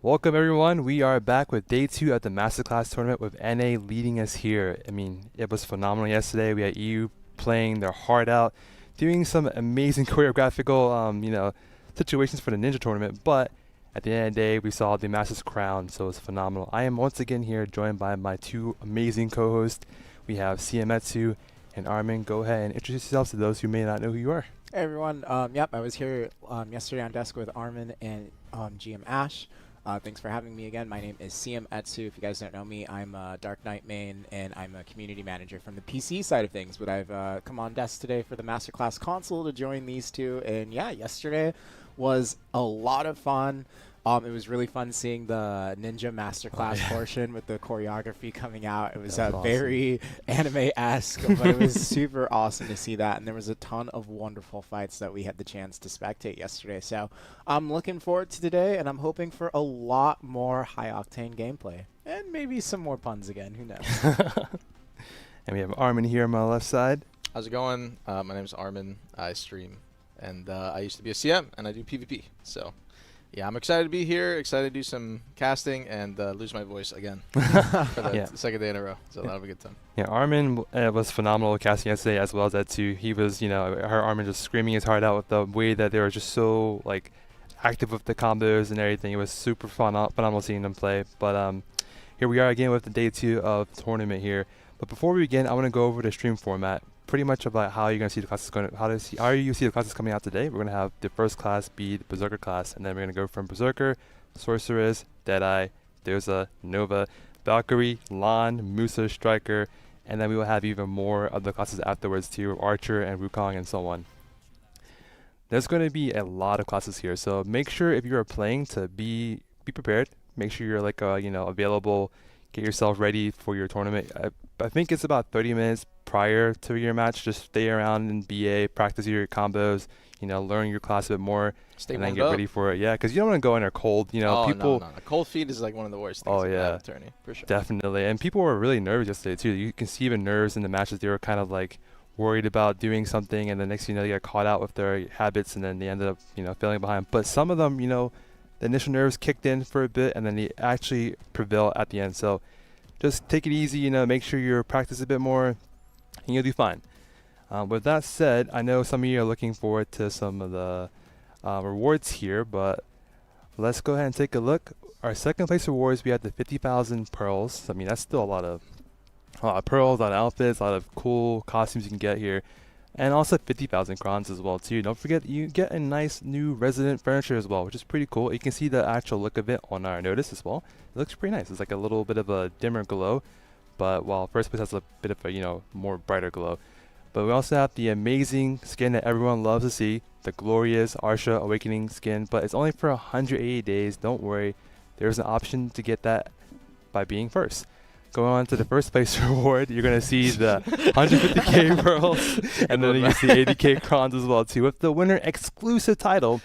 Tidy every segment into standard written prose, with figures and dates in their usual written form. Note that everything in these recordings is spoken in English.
Welcome everyone. We are back with day 2 of the Masterclass tournament with NA leading us here. I mean, it was phenomenal yesterday. We had EU playing their heart out, doing some amazing choreographical, situations for the Ninja tournament. But at the end of the day, we saw the Masters crown, so it's phenomenal. I am once again here, joined by my two amazing co-hosts. We have CMetsu and Armin. Go ahead and introduce yourselves to those who may not know who you are. Hey everyone, I was here yesterday on desk with Armin and GM Ash. Thanks for having me again. My name is CM Etsu. If you guys don't know me, I'm a Dark Knight main, and I'm a community manager from the PC side of things. But I've come on desk today for the Masterclass console to join these two. And yeah, yesterday was a lot of fun. It was really fun seeing the Ninja Masterclass portion with the choreography coming out. It was very anime-esque, but it was super awesome to see that. And there was a ton of wonderful fights that we had the chance to spectate yesterday. So I'm looking forward to today, and I'm hoping for a lot more high-octane gameplay. And maybe some more puns again. Who knows? And we have Armin here on my left side. How's it going? My name is Armin. I stream, and I used to be a CM, and I do PvP. So. Yeah, I'm excited to be here, excited to do some casting, and lose my voice again for the second day in a row. So that'll be a good time. Yeah, Armin was phenomenal casting yesterday as well as that too. He was, I heard Armin just screaming his heart out with the way that they were just so, active with the combos and everything. It was super phenomenal seeing them play. But here we are again with the day 2 of the tournament here. But before we begin, I want to go over the stream format. Pretty much about how you're going to see the classes going. How you see the classes coming out today. We're going to have the first class be the Berserker class, and then we're going to go from Berserker, Sorceress, Deadeye, Dosa, Nova, Valkyrie, Lahn, Musa, Striker, and then we will have even more of the classes afterwards too, Archer and Wukong and so on. There's going to be a lot of classes here, so make sure if you are playing to be prepared. Make sure you're available. Get yourself ready for your tournament. I think it's about 30 minutes prior to your match. Just stay around in BA, practice your combos, learn your class a bit more, and then get ready for it. Yeah, because you don't want to go in there cold. People. No. Cold feet is like one of the worst things. Oh yeah, tourney, for sure. Definitely. And people were really nervous yesterday too. You can see even nerves in the matches. They were kind of worried about doing something, and the next thing you know, they got caught out with their habits, and then they ended up failing behind. But some of them, the initial nerves kicked in for a bit, and then they actually prevail at the end. So just take it easy, make sure you practice a bit more, and you'll do fine. With that said, I know some of you are looking forward to some of the rewards here, but let's go ahead and take a look. Our second place rewards, we had the 50,000 pearls. I mean, that's still a lot of pearls, a lot of outfits, a lot of cool costumes you can get here. And also 50,000 crowns as well too. Don't forget you get a nice new resident furniture as well, which is pretty cool. You can see the actual look of it on our notice as well. It looks pretty nice. It's like a little bit of a dimmer glow, but while first place has a bit of a more brighter glow. But we also have the amazing skin that everyone loves to see, the glorious Arsha Awakening skin, but it's only for 180 days. Don't worry, there's an option to get that by being first. Going on to the first place reward, you're going to see the 150k pearls, and then you can see 80k crowns as well too, with the winner exclusive title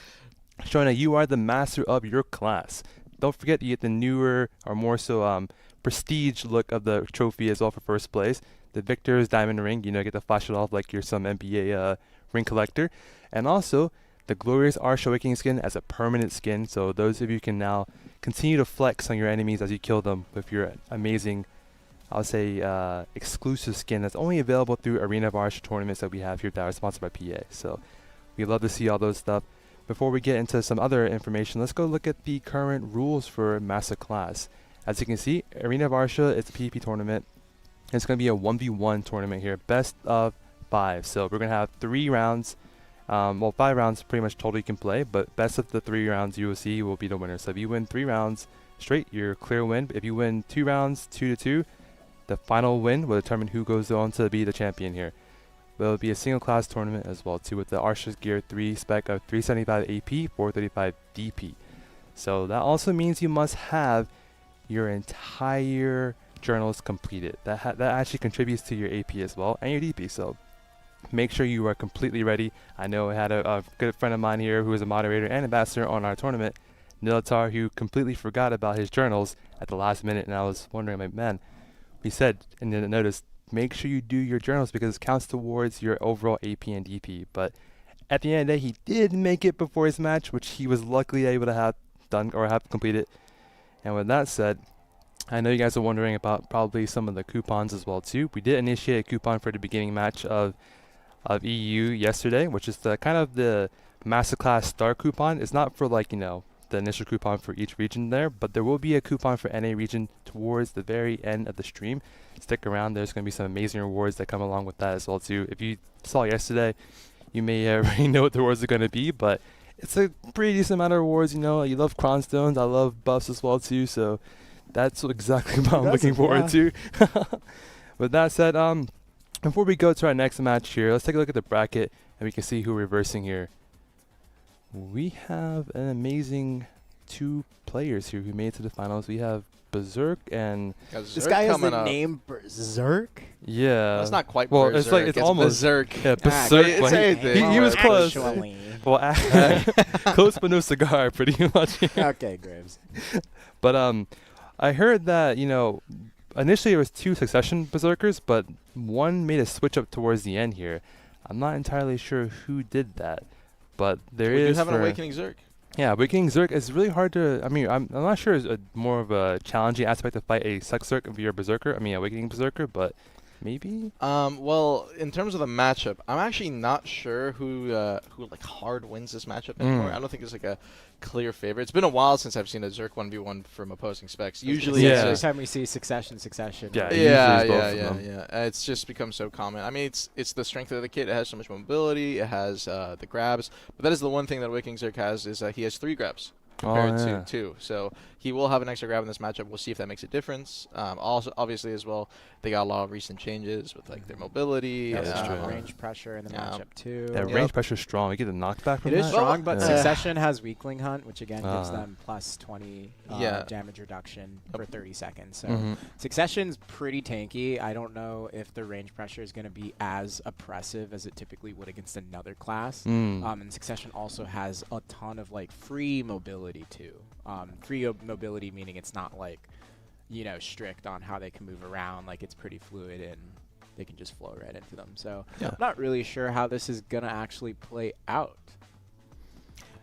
showing that you are the master of your class. Don't forget you get the newer or more so prestige look of the trophy as well for first place. The victor's diamond ring, get to flash it off like you're some NBA ring collector. And also the glorious Arsha Awakening skin as a permanent skin, so those of you can now continue to flex on your enemies as you kill them with your amazing, I'll say, exclusive skin that's only available through Arena of Arsha tournaments that we have here that are sponsored by PA. So we love to see all those stuff. Before we get into some other information, let's go look at the current rules for Master Class. As you can see, Arena of Arsha, it's a PvP tournament. It's going to be a 1v1 tournament here, best of 5. So we're going to have 3 rounds. 5 rounds pretty much total you can play, but best of the 3 rounds you will see will be the winner. So if you win 3 rounds straight, you're a clear win. If you win 2 rounds, 2-2, the final win will determine who goes on to be the champion here. But it'll be a single class tournament as well too, with the Arsha's Gear 3 spec of 375 AP, 435 DP. So that also means you must have your entire journals completed. That actually contributes to your AP as well and your DP. So make sure you are completely ready. I know I had a good friend of mine here who is a moderator and ambassador on our tournament, Nilatar, who completely forgot about his journals at the last minute, and I was wondering, man, we said in the notice, make sure you do your journals because it counts towards your overall AP and DP. But at the end of the day, he did make it before his match, which he was luckily able to have done or have completed. And with that said, I know you guys are wondering about probably some of the coupons as well too. We did initiate a coupon for the beginning match of EU yesterday, which is the kind of the Masterclass Star coupon. It's not for like, the initial coupon for each region there, but there will be a coupon for NA region towards the very end of the stream. Stick around, there's going to be some amazing rewards that come along with that as well too. If you saw yesterday, you may already know what the rewards are going to be, but it's a pretty decent amount of rewards. You love Crown Stones, I love buffs as well too, so that's exactly what I'm looking forward to. With that said, before we go to our next match here, let's take a look at the bracket and we can see who we're reversing here. We have an amazing 2 players here who made it to the finals. We have Berserk and this guy has the name Berserk. Yeah, that's not quite. Well, Berserk. it's almost Berserk. Yeah, Berserk. He was close. Well, close but no cigar, pretty much. Okay, Graves. But I heard that initially there was 2 Succession Berserkers, but one made a switch up towards the end here. I'm not entirely sure who did that. But there is. We do have an Awakening Zerg. Yeah, Awakening Zerg is really hard to. I mean, I'm not sure it's more of a challenging aspect to fight a Suck Zerg via Berserker. I mean, Awakening Berserker, but maybe. Well, in terms of the matchup, I'm actually not sure who like hard wins this matchup anymore. I don't think there's like a clear favorite. It's been a while since I've seen a Zerg 1v1 from opposing specs. Usually, every time we see Succession. Yeah, right? yeah. It's just become so common. I mean, it's the strength of the kit. It has so much mobility. It has the grabs. But that is the one thing that Awakening Zerg has is he has 3 grabs compared to 2. So he will have an extra grab in this matchup. We'll see if that makes a difference. Also, obviously, as well, they got a lot of recent changes with like their mobility. Range pressure in the matchup too. Yeah, range pressure is strong. You get a knockback from that. It is strong, but Succession has Weakling Hunt, which again gives them plus 20 damage reduction for 30 seconds. So Succession's pretty tanky. I don't know if the range pressure is going to be as oppressive as it typically would against another class. And Succession also has a ton of like free mobility too. Free mobility meaning it's not like strict on how they can move around. Like it's pretty fluid and they can just flow right into them. So I'm not really sure how this is gonna actually play out.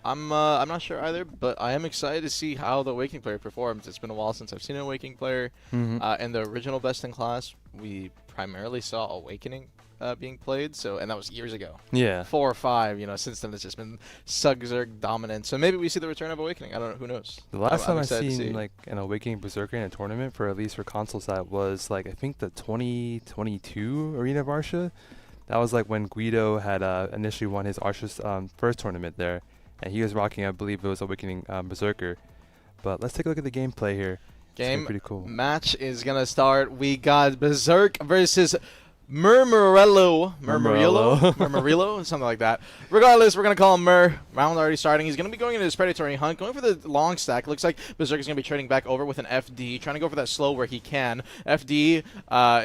I'm not sure either, but I am excited to see how the Awakening player performs. It's been a while since I've seen an Awakening player. In the original Best in Class, we primarily saw Awakening being played, and that was years ago. Yeah. 4 or 5, since then it's just been Zerg dominant. So maybe we see the return of Awakening. I don't know, who knows. The last time I seen like an Awakening Berserker in a tournament at least for console side was like I think the 2022 Arena of Arsha. That was like when Guido had initially won his Arsha's first tournament there, and he was rocking, I believe it was Awakening Berserker. But let's take a look at the gameplay here. Pretty cool. Match is gonna start. We got Berserk versus Murmurillo, something like that. Regardless, we're going to call him Mur. Round already starting. He's going to be going into his Predatory Hunt, going for the long stack. Looks like Berserk is going to be trading back over with an FD, trying to go for that slow where he can. FD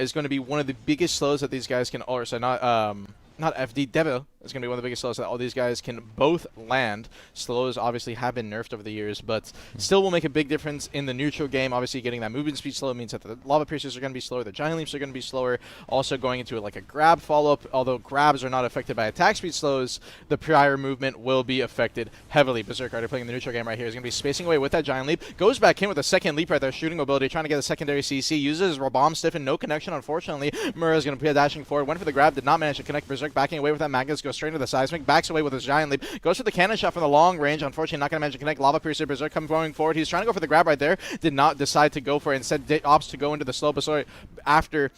is going to be one of the biggest slows that these guys can, not FD, Devil is going to be one of the biggest slows that all these guys can both land. Slows obviously have been nerfed over the years, but still will make a big difference in the neutral game. Obviously, getting that movement speed slow means that the Lava Piercers are going to be slower, the Giant Leaps are going to be slower. Also going into like a grab follow-up, although grabs are not affected by attack speed slows, the prior movement will be affected heavily. Berserk already playing the neutral game right here is going to be spacing away with that Giant Leap. Goes back in with a second leap right there, shooting mobility, trying to get a secondary CC. Uses his bomb stiffen, no connection unfortunately. Murrah is going to be dashing forward, went for the grab, did not manage to connect. Berserk backing away with that Magus, goes straight into the seismic, backs away with his Giant Leap, goes for the cannon shot from the long range, unfortunately not going to manage to connect. Lava Piercer, Berserk going forward, he's trying to go for the grab right there, did not decide to go for it, instead opts to go into the slow, but sorry, after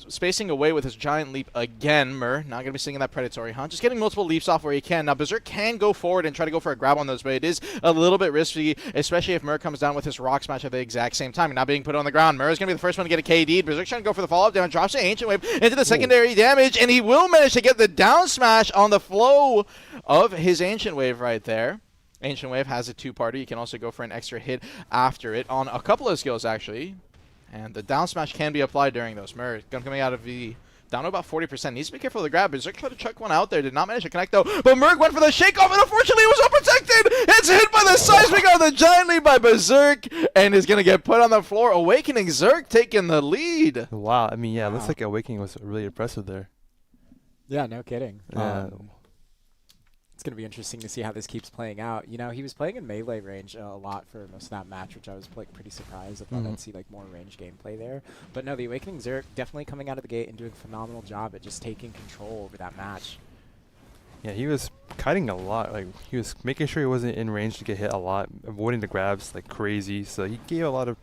spacing away with his Giant Leap again. Mur not going to be singing that Predatory Hunt, just getting multiple leaps off where he can. Now Berserk can go forward and try to go for a grab on those, but it is a little bit risky, especially if Mur comes down with his Rock Smash at the exact same time and not being put on the ground. Mur is going to be the first one to get a KD. Berserk's trying to go for the follow-up down, drops the Ancient Wave into the secondary damage, and he will manage to get the down smash on the flow of his Ancient Wave right there. Ancient Wave has a 2-parter. You can also go for an extra hit after it on a couple of skills, actually. And the down smash can be applied during those. Mur coming out of the down to about 40%. Needs to be careful of the grab. Berserk tried to chuck one out there. Did not manage to connect, though. But Murg went for the shake-off, and unfortunately it was unprotected. It's hit by the seismic on the Giant Leap by Berserk, and is going to get put on the floor. Awakening Zerk taking the lead. Wow. I mean, yeah, looks like Awakening was really impressive there. Yeah, no kidding. It's going to be interesting to see how this keeps playing out. You know, he was playing in melee range a lot for most of that match, which I was like pretty surprised. I thought I'd see like more range gameplay there. But no, the Awakening Zerk definitely coming out of the gate and doing a phenomenal job at just taking control over that match. Yeah, he was kiting a lot. Like, he was making sure he wasn't in range to get hit a lot, avoiding the grabs like crazy. So he gave a lot of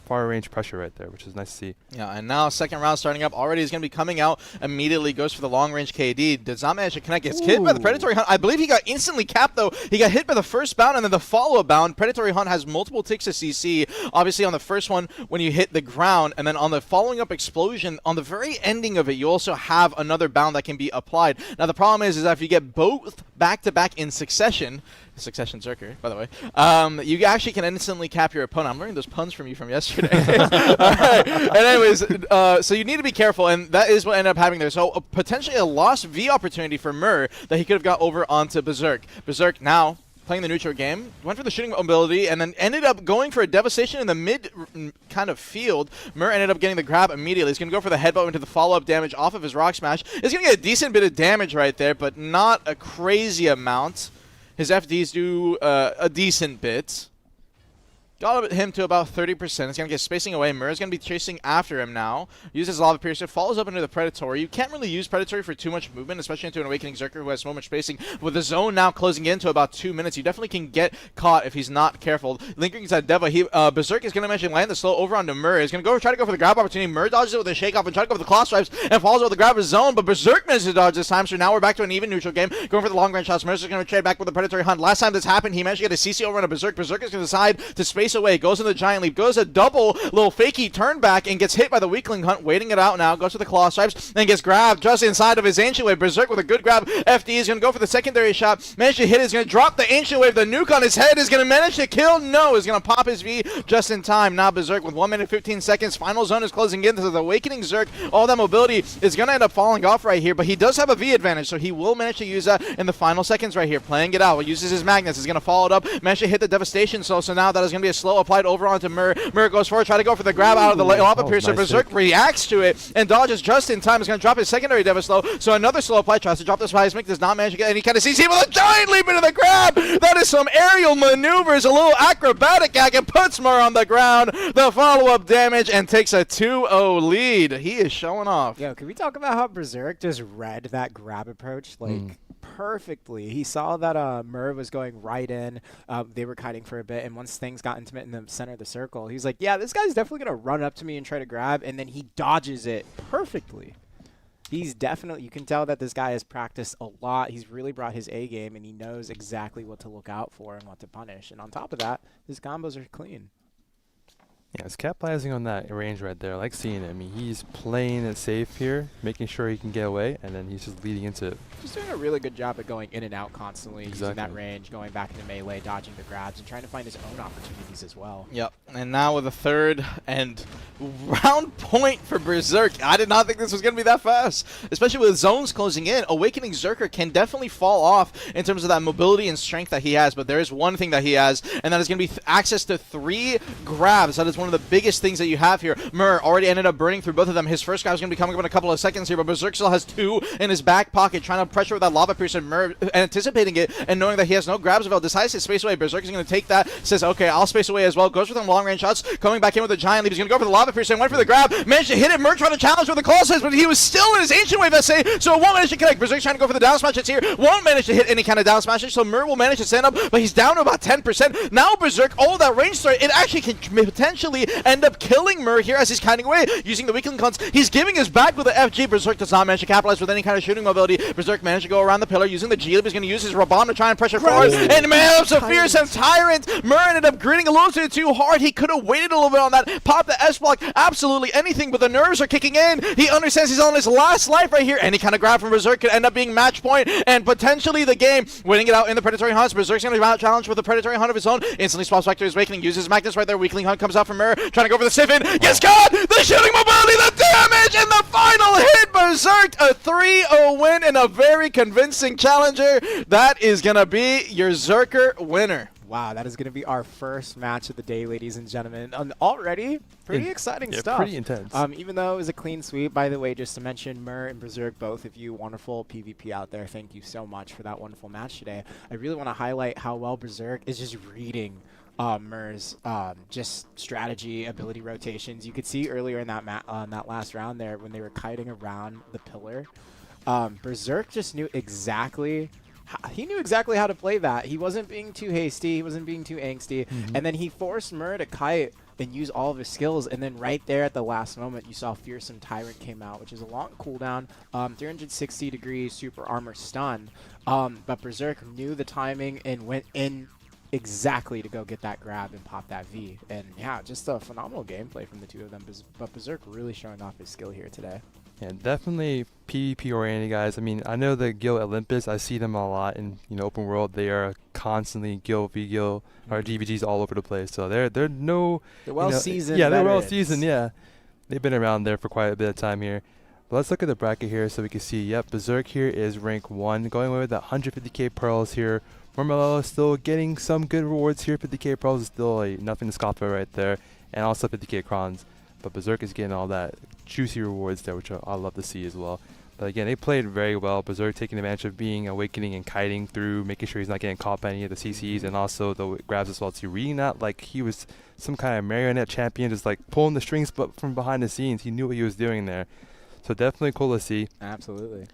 far range pressure right there, which is nice to see. Yeah, and now second round starting up already is going to be coming out immediately, goes for the long range KD, does not manage to connect, gets hit by the Predatory Hunt. I believe he got instantly capped though. He got hit by the first bound and then the follow-up bound. Predatory Hunt has multiple ticks of CC, obviously on the first one when you hit the ground, and then on the following up explosion, on the very ending of it, you also have another bound that can be applied. Now the problem is that if you get both back-to-back in succession Zerker, by the way, you actually can instantly cap your opponent. I'm learning those puns from you from yesterday. Alright. And anyways, so you need to be careful, and that is what ended up happening there. So potentially a lost V opportunity for Mur that he could have got over onto Berserk. Berserk now playing the neutral game, went for the shooting ability, and then ended up going for a devastation in the mid kind of field. Mur ended up getting the grab immediately. He's going to go for the headbutt into the follow-up damage off of his Rock Smash. He's going to get a decent bit of damage right there, but not a crazy amount. His FDs do a decent bit. Got him to about 30%. It's going to get spacing away. Mur is going to be chasing after him now. Uses Lava Piercer. Follows up into the Predatory. You can't really use Predatory for too much movement, especially into an Awakening Zerker who has so much spacing. With the zone now closing in to about 2 minutes, you definitely can get caught if he's not careful. Lingering inside Deva. Berserk is going to mention land the slow over onto Mur. He's going to try to go for the grab opportunity. Mur dodges it with a shake off and try to go for the claw stripes and follows up with the grab of his zone, but Berserk manages to dodge this time, so now we're back to an even neutral game. Going for the long range shots. Mur's going to trade back with the Predatory Hunt. Last time this happened, he managed to get a CC over on a Berserk. Berserk is going to decide to space away. Goes in the Giant Leap, goes a double little fakey turn back and gets hit by the Weakling Hunt, waiting it out now, goes for the Claw Stripes, and gets grabbed just inside of his Ancient Wave. Berserk with a good grab. FD is going to go for the secondary shot, manage to hit it, is going to drop the Ancient Wave, the nuke on his head is going to manage to kill, no, is going to pop his V just in time. Now Berserk with 1 minute 15 seconds, final zone is closing in, so the Awakening Zerk, all that mobility is going to end up falling off right here, but he does have a V advantage, so he will manage to use that in the final seconds right here, playing it out. He uses his Magnets, is going to follow it up, manage to hit the Devastation, so now that is going to be a slow applied over onto Mur. Mur goes forward, try to go for the grab out of the Lava Piercer. Nice Berserk hit. reacts to it and dodges just in time. Is going to drop his secondary Devaslow. So another slow apply tries to drop the Seismic, does not manage to get any kind of CC with a giant leap into the grab. That is some aerial maneuvers, a little acrobatic act, and puts Mur on the ground. The follow-up damage and takes a 2-0 lead. He is showing off. Yo, can we talk about how Berserk just read that grab approach like perfectly? He saw that Mur was going right in. They were kiting for a bit, and once things got intimate in the center of the circle, he's like, yeah, this guy's definitely going to run up to me and try to grab, and then he dodges it perfectly. He's definitely, you can tell that this guy has practiced a lot. He's really brought his A game, and he knows exactly what to look out for and what to punish. And on top of that, his combos are clean. Yeah, he's capitalizing on that range right there. I like seeing it. I mean, he's playing it safe here, making sure he can get away, and then he's just leading into it. Just doing a really good job at going in and out constantly, using that range, going back into melee, dodging the grabs, and trying to find his own opportunities as well. Yep, and now with a third and round point for Berserk. I did not think this was going to be that fast, especially with zones closing in. Awakening Zerker can definitely fall off in terms of that mobility and strength that he has, but there is one thing that he has, and that is going to be access to 3 grabs. That is one of the biggest things that you have here. Mur already ended up burning through both of them. His first grab is going to be coming up in a couple of seconds here, but Berserk still has 2 in his back pocket, trying to pressure with that Lava Piercer. Mur, anticipating it and knowing that he has no grabs available, decides to space away. Berserk is going to take that, says, okay, I'll space away as well. Goes for them long range shots, coming back in with a Giant Leap. He's going to go for the Lava Piercer and went for the grab. Managed to hit it. Mur tried to challenge with the Claw Slash, but he was still in his Ancient Wave SA, so it won't manage to connect. Berserk's trying to go for the down smash hits here. Won't manage to hit any kind of down smash, so Mur will manage to stand up, but he's down to about 10%. Now Berserk, all that range start, it actually can potentially end up killing Mur here as he's kiting away, using the Weakling Hunts. He's giving his back with the FG. Berserk does not manage to capitalize with any kind of shooting mobility. Berserk managed to go around the pillar using the G-Leap. He's going to use his Raban to try and pressure forward. And man, up so fierce and Tyrant. Mur ended up gritting a little too hard. He could have waited a little bit on that. Pop the S-block. Absolutely anything, but the nerves are kicking in. He understands he's on his last life right here. Any kind of grab from Berserk could end up being match point and potentially the game. Winning it out in the Predatory Hunts. Berserk's going to challenge with the Predatory Hunt of his own. Instantly swaps back to his Awakening. Uses Magnus right there. Weakling Hunt comes out from Mur. Trying to go for the Siphon. Gets caught! The shooting mobility, the damage, and the final hit! Berserk, a 3-0 win and a very convincing challenger. That is going to be your Zerker winner. Wow, that is going to be our first match of the day, ladies and gentlemen. Already, pretty exciting stuff. Pretty intense. Even though it was a clean sweep, by the way, just to mention, Mur and Berserk, both of you wonderful PvP out there. Thank you so much for that wonderful match today. I really want to highlight how well Berserk is just reading Mur's just strategy, ability rotations. You could see earlier in that last round there when they were kiting around the pillar. Berserk just knew exactly. He knew exactly how to play that. He wasn't being too hasty. He wasn't being too angsty. And then he forced Mur to kite and use all of his skills. And then right there at the last moment, you saw Fearsome Tyrant came out, which is a long cooldown, 360 degrees super armor stun. But Berserk knew the timing and went in exactly to go get that grab and pop that V. And yeah, just a phenomenal gameplay from the two of them. But Berserk really showing off his skill here today. Yeah, definitely PvP oriented guys. I mean, I know the Guild Olympus, I see them a lot in open world. They are constantly Guild v Guild or GVGs all over the place. So they're well seasoned. Yeah, they're well seasoned. Yeah, they've been around there for quite a bit of time here. But let's look at the bracket here so we can see. Yep, Berserk here is rank 1, going away with the 150k pearls here. Mormello is still getting some good rewards here. 50k pearls is still nothing to scoff at right there, and also 50k crons. But Berserk is getting all that juicy rewards there, which I love to see as well. But again, they played very well. Berserk taking advantage of being awakening and kiting through, making sure he's not getting caught by any of the CCs, and also the grabs as well too. Reading that like he was some kind of marionette champion, just like pulling the strings, but from behind the scenes, he knew what he was doing there. So definitely cool to see. Absolutely.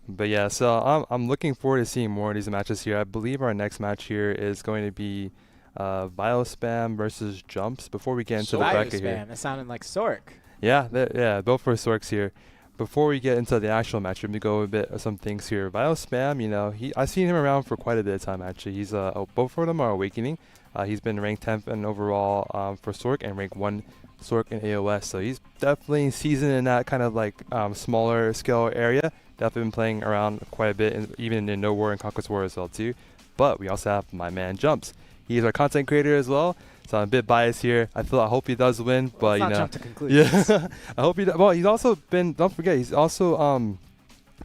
But yeah, so I'm looking forward to seeing more of these matches here. I believe our next match here is going to be Biospam versus Jumps. Before we get into the bracket here, that sounded like Sork. Yeah, both for Sorks here. Before we get into the actual match, let me go a bit of some things here. Biospam, I've seen him around for quite a bit of time actually. He's both of them are awakening. He's been ranked 10th in overall for Sork and ranked 1 Sork in AOS. So he's definitely seasoned in that kind of like smaller scale area. Definitely been playing around quite a bit, even in No War and Conquest War as well too. But we also have my man Jumps. He's our content creator as well, so I'm a bit biased here. I hope he does win, but Let's not jump to conclusions. Yeah, I hope he does. Well, he's also been. Don't forget, he's also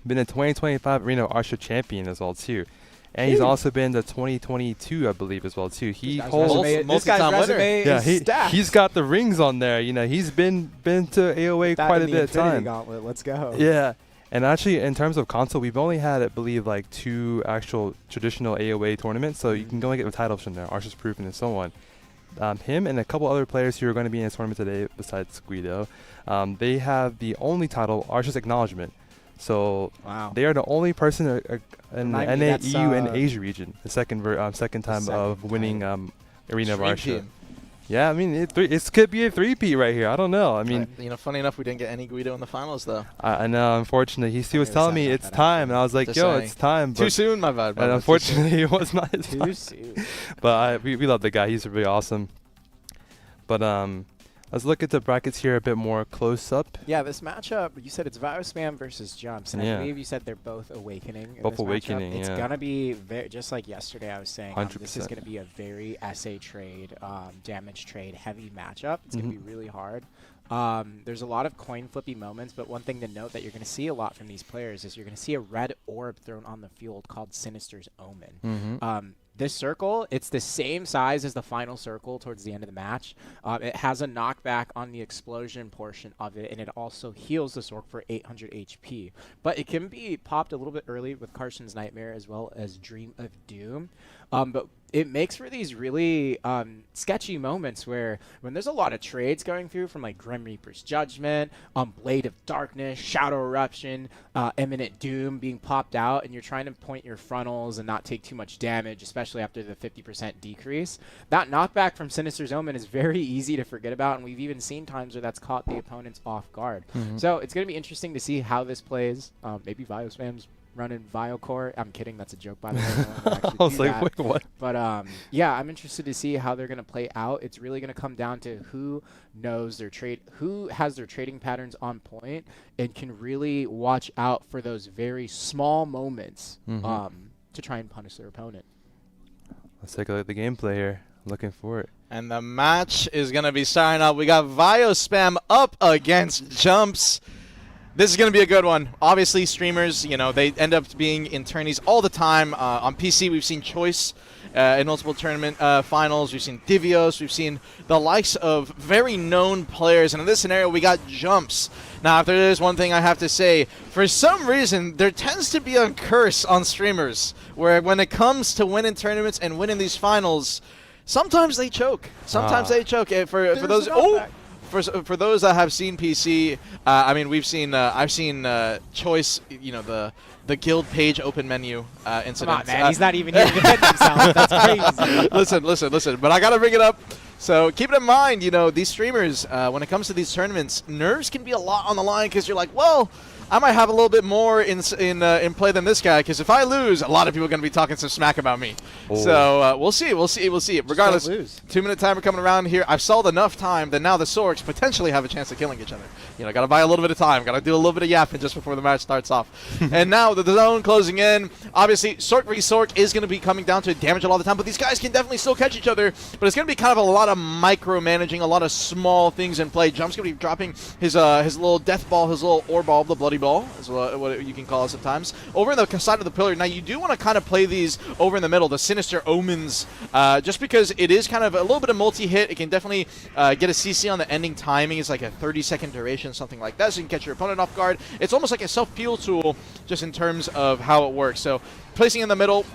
been a 2025 Arena Archer champion as well too, and he's also been the 2022, I believe, as well too. He holds this guy's resume. Yeah, he's got the rings on there. He's been to AOA quite a bit of time. Gauntlet. Let's go. Yeah. And actually, in terms of console, we've only had, I believe, like 2 actual traditional AOA tournaments, so you can go and get the titles from there, Archer's Proof and so on. Him and a couple other players who are going to be in this tournament today, besides Guido, they have the only title, Archer's Acknowledgement. So they are the only person in the NA, EU, and Asia region, the second time of winning Arena of Archer. Yeah, I mean, it could be a 3P right here. I don't know. I mean, funny enough, we didn't get any Guido in the finals, though. I know, unfortunately. He was telling me it's time, and I was like, yo, it's time. Too soon, my bad. And unfortunately, it was not his time. Too soon. But we love the guy. He's really awesome. But let's look at the brackets here a bit more close up. Yeah, this matchup, you said it's Biospam versus Jumps, and I believe you said they're both awakening. Both awakening, It's going to be, just like yesterday I was saying, 100%. This is going to be a very SA trade, damage trade heavy matchup. It's going to be really hard. There's a lot of coin flippy moments, but one thing to note that you're going to see a lot from these players is you're going to see a red orb thrown on the field called Sinister's Omen. This circle, it's the same size as the final circle towards the end of the match. It has a knockback on the explosion portion of it, and it also heals the Sork for 800 HP. But it can be popped a little bit early with Carson's Nightmare as well as Dream of Doom. But it makes for these really sketchy moments where when there's a lot of trades going through from like Grim Reaper's Judgment, Blade of Darkness, Shadow Eruption, Imminent Doom being popped out, and you're trying to point your frontals and not take too much damage, especially after the 50% decrease. That knockback from Sinister's Omen is very easy to forget about, and we've even seen times where that's caught the opponents off guard. So it's going to be interesting to see how this plays. Maybe Biospam's running Viocore. I'm kidding. That's a joke, by the way. I was like, wait, what? But yeah, I'm interested to see how they're going to play out. It's really going to come down to who knows their trade, who has their trading patterns on point, and can really watch out for those very small moments to try and punish their opponent. Let's take a look at the gameplay here. I'm looking for it. And the match is going to be starting up. We got Biospam up against Jumps. This is going to be a good one. Obviously, streamers, you know, they end up being in tourneys all the time. On PC, we've seen Choice in multiple tournament finals. We've seen Divios. We've seen the likes of very known players. And in this scenario, we got Jumps. Now, if there is one thing I have to say, for some reason, there tends to be a curse on streamers where when it comes to winning tournaments and winning these finals, sometimes they choke. Sometimes they choke. For those... For those that have seen PC, I mean, we've seen, I've seen Choice, you know, the guild page open menu incident. Come on, man, he's not even here to defend himself. That's crazy. listen, but I gotta bring it up. So keep it in mind, you know, these streamers, when it comes to these tournaments, nerves can be a lot on the line because you're like, well, I might have a little bit more in play than this guy, because if I lose, a lot of people are going to be talking some smack about me. Oh. So we'll see. Regardless, 2-minute timer coming around here. I've stalled enough time that now the Sorks potentially have a chance of killing each other. You know, got to buy a little bit of time. Got to do a little bit of yapping just before the match starts off. And now the zone closing in. Obviously, Sork v Sork is going to be coming down to damage a lot of the time, but these guys can definitely still catch each other. But it's going to be kind of a lot of micromanaging, a lot of small things in play. Jump's going to be dropping his little death ball, his little ore ball, the bloody ball, is what you can call it sometimes, over in the side of the pillar. Now, you do want to kind of play these over in the middle, the Sinister Omens, just because it is kind of a little bit of multi-hit. It can definitely get a CC on the ending timing. It's like a 30-second duration, something like that, so you can catch your opponent off guard. It's almost like a self-peel tool just in terms of how it works. So placing in the middle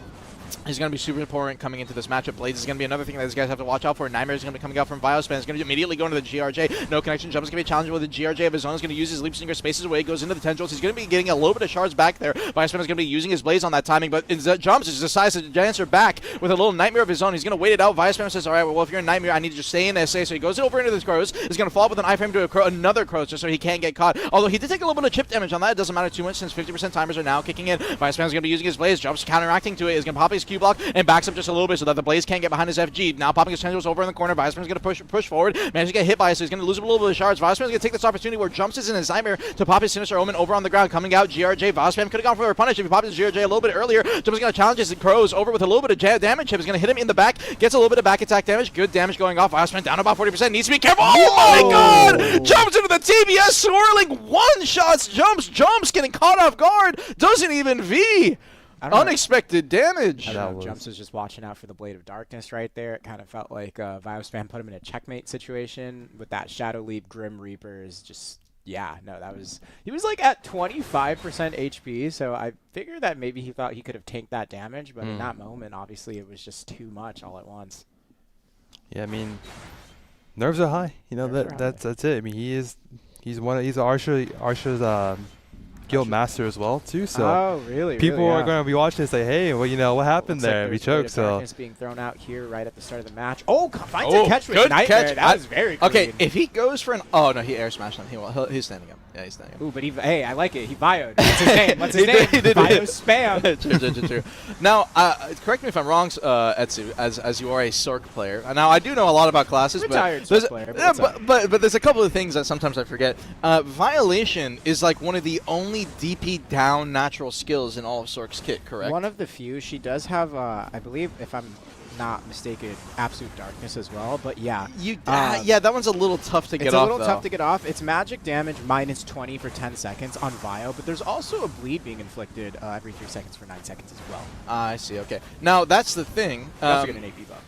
is going to be super important coming into this matchup. Blades is going to be another thing that these guys have to watch out for. Nightmare is going to be coming out from Biospan. He's going to immediately go into the GRJ. No connection. Jump is going to be challenging with the GRJ of his own. He's going to use his Leap Singer, spaces away, goes into the tendrils. He's going to be getting a little bit of shards back there. Biospan is going to be using his Blades on that timing, but Jumps just decides to answer back with a little Nightmare of his own. He's going to wait it out. Biospan says, all right, well, if you're in Nightmare, I need to just stay in SA. So he goes over into the Crows. He's going to follow up with an iframe to another Crows just so he can't get caught. Although he did take a little bit of chip damage on that. It doesn't matter too much since 50% timers are now kicking in. Biospan is going to be using his Blades. Jumps counteracting to it. He's going to pop his Q block and backs up just a little bit so that the Blaze can't get behind his FG. Now popping his tendrils over in the corner. Biospan's going to push forward. Manages to get hit by it, so he's going to lose a little bit of shards. Biospan's going to take this opportunity where Jumps is in his Nightmare to pop his Sinister Omen over on the ground. Coming out, GRJ. Biospan could have gone for a punish if he popped his GRJ a little bit earlier. Jumps is going to challenge his Crows over with a little bit of damage. Chip is going to hit him in the back. Gets a little bit of back attack damage. Good damage going off. Biospan down about 40%. Needs to be careful. Oh my god! Jumps into the TBS, swirling one-shots. Jumps getting caught off guard. Doesn't even V. Unexpected damage. Jumps was just watching out for the Blade of Darkness right there. It kind of felt like Biospan put him in a checkmate situation with that Shadow Leap. Grim Reaper is just, yeah, no, that was, he was like at 25% HP, so I figured that maybe he thought he could have tanked that damage, but in that moment, obviously, it was just too much all at once. Yeah, I mean, nerves are high. You know, that's it. I mean, he's Arsha's guild master as well too, so people are going to be watching and say, hey, well, you know, what happened there? We choked. So being thrown out here right at the start of the match. Oh, finds a catch with Nightmare. Catch. That was very clean. Okay, if he goes for an, oh no, he air smashed him. He's standing up. Yeah, he's standing up. Ooh, but hey, I like it. He bioed. What's his name? What's his name? Bio spam. True. Now, correct me if I'm wrong, Etsu, as you are a Sork player. Now, I do know a lot about classes, but there's a couple of things that sometimes I forget. Violation is like one of the only DP down natural skills in all of Sork's kit, correct? One of the few. She does have, I believe, if I'm not mistaken, Absolute Darkness as well, but yeah. Yeah, that one's a little tough to get off, It's a little tough to get off. It's magic damage minus 20 for 10 seconds on Vio, but there's also a bleed being inflicted every 3 seconds for 9 seconds as well. I see, okay. Now, that's the thing. That's get an AP buff.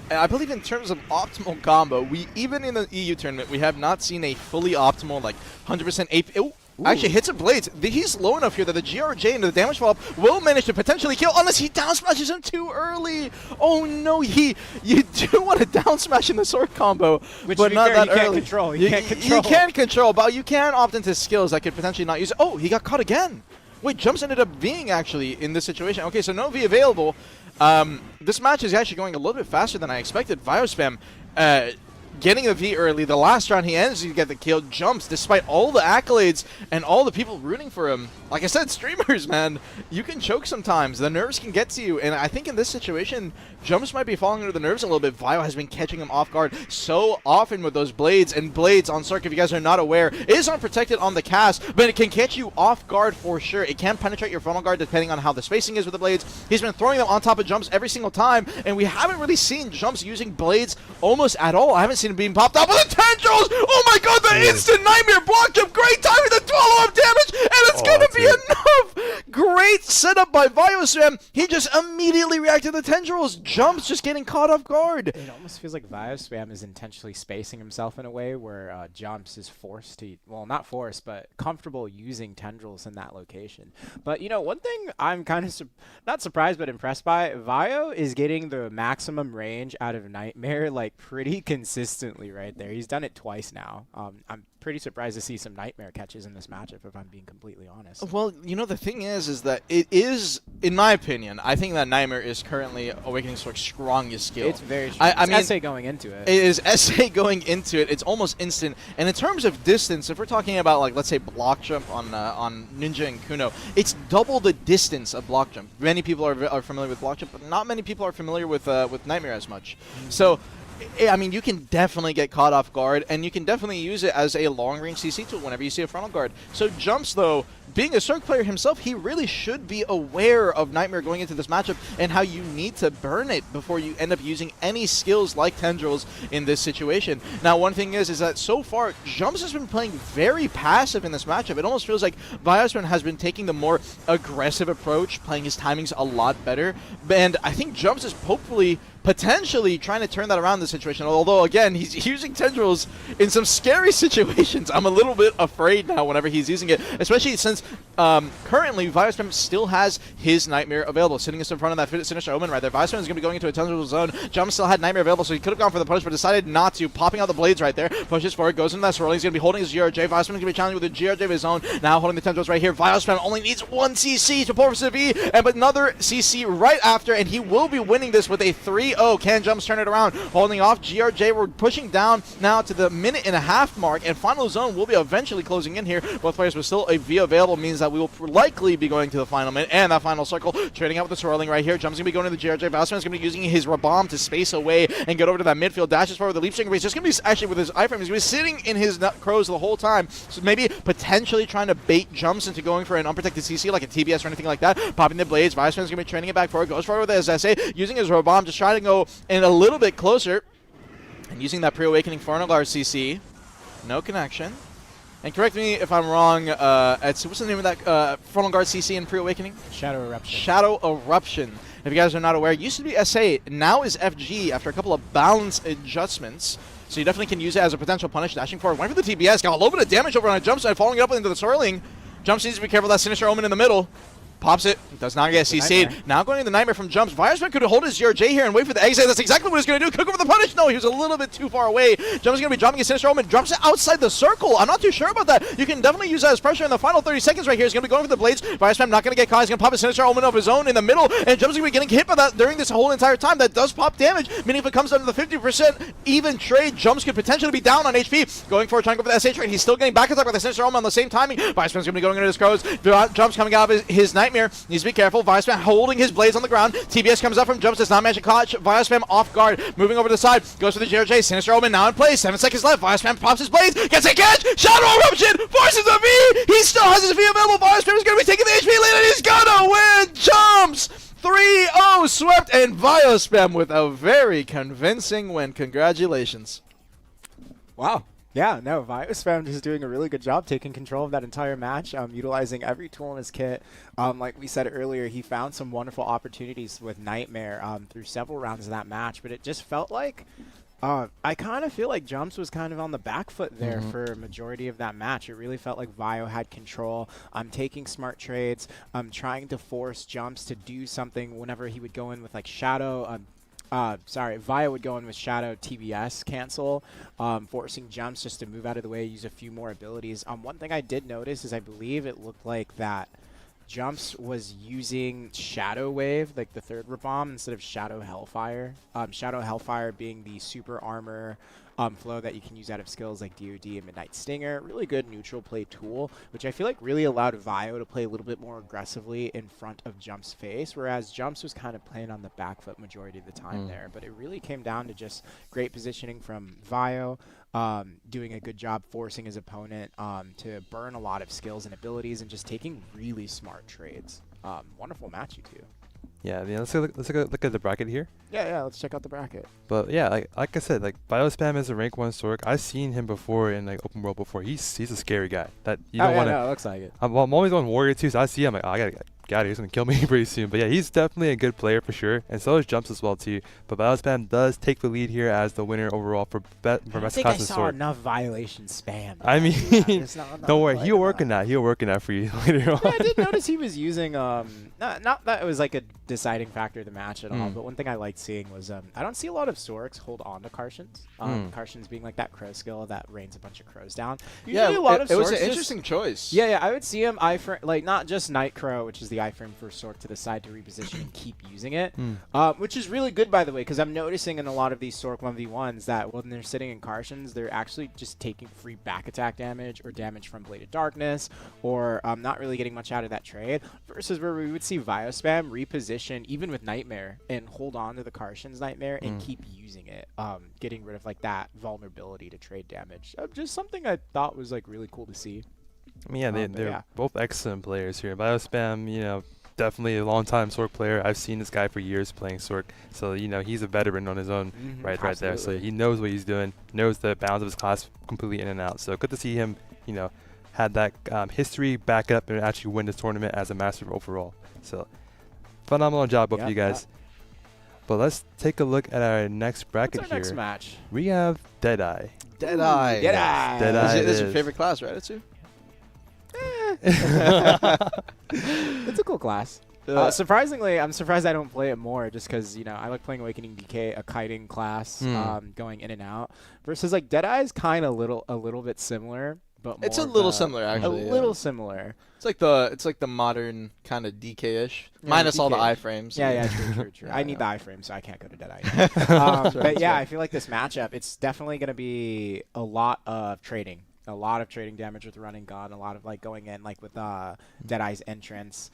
I believe in terms of optimal combo, even in the EU tournament, we have not seen a fully optimal, like, 100% AP. Ooh. Actually hits a Blades. He's low enough here that the GRJ into the damage follow-up will manage to potentially kill unless he down smashes him too early. Oh no, you do want to down smash in the Sork combo, which but not that early. You can't control, but you can opt into skills that could potentially not use it. Oh, he got caught again. Wait, Jumps ended up being actually in this situation. Okay, so no V available. This match is actually going a little bit faster than I expected. Biospam getting a V early. The last round he ends, you get the kill. Jumps, despite all the accolades and all the people rooting for him. Like I said, streamers, man, you can choke sometimes. The nerves can get to you, and I think in this situation, Jumps might be falling under the nerves a little bit. Vio has been catching him off guard so often with those Blades, and Blades on Sork, if you guys are not aware, is unprotected on the cast, but it can catch you off guard for sure. It can penetrate your frontal guard depending on how the spacing is with the Blades. He's been throwing them on top of Jumps every single time, and we haven't really seen Jumps using Blades almost at all. I haven't seen CC being popped out, but the tendrils! Oh my god, the instant Nightmare block jump! Great timing, the follow-up damage, and it's gonna be enough! Great setup by Vioswam. He just immediately reacted to the tendrils. Jumps just getting caught off guard. It almost feels like Vioswam is intentionally spacing himself in a way where Jumps is forced to, well, not forced, but comfortable using tendrils in that location. But, you know, one thing I'm kind of not surprised but impressed by, Vio is getting the maximum range out of Nightmare, like, pretty consistently right there. He's done it twice now. I'm pretty surprised to see some Nightmare catches in this matchup, if I'm being completely honest. Well, you know, the thing is that it is, in my opinion, I think that Nightmare is currently Awakening's like strongest skill. It's very strong. I mean, SA going into it. It is SA going into it. It's almost instant. And in terms of distance, if we're talking about, like, let's say block jump on Ninja and Kuno, it's double the distance of block jump. Many people are familiar with block jump, but not many people are familiar with Nightmare as much. So, I mean, you can definitely get caught off guard, and you can definitely use it as a long-range CC tool whenever you see a frontal guard. So Jumps, though, being a Cirque player himself, he really should be aware of Nightmare going into this matchup and how you need to burn it before you end up using any skills like Tendrils in this situation. Now, one thing is that so far, Jumps has been playing very passive in this matchup. It almost feels like Viosman has been taking the more aggressive approach, playing his timings a lot better, and I think Jumps is hopefully potentially trying to turn that around in this situation, although, again, he's using Tendrils in some scary situations. I'm a little bit afraid now whenever he's using it, especially since currently Viosman still has his Nightmare available, sitting in front of that Sinister Omen right there. Viosman is going to be going into a Tendril zone. Jump still had Nightmare available, so he could have gone for the punish, but decided not to, popping out the blades right there, pushes forward, goes into that swirling. He's going to be holding his GRJ. Viosman is going to be challenging with a GRJ of his own, now holding the Tendrils right here. Viosman only needs one CC to pull for Savi, but another CC right after, and he will be winning this with a 3-0. Can Jumps turn it around? Holding off GRJ. We're pushing down now to the minute-and-a-half mark, and final zone will be eventually closing in here. Both players with still a V available means that we will likely be going to the final minute and that final circle. Trading out with the swirling right here. Jumps going to be going to the GRJ. Valsman is going to be using his Rabomb to space away and get over to that midfield. Dashes forward with the leap string. He's just going to be, actually with his iframe, he's going to be sitting in his crows the whole time. So maybe potentially trying to bait Jumps into going for an unprotected CC like a TBS or anything like that. Popping the blades. Valsman is going to be training it back forward. Goes forward with his SA. Using his Rabomb, just trying to go in a little bit closer. And using that pre-awakening Frontal Guard CC. No connection. And correct me if I'm wrong, what's the name of that Frontal Guard CC in pre-awakening? Shadow Eruption. Shadow Eruption. If you guys are not aware, it used to be SA, now is FG after a couple of balance adjustments. So you definitely can use it as a potential punish. Dashing forward, went for the TBS, got a little bit of damage over on a jump side, following it up into the swirling. Jumps needs to be careful of that Sinister Omen in the middle. Pops it, does not get CC'd. Now going to the Nightmare from Jumps. Viosman could hold his GRJ here and wait for the exit. That's exactly what he's going to do. Could go for the punish. No, he was a little bit too far away. Jumps is going to be dropping his Sinister Omen. Drops it outside the circle. I'm not too sure about that. You can definitely use that as pressure in the final 30 seconds right here. He's going to be going for the blades. Viosman not going to get caught. He's going to pop a Sinister Omen of his own in the middle. And Jumps is going to be getting hit by that during this whole entire time. That does pop damage. Meaning if it comes down to the 50% even trade, Jumps could potentially be down on HP. Going for trying to go for the SA trade. He's still getting back attack with the Sinister Omen on the same timing. Viosman's going to be going into his crows. Jumps coming out of his Nightmare. Needs to be careful. Viosman holding his blades on the ground. TBS comes up from Jumps, does not manage to catch Viosman off guard. Moving over to the side, goes for the GRJ. Sinister Omen now in play. 7 seconds left. Viosman pops his blades, gets a catch. Shadow Eruption forces a V. He still has his V available. Viosman is going to be taking the HP lead, and he's gonna win. Jumps 3-0 swept, and Viosman with a very convincing win. Congratulations. Wow. Yeah, no, Viosman is doing a really good job taking control of that entire match, utilizing every tool in his kit. Like we said earlier, he found some wonderful opportunities with Nightmare through several rounds of that match, but it just felt like I kind of feel like Jumps was kind of on the back foot there for a majority of that match. It really felt like Vio had control. Taking smart trades, trying to force Jumps to do something whenever he would go in with like Shadow. Vio would go in with Shadow TBS cancel, forcing Jumps just to move out of the way, use a few more abilities. One thing I did notice is I believe it looked like that Jumps was using Shadow Wave, like the third Rabomb, instead of Shadow Hellfire. Shadow Hellfire being the super armor flow that you can use out of skills like DoD and Midnight Stinger. Really good neutral play tool, which I feel like really allowed Vio to play a little bit more aggressively in front of Jumps' face, whereas Jumps was kind of playing on the back foot majority of the time there. But it really came down to just great positioning from Vio, doing a good job forcing his opponent to burn a lot of skills and abilities and just taking really smart trades. Wonderful match, you two. Yeah, let's look at the bracket here. Yeah, let's check out the bracket. But yeah, like I said, like Biospam is a rank 1 Sorc. I've seen him before in like open world before. He's a scary guy. That you don't want to. No, it looks like it. I'm always on Warrior too, so I see him like, oh, I gotta get out of here. He's gonna kill me pretty soon. But yeah, he's definitely a good player for sure, and so is Jumps as well too. But Biospam does take the lead here as the winner overall for I best don't think class I of saw Sorc. enough violation spam. I mean, There's not don't worry, enough he'll work like on that. He'll work on that for you later on. Yeah, I did notice he was using not that it was like a deciding factor of the match at all, but one thing I liked seeing was I don't see a lot of Sorcs hold on to Karshans. Karshans being like that crow skill that rains a bunch of crows down. Usually a lot of it was Sorcs an interesting choice. Yeah, I would see him iframe, like not just Night Crow, which is the iframe for Sorc to the side to reposition and keep using it, which is really good by the way, because I'm noticing in a lot of these Sorc 1v1s that when they're sitting in Karshans, they're actually just taking free back attack damage or damage from Blade of Darkness, or not really getting much out of that trade, versus where we would see Biospam reposition even with Nightmare and hold on to the Karshans Nightmare and keep using it, getting rid of like that vulnerability to trade damage. Just something I thought was like really cool to see. I mean, yeah, they're both excellent players here. Biospam, you know, definitely a long-time Sorc player. I've seen this guy for years playing Sorc, so you know he's a veteran on his own right there. So he knows what he's doing, knows the bounds of his class completely in and out. So good to see him, you know, had that history back up and actually win this tournament as a master overall. So phenomenal job, both of you guys. But let's take a look at our next bracket What's our here. next match? We have Deadeye. Deadeye. Deadeye. This is your favorite class, right, Atsu? It's a cool class. Surprisingly, I'm surprised I don't play it more, just because you know I like playing Awakening DK, a kiting class, going in and out. Versus like Deadeye is kind of a little bit similar, but It's more a little of similar actually. A little similar. It's like the modern kind of DK-ish, minus all the iframes. Yeah, true. I need the iframe, so I can't go to Deadeye. But yeah, I feel like this matchup, it's definitely going to be a lot of trading. A lot of trading damage with running gun, a lot of like going in like with Deadeye's entrance.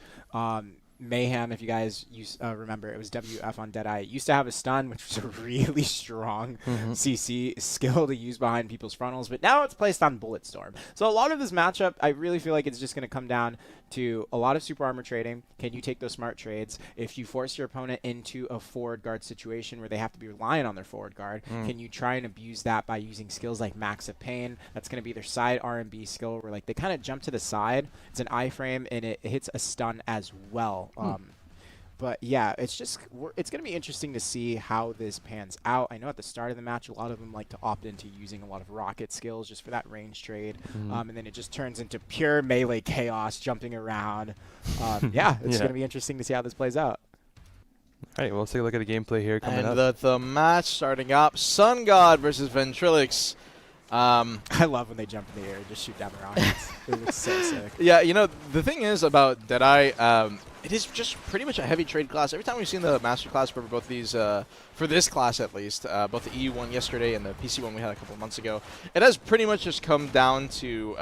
Mayhem, if you guys remember, it was WF on Deadeye. It used to have a stun, which was a really strong CC skill to use behind people's frontals, but now it's placed on Bulletstorm. So a lot of this matchup, I really feel like it's just going to come down to a lot of super armor trading. Can you take those smart trades? If you force your opponent into a forward guard situation where they have to be reliant on their forward guard, can you try and abuse that by using skills like Max of Pain? That's going to be their side R&B skill where like they kind of jump to the side. It's an iframe and it hits a stun as well. But yeah, it's going to be interesting to see how this pans out. I know at the start of the match, a lot of them like to opt into using a lot of rocket skills just for that range trade. And then it just turns into pure melee chaos, jumping around. Yeah, it's going to be interesting to see how this plays out. All right, well, let's take a look at the gameplay here coming up. And the match starting up, Sun God versus Ventrillix. I love when they jump in the air and just shoot down the rockets. It looks so sick. Yeah, you know, the thing is about Deadeye, it is just pretty much a heavy trade class. Every time we've seen the master class for both these, for this class at least, both the EU one yesterday and the PC one we had a couple months ago, it has pretty much just come down to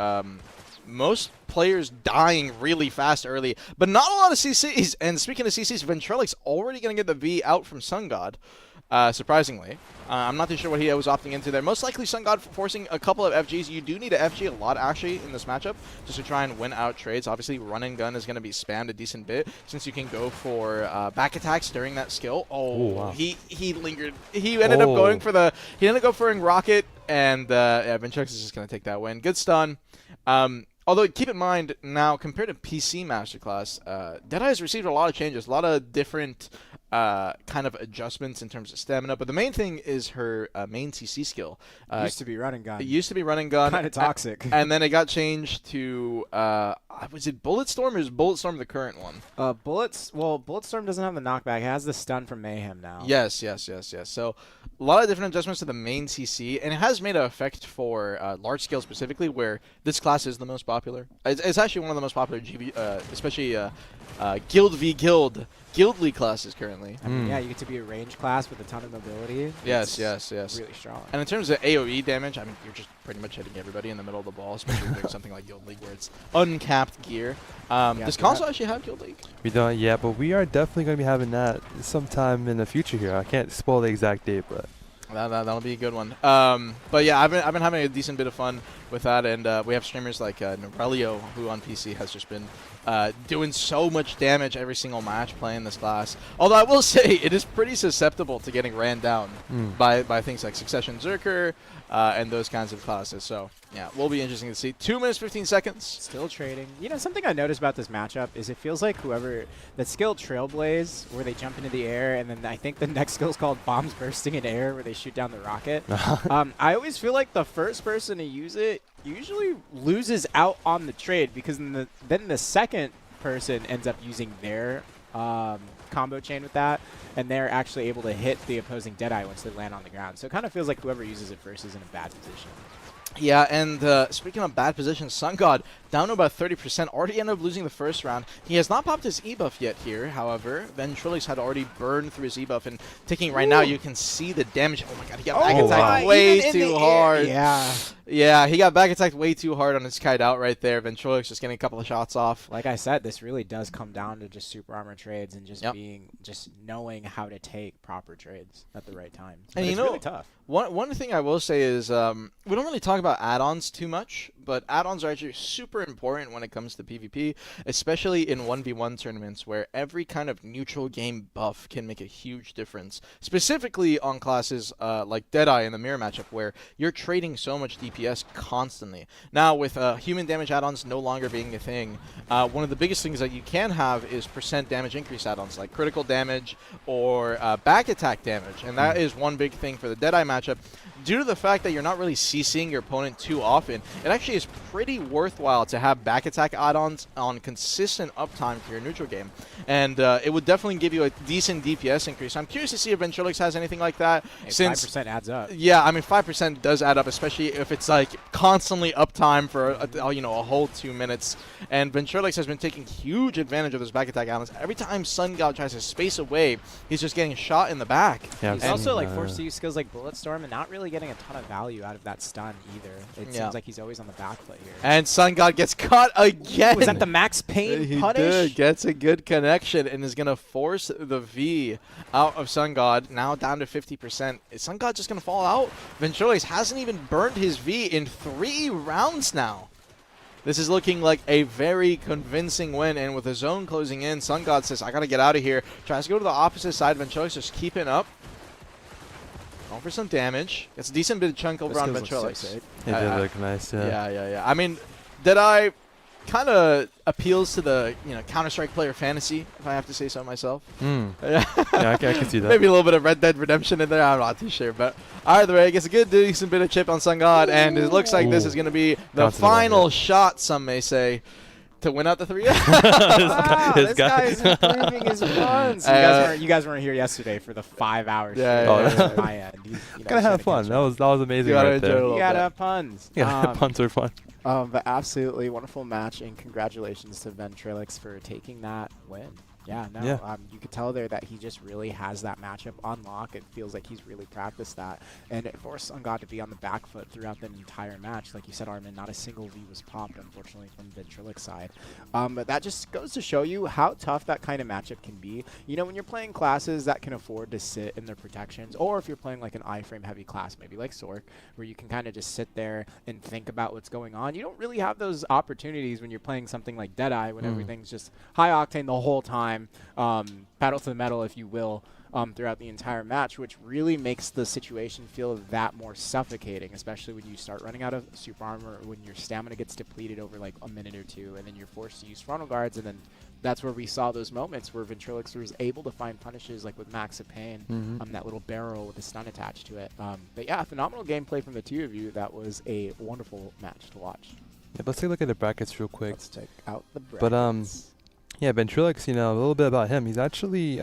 most players dying really fast early, but not a lot of CCs. And speaking of CCs, Ventrillix already going to get the V out from Sun God. Surprisingly. I'm not too sure what he was opting into there. Most likely Sun God forcing a couple of FGs. You do need a FG a lot, actually, in this matchup, just to try and win out trades. Obviously, run and gun is going to be spammed a decent bit, since you can go for back attacks during that skill. Oh, wow. He lingered. He ended up going for the... He ended up going rocket, and yeah, Ventrillix is just going to take that win. Good stun. Although, keep in mind, now, compared to PC Masterclass, Deadeye has received a lot of changes, a lot of different kind of adjustments in terms of stamina, but the main thing is her main CC skill. It used to be running gun. It used to be running gun. Kind of toxic. And then it got changed to, was it Bulletstorm, or is Bulletstorm the current one? Bulletstorm doesn't have the knockback. It has the stun from Mayhem now. Yes. So a lot of different adjustments to the main CC, and it has made an effect for large scale specifically, where this class is the most popular. It's actually one of the most popular GV, especially Guild v Guild League classes currently. I mean, yeah, you get to be a range class with a ton of mobility. Yes. Really strong. And in terms of AoE damage, I mean, you're just pretty much hitting everybody in the middle of the ball, especially doing something like Guild League where it's uncapped gear. Does console actually have Guild League? We don't yet, but we are definitely going to be having that sometime in the future here. I can't spoil the exact date, but... That'll be a good one. But yeah, I've been having a decent bit of fun with that, and we have streamers like Norelio, who on PC has just been doing so much damage every single match playing this class. Although I will say it is pretty susceptible to getting ran down by things like Succession Berserker and those kinds of classes. So yeah, will be interesting to see. 2 minutes 15 seconds. Still trading. You know, something I noticed about this matchup is it feels like whoever that skill Trailblaze, where they jump into the air, and then I think the next skill is called Bombs Bursting in Air, where they shoot down the rocket. I always feel like the first person to use it usually loses out on the trade, because then the second person ends up using their combo chain with that, and they're actually able to hit the opposing Deadeye once they land on the ground. So it kind of feels like whoever uses it first is in a bad position. Yeah, and speaking of bad positions, Sun God down to about 30%, already ended up losing the first round. He has not popped his E-buff yet here, however. Ventrillix had already burned through his E-buff, and ticking right now, you can see the damage. Oh my god, he got back attacked way too hard. Yeah, he got back attacked way too hard on his kite out right there. Ventrillix just getting a couple of shots off. Like I said, this really does come down to just super armor trades and just just knowing how to take proper trades at the right time. And it's really tough. One thing I will say is we don't really talk about add-ons too much, but add-ons are actually super important when it comes to PvP, especially in 1v1 tournaments where every kind of neutral game buff can make a huge difference, specifically on classes like Deadeye in the mirror matchup where you're trading so much DPS constantly. Now, with human damage add-ons no longer being a thing, one of the biggest things that you can have is % damage increase add-ons like critical damage or back attack damage, and that is one big thing for the Deadeye matchup. Due to the fact that you're not really CCing your opponent too often, it actually is pretty worthwhile to have back attack add-ons on consistent uptime for your neutral game. And it would definitely give you a decent DPS increase. I'm curious to see if Ventrillix has anything like that. Hey, since 5% adds up. Yeah, I mean 5% does add up, especially if it's like constantly uptime for a whole 2 minutes. And Ventrillix has been taking huge advantage of those back attack add-ons. Every time Sun God tries to space away, he's just getting shot in the back. Yeah, he's also like forced to use skills like Bulletstorm and not really getting a ton of value out of that stun either. It seems like he's always on the back foot here. And Sun God gets caught again. Was that the Max Pain punish? He did. Gets a good connection and is going to force the V out of Sun God, now down to 50%. Is Sun God just going to fall out? Ventrillix hasn't even burned his V in 3 rounds now. This is looking like a very convincing win, and with the zone closing in, Sun God says, I got to get out of here. Tries to go to the opposite side. Ventrillix just keeping up. Going for some damage. It's a decent bit of chunk over on Ventrillix. It did look nice, yeah. Yeah. I mean, Deadeye kind of appeals to the Counter-Strike player fantasy, if I have to say so myself. Yeah, I can see that. Maybe a little bit of Red Dead Redemption in there. I'm not too sure, but either way, it gets a good decent bit of chip on Sun God, and it looks like this is going to be the final shot, some may say, to win out the 3. Wow, this guy's improving his puns. You guys weren't here yesterday for the 5 hours. Yeah. My end. Gotta have fun. That was amazing. You gotta right there. You gotta have puns. Yeah, puns are fun. But absolutely wonderful match, and congratulations to Ventrillix for taking that win. Yeah, no, you could tell there that he just really has that matchup on lock. It feels like he's really practiced that. And it forced Sun God to be on the back foot throughout the entire match. Like you said, Armin, not a single V was popped, unfortunately, from Ventrillix's side. But that just goes to show you how tough that kind of matchup can be. You know, when you're playing classes that can afford to sit in their protections, or if you're playing like an iframe heavy class, maybe like Sorc, where you can kind of just sit there and think about what's going on. You don't really have those opportunities when you're playing something like Deadeye, when everything's just high octane the whole time. Pedal to the metal, if you will, throughout the entire match, which really makes the situation feel that more suffocating, especially when you start running out of super armor, or when your stamina gets depleted over like a minute or two, and then you're forced to use frontal guards, and then that's where we saw those moments where Ventrillix was able to find punishes like with Max of Pain, that little barrel with a stun attached to it. But yeah, phenomenal gameplay from the two of you. That was a wonderful match to watch. Yeah, let's take a look at the brackets real quick. Let's check out the brackets. But yeah, Ventrillix, a little bit about him. He's actually,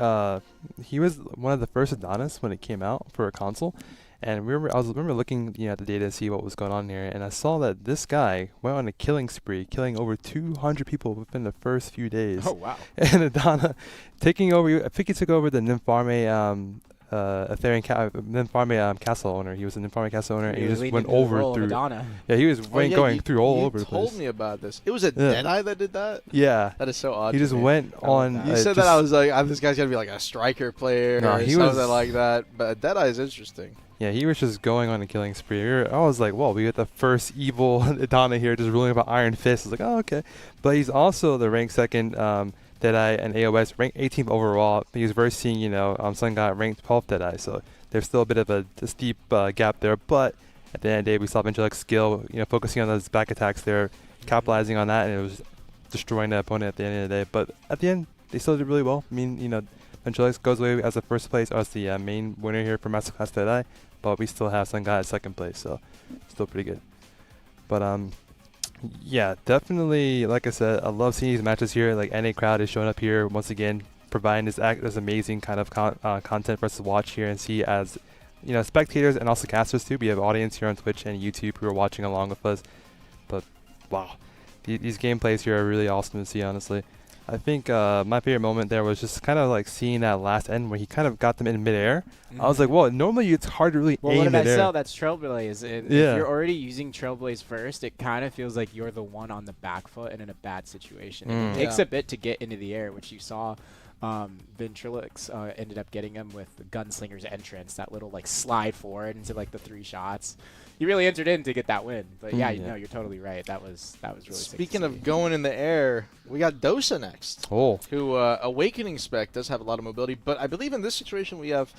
he was one of the first Adonis when it came out for a console. And I remember looking at the data to see what was going on here. And I saw that this guy went on a killing spree, killing over 200 people within the first few days. Oh, wow. And Adana taking over, I think he took over the Nympharme Nympharmia castle owner. He was a Nympharmia castle owner, and he just leaned went into the over role of through. Madonna. Yeah, he was going through all you over the place. told me about this. It was a Yeah. Deadeye that did that? Yeah. That is so odd. He to just me. went I love on. that. You uh, said that, I was like, this guy's gonna be like a striker player No, or he something was- like that. But Deadeye is interesting. Yeah, he was just going on a killing spree. I was like, well, we got the first evil Adana here just ruling about Iron Fist. I was like, oh, okay. But he's also the rank 2nd Deadeye and AOS, rank 18th overall. He was versing, Sun got ranked 12th Deadeye. So there's still a bit of a steep gap there. But at the end of the day, we saw Venturelec's skill, focusing on those back attacks there, capitalizing on that, and it was destroying the opponent at the end of the day. But at the end, they still did really well. I mean, Venturelec's goes away as the first place, as the main winner here for Masterclass Deadeye. But we still have Sun God at 2nd place, so still pretty good. But yeah, definitely, like I said, I love seeing these matches here. Like, NA crowd is showing up here once again, providing this amazing kind of content for us to watch here and see as spectators and also casters too. We have audience here on Twitch and YouTube who are watching along with us. But wow, these gameplays here are really awesome to see, honestly. I think my favorite moment there was just kind of like seeing that last end where he kind of got them in midair. I was like, well, normally it's hard to really Well, aim what did I midair. sell? That's Trailblaze. If Yeah. you're already using Trailblaze first, it kind of feels like you're the one on the back foot and in a bad situation. And it takes Yeah. a bit to get into the air, which you saw. Ventriloquist ended up getting him with the Gunslinger's entrance, that little like slide forward into like the 3 shots. He really entered in to get that win. But yeah, Yeah. you're totally right. That was really sick to Speaking see. of going in the air, we got Dosa next. Oh, Who Awakening spec does have a lot of mobility, but I believe in this situation we have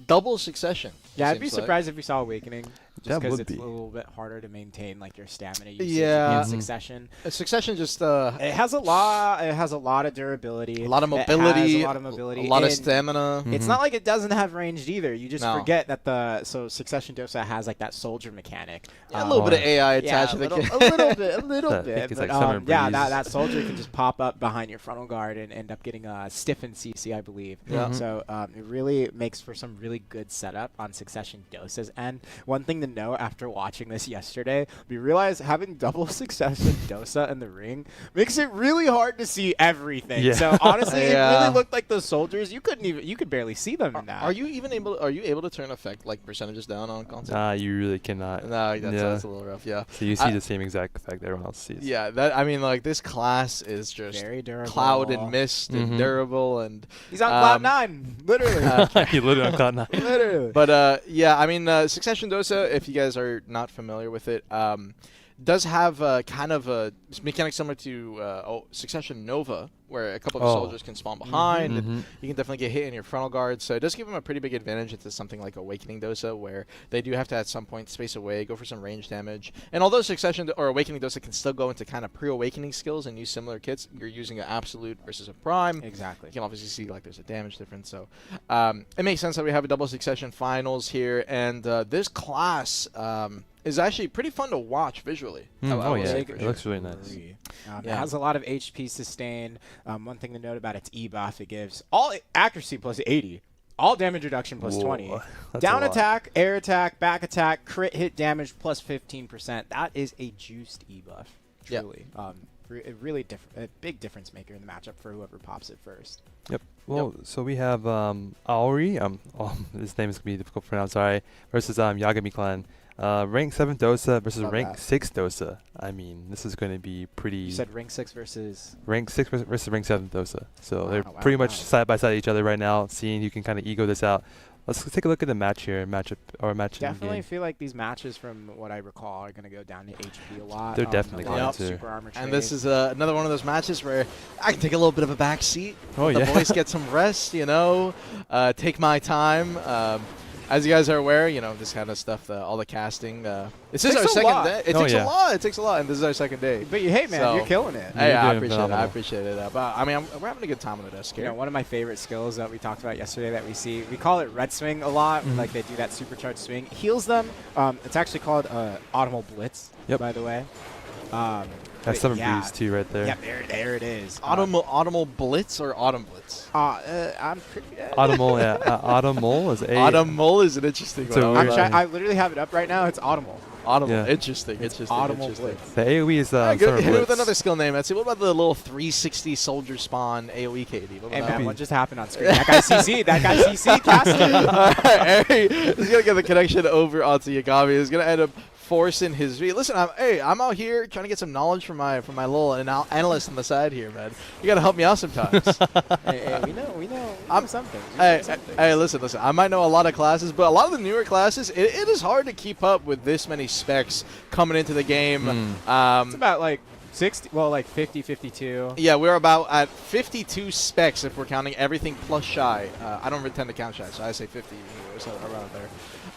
double succession. Yeah, I'd be seems like. surprised if we saw Awakening, just That because would it's be. a little bit harder to maintain like your stamina usage Yeah. in Succession. Succession just It has a lot. It has a lot of durability. a lot of It has mobility, a lot of mobility. a lot of and stamina. It's Mhm. not like it doesn't have ranged either. You just No. forget that Succession Dosa has like that soldier mechanic. Yeah, a little bit of AI Yeah, attached a to the little, kid. a little bit, a little I think bit. it's But like Summer yeah, Breeze. that soldier can just pop up behind your frontal guard and end up getting a stiffened CC, I believe. Yeah. Mhm. So it really makes for some really good setup on Succession Dosa's end. One thing to know after watching this yesterday, we realized having double Succession Dosa in the ring makes it really hard to see everything. Yeah. So honestly, it Yeah. really looked like those soldiers. You could barely see them in that. Are you able to turn effect like percentages down on console? nah, you really cannot. No, Yeah. that's a little rough. Yeah. So you see I- the same exact effect everyone else sees. Yeah, that I mean, like this class is just Very durable. cloud and mist and Mhm. durable and. He's on cloud Um, 9, literally. He literally on Cloud 9. Literally. But yeah, I mean, Succession Dosa, if you guys are not familiar with it, does have kind of a mechanic similar to Succession Nova, where a couple of the Oh. soldiers can spawn behind, and Mhm. you can definitely get hit in your frontal guard. So it does give them a pretty big advantage into something like Awakening Dosa, where they do have to at some point space away, go for some range damage. And although Succession or Awakening Dosa can still go into kind of pre-awakening skills and use similar kits, you're using an Absolute versus a Prime. Exactly. You can obviously see like there's a damage difference, so it makes sense that we have a double Succession finals here, and this class is actually pretty fun to watch visually. I Oh will yeah, say it for looks sure. really nice. It Yeah. has a lot of HP sustain. One thing to note about its E buff, it gives all accuracy plus 80, all damage reduction plus Whoa, 20, that's down a lot. attack, air attack, back attack, crit hit damage plus 15%. That is a juiced E buff, Yeah. truly. A really a big difference maker in the matchup for whoever pops it first. Yep. Well, so we have Aori. His name is gonna be difficult to pronounce. Sorry. Versus Yagami clan. Rank 7 Dosa versus Love rank that. 6 Dosa. I mean, this is going to be pretty. You said rank 6 versus. rank 6 versus rank 7 Dosa. So they're Wow, pretty wow, much wow. side by side each other right now, seeing who can kind of ego this out. Let's take a look at the match here. Match in Definitely game. feel like these matches, from what I recall, are going to go down to HP a lot. They're definitely a lot going of to. Super armor And this trade. is another one of those matches where I can take a little bit of a back seat. Oh, let yeah. The voice get some rest, take my time. As you guys are aware, this kind of stuff, all the casting. This is Takes our a second lot. day. It Oh, takes yeah. a lot. It takes a lot, and this is our second day. But hey, man, So- you're killing it. Yeah. Hey, I doing appreciate it. phenomenal. I appreciate it. But I mean, we're having a good time on the desk You here. know, one of my favorite skills that we talked about yesterday that we see, we call it red swing a lot. Mhm. Like they do that supercharged swing, heals them. It's actually called Audible Blitz, Yep. by the way. That's but Summer yeah, Breeze too, right there. Yeah, there it is. Autumnal Blitz or Autumn Blitz? I'm pretty. Autumnal, yeah. Autumnal is A. Autumnal is an interesting So one. weird. Actually, I literally have it up right now. It's Audible. Audible. Yeah. Interesting. Audible Interesting. Blitz. The AoE is Alright, good. Summer Hit it with Blitz. another skill name. Let's see. What about the little 360 soldier spawn AoE KD? What Hey about man, that? what just happened on screen? That guy CC. That guy CC. Casting. Alright, he's gonna get the connection over onto Yagami. He's gonna end up forcing his V. Listen, I'm out here trying to get some knowledge from my little analyst on the side here, man. You gotta help me out sometimes. Hey, we know I'm- something. Hey, listen. I might know a lot of classes, but a lot of the newer classes, it is hard to keep up with this many specs coming into the game. It's about like 60, well, like 50, 52. Yeah, we're about at 52 specs if we're counting everything plus Shai. I don't tend to count Shai, so I say 50 or so around there.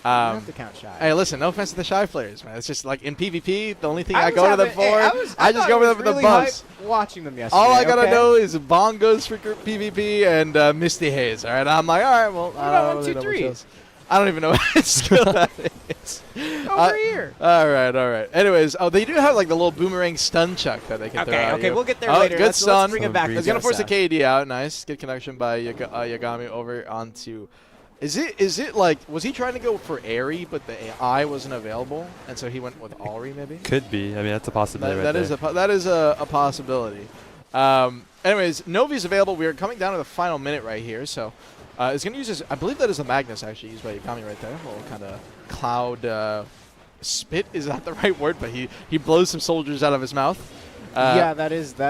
You don't have to count Shai. Hey, listen, no offense to the Shy players, man. It's just like in PvP, the only thing I was go to them having- for, hey, I just go over them for the really buffs. hyped watching them yesterday. All I gotta okay? know is bongos for PvP and Misty Haze. All right, I'm like, all right, well, I about don't 1, really 2, know 3? much else. I don't even know what skill that is. Over here. All right. Anyways, they do have like the little boomerang stun chuck that they can throw at Okay, you. we'll get there Oh, later. Good stun. Let's bring it back. He's to gonna force the Dosa. KD out. Nice, good connection by Yagami over onto. Is it like, was he trying to go for Airy, but the AI wasn't available, and so he went with Alri maybe? Could be. I mean, that's a possibility. That is a possibility. Anyways, Novi's available. We are coming down to the final minute right here, so it's gonna use his. I believe that is a Magnus actually used by Yagami right there. A little kind of cloud spit is not the right word, but he blows some soldiers out of his mouth. Yeah, that is the.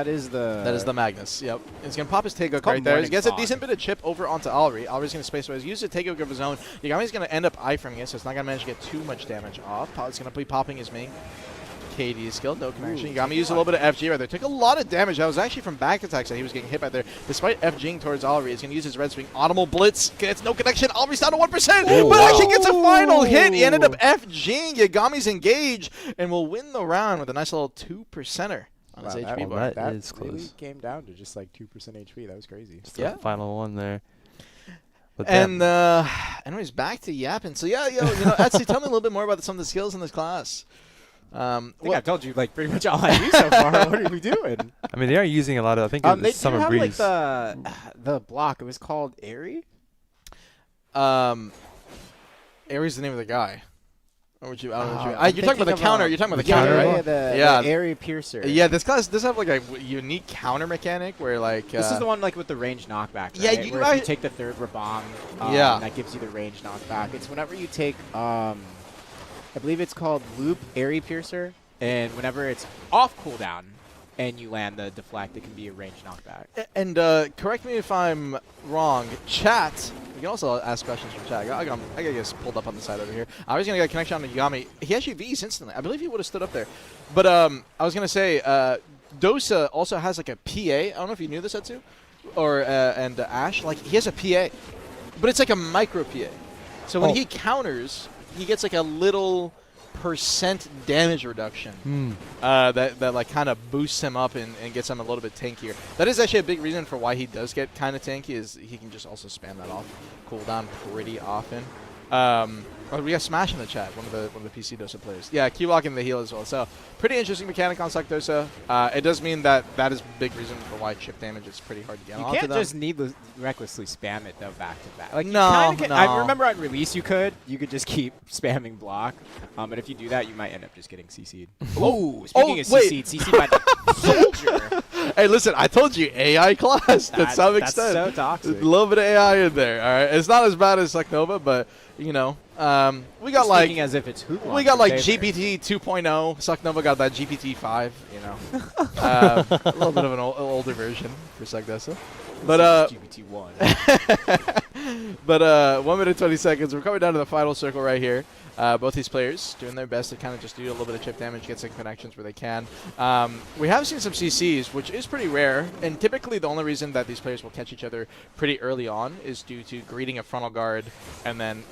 That is the Magnus. Yep. He's going to pop his Taeguk called right there. He Morning gets a Fog. decent bit of chip over onto Alri. Alri's going to space away. He's used a Taeguk of his own. Yagami's going to end up iframing it, so it's not going to manage to get too much damage off. It's going to be popping his main KD skill. No connection. Yagami used a little bit of FG right there. Took a lot of damage. That was actually from back attacks that he was getting hit by there. Despite FGing towards Alri, he's going to use his red swing. Audible Blitz. Gets no connection. Alri's down to 1%, but actually gets a final hit. He ended up FGing. Yagami's engaged and will win the round with a nice little 2%er. On his Wow, HP well, bar. that is really close. came down to just like 2% HP. That was crazy. Just Yeah. the final one there. But And then, anyways, back to yapping. So yeah, actually, tell me a little bit more about some of the skills in this class. I think I've told you like pretty much all I do so far. What are we doing? I mean, they are using a lot of. I think They it's do Summer have Breeze. like the block. It was called Airy. Ares the name of the guy. Or would you? I don't know what you. I'm You're talking about the thinking of, counter. You're talking about the the counter, counter, right? Yeah, the Airy Piercer. Yeah, this class does have like a unique counter mechanic where like. This is the one like with the range knockback, right? Yeah, Where if you take the third Rabam, Yeah. that gives you the range knockback. It's whenever you take, I believe it's called Loop Airy Piercer, and whenever it's off cooldown and you land the deflect, it can be a range knockback. And correct me if I'm wrong. Chat. You can also ask questions from chat. I got this pulled up on the side over here. I was gonna get a connection on Yagami. He actually V's instantly. I believe he would have stood up there. But I was gonna say Dosa also has like a PA. I don't know if you knew this, Etsu, or and Ash. Like he has a PA, but it's like a micro PA. So when he counters, he gets like a little percent damage reduction that like kind of boosts him up and gets him a little bit tankier. That is actually a big reason for why he does get kind of tanky, is he can just also spam that off cooldown pretty often. We got Smash in the chat, one of the PC Dosa players. Yeah, Q blocking the heal as well. So pretty interesting mechanic on Select Dosa. It does mean that is a big reason for why chip damage is pretty hard to get You onto can't them. just recklessly spam it though back to back. Like No, you kinda can, no. I remember on release you could just keep spamming block, but if you do that, you might end up just getting CC'd. Oh, speaking of wait. CC'd by the soldier. Hey, listen, I told you AI class to some That's extent. so toxic. A little bit of AI in there. All right, it's not as bad as Seknova, but we got like Speaking as if it's Hoopla we got from like Tamer. GPT 2.0. Seknova got that GPT 5. A little bit of an older version for Sekdesa. But GPT-1. But 1 minute 20 seconds. We're coming down to the final circle right here. Both these players doing their best to kind of just do a little bit of chip damage, get some connections where they can. We have seen some CCs, which is pretty rare, and typically the only reason that these players will catch each other pretty early on is due to greeting a frontal guard and then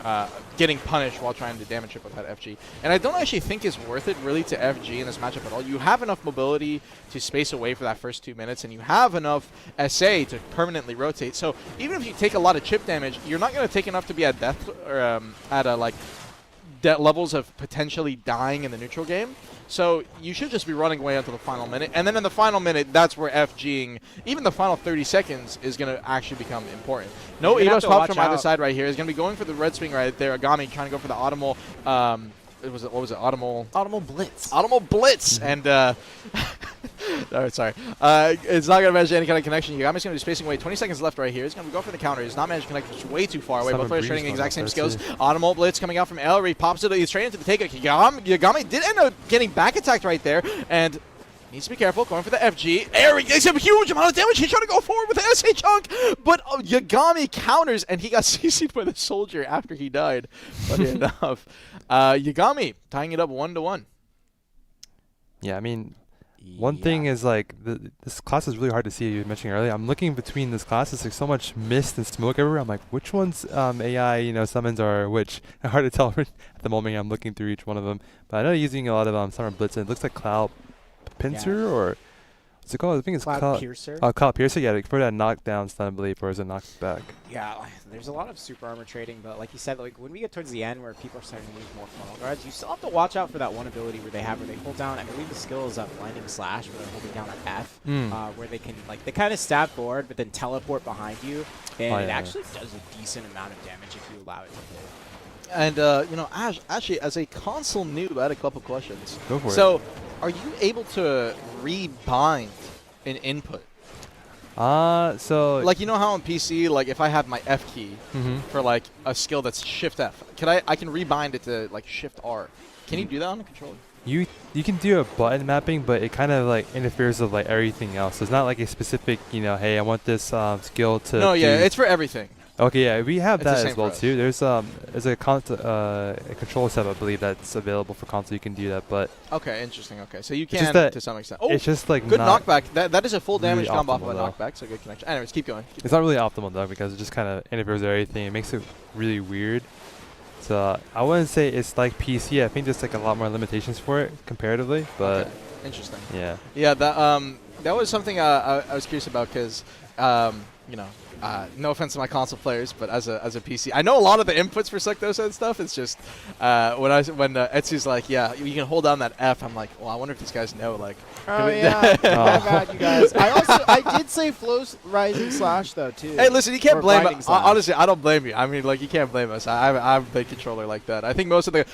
getting punished while trying to damage chip with that FG. And I don't actually think it's worth it really to FG in this matchup at all. You have enough mobility to space away for that first 2 minutes, and you have enough SA to permanently rotate. So even if you take a lot of chip damage, you're not going to take enough to be at death or at a like levels of potentially dying in the neutral game. So you should just be running away until the final minute. And then in the final minute, that's where FGing, even the final 30 seconds, is going to actually become important. No You're gonna have Eidos to pop watch from either out. side right here. He's going to be going for the red swing right there. Agami trying to go for the audible what was it? Audible Blitz. Blitz, and sorry. It's not gonna manage any kind of connection. Yagami's gonna be spacing away. 20 seconds left right here. He's gonna go for the counter. He's not managed to connect. He's way too far away. Both players trading the exact same skills. Audible Blitz coming out from Ellery, pops it. He's straight into the take. Yagami did end up getting back attacked right there, and needs to be careful, going for the FG. Eric gets a huge amount of damage. He's trying to go forward with the SA chunk, but Yagami counters, and he got CC'd by the soldier after he died. Funny enough. Yagami tying it up 1-1. Yeah, I mean, one thing is like this class is really hard to see. You were mentioning earlier. I'm looking between this class. There's like so much mist and smoke everywhere. I'm like, which ones AI summons are which? Hard to tell at the moment. I'm looking through each one of them, but I know using a lot of Summer Blitz. And it looks like Cloud Pincer or what's it called? I think it's Cloud Piercer. Oh, Cloud Piercer. Yeah, for that knockdown stun, I believe, or is it knockback? Yeah, there's a lot of super armor trading, but like you said, like when we get towards the end where people are starting to use more funnel guards, you still have to watch out for that one ability where they hold down. I believe the skill is Blinding Slash, where they're holding down an F, where they can they kind of stab forward, but then teleport behind you, and it actually does a decent amount of damage if you allow it to hit. And Ash, actually, as a console noob, I had a couple questions. Go for it. So, are you able to rebind an input? So like, you know how on PC, like if I have my F key for like a skill that's Shift F, I can rebind it to like Shift R. Can you do that on the controller? You can do a button mapping, but it kind of like interferes with like everything else. So it's not like a specific, hey, I want this skill to. No, yeah, it's for everything. Okay, yeah, we have It's that as well too. There's a control set, I believe, that's available for console. You can do that, but okay, interesting. Okay, so you can to some extent. Oh, it's just like good not knockback. That is a full damage really combo off of a optimal, knockback. So good connection. Anyways, keep going. It's not really optimal though, because it just kind of interferes with everything. It makes it really weird. So I wouldn't say it's like PC. I think there's like a lot more limitations for it comparatively. But okay. Interesting. Yeah. Yeah. That was something I was curious about because no offense to my console players, but as a PC, I know a lot of the inputs for Dosa and stuff. It's just when Etsu's like, yeah, you can hold down that F. I'm like, well, I wonder if these guys know. Like, oh yeah, my bad, you guys. I did say Flow Rising Slash though too. Hey, listen, you can't blame us. Honestly, I don't blame you. I mean, like, you can't blame us. I'm a controller like that. I think most of the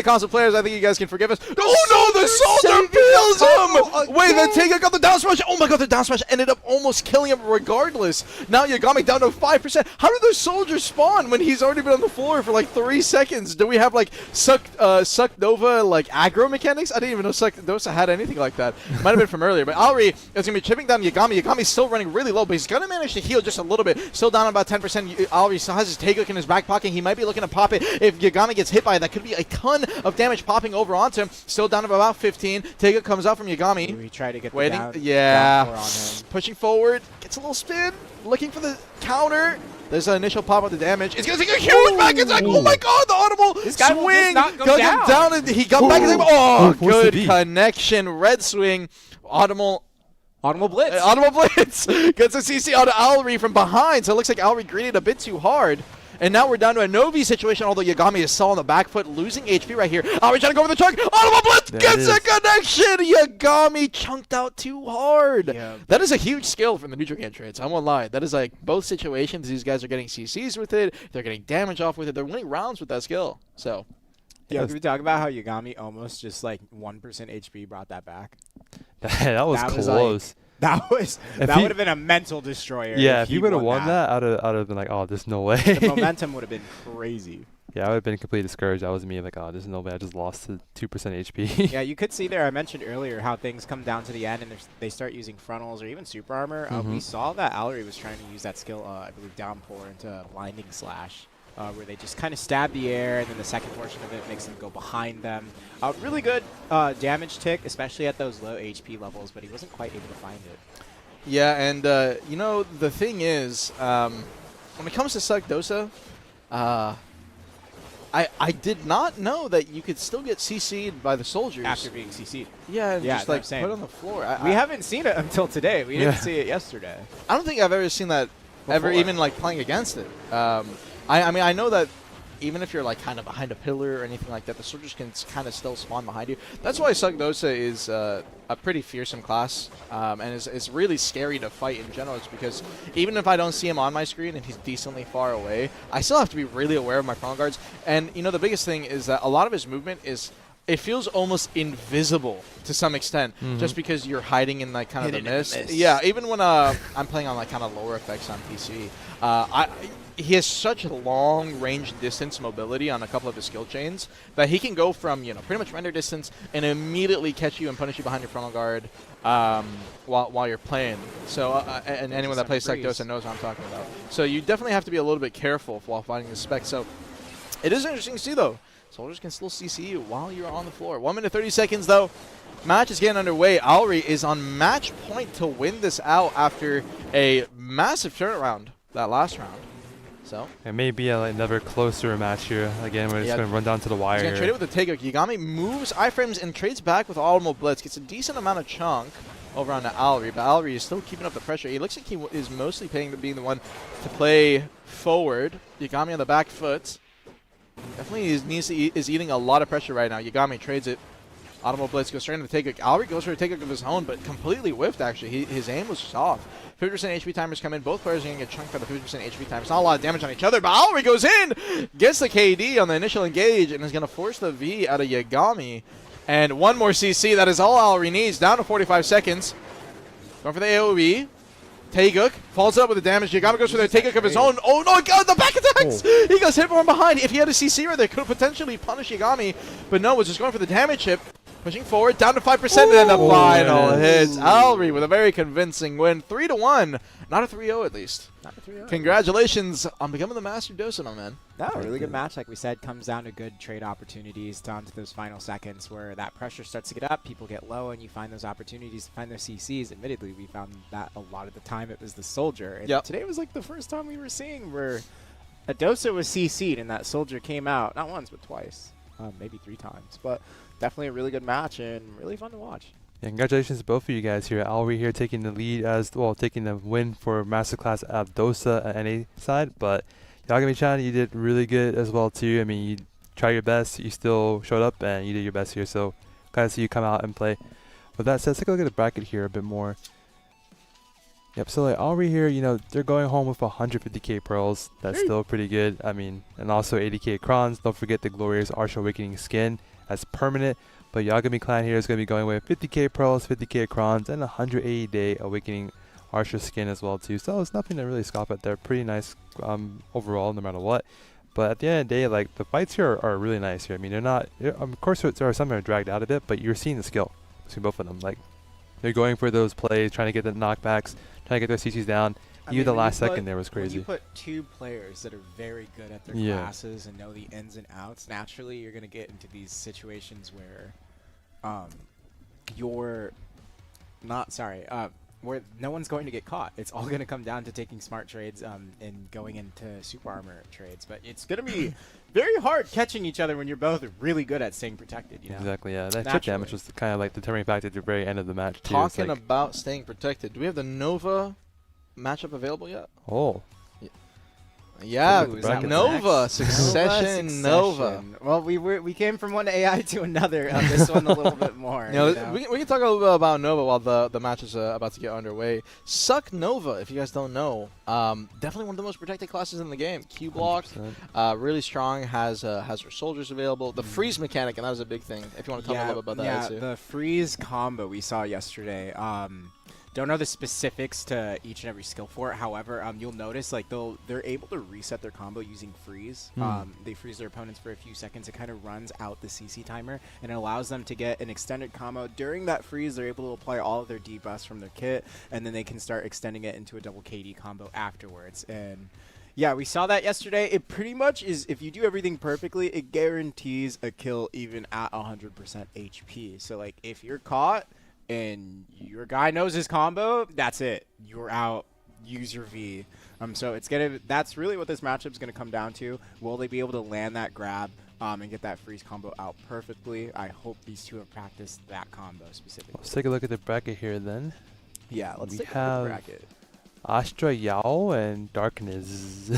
console players, I think you guys can forgive us. Oh no, the soldier peels him. Wait, the Tega got the down smash. Oh my god, the down smash ended up almost killing him regardless. Now Yagami down to 5%. How do those soldiers spawn when he's already been on the floor for like 3 seconds? Do we have like Suck Nova like aggro mechanics? I didn't even know Dosa had anything like that. Might have been from earlier, but Alri is going to be chipping down Yagami. Yagami's still running really low, but he's going to manage to heal just a little bit. Still down about 10%. Alri still has his Taeguk in his back pocket. He might be looking to pop it. If Yagami gets hit by it, that could be a ton of damage popping over onto him. Still down to about 15. Taeguk comes out from Yagami. We try to get waiting. Down on him. Pushing forward. Gets a little spin. Looking for the counter. There's an initial pop of the damage. It's going to take a huge back attack. Oh my god, the audible this guy swing. Got him down and he got back attack. Oh, good connection. Red swing. Audible Blitz. Audible Blitz. Gets a CC out of Alri from behind. So it looks like Alri greeted a bit too hard. And now we're down to a Novi situation, although Yagami is still on the back foot, losing HP right here. Alri trying to go for the chunk. Audible Blitz gets a connection. Yagami chunked out too hard. Yeah. That is a huge skill from the neutral game trades. I won't lie. That is like both situations. These guys are getting CCs with it. They're getting damage off with it. They're winning rounds with that skill. So, yeah, can we talk about how Yagami almost just like 1% HP brought that back? that was close. That would have been a mental destroyer. Yeah, if he would have won that, I'd have been like, oh, there's no way. The momentum would have been crazy. Yeah, I would have been completely discouraged. That was me, like, oh, there's no way. I just lost to 2% HP. Yeah, you could see there, I mentioned earlier, how things come down to the end and they start using frontals or even super armor. We saw that Alri was trying to use that skill, I believe, downpour into Blinding Slash. Where they just kind of stab the air, and then the second portion of it makes them go behind them. Really good damage tick, especially at those low HP levels, but he wasn't quite able to find it. Yeah, and the thing is, when it comes to Dosa, I did not know that you could still get CC'd by the soldiers after being CC'd. Yeah, and just like put on the floor. We haven't seen it until today. We didn't see it yesterday. I don't think I've ever seen that ever, even like playing against it. I mean, I know that even if you're like kind of behind a pillar or anything like that, the soldiers can kind of still spawn behind you. That's why Sug Dosa is a pretty fearsome class, and is really scary to fight in general. It's because even if I don't see him on my screen and he's decently far away, I still have to be really aware of my front guards. And you know, the biggest thing is that a lot of his movement is, it feels almost invisible to some extent, just because you're hiding in like kind of the mist. Yeah, even when I'm playing on like kind of lower effects on PC, he has such long range distance mobility on a couple of his skill chains that he can go from, you know, pretty much render distance and immediately catch you and punish you behind your frontal guard while you're playing. So and anyone that plays Dosa knows what I'm talking about. So you definitely have to be a little bit careful while fighting the spec. So it is interesting to see though. Soldiers can still CC you while you're on the floor. 1 minute 30 seconds though. Match is getting underway. Auri is on match point to win this out after a massive turnaround that last round. So it may be another closer match here. Again, we're just going to run down to the wire. He's going to trade it with the Takeout. Yagami moves iframes and trades back with Audible Blitz. Gets a decent amount of chunk over on the Auri, but Auri is still keeping up the pressure. He looks like he is mostly being the one to play forward. Yagami on the back foot. Definitely is eating a lot of pressure right now. Yagami trades it. Audible Blitz goes straight into the takeout. Auri goes for a takeout of his own, but completely whiffed, actually. His aim was just off. 50% HP timers come in. Both players are going to get chunked by the 50% HP timers. Not a lot of damage on each other, but Auri goes in! Gets the KD on the initial engage and is going to force the V out of Yagami. And one more CC. That is all Auri needs. Down to 45 seconds. Going for the AoE. Taeguk falls up with the damage. Yagami goes for the Taeguk of his own. Oh no, God, the back attacks! Oh. He goes hit from behind. If he had a CC right there, could have potentially punished Yagami. But no, was just going for the damage chip. Pushing forward, down to 5%, and then the final hits. Auri with a very convincing win. 3-1. Not a 3-0 at least. Not a 3-0. Congratulations on becoming the master Dosa, my man. No, really good match. Like we said, comes down to good trade opportunities, down to those final seconds where that pressure starts to get up, people get low, and you find those opportunities to find those CCs. Admittedly, we found that a lot of the time it was the soldier. And today was like the first time we were seeing where a Dosa was CC'd and that soldier came out. Not once, but twice. Maybe 3 times. But definitely a really good match and really fun to watch. Yeah, congratulations to both of you guys here. Auri here taking the lead taking the win for Masterclass at Dosa at NA side. But Yagami-chan, you did really good as well too. I mean, you tried your best. You still showed up and you did your best here. So glad to see you come out and play. With that said, let's take a look at the bracket here a bit more. Yep, so like Auri here, you know, they're going home with 150k pearls. That's still pretty good. I mean, and also 80k crons. Don't forget the glorious Archer Awakening skin. That's permanent. But Yagami clan here is going to be going with 50k pearls, 50k crons, and 180-day Awakening Archer skin as well too. So it's nothing to really scoff at. They're pretty nice overall, no matter what. But at the end of the day, like the fights here are really nice here. I mean, they're not. Of course, there are some that are dragged out a bit, but you're seeing the skill between both of them. Like they're going for those plays, trying to get the knockbacks, trying to get their CCs down. Even the last second there was crazy. When you put 2 players that are very good at their classes and know the ins and outs, naturally you're going to get into these situations where where no one's going to get caught. It's all going to come down to taking smart trades and going into super armor trades. But it's going to be very hard catching each other when you're both really good at staying protected. You know? Exactly, yeah. That chip damage was kind of like the determining factor at the very end of the match, too. Talking about staying protected, do we have the Nova matchup available yet? Oh. Yeah, Nova, Succession, Nova. Well, we came from one AI to another. This one a little bit more. We can talk a little bit about Nova while the match is about to get underway. Suck Nova, if you guys don't know, definitely one of the most protected classes in the game. Q block, really strong. Has her soldiers available. The freeze mechanic, and that was a big thing. If you want to talk a little bit about that, too. The freeze combo we saw yesterday. Don't know the specifics to each and every skill for it. However, you'll notice like they're able to reset their combo using freeze. They freeze their opponents for a few seconds. It kind of runs out the CC timer and it allows them to get an extended combo. During that freeze, they're able to apply all of their debuffs from their kit, and then they can start extending it into a double KD combo afterwards. And yeah, we saw that yesterday. It pretty much is, if you do everything perfectly, it guarantees a kill even at 100% HP. So like if you're caught and your guy knows his combo, that's it. You're out. Use your V. So that's really what this matchup's gonna come down to. Will they be able to land that grab and get that freeze combo out perfectly? I hope these two have practiced that combo specifically. Let's take a look at the bracket here then. Yeah, let's take a look at the bracket. Astra Yao and Darkness.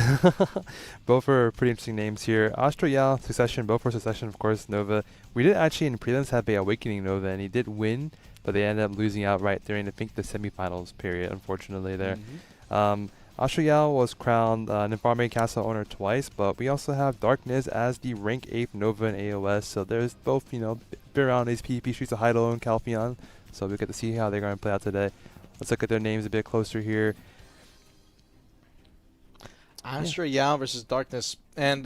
Both are pretty interesting names here. Astra Yao, Succession, both for Succession, of course, Nova. We did actually in prelims have a Awakening Nova, and he did win, but they ended up losing outright during, I think, the semifinals period, unfortunately, there. Astra Yao was crowned Nymphomary Castle owner twice, but we also have Darkness as the rank 8 Nova in AOS, so there's both, been around these PvP streets of Hylo and Calpheon, so we'll get to see how they're going to play out today. Let's look at their names a bit closer here. Astra Yao versus Darkness. And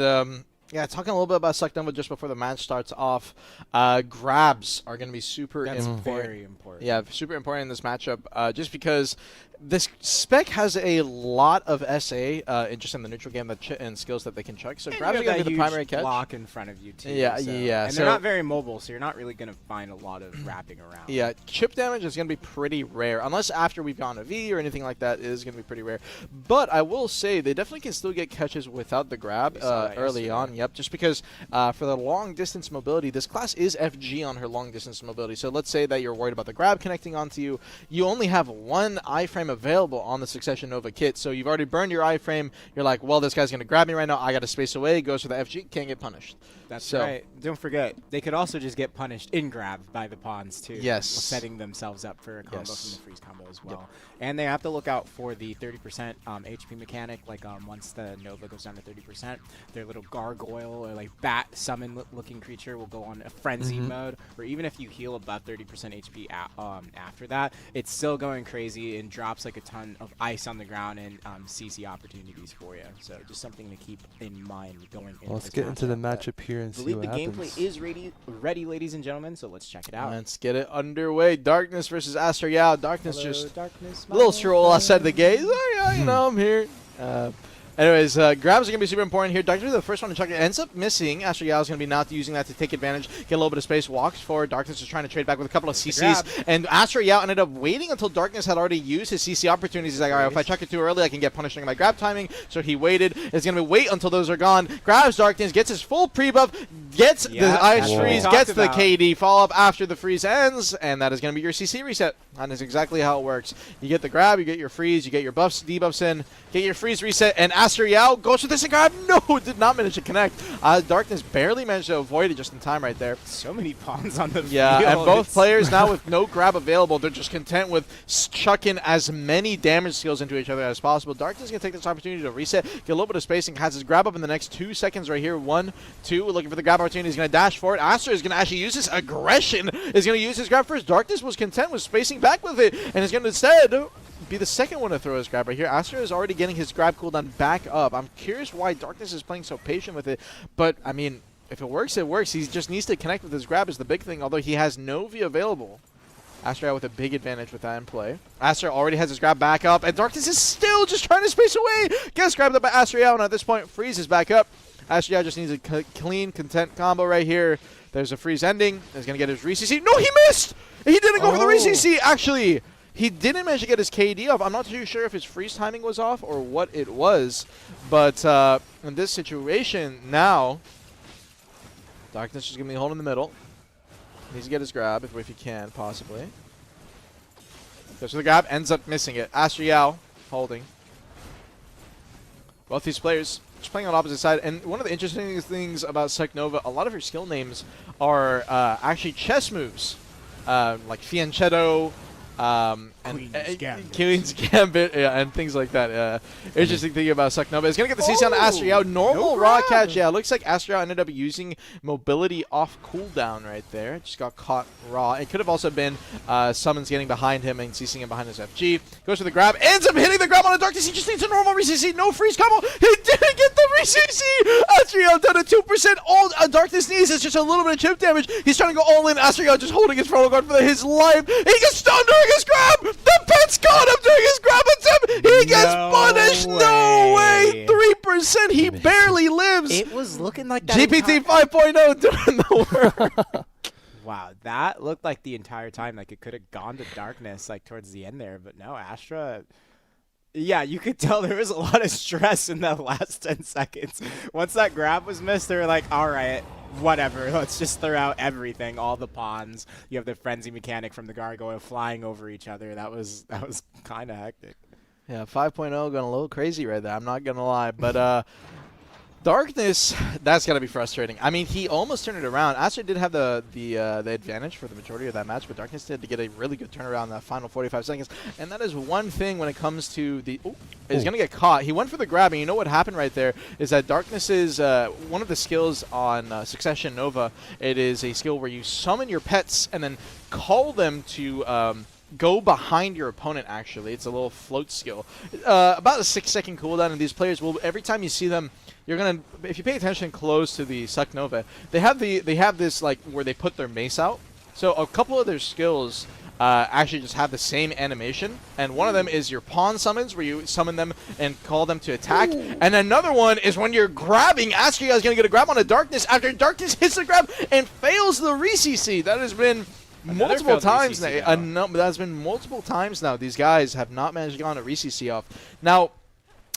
yeah, talking a little bit about Suck Nova just before the match starts off. Grabs are going to be super important. Very important. Yeah, super important in this matchup, just because this spec has a lot of SA just in the neutral game and skills that they can chuck. So grabs are going to be the primary catch. Block in front of you too. Yeah, so. yeah. And they're not very mobile, so you're not really going to find a lot of wrapping around. Yeah, chip damage is going to be pretty rare, unless after we've gone a V or anything like that is going to be pretty rare. But I will say they definitely can still get catches without the grab early on. Yep, just because for the long distance mobility, this class is FG on her long distance mobility. So let's say that you're worried about the grab connecting onto you. You only have one iframe available on the Succession Nova kit, so you've already burned your iframe. You're like, well, this guy's going to grab me right now. I got to space away. Goes for the FG, can't get punished. That's right. Don't forget, they could also just get punished in grab by the pawns too. Yes. Setting themselves up for a combo from the freeze combo as well. Yep. And they have to look out for the 30% HP mechanic. Like once the Nova goes down to 30%, their little gargoyle or like bat summon looking creature will go on a frenzy mode. Or even if you heal above 30% HP after that, it's still going crazy and drops like a ton of ice on the ground and CC opportunities for you. So just something to keep in mind going into Let's get into the matchup here and I see believe what the happens. gameplay is ready, ladies and gentlemen, so let's check it out. Let's get it underway. Darkness versus Astra Yao. Darkness Hello, just Darkness, a little stroll outside the gate. Oh, yeah, I'm here. Anyways, grabs are going to be super important here. Darkness is the first one to chuck it. Ends up missing. Astra Yao is going to be not using that to take advantage, get a little bit of space, walks forward. Darkness is trying to trade back with a couple of CCs. And Astra Yao ended up waiting until Darkness had already used his CC opportunities. He's like, all right, if I chuck it too early, I can get punished on my grab timing. So he waited. It's going to be wait until those are gone. Grabs Darkness, gets his full pre-buff, gets the ice freeze, gets the KD follow-up after the freeze ends, and that is going to be your CC reset. That is exactly how it works. You get the grab, you get your freeze, you get your buffs, debuffs in, get your freeze reset, and Astra Yao goes for this and grab. No, did not manage to connect. Darkness barely managed to avoid it just in time right there. So many pawns on the field. And both players now with no grab available, they're just content with chucking as many damage skills into each other as possible. Darkness is going to take this opportunity to reset, get a little bit of spacing, has his grab up in the next 2 seconds right here. 1, 2, looking for the grab opportunity. He's going to dash for it. Astra is going to actually use his aggression, is going to use his grab first. Darkness was content with spacing back with it, and is going to instead be the second one to throw his grab right here. Astra is already getting his grab cooldown back up. I'm curious why Darkness is playing so patient with it, but I mean, if it works, it works. He just needs to connect with his grab is the big thing, although he has no V available. Astra with a big advantage with that in play. Astra already has his grab back up, and Darkness is still just trying to space away. Gets grabbed up by Astra, and at this point, freezes back up. Astra just needs a clean, content combo right here. There's a freeze ending. He's going to get his re-CC. No, he missed! He didn't go for the re-CC, actually. He didn't manage to get his KD off. I'm not too sure if his freeze timing was off or what it was. But in this situation now, Darkness is going to be holding the middle. Needs to get his grab if he can, possibly. Goes for the grab, ends up missing it. Astra Yao holding. Both these players just playing on opposite side. And one of the interesting things about Suck Nova, a lot of her skill names are actually chess moves. Like Fianchetto, Queen's Gambit, and things like that. Interesting thing about Suck Nova is going to get the CC on Astra Yao. Normal raw catch. Yeah, looks like Astra Yao ended up using mobility off cooldown right there. Just got caught raw. It could have also been Summons getting behind him and CCing him behind his FG. Goes for the grab. Ends up hitting the grab on a Darkness. He just needs a normal re-CC. No freeze combo. He didn't get the re-CC. Astra Yao done a 2%. All Darkness needs is just a little bit of chip damage. He's trying to go all in. Astra Yao just holding his front guard for his life. He gets stunned during his grab. The pet's caught him during his grab attempt. He gets punished. No way. 3%. He barely lives. It was looking like that. GPT 5.0 doing the work. Wow, that looked like the entire time like it could have gone to Darkness like towards the end there, but no, Astra. Yeah, you could tell there was a lot of stress in the last 10 seconds. Once that grab was missed, they were like, all right, whatever, let's just throw out everything, all the pawns. You have the frenzy mechanic from the gargoyle flying over each other. That was kind of hectic. Yeah, 5.0 going a little crazy right there. I'm not going to lie. But Darkness, that's got to be frustrating. I mean, he almost turned it around. Astra did have the advantage for the majority of that match, but Darkness did to get a really good turnaround in that final 45 seconds. And that is one thing when it comes to the... Oh, he's going to get caught. He went for the grab, and you know what happened right there is that Darkness's... one of the skills on Succession Nova, it is a skill where you summon your pets and then call them to... go behind your opponent, actually. It's a little float skill. About a 6-second cooldown, and these players will, every time you see them, you're gonna, if you pay attention close to the Suck Nova, they have this like where they put their mace out. So a couple of their skills actually just have the same animation, and one of them is your pawn summons, where you summon them and call them to attack. Ooh. And another one is when you're grabbing, Astria is gonna get a grab on a Darkness after Darkness hits the grab and fails the re-CC. That has been multiple times now. That's been multiple times now. These guys have not managed to get on a re-CC off. Now,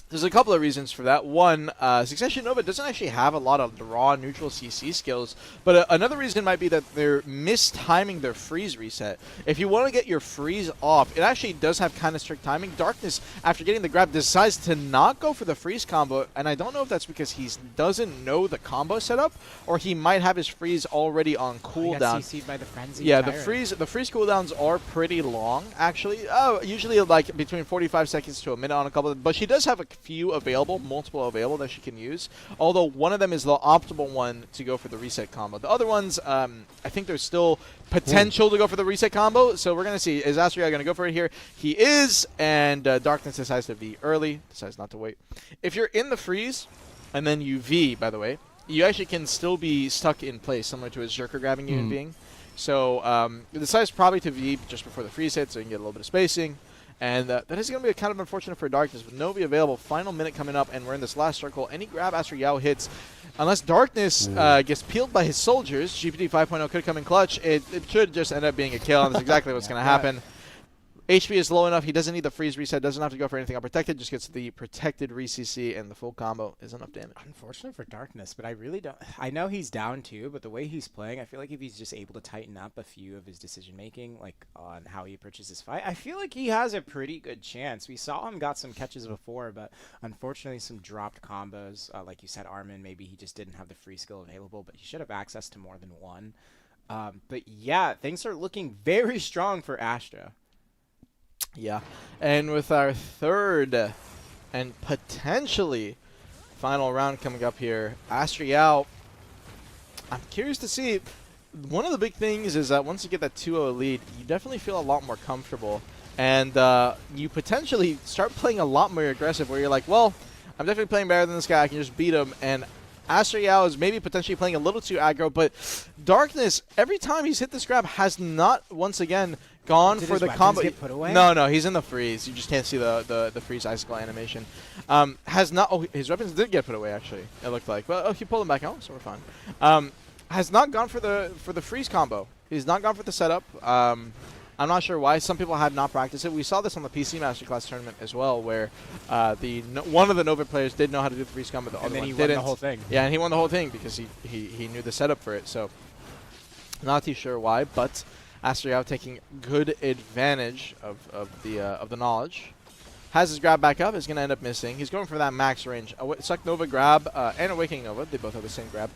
there's a couple of reasons for that. One, Succession Nova doesn't actually have a lot of raw neutral CC skills, but another reason might be that they're mistiming their freeze reset. If you want to get your freeze off, it actually does have kind of strict timing. Darkness, after getting the grab, decides to not go for the freeze combo, and I don't know if that's because he doesn't know the combo setup, or he might have his freeze already on cooldown. Got CC'd by the frenzy. Yeah, the freeze cooldowns are pretty long, actually. Usually like between 45 seconds to a minute on a couple, but she does have a few available, multiple available that she can use. Although one of them is the optimal one to go for the reset combo. The other ones, I think there's still potential to go for the reset combo. So we're going to see. Is Astria going to go for it here? He is, and Darkness decides to V early, decides not to wait. If you're in the freeze, and then you V, by the way, you actually can still be stuck in place, similar to a Berserker grabbing you and being. So it decides probably to V just before the freeze hit, so you can get a little bit of spacing. And that is going to be kind of unfortunate for Darkness, with Novi available. Final minute coming up, and we're in this last circle. Any grab Astro Yao hits, unless Darkness gets peeled by his soldiers, GPT 5.0 could come in clutch. It should just end up being a kill, and that's exactly what's going to happen. HP is low enough. He doesn't need the freeze reset. Doesn't have to go for anything unprotected. Just gets the protected re-CC, and the full combo is enough damage. Unfortunate for Darkness, but I really don't... I know he's down too, but the way he's playing, I feel like if he's just able to tighten up a few of his decision-making, like on how he approaches his fight, I feel like he has a pretty good chance. We saw him got some catches before, but unfortunately some dropped combos. Like you said, Armin, maybe he just didn't have the free skill available, but he should have access to more than one. But yeah, things are looking very strong for Astra. Yeah, and with our third and potentially final round coming up here, Astrial, I'm curious to see. One of the big things is that once you get that 2-0 lead, you definitely feel a lot more comfortable. And you potentially start playing a lot more aggressive, where you're like, well, I'm definitely playing better than this guy. I can just beat him. And Astrial is maybe potentially playing a little too aggro, but Darkness, every time he's hit this grab, has not once again gone for the combo. Get put away? No, he's in the freeze. You just can't see the freeze icicle animation. Has not. Oh, his weapons did get put away, actually. It looked like. Well, he pulled them back out, so we're fine. Has not gone for the freeze combo. He's not gone for the setup. I'm not sure why. Some people have not practiced it. We saw this on the PC Masterclass tournament as well, where one of the Nova players did know how to do the freeze combo, the other one didn't. Won the whole thing. Yeah, and he won the whole thing because he knew the setup for it. So, not too sure why, but Astrial taking good advantage of the knowledge. Has his grab back up. Is going to end up missing. He's going for that max range. Suck Nova grab and Awakening Nova. They both have the same grab.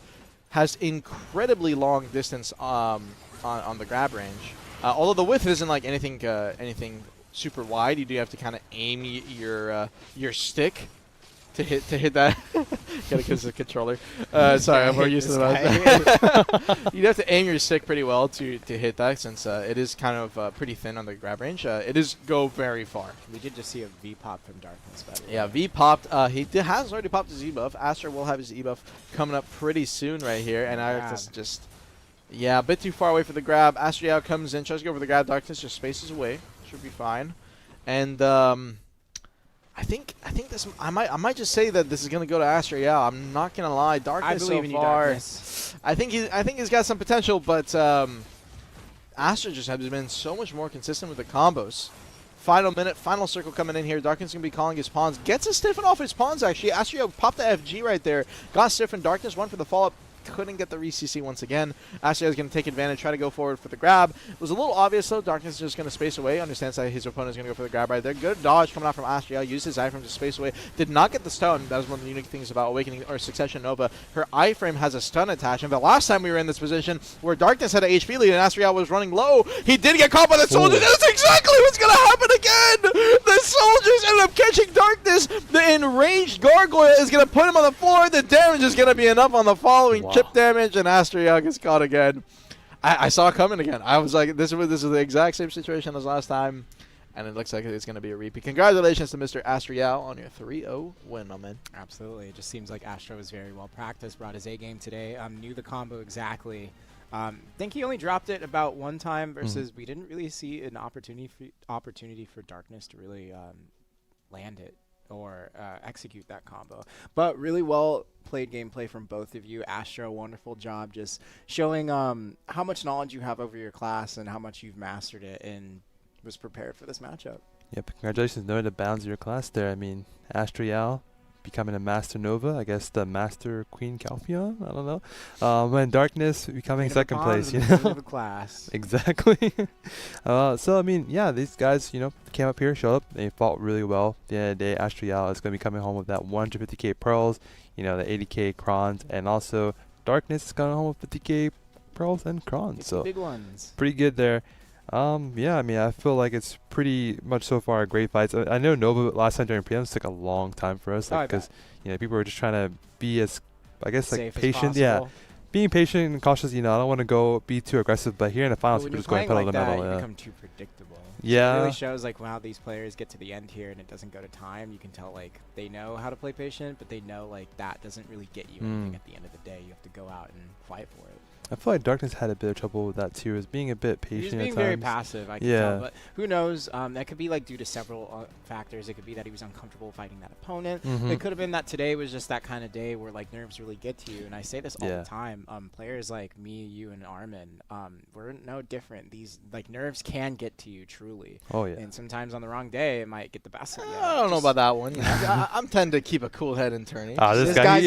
Has incredibly long distance on the grab range. Although the width isn't like anything super wide, you do have to kind of aim your stick to hit that. Gotta because the controller. Sorry, I'm more used to the mouse. You'd have to aim your stick pretty well to hit that, since it is kind of pretty thin on the grab range. It is go very far. We did just see a V pop from Darkness, by the way. Yeah, V popped. He has already popped his E buff. Astra will have his E buff coming up pretty soon right here, and Arctis just. Yeah, a bit too far away for the grab. Astrial comes in, tries to go for the grab. Darkness just spaces away. Should be fine. And I think this. I might just say that this is gonna go to Astrial. I'm not gonna lie. Darkness I believe in you, Darkness. I think he's got some potential, but Astra just has been so much more consistent with the combos. Final minute, final circle coming in here. Darkness going to be calling his pawns. Gets a stiffen off his pawns, actually. Astrial popped the FG right there. Got stiffened. Darkness went for the follow-up. couldn't get the re-CC once again. Astria is going to take advantage, try to go forward for the grab. It was a little obvious, though. Darkness is just going to space away. Understands that his opponent is going to go for the grab right there. Good dodge coming out from Astria. Used his iframe to space away. Did not get the stun. That was one of the unique things about Awakening or Succession Nova. Her iframe has a stun attachment. But last time we were in this position where Darkness had an HP lead and Astria was running low, he did get caught by the soldier. That's exactly what's going to happen again. The soldiers ended up catching Darkness. The enraged gargoyle is going to put him on the floor. The damage is going to be enough on the following chip damage, and Astria gets caught again. I saw it coming again. I was like, this is the exact same situation as last time, and it looks like it's going to be a repeat. Congratulations to Mr. Astrial on your 3-0 win, my man. Absolutely. It just seems like Astro was very well practiced, brought his A game today, knew the combo exactly. Think he only dropped it about one time versus we didn't really see an opportunity for Darkness to really land it or execute that combo. But really well played gameplay from both of you. Astro, wonderful job just showing how much knowledge you have over your class and how much you've mastered it and was prepared for this matchup. Yep, congratulations knowing the bounds of your class there. I mean, Astrial becoming a Master Nova, I guess the Master Queen Calpheon, I don't know. And Darkness becoming second place, you know. Of a class. Exactly. So, I mean, yeah, these guys, you know, came up here, showed up, they fought really well. At the end of the day, Astrial is going to be coming home with that 150k pearls, you know, the 80k crons, and also Darkness is going home with 50k pearls and crons. So, big ones. Pretty good there. Yeah, I mean, I feel like it's pretty much so far a great fight. I know Nova last time during prelims took a long time for us, because you know people were just trying to be as, I guess, like patient. Yeah, being patient and cautious. You know, I don't want to go be too aggressive, but here in the finals, we're just going pedal to the metal. You become too predictable. Yeah, so it really shows like wow, these players get to the end here and it doesn't go to time. You can tell like they know how to play patient, but they know like that doesn't really get you anything at the end of the day. You have to go out and fight for it. I feel like Darkness had a bit of trouble with that too, is being a bit patient. He was being very passive, I can tell. But who knows? That could be like due to several factors. It could be that he was uncomfortable fighting that opponent. It could have been that today was just that kind of day where like nerves really get to you. And I say this all the time. Players like me, you, and Armin, we're no different. These like nerves can get to you truly. Oh yeah. And sometimes on the wrong day, it might get the best of you. I don't know about that one. I'm tend to keep a cool head in tourney. This guy's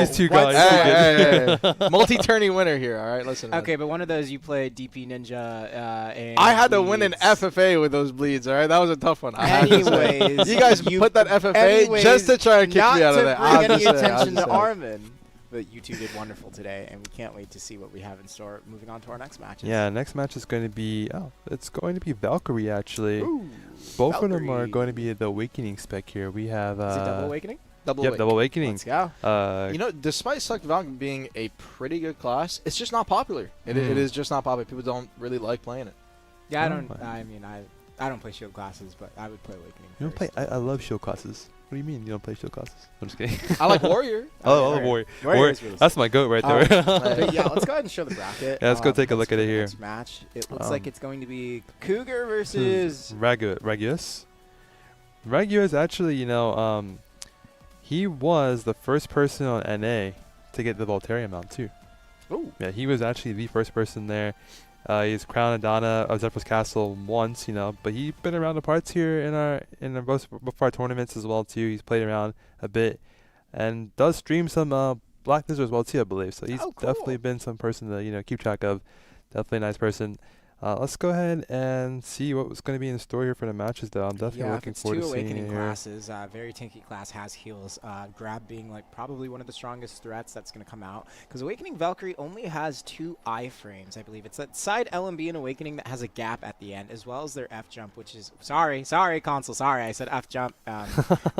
he's too guys. Multi-tourney winner here, all right? Listen. Okay, but one of those you played DP Ninja and I had to win an FFA with those bleeds, all right? That was a tough one. Anyways. You guys put that FFA just to try and kick me out of there. Not to bring any attention to Armin. But you two did wonderful today, and we can't wait to see what we have in store moving on to our next matches. Yeah, next match is going to be, it's going to be Valkyrie, actually. Ooh, Both of them are going to be the Awakening spec here. We have... is it Double Awakening? Double Awakening. Let's go. You know, despite Suck Valkyrie being a pretty good class, it's just not popular. It is just not popular. People don't really like playing it. Yeah, I don't play shield classes, but I would play Awakening. You don't play? I love shield classes. What do you mean you don't play shield classes? I'm just kidding. I like Warrior. I love Warrior. That's my goat right there. Yeah, let's go ahead and show the bracket. Yeah, let's go take a look at it here. Next match. It looks like it's going to be Cougar versus Raguus. Raguus actually, you know, he was the first person on NA to get the Voltarian mount too. Ooh. Yeah, he was actually the first person there. He's crowned Adana of Zephyr's Castle once, you know, but he's been around the parts here in both our tournaments as well too. He's played around a bit and does stream some Black Ninja as well too, I believe. So he's definitely been some person to keep track of. Definitely a nice person. Let's go ahead and see what was going to be in store here for the matches, though. I'm definitely looking forward to seeing it here. Two Awakening classes. Very tanky class has heals. Grab being like probably one of the strongest threats that's going to come out. Because Awakening Valkyrie only has 2 iframes, I believe. It's that side LMB in Awakening that has a gap at the end, as well as their F jump, which is... Sorry, console. Sorry, I said F jump.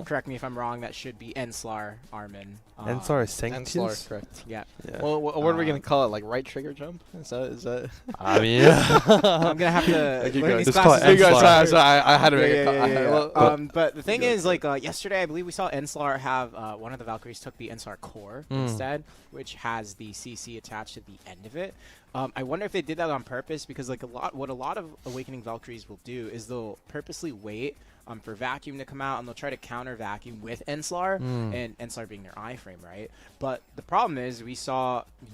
Correct me if I'm wrong. That should be Enslar, Armin. Enslar is Sanctus? Enslar, correct. Yeah. Well, what are we going to call it? Like right trigger jump? Is that... I mean, yeah. I'm gonna have to learn these classes. You guys, I had to make it. But the thing is, like yesterday, I believe we saw Enslar have one of the Valkyries took the Enslar core instead, which has the CC attached at the end of it. I wonder if they did that on purpose because, like, what a lot of Awakening Valkyries will do is they'll purposely wait for Vacuum to come out, and they'll try to counter Vacuum with Enslar, and Enslar being their iframe, right? But the problem is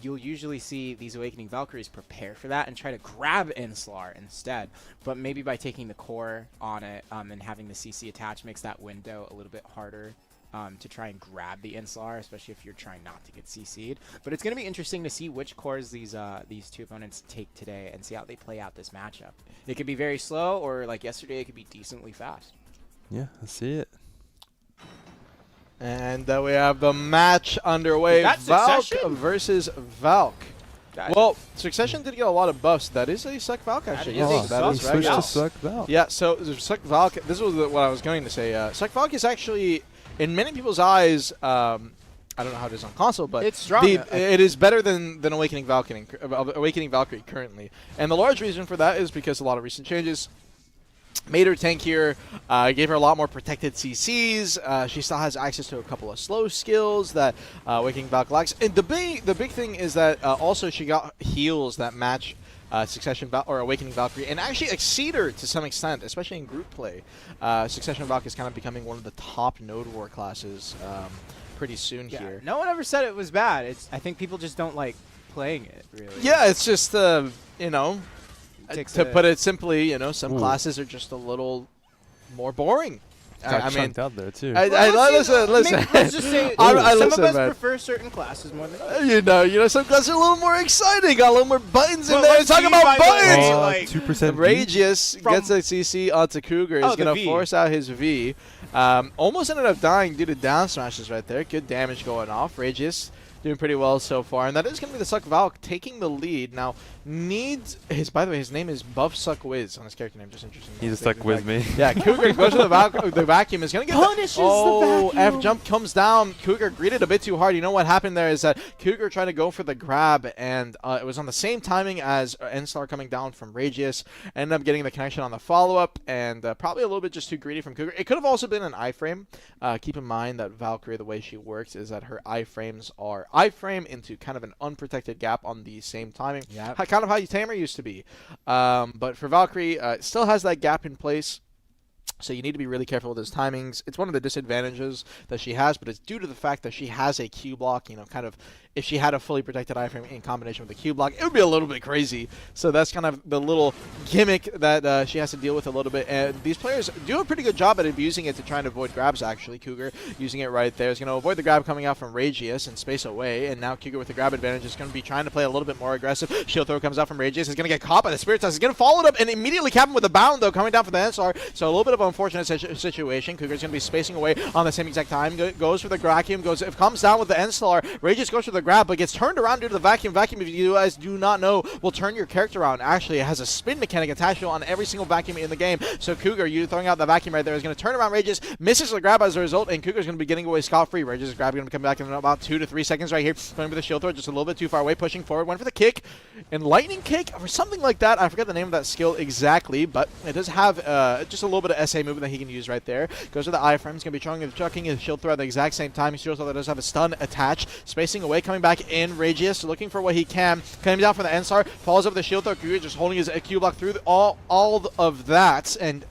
you'll usually see these Awakening Valkyries prepare for that and try to grab Enslar instead. But maybe by taking the core on it and having the CC attached makes that window a little bit harder to try and grab the Insular, especially if you're trying not to get CC'd. But it's going to be interesting to see which cores these two opponents take today and see how they play out this matchup. It could be very slow, or like yesterday, it could be decently fast. Yeah, let's see it. And we have the match underway. Valk versus Valk. Well, Succession did get a lot of buffs. That is a Suck Valk, actually. That is a that is Suck right. Switch to Suck Valk. Yeah, so Suck Valk, this was what I was going to say. Suck Valk is actually, in many people's eyes, I don't know how it is on console, but it's strong. It is better than Awakening Valkyrie currently. And the large reason for that is because a lot of recent changes made her tankier, gave her a lot more protected CCs. She still has access to a couple of slow skills that Awakening Valk lacks. And the big thing is that also she got heals that match Awakening Valkyrie and actually exceed her to some extent, especially in group play. Succession Valk is kind of becoming one of the top Node War classes pretty soon here. No one ever said it was bad. I think people just don't like playing it, really. Yeah, it's just, you know, to put it simply, you know, some classes are just a little more boring. I mean, out there too. Listen. Let's just say some of us prefer certain classes more than others. You know, some classes are a little more exciting, got a little more buttons in there. Talking about buttons. 2% Rageous gets a CC onto Cougar. He's gonna force out his V. Almost ended up dying due to down smashes right there. Good damage going off. Rageous doing pretty well so far, and that is going to be the Suck Valk taking the lead. Now, by the way, his name is Buff Suck Wiz on his character name, just interesting. He's a Suck Wiz me. Yeah, Cougar goes to the vacuum, is going to get punishes the vacuum. F jump comes down. Cougar greeted a bit too hard. You know what happened there is that Cougar tried to go for the grab, and it was on the same timing as N-Star coming down from Rageous. Ended up getting the connection on the follow-up, and probably a little bit just too greedy from Cougar. It could have also been an iframe. Keep in mind that Valkyrie, the way she works is that her iframes are iframe into kind of an unprotected gap on the same timing. Yeah. Kind of how Tamer used to be. But for Valkyrie, it still has that gap in place. So you need to be really careful with his timings. It's one of the disadvantages that she has, but it's due to the fact that she has a Q block, you know, kind of if she had a fully protected iframe in combination with the Q block, it would be a little bit crazy. So that's kind of the little gimmick that she has to deal with a little bit. And these players do a pretty good job at abusing it to try and avoid grabs, actually. Cougar using it right there is going to avoid the grab coming out from Rageous and space away. And now Cougar with the grab advantage is going to be trying to play a little bit more aggressive. Shield throw comes out from Rageous. Is going to get caught by the Spirit Test. He's going to follow it up and immediately cap him with a bound, though, coming down for the NSR. So a little bit of an unfortunate situation. Cougar's going to be spacing away on the same exact time. Goes for the vacuum. Comes down with the N-Star. Rageous goes for the grab, but gets turned around due to the vacuum. Vacuum, if you guys do not know, will turn your character around. Actually, it has a spin mechanic attached to it on every single vacuum in the game. So Cougar, you throwing out the vacuum right there, is going to turn around Rageous, misses the grab as a result, and Cougar's going to be getting away scot-free. Rageous' grab going to come back in about 2 to 3 seconds right here. Going for the shield throw, just a little bit too far away, pushing forward. Went for the kick, and lightning kick, or something like that. I forget the name of that skill exactly, but it does have just a little bit of SA movement that he can use right there. Goes to the iframe. He's going to be chucking his shield throw at the exact same time. His shield throw that does have a stun attached. Spacing away, coming back in. Rageous looking for what he can. Coming down for the N-Star. Falls over the shield throw. Cougar just holding his Q block through all of that. And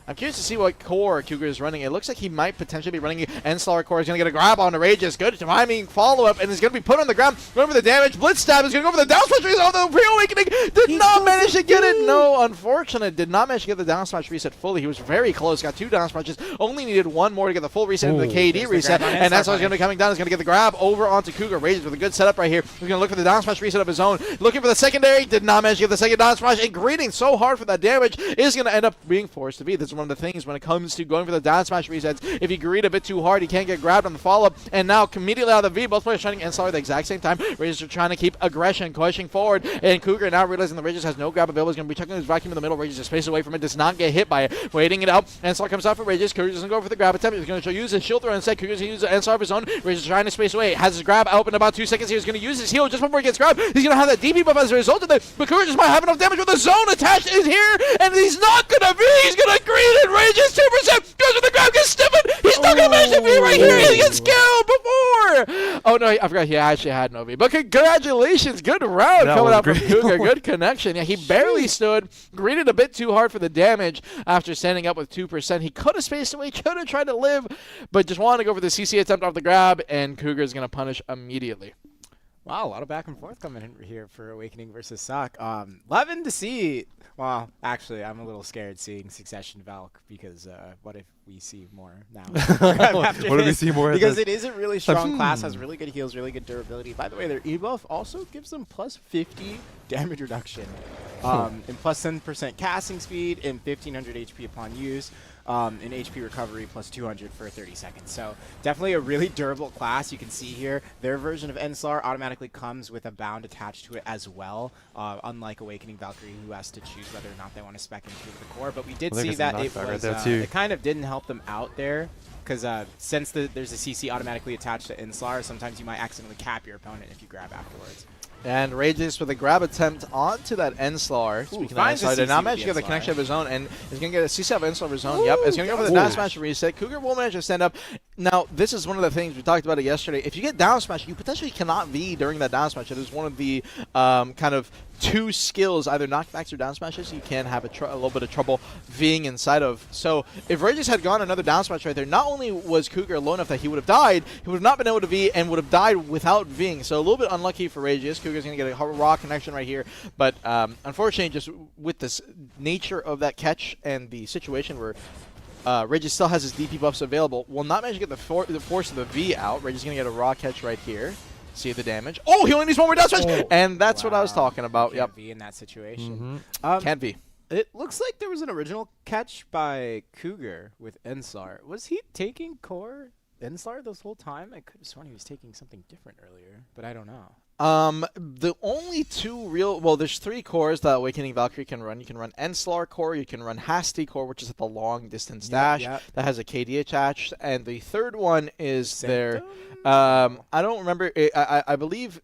I'm curious to see what core Cougar is running. It looks like he might potentially be running N-Star core. He's going to get a grab on Rageous. Good timing follow-up, and is going to be put on the ground. Going for the damage. Blitz stab is going to go for the down smash reset. Although Pre-Awakening did not manage to get it. No, unfortunate. Did not manage to get the down smash reset fully. He was very close. Got 2 down smashes. Only needed 1 more to get the full reset into the KD reset. And that's what's going to be coming down. He's going to get the grab over onto Cougar. Rageous with a good setup right here. He's going to look for the down smash reset of his own. Looking for the secondary. Did not manage to get the second down smash. And greeting so hard for that damage is going to end up being forced to be. This is one of the things when it comes to going for the down smash resets. If you greet a bit too hard, he can't get grabbed on the follow-up. And now immediately out of the V, both players shining N-Star at the exact same time. Rageous are trying to keep aggression, pushing forward. And Cougar now realizing the Rageous has no grab available. He's going to be chucking his vacuum in the middle. Rageous is space away from it. Does not get hit by it. Waiting it out. N-Star comes out for Rageous. Cougar doesn't go for the grab attempt. He's going to use his shield throw instead. Cougar's going to use the N-Star of his own. Rageous is trying to space away. Has his grab out in about 2 seconds. He's going to use his heal just before he gets grabbed. He's going to have that DP buff as a result of that. But Cougar just might have enough damage with the zone attached is here. And he's not going to be. He's going to greet it. Rageous 2%. Goes with the grab. Gets stiffened. He's not going to manage to be right here. He gets killed before. Oh, no. I forgot he actually had no V. But congratulations. Good round coming out from Cougar. Good connection. Yeah, he barely stood. Greeted a bit too hard for the damage after standing up with 2%. He could have spaced away. Could have tried to live. But just wanted to go for the CC attempt off the grab. And Cougar is going to punish immediately. Wow, a lot of back and forth coming in here for Awakening versus Sock. Loving to see Well, actually, I'm a little scared seeing Succession Valk because what if we see more now? After What if we this? see more? Because it is a really strong class, has really good heals, really good durability. By the way, their E-buff also gives them plus 50 damage reduction, and plus 10% casting speed, and 1500 HP upon use, and HP recovery plus 200 for 30 seconds. So definitely a really durable class. You can see here their version of Enslar automatically comes with a bound attached to it as well, unlike Awakening Valkyrie, who has to choose whether or not they want to spec into the core. But we did see that it was it kind of didn't help them out there, because since there's a CC automatically attached to Enslar, sometimes you might accidentally cap your opponent if you grab afterwards. And Rages with a grab attempt onto that Enslar. Speaking of Enslar, did not manage to get the connection of his own, and is going to get a CC of Enslar of his own. Yep, it's going to go for the down smash reset. Cougar will manage to stand up. Now, this is one of the things we talked about it yesterday. If you get down smash, you potentially cannot V during that down smash. It is one of the kind of two skills, either knockbacks or down smashes, you can have a little bit of trouble Ving inside of. So if Rages had gone another down smash right there, not only was Cougar low enough that he would have died, he would have not been able to V and would have died without Ving. So a little bit unlucky for Rages. Cougar's going to get a raw connection right here. But unfortunately, just with this nature of that catch and the situation where Rages still has his DP buffs available, will not manage to get the force of the V out. Rages is going to get a raw catch right here. See the damage. Oh, he only needs one more down smash, and that's what I was talking about. Can't V in that situation. Can't V. It looks like there was an original catch by Cougar with Enslar. Was he taking core Enslar this whole time? I could have sworn he was taking something different earlier, but I don't know. The only two real, well, there's three cores that Awakening Valkyrie can run. You can run Enslar core, you can run Hasty core, which is at the long distance dash that has a KD attached, and the third one is their, I don't remember, I believe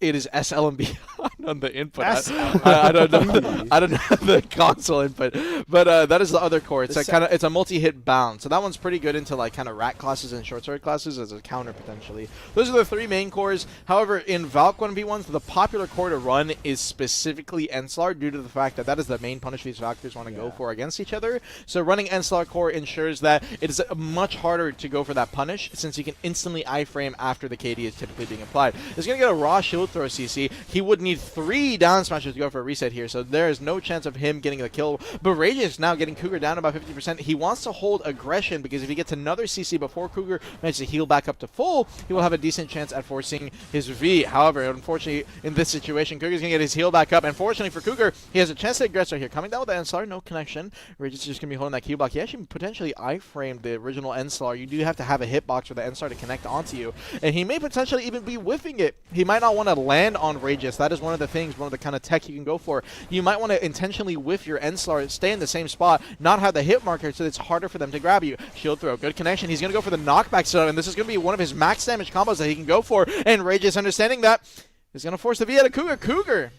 it is SL and B on the input. I don't know. I don't know the console input, but that is the other core. It's it's a multi-hit bound. So that one's pretty good into like kind of rat classes and short sword classes as a counter potentially. Those are the three main cores. However, in Valk 1v1s, the popular core to run is specifically Enslar due to the fact that that is the main punish these Valkyries want to go for against each other. So running Enslar core ensures that it is much harder to go for that punish since you can instantly iframe after the KD is typically being applied. It's going to get a raw shield throw CC. He would need 3 down smashes to go for a reset here, so there is no chance of him getting the kill. But Rage is now getting Cougar down about 50%. He wants to hold aggression because if he gets another CC before Cougar manages to heal back up to full, he will have a decent chance at forcing his V. However, unfortunately, in this situation, Cougar's going to get his heal back up. And fortunately for Cougar, he has a chance to aggress right here. Coming down with the Enslar, no connection. Rage is just going to be holding that Q block. He actually potentially iframed the original Enslar. You do have to have a hitbox for the Enslar to connect onto you. And he may potentially even be whiffing it. He might not want to land on Rageous. That is one of the things, one of the kind of tech you can go for. You might want to intentionally whiff your Enslar, stay in the same spot, not have the hit marker so it's harder for them to grab you. Shield throw, good connection. He's going to go for the knockback setup, and this is going to be one of his max damage combos that he can go for. And Rageous, understanding that, is going to force the V out of Cougar. Cougar!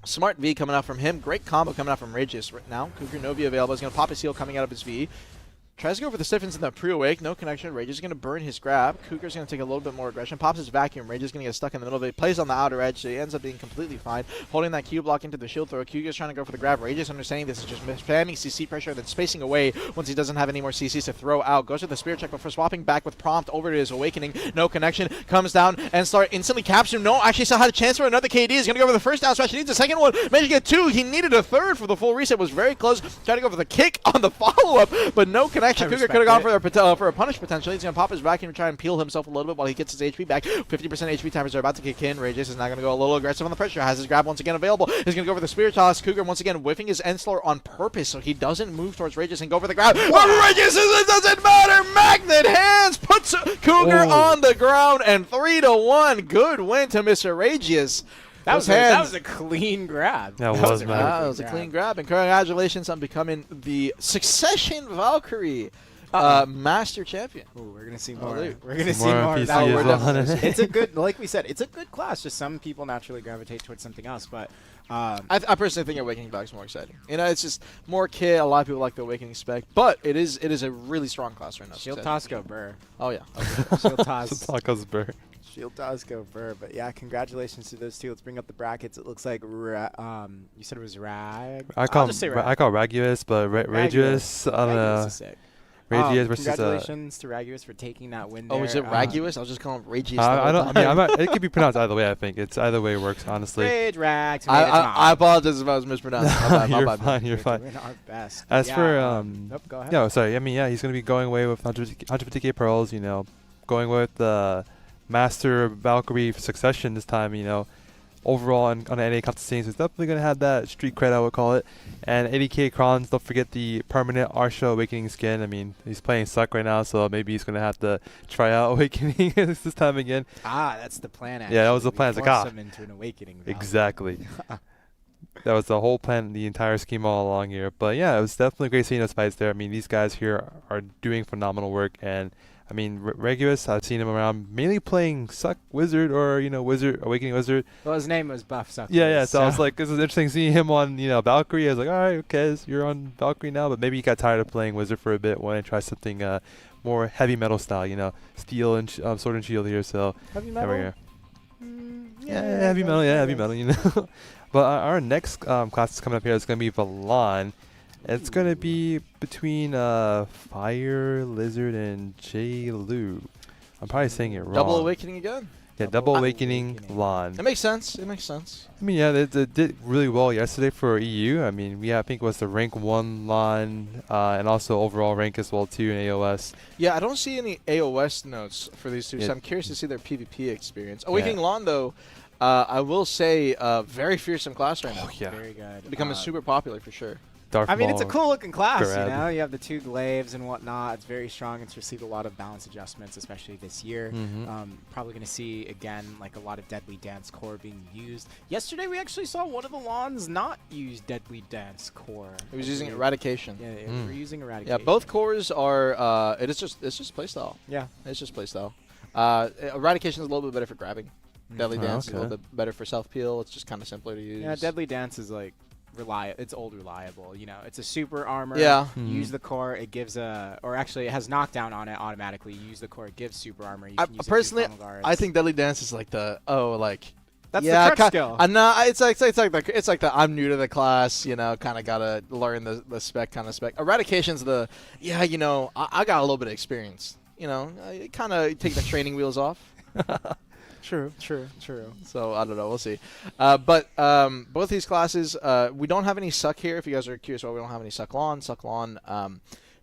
Smart V coming out from him. Great combo coming out from Rageous right now. Cougar, no V available. He's going to pop his heal coming out of his V. Tries to go for the stiffens in the pre-awake, no connection. Rage is going to burn his grab. Cougar's going to take a little bit more aggression. Pops his vacuum. Rage is going to get stuck in the middle of it. Plays on the outer edge, so he ends up being completely fine. Holding that Q block into the shield throw. Cougar's trying to go for the grab. Rage is understanding this is just spamming CC pressure, then spacing away once he doesn't have any more CCs to throw out. Goes for the spirit check before swapping back with prompt over to his awakening. No connection. Comes down and start instantly captures him. No, actually still had a chance for another KD. He's going to go for the first down smash. He needs a second one. Managed to get 2. He needed a third for the full reset. Was very close. Tried to go for the kick on the follow-up, but no connection. Cougar could have gone for a punish potentially. He's going to pop his vacuum and try and peel himself a little bit while he gets his HP back. 50% HP timers are about to kick in. Rageous is now going to go a little aggressive on the pressure. Has his grab once again available. He's going to go for the Spirit Toss. Cougar once again whiffing his Enslar on purpose so he doesn't move towards Rageous and go for the grab. But Rageous, it doesn't matter. Magnet hands puts Cougar on the ground, and 3-1. Good win to Mr. Rageous. That was a clean grab. That was, man. That was a clean grab. And congratulations on becoming the Succession Valkyrie Master Champion. Ooh, we're gonna see more. We're gonna see more. It's a good, like we said, it's a good class. Just some people naturally gravitate towards something else, but I personally think Awakening Valk is more exciting. You know, it's just more kit. A lot of people like the Awakening spec, but it is a really strong class right now. Shield Toss go Burr. Oh yeah. Okay. Shield Toss. Burr. Shield Toss go Burr. But yeah, congratulations to those two. Let's bring up the brackets. It looks like you said it was Rag. I call Raguous, but Raguous. I don't know. Ragius versus Congratulations to Ragius for taking that win there. Oh, is it Ragius? I was just calling him Ragius. I don't. I mean, it could be pronounced either way. I think it's either way works. Honestly. Rage Rags. I apologize if I was mispronouncing. You're fine. You're fine. Doing our best. As for nope, go ahead. no, sorry. I mean, yeah, he's gonna be going away with 150k pearls. You know, going with the Master Valkyrie Succession this time. You know. Overall on the NA constant scenes, he's definitely going to have that street cred, I would call it. And 80k crons, don't forget the permanent Arsha Awakening skin. I mean, he's playing Suck right now, so maybe he's going to have to try out Awakening this time again. That's the plan, actually. Yeah, that was the plan. Force him into an Awakening. Exactly. That was the whole plan, the entire scheme all along here. But yeah, it was definitely great seeing those fights there. I mean, these guys here are doing phenomenal work. And I mean, Regulus, I've seen him around mainly playing Suck Wizard or, you know, Wizard, Awakening Wizard. Well, his name was Buff Suck. Yeah. So I was like, this is interesting seeing him on, you know, Valkyrie. I was like, all right, okay, so you're on Valkyrie now. But maybe he got tired of playing Wizard for a bit, wanted to try something more heavy metal style, you know, steel and sword and shield here. So heavy there we metal? go. Yeah, heavy metal. Yeah, heavy metal, you know. But our next class is coming up here is going to be Valon. It's going to be between Fire, Lizard, and J-Lu. I'm probably saying it wrong. Double Awakening again? Yeah, Double Awakening, Lahn. It makes sense. It makes sense. I mean, yeah, they did really well yesterday for EU. I mean, I think it was the rank 1 Lahn and also overall rank as well, too, in AOS. Yeah, I don't see any AOS notes for these two, so I'm curious to see their PvP experience. Awakening Lahn, though, I will say, very fearsome class right now. Oh, yeah. Very good. Becoming super popular for sure. I mean, it's a cool looking class, Grab. you know? You have the 2 glaives and whatnot. It's very strong. It's received a lot of balance adjustments, especially this year. Probably going to see, again, like a lot of Deadly Dance Core being used. Yesterday, we actually saw one of the Lahns not use Deadly Dance Core. It was using Eradication. Yeah, they were using Eradication. Yeah, both cores are, it's just playstyle. Yeah. It's just playstyle. Eradication is a little bit better for grabbing. Deadly Dance is a little bit better for self-peel. It's just kind of simpler to use. Yeah, Deadly Dance is like it's old reliable. You know, it's a super armor. Yeah. Use the core. It gives or actually it has knockdown on it automatically. You use the core. It gives super armor. You can use personally, it guards. I think Deadly Dance is like the that's the crutch skill. No, it's like the I'm new to the class, you know, kind of gotta learn the spec kind of spec. Eradication's you know, I got a little bit of experience. You know, kind of take the training wheels off. True. So I don't know. We'll see. But both these classes, we don't have any Suck here. If you guys are curious why we don't have any Suck Lahn,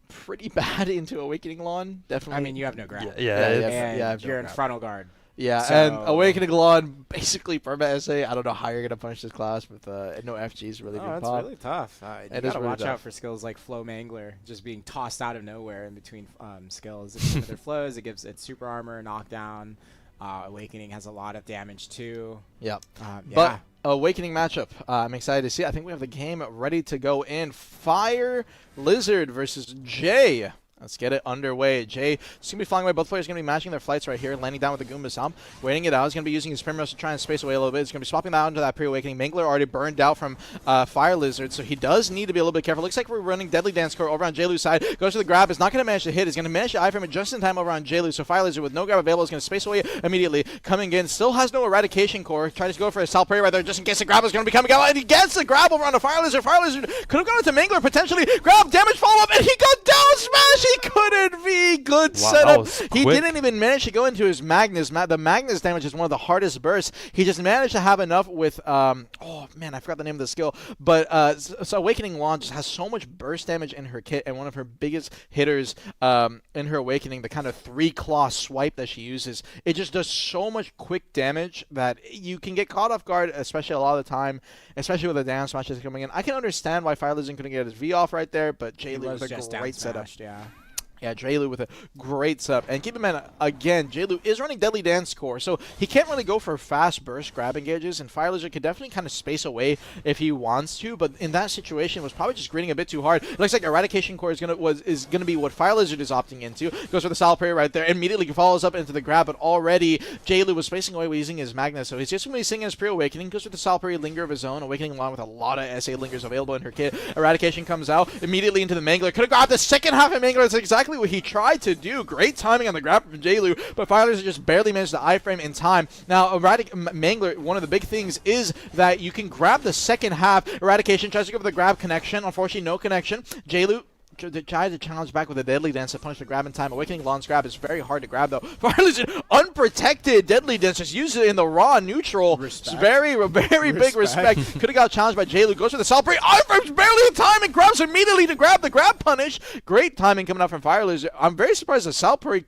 pretty bad into Awakening Lahn. Definitely. I mean, you have no grab. Yeah. You're in frontal guard. Yeah, So- and Awakening Lahn basically perma SA. I don't know how you're gonna punish this class with no FGs really being That's popped. really tough. You It is gotta really watch tough. out for skills like Flow Mangler, just being tossed out of nowhere in between skills. If with their flows, it gives it super armor, knockdown. Awakening has a lot of damage too. Yep. Yeah. But Awakening matchup, I'm excited to see. I think we have the game ready to go in. Fire Lizard versus Jay. Let's get it underway. Jay is going to be flying away. Both players are going to be matching their flights right here, landing down with the Goomba Stomp, waiting it out. He's going to be using his Primrose to try and space away a little bit. He's going to be swapping that out into that pre-awakening. Mangler already burned out from Fire Lizard, so he does need to be a little bit careful. Looks like we're running Deadly Dance Core over on J-Lu's side. Goes for the grab. Is not going to manage to hit. He's going to manage to iframe it just in time over on J-Lu. So Fire Lizard with no grab available is going to space away immediately. Coming in. Still has no Eradication Core. Tries to go for a Sal Prey right there just in case the grab is going to be coming out. And he gets the grab over on the Fire Lizard. Fire Lizard could have gone into Mangler potentially. Grab, damage, follow up, and he got down smash. He couldn't be. Good setup. He didn't even manage to go into his Magnus. The Magnus damage is one of the hardest bursts. He just managed to have enough with oh man, I forgot the name of the skill. But so Awakening Lahn just has so much burst damage in her kit, and one of her biggest hitters in her Awakening, the kind of 3-claw swipe that she uses, it just does so much quick damage that you can get caught off guard, especially a lot of the time, especially with the down smashes coming in. I can understand why Fire Lizard couldn't get his V off right there, but J-Lu was a great setup. Yeah, J-Lu with a great setup. And keep in mind, again, J-Lu is running Deadly Dance Core, so he can't really go for fast burst grab engages, and Fire Lizard could definitely kind of space away if he wants to, but in that situation was probably just gritting a bit too hard. It looks like Eradication Core is gonna be what Fire Lizard is opting into. Goes for the Sal Prey right there, immediately follows up into the grab, but already J-Lu was spacing away using his Magnus, so he's just gonna be singing his pre-awakening. Goes with the Sal Prey Linger of his own, Awakening along with a lot of SA Lingers available in her kit. Eradication comes out, immediately into the Mangler. Could have grabbed the second half of Mangler. That's exactly what he tried to do. Great timing on the grab from J-Lu, but Fire Lizard just barely managed to iframe in time. Now, Mangler, one of the big things is that you can grab the second half. Eradication tries to go for the grab connection. Unfortunately, no connection. J-Lu try to challenge back with a Deadly Dance to punish the grab in time. Awakening Lahn's grab is very hard to grab, though. Firelizard, unprotected Deadly Dance, just uses it in the raw neutral. Respect. Very big respect. Could have got challenged by Jaylu. Goes for the Salpre. iframe's barely in time and grabs immediately to grab the grab punish. Great timing coming out from Firelizard. I'm very surprised the Salpre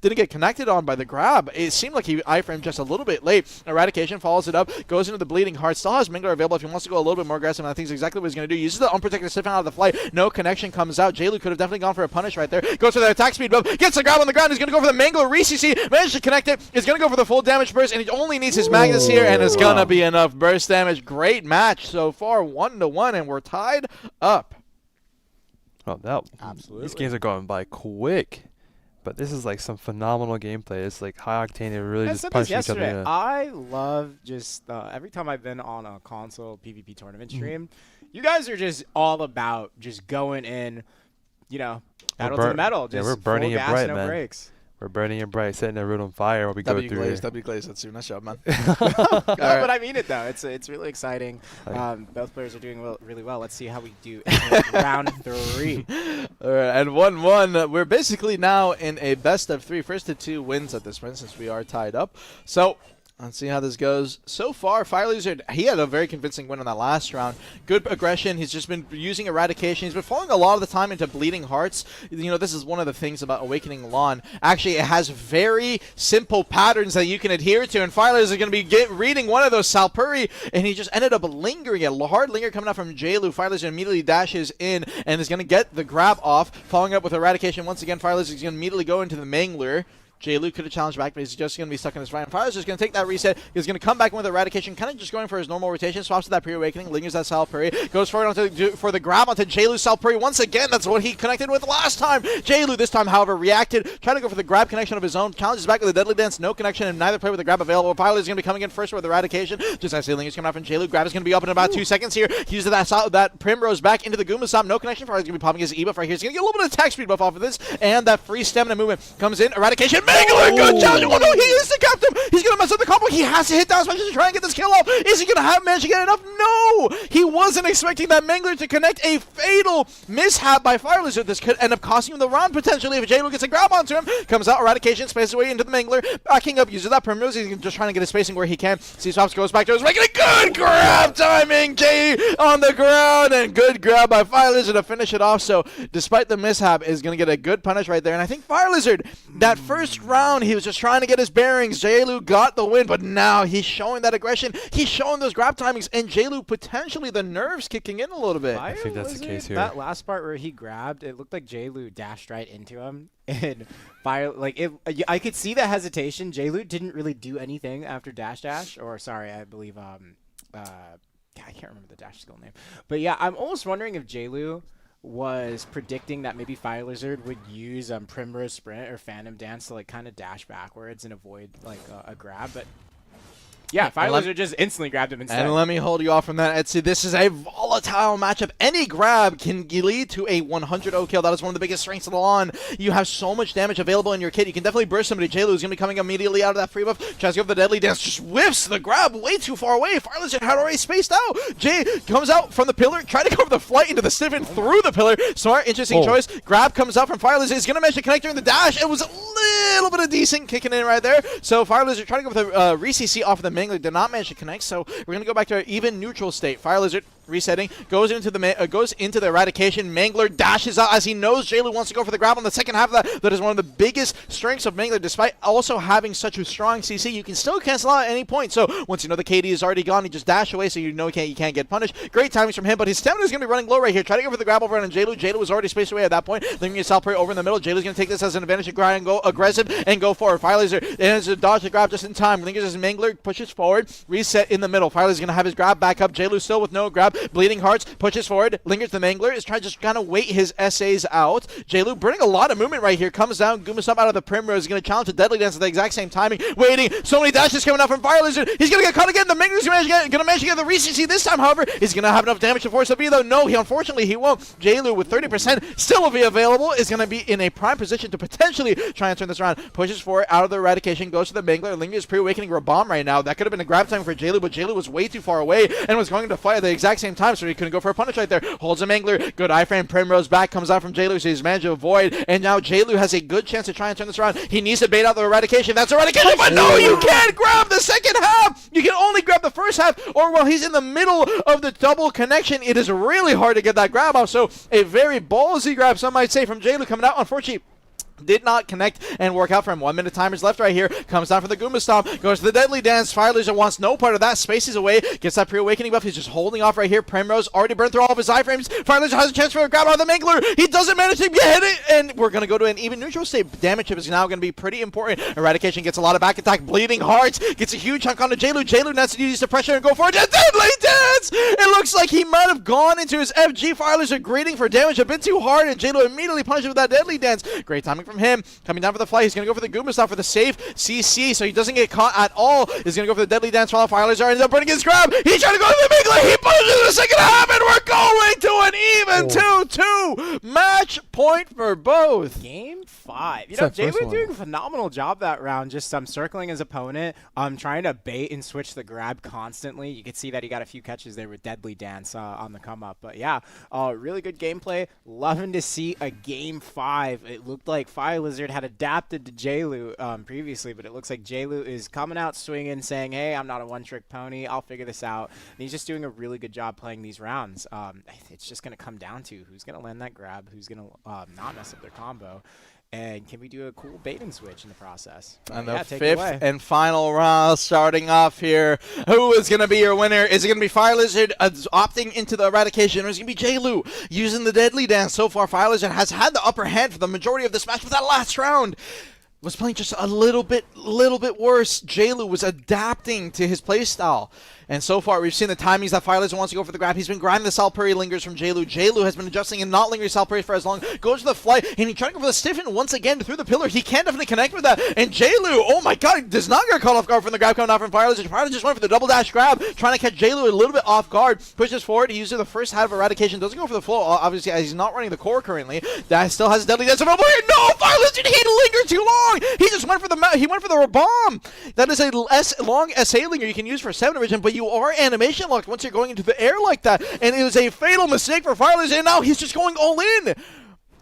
didn't get connected on by the grab. It seemed like he iframed just a little bit late. Eradication follows it up, goes into the Bleeding Heart. Still has Mingler available if he wants to go a little bit more aggressive, and I think it's exactly what he's going to do. Uses the unprotected stiff out of the flight. No connection comes out. Jaylu could have definitely gone for a punish right there. Goes for the attack speed buff. Gets the grab on the ground. He's going to go for the Mangler re-CC. Managed to connect it. He's going to go for the full damage burst, and he only needs his Magnus here, and it's going to be enough burst damage. Great match so far. 1-1, and we're tied up. Well, Absolutely. These games are going by quick. But this is like some phenomenal gameplay. It's like high octane. It really just punching each other. Yesterday, I love just every time I've been on a console PvP tournament stream, you guys are just all about just going in, you know, pedal to the metal. Just we're burning full it gas, bright, no man. brakes. We're burning it bright, setting the road on fire while we go through Glaze, it. W Glaze, that's you. Nice job, man. But I mean it though. It's really exciting. Both players are doing really well. Let's see how we do in round 3. All right, and 1-1. We're basically now in a best of 3. First to 2 wins at this point since we are tied up. So let's see how this goes. So far, Firelizard, he had a very convincing win on that last round. Good aggression. He's just been using Eradication. He's been falling a lot of the time into Bleeding Hearts. You know, this is one of the things about Awakening Lahn. Actually, it has very simple patterns that you can adhere to, and Firelizard is going to be reading one of those Salpuri, and he just ended up lingering. A hard linger coming out from Jaylu. Firelizard immediately dashes in and is going to get the grab off, following up with Eradication. Once again, Firelizard is going to immediately go into the Mangler. Jaylu could have challenged back, but he's just going to be stuck in his right. Firelizard is going to take that reset. He's going to come back in with Eradication, kind of just going for his normal rotation. Swaps to that pre-awakening, lingers that Salpuri, goes for the grab onto Jaylu's Salpuri. Once again, that's what he connected with last time. Jaylu this time, however, reacted, tried to go for the grab connection of his own, challenges back with a Deadly Dance, no connection, and neither player with the grab available. Firelizard is going to be coming in first with Eradication. Just as the lingers coming out from Jaylu. Grab is going to be up in about 2 seconds here. He uses that Primrose back into the Gumasam, no connection. Firelizard is going to be popping his E-buff right here. He's going to get a little bit of attack speed buff off of this, and that free stamina movement comes in. Eradication, Mangler, good challenge. Oh no, he is the captain. He's going to mess up the combo. He has to hit down smash to try and get this kill off. Is he going to manage to get enough? No! He wasn't expecting that Mangler to connect. A fatal mishap by Firelizard. This could end up costing him the round potentially if Jaylu gets a grab onto him. Comes out, Eradication, spaces away into the Mangler. Backing up, uses that Primrose. He's just trying to get his spacing where he can. C-Swaps goes back to his making a good grab timing. Jay on the ground, and good grab by Firelizard to finish it off. So despite the mishap, is going to get a good punish right there. And I think Firelizard, that first round, he was just trying to get his bearings. Jaylu got the win, but now he's showing that aggression. He's showing those grab timings, and Jaylu potentially the nerves kicking in a little bit. I think that's the case here. That last part where he grabbed, it looked like Jaylu dashed right into him, and I could see the hesitation. Jaylu didn't really do anything after dash, or sorry, I believe I can't remember the dash skill name, but yeah, I'm almost wondering if Jaylu was predicting that maybe Firelizard would use Primrose Sprint or Phantom Dance to like kind of dash backwards and avoid like a grab, but yeah, Firelizard just instantly grabbed him instead. And let me hold you off from that, Etsy. This is a volatile matchup. Any grab can lead to a 100 kill. That is one of the biggest strengths of the Lahn. You have so much damage available in your kit. You can definitely burst somebody. Jaylu is going to be coming immediately out of that free buff. Tries to go for the Deadly Dance. Just whiffs the grab way too far away. Firelizard had already spaced out. Jay comes out from the pillar. Try to go for the flight into the stiffen through the pillar. Smart, interesting choice. Grab comes out from Firelizard. He's going to manage to connect during the dash. It was a little bit of decent kicking in right there. So Firelizard trying to go for the re-CC off of the Mangler. Did not manage to connect, so we're going to go back to our even neutral state. Firelizard resetting, goes into the Eradication. Mangler dashes out as he knows Jaylu wants to go for the grab on the second half of that. That is one of the biggest strengths of Mangler. Despite also having such a strong CC, you can still cancel out at any point. So once you know the KD is already gone, you just dash away so you know you can't get punished. Great timings from him, but his stamina is going to be running low right here. Try to go for the grab over on Jaylu. Jaylu was already spaced away at that point. Leaving his Salpuri over in the middle. Jaylu's going to take this as an advantage to grind and go aggressive and go forward. Firelizard has to dodge the grab just in time. Lingers as Mangler pushes forward. Reset in the middle. Firelizard's going to have his grab back up. Jaylu still with no grab. Bleeding Hearts pushes forward. Lingers the Mangler. Is trying to just kind of wait his essays out. Jaylu burning a lot of movement right here. Comes down. Gumasam out of the Primrose. Is going to challenge the Deadly Dance at the exact same timing. Waiting. So many dashes coming out from Firelizard. He's going to get caught again. The Mangler's going to manage to get the re-CC this time, however. Is going to have enough damage to force a B, though. No, unfortunately, he won't. Jaylu with 30% still will be available. Is going to be in a prime position to potentially try and turn this around. Pushes forward out of the Eradication. Goes to the Mangler. Lingers pre-awakening Rabomb right now. That could have been a grab time for Jaylu, but Jaylu was way too far away and was going to fire at the exact same same time, so he couldn't go for a punish right there. Holds a Mangler. Good iframe. Primrose back. Comes out from JLu, so he's managed to avoid. And now JLu has a good chance to try and turn this around. He needs to bait out the Eradication. That's Eradication, but no, you can't grab the second half. You can only grab the first half, or while he's in the middle of the double connection, it is really hard to get that grab off. So a very ballsy grab, some might say, from JLu coming out. Unfortunately, did not connect and work out for him. 1 minute timers left right here. Comes down for the Goomba Stomp. Goes to the Deadly Dance. Fire Laser wants no part of that. Spaces away. Gets that pre-awakening buff. He's just holding off right here. Primrose already burned through all of his iframes. Fire Laser has a chance for a grab on the Mangler. He doesn't manage to get it. And we're going to go to an even neutral state. Damage chip is now going to be pretty important. Eradication gets a lot of back attack. Bleeding Hearts. Gets a huge chunk onto JLu. JLu needs to use the pressure and go for it. Deadly Dance! It looks like he might have gone into his FG. Fire Laser greeting for damage a bit too hard. And JLu immediately punishes with that Deadly Dance. Great timing from him. Coming down for the fly. He's going to go for the Goomba Stop for the safe CC, so he doesn't get caught at all. He's going to go for the Deadly Dance while Fire Laser ends up burning his grab. He's trying to go to the Mingler. He punishes in the second half, and we're going to an even 2-2 match point for both. Game 5. You It's know, that first JLu one. doing a phenomenal job that round, just circling his opponent, trying to bait and switch the grab constantly. You could see that he got a few catches there with Deadly Dance on the come up. But yeah, really good gameplay. Loving to see a Game 5. It looked like Fire Lizard had adapted to JLu previously, but it looks like JLu is coming out swinging, saying, hey, I'm not a one-trick pony. I'll figure this out. And he's just doing a really good job playing these rounds. It's just going to come down to who's going to land that grab, who's going to not mess up their combo. And can we do a cool bait and switch in the process? And Yeah, the take it fifth away. and final round starting off here. Who is going to be your winner? Is it going to be Fire Lizard opting into the Eradication, or is it going to be JLu using the Deadly Dance? So far, Fire Lizard has had the upper hand for the majority of this match, but that last round was playing just a little bit worse. JLu was adapting to his playstyle. And so far, we've seen the timings that Fire Lizard wants to go for the grab. He's been grinding the Salpuri lingers from JLu. JLu has been adjusting and not lingering Salpuri for as long. Goes for the flight, and he trying to go for the stiffen once again through the pillar. He can't definitely connect with that. And JLu, oh my god, does not get caught off guard from the grab coming out from Fire Lizard. Fire Lizard just went for the double dash grab, trying to catch JLu a little bit off guard. Pushes forward. He uses the first half of Eradication. Doesn't go for the flow, obviously, as he's not running the core currently. That still has a Deadly Dance available here. No, Fire Lizard, he lingered too long. He just went for the bomb. That is a long SA linger you can use for 7 vision, but you are animation locked once you're going into the air like that, and it was a fatal mistake for Fire Lizard, and now he's just going all in.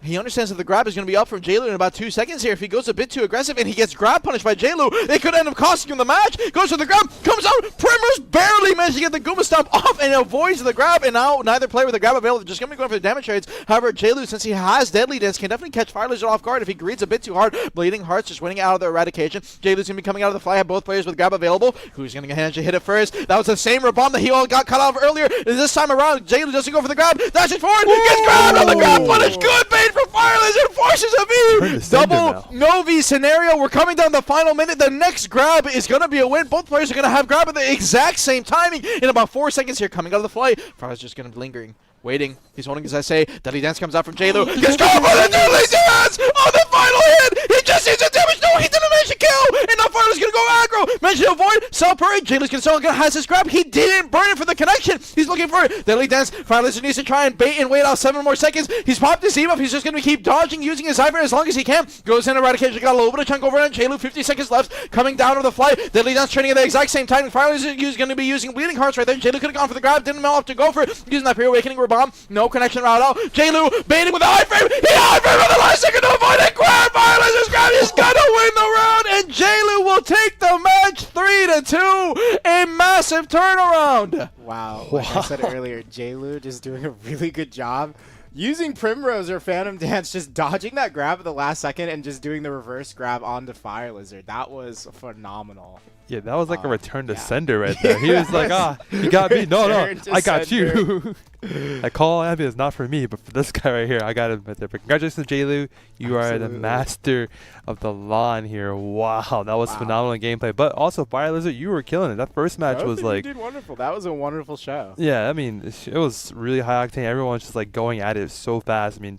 He understands that the grab is going to be up from JLu in about 2 seconds here. If he goes a bit too aggressive and he gets grab punished by JLu, it could end up costing him the match. Goes for the grab, comes out. Primrose barely managed to get the Goomba Stomp off and avoids the grab. And now neither player with the grab available, just going to be going for the damage trades. However, JLu, since he has Deadly Dance, can definitely catch Fire Lizard off guard if he greets a bit too hard. Bleeding Hearts just winning out of the Eradication. JLu's going to be coming out of the fly. Have both players with grab available. Who's going to manage to hit it first? That was the same bomb that he all got cut off earlier. This time around, JLu doesn't go for the grab. Dashes forward. Gets grabbed on the grab punish. Good bait from Fire Lizard. Forces a V. Double no V scenario. We're coming down the final minute. The next grab is going to be a win. Both players are going to have grab at the exact same timing in about 4 seconds here. Coming out of the flight. Fire's just going to be lingering. Waiting. He's holding his SA. Deadly Dance comes out from JLu. Gets going for the Deadly Dance on the final hit. He just needs the damage. No, he didn't manage to kill. And now Fire's going to go aggro. Managed to avoid. Salpuri. JLu's going to has his grab. He didn't burn it for the connection. He's looking for it. Deadly Dance. Fire Lizard needs to try and bait and wait out 7 more seconds. He's popped his debuff. He's just going to keep dodging, using his Cypher as long as he can. Goes in Eradication. Got a little bit of chunk over on JLu. 50 seconds left. Coming down to the flight. Deadly Dance training at the exact same time. Fire Lizard is going to be using Bleeding Hearts right there. JLu could have gone for the grab. Didn't know off to go for it. Using that pre-awakening bomb. No connection route out. JLu baiting with the iframe. He iframe at the last second to avoid it. Grab. Fire Lizard's grab. He's going to win the round. And JLu will take the match 3-2. A massive turnaround. Wow. Like I said earlier, JLu just doing a really good job. Using Primrose or Phantom Dance, just dodging that grab at the last second and just doing the reverse grab onto Fire Lizard. That was phenomenal. Yeah, that was like a return to yeah. sender right there. He was like, you got me. No, Return to I got sender. you. That call ambient is not for me, but for this guy right here, I got him right there. But congratulations, JLu. You are the master of the Lahn here. Wow, that was phenomenal gameplay. But also, Fire Lizard, you were killing it. That first match was like... You did wonderful. That was a wonderful show. Yeah, I mean, it was really high octane. Everyone's just like going at it so fast. I mean,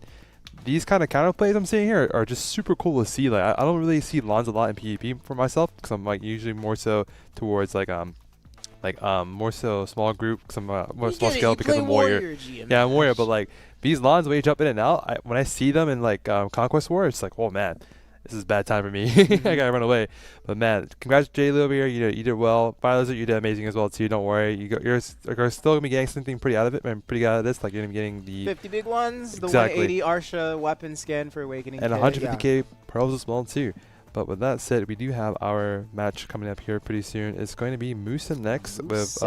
these kind of counter plays I'm seeing here are just super cool to see. Like I don't really see Lahns a lot in PvP for myself because I'm like usually more so towards more so small group, some more small scale because I'm warrior. Yeah, I'm warrior, but like these Lahns wage up in and out. When I see them in like Conquest War, it's like, oh man, this is a bad time for me. I gotta run away. But man, congrats Jaylee over here. You did well. Violet, you did amazing as well too. Don't worry. You're still gonna be getting something pretty out of it. I'm pretty good out of this. Like you're gonna be getting the 50 big ones, Exactly. the 180 Arsha weapon skin for Awakening and kit, 150k pearls as well too. But with that said, we do have our match coming up here pretty soon. It's going to be Musa next with is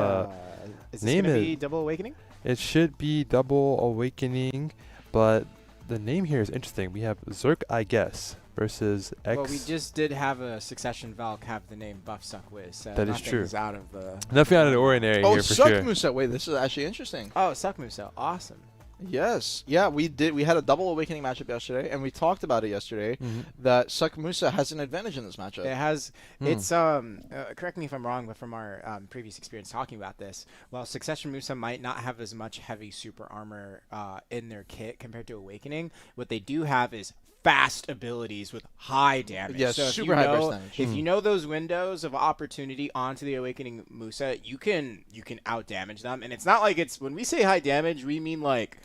this name gonna it. be Double Awakening? It should be Double Awakening, but the name here is interesting. We have Zerk, I guess, versus X. Well, we just did have a Succession Valk have the name Buff Suck Wiz, so That is true. nothing's out of the... Nothing out of the ordinary Oh, here for Suck sure. Musa. Wait, this is actually interesting. Oh, Suck Musa, awesome. Yes. Yeah, we did. We had a double awakening matchup yesterday, and we talked about it yesterday that Suck Musa has an advantage in this matchup. It has, it's, correct me if I'm wrong, but from our previous experience talking about this, while Succession Musa might not have as much heavy super armor in their kit compared to Awakening, what they do have is fast abilities with high damage. Yeah, so super high burst damage. If you know those windows of opportunity onto the Awakening Musa, you can out damage them, and it's not like it's when we say high damage, we mean like.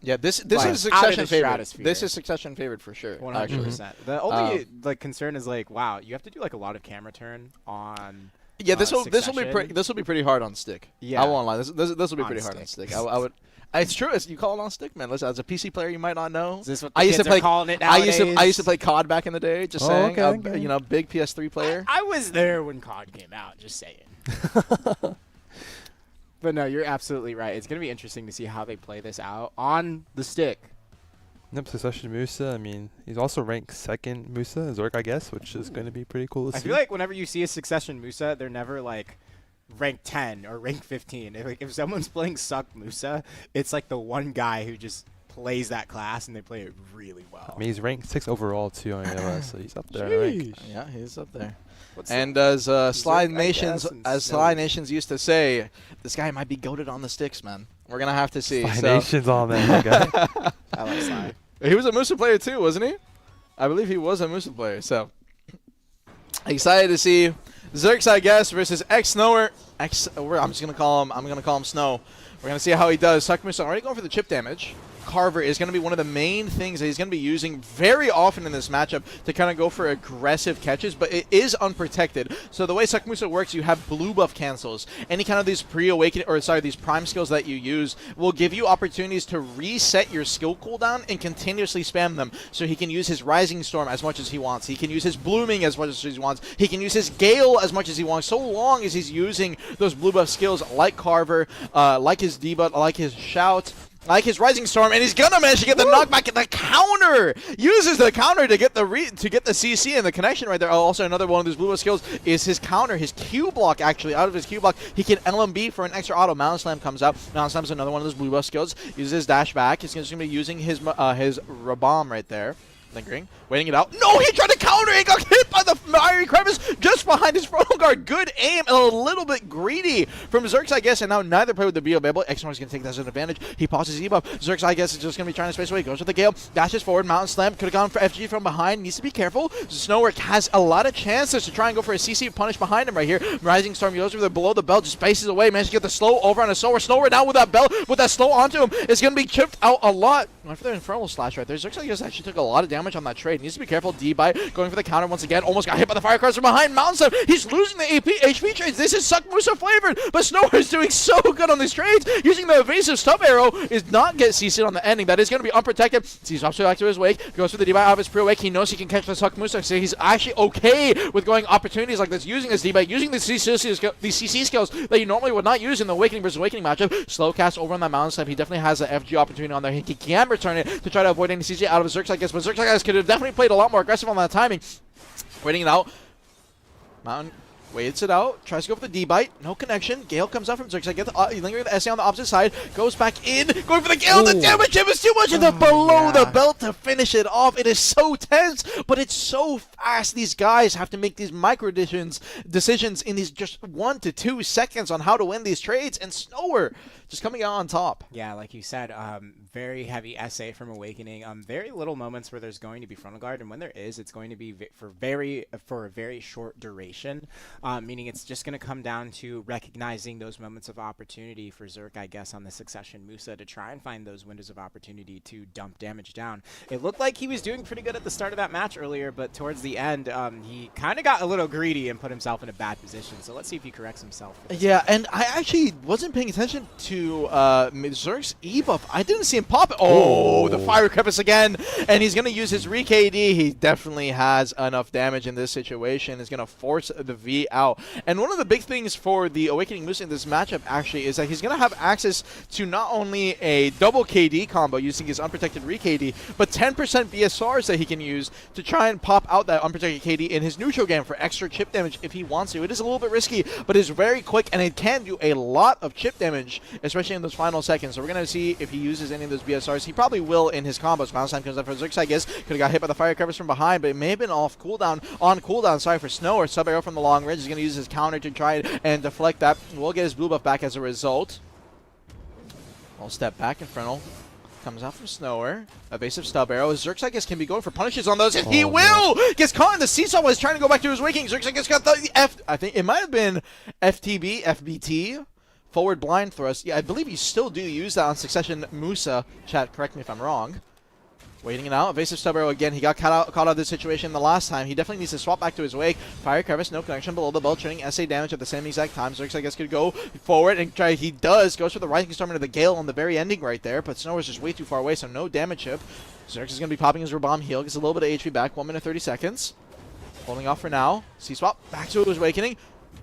Yeah, this Like, is out of Succession the favored. stratosphere. This is Succession favored for sure. 100%. The only like concern is like, wow, you have to do like a lot of camera turn on. Yeah, this will Succession. be pretty hard on stick. Yeah. I won't lie. This will be On pretty hard on stick. stick. I would. It's true. You call it on stick, man. Listen, as a PC player, you might not know. Is this what the I used to kids play. are calling it I nowadays? used to play COD back in the day. Just Oh, saying. okay. You know, big PS3 player. I was there when COD came out. Just saying. But no, you're absolutely right. It's gonna be interesting to see how they play this out on the stick. Yep, Succession Musa. I mean, he's also ranked second Musa, Zerk, I guess, which is going to be pretty cool to I see. feel like whenever you see a Succession Musa, they're never like rank 10 or rank 15. If someone's playing Suck Musa, it's like the one guy who just plays that class and they play it really well. I mean, he's ranked 6 overall too on ALS, so he's up there in rank. Sheesh. Yeah, he's up there. What's And as Sly Zerk, I Nations, guess, and as Snow. Sly Nations used to say, this guy might be goated on the sticks, man. We're gonna have to see. Fly So- Nations on that guy. I like Sly. He was a Musa player too, wasn't he? I believe he was a Musa player. So excited to see Zerks, I guess, versus X Snower. I'm just gonna call him Snow. We're gonna see how he does. Suck Musa already going for the chip damage. Carver is going to be one of the main things that he's going to be using very often in this matchup to kind of go for aggressive catches, but it is unprotected. So the way Suck Musa works, you have blue buff cancels. Any kind of these these prime skills that you use will give you opportunities to reset your skill cooldown and continuously spam them. So he can use his Rising Storm as much as he wants. He can use his Blooming as much as he wants. He can use his Gale as much as he wants, so long as he's using those blue buff skills like Carver, like his debuff, like his Shout, like his Rising Storm, and he's gonna manage to get the knockback and the counter. Uses the counter to get the CC and the connection right there. Oh, also another one of his blue buff skills is his counter, his Q block. Actually, out of his Q block, he can LMB for an extra auto. Mountain Slam comes out. Mountain Slam is another one of those blue buff skills. Uses his dash back. He's just gonna be using his Rabomb right there. Lingering, waiting it out. No, he tried to counter. He got hit by the fiery crevice just behind his frontal guard. Good aim and a little bit greedy from Zerks, I guess. And now neither play with the BO Babel. X is going to take that as an advantage. He pauses E-buff. Zerks, I guess, is just going to be trying to space away. Goes with the Gale. Dashes forward. Mountain Slam. Could have gone for FG from behind. Needs to be careful. Snowwork has a lot of chances to try and go for a CC punish behind him right here. Rising Storm goes over there below the belt. Just spaces away. Manages to get the slow over on a Snowwork. Snowwork now with that belt. With that slow onto him. It's going to be chipped out a lot. Went for the Infernal Slash right there. Zerks, I guess, actually took a lot of damage on that trade. Needs to be careful. D-Bite going for the counter once again. Almost got hit by the fire cards from behind. Mountain Slam. He's losing the HP trades. This is Suck Musa flavored, but Snower is doing so good on these trades. Using the evasive stub arrow is not get CC'd on the ending. That is going to be unprotected. Sees off back to his wake. Goes for the D-Bite out of his pre-wake. He knows he can catch the Suck Musa. So he's actually okay with going opportunities like this. Using his D-Bite. Using the CC skills that you normally would not use in the Awakening versus Awakening matchup. Slow cast over on that Mountain Slam. He definitely has the FG opportunity on there. He can return it to try to avoid any CC out of Zerks, I guess. But Zerks, I guess, could have definitely played a lot more aggressive on that timing. Waiting it out. Mountain waits it out. Tries to go for the D-Bite. No connection. Gale comes out from Zerks. I get the lingering the SA on the opposite side. Goes back in. Going for the Gale. The damage him is too much. And the below the belt to finish it off. It is so tense, but it's so fast. These guys have to make these micro decisions in these just 1 to 2 seconds on how to win these trades. And Snower just coming out on top. Yeah, like you said, very heavy SA from Awakening. Very little moments where there's going to be frontal guard, and when there is, it's going to be for a very short duration. Meaning it's just going to come down to recognizing those moments of opportunity for Zerk, I guess, on the Succession Musa to try and find those windows of opportunity to dump damage down. It looked like he was doing pretty good at the start of that match earlier, but towards the end, he kind of got a little greedy and put himself in a bad position. So let's see if he corrects himself. Yeah, and I actually wasn't paying attention to Zerk's E-buff. I didn't see him pop it. Oh, the Fire Crevice again, and he's going to use his re-KD. He definitely has enough damage in this situation. He's going to force the V out. And one of the big things for the Awakening Musa in this matchup, actually, is that he's going to have access to not only a double KD combo using his unprotected re-KD, but 10% BSRs that he can use to try and pop out that unprotected KD in his neutral game for extra chip damage if he wants to. It is a little bit risky, but it's very quick, and it can do a lot of chip damage, especially in those final seconds. So we're going to see if he uses any of those BSRs. He probably will in his combos. Mouse time comes up for Zerx, I guess. Could have got hit by the Fire Crevice from behind, but it may have been on cooldown, sorry, for Snow, or sub arrow from the long range. He's going to use his counter to try and deflect that. We'll get his blue buff back as a result. I'll step back in frontal. Comes out from Snower. Evasive stub arrow. Zerx, I guess, can be going for punishes on those, and he will! No. Gets caught in the seesaw while he's trying to go back to his waking. Zerx, I guess, got the I think it might have been FTB, FBT. Forward blind thrust. Yeah, I believe you still do use that on Succession Musa. Chat, correct me if I'm wrong. Waiting it out. Evasive stub arrow again. He got caught out of this situation the last time. He definitely needs to swap back to his wake. Fire Crevice, no connection below the belt, turning SA damage at the same exact time. Zerx, I guess, could go forward and try. He does. Goes for the Rising Storm into the Gale on the very ending right there, but Snower's just way too far away, so no damage chip. Zerx is going to be popping his Robomb heal. Gets a little bit of HP back. 1 minute 30 seconds. Holding off for now. C-swap. Back to his Awakening.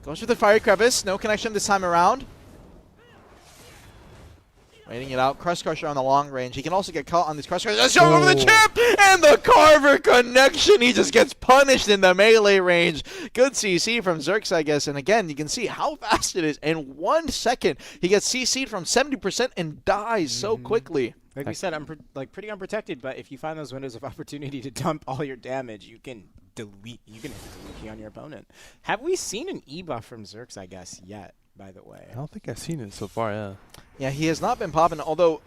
Goes for the Fire Crevice. No connection this time around. Waiting it out. Crush Crusher on the long range. He can also get caught on these Crush Crushers. Show over the chip! And the Carver connection! He just gets punished in the melee range. Good CC from Zerx, I guess. And again, you can see how fast it is. In 1 second, he gets CC'd from 70% and dies so quickly. Like we said, I'm pretty unprotected, but if you find those windows of opportunity to dump all your damage, you can delete. You can hit the delete key on your opponent. Have we seen an E-buff from Zerx, I guess, yet? By the way, I don't think I've seen it so far. Yeah. Yeah, he has not been popping. Although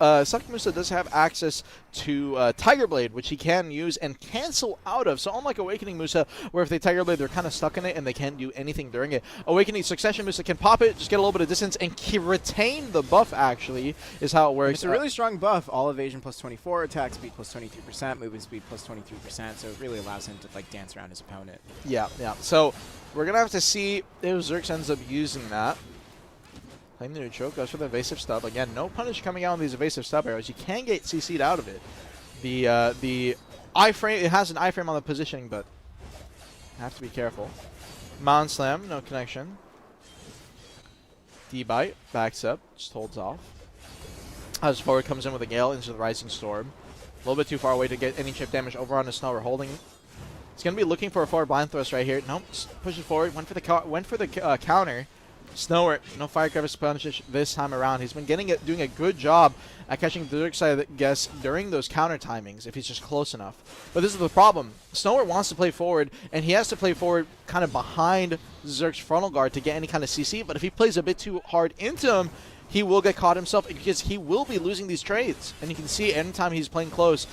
Musa does have access to Tiger Blade, which he can use and cancel out of. So unlike Awakening Musa, where if they Tiger Blade, they're kind of stuck in it and they can't do anything during it. Awakening Succession Musa can pop it, just get a little bit of distance, and retain the buff. Actually, is how it works. It's a really strong buff. All evasion plus 24, attack speed plus 23%, movement speed plus 23%. So it really allows him to dance around his opponent. Yeah, yeah. So we're gonna have to see if Zerx ends up using that. Playing the neutral, goes for the evasive stub. Again, no punish coming out on these evasive stub arrows. You can get CC'd out of it. The iframe, it has an iframe on the positioning, but have to be careful. Mound slam, no connection. D-bite, backs up, just holds off. As forward comes in with a Gale into the Rising Storm. A little bit too far away to get any chip damage over on the Snow. We're holding. He's going to be looking for a forward blind thrust right here. Nope, pushes forward, went for the counter. Snower, no Fire Crevice punish this time around. He's been doing a good job at catching the Zerx, I guess, during those counter timings if he's just close enough. But this is the problem. Snower wants to play forward, and he has to play forward kind of behind Zerx's frontal guard to get any kind of CC. But if he plays a bit too hard into him, he will get caught himself because he will be losing these trades. And you can see anytime he's playing close,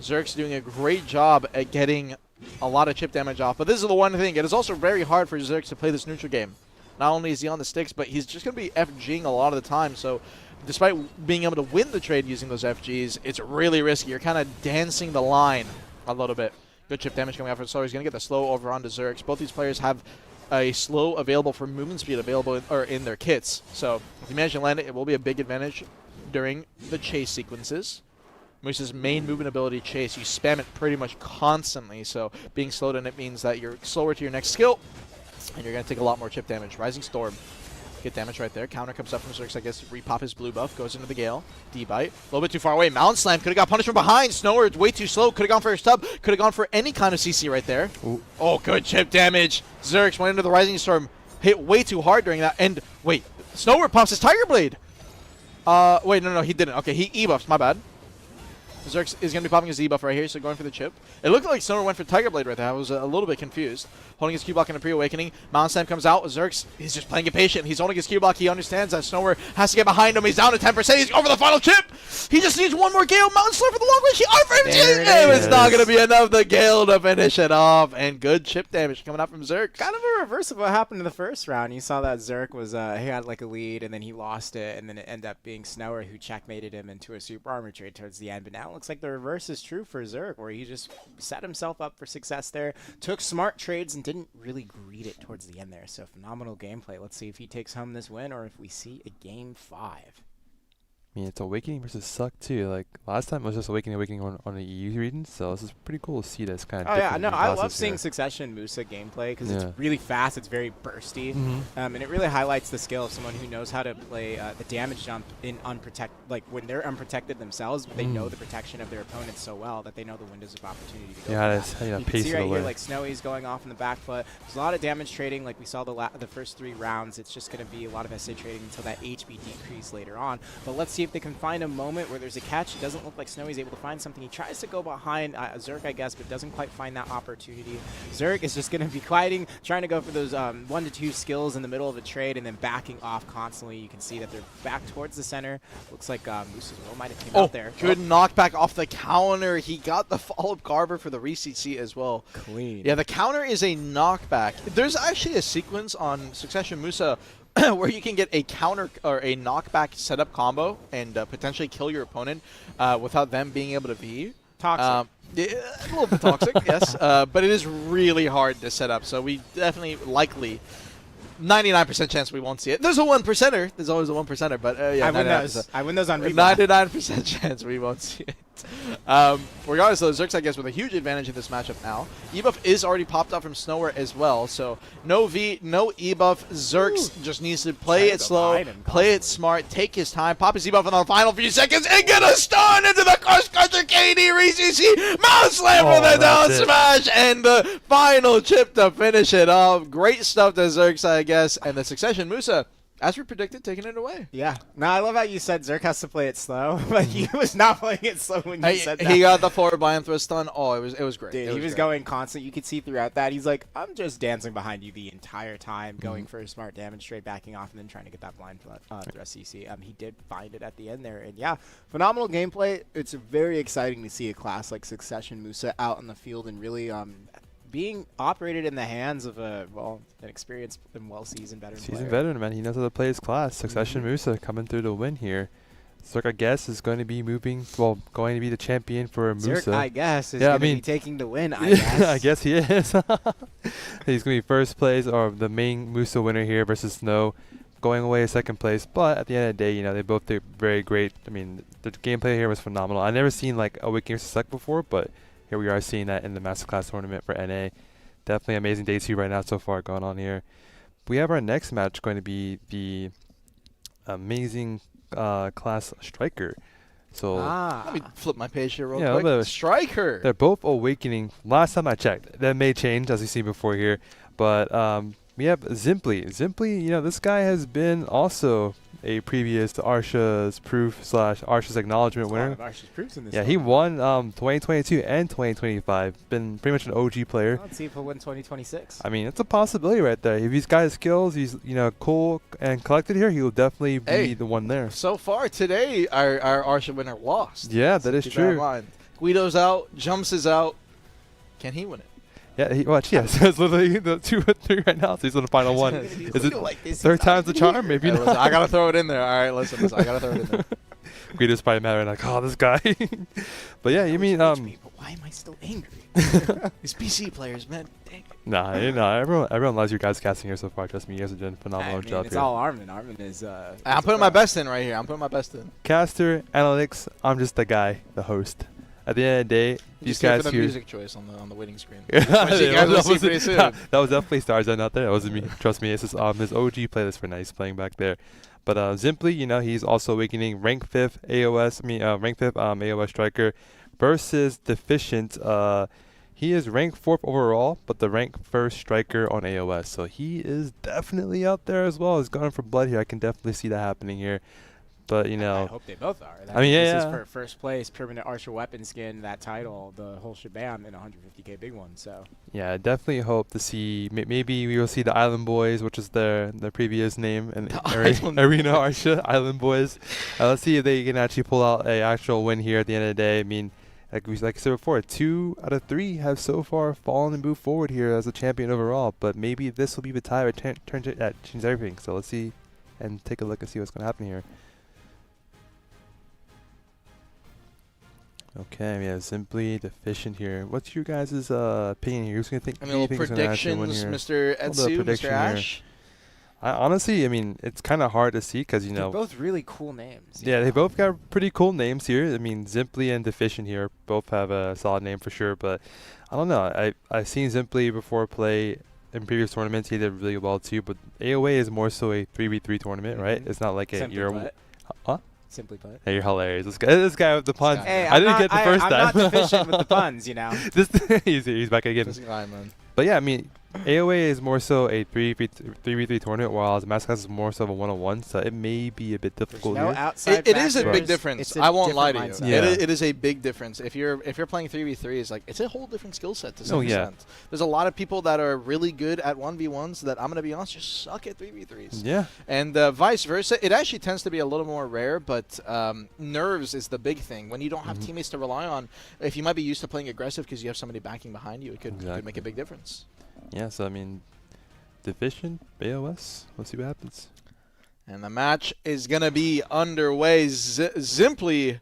Zerx doing a great job at getting a lot of chip damage off. But this is the one thing. It is also very hard for Zerx to play this neutral game. Not only is he on the sticks, but he's just going to be FGing a lot of the time. So despite being able to win the trade using those FGs, it's really risky. You're kind of dancing the line a little bit. Good chip damage coming out from Slow. He's going to get the slow over onto Zerx. Both these players have a slow available for movement speed available in their kits. So if you manage to land it, it will be a big advantage during the chase sequences. Musa's main movement ability, Chase, you spam it pretty much constantly. So being slowed in it means that you're slower to your next skill. And you're going to take a lot more chip damage. Rising Storm. Get damage right there. Counter comes up from Zerx, I guess. Repop his blue buff. Goes into the Gale. D-bite. A little bit too far away. Mound Slam. Could have got punished from behind. Snower way too slow. Could have gone for a stub. Could have gone for any kind of CC right there. Ooh. Oh, good chip damage. Zerx went into the Rising Storm. Hit way too hard during that. And wait. Snower pops his Tiger Blade. Wait, no, he didn't. Okay, he E-buffs. My bad. Zerk is going to be popping his debuff right here, so going for the chip. It looked like Snower went for Tiger Blade right there. I was a little bit confused. Holding his Q block in a pre-awakening. Mountain Slam comes out. Zerk, he's just playing it patient. He's holding his Q block. He understands that Snower has to get behind him. He's down to 10%. He's going for the final chip. He just needs one more Gale. Mountain Slam for the long range. It's not going to be enough. The Gale to finish it off. And good chip damage coming out from Zerk. Kind of a reverse of what happened in the first round. You saw that Zerk was he had like a lead, and then he lost it, and then it ended up being Snower who checkmated him into a super armor trade towards the end. But now it looks like the reverse is true for Zerk, where he just set himself up for success there, took smart trades, and didn't really greed it towards the end there. So phenomenal gameplay. Let's see if he takes home this win or if we see a game 5. I mean, it's Awakening versus Suck too. Like last time it was just Awakening on the EU region, so this is pretty cool to see this kind of. Oh yeah, no, I love classes seeing here. Succession Musa gameplay because it's really fast, it's very bursty, Mhm. and it really highlights the skill of someone who knows how to play the damage jump in like when they're unprotected themselves, but they know the protection of their opponents so well that they know the windows of opportunity to go. Yeah, for that's that. You can pace see it right away. here, like Snowy's going off in the back foot. There's a lot of damage trading, like we saw the first 3 rounds. It's just going to be a lot of SA trading until that HP decrease later on. But let's see if they can find a moment where there's a catch. It doesn't look like Snowy's able to find something. He tries to go behind Zerk, I guess, but doesn't quite find that opportunity. Zerk is just going to be quieting, trying to go for those 1 to 2 skills in the middle of a trade and then backing off constantly. You can see that they're back towards the center. Looks like Musa's will might have came out there. Good knockback off the counter. He got the follow-up Carver for the re-CC as well. Clean. Yeah, the counter is a knockback. There's actually a sequence on Succession Musa where you can get a counter or a knockback setup combo and potentially kill your opponent without them being able to V. Toxic. Yeah, a little bit toxic, yes. But it is really hard to set up, so we definitely likely 99% chance we won't see it. There's a 1%er. There's always a 1%er, but yeah, I win 99%. those. I win those on replay. 99% chance we won't see it. Regardless, though, Zerk's, I guess, with a huge advantage in this matchup now. E-buff is already popped up from Snower as well, so no V, no E-buff. Zerk's just needs to play it slow, play it smart, take his time, pop his E-buff in the final few seconds, and get a stun into the cross-country KD re-CC. Mount Slam for the down smash, and the final chip to finish it off. Great stuff to Zerk's, I guess, and the Succession Musa, as we predicted, taking it away. Yeah. No, I love how you said Zerk has to play it slow, but he was not playing it slow when you said that. He got the forward blind through a stun. Oh, it was great. Dude, he was going constant. You could see throughout that. He's like, I'm just dancing behind you the entire time, going for a smart damage trade, backing off, and then trying to get that blind thrust CC. He did find it at the end there. And yeah, phenomenal gameplay. It's very exciting to see a class like Succession Musa out in the field and really being operated in the hands of an experienced and well-seasoned veteran player. Veteran, man. He knows how to play his class. Succession Musa coming through to win here. Zerk, I guess, is going to be going to be the champion for Musa. Zerk, I guess, is going to be taking the win, I guess. I guess he is. He's going to be first place, or the main Musa winner here versus Snow, going away second place. But at the end of the day, they both did very great. I mean, the gameplay here was phenomenal. I've never seen like Awakening versus Suck before, but here we are seeing that in the Masterclass tournament for NA. Definitely amazing day 2 right now so far going on here. We have our next match going to be the amazing class Striker. So let me flip my page here real quick. Yeah, Striker. They're both Awakening. Last time I checked, that may change as you see before here. But we have Zimply. Zimply, this guy has been also a previous Arsha's Proof / Arsha's Acknowledgement winner. Arsha's Proofs in this he won 2022 and 2025. Been pretty much an OG player. Let's see if he'll win 2026. I mean, it's a possibility right there. If he's got his skills, he's cool and collected here, he will definitely be the one there. So far today, our Arsha winner lost. Yeah, that is true. Guido's out, Jumps is out. Can he win it? Yeah, yes. It's literally the 2 or 3 right now, so he's on the final one. Is it like third time's the charm? Maybe not. Listen, I gotta throw it in there. All right, listen, I gotta throw it in there. Guido's probably mad right now, like, oh, this guy. But yeah, you mean but why am I still angry? These PC players, man. Dang. Nah, everyone loves your guys' casting here so far. Trust me, you guys are doing a phenomenal job it's here. all Armin. Armin is. I'm putting my best in right here. I'm putting my best in. Caster, analytics. I'm just the guy, the host. At the end of the day, these guys for the here. music choice on the waiting screen. That was definitely Stars not there. That wasn't me. Trust me, it's his OG playlist for Nice playing back there. But Zimply, he's also Awakening rank 5th AOS. Rank 5th AOS striker versus Deficient. He is rank 4th overall, but the rank 1st striker on AOS. So he is definitely out there as well. He's going for blood here. I can definitely see that happening here. But, you I know, hope they both are. I mean, this yeah, is yeah. for first place, permanent archer weapon skin, that title, the whole shebang in 150k big one. So yeah, I definitely hope to see, maybe we will see the Island Boys, which is their previous name, and Arena Arsha, Island Boys. Let's see if they can actually pull out a actual win here at the end of the day. I mean, like I said before, 2 out of 3 have so far fallen and moved forward here as a champion overall, but maybe this will be the time it changes everything. So let's see and take a look and see what's going to happen here. Okay, yeah, simply deficient here. What's your guys' opinion here? Who's going to think? I mean, little predictions, Mr. Etsu, Mr. Ash. Honestly, I mean, it's kind of hard to see because, you know. they're both really cool names. Yeah, they both got pretty cool names here. I mean, Zimply and Deficient here both have a solid name for sure. But I don't know. I've seen Zimply before play in previous tournaments. He did really well too. But AOA is more so a 3v3 tournament, right? It's not like Simply a Huh? Simply put. Hey, you're hilarious. This guy with the puns. Hey, I didn't get the first I'm time. not deficient with the puns, you know. He's back again. This guy, man. But yeah, I mean, AOA is more so a 3v3 tournament, while Mascot is more so of a 1-on-1, so it may be a bit difficult There's no here. outside It is a big factors. difference. It's a I won't lie different to you. mindset. Yeah. It is a big difference. If you're playing 3v3, it's like it's a whole different skill set to some Oh, yeah. extent. There's a lot of people that are really good at 1v1s that I'm gonna be honest just suck at 3v3s. Yeah. And vice versa. It actually tends to be a little more rare, but nerves is the big thing. When you don't have teammates to rely on, if you might be used to playing aggressive because you have somebody backing behind you, it could make a big difference. Yeah, so I mean, Deficient, AOS, let's see what happens. And the match is going to be underway. Simply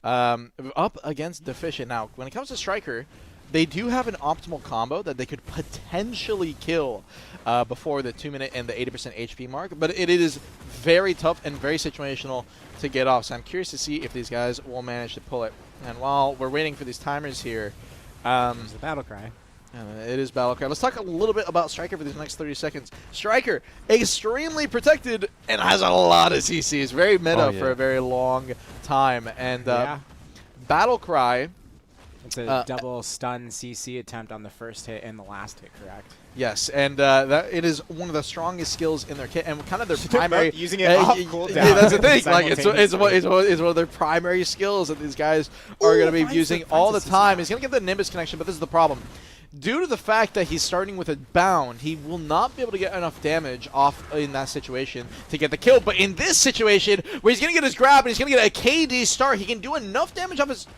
up against Deficient. Now, when it comes to Striker, they do have an optimal combo that they could potentially kill before the 2-minute and the 80% HP mark, but it is very tough and very situational to get off. So I'm curious to see if these guys will manage to pull it. And while we're waiting for these timers here, There's the battle cry. it is Battlecry. Let's talk a little bit about Striker for these next 30 seconds. Striker, extremely protected and has a lot of CCs. Very meta for a very long time. And Battlecry. It's a double stun CC attempt on the first hit and the last hit, correct? Yes, and that it is one of the strongest skills in their kit, and kind of their primary using it off cooldown. Yeah, that's the thing. Like it's one of their primary skills that these guys are going to be using all the time. He's going to get the Nimbus connection, but this is the problem. Due to the fact that he's starting with a bound, he will not be able to get enough damage off in that situation to get the kill. But in this situation, where he's going to get his grab and he's going to get a KD start, he can do enough damage off his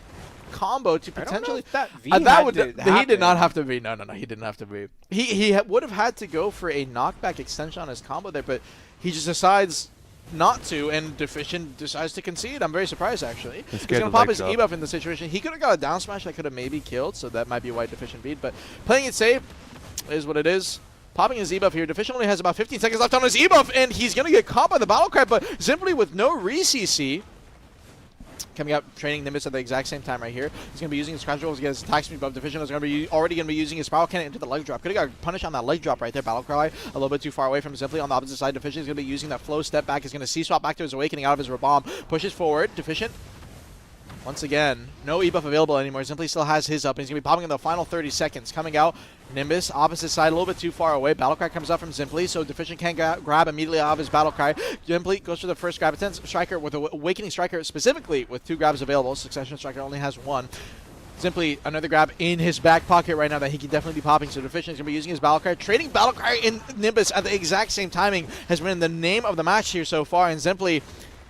combo to potentially he did not have to be. No, he didn't have to be. He would have had to go for a knockback extension on his combo there, but he just decides not to, and Deficient decides to concede. I'm very surprised, actually. He's going to pop his E-buff in the situation. He could have got a down smash that could have maybe killed, so that might be why Deficient beat, but playing it safe is what it is. Popping his E-buff here. Deficient only has about 15 seconds left on his E-buff, and he's going to get caught by the Battlecry, but simply with no re-CC. Coming up, training Nimbus at the exact same time right here. He's going to be using his crash rolls to get his attack speed buff. Deficient is going to be already going to be using his spiral cannon into the leg drop. Could have got punished on that leg drop right there. Battlecry a little bit too far away from Simply on the opposite side. Deficient is going to be using that flow step back. He's going to C-swap back to his awakening out of his rebomb. Pushes forward. Deficient. Once again, no E-buff available anymore. Simply still has his up, and he's going to be popping in the final 30 seconds. Coming out, Nimbus, opposite side, a little bit too far away. Battlecry comes up from Simply, so Deficient can't grab immediately out of his Battlecry. Simply goes for the first grab. Attempts Striker with Awakening Striker, specifically with 2 grabs available. Succession Striker only has 1. Simply another grab in his back pocket right now that he can definitely be popping. So Deficient is going to be using his Battlecry. Trading Battlecry in Nimbus at the exact same timing has been the name of the match here so far, and Simply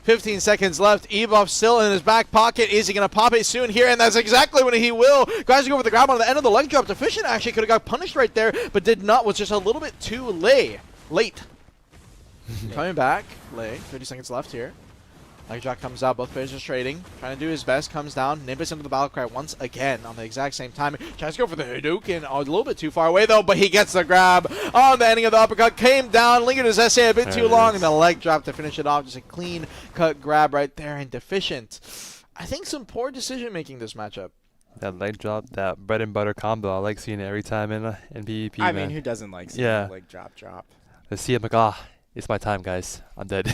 15 seconds left. E-buff still in his back pocket. Is he going to pop it soon here? And that's exactly when he will. Guys go for the grab on the end of the leg drop. Deficient actually could have got punished right there, but did not. Was just a little bit too late. Coming back. 30 seconds left here. Leg drop comes out. Both players are trading. Trying to do his best. Comes down. Nimbus into the Battlecry once again on the exact same time. Tries to go for the Hadouken. A little bit too far away though, but he gets the grab on the ending of the uppercut. Came down. Lingered his SA a bit too long, and the leg drop to finish it off. Just a clean cut grab right there, and Deficient. I think some poor decision making this matchup. That leg drop, that bread and butter combo, I like seeing it every time in PvP. I mean, who doesn't like seeing a leg drop? Let's see it, like, It's my time, guys. I'm dead.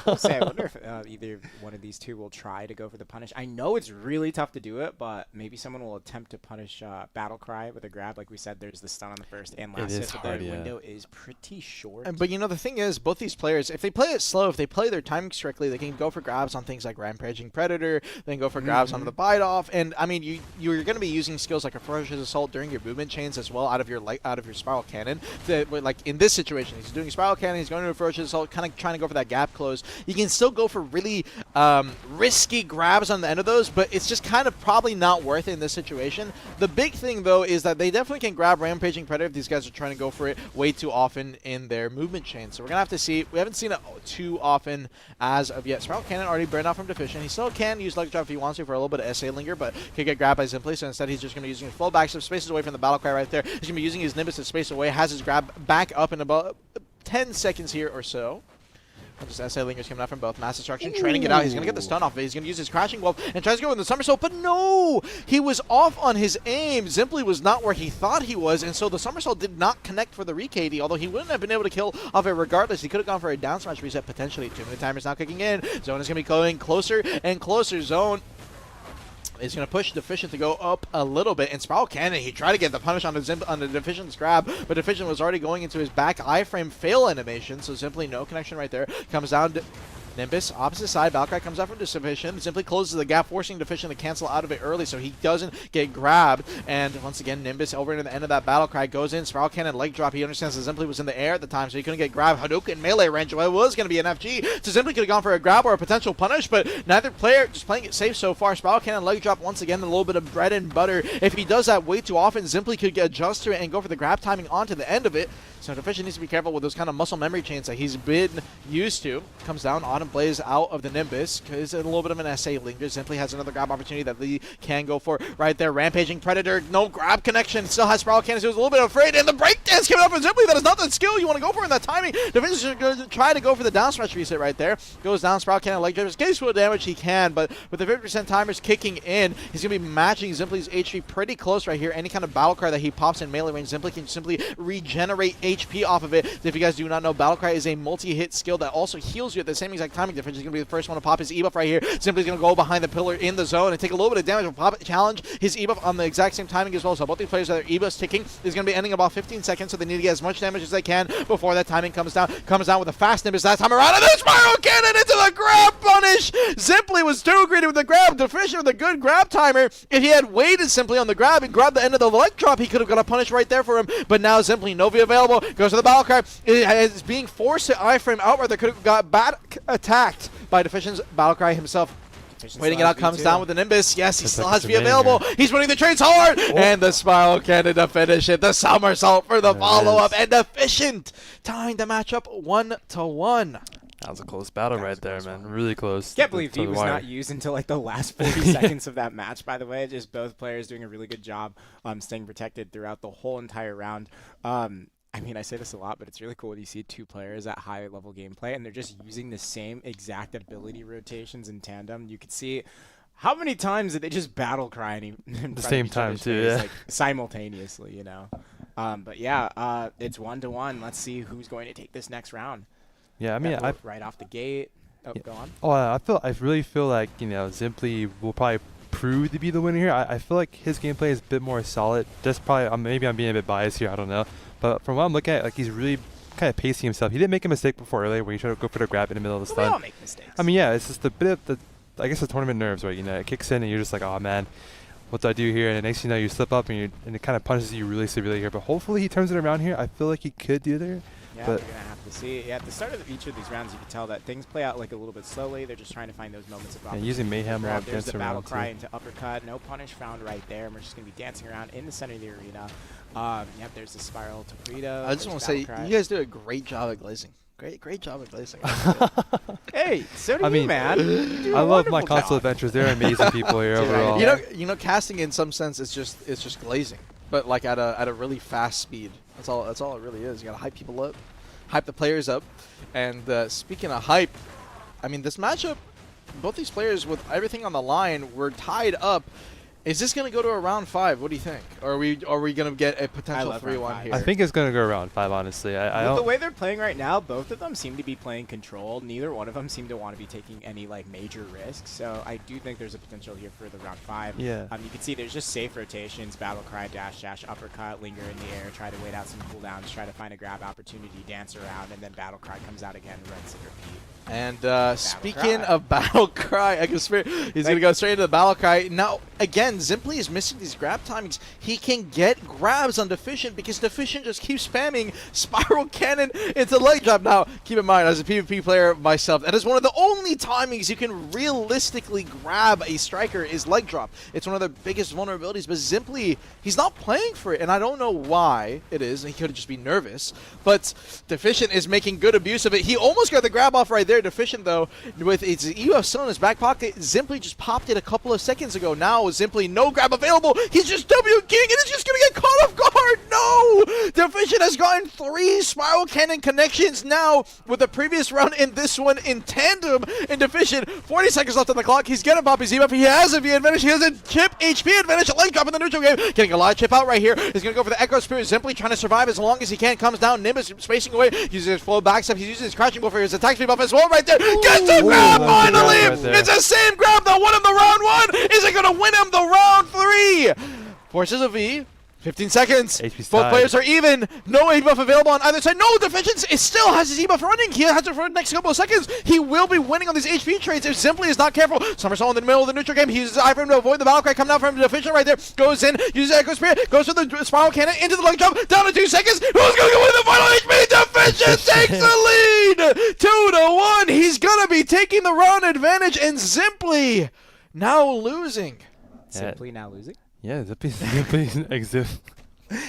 I'll say, I wonder if either one of these two will try to go for the punish. I know it's really tough to do it, but maybe someone will attempt to punish Battle Cry with a grab. Like we said, there's the stun on the first and last hit, but the window is pretty short. But you know, the thing is, both these players, if they play it slow, if they play their timings correctly, they can go for grabs on things like Rampaging Predator, they can go for grabs onto the bite off, and I mean, you're going to be using skills like a Ferocious Assault during your movement chains as well out of your Spiral Cannon. Like in this situation, he's doing Spiral Cannon, he's going to a Ferocious Assault, kind of trying to go for that gap close. You can still go for really risky grabs on the end of those, but it's just kind of probably not worth it in this situation. The big thing, though, is that they definitely can grab Rampaging Predator if these guys are trying to go for it way too often in their movement chain. So we're going to have to see. We haven't seen it too often as of yet. Spiral Cannon already burned off from Deficient. He still can use Leg Drop if he wants to for a little bit of SA Linger, but can get grabbed by Simply, so instead he's just going to be using his full backstep, spaces away from the Battle Cry right there. He's going to be using his Nimbus to space away, has his grab back up in about 10 seconds here or so. Just SA Linger's coming out from both. Mass Destruction, training it out. He's going to get the stun off of it. He's going to use his Crashing Wolf and tries to go with the Somersault, but no! He was off on his aim. Simply was not where he thought he was, and so the Somersault did not connect for the re-KD, although he wouldn't have been able to kill off it regardless. He could have gone for a down smash reset potentially. 2 minute timer's now kicking in. Zone is going to be going closer and closer. Zone is going to push Deficient to go up a little bit, and Spiral Cannon, he tried to get the punish on the Deficient's grab, but Deficient was already going into his back iframe fail animation, so simply no connection right there. Comes down to Nimbus, opposite side, Valkyrie comes out from Deficient, simply closes the gap, forcing Deficient to cancel out of it early so he doesn't get grabbed. And once again, Nimbus over into the end of that Battle Cry goes in, Spiral Cannon leg drop. He understands that Simply was in the air at the time, so he couldn't get grabbed. Hadouken melee range, well, it was going to be an FG, so Simply could have gone for a grab or a potential punish, but neither player just playing it safe so far. Spiral Cannon leg drop once again, a little bit of bread and butter. If he does that way too often, Simply could get adjust to it and go for the grab timing onto the end of it. So Deficient needs to be careful with those kind of muscle memory chains that he's been used to. Comes down, Autumn Blaze out of the Nimbus, because a little bit of an SA Linger. Simply has another grab opportunity that Lee can go for right there. Rampaging Predator, no grab connection. Still has Spiral Cannon, so he was a little bit afraid. And the breakdance coming up from Simply, that is not the skill you want to go for in that timing. Deficient going to try to go for the down smash reset right there. Goes down, Spiral Cannon, leg drives, gets full damage he can, but with the 50% timers kicking in, he's going to be matching Simply's HP pretty close right here. Any kind of Battle Cry that he pops in melee range, Simply can simply regenerate HP off of it. If you guys do not know, Battle Cry is a multi-hit skill that also heals you at the same exact timing difference. He's going to be the first one to pop his E-buff right here. Simply's going to go behind the pillar in the zone and take a little bit of damage. Will pop it, challenge his E-buff on the exact same timing as well. So both these players, their E-buffs ticking is going to be ending about 15 seconds, so they need to get as much damage as they can before that timing comes down. Comes down with a fast Nimbus that time around, and then Spiral Cannon into the grab punish. Simply was too greedy with the grab. Deficient with a good grab timer. If he had waited Simply on the grab and grabbed the end of the leg drop, he could have got a punish right there for him. But now Simply Novi available, goes to the Battle Cry. It is being forced to iframe outright. That could have got back attacked by Deficient's Battle Cry himself. Waiting it out, comes down with the Nimbus. Yes, he still has to be available. He's winning the trades hard. And the Spiral Cannon to finish it. The Somersault for the follow-up. And Deficient tying the matchup 1-1. That was a close battle right there, man. Really close. Can't believe he was not used until like the last 40 seconds of that match, by the way. Just both players doing a really good job staying protected throughout the whole entire round. I mean, I say this a lot, but it's really cool when you see two players at high level gameplay and they're just using the same exact ability rotations in tandem. You could see how many times did they just battle cry at the same time too, yeah, like simultaneously, you know. But yeah, it's 1-1. Let's see who's going to take this next round. Yeah, I mean, right off the gate. Oh, yeah. Go on. Oh, I really feel like, you know, Simply will probably prove to be the winner here. I feel like his gameplay is a bit more solid. Just probably, maybe I'm being a bit biased here. I don't know. But from what I'm looking at, like, he's really kind of pacing himself. He didn't make a mistake before earlier where he tried to go for the grab in the middle of the stun. We all make mistakes. I mean, yeah, it's just a bit of the, I guess, the tournament nerves, right? You know, it kicks in and you're just like, oh man, what do I do here? And the next thing you know, you slip up and it kind of punches you really severely here. But hopefully he turns it around here. I feel like he could do there. Yeah, but we're going to have to see. Yeah, at the start of each of these rounds, you can tell that things play out like a little bit slowly. They're just trying to find those moments of opportunity. Using Mayhem while There's the dancing battle around cry too. into uppercut. No punish found right there. And we're just going to be dancing around in the center of the arena. Yep, there's the spiral torpedo. I just want to say, you guys do a great job at glazing. Great job at glazing. Hey, so do you, man. I love my console adventures. They're amazing people here overall. You know, casting in some sense it's just glazing, but like at a really fast speed. That's all it really is. You gotta hype people up, hype the players up, and speaking of hype, I mean this matchup, both these players with everything on the line were tied up. Is this going to go to a round 5? What do you think? Or are we going to get a potential 3-1 here? I think it's going to go around 5, honestly. I With don't. the way they're playing right now, both of them seem to be playing control. Neither one of them seem to want to be taking any like major risks. So I do think there's a potential here for the round 5. Yeah. You can see there's just safe rotations, battle cry, dash, uppercut, linger in the air, try to wait out some cooldowns, try to find a grab opportunity, dance around, and then battle cry comes out again, rinse and repeat. And speaking of battle cry, he's going to go straight into the battle cry. Now, again, Zimply is missing these grab timings. He can get grabs on Deficient because Deficient just keeps spamming Spiral Cannon into leg drop. Now, keep in mind, as a PvP player myself, that is one of the only timings you can realistically grab a striker is leg drop. It's one of the biggest vulnerabilities, but Zimply, he's not playing for it, and I don't know why it is. He could just be nervous, but Deficient is making good abuse of it. He almost got the grab off right there. Deficient, though, with its EUF still in his back pocket. Zimply just popped it a couple of seconds ago. Now, Zimply, no grab available. He's just W King, and it's just going to get caught off guard. No! Deficient has gotten 3 Spiral Cannon connections now with the previous round and this one in tandem. And Deficient, 40 seconds left on the clock. He's going to pop his EUF. He has a V advantage. He has a chip HP advantage. A leg drop in the neutral game. Getting a live chip out right here. He's going to go for the Echo Spirit. Zimply trying to survive as long as he can. Comes down. Nimbus spacing away. Uses his flow backstep. He's using his crouching buff for his attack speed buff as well right there. Gets the grab finally! It's the same grab that won him the round 1! Is it going to win him the round 3? Forces a V. 15 seconds. Both players are even. No A buff available on either side. No, Deficient still has his E buff running. He has it for the next couple of seconds. He will be winning on these HP trades if Zimply is not careful. Somersault in the middle of the neutral game. He uses iframe to avoid the battle cry coming out from Deficient right there. Goes in, uses Echo Spirit, goes for the Spiral Cannon into the leg jump. Down to 2 seconds. Who's going to win the final HP? Deficient takes the lead. 2-1. He's going to be taking the round advantage, and Zimply now losing. Zimply now losing? Yeah, Zimply exist.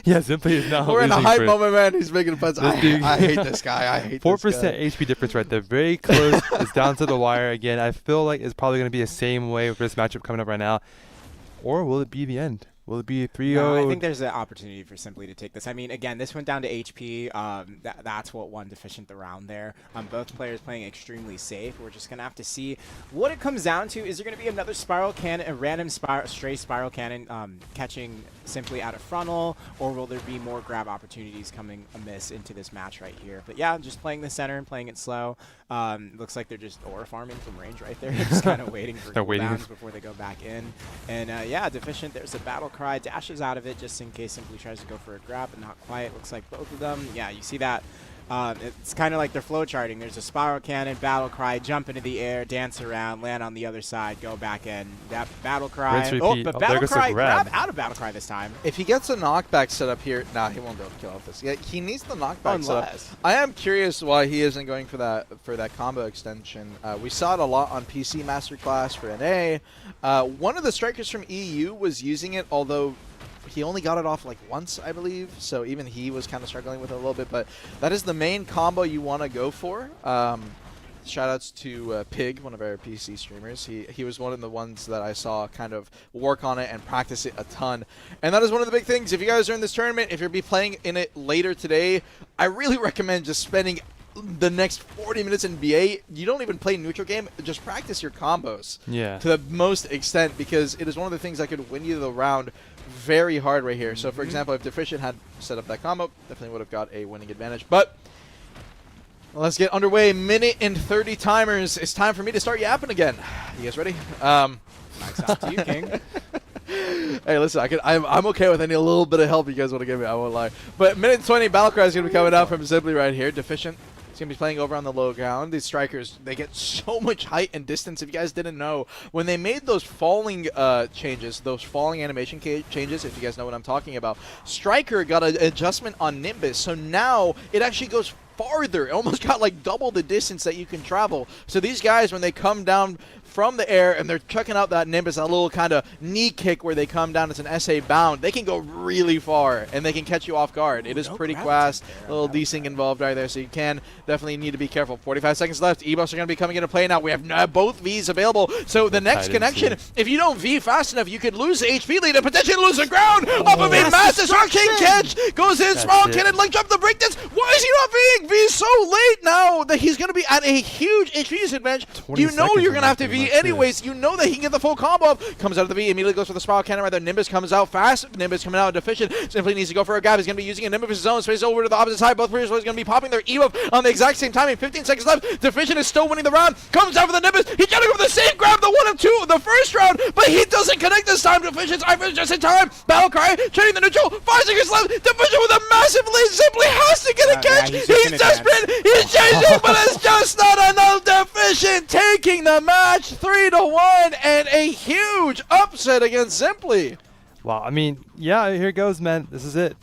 Yeah, Zimply is now. We're in a hype moment, man. He's making fun. I hate this guy. I hate 4% this guy. HP difference right there. Very close. It's down to the wire again. I feel like it's probably going to be the same way with this matchup coming up right now. Or will it be the end? Will it be a 3-0? No, I think there's an opportunity for Simply to take this. I mean, again, this went down to HP. That's what won Deficient the round there. Both players playing extremely safe. We're just going to have to see what it comes down to. Is there going to be another Spiral Cannon, a random stray Spiral Cannon catching Simply out of frontal, or will there be more grab opportunities coming amiss into this match right here? But yeah, just playing the center and playing it slow. Looks like they're just aura farming from range right there. Just kind of waiting for cooldowns before they go back in. And yeah, Deficient, there's a battle cry, dashes out of it just in case Simply tries to go for a grab, but not quite. Looks like both of them. Yeah, you see that. It's kind of like they're flow charting. There's a Spiral Cannon, battle cry, jump into the air, dance around, land on the other side, go back in. That battle cry. Oh, but battle cry, grab out of battle cry this time. If he gets a knockback set up here, nah, he won't be able to kill off this. Yeah, he needs the knockback set up. I am curious why he isn't going for that combo extension. We saw it a lot on PC Masterclass for NA. One of the strikers from EU was using it, although he only got it off like once, I believe, so even he was kind of struggling with it a little bit, but that is the main combo you want to go for. Shoutouts to Pig, one of our PC streamers. He was one of the ones that I saw kind of work on it and practice it a ton. And that is one of the big things. If you guys are in this tournament, if you'll be playing in it later today, I really recommend just spending the next 40 minutes in BA. You don't even play neutral game, just practice your combos to the most extent, because it is one of the things that could win you the round very hard right here. So for example, if Deficient had set up that combo, definitely would have got a winning advantage. But let's get underway. Minute and 30 timers. It's time for me to start yapping again. You guys ready? Mike's out to you, King. Hey, listen, I'm okay with any little bit of help you guys want to give me. I won't lie. But minute 20 battle cry is going to be coming out from Zimply right here. Deficient. He's going to be playing over on the low ground. These strikers, they get so much height and distance. If you guys didn't know, when they made those falling changes, those falling animation changes, if you guys know what I'm talking about, Striker got an adjustment on Nimbus. So now it actually goes farther. It almost got like double the distance that you can travel. So these guys, when they come down from the air and they're checking out that Nimbus, that little kind of knee kick where they come down, it's an SA bound, they can go really far and they can catch you off guard. It is pretty fast, a little desync involved right there, so you can definitely need to be careful. 45 seconds left. E-buffs are going to be coming into play now. We have both Vs available, so the next connection, if you don't V fast enough, you could lose the HP lead and potentially lose the ground off of a mass destruction catch. Goes in, Spiral Cannon, link jump the break dance. Why is he not Ving? V so late now that he's going to be at a huge HP disadvantage. You know you're going to have to V V anyways. You know that he can get the full combo up. Comes out of the V, immediately goes for the spiral cannon right there. Nimbus comes out fast. Nimbus coming out deficient. Simply needs to go for a gap. He's going to be using a Nimbus of his own. Space over to the opposite side. Both players are going to be popping their E-buff on the exact same timing. 15 seconds left. Deficient is still winning the round. Comes out for the Nimbus. He's trying to go for the same grab, the 1 of 2 of the first round, but he doesn't connect this time. Deficient's Ivan just in time. Battle cry, trading the neutral. 5 seconds left. Deficient with a massive lead. Simply has to get a catch. He's desperate. He's chasing, but it's just not enough. Deficient taking the match 3-1 and a huge upset against Simply. Wow, I mean, yeah, here it goes, man. This is it.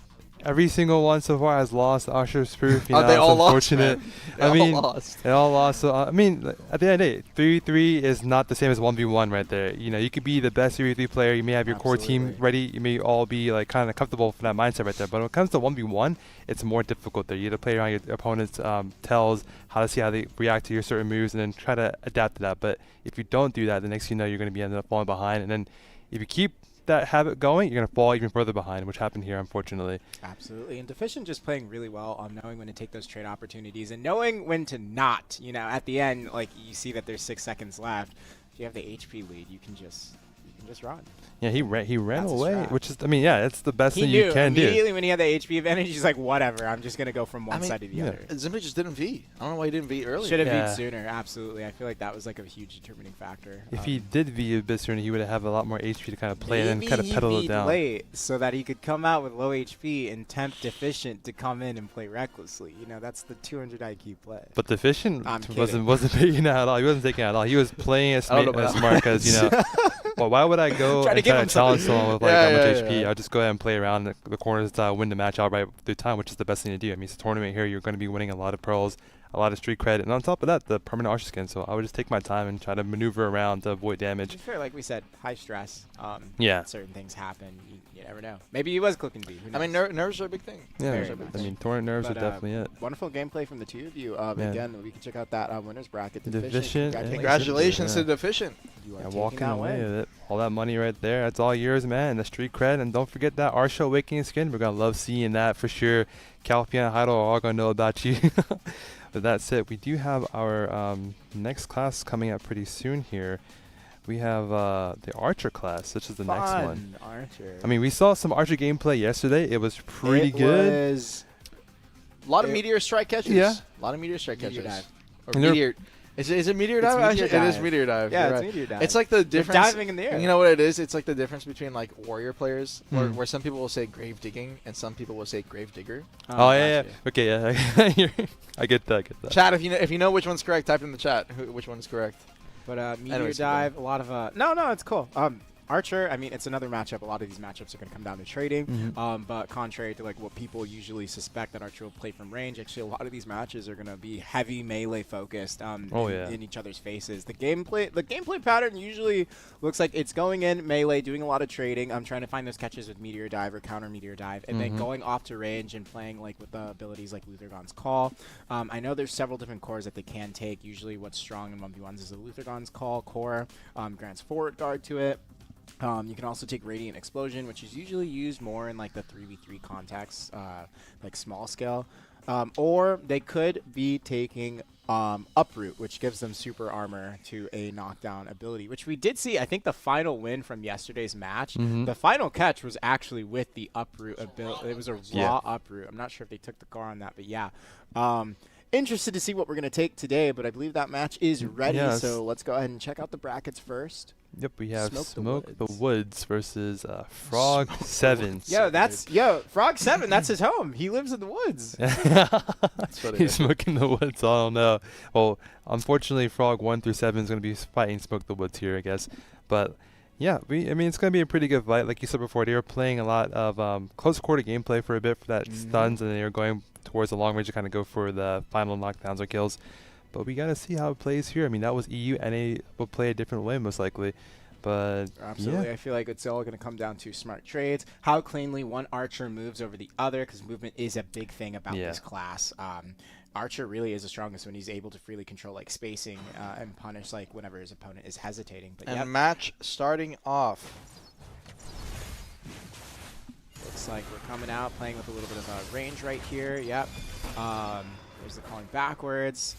Every single one so far has lost. Usher's proof, you know, they all it's unfortunate. lost, I mean, all lost. they all lost. So I mean, at the end of the day, 3-3 is not the same as 1v1 right there. You know, you could be the best 3v3 player. You may have your core team ready. You may all be like kind of comfortable for that mindset right there. But when it comes to 1v1, it's more difficult there. You have to play around your opponent's tells, how to see how they react to your certain moves, and then try to adapt to that. But if you don't do that, the next thing you know, you're going to be ending up falling behind. And then if you keep that habit going, you're going to fall even further behind, which happened here, unfortunately. Absolutely. And Deficient just playing really well on knowing when to take those trade opportunities and knowing when to not. You know, at the end, like, you see that there's 6 seconds left. If you have the HP lead, you can just run. Yeah, he ran That's away, which is, I mean, yeah, that's the best thing knew you can do. immediately when he had the HP advantage, he's like, whatever, I'm just going to go from one side to the other. Simply just didn't V. I don't know why he didn't V earlier. Should have V'd sooner, absolutely. I feel like that was like a huge determining factor. If he did V a bit sooner, he would have a lot more HP to kind of play and kind of pedal it down. Late so that he could come out with low HP and tempt Deficient to come in and play recklessly. You know, that's the 200 IQ play. But Deficient wasn't taking that at all. He wasn't taking that at all. He was playing as smart because, you know, well, why would I go and try to challenge someone with like that much HP? I'll just go ahead and play around the corners to win the match outright through time, which is the best thing to do. I mean, it's a tournament here. You're going to be winning a lot of pearls, a lot of street cred, and on top of that, the permanent Archer skin. So I would just take my time and try to maneuver around to avoid damage. To be fair, like we said, high stress. Yeah. Certain things happen. You never know. Maybe he was clicking B. I mean, nerves are a big thing. Yeah, I mean, tournament nerves are definitely it. Wonderful gameplay from the two of you. Again, we can check out that winners bracket. Deficient. Congratulations to Deficient. You are walking away with it. All that money right there. That's all yours, man. And the street cred. And don't forget that Arsha Awakening skin. We're going to love seeing that for sure. Calpian and Heido are all going to know about you. But that's it. We do have our next class coming up pretty soon here. We have the Archer class, which is the next one. Archer. I mean, we saw some Archer gameplay yesterday. It was pretty good. It was a lot of meteor strike catches. Yeah. A lot of meteor strike catches. Dive. Or meteor. Is it meteor dive? Meteor dive? It is meteor dive. Yeah, You're it's right. meteor dive. It's like the difference. Diving in the air. You know what it is? It's like the difference between like warrior players, where some people will say grave digging and some people will say grave digger. Oh yeah. Okay, yeah. I get that. Chat, if you know which one's correct, type in the chat which one is correct. But meteor dive, a lot of no, it's cool. Archer, I mean, it's another matchup. A lot of these matchups are going to come down to trading. But contrary to like what people usually suspect that Archer will play from range, actually a lot of these matches are going to be heavy melee focused in each other's faces. The gameplay pattern usually looks like it's going in melee, doing a lot of trading. I'm trying to find those catches with Meteor Dive or counter Meteor Dive, and then going off to range and playing like with the abilities like Luthergon's Call. I know there's several different cores that they can take. Usually what's strong in 1v1s is the Luthergon's Call core, grants forward guard to it. You can also take Radiant Explosion, which is usually used more in like the 3v3 contexts, like small scale. Or they could be taking Uproot, which gives them super armor to a knockdown ability, which we did see. I think the final win from yesterday's match, the final catch was actually with the Uproot ability. It was a raw Uproot. I'm not sure if they took the car on that, but yeah. Interested to see what we're going to take today, but I believe that match is ready, so let's go ahead and check out the brackets first. Yep, we have Smoke the Woods versus Frog 7. Frog 7, that's his home. He lives in the woods. He's smoking the woods. I don't know. Well, unfortunately, Frog 1 through 7 is going to be fighting Smoke the Woods here, I guess. But yeah, I mean, it's going to be a pretty good fight. Like you said before, they were playing a lot of close quarter gameplay for a bit for that stuns, and they were going towards the long range to kind of go for the final knockdowns or kills. But we got to see how it plays here. I mean, that was EU, and they will play a different way most likely. But absolutely, I feel like it's all going to come down to smart trades, how cleanly one Archer moves over the other, because movement is a big thing about this class. Archer really is the strongest when he's able to freely control like spacing and punish like whenever his opponent is hesitating. But match starting off. Looks like we're coming out playing with a little bit of range right here. Yep. There's the calling backwards.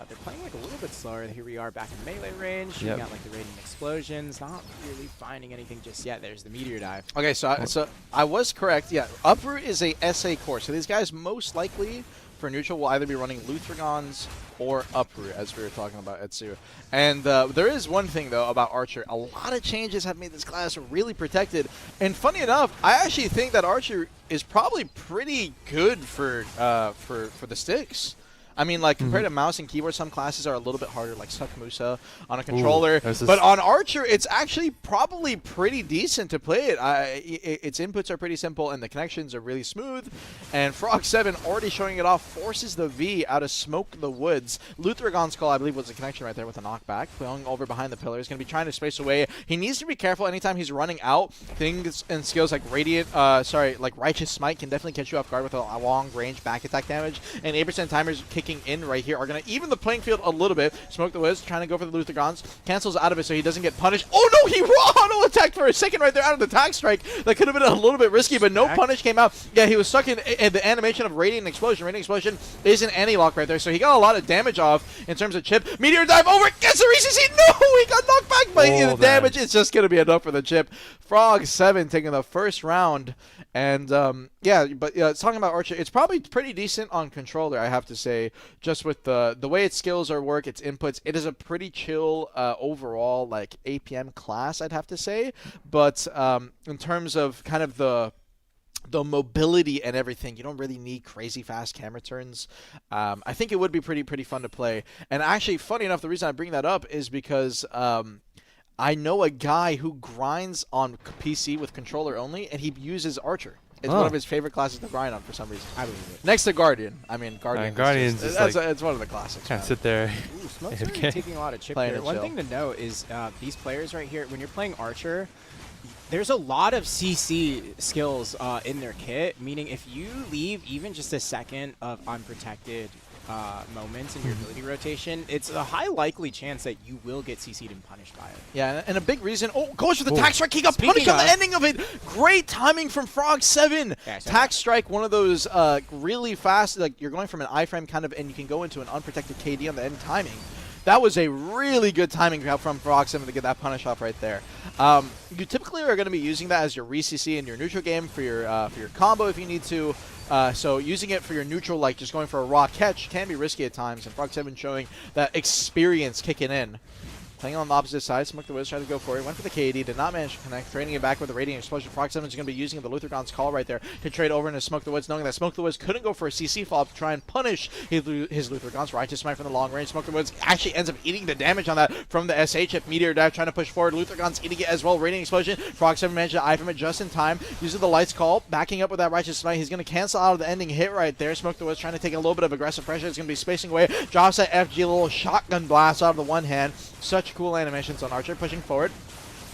They're playing like a little bit slower. Here we are back in melee range. Shooting out like the radiant explosions. Not really finding anything just yet. There's the meteor dive. Okay, so I was correct. Yeah, Uproot is a SA core. So these guys most likely for neutral will either be running Luthragons or Uproot, as we were talking about Etsu. And there is one thing, though, about Archer. A lot of changes have made this class really protected. And funny enough, I actually think that Archer is probably pretty good for the sticks. I mean, like, compared to mouse and keyboard, some classes are a little bit harder, like Suck Musa on a controller. But on Archer, it's actually probably pretty decent to play it. Its inputs are pretty simple, and the connections are really smooth. And Frog7 already showing it off, forces the V out of Smoke the Woods. Luthragon's Call, I believe, was a connection right there with a knockback. Playing over behind the pillar. He's going to be trying to space away. He needs to be careful anytime he's running out. Things and skills like like Righteous Smite can definitely catch you off guard with a long-range back attack damage. And Aberson Timer's kicking in right here are going to even the playing field a little bit. Smoke the Wiz trying to go for the Luthragons. Cancels out of it so he doesn't get punished. Oh no, he auto attacked for a second right there out of the tag strike. That could have been a little bit risky, but no punish came out. Yeah, he was stuck in the animation of Radiant Explosion. Radiant Explosion is an anti-lock right there, so he got a lot of damage off in terms of chip. Meteor dive over, gets the RCC. No, he got knocked back, but the damage is just going to be enough for the chip. Frog7 taking the first round. And yeah, but talking about Archer, it's probably pretty decent on controller, I have to say, just with the way its skills are work, its inputs. It is a pretty chill overall like APM class, I'd have to say. But in terms of kind of the mobility and everything, you don't really need crazy fast camera turns. I think it would be pretty fun to play. And actually, funny enough, the reason I bring that up is because I know a guy who grinds on PC with controller only, and he uses Archer. It's one of his favorite classes to grind on for some reason. I believe it. Next to Guardian. I mean, Guardian's it's one of the classics. Can't sit there. Ooh, Smoke's really taking a lot of chip here. One thing to note is these players right here, when you're playing Archer, there's a lot of CC skills in their kit, meaning if you leave even just a second of unprotected moments in your ability rotation, it's a high likely chance that you will get CC'd and punished by it. Yeah, and a big reason, goes for the tax strike, he got punished on the ending of it. Great timing from Frog7. Yeah, tax strike, one of those really fast, like you're going from an iframe kind of, and you can go into an unprotected KD on the end timing. That was a really good timing from Frog7 to get that punish off right there. You typically are going to be using that as your re-CC in your neutral game for your combo if you need to. So using it for your neutral, like just going for a raw catch, can be risky at times. And Frog7 showing that experience kicking in. Playing on the opposite side, Smoke the Wiz tried to go for it. Went for the KD, did not manage to connect. Trading it back with the Radiant Explosion. Frog7 is going to be using the Luthragon's Call right there to trade over into Smoke the Wiz, knowing that Smoke the Wiz couldn't go for a CC follow-up to try and punish his Luthragon's Righteous Smite from the long range. Smoke the Wiz actually ends up eating the damage on that from the SH chip. Meteor Dive trying to push forward. Luthragon's eating it as well. Radiant Explosion. Frog7 managed to eye from it just in time. Using the Lights Call, backing up with that Righteous Smite. He's going to cancel out of the ending hit right there. Smoke the Wiz trying to take a little bit of aggressive pressure. It's going to be spacing away. Drops that FG, a little shotgun blast out of the one hand. Such cool animations on Archer pushing forward.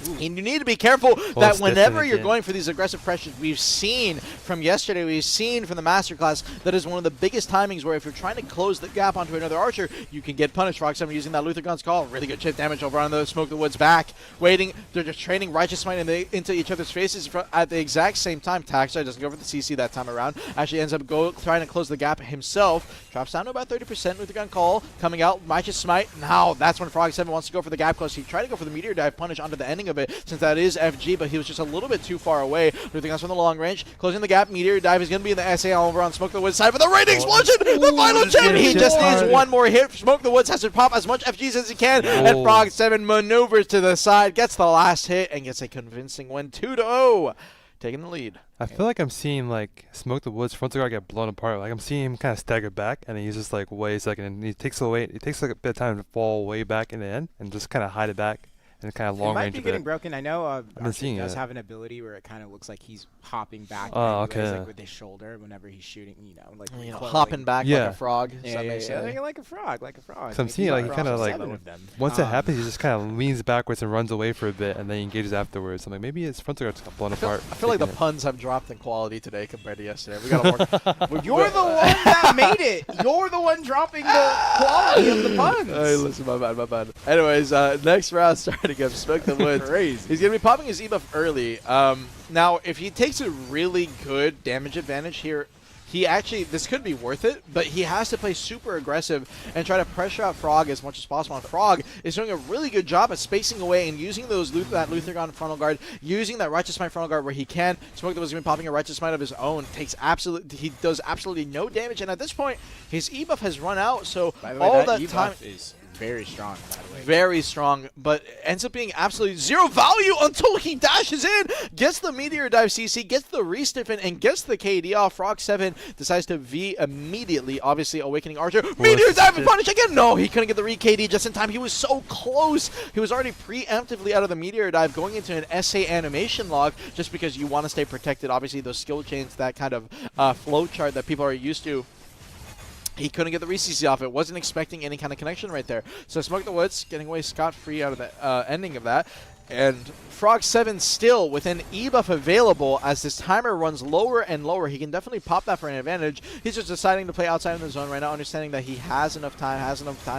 And you need to be careful that whenever you're going for these aggressive pressures, we've seen from yesterday, we've seen from the Masterclass, that is one of the biggest timings where if you're trying to close the gap onto another Archer, you can get punished. Frog7 using that Luthragon's Call. Really good chip damage over on the Smoke the Woods back. Waiting. They're just trading Righteous Smite into each other's faces at the exact same time. Taxai doesn't go for the CC that time around. Actually ends up trying to close the gap himself. Drops down to about 30%. Luthragon Call coming out. Righteous Smite. Now that's when Frog7 wants to go for the gap close. He tried to go for the Meteor Dive punish onto the ending of it, since that is FG, but he was just a little bit too far away. Luthragon's from the long range. Closing the gap. Meteor Dive is going to be in the SA over on Smoke the Woods side for the Radiant Explosion. The final chip. He just needs one more hit. Smoke the Woods has to pop as much FGs as he can. And Frog7 maneuvers to the side, gets the last hit, and gets a convincing win. 2-0. Taking the lead. I feel like I'm seeing like Smoke the Woods frontal guard get blown apart. Like I'm seeing him kind of stagger back, and then he's just like wait a second, and he takes like a bit of time to fall way back in the end, and just kind of hide it back. And kind of long range. It might be getting broken. I know he does have an ability where it kind of looks like he's hopping back. Like with his shoulder whenever he's shooting. Hopping back like a frog. Like a frog. So I'm seeing like he kind of like once it happens, he just kind of leans backwards and runs away for a bit, and then he engages afterwards. I'm like maybe his frontal guard's got blown apart. I feel like the puns have dropped in quality today compared to yesterday. We got more. You're the one that made it. You're the one dropping the quality of the puns. Hey, listen, my bad. Anyways, next round starting up. Smoke the Woods. Crazy. He's going to be popping his debuff early. Now, if he takes a really good damage advantage here this could be worth it, but he has to play super aggressive and try to pressure out Frog as much as possible. And Frog is doing a really good job at spacing away and using that Luthergon frontal guard, using that Righteous Smite frontal guard where he can. Smoke that was going to be popping a Righteous Smite of his own. He does absolutely no damage, and at this point, his E-buff has run out, so By the way, all that that time... is very strong, by the way. Very strong, but ends up being absolutely zero value until he dashes in, gets the Meteor Dive CC, gets the Re-Stiffen, and gets the KD off. Frog 7 decides to V immediately, obviously Awakening Archer. Meteor Dive and punish again! No, he couldn't get the Re-KD just in time. He was so close. He was already preemptively out of the Meteor Dive, going into an SA animation log, just because you want to stay protected. Obviously, those skill chains, that kind of flow chart that people are used to. He couldn't get the re-CC off it. Wasn't expecting any kind of connection right there. So Smoke the Woods getting away scot-free out of the ending of that. And Frog 7 still with an E-buff available as this timer runs lower and lower. He can definitely pop that for an advantage. He's just deciding to play outside of the zone right now, understanding that he has enough time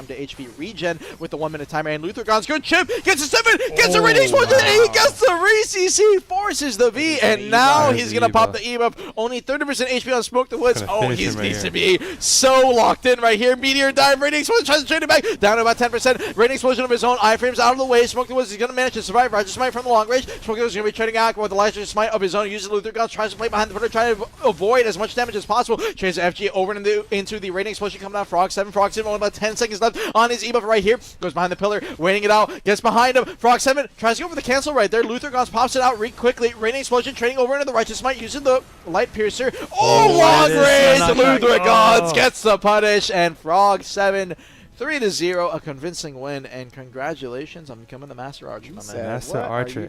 to HP regen with the 1-minute timer. And Luthergon's good chip, gets a 7, gets a Radiant Explosion, and he gets the re-CC, forces the V, and now he's going to pop the E-buff. Only 30% HP on Smoke the Woods. Oh, he needs to be so locked in right here. Meteor Dive, Radiant Explosion, tries to trade it back, down to about 10%. Radiant Explosion of his own, iframes out of the way. Smoke the Woods is going to manage to survive. Righteous Smite from the long range. Smoke the Woods is going to be trading out with the Righteous Smite of his own, uses Luthergon, tries to play behind the footer, trying to avoid as much damage as possible. Trades the FG over into the Radiant Explosion coming down. Frog 7, only about 10 seconds left on his E-buff right here. Goes behind the pillar, waiting it out, gets behind him. Frog 7 tries to go for the cancel right there. Luthergon pops it out quickly. Radiant Explosion trading over into the Righteous Smite, using the Light Piercer. Oh, long range! Luthergon gets the punish, and Frog 7 3-0, a convincing win, and congratulations on becoming the Master Archer, my man. Master Archer.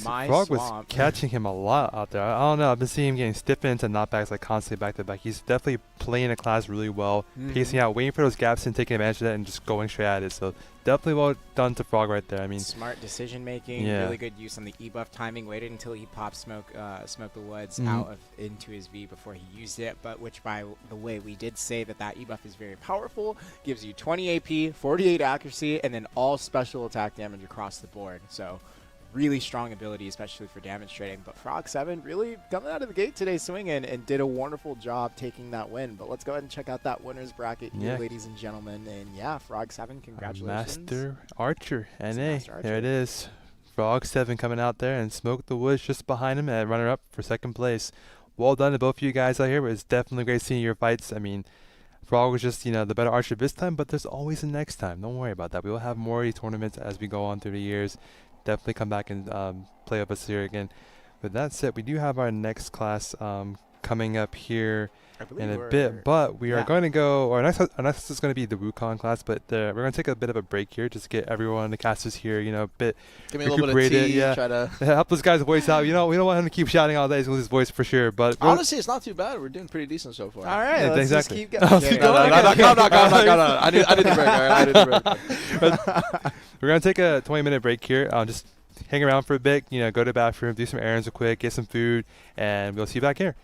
Frog was catching him a lot out there. I don't know. I've been seeing him getting stiffened and knockbacks like constantly back to back. He's definitely playing the class really well, pacing out, waiting for those gaps and taking advantage of that and just going straight at it. So definitely well done to Frog right there. I mean, smart decision making, really good use on the E-buff timing. Waited until he popped Smoke the Woods out into his V before he used it. But which, by the way, we did say that E-buff is very powerful. Gives you 20 AP, 48 accuracy, and then all special attack damage across the board. So really strong ability, especially for damage trading. But Frog 7 really coming out of the gate today swinging and did a wonderful job taking that win. But let's go ahead and check out that winner's bracket here, ladies and gentlemen. And yeah, Frog 7, congratulations. Master Archer, NA. There it is. Frog 7 coming out there, and Smoke the Woods just behind him at runner-up for second place. Well done to both of you guys out here. But it's definitely great seeing your fights. I mean, Frog was just, the better archer this time, but there's always a next time. Don't worry about that. We will have more of these tournaments as we go on through the years. Definitely come back and play with us here again. With that said, we do have our next class coming up here in a bit, but we are going to go, our next is going to be the Wukong class, but we're going to take a bit of a break here just to get everyone, the casters here, a bit give me a little bit of tea, try to help this guy's voice out. We don't want him to keep shouting all day. He's going to lose his voice for sure, but honestly, it's not too bad. We're doing pretty decent so far. All right, let's just keep going. No, I need the break. I need the break. We're going to take a 20-minute break here. Just hang around for a bit, go to the bathroom, do some errands real quick, get some food, and we'll see you back here.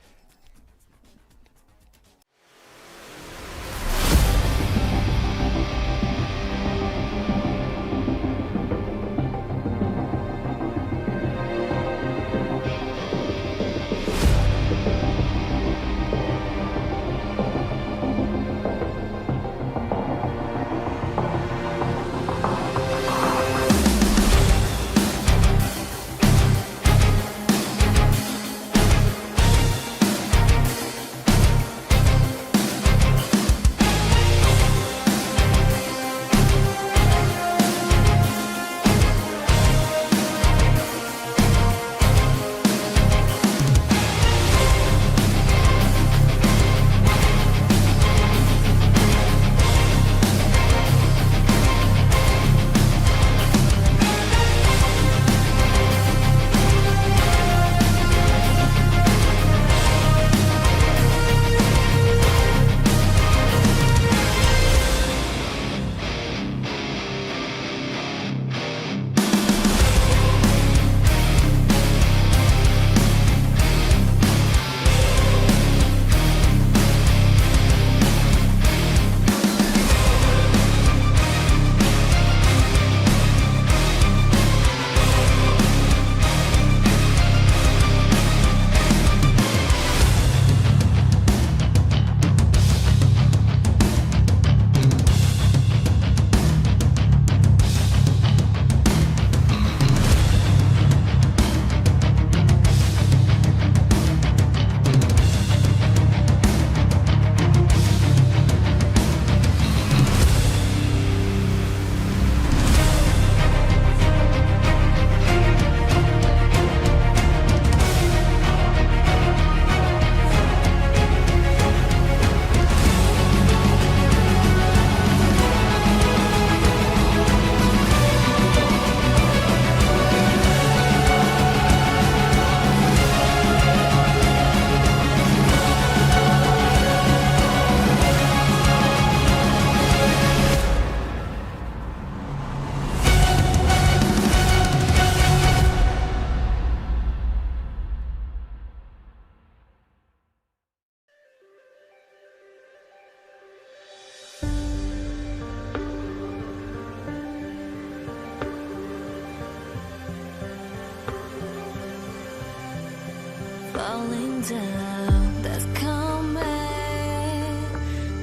falling down that's coming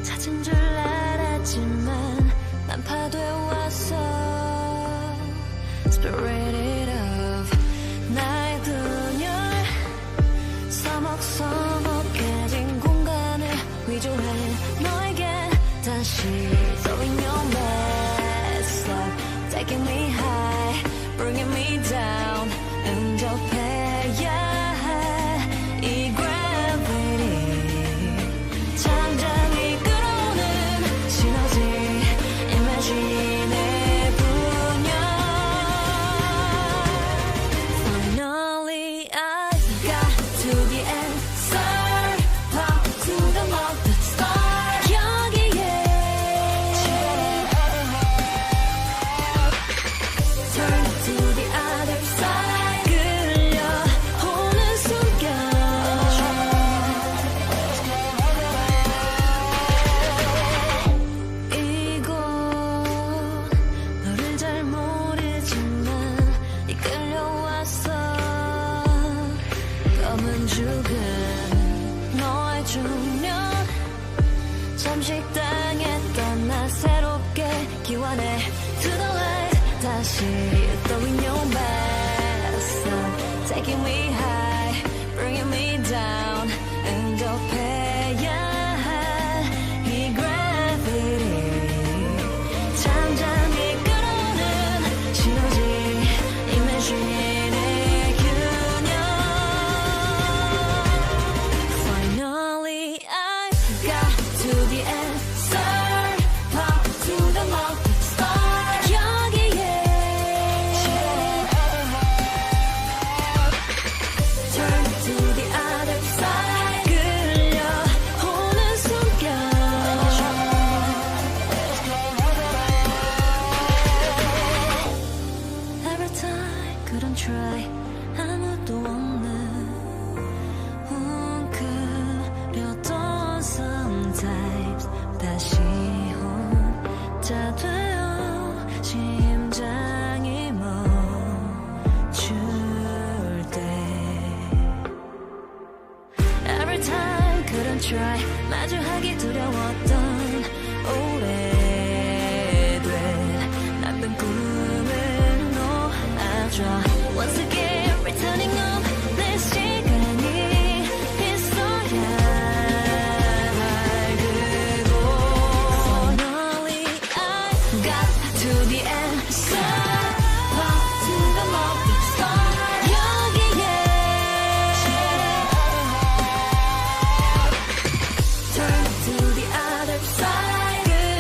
찾은 줄 알았지만 난 파도에 왔어 Spirit of 나의 그녀 서먹서먹해진 공간을 위조해 너에게 다시 throwing your mess up taking me high bringing me down 응접해야 해 이 gravity 잠잠히 끌어오는 시너지 imagine의 분열 Finally I got to the answer pop to the mark star 여기에 turn to the other side 끌려오는 순간 이곳 너를 잘 모르지만 이끌려왔어 검은 죽음 너의 중년 잠식당했던 나 새롭게 기원해 to the light 다시 throwing your mess up taking me high bringing me down 응접해야 해 이 gravity 잠잠히 끌어오는 시너지 imagine의 균형 Finally I got to the answer pop to the mark star 여기에 turn to the other side 끌려오는 순간 Every time couldn't try 아무도 없는 웅크렸던 sometimes 다시 혼자 되어 심장이 멈출 때 Every time couldn't try 마주하기 두려웠던 오래된 나쁜 꿈을 놓아줘 Once again returning up 내 시간이 있어야 할 그곳 Finally I got to the answer pop to the mark star 여기에 turn to the other side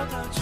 deep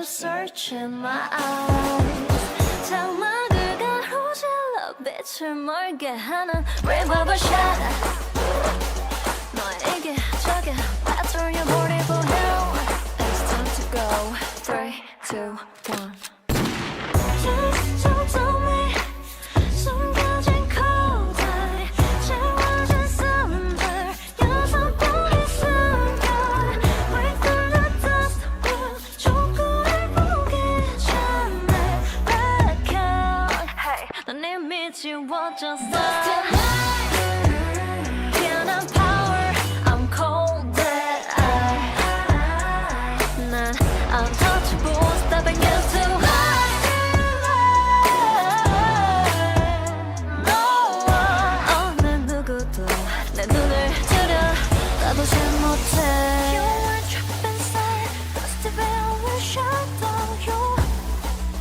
search in my eyes 장막을 가로질러 빛을 멀게 하는 revolver shot 너에게 저게 빠뜨려버리고 now It's time to go 3, 2, 1 Just tell me 숨겨진 코드에 채워진 사람들 여섯 번의 순간 Break through the dust with 촉구를 보기 전에 back out Hey, 넌 이미 지워졌어 피어난 power I'm cold Deadeye 난 untouchable stepping into You were trapped inside dusty veil with shadow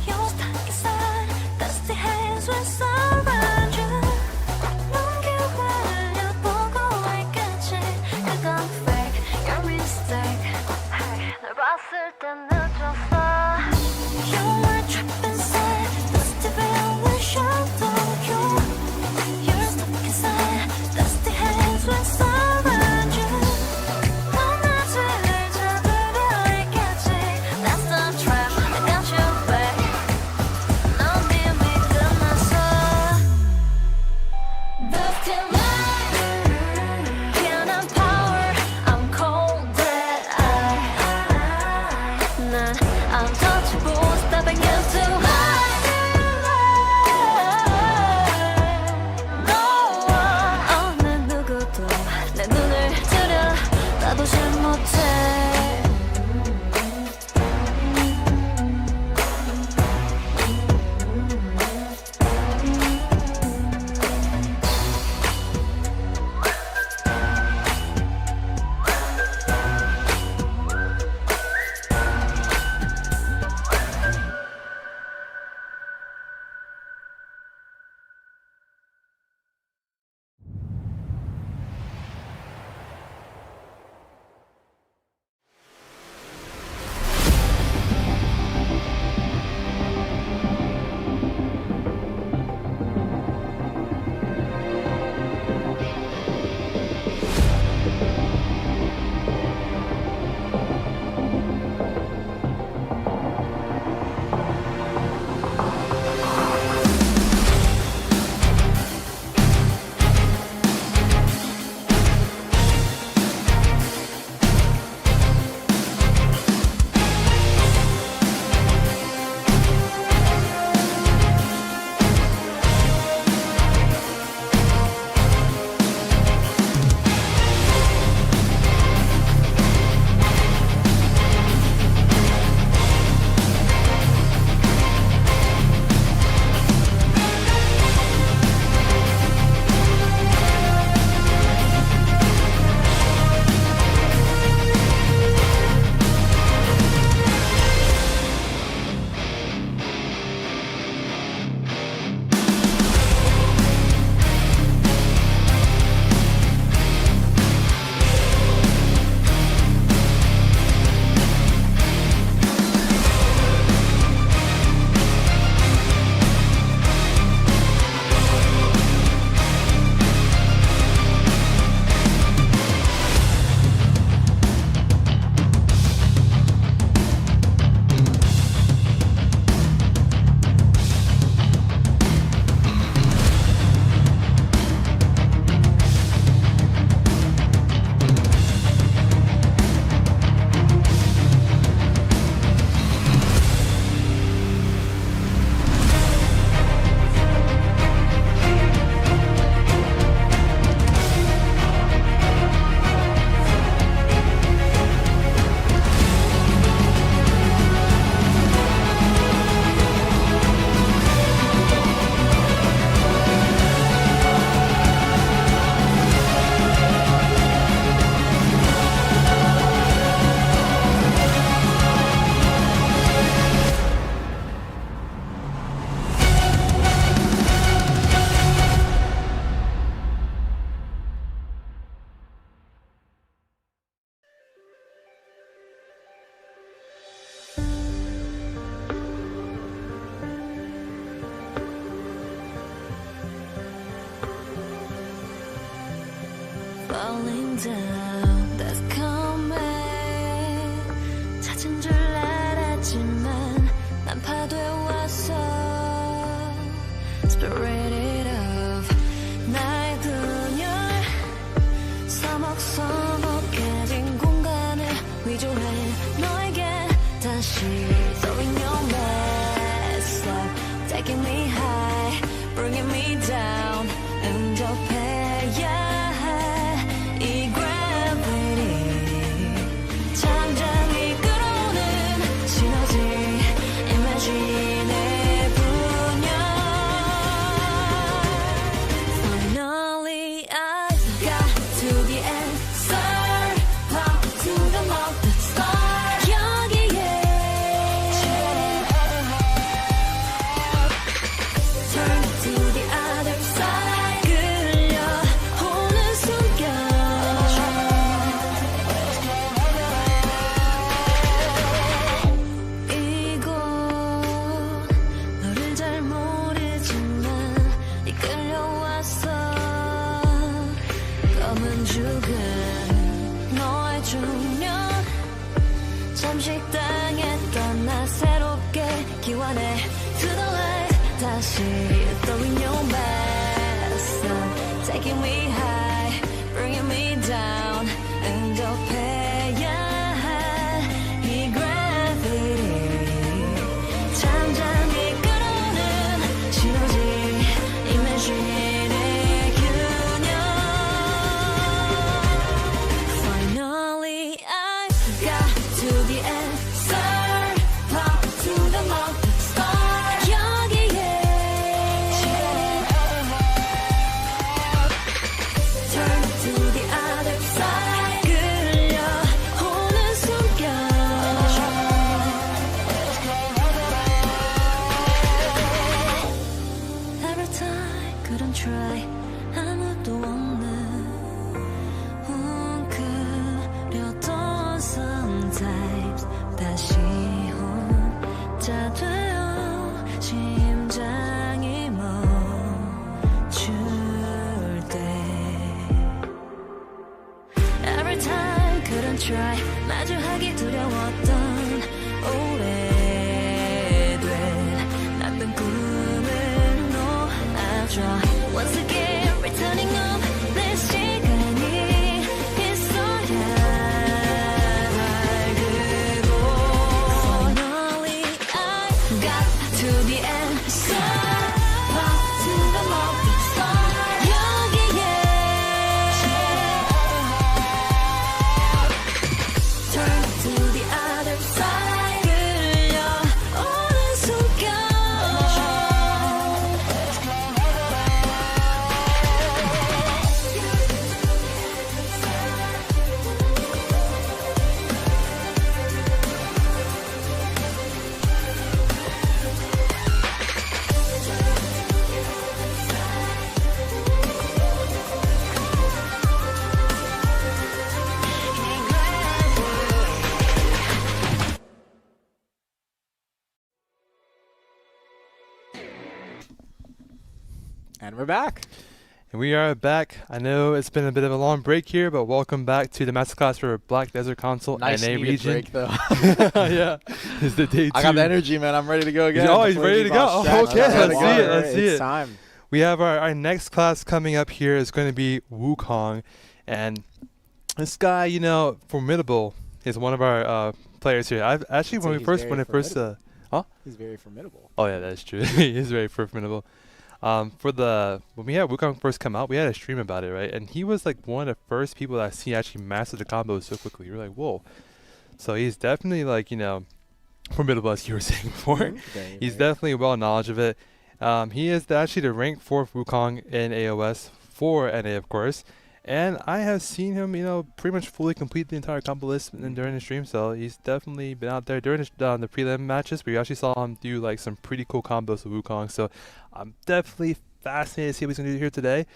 You're stuck inside dusty haze with surround you 넌 기회 falling down. That's coming. 찾은 줄 알았지만 난 파도에 왔어. Spirit of 나의 그녀 서먹서먹해진 공간을 위조해 너에게 다시 throwing your mess up, taking me high, bringing me down. 응접해야 해 이 gravity 잠잠히 끌어오는 시너지 imagine의 분열. Finally I got to the answer, pop to the mark, the star 여기에 turn to the other side 끌려오는 순간 이곳 너를 잘 모르지만 이끌려왔어. 검은 죽은 너의 중년 잠시 당했던 나 새롭게 기원해 to the light 다시 throwing your mess up, taking me high, bringing me down. 응접해야 해 이 gravity 잠잠히 끌어오는 시너지 imagine의 균형. Finally I got to the answer, pop to the mark, the star 여기에 turn to the other side 끌려오는 순간 Every time couldn't try 아무도 없는 웅크렸던 sometimes 다시 혼자 되어 심장이 멈출 때 Every time couldn't try 마주하기 두려웠던 오래된 낯선 꿈을 놓아줘. Once again returning up 내 시간이 있어야 할 그곳. Finally I got to the answer, pop to the mark, the star 여기에 turn to the other side 끌려오는 순간 And we're back. And we are back. I know it's been a bit of a long break here, but welcome back to the masterclass for Black Desert Console Nice NA needed region. break though. Yeah, it's the day 2. I got the energy, man. I'm ready to go again. Oh, he's Before we ready to leave go. off Oh, stretch. okay, I'm let's ready to see go. it. Let's see It's it. time. We have our next class coming up here is going to be Wukong, and this guy, you know, formidable, is one of our players here. I've actually I'd say he's very formidable. He's very formidable. Oh yeah, that's true. He is very formidable. When we had Wukong first come out, we had a stream about it, right? And he was like one of the first people that I see actually master the combos so quickly. You're like, whoa. So he's definitely like, you know, formidable as you were saying before. He's definitely well knowledge of it. He is actually the rank 4th Wukong in AOS for NA, of course. And I have seen him, you know, pretty much fully complete the entire combo list during the stream. So he's definitely been out there during the prelim matches. We actually saw him do like some pretty cool combos with Wukong. So I'm definitely fascinated to see what he's going to do here today.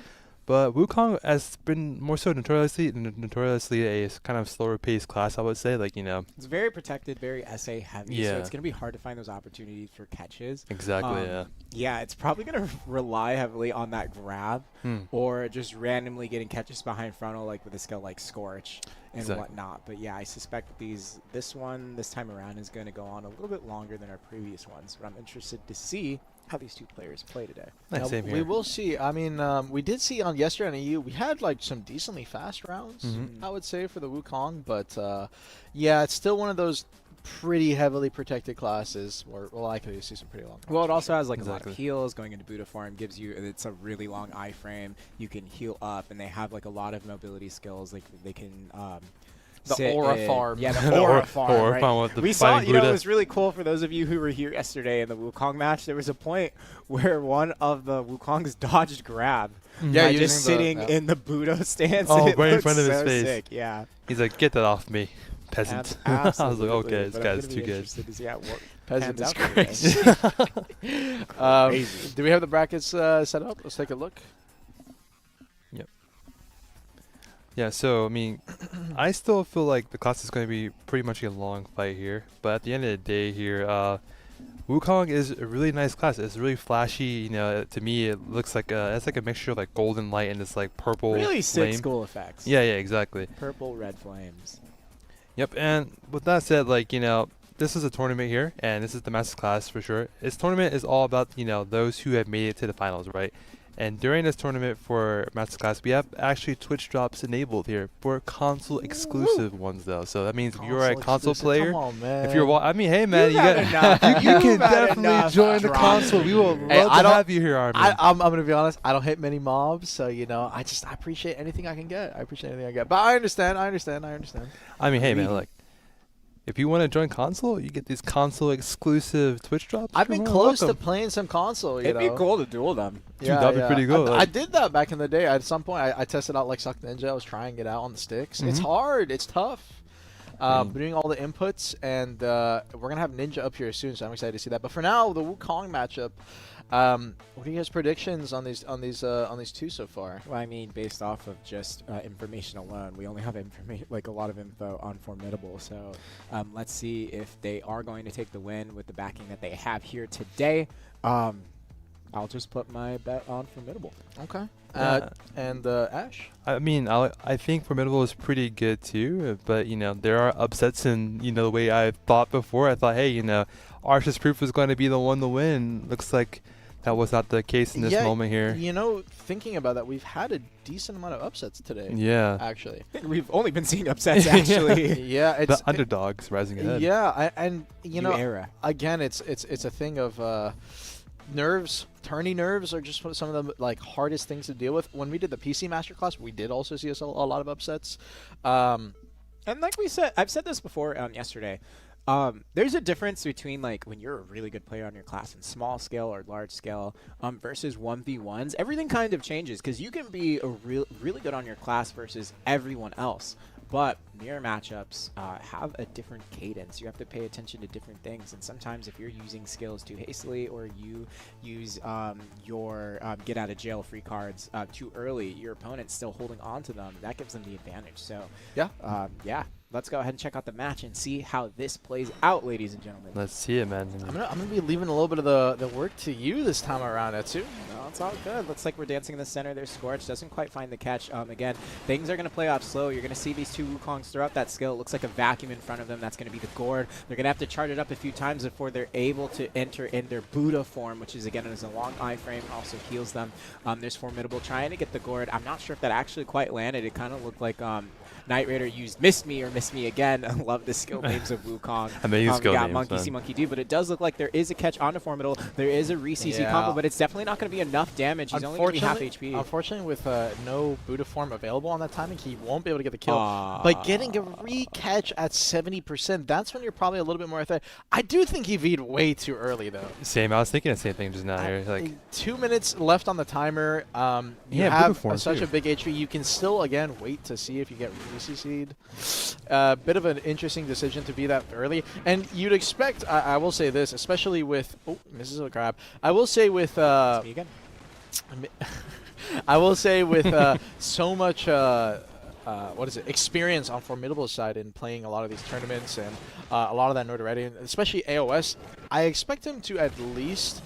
But Wukong has been more so notoriously a kind of slower paced class, I would say. Like, you know. It's very protected, very SA heavy, so Yeah. it's going to be hard to find those opportunities for catches. Exactly, yeah. Yeah, it's probably going to rely heavily on that grab or just randomly getting catches behind frontal, like with a skill like Scorch and Exactly. whatnot. But yeah, I suspect this time around is going to go on a little bit longer than our previous ones. But I'm interested to see how these two players play today. Nice, same here. We will see. I mean, we did see on yesterday on EU, we had like some decently fast rounds, I would say, for the Wukong. But yeah, it's still one of those pretty heavily protected classes where we'll likely see some pretty long rounds. Well, it also has like a lot Exactly. of heals. Going into Buddha form gives you, it's a really long iframe. You can heal up, and they have like a lot of mobility skills. Like they can The sit aura in- farm. Yeah, The the aura aura- farm. aura right? farm with the We saw, fighting you know, Buddha. it was really cool for those of you who were here yesterday in the Wukong match. There was a point where one of the Wukongs dodged grab. Yeah, by using just sitting the, in the Buddha stance. Oh, and it right in looked front of his so face. Sick. Yeah. He's like, get that off me, peasant. I was like, okay, this But I'm guy's gonna too be good. interested to see how what Peasant pans is out for today. crazy. Do we have the brackets set up? Let's take a look. Yeah, so, I mean, I still feel like the class is going to be pretty much a long fight here. But at the end of the day here, Wukong is a really nice class. It's really flashy. You know, to me, it looks like it's like a mixture of like golden light and this like purple Really sick flame. school effects. Yeah, exactly. Purple, red flames. Yep, and with that said, like, you know, this is a tournament here, and this is the Masters class for sure. This tournament is all about, you know, those who have made it to the finals, right? And during this tournament for Masters class, we have actually Twitch drops enabled here for console exclusive ones, though. So that means if you're a console player, Come on, man. if you're, I mean, hey man, you got got enough. you can You've had definitely enough join the drops, console. We will dude. Hey, love I to don't- have you here, Armin. I'm gonna be honest. I don't hit many mobs, so you know, I appreciate anything I can get. I appreciate anything I get. But I understand. I mean, hey man, Really? like, if you want to join console, you get these console exclusive Twitch drops. I've You're been more close welcome. to playing some console. You It'd be know? cool to duel them. Dude, that'd be pretty good, I like- did that back in the day. At some point, I tested out like Suck Ninja. I was trying it out on the sticks. It's Mhm. hard. It's tough. Mm. Doing all the inputs, and we're gonna have Ninja up here soon, so I'm excited to see that. But for now, the Wukong matchup. What are you guys' predictions on these two so far? Well, I mean, based off of just information alone, we only have like a lot of info on Formidable. So let's see if they are going to take the win with the backing that they have here today. I'll just put my bet on Formidable. Okay. Yeah. And Ash. I mean, I think Formidable is pretty good too, but you know there are upsets in you know the way I thought before. I thought, hey, you know, Arsh's Proof was going to be the one to win. Looks like that was not the case in this moment here. You know, thinking about that, we've had a decent amount of upsets today. Yeah, Actually. We've only been seeing upsets, actually. Yeah, it's the underdogs rising ahead. Yeah, and you New know, era. again, it's a thing of nerves. Tourney nerves are just some of the like hardest things to deal with. When we did the PC Masterclass, we did also see a lot of upsets. And like we said, I've said this before yesterday. There's a difference between like when you're a really good player on your class in small scale or large scale versus 1v1s. Everything kind of changes because you can be a really good on your class versus everyone else. But mirror matchups have a different cadence. You have to pay attention to different things. And sometimes if you're using skills too hastily or you use your get out of jail free cards too early, your opponent's still holding on to them. That gives them the advantage. So yeah. Let's go ahead and check out the match and see how this plays out, ladies and gentlemen. Let's see it, man. I'm gonna be leaving a little bit of the work to you this time around, Etsu. No, it's all good. Looks like we're dancing in the center. There's Scorch. Doesn't quite find the catch. Again, things are going to play off slow. You're going to see these two Wukongs throw out that skill. It looks like a vacuum in front of them. That's going to be the gourd. They're going to have to charge it up a few times before they're able to enter in their Buddha form, which is, again, is a long iframe. Also heals them. There's Formidable trying to get the gourd. I'm not sure if that actually quite landed. It kind of looked like Knight Raider used Miss Me or Miss Me Again. I love the skill names of Wukong. Amazing skill got names, Monkey man. See, Monkey Do, but it does look like there is a catch onto Formidable. There is a re-CC Yeah. combo, but it's definitely not going to be enough damage. He's only going to be half HP. Unfortunately, with no Buddha form available on that timing, he won't be able to get the kill. Aw. But getting a re-catch at 70%, that's when you're probably a little bit more athletic. I do think he V'd way too early, though. Same. I was thinking the same thing just now. Here, like 2 minutes left on the timer. You Yeah, Buddha have form, such too. a big HP. You can still, again, wait to see if you get re-CC'd. Bit of an interesting decision to be that early. And you'd expect, I will say this, especially with... Oh, misses a grab. I will say with... Me again. I will say with so much experience on Formidable's side in playing a lot of these tournaments and a lot of that notoriety, and especially AOS, I expect him to at least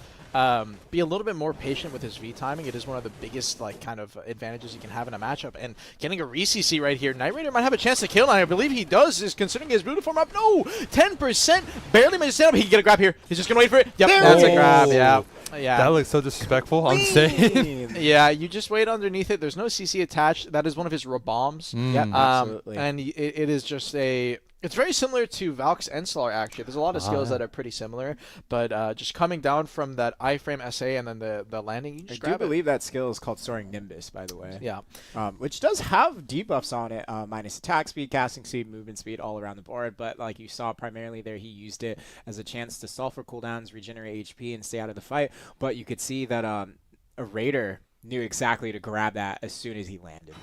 be a little bit more patient with his V timing. It is one of the biggest kind of advantages you can have in a matchup. And getting a re-CC right here, Knight Raider might have a chance to kill, and I believe he does, is considering his Buddha form up. No! 10%! Barely made a stand up. He can get a grab here. He's just going to wait for it. Yep, that's a grab. Yeah. Yeah. That looks so disrespectful. I'm saying. Yeah, you just wait underneath it. There's no CC attached. That is one of his bombs. Yeah, absolutely. And it is just a... It's very similar to Valk's Enslaw, actually. There's a lot of skills that are pretty similar, but just coming down from that iframe SA and then the landing, you just grab it. I do believe that skill is called Soaring Nimbus, by the way. Yeah. Which does have debuffs on it, minus attack speed, casting speed, movement speed, all around the board. But like you saw primarily there, he used it as a chance to stall for cooldowns, regenerate HP, and stay out of the fight. But you could see that a Raider knew exactly to grab that as soon as he landed.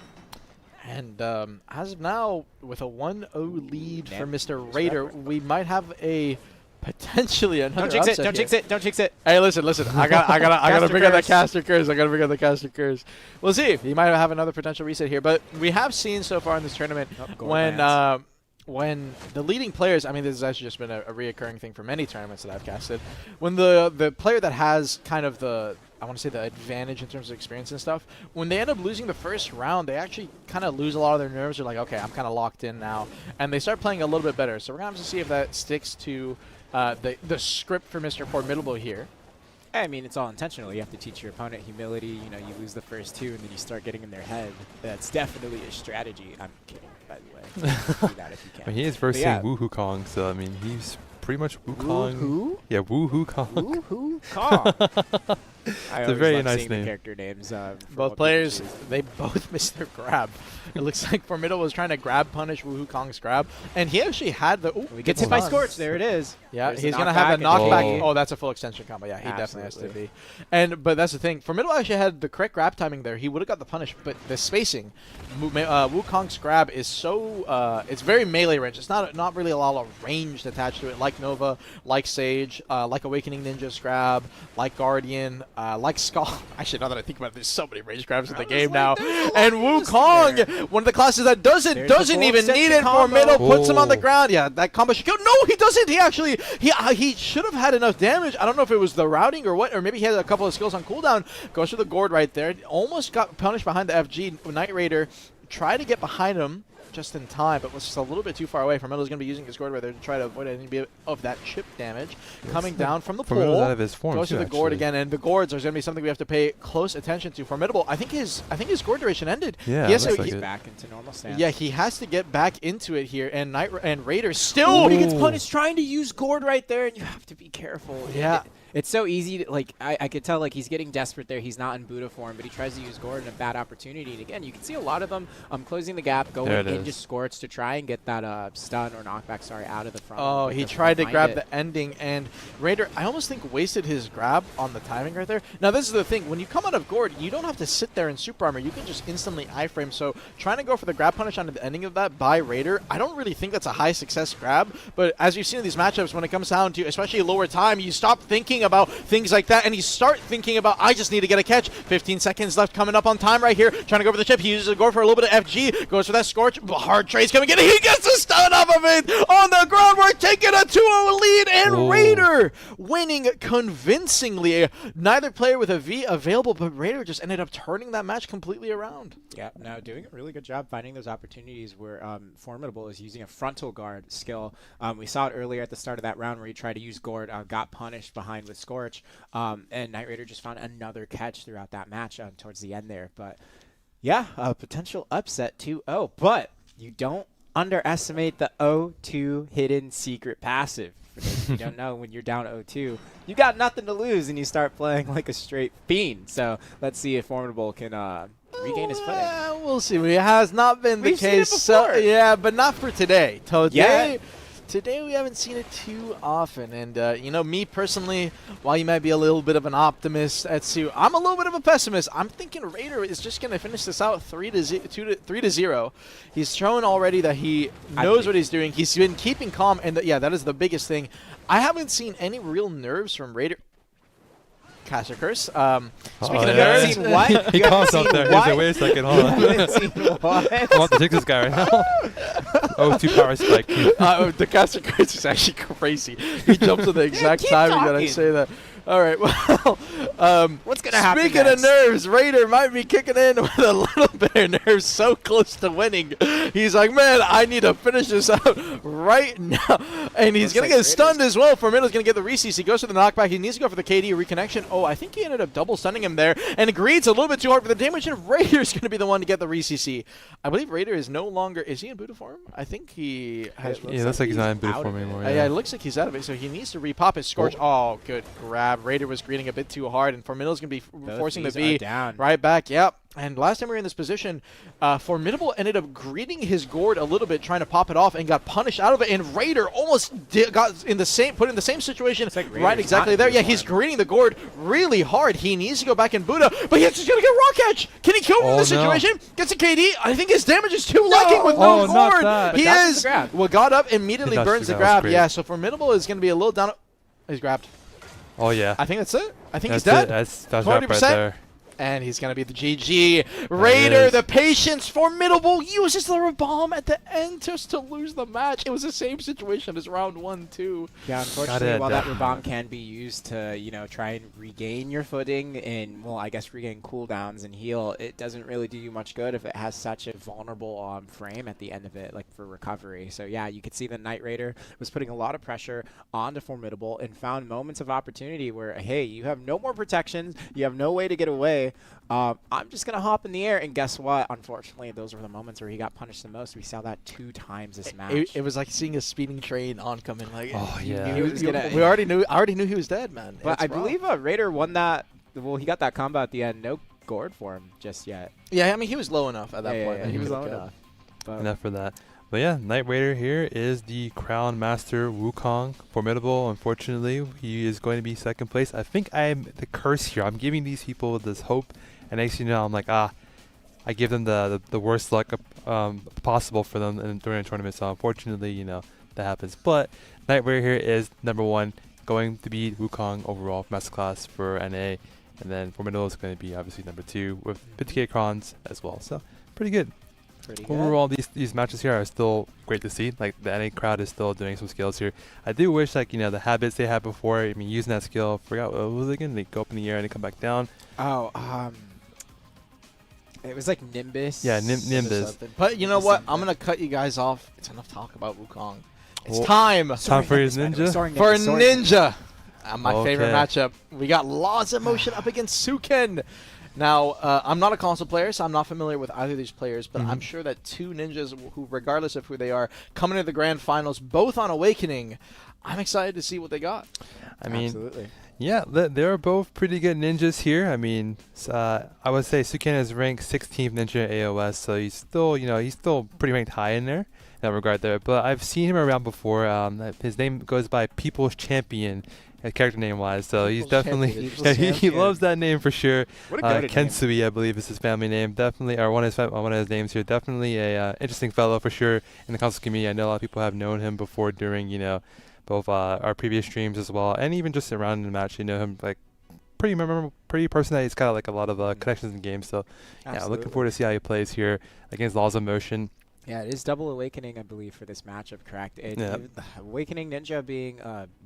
And as of now, with a 1-0 lead for Mr. Raider, we might have a potentially another Don't jinx it! upset Don't jinx it! Don't jinx it! Hey, listen! I gotta bring up that caster curse. I gotta bring up the caster curse. We'll see. He might have another potential reset here, but we have seen so far in this tournament when the leading players, I mean, this has actually just been a reoccurring thing for many tournaments that I've casted. When the player that has kind of the advantage in terms of experience and stuff, when they end up losing the first round, they actually kind of lose a lot of their nerves. They're like, okay, I'm kind of locked in now. And they start playing a little bit better. So we're going to have to see if that sticks to the script for Mr. Formidable here. I mean, it's all intentional. You have to teach your opponent humility. You know, you lose the first two, and then you start getting in their head. That's definitely a strategy. I'm kidding, by the way. Do that if you can. But he is versing Wukong, so I mean, he's pretty much Wukong. Who? Yeah, Wukong. Wukong. It's a very nice name. Character names. Both players, they both missed their grab. It looks like Formidable was trying to grab punish Wukong's grab, and he actually had the. He gets hit by Scorch. There it is. Yeah, There's he's a gonna have a knockback. knockback. Oh, that's a full extension combo. Yeah, he definitely has to be. But that's the thing. Formidable actually had the correct grab timing there. He would have got the punish, but the spacing. Wukong's grab is so. It's very melee range. It's not really a lot of range attached to it, like Nova, like Sage, like Awakening Ninja's grab, like Guardian, like Skull. Actually, now that I think about it, there's so many range grabs in the game now. And Wukong, one of the classes that doesn't even need it. Formidable puts him on the ground. Yeah, that combo should go. No, he doesn't. He actually he should have had enough damage. I don't know if it was the routing or what, or maybe he had a couple of skills on cooldown. Goes for the gourd right there. Almost got punished behind the FG. Knight Raider tried to get behind him just in time, but was just a little bit too far away. Formidable's going to be using his gourd right there to try to avoid any bit of that chip damage. Coming down from the pole, out of his form goes to the gourd again, and the gourds are going to be something we have to pay close attention to. Formidable, I think his gourd duration ended. Yeah, he's back into normal stance. Yeah, he has to get back into it here, and Raider still. He gets punished trying to use gourd right there, and you have to be careful. Yeah. It's so easy to, I could tell, he's getting desperate there. He's not in Buddha form, but he tries to use gourd in a bad opportunity. And again, you can see a lot of them closing the gap, going into Scorch to try and get that stun or knockback, out of the front. Oh, he tried to grab the ending, and Raider, I almost think, wasted his grab on the timing right there. Now, this is the thing. When you come out of gourd, you don't have to sit there in super armor. You can just instantly iframe. So trying to go for the grab punish on the ending of that by Raider, I don't really think that's a high success grab. But as you've seen in these matchups, when it comes down to, especially lower time, you stop thinking about things like that, and you start thinking about, I just need to get a catch. 15 seconds left coming up on time right here. Trying to go for the chip. He uses the gourd for a little bit of FG. Goes for that Scorch. Hard trade's coming in. He gets a stun off of it on the ground. We're taking a 2-0 lead, and Raider winning convincingly. Neither player with a V available, but Raider just ended up turning that match completely around. Yeah, now doing a really good job finding those opportunities where Formidable is using a frontal guard skill. We saw it earlier at the start of that round where he tried to use gourd, got punished behind with Scorch. And Knight Raider just found another catch throughout that match towards the end there. But yeah, a potential upset 2-0. But you don't underestimate the 0-2 hidden secret passive. For those of you who don't know, when you're down 0-2, you got nothing to lose and you start playing like a straight fiend. So let's see if Formidable can regain his footing. We'll see. It has not been the case. So, yeah, but not for today. Today we haven't seen it too often, and you know, me personally, while you might be a little bit of an optimist, Etsu, I'm a little bit of a pessimist. I'm thinking Raider is just going to finish this out 3-0. He's shown already that he knows what he's doing. He's been keeping calm, and yeah, that is the biggest thing. I haven't seen any real nerves from Raider. caster curse. Speaking Oh, of yeah. nerves, seen what? He You haven't calls up seen there. He's what? like, wait a second, hold on. You haven't seen what? I'm about to take this guy right now. Oh, 2 power spike. the caster curse is actually crazy. He jumps at the exact keep time you gotta talking. say that. All right, well, What's gonna happen speaking next? of nerves, Raider might be kicking in with a little bit of nerves, so close to winning. He's like, man, I need to finish this out right now. And he's Looks going to like get Raider's- stunned as well. Formida's going to get the resees. He goes for the knockback. He needs to go for the KD reconnection. Oh, I think he ended up double stunning him there. And agreed, it's a little bit too hard for the damage, and Raider's going to be the one to get the recc. I believe Raider is no longer, is he in Buddha form? I think he has. Yeah, looks like he's not in boot out form of it. anymore. Yeah, it looks like he's out of it, so he needs to repop his Scorch. Oh, good grab. Raider was greeting a bit too hard, and Formida's going to be Both forcing the these V are down. right back. Yep. And last time we were in this position, Formidable ended up greeting his gourd a little bit, trying to pop it off, and got punished out of it. And Raider almost got in the same, put in the same situation, like right Raider's exactly not there. in Yeah, good he's form. greeting the gourd really hard. He needs to go back in Buddha, but he's just gonna get rock edge. Can he kill him in Oh, this no. situation? Gets a KD. I think his damage is too lacking with no Oh, not gourd. that. He But that's is. the grab. Well, got up, immediately He dodged burns the the grab. That was grab. great. Yeah, so Formidable is gonna be a little down. He's grabbed. Oh, yeah. I think that's it. I think That's he's dead. it. That's wrap right 20%. there. And he's going to be the GG. Raider, is. the patience, Formidable, uses the bomb at the end just to lose the match. It was the same situation as round 1, too. Yeah, unfortunately, Gotta while that adapt. bomb can be used to, try and regain your footing and, well, I guess regain cooldowns and heal, it doesn't really do you much good if it has such a vulnerable frame at the end of it, like for recovery. So yeah, you could see the Knight Raider was putting a lot of pressure onto Formidable and found moments of opportunity where, hey, you have no more protections, you have no way to get away. I'm just gonna hop in the air, and guess what? Unfortunately, those were the moments where he got punished the most. We saw that 2 times this match. It was like seeing a speeding train oncoming. Like, Oh, you yeah. knew He was gonna- we already knew he was dead, man. But It's I rough. believe Raider won that. Well, he got that combo at the end. No gourd for him just yet. Yeah, I mean, he was low enough at that Yeah, point. yeah, that he was could've low killed. enough. But Enough for that. But yeah, Knight Raider here is the Crown Master Wukong. Formidable, unfortunately. He is going to be second place. I think I'm the curse here. I'm giving these people this hope. And next thing you know, I'm like, I give them the worst luck possible for them during a tournament. So unfortunately, that happens. But Knight Raider here is number 1, going to be Wukong overall master class for NA. And then Formidable is going to be obviously number 2 with 50k crons as well. So pretty good. pretty good. Overall, these matches here are still great to see. Like, the NA crowd is still doing some skills here. I do wish, like, the habits they had before, I mean, using that skill, forgot what was it again? They go up in the air and they come back down. Oh, it was like Nimbus. Yeah, Just Nimbus. something. But you know Just what? something. I'm going to cut you guys off. It's enough talk about Wukong. It's Well, time Time for his ninja? for Ninja. My favorite Okay. matchup. We got Laws of Motion up against Suken. Now, I'm not a console player, so I'm not familiar with either of these players, but I'm sure that 2 ninjas who, regardless of who they are, coming to the grand finals, both on Awakening. I'm excited to see what they got. I mean, Absolutely. yeah, they're both pretty good ninjas here. I mean, I would say Suken is ranked 16th ninja at AOS, so he's still, he's still pretty ranked high in there in that regard there. But I've seen him around before. His name goes by People's Champion, character name wise. So he's People's definitely, Champion. yeah, he Champion. loves that name for sure. What a goated name. Kensui, I believe, is his family name. Definitely, or one of his names here. Definitely a interesting fellow for sure in the console community. I know a lot of people have known him before during, both our previous streams as well, and even just around in the match. You know him like pretty memorable, pretty person that he's got like a lot of connections in games. So yeah, looking Absolutely. forward to see how he plays here against Laws of Motion. Yeah, it is double Awakening, I believe, for this matchup, correct? Yeah. Awakening Ninja being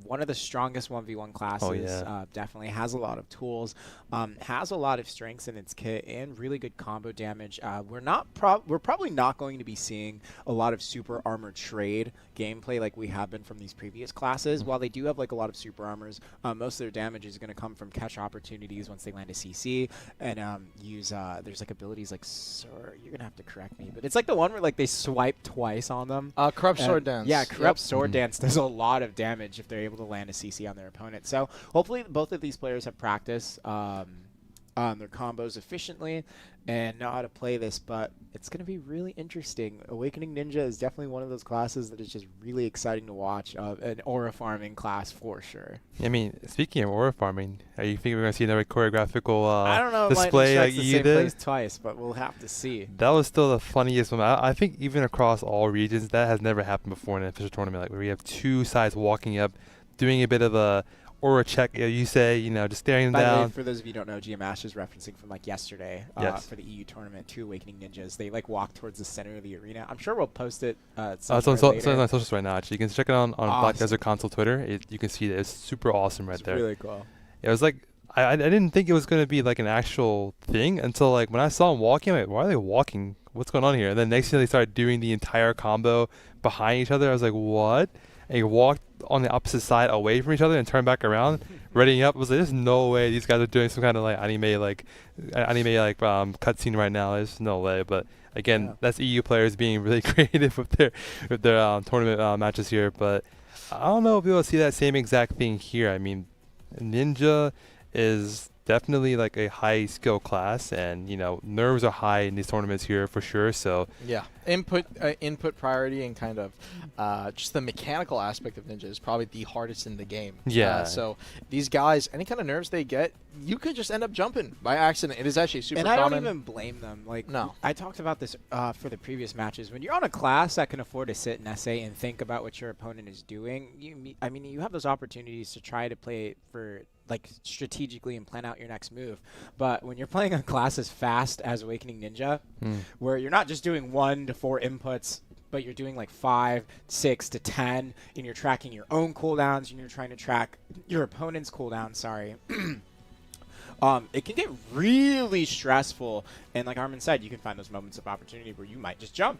one of the strongest 1v1 classes, yeah. definitely has a lot of tools, has a lot of strengths in its kit, and really good combo damage. We're probably not going to be seeing a lot of super armor trade gameplay like we have been from these previous classes. While they do have like a lot of super armors, most of their damage is going to come from catch opportunities once they land a CC, and use there's like abilities like you're gonna have to correct me, but it's like the one where like they swipe twice on them. Corrupt And- Sword Dance. Yeah, Corrupt Sword Mhm. Dance does a lot of damage if they're able to land a CC on their opponent. So hopefully both of these players have practice on their combos efficiently and know how to play this, but it's going to be really interesting. Awakening Ninja is definitely one of those classes that is just really exciting to watch, an aura farming class for sure. I mean, speaking of aura farming, are you thinking we're gonna see another choreographical I don't know if display like the you same did? place twice, but we'll have to see. That was still the funniest one. I think even across all regions, that has never happened before in an official tournament. Like where we have 2 sides walking up, doing a bit of a or a check. You say, just staring them By the way, down. for those of you who don't know, GM Ash is referencing from like yesterday Yes. for the EU tournament, 2 Awakening Ninjas. They like walk towards the center of the arena. I'm sure we'll post it It's somewhere on later. socials right now. Actually, you can check it on Black Awesome. Desert Console Twitter. You can see that it's super awesome right It's there. really cool. It was like I didn't think it was gonna be like an actual thing until like when I saw them walking. I'm like, why are they walking? What's going on here? And then next thing they started doing the entire combo behind each other. I was like, what? And he walked on the opposite side away from each other and turned back around, readying up. I was like, there's no way these guys are doing some kind of like anime cutscene right now. There's no way. But again, Yeah. that's EU players being really creative with their tournament matches here. But I don't know if we'll see that same exact thing here. I mean, Ninja is definitely like a high skill class, and nerves are high in these tournaments here for sure. So Yeah, input priority and kind of just the mechanical aspect of Ninja is probably the hardest in the game. Yeah. So these guys, any kind of nerves they get, you could just end up jumping by accident. It is actually super And common. I don't even blame them. Like, No. I talked about this for the previous matches. When you're on a class that can afford to sit and essay and think about what your opponent is doing, you have those opportunities to try to play for like strategically and plan out your next move. But when you're playing a class as fast as Awakening Ninja, where you're not just doing 1 to 4 inputs, but you're doing like 5, 6 to 10, and you're tracking your own cooldowns, and you're trying to track your opponent's cooldown. Sorry. It can get really stressful, and like Armin said, you can find those moments of opportunity where you might just jump.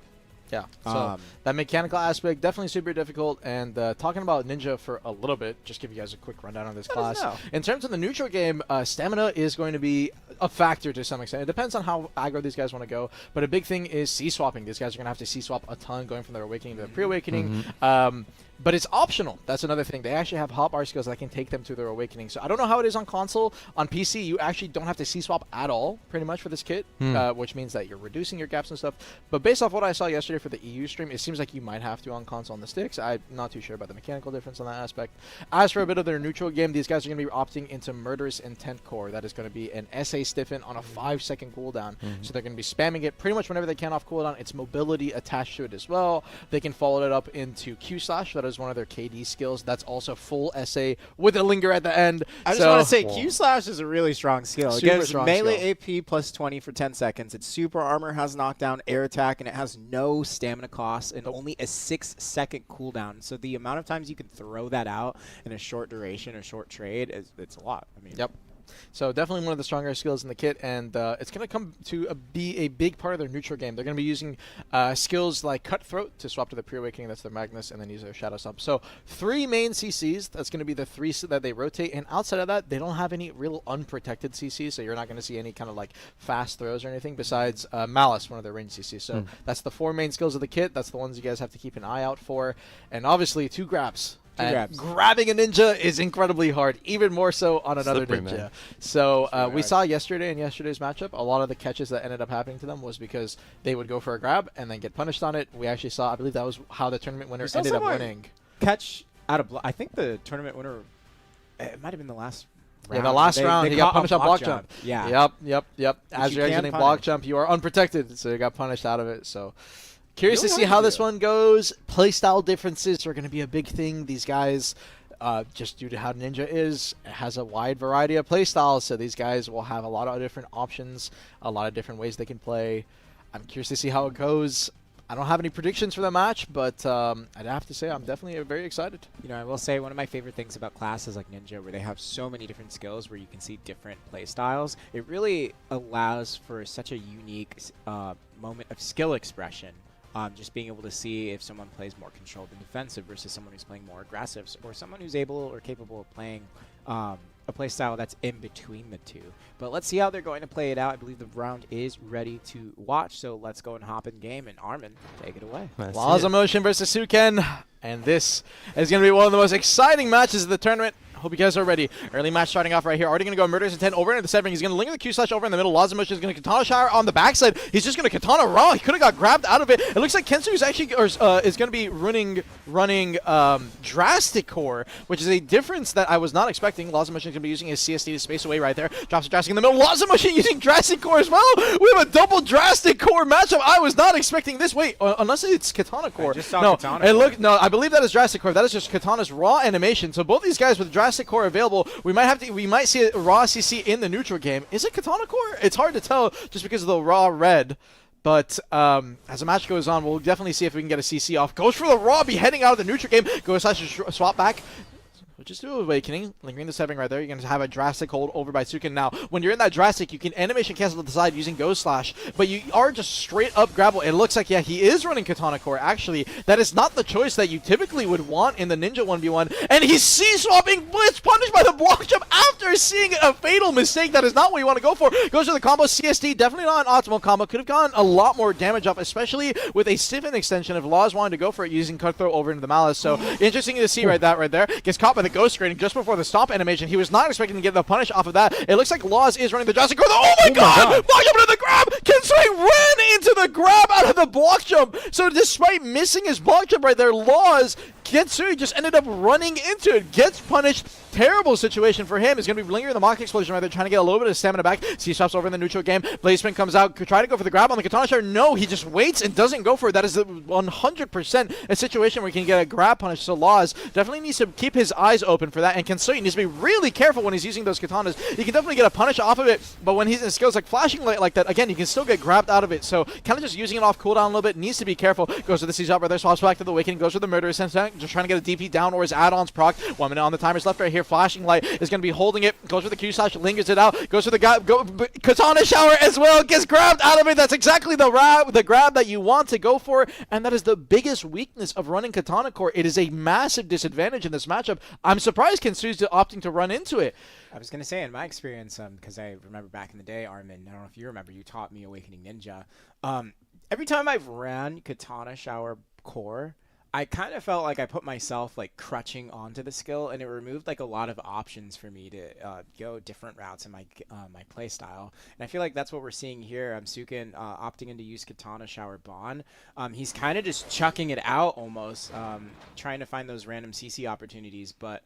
Yeah, so that mechanical aspect, definitely super difficult. And talking about Ninja for a little bit, just give you guys a quick rundown on this Let us class. know. In terms of the neutral game, stamina is going to be a factor to some extent. It depends on how aggro these guys want to go, but a big thing is C-swapping. These guys are going to have to C-swap a ton, going from their Awakening to their Pre-Awakening. But it's optional. That's another thing. They actually have hotbar skills that can take them to their Awakening. So I don't know how it is on console. On PC, you actually don't have to C-swap at all, pretty much, for this kit, which means that you're reducing your gaps and stuff. But based off what I saw yesterday for the EU stream, it seems like you might have to on console on the sticks. I'm not too sure about the mechanical difference on that aspect. As for a bit of their neutral game, these guys are going to be opting into Murderous Intent Core. That is going to be an SA stiffen on a 5-second cooldown. So they're going to be spamming it pretty much whenever they can off cooldown. It's mobility attached to it as well. They can follow it up into Q-Slash. That is one of their KD skills. That's also full SA with a linger at the end. I just want to say Q-Slash is a really strong skill. It Super gives strong melee AP plus 20 for 10 seconds. Its super armor has knockdown, air attack, and it has no stamina costs and only a 6-second cooldown. So the amount of times you can throw that out in a short duration or short trade, it's a lot. I mean, Yep. So definitely one of the stronger skills in the kit, and it's going to come to be a big part of their neutral game. They're going to be using skills like Cutthroat to swap to the Pre-Awakening, that's their Magnus, and then use their Shadow Stomp. So 3 main CCs, that's going to be the 3 that they rotate, and outside of that, they don't have any real unprotected CCs, so you're not going to see any kind of like fast throws or anything besides Malice, one of their ranged CCs. So that's the 4 main skills of the kit. That's the ones you guys have to keep an eye out for. And obviously 2 grabs. And grabbing a ninja is incredibly hard, even more so on another Slippery, ninja. man. So we saw yesterday in yesterday's matchup, a lot of the catches that ended up happening to them was because they would go for a grab and then get punished on it. We actually saw, I believe that was how the tournament winner ended up winning. Catch out of I think the tournament winner, it might have been the last round. Yeah, the last round, he got punished on block jump. Yeah. Yep. As you you're can exiting punish. block jump, you are unprotected, so you got punished out of it. So curious to Really see hard how to this do. one goes. Playstyle differences are going to be a big thing. These guys, just due to how Ninja is, it has a wide variety of playstyles, so these guys will have a lot of different options, a lot of different ways they can play. I'm curious to see how it goes. I don't have any predictions for the match, but I'd have to say I'm definitely very excited. You know, I will say one of my favorite things about classes like Ninja, where they have so many different skills where you can see different play styles, it really allows for such a unique moment of skill expression. Just being able to see if someone plays more controlled and defensive versus someone who's playing more aggressive, or someone who's able or capable of playing a play style that's in between the two. But let's see how they're going to play it out. I believe the round is ready to watch, so let's go and hop in game. And Armin, take it away. Laws of Motion versus Suken, and this is going to be one of the most exciting matches of the tournament. Hope you guys are ready. Early match starting off right here. Already going to go Murderous Intent over into the 7. He's going to linger the Q-Slash over in the middle. Laws of Motion is going to Katana Shower on the backside. He's just going to Katana Raw. He could have got grabbed out of it. It looks like Kensu is actually is going to be running Drastic Core, which is a difference that I was not expecting. Laws of Motion is going to be using his CSD to space away right there. Drops a Drastic in the middle. Laws of Motion using Drastic Core as well. We have a double Drastic Core matchup. I was not expecting this. Wait, unless it's Katana Core. I just saw no, Katana it Core. look no. I believe that is Drastic Core. That is just Katana's raw animation. So both these guys with Drastic drastic core available. We might see a raw CC in the neutral game. Is it Katana core? It's hard to tell just because of the raw red. But as the match goes on, we'll definitely see if we can get a CC off. Goes for the raw, be heading out of the neutral game. Goes to swap back. Just do Awakening, lingering the severing right there. You're going to have a drastic hold over by Sukin. Now, when you're in that drastic, you can animation cancel to the side using Ghost Slash, but you are just straight up grabble. It looks like, yeah, he is running Katana Core. Actually, that is not the choice that you typically would want in the Ninja 1v1, and he's C-swapping Blitz, punished by the block jump after seeing a fatal mistake. That is not what you want to go for. Goes for the combo. CSD, definitely not an optimal combo. Could have gotten a lot more damage up, especially with a stiffen extension if Laws wanted to go for it using Cutthroat over into the Malice. So, interesting to see right there. Gets caught by the Ghost Grading just before the stomp animation. He was not expecting to get the punish off of that. It looks like Laws is running the drastic. Oh my god! Block jump into the grab! Kensui ran into the grab out of the block jump. So despite missing his block jump right there, Laws, Kensui just ended up running into it. Gets punished. Terrible situation for him. He's going to be lingering the Mach Explosion right there, trying to get a little bit of stamina back. C-swaps over in the neutral game. Blazespin comes out, try to go for the grab on the Katana Shard. No, he just waits and doesn't go for it. That is 100% a situation where he can get a grab punish. So Laws definitely needs to keep his eyes open for that, and Kensui needs to be really careful when he's using those katanas. You can definitely get a punish off of it, but when he's in skills like Flashing Light like that, again, you can still get grabbed out of it. So kind of just using it off cooldown a little bit, needs to be careful. Goes to the C-swap right there, swaps back to the Awakening, goes for the Murderous Intent, just trying to get a DP down or his add-ons proc. 1 minute on the timer's left right here. Flashing Light is going to be holding it, goes for the Q-slash, lingers it out, goes for the Katana Shower as well, gets grabbed out of it. That's exactly the grab that you want to go for, and that is the biggest weakness of running Katana Core. It is a massive disadvantage in this matchup. I'm surprised Kensui's opting to run into it. I was going to say, in my experience, because I remember back in the day, Armin, I don't know if you remember, you taught me Awakening Ninja. Every time I've ran Katana Shower Core, I kind of felt like I put myself like crutching onto the skill, and it removed like a lot of options for me to go different routes in my my play style. And I feel like that's what we're seeing here. Sukin opting in to use Katana Shower Bond. He's kind of just chucking it out almost, trying to find those random CC opportunities, but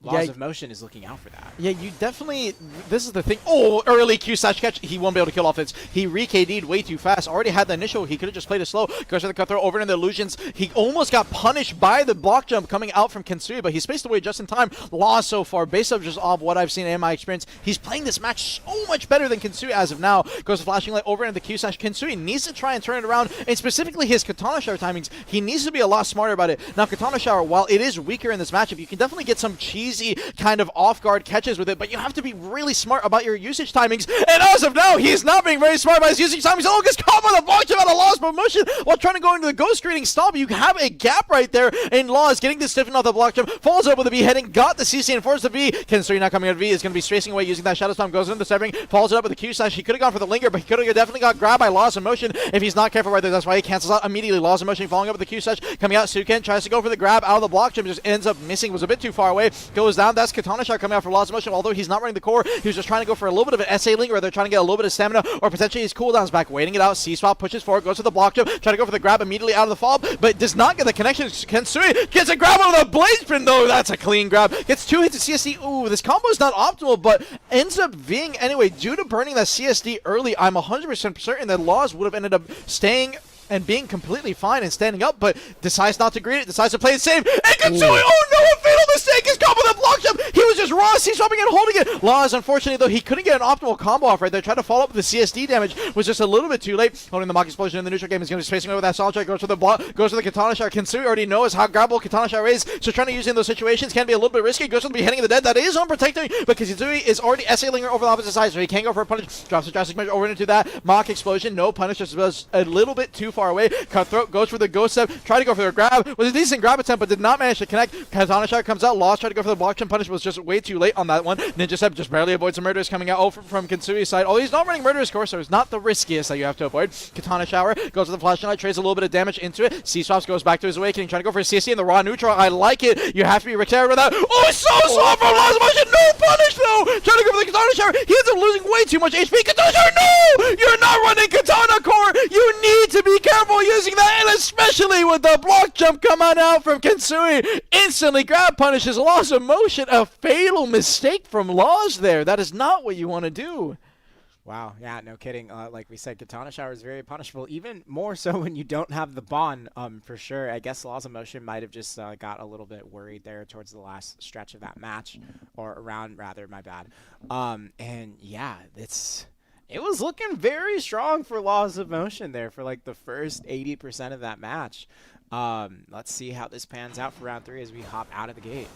Laws of Motion is looking out for that. Yeah, you definitely... This is the thing. Oh, early Q-slash catch. He won't be able to kill off this. He re-KD'd way too fast. Already had the initial. He could have just played it slow. Goes to the Cutthroat over into the Illusions. He almost got punished by the block jump coming out from Kensui, but he spaced away just in time. Laws so far, based off just off what I've seen in my experience, he's playing this match so much better than Kensui as of now. Goes to Flashing Light over into the Q-slash. Kensui needs to try and turn it around, and specifically his Katana Shower timings. He needs to be a lot smarter about it. Now, Katana Shower, while it is weaker in this matchup, you can definitely get some cheesy kind of off-guard catches with it, but you have to be really smart about your usage timings, and as of now, he is not being very smart about his usage timings. Oh, gets caught by the block jump out of Law's promotion while trying to go into the Ghost Greeting stop. You have a gap right there, and Law is getting this stiffen off the block jump, falls up with a V heading, got the CC and forced the V. Kensui not coming out of V, is going to be stracing away using that Shadow Stomp, goes into the severing, follows it up with a Q-slash. He could have gone for the linger, but he could have definitely got grabbed by Laws of Motion if he's not careful right there. That's why he cancels out immediately. Laws of Motion following up with the Q-slash, coming out. Sukin tries to go for the grab out of the block jump, just ends up missing, was a bit too far away, goes down. That's Katana Shot coming out for Laws of Motion, although he's not running the core. He was just trying to go for a little bit of an SA linger, where they're trying to get a little bit of stamina, or potentially his cooldowns back, waiting it out. C-swap pushes forward, goes to the block jump, trying to go for the grab immediately out of the fall, but does not get the connection. Kensui gets a grab on the Blaze Spin, though. That's a clean grab. Gets 2 hits of CSD. Ooh, this combo is not optimal, but ends up being anyway. Due to burning that CSD early, I'm 100% certain that Laws would have ended up staying and being completely fine and standing up, but decides not to greet it, decides to play it safe, and Kensui, oh no, a fatal mistake, is caught with a block jump. He was just raw C-swapping and holding it. Laws, unfortunately, though, he couldn't get an optimal combo off right there. Tried to follow up with the CSD damage, was just a little bit too late. Holding the Mach Explosion in the neutral game, is going to be spacing away with that Solid Strike, goes for the block, goes for the Katana Shot. Kensui already knows how grabbable Katana Shot is, so trying to use it in those situations can be a little bit risky. Goes for the beheading of the dead, that is unprotected, but Kensui is already SA linger over the opposite side, so he can't go for a punish. Drops a drastic measure over into that Mach Explosion, no punish, just was a little bit too far away. Cutthroat goes for the Ghost Step, tried to go for the grab, was a decent grab attempt, but did not manage to connect. Katana Shot comes out, Lost tried to go for the block jump punish, was just way too late on that one. Ninja Step just barely avoids the Murderous coming out from Kensui's side. Although he's not running Murderous Corsair, it's not the riskiest that you have to avoid. Katana Shower goes to the Flashing Light, trades a little bit of damage into it. C-swaps, goes back to his Awakening, trying to go for a CC in the raw neutral. I like it. You have to be careful with that. Oh, so soft from Lost Motion, no punish though! Trying to go for the Katana Shower. He ends up losing way too much HP. Katana Shower, no! You're not running Katana Core! You need to be careful using that, and especially with the block jump coming out from Kensui. Instantly grab punishes Loss of Motion. A fatal mistake from Laws there. That is not what you want to do. Wow, yeah, no kidding. Like we said, Katana Shower is very punishable, even more so when you don't have the bond, for sure. I guess Laws of Motion might have just got a little bit worried there towards the last stretch of that match, or around, rather, my bad. And yeah, it was looking very strong for Laws of Motion there for like the first 80% of that match. Let's see how this pans out for round 3 as we hop out of the gate.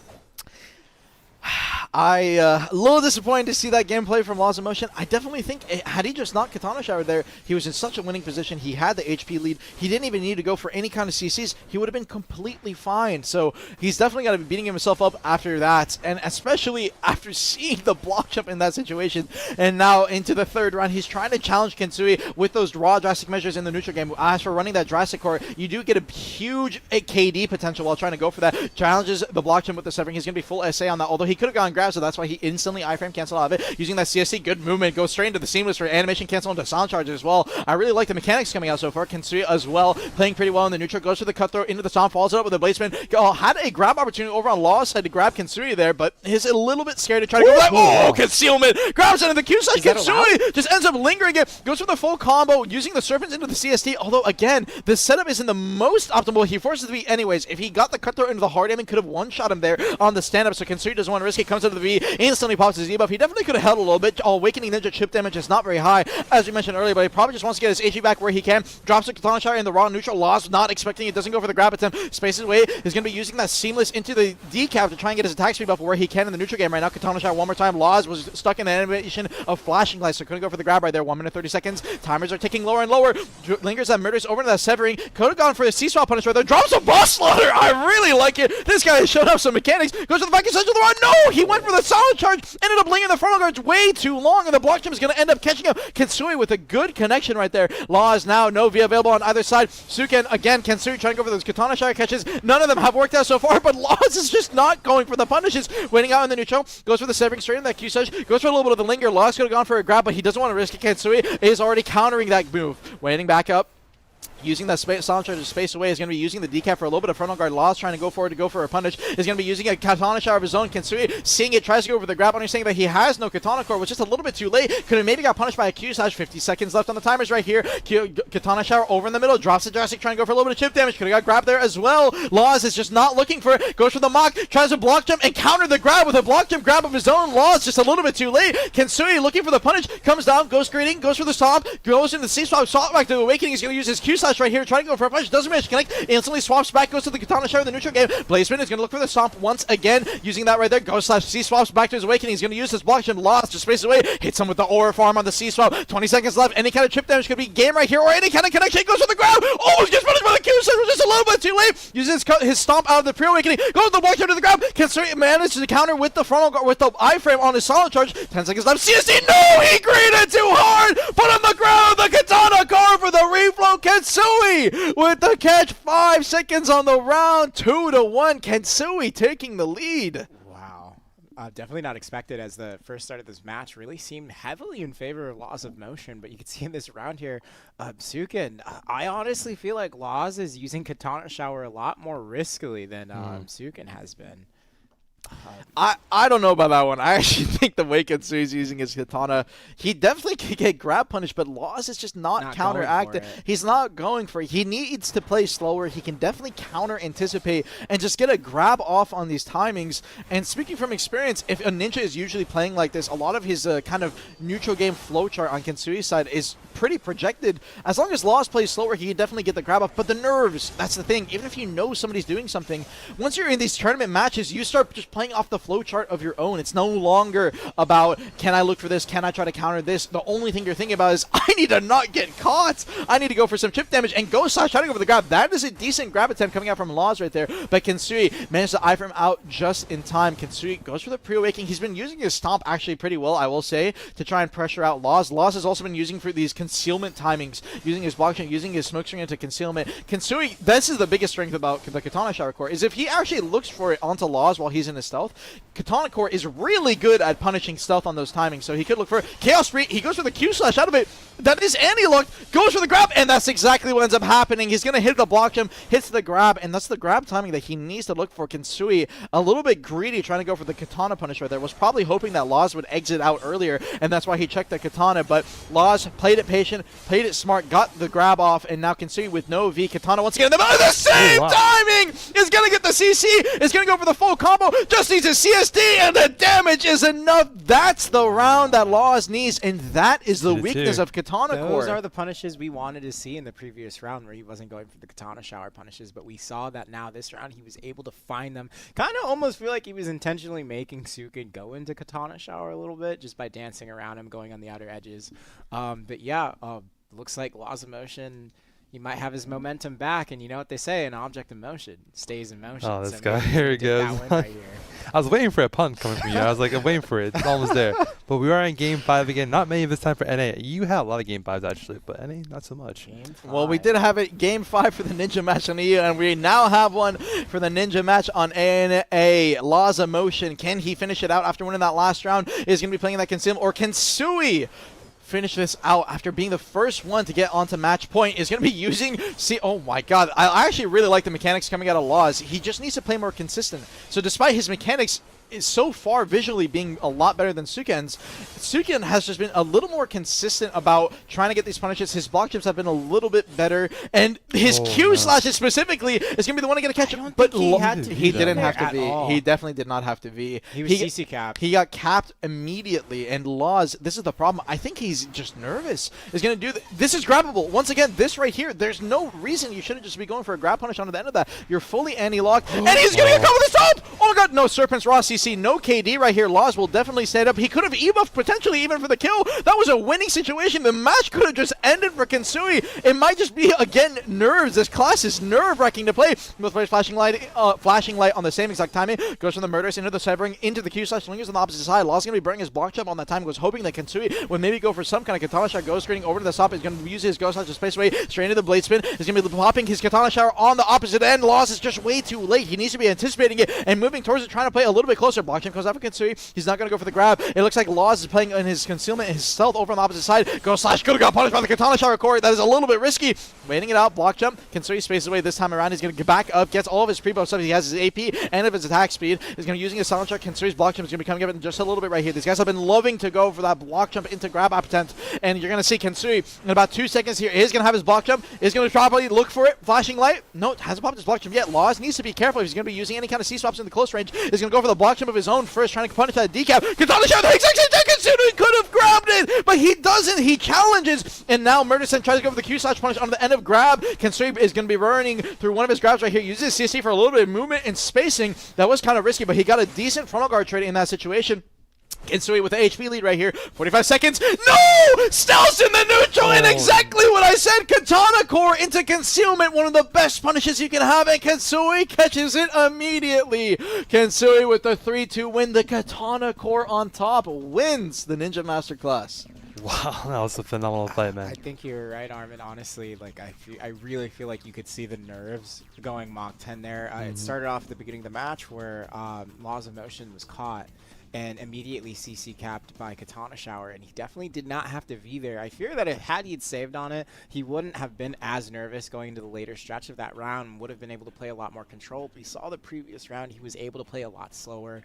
A little disappointed to see that gameplay from Laws of Motion. I definitely think had he just not Katana Showered there, he was in such a winning position. He had the HP lead. He didn't even need to go for any kind of CCs. He would have been completely fine. So he's definitely got to be beating himself up after that, and especially after seeing the block jump in that situation. And now into the 3rd round, he's trying to challenge Kensui with those raw drastic measures in the neutral game. As for running that drastic core, you do get a huge KD potential while trying to go for that. Challenges the block jump with the severing. He's going to be full SA on that, although he could have gone grab, so that's why he instantly iframe cancel out of it. Using that CSC, good movement, goes straight into the seamless for animation cancel into sound charge as well. I really like the mechanics coming out so far. Kensui as well, playing pretty well in the neutral, goes for the cutthroat into the stomp, follows it up with a blazement. Had a grab opportunity over on Law's side to grab Kensui there, but is a little bit scared to try to go for that. Oh, concealment! Grabs into the Q side, Kensui just ends up lingering it, goes for the full combo, using the serpents into the CST, although again, the setup isn't the most optimal. He forces it to be anyways. If he got the cutthroat into the hard aim, and could have one-shot him there on the stand-up, so Kensui doesn't want to risk it, comes into the V, instantly pops his debuff. He definitely could have held a little bit. Awakening Ninja chip damage is not very high, as we mentioned earlier, but he probably just wants to get his HP back where he can. Drops the Katana Shower in the raw neutral. Lost, not expecting it, doesn't go for the grab attempt. Spaces away, is going to be using that seamless into the decap to try and get his attack speed buff where he can in the neutral game right now. Katana Shower one more time. Laws was stuck in the animation of flashing lights, so couldn't go for the grab right there. 1 minute 30 seconds. Timers are ticking lower and lower. Lingers that murders over to that severing. Could have gone for a C-swap punish right there. Drops a boss slaughter. I really like it. This guy has shown up some mechanics. Goes to the back essential of the run. No! He went for the solid charge. Ended up lingering the frontal guards way too long, and the block jump is going to end up catching him. Kensui with a good connection right there. Laws now no V available on either side. Suken again. Kensui trying to go for those Katana Shower catches. None of them have worked out so far, but Laws is just not going for the punishes. Waiting out in the neutral. Goes for the severing straight in that Q surge. Goes for a little bit of the linger. Laws could have gone for a grab, but he doesn't want to risk it. Kensui is already countering that move. Waiting back up. Using that sound charge to space away, is going to be using the decap for a little bit of frontal guard. Laws trying to go forward to go for a punish. Is going to be using a Katana Shower of his own. Kensui seeing it, tries to go over the grab, understanding that he has no Katana Core, was just a little bit too late. Could have maybe got punished by a Q slash. 50 seconds left on the timers right here. Katana Shower over in the middle, drops the drastic, trying to go for a little bit of chip damage. Could have got grabbed there as well. Laws is just not looking for it. Goes for the mock, tries to block jump and counter the grab with a block jump grab of his own. Laws just a little bit too late. Kensui looking for the punish, comes down, goes greeting, goes for the stomp, goes into the C-swap, swap back to Awakening. He's going to use his Q slash right here, trying to go for a punch, doesn't manage to connect, instantly swaps back, goes to the Katana Shower in the neutral game. Blazeman is going to look for the stomp once again, using that right there. Goes slash C-swaps back to his Awakening. He's going to use his block jump. Lost, just space away, hits him with the aura farm on the C-swap. 20 seconds left. Any kind of chip damage could be game right here, or any kind of connection. Goes for the ground. Oh, he gets punished by the Q surge, just a little bit too late. Uses his stomp out of the pre-Awakening. Goes to the block jump to the ground. Kensui manages to counter with the frontal guard, with the iframe on his solid charge. 10 seconds left. CSC, no! He greeted too hard! Put on the ground! The Katana car for the reflow. Kensui with the catch. 5 seconds on the round. 2-1. Kensui taking the lead. Wow. Definitely not expected, as the first start of this match really seemed heavily in favor of Laws of Motion, but you can see in this round here, Suken, I honestly feel like Laws is using Katana Shower a lot more riskily than Suken has been. I don't know about that one. I actually think the way Kensui is using his katana, he definitely could get grab punished, but Laws is just not counteracting. He's not going for it. He needs to play slower. He can definitely counter anticipate and just get a grab off on these timings. And speaking from experience, if a ninja is usually playing like this, a lot of his kind of neutral game flowchart on Kensui's side is pretty projected. As long as Laws plays slower, he can definitely get the grab off. But the nerves, that's the thing. Even if you know somebody's doing something, once you're in these tournament matches, you start just playing off the flowchart of your own. It's no longer about, can I look for this? Can I try to counter this? The only thing you're thinking about is, I need to not get caught. I need to go for some chip damage. And Dosa trying to go for the grab. That is a decent grab attempt coming out from Laws right there. But Kensui managed to iframe out just in time. Kensui goes for the pre-awakening. He's been using his stomp actually pretty well, I will say, to try and pressure out Laws. Laws has also been using for these concealment timings, using his blockchain, using his smoke screen into concealment. Kinsui, this is the biggest strength about the Katana Shower core, is if he actually looks for it onto Laws while he's in his stealth, Katana core is really good at punishing stealth on those timings. So he could look for Chaos Spree, he goes for the Q slash out of it. That is anti-locked, goes for the grab, and that's exactly what ends up happening. He's going to hit the block jump, hits the grab, and that's the grab timing that he needs to look for. Kinsui, a little bit greedy, trying to go for the Katana punish right there. Was probably hoping that Laws would exit out earlier, and that's why he checked the Katana, but Laws played it patient, played it smart, got the grab off, and now Kinsui with no V. Katana once again, the same timing is going to get the CC, is going to go for the full combo, just needs a CSD, and the damage is enough. That's the round that Laws needs, and that is the weakness of Katana core. Those are the punishes we wanted to see in the previous round where he wasn't going for the Katana Shower punishes, but we saw that now this round he was able to find them. Kind of almost feel like he was intentionally making Sukin go into Katana Shower a little bit just by dancing around him, going on the outer edges. But yeah, looks like Laws of Motion, he might have his momentum back, and you know what they say, an object in motion stays in motion. Oh, this so guy, here he goes. Right here. I was waiting for a pun coming from you. I was like, I'm waiting for it. It's almost there. But we are in Game 5 again. Not many this time for NA. You had a lot of Game 5s, actually, but NA, not so much. Well, we did have it Game 5 for the Ninja match on EU, and we now have one for the Ninja match on ANA. Laws of Motion. Can he finish it out after winning that last round? Is going to be playing that Concealment, or can Sui finish this out after being the first one to get onto match point? Is going to be using oh my god, I actually really like the mechanics coming out of Laws. He just needs to play more consistent. So despite his mechanics is so far visually being a lot better than Suken's, Suken has just been a little more consistent about trying to get these punishes. His block chips have been a little bit better, and his Q slashes specifically is going to be the one to get a catch. But he didn't have to V. He definitely did not have to V. He was CC capped. He got capped immediately, and Laws, this is the problem. I think he's just nervous. Is going to do this is grabbable. Once again, this right here, there's no reason you shouldn't just be going for a grab punish onto the end of that. You're fully anti-locked, and he's going to get caught with the top! Oh my god, no, Serpent's Raw CC. No KD right here. Laws will definitely stand up. He could have E-buffed potentially even for the kill. That was a winning situation. The match could have just ended for Kinsui. It might just be, again, nerves. This class is nerve-wracking to play. Both players flashing light on the same exact timing. Goes from the murders into the severing, into the Q slash, lingers on the opposite side. Laws going to be burning his block jump on that time. Was hoping that Kinsui would maybe go for some kind of Katana Shower, ghost screening over to the top. He's going to use his ghost slash to space away straight into the blade spin. He's going to be popping his Katana Shower on the opposite end. Laws is just way too late. He needs to be anticipating it and moving towards it, trying to play a little bit closer. Block jump comes out for Kinsui. He's not going to go for the grab. It looks like Laws is playing in his concealment, his stealth over on the opposite side. Ghost slash could have got punished by the Katana Shower core. That is a little bit risky. Waiting it out. Block jump. Kinsui spaces away this time around. He's going to get back up, gets all of his pre-buff stuff. He has his AP and of his attack speed. He's going to be using his silent check. Kinsui's block jump is going to be coming up in just a little bit right here. These guys have been loving to go for that block jump into grab attempt, and you're going to see Kinsui in about 2 seconds here. He's going to have his block jump. He's going to probably look for it. Flashing light. No, hasn't popped his block jump yet. Laws needs to be careful if he's going to be using any kind of C-swaps in the close range. He's going to go for the block jump of his own first, trying to punish that decap. Katana Shower, the exact same time Kinsui could have grabbed it, but he doesn't. He challenges, and now Murderson tries to go for the Q slash punish on the end of grab. Kinsui is going to be running through one of his grabs right here. Uses his CC for a little bit of movement and spacing. That was kind of risky, but he got a decent frontal guard trade in that situation. Kinsui with the HP lead right here. 45 seconds. No! Stealth in the neutral, and exactly what I said. Katana core into concealment. One of the best punishes you can have, and Kinsui catches it immediately. Kinsui with the 3-2 win. The Katana core on top wins the Ninja Masterclass. Wow, that was a phenomenal fight, man. I think you're right, Armin. Honestly, like I really feel like you could see the nerves going Mach 10 there. It started off at the beginning of the match where Laws of Motion was caught and immediately CC capped by Katana Shower, and he definitely did not have to V there. I fear that had he saved on it, he wouldn't have been as nervous going into the later stretch of that round and would have been able to play a lot more control. We saw the previous round, he was able to play a lot slower,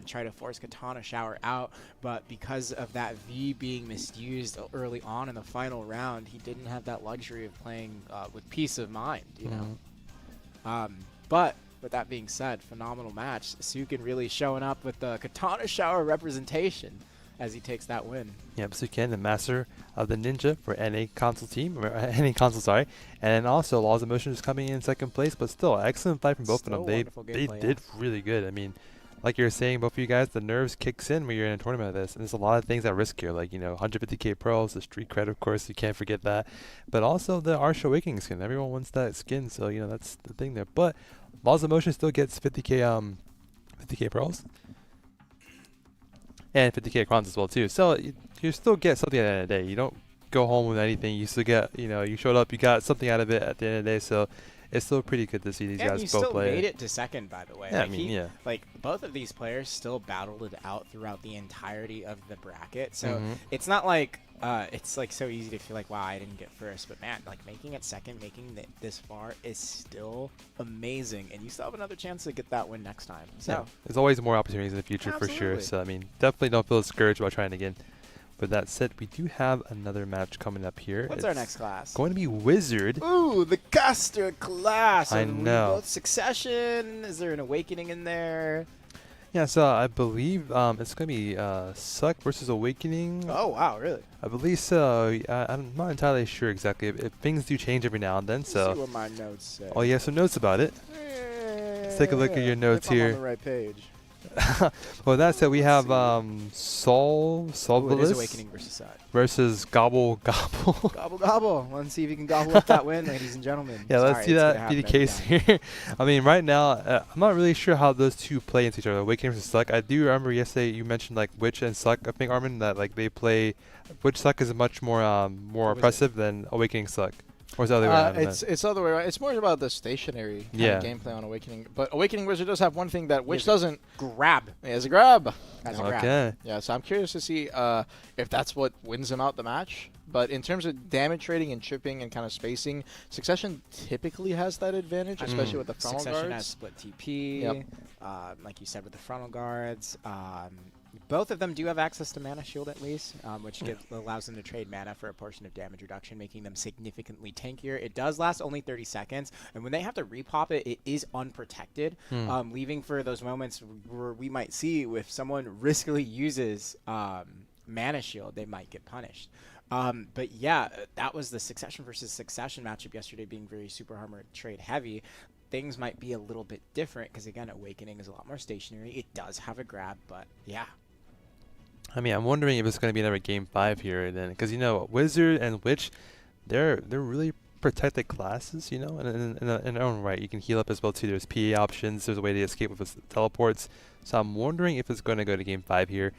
try to force Katana Shower out, but because of that V being misused early on in the final round, he didn't have that luxury of playing with peace of mind, you know? But with that being said, phenomenal match. Suken really showing up with the Katana Shower representation as he takes that win. Yep, Suken, the master of the ninja for NA console team, or NA console, sorry. And also Laws of Motion is coming in second place, but still, excellent fight from both of them. They did really good. I mean, like you were saying, both of you guys, the nerves kicks in when you're in a tournament like this. And there's a lot of things at risk here, like, you know, 150k pros, the street cred, of course, you can't forget that. But also the Arsha Awakening skin. Everyone wants that skin, so, you know, that's the thing there. But Laws of Motion still gets 50k pearls and 50k crowns as well too. So you still get something at the end of the day. You don't go home with anything. You still get, you showed up, you got something out of it at the end of the day. So it's still pretty good to see these guys both play. And you still made it to second, by the way. Yeah, like like both of these players still battled it out throughout the entirety of the bracket. So it's not like it's like so easy to feel like, wow, I didn't get first. But man, like making it second, making it this far is still amazing, and you still have another chance to get that win next time. So there's always more opportunities in the future for sure. So I mean, definitely don't feel discouraged about trying again. With that said, we do have another match coming up here. What's our next class? Going to be Wizard. Ooh, the caster class. I know. Both Succession. Is there an Awakening in there? Yeah, so I believe it's going to be Suck versus Awakening. Oh, wow, really? I believe so. I'm not entirely sure exactly. If things do change every now and then, so. Let's see what my notes say. Oh, you have some notes about it. Let's take a look at your notes I'm here. on the right page. Well, that said, we have Solveless Awakening versus Gobble Gobble. Gobble Gobble. Let's see if you can gobble up that win, ladies and gentlemen. Yeah, let's see that be the case here. I mean, right now, I'm not really sure how those two play into each other. Awakening versus Suck. I do remember yesterday you mentioned like Witch and Suck. I think Armin that like they play. Witch Suck is much more oppressive than Awakening Suck. Or is it the other way around? It's the other way around. It's more about the stationary kind of gameplay on Awakening. But Awakening Wizard does have one thing that Witch doesn't. Grab. He has a grab. Okay. Yeah, so I'm curious to see if that's what wins him out the match. But in terms of damage rating and chipping and kind of spacing, Succession typically has that advantage, especially with the frontal Succession guards. has split TP. Yep. Like you said with the frontal guards. Both of them do have access to Mana Shield at least, which allows them to trade mana for a portion of damage reduction, making them significantly tankier. It does last only 30 seconds, and when they have to repop it, it is unprotected, leaving for those moments where we might see if someone riskily uses Mana Shield, they might get punished. But yeah, that was the Succession versus Succession matchup yesterday, being very Super Armor trade heavy. Things might be a little bit different because, again, Awakening is a lot more stationary. It does have a grab, but yeah. I mean, I'm wondering if it's going to be another Game 5 here then, because Wizard and Witch, they're really protected classes, in their own right. You can heal up as well too. There's PA options. There's a way to escape with his teleports. So I'm wondering if it's going to go to Game 5 here.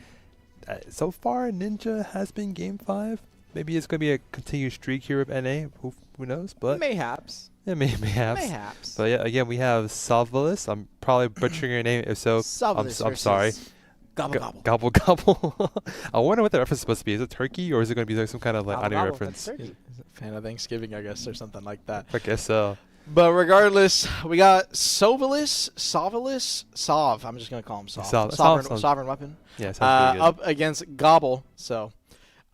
So far, Ninja has been Game 5. Maybe it's going to be a continued streak here with NA. Who knows? But Mayhaps. Yeah, mayhaps. Mayhaps. But yeah, again, we have Solveless. I'm probably butchering your name. If so, I'm sorry. Gobble Gobble. Gobble Gobble. I wonder what the reference is supposed to be. Is it turkey or is it going to be like some kind of like anime reference? Fan of Thanksgiving, I guess, or something like that. I guess so. But regardless, we got Solveless. I'm just going to call him Sov. Sovereign Weapon. Yeah, sounds pretty good. Up against Gobble. So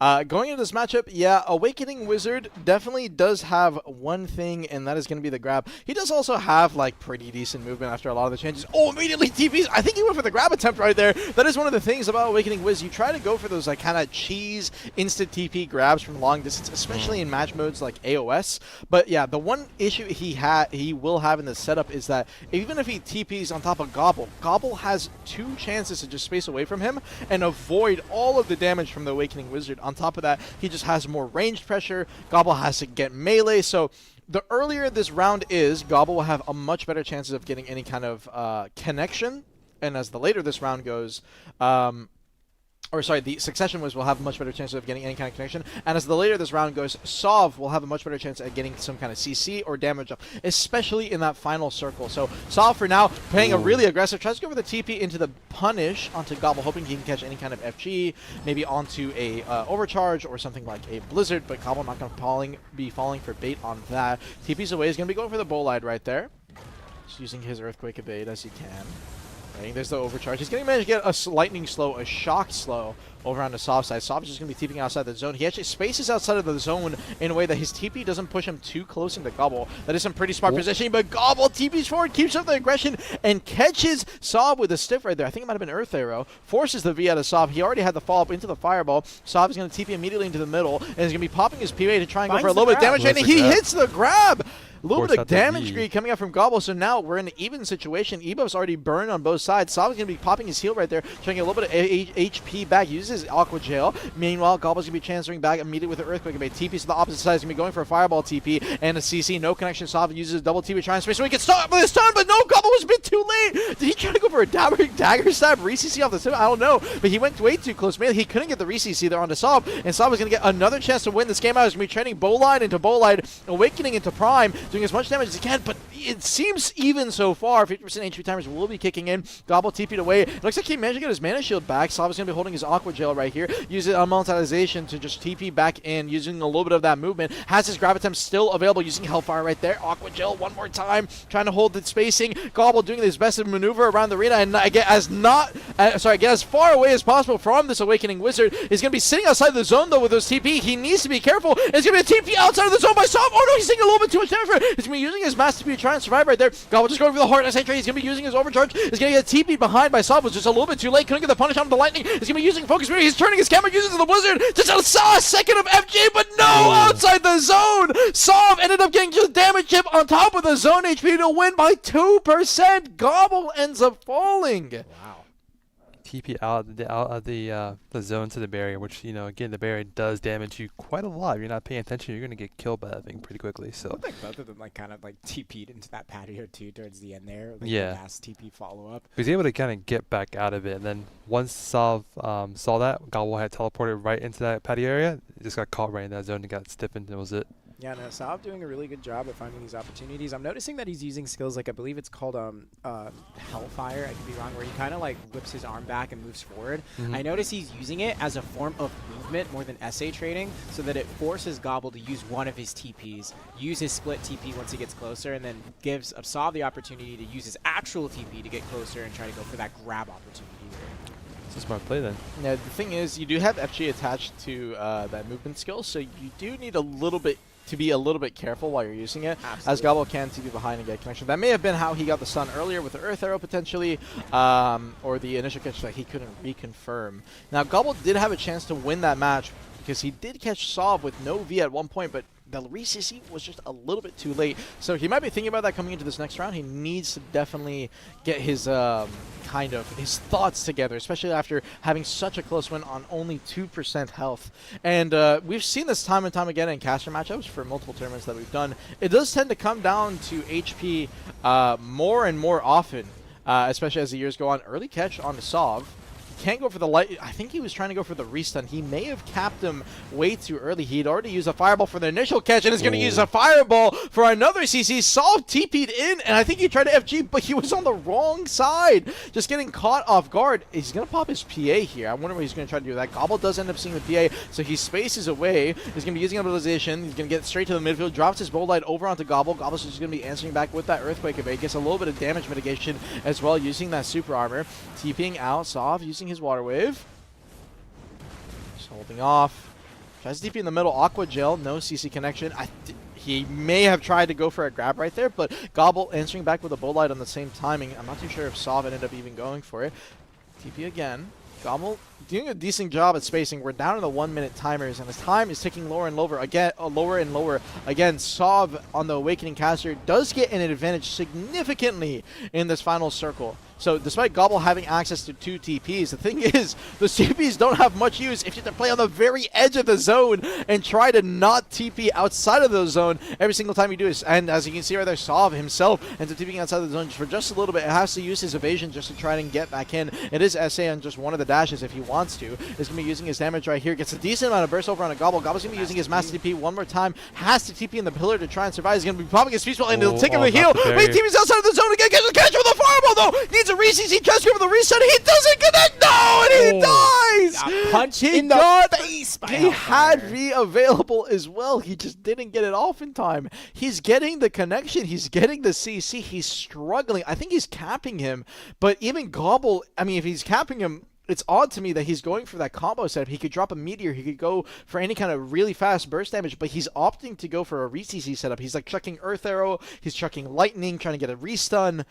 going into this matchup, yeah, Awakening Wizard definitely does have one thing, and that is going to be the grab. He does also have, like, pretty decent movement after a lot of the changes. Oh, immediately TPs. I think he went for the grab attempt right there. That is one of the things about Awakening Wiz. You try to go for those, like, kind of cheese instant TP grabs from long distance, especially in match modes like AOS. But, yeah, the one issue he will have in the setup is that even if he TPs on top of Gobble, Gobble has two chances to just space away from him and avoid all of the damage from the Awakening Wizard. On top of that, he just has more ranged pressure. Gobble has to get melee, so the earlier this round is, Gobble will have a much better chances of getting any kind of connection, and as the later this round goes, the Succession Wiz will have a much better chance of getting any kind of connection. And as the later this round goes, Sov will have a much better chance at getting some kind of CC or damage up, especially in that final circle. So Sov for now playing a really aggressive, tries to go for the TP into the punish onto Gobble, hoping he can catch any kind of FG, maybe onto a overcharge or something like a Blizzard, but Gobble not going to be falling for bait on that. TP's away, he's going to be going for the Bolide right there. Just using his Earthquake evade as he can. There's the overcharge. He's going to manage to get a lightning slow, a shock slow over on the soft side. Soft is just going to be TPing outside the zone. He actually spaces outside of the zone in a way that his TP doesn't push him too close into Gobble. That is some pretty smart positioning, but Gobble TPs forward, keeps up the aggression, and catches Sob with a stiff right there. I think it might have been Earth Arrow. Forces the V out of Sob. He already had the follow-up into the Fireball. Sob is going to TP immediately into the middle, and he's going to be popping his PA to try and go for a little bit of damage, and he hits the grab! A little bit of damage greed coming out from Gobble, so now we're in an even situation. Ebuff's already burned on both sides. Sav's going to be popping his heal right there, trying to get a little bit of HP back, uses Aqua Jail. Meanwhile, Gobble's going to be transferring back immediately with the Earthquake. TP's to the opposite side. He's going to be going for a Fireball TP and a CC. No connection. Sav uses a double TP to try and space so he can stop with his stun, but no, Gobble was a bit too late. Did he try to go for a dagger stab, re-CC off the tip? I don't know, but he went way too close. Maybe he couldn't get the re-CC there onto Sav, and Sav was going to get another chance to win this game out. He's going to be training Bowline into Bowline, Awakening into Prime, doing as much damage as he can, but it seems even so far. 50% HP timers will be kicking in. Gobble TP'd away. It looks like he managed to get his mana shield back. Sav is going to be holding his Aqua Gel right here. Using a monetization to just TP back in, using a little bit of that movement. Has his grab attempt still available, using Hellfire right there. Aqua Gel one more time, trying to hold the spacing. Gobble doing his best maneuver around the arena and get as far away as possible from this Awakening Wizard. He's going to be sitting outside the zone though with those TP. He needs to be careful. It's going to be a TP outside of the zone by Sav. Oh no, he's taking a little bit too much damage for it. He's going to be using his Master TP to try and survive right there. Gobble just going for the Heart SA trade. He's going to be using his Overcharge. He's going to get TP behind by Sav. Was just a little bit too late. Couldn't get the punish on the Lightning. He's going to be using Focus Mirror. He's turning his camera, using the Blizzard. Just saw a second of FJ, but no, outside the zone. Sav ended up getting just damage chip on top of the zone HP to win by 2%. Gobble ends up falling. Wow. TP out of the zone to the barrier, which, you know, again, the barrier does damage you quite a lot. If you're not paying attention, you're going to get killed by that thing pretty quickly. So I think both of them kind of TP'd into that patio too towards the end there. Yeah. The last TP follow up. He was able to kind of get back out of it, and then once Sav saw that, Gobble had teleported right into that patio area. He just got caught right in that zone and got stiffened, and that was it. Yeah, no, Sav doing a really good job at finding these opportunities. I'm noticing that he's using skills I believe it's called Hellfire, I could be wrong, where he kind of whips his arm back and moves forward. I notice he's using it as a form of movement more than SA trading, so that it forces Gobble to use one of his TPs, use his split TP once he gets closer, and then gives Sav the opportunity to use his actual TP to get closer and try to go for that grab opportunity. It's a smart play then. Yeah, the thing is, you do have FG attached to that movement skill, so you do need to be a little bit careful while you're using it. Absolutely. As Gobble can TP behind and get connection. That may have been how he got the stun earlier with the Earth Arrow potentially, or the initial catch that he couldn't reconfirm. Now Gobble did have a chance to win that match because he did catch Sav with no V at one point, but the re-CC was just a little bit too late. So he might be thinking about that coming into this next round. He needs to definitely get his his thoughts together, especially after having such a close win on only 2% health. And we've seen this time and time again in caster matchups for multiple tournaments that we've done. It does tend to come down to HP more and more often, especially as the years go on. Early catch on the Sav. Can't go for the light. I think he was trying to go for the restun. He may have capped him way too early. He'd already used a fireball for the initial catch and is going to use a fireball for another CC. Sav TP'd in, and I think he tried to FG, but he was on the wrong side. Just getting caught off guard. He's going to pop his PA here. I wonder what he's going to try to do with that. Gobble does end up seeing the PA, so he spaces away. He's going to be using abilization. He's going to get straight to the midfield, drops his bow light over onto Gobble. Gobble's just going to be answering back with that Earthquake evade. Gets a little bit of damage mitigation as well, using that super armor. TPing out. Sav using his water wave. Just holding off. Tries to TP in the middle. Aqua Gel. No CC connection. He may have tried to go for a grab right there, but Gobble answering back with a bow light on the same timing. I'm not too sure if Sav ended up even going for it. TP again. Gobble doing a decent job at spacing. We're down to the 1 minute timers, and his time is ticking lower and lower again. Again, Sav on the Awakening caster does get an advantage significantly in this final circle. So despite Gobble having access to 2 TPs, the thing is, the TPs don't have much use if you have to play on the very edge of the zone and try to not TP outside of the zone every single time you do this. And as you can see right there, Sav himself ends up TPing outside of the zone for just a little bit. It has to use his evasion just to try and get back in. It is SA on just one of the dashes if he wants to. He's going to be using his damage right here. Gets a decent amount of burst over on a Gobble. Gobble's going to be using his Master TP one more time. Has to TP in the pillar to try and survive. He's going to be popping his speed spell and it'll take him a heal. Wait, TP's outside of the zone again. Gets a catch with a fireball though. Needs a re-CC just for the reset. He doesn't connect. No, and he dies. Punch in the face. He had V available as well. He just didn't get it off in time. He's getting the connection. He's getting the CC. He's struggling. I think he's capping him. But even Gobble, I mean, if he's capping him, it's odd to me that he's going for that combo setup. He could drop a meteor. He could go for any kind of really fast burst damage, but he's opting to go for a re-CC setup. He's like chucking Earth Arrow. He's chucking Lightning, trying to get a restun.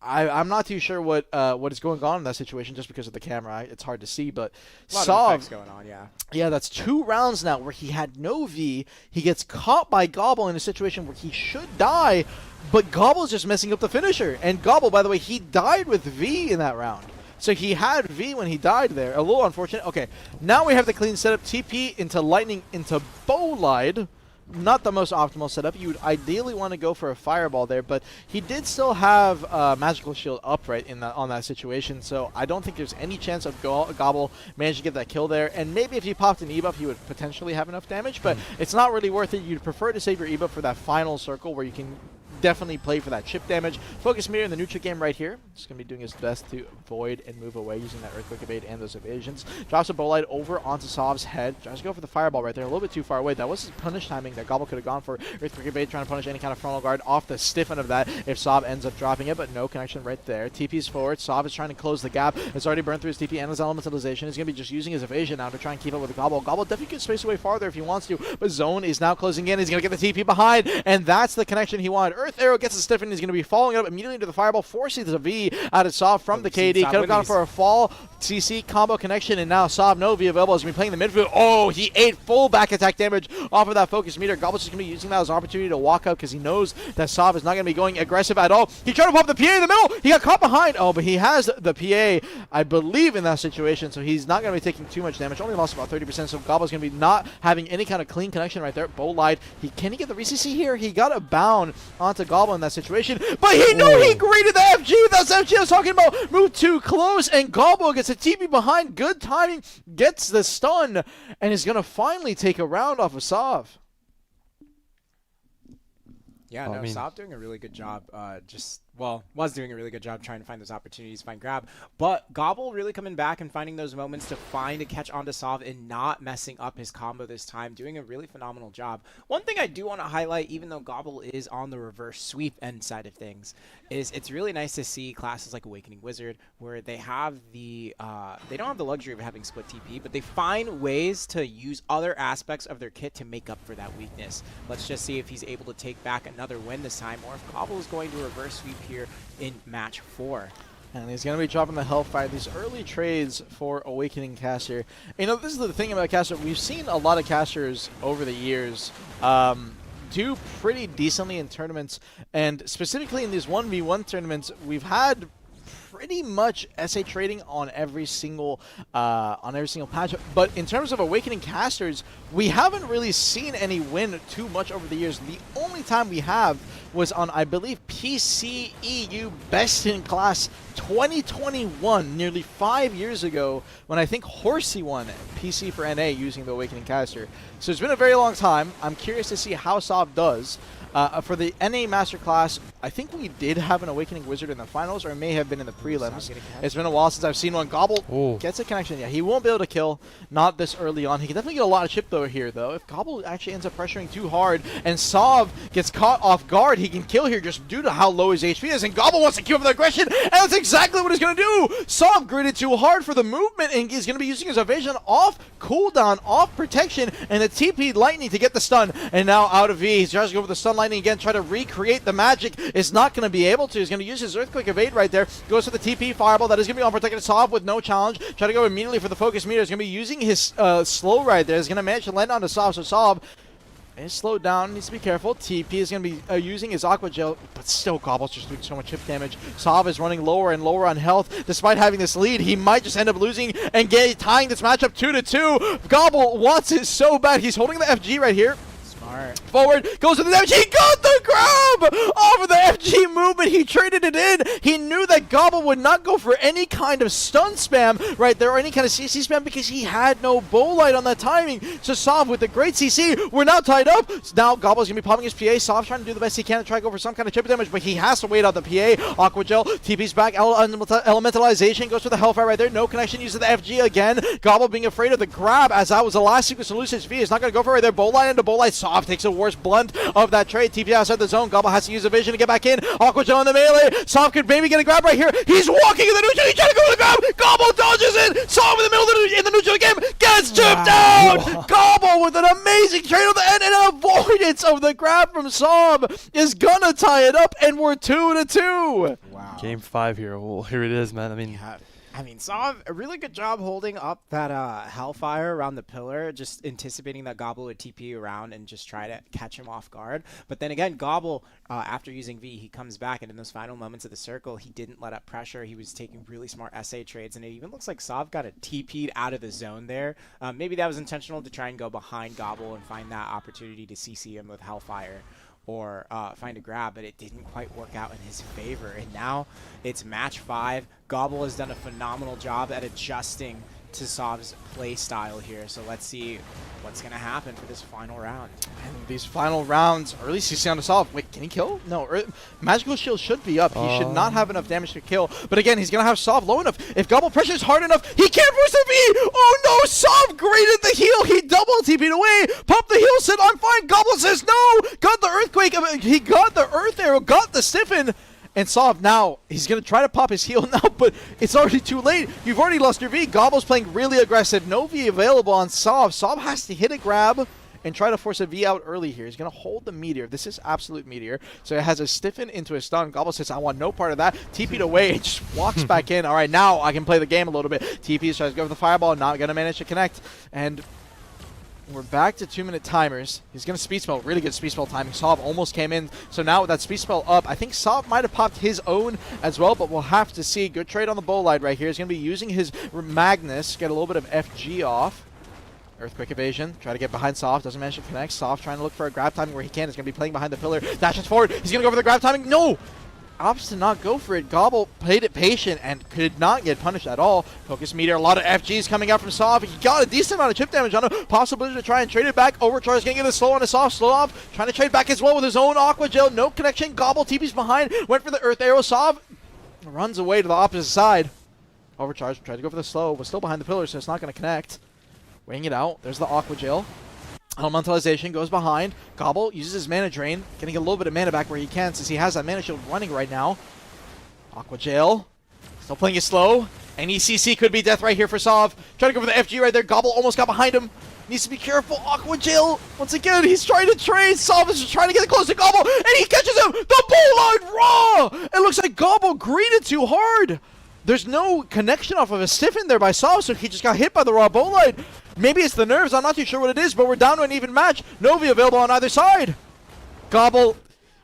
I'm not too sure what is going on in that situation just because of the camera. It's hard to see, but A lot of Sov, effects going on, yeah. yeah, that's 2 rounds now where he had no V. He gets caught by Gobble in a situation where he should die, but Gobble's just messing up the finisher. And Gobble, by the way, he died with V in that round. So he had V when he died there. A little unfortunate. Okay, now we have the clean setup. TP into Lightning into Bolide. Not the most optimal setup. You would ideally want to go for a fireball there, but he did still have magical shield upright in on that situation, so I don't think there's any chance of Gobble managing to get that kill there. And maybe if he popped an E-buff, he would potentially have enough damage, but it's not really worth it. You'd prefer to save your E-buff for that final circle where you can definitely play for that chip damage. Focus Meter in the neutral game right here. He's going to be doing his best to avoid and move away using that Earthquake Evade and those evasions. Drops a Bolide over onto Sov's head. Tries to go for the fireball right there. A little bit too far away. That was his punish timing that Gobble could have gone for. Earthquake Evade trying to punish any kind of frontal guard off the stiffen of that if Sov ends up dropping it, but no connection right there. TP's forward. Sov is trying to close the gap. It's already burned through his TP and his elementalization. He's going to be just using his evasion now to try and keep up with the Gobble. Gobble definitely gets space away farther if he wants to, but Zone is now closing in. He's going to get the TP behind, and that's the connection he wanted. Earth Arrow gets a stiffen. He's going to be following it up immediately into the fireball, forces a V out of Sov from the KD. Could have gone for a fall CC combo connection, and now Sov no V available as we playing the midfield. Oh, he ate full back attack damage off of that focus meter. Gobble's just going to be using that as an opportunity to walk up because he knows that Sov is not going to be going aggressive at all. He tried to pop the PA in the middle. He got caught behind. Oh, but he has the PA, I believe, in that situation, so he's not going to be taking too much damage. Only lost about 30%, so Gobble's going to be not having any kind of clean connection right there. Bolide, can he get the re-CC here? He got a bound onto Gobble in that situation, but he knew he greeted the FG. That's FG I was talking about. Moved too close, and Gobble gets a TP behind. Good timing, gets the stun, and is going to finally take a round off of Sov. Yeah, no, Sov doing a really good job. Was doing a really good job trying to find those opportunities, find grab. But Gobble really coming back and finding those moments to find a catch onto Sov and not messing up his combo this time, doing a really phenomenal job. One thing I do want to highlight, even though Gobble is on the reverse sweep end side of things, is it's really nice to see classes like Awakening Wizard where they have the they don't have the luxury of having split TP, but they find ways to use other aspects of their kit to make up for that weakness. Let's just see if he's able to take back another win this time, or if Gobble is going to reverse sweep here in match 4. And he's going to be dropping the Hellfire. These early trades for Awakening Caster. You know, this is the thing about Caster. We've seen a lot of casters over the years do pretty decently in tournaments. And specifically in these 1v1 tournaments, we've had pretty much SA trading on every single patch. But in terms of Awakening Casters, we haven't really seen any win too much over the years. The only time we have was on, I believe, PC EU Best in Class 2021, nearly 5 years ago, when I think Horsey won PC for NA using the Awakening Caster. So it's been a very long time. I'm curious to see how Sov does. For the NA Masterclass, I think we did have an Awakening Wizard in the finals, or it may have been in the prelims. It's been a while since I've seen one. Gobble gets a connection. Yeah, he won't be able to kill, not this early on. He can definitely get a lot of chip though here, though. If Gobble actually ends up pressuring too hard and Sov gets caught off guard, he can kill here just due to how low his HP is. And Gobble wants to queue up the aggression, and that's exactly what he's going to do. Sov gritted too hard for the movement, and he's going to be using his evasion off cooldown, off protection, and the TP Lightning to get the stun. And now out of V, he's trying to go for the stun Lightning again, try to recreate the magic. Is not going to be able to. He's going to use his Earthquake Evade right there. Goes for the TP Fireball. That is going to be unprotected. Sov with no challenge. Try to go immediately for the focus meter. He's going to be using his slow right there. He's going to manage to land onto Sov. So Sov is slowed down. Needs to be careful. TP is going to be using his Aqua Gel, but still Gobble's just doing so much chip damage. Sov is running lower and lower on health. Despite having this lead, he might just end up losing and tying this matchup 2-2. Gobble wants it so bad. He's holding the FG right here. Forward, goes to the damage. He got the grab off of the FG movement. He traded it in. He knew that Gobble would not go for any kind of stun spam right there or any kind of CC spam because he had no Bolide on that timing. So Sov with the great CC, we're now tied up. So now Gobble's going to be popping his PA. Sov's trying to do the best he can to try to go for some kind of chip damage, but he has to wait out the PA. Aqua Gel, TP's back, elementalization, goes for the Hellfire right there. No connection, uses the FG again. Gobble being afraid of the grab as that was the last sequence to lose his V. He's not going to go for it right there. Bolide into Bolide. Sov takes a worst blunt of that trade. TP outside the zone. Gobble has to use a vision to get back in. Aqua Gel in the melee. Sov could maybe get a grab right here. He's walking in the neutral. He's trying to go for the grab. Gobble dodges it. Sov in the middle of the neutral game. Gets chipped out. Gobble with an amazing trade on the end and avoidance of the grab from Sob is gonna tie it up, and we're 2-2. Wow. Game 5 here. Well, here it is, man. I mean, Yeah. I mean, saw a really good job holding up that Hellfire around the pillar, just anticipating that Gobble would TP around and just try to catch him off guard. But then again, Gobble, after using V, he comes back, and in those final moments of the circle, he didn't let up pressure. He was taking really smart SA trades, and it even looks like Sov got a TP'd out of the zone there. Maybe that was intentional to try and go behind Gobble and find that opportunity to CC him with Hellfire, or find a grab, but it didn't quite work out in his favor. And now it's match 5. Gobble has done a phenomenal job at adjusting to Sov's play style here. So let's see what's going to happen for this final round. And these final rounds, early CC on the Sov. Wait, can he kill? No, Magical Shield should be up. He should not have enough damage to kill. But again, he's going to have Sov low enough. If Gobble pressures hard enough, he can't force a V! Oh no, Sov graded the heal! He double TP'd away! Popped the heal, said, I'm fine! Gobble says no! Got the Earthquake, he got the Earth Arrow, got the Stiffen! And Sov now, he's going to try to pop his heal now, but it's already too late. You've already lost your V. Gobble's playing really aggressive. No V available on Sov. Sov has to hit a grab and try to force a V out early here. He's going to hold the Meteor. This is absolute Meteor. So it has a stiffen into a stun. Gobble says, I want no part of that. TP'd away. It just walks back in. All right, now I can play the game a little bit. TP tries to go for the Fireball. Not going to manage to connect. And we're back to 2-minute timers. He's going to Speed Spell. Really good Speed Spell timing. Sov almost came in. So now with that Speed Spell up, I think Sov might have popped his own as well, but we'll have to see. Good trade on the Bolide right here. He's going to be using his Magnus. Get a little bit of FG off. Earthquake evasion. Try to get behind Sov. Doesn't manage to connect. Sov trying to look for a grab timing where he can. He's going to be playing behind the pillar. Dashes forward. He's going to go for the grab timing. No! Opts to not go for it. Gobble played it patient and could not get punished at all. Focus Meteor, a lot of FGs coming out from Sov. He got a decent amount of chip damage on him. Possibility to try and trade it back. Overcharge going to get a slow on a Sov. Slow off. Trying to trade back as well with his own Aqua Gel. No connection. Gobble TP's behind. Went for the Earth Arrow. Sov runs away to the opposite side. Overcharge. Tried to go for the slow. Was still behind the pillar, so it's not going to connect. Weighing it out. There's the Aqua Gel. Elementalization goes behind. Gobble uses his mana drain. Getting a little bit of mana back where he can since he has that mana shield running right now. Aqua Jail. Still playing it slow. And ECC could be death right here for Sov. Trying to go for the FG right there. Gobble almost got behind him. Needs to be careful. Aqua Jail. Once again, he's trying to trade. Sov is just trying to get close to Gobble. And he catches him. The Bull Line Raw. It looks like Gobble greeted too hard. There's no connection off of a stiffen there by Sov, so he just got hit by the raw Bolide. Maybe it's the nerves, I'm not too sure what it is, but we're down to an even match. Novi available on either side. Gobble,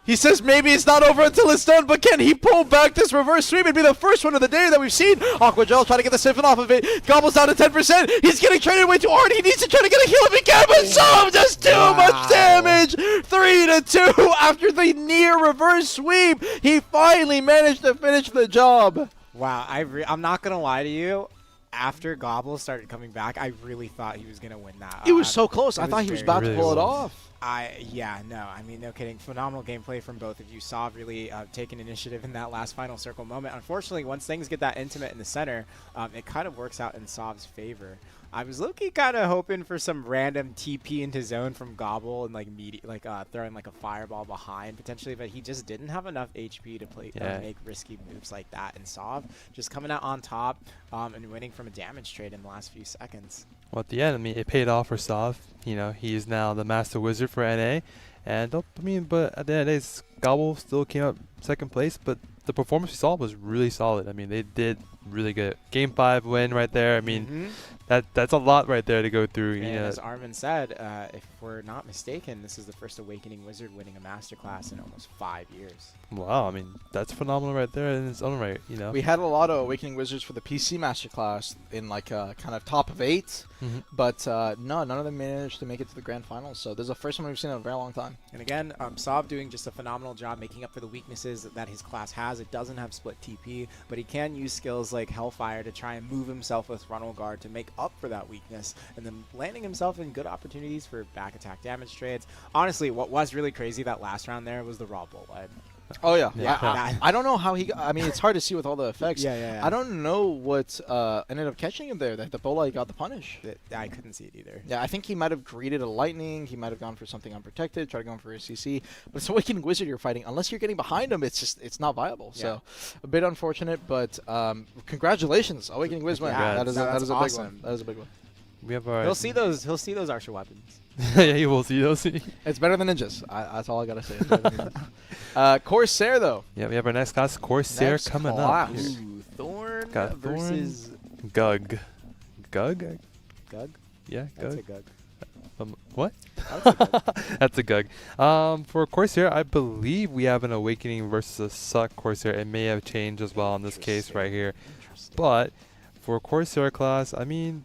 he says maybe it's not over until it's done, but can he pull back this reverse sweep? It'd be the first one of the day that we've seen. Aqua Gel trying to get the stiffen off of it. Gobble's down to 10%. He's getting traded way too hard. He needs to try to get a heal if he can, but Sov does too much damage. 3-2 after the near reverse sweep. He finally managed to finish the job. Wow, I'm not going to lie to you. After Gobble started coming back, I really thought he was going to win that. It was so close. I thought he was about to pull it off. Yeah, no, I mean, no kidding. Phenomenal gameplay from both of you. Sov really taking initiative in that last final circle moment. Unfortunately, once things get that intimate in the center, it kind of works out in Sov's favor. I was low-key kind of hoping for some random TP into zone from Gobble and like throwing like a fireball behind potentially, but he just didn't have enough HP to play make risky moves like that. And Sov just coming out on top and winning from a damage trade in the last few seconds. Well, at the end, I mean, it paid off for Sov. You know, he is now the Master Wizard for NA, and but at the end of the day, Gobble still came up second place, but the performance we saw was really solid. I mean, they did really good. Game 5 win right there. I mean, that's a lot right there to go through. And as Armin said, if we're not mistaken, this is the first Awakening Wizard winning a Masterclass in almost 5 years. Wow, I mean, that's phenomenal right there in its own right, you know. We had a lot of Awakening Wizards for the PC Masterclass in like kind of top of 8, but no, none of them managed to make it to the grand finals. So this is the first one we've seen in a very long time. And again, Sov doing just a phenomenal job making up for the weaknesses that his class has. It doesn't have split TP, but he can use skills like Hellfire to try and move himself with Frontal Guard to make up for that weakness, and then landing himself in good opportunities for back attack damage trades. Honestly, what was really crazy that last round there was the raw Bolide. Oh yeah. I don't know how he got, I mean, it's hard to see with all the effects. I don't know what ended up catching him there, that the Bolide got the punish. I couldn't see it either. Yeah, I think he might have greeted a lightning, he might have gone for something unprotected, tried going for a CC, but it's Awakening Wizard you're fighting. Unless you're getting behind him, it's not viable. So a bit unfortunate, but congratulations, Awakening Wizard. Yeah, that is a awesome. big one. That is a big one. We have our. He'll see those. He'll see those archer weapons. Yeah, you will see those. It's better than ninjas. That's all I gotta say. It's better than ninjas. Corsair though. Yeah, we have our next class, Corsair, Next coming class. up. Here. Ooh, Thorn Got Thorn. versus Gug. Gug? Gug. Yeah, That's Gug. a Gug. What? That's a Gug. That's a Gug. For Corsair, I believe we have an Awakening versus a Suck Corsair. It may have changed as well in this case right here. Interesting. But for Corsair class, I mean,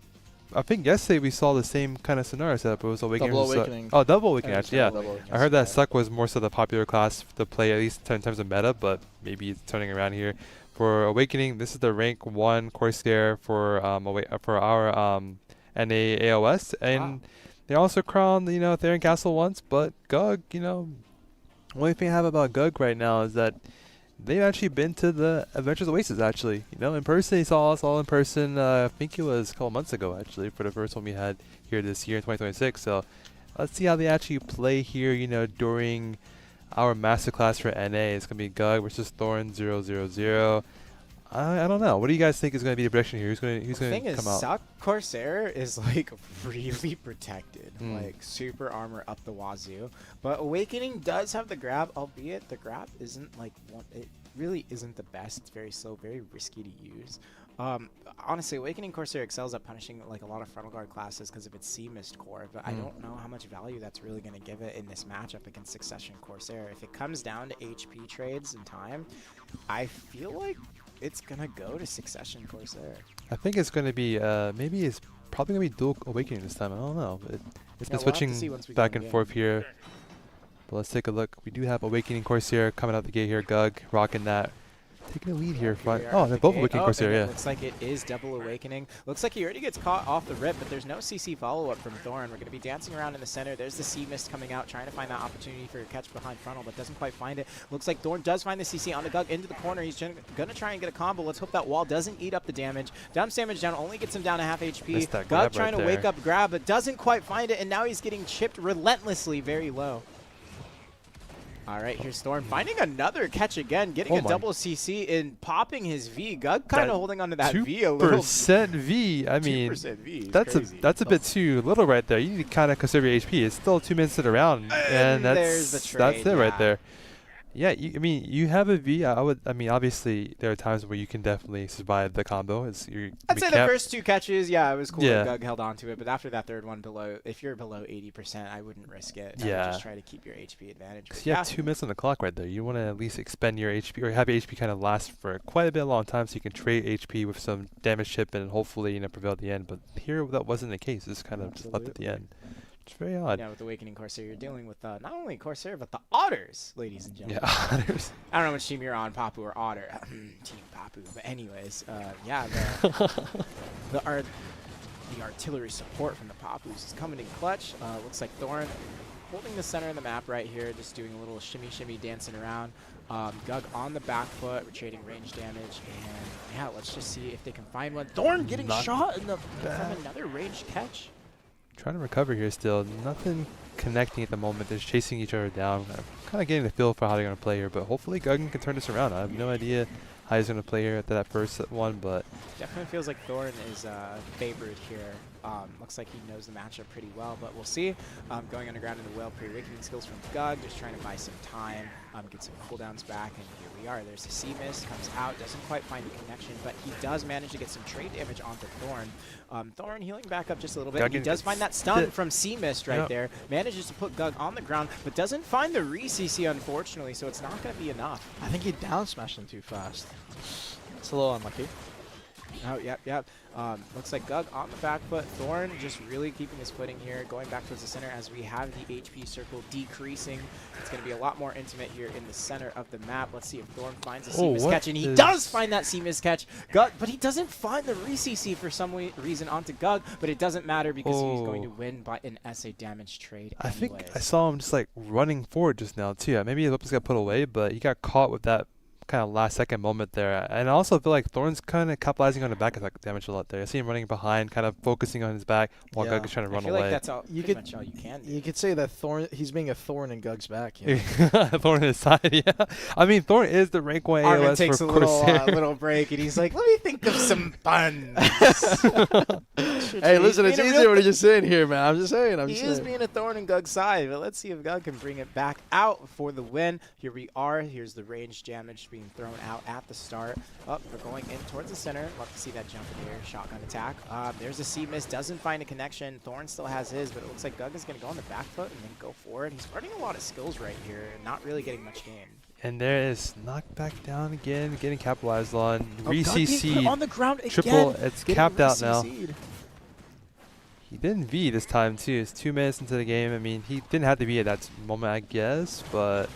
I think yesterday we saw the same kind of scenario setup. It was Awakening Double versus Suck. Awakening. Oh, Double Awakening, Yeah, actually, yeah. Double Awakening. I heard that Suck was more so the popular class to play, at least in terms of meta, but maybe it's turning around here. For Awakening, this is the rank 1 Corsair for our NA AOS, and they also crowned, you know, Theron Castle once, but Gug, you know, only thing I have about Gug right now is that they've actually been to the Adventures Oasis, actually. You know, in person, they saw us all in person, I think it was a couple months ago, actually, for the first one we had here this year in 2026. So let's see how they actually play here, you know, during our masterclass for NA. It's going to be Gug versus Thorn 000. I don't know. What do you guys think is going to be the prediction here? Who's going The to thing is, come out? Suck Corsair is like really protected, Mm. like super armor up the wazoo. But Awakening does have the grab, albeit the grab isn't like one. It really isn't the best. It's very slow, very risky to use. Honestly, Awakening Corsair excels at punishing like a lot of frontal guard classes because of its Sea Mist core, but I don't know how much value that's really going to give it in this matchup against Succession Corsair. If it comes down to HP trades and time, I feel like it's going to go to Succession Corsair. I think it's going to be, maybe it's probably going to be dual Awakening this time. I don't know. It's been Yeah, we'll have to see switching once we get back in and the forth here. But let's take a look. We do have Awakening Corsair coming out the gate here. Gug rocking that. Taking a lead here. we are Oh, at they're the both gate. Awakening Oh, Corsair, and it yeah. looks like it is double Awakening. Looks like he already gets caught off the rip, but there's no CC follow-up from Thorn. We're going to be dancing around in the center. There's the Sea Mist coming out, trying to find that opportunity for a catch behind frontal, but doesn't quite find it. Looks like Thorn does find the CC on the Gug into the corner. He's going to try and get a combo. Let's hope that wall doesn't eat up the damage. Dumps damage down, only gets him down to half HP. Missed that Gug grab trying right to wake there. up grab, but doesn't quite find it, and now he's getting chipped relentlessly very low. All right, here's Thorn finding another catch again, getting a my. double CC and popping his V. Gug kind That of holding onto that V a little. 2% V. I mean, 2% V is that's crazy. a bit too little right there. You need to kind of conserve your HP. It's still 2 minutes to the round, and there's that's the that's trade, it right yeah. there. Yeah, I mean, you have a V. I mean, obviously, there are times where you can definitely survive the combo. I'd say the first two catches, yeah, it was cool. Yeah. that Gug held on to it, but after that third one, if you're below 80%, I wouldn't risk it. I would Yeah. just try to keep your HP advantage. But You have 2 minutes on the clock right there. You want to at least expend your HP or have your HP kind of last for quite a bit long time, so you can trade HP with some damage chip and hopefully prevail at the end. But here that wasn't the case. It's kind of just left at the end. It's very odd. Yeah, with Awakening Corsair, you're dealing with not only Corsair, but the Otters, ladies and gentlemen. Yeah, others. I don't know which team you're on, Papu or Otter. Team Papu. But anyways, yeah, the artillery support from the Papus is coming in clutch. Looks like Thorn holding the center of the map right here, just doing a little shimmy, dancing around. Gug on the back foot, we're trading range damage, and yeah, let's just see if they can find one. Thorn getting Not shot from bad. another ranged catch. Trying to recover here still. Nothing connecting at the moment. They're just chasing each other down. I'm kind of getting the feel for how they're going to play here, but hopefully Guggen can turn this around. I have no idea how he's going to play here at that first one, but Definitely feels like Thorn is favored here. Looks like he knows the matchup pretty well, but we'll see. Going underground in the well, pre-awakening skills from Gug, just trying to buy some time, get some cooldowns back, and here we are. There's the Sea Mist, comes out, doesn't quite find a connection, but he does manage to get some trade damage onto Thorn. Thorn healing back up just a little bit. And he Guggen does gets find that stun hit. from Sea Mist right Yep. there. Manages to put Gug on the ground, but doesn't find the re-CC, unfortunately, so it's not going to be enough. I think he down smashed him too fast. It's a little unlucky. Oh, yep. Looks like Gug on the back foot. Thorn just really keeping his footing here, going back towards the center as we have the HP circle decreasing. It's going to be a lot more intimate here in the center of the map. Let's see if Thorn finds a Sea Mist what catch, and he is- does find that Sea Mist catch. Gug, but he doesn't find the re-CC for some reason onto Gug, but it doesn't matter because he's going to win by an SA damage trade I think anyways. I saw him just like running forward just now too. Maybe the weapons got put away, but he got caught with that kind of last second moment there. And I also feel like Thorn's kind of capitalizing on the back attack damage a lot there. I see him running behind, kind of focusing on his back while Yeah. Gug is trying to run I feel away. like that's all, You pretty could- much all you can do. You could say that he's being a thorn in Gug's back. You know? Thorn on his side, yeah. I mean, Thorn is the rank 1 Armin AOS takes for a little, Corsair. little break, and he's like, let me think of some puns. Hey, listen, it's easier when you're just sitting here, man. I'm just saying. He is being a thorn in Gug's side, but let's see if Gug can bring it back out for the win. Here we are. Here's the range damage being thrown out at the start. Up, we're going in towards the center. Love to see that jump in here. Shotgun attack. There's a C-miss. Doesn't find a connection. Thorn still has his, but it looks like Gug is going to go on the back foot and then go forward. He's running a lot of skills right here and not really getting much gain. And there is knocked back down again, getting capitalized on. Gug being put Re-CC'd. on the ground again. Triple, it's Getting capped out now. re-CC'd. He didn't V this time too. It's 2 minutes into the game. I mean, he didn't have to be at that moment, I guess, but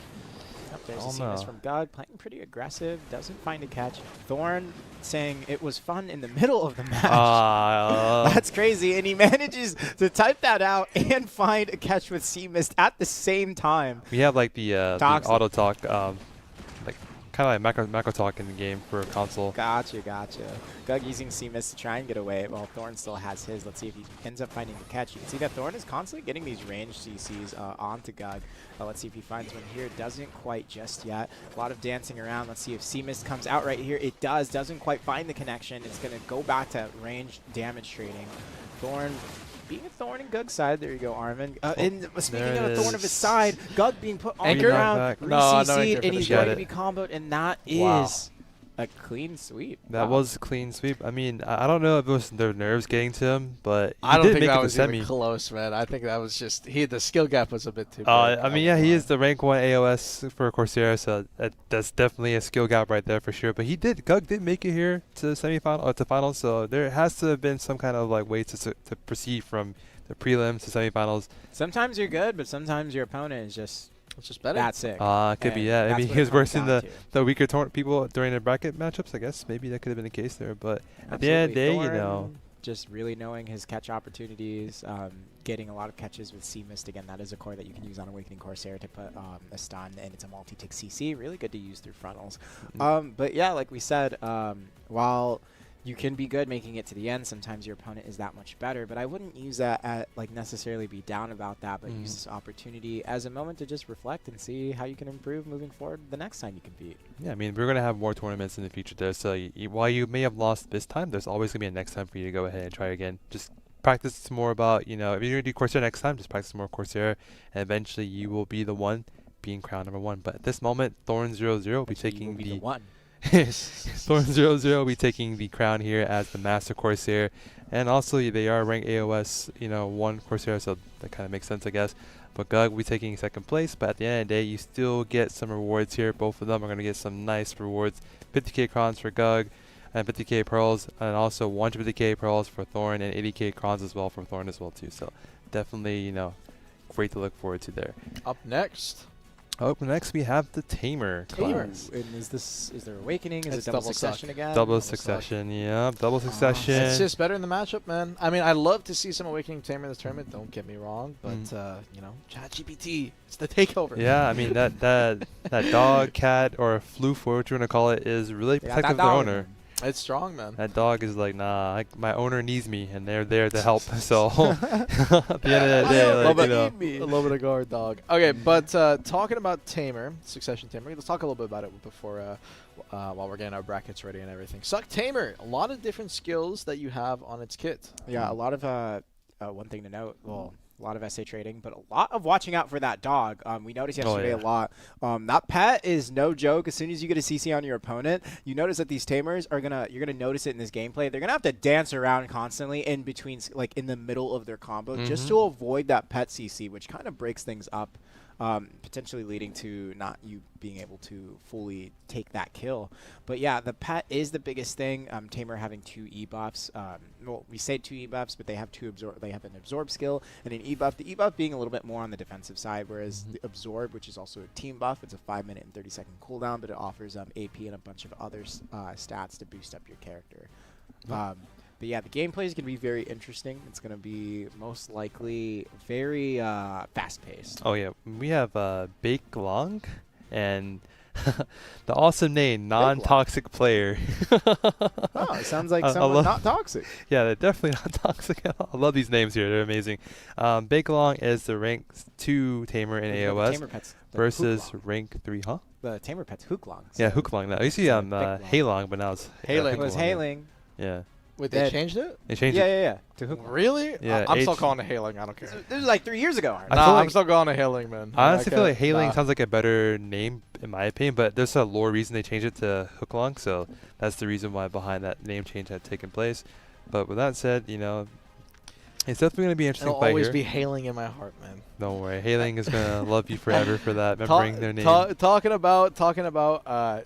There's I a don't C-miss know. from Gug, playing pretty aggressive, doesn't find a catch. Thorn saying it was fun in the middle of the match. That's crazy, and he manages to type that out and find a catch with C-mist at the same time. we have like the Toxic. auto talk, like kind of like macro talk in the game for console. Gotcha. Gug using C-mist to try and get away while Thorn still has his. Let's see if he ends up finding the catch. You can see that Thorn is constantly getting these ranged CCs onto Gug. Let's see if he finds one here. Doesn't quite just yet. A lot of dancing around. Let's see if C-mist comes out right here. It does. Doesn't quite find the connection. It's going to go back to ranged damage trading. Thorn being a thorn in Gug's side. There you go, Armin. And speaking there of a it thorn of his is. side, Gug being put on Anchor? the ground, No, no re-CC'd, anchor for and the he's shot. going to be comboed, and that Wow. is a clean sweep. That Wow. was a clean sweep. I mean, I don't know if it was their nerves getting to him, but he I don't did think make that it was to semi. even close, man. I think that was just the skill gap was a bit too big. I mean, yeah, he is the rank 1 AOS for Corsair, so that's definitely a skill gap right there for sure. But Gug did make it here to the semifinal or to finals, so there has to have been some kind of like way to proceed from the prelims to semifinals. Sometimes you're good, but sometimes your opponent is just It's just better. that sick. Could be, And yeah. that's Maybe what he it was comes versing down to. the weaker people during the bracket matchups, I guess. Maybe that could have been the case there. But at the end of the day, Absolutely. you know, Thorn just really knowing his catch opportunities, getting a lot of catches with C-Mist. Again, that is a core that you can use on Awakening Corsair to put a stun, and it's a multi-tick CC. Really good to use through frontals. But yeah, like we said, while you can be good making it to the end, sometimes your opponent is that much better, but I wouldn't use that at like necessarily be down about that, but use this opportunity as a moment to just reflect and see how you can improve moving forward the next time you compete. yeah, I mean, we're going to have more tournaments in the future there. So while you may have lost this time, there's always going to be a next time for you to go ahead and try again. Just practice more about, you know, if you're going to do Corsair next time, just practice more Corsair, and eventually you will be the one being crowned #1. But at this moment, Thorn 0-0 will be Actually, you taking will be the one. Thorn 0-0 will be taking the crown here as the Master Corsair, and also they are ranked AOS, 1 Corsair, so that kind of makes sense, I guess. But Gug will be taking second place, but at the end of the day, you still get some rewards here. Both of them are going to get some nice rewards. 50k crowns for Gug, and 50k pearls, and also 150k pearls for Thorn, and 80k crowns as well for Thorn as well too. So definitely, great to look forward to there. Up next. Up next, we have the Tamer. Tamer. class. And is there Awakening? Is It's it double double succession suck. again? Double suck. succession, yeah, double succession. It's just better in the matchup, man. I mean, I love to see some Awakening Tamer in this tournament. Don't get me wrong, but ChatGPT, it's the takeover. Yeah, I mean that dog, cat, or floof, or what you want to call it, is really They got protective of that their dog. owner. It's strong, man. That dog is like, nah, my owner needs me, and they're there to help. So at the end of the day, like, A little bit of guard dog. Okay, but talking about Tamer, Succession Tamer, let's talk a little bit about it before while we're getting our brackets ready and everything. Suck Tamer, a lot of different skills that you have on its kit. Yeah, a lot of one thing to note. Well, a lot of SA trading, but a lot of watching out for that dog. We noticed yesterday yeah. a lot. That pet is no joke. As soon as you get a CC on your opponent, you notice that these Tamers you're gonna notice it in this gameplay. They're gonna have to dance around constantly in between, like in the middle of their combo, just to avoid that pet CC, which kind of breaks things up. Potentially leading to not you being able to fully take that kill. But yeah, the pet is the biggest thing. Tamer having 2 E-buffs. Well, we say 2 E-buffs, but they have they have an absorb skill and an E-buff. The E-buff being a little bit more on the defensive side, whereas the absorb, which is also a team buff, it's a 5-minute and 30-second cooldown, but it offers AP and a bunch of other stats to boost up your character. But yeah, the gameplay is going to be very interesting. It's going to be most likely very fast-paced. Oh yeah, we have Bake Long, and The awesome name, non-toxic player. Oh, it sounds like I someone love- not toxic. Yeah, they're definitely not toxic at all. I love these names here. They're amazing. Bakelong is the rank 2 tamer in The AOS Tamer pets. The versus Huklong. rank 3, huh? The Tamer pets Huklong. Yeah, so Huklong now. I used to see it's a big Haylong, but now it's Hailing. It was Huklong. hailing. Yeah. Wait, they Dead. changed it? They changed Yeah, it. yeah, yeah. To Huklong. Really? Yeah, I'm still H- calling it hailing. I don't care. This was like 3 years ago. I Nah, feel I'm like- still calling it hailing, man. I honestly feel Okay. like Hailing Nah. sounds like a better name in my opinion, but there's a lore reason they changed it to Huklong, so that's the reason why behind that name change had taken place. But with that said, it's definitely going to be an interesting It'll fight always here. be hailing in my heart, man. Don't worry, Hailing is going to love you forever for that, remembering their name. Talking about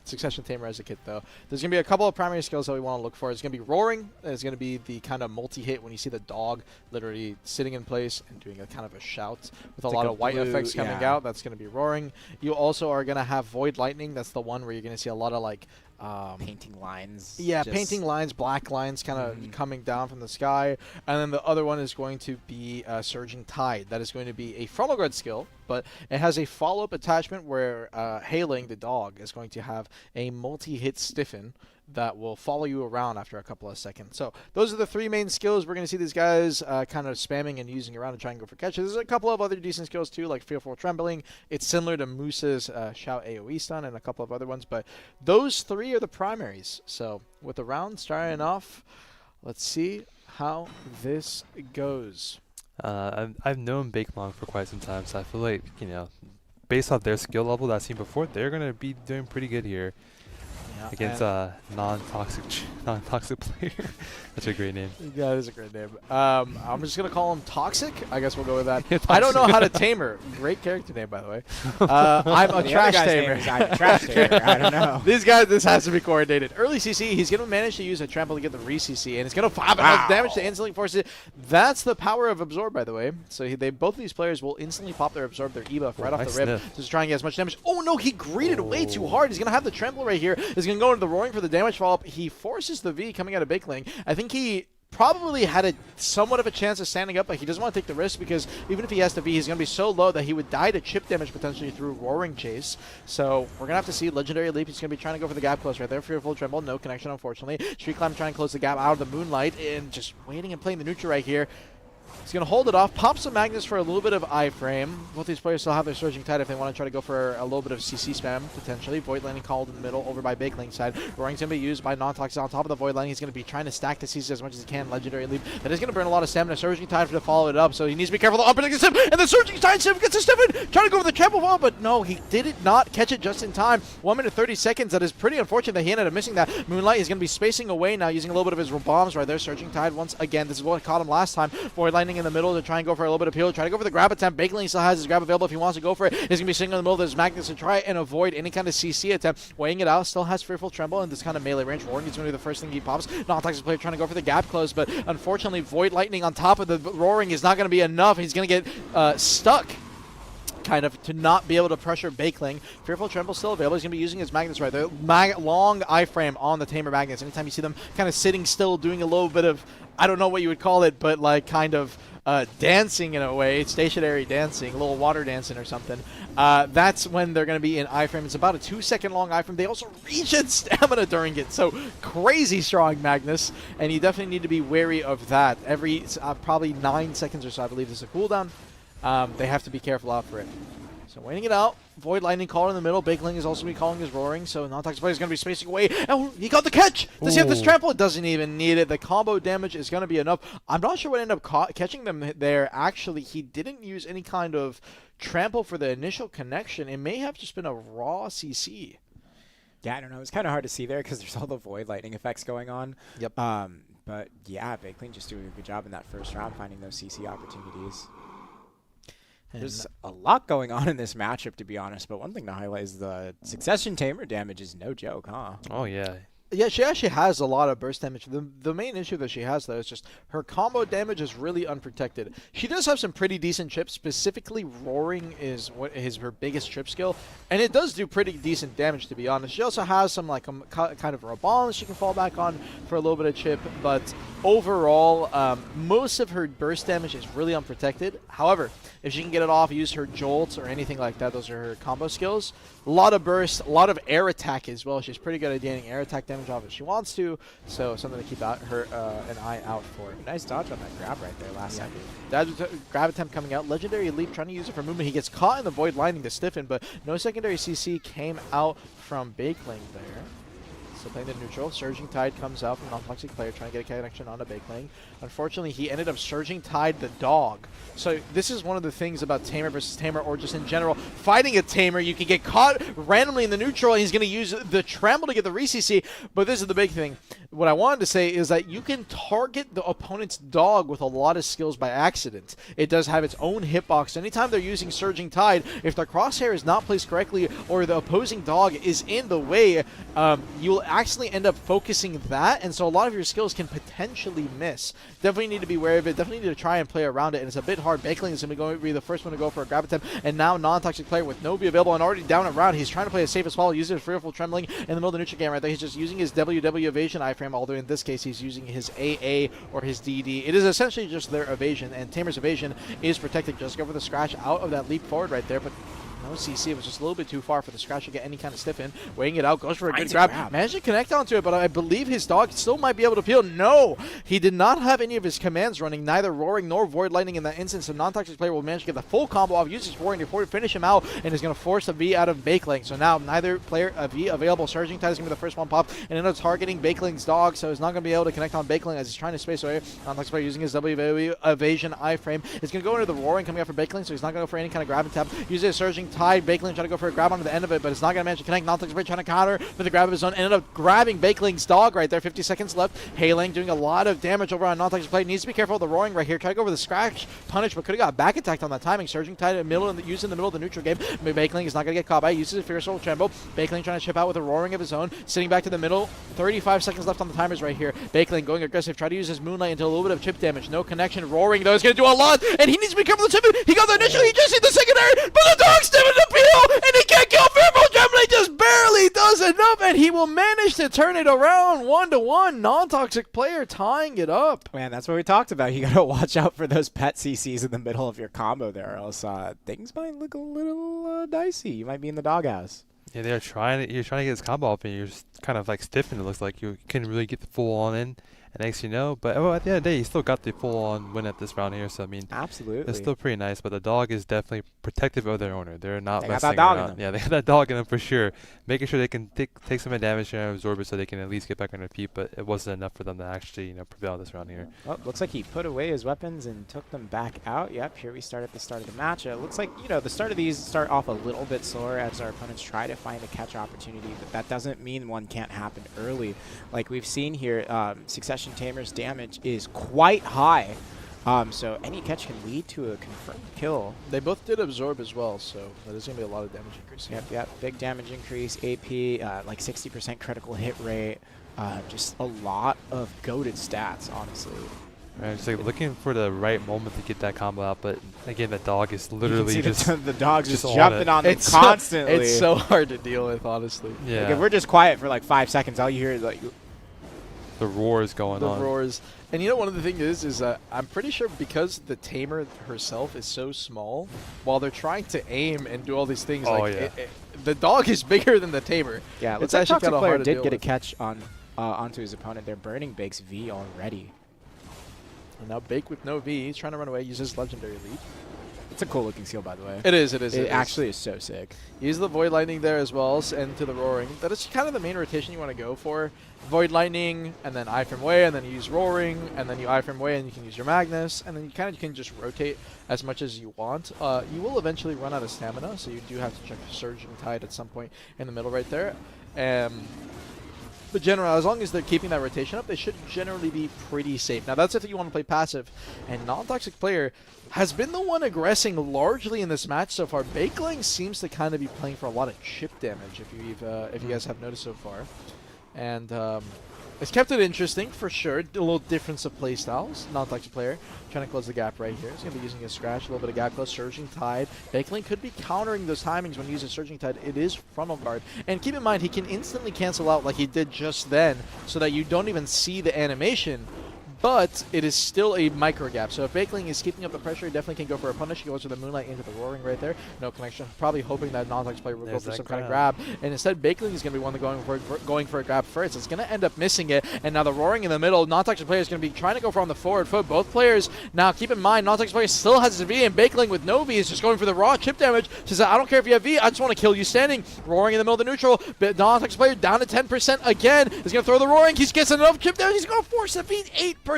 Succession Tamer as a kit, though. There's going to be a couple of primary skills that we want to look for. It's going to be Roaring. It's going to be the kind of multi-hit when you see the dog literally sitting in place and doing a kind of a shout with a It's lot like a of white blue- effects coming yeah. out. That's going to be Roaring. You also are going to have Void Lightning. That's the one where you're going to see a lot of like Painting lines. yeah, just- painting lines, black lines kind of Mhm. coming down from the sky. And then the other one is going to be Surging Tide. That is going to be a frontal guard skill, but it has a follow-up attachment where Hailing, the dog, is going to have a multi-hit stiffen that will follow you around after a couple of seconds. So those are the 3 main skills. We're going to see these guys kind of spamming and using around to try and go for catches. There's a couple of other decent skills too, like Fearful Trembling. It's similar to Musa's Shout AoE stun and a couple of other ones, but those 3 are the primaries. So with the round starting off, let's see how this goes. I've known Bakelong for quite some time, so I feel like, based off their skill level that I've seen before, they're going to be doing pretty good here. Yeah, Against a non-toxic player. That's a great name. that is a great name. I'm just gonna call him Toxic. I guess we'll go with that. Yeah, I don't know Toxic. how to Tamer. Great character name, by the way. I'm a The trash other guy's name tamer. is I'm a trash tamer. I don't know. These guys, this has to be coordinated. Early CC, he's going to manage to use a trample to get the re-CC, and it's going to have enough damage to instantly force it. That's the power of Absorb, by the way. So both of these players will instantly pop their Absorb, their E-buff right off nice the rip, sniff. just try and get as much damage. Oh no, he greeted way too Oh. hard. He's going to have the trample right here. He's going to go into the Roaring for the damage follow-up. He forces the V coming out of Bakeling. I think he probably had a somewhat of a chance of standing up, but he doesn't want to take the risk because even if he has to V, he's going to be so low that he would die to chip damage potentially through Roaring Chase. So we're going to have to see Legendary Leap. He's going to be trying to go for the gap close right there. Fearful Tremble, no connection unfortunately. Street Climb trying to close the gap out of the Moonlight and just waiting and playing the neutral right here. He's going to hold it off, pop some Magnus for a little bit of iframe. Both these players still have their Surging Tide if they want to try to go for a little bit of CC spam, potentially. Void Lightning called in the middle over by Bakeling side. Roaring's going to be used by Non-Toxic on top of the Void Lightning. He's going to be trying to stack the CC as much as he can. Legendary Leap. That is going to burn a lot of stamina. Surging Tide to follow it up, so he needs to be careful. The unpredictable Sim, and the Surging Tide Sim gets a Stefan. Trying to go for the trample wall, but no, he did it not catch it just in time. 1 minute 30 seconds. That is pretty unfortunate that he ended up missing that. Moonlight is going to be spacing away now, using a little bit of his bombs right there. Surging Tide once again. This is what caught him last time. Void Lightning in the middle to try and go for a little bit of peel, try to go for the grab attempt. Bakeling still has his grab available if he wants to go for it. He's going to be sitting in the middle of his Magnus to try and avoid any kind of CC attempt. Weighing it out, still has Fearful Tremble in this kind of melee range. Roaring is going to be the first thing he pops. Non-Toxic player trying to go for the gap close, but unfortunately Void Lightning on top of the Roaring is not going to be enough. He's going to get stuck kind of to not be able to pressure Bakeling. Fearful Tremble still available. He's going to be using his Magnus right there. Long iframe on the Tamer Magnus. Anytime you see them kind of sitting still, doing a little bit of, I don't know what you would call it, but like kind of dancing in a way, stationary dancing, a little water dancing or something. That's when they're going to be in iframe. It's about a 2-second long iframe. They also regen stamina during it, so crazy strong Magnus, and you definitely need to be wary of that. Every probably 9 seconds or so, I believe, is a cooldown. They have to be careful out for it. So waiting it out. Void Lightning call in the middle. Bakeling is also be calling his Roaring, so Non-Toxic player is going to be spacing away. Oh, he got the catch! Does he have this Ooh. trample? It doesn't even need it. The combo damage is going to be enough. I'm not sure what ended up catching them there. Actually, he didn't use any kind of trample for the initial connection. It may have just been a raw CC. Yeah, I don't know. It's kind of hard to see there because there's all the Void Lightning effects going on. Yep. But yeah, Bakeling just doing a good job in that first round, finding those CC opportunities. There's a lot going on in this matchup, to be honest, but one thing to highlight is the Succession Tamer damage is no joke, huh? Oh, yeah. Yeah, she actually has a lot of burst damage. The main issue that she has, though, is just her combo damage is really unprotected. She does have some pretty decent chips. Specifically, Roaring is her biggest chip skill, and it does do pretty decent damage, to be honest. She also has some like kind of raw bombs she can fall back on for a little bit of chip, but overall, most of her burst damage is really unprotected. However, if she can get it off, use her jolts or anything like that, those are her combo skills. A lot of burst, a lot of air attack as well. She's pretty good at getting air attack damage off if she wants to, so something to keep an eye out for. Nice dodge on that grab right there last second. That grab attempt coming out. Legendary Leap trying to use it for movement. He gets caught in the void lining to stiffen, but no secondary CC came out from Bakeling there. So playing the neutral. Surging Tide comes out from non-toxic player trying to get a connection on a Bakeling. Unfortunately, he ended up Surging Tide the dog. So this is one of the things about Tamer versus Tamer, or just in general. Fighting a Tamer, you can get caught randomly in the neutral, and he's going to use the Tremble to get the re-CC. But this is the big thing. What I wanted to say is that you can target the opponent's dog with a lot of skills by accident. It does have its own hitbox. Anytime they're using Surging Tide, if their crosshair is not placed correctly or the opposing dog is in the way, you'll actually end up focusing that, and so a lot of your skills can potentially miss. Definitely need to be aware of it. Definitely need to try and play around it, and it's a bit hard. Bakeling is going to be the first one to go for a grab attempt, and now non-toxic player with Novi available and already down and round. He's trying to play as safe as well, using his fearful trembling in the middle of the neutral game right there. He's just using his WW evasion iframe, although in this case he's using his AA or his DD. It is essentially just their evasion, and Tamer's evasion is protected. Just go for the scratch out of that leap forward right there, but no CC. It was just a little bit too far for the scratch to get any kind of stiffen. Weighing it out, goes for a good grab. Managed to connect onto it, but I believe his dog still might be able to peel. No! He did not have any of his commands running, neither Roaring nor Void Lightning in that instance, so non-toxic player will manage to get the full combo off, uses Roaring to finish him out, and is going to force a V out of Bakeling. So now neither player, a V available. Surging Tide is going to be the first one pop, and end up targeting Bakeling's dog, so he's not going to be able to connect on Bakeling as he's trying to space away. Non-toxic player using his W evasion iframe. It's going to go into the Roaring coming out for Bakeling, so he's not going to go for any kind of grab and tap. Uses his Surging Tide. Bakeling trying to go for a grab onto the end of it, but it's not going to manage to connect. Non-toxic player trying to counter with the grab of his own. Ended up grabbing Bakeling's dog right there. 50 seconds left. Hailing doing a lot of damage over on non-toxic player. Needs to be careful of the Roaring right here. Try to go for the scratch punish, but could have got back attacked on that timing. Surging Tide in the middle, used in the middle of the neutral game. Bakeling is not going to get caught by it. Uses a Fierce Soul Tremble. Bakeling trying to chip out with a Roaring of his own. Sitting back to the middle. 35 seconds left on the timers right here. Bakeling going aggressive. Try to use his Moonlight into a little bit of chip damage. No connection. Roaring though is going to do a lot, and he needs to be careful of the chip. He got the initial. He just hit the secondary, but the dog's still in the peel, and he can't kill Fearful Trembling. Just barely does enough, and he will manage to turn it around 1-1. Non-toxic player tying it up. Man, that's what we talked about. You got to watch out for those pet CCs in the middle of your combo there, or else things might look a little dicey. You might be in the doghouse. Yeah, you're trying to get his combo off, and you're just kind of like stiffened. It looks like you couldn't really get the full on in. And next you know, but at the end of the day, he still got the full-on win at this round here. So I mean, absolutely, it's still pretty nice. But the dog is definitely protective of their owner. They're not they messing got that dog around. in them. Yeah, they got that dog in them for sure. Making sure they can take some damage and absorb it, so they can at least get back on their feet. But it wasn't enough for them to actually prevail this round here. Well, looks like he put away his weapons and took them back out. Yep, here we start at the start of the match. It looks like the start of these start off a little bit slower as our opponents try to find a catch opportunity, but that doesn't mean one can't happen early. Like we've seen here, Succession Tamer's damage is quite high, so any catch can lead to a confirmed kill. They both did absorb as well, so there's going to be a lot of damage increase. Yep, big damage increase, AP, like 60% critical hit rate, just a lot of goated stats, honestly. Right, just like looking for the right moment to get that combo out, but again, the dog is literally just the dog's just on jumping it. on them It's constantly. It's so hard to deal with, honestly. Yeah, Like if we're just quiet for like 5 seconds, all you hear is like the roars going on. The roars. And one of the things is I'm pretty sure because the Tamer herself is so small, while they're trying to aim and do all these things, the dog is bigger than the Tamer. Yeah, it's looks like actually kind of player hard to did deal get a with. catch on onto his opponent. They're burning Bake's V already. And now Bake with no V, he's trying to run away, uses Legendary Leap. It's a cool looking skill, by the way. It is. It actually is so sick. Use the Void Lightning there as well, and to the Roaring. That is kind of the main rotation you want to go for. Void Lightning, and then iframe way, and then you use Roaring, and then you iframe way, and you can use your Magnus, and then you kind of can just rotate as much as you want. You will eventually run out of stamina, so you do have to check Surging Tide at some point in the middle right there. But generally, as long as they're keeping that rotation up, they should generally be pretty safe. Now, that's if you want to play passive. And non-toxic player has been the one aggressing largely in this match so far. Bakeling seems to kind of be playing for a lot of chip damage, if you guys have noticed so far. And it's kept it interesting for sure. A little difference of play styles. Non-toxic player trying to close the gap right here. He's going to be using a scratch, a little bit of gap close, Surging Tide. Bakeling could be countering those timings when using Surging Tide. It is frontal guard. And keep in mind, he can instantly cancel out like he did just then so that you don't even see the animation. But it is still a micro gap. So if Bakeling is keeping up the pressure, he definitely can go for a punish. He goes for the Moonlight into the Roaring right there. No connection. Probably hoping that non-toxic player will go for some kind of grab. And instead, Bakeling is going to be one going for a grab first. It's going to end up missing it. And now the Roaring in the middle. Non-toxic player is going to be trying to go for on the forward foot. Both players, now keep in mind, non-toxic player still has his V, and Bakeling with no V is just going for the raw chip damage. Says, I don't care if you have V, I just want to kill you standing. Roaring in the middle of the neutral. But non-toxic player down to 10% again. He's going to throw the Roaring. He gets enough chip damage. He's going to force the V. 8%.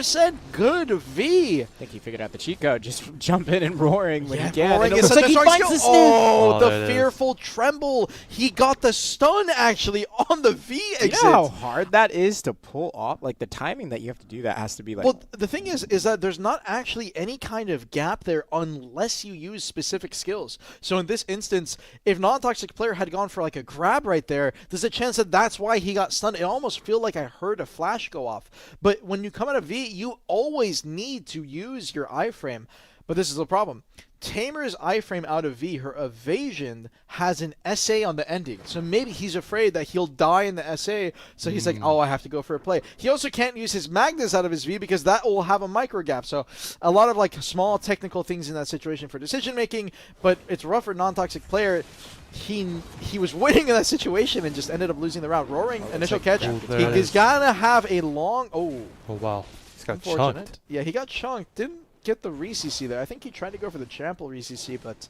Good V. I think he figured out the cheat code. Just jump in and Roaring when he can. Roaring And it is looks such like a he strong finds skill. the sniff. Oh, there the it is. fearful tremble. He got the stun actually on the V You exit. know how hard that is to pull off? Like, the timing that you have to do that has to be like... Well, the thing is that there's not actually any kind of gap there unless you use specific skills. So in this instance, if non-toxic player had gone for like a grab right there, there's a chance that that's why he got stunned. It almost feel like I heard a flash go off. But when you come out of V, you always need to use your iframe. But this is the problem. Tamer's iframe out of V, her evasion, has an SA on the ending. So maybe he's afraid that he'll die in the SA, so he's like, oh, I have to go for a play. He also can't use his Magnus out of his V because that will have a micro gap. So a lot of like small technical things in that situation for decision making, but it's rough for non-toxic player. He was winning in that situation and just ended up losing the round. Roaring, initial catch. He's gonna have a long... Oh, wow. He's got unfortunate. chunked. Yeah, he got chunked. Didn't get the re-CC there. I think he tried to go for the trample re-CC, but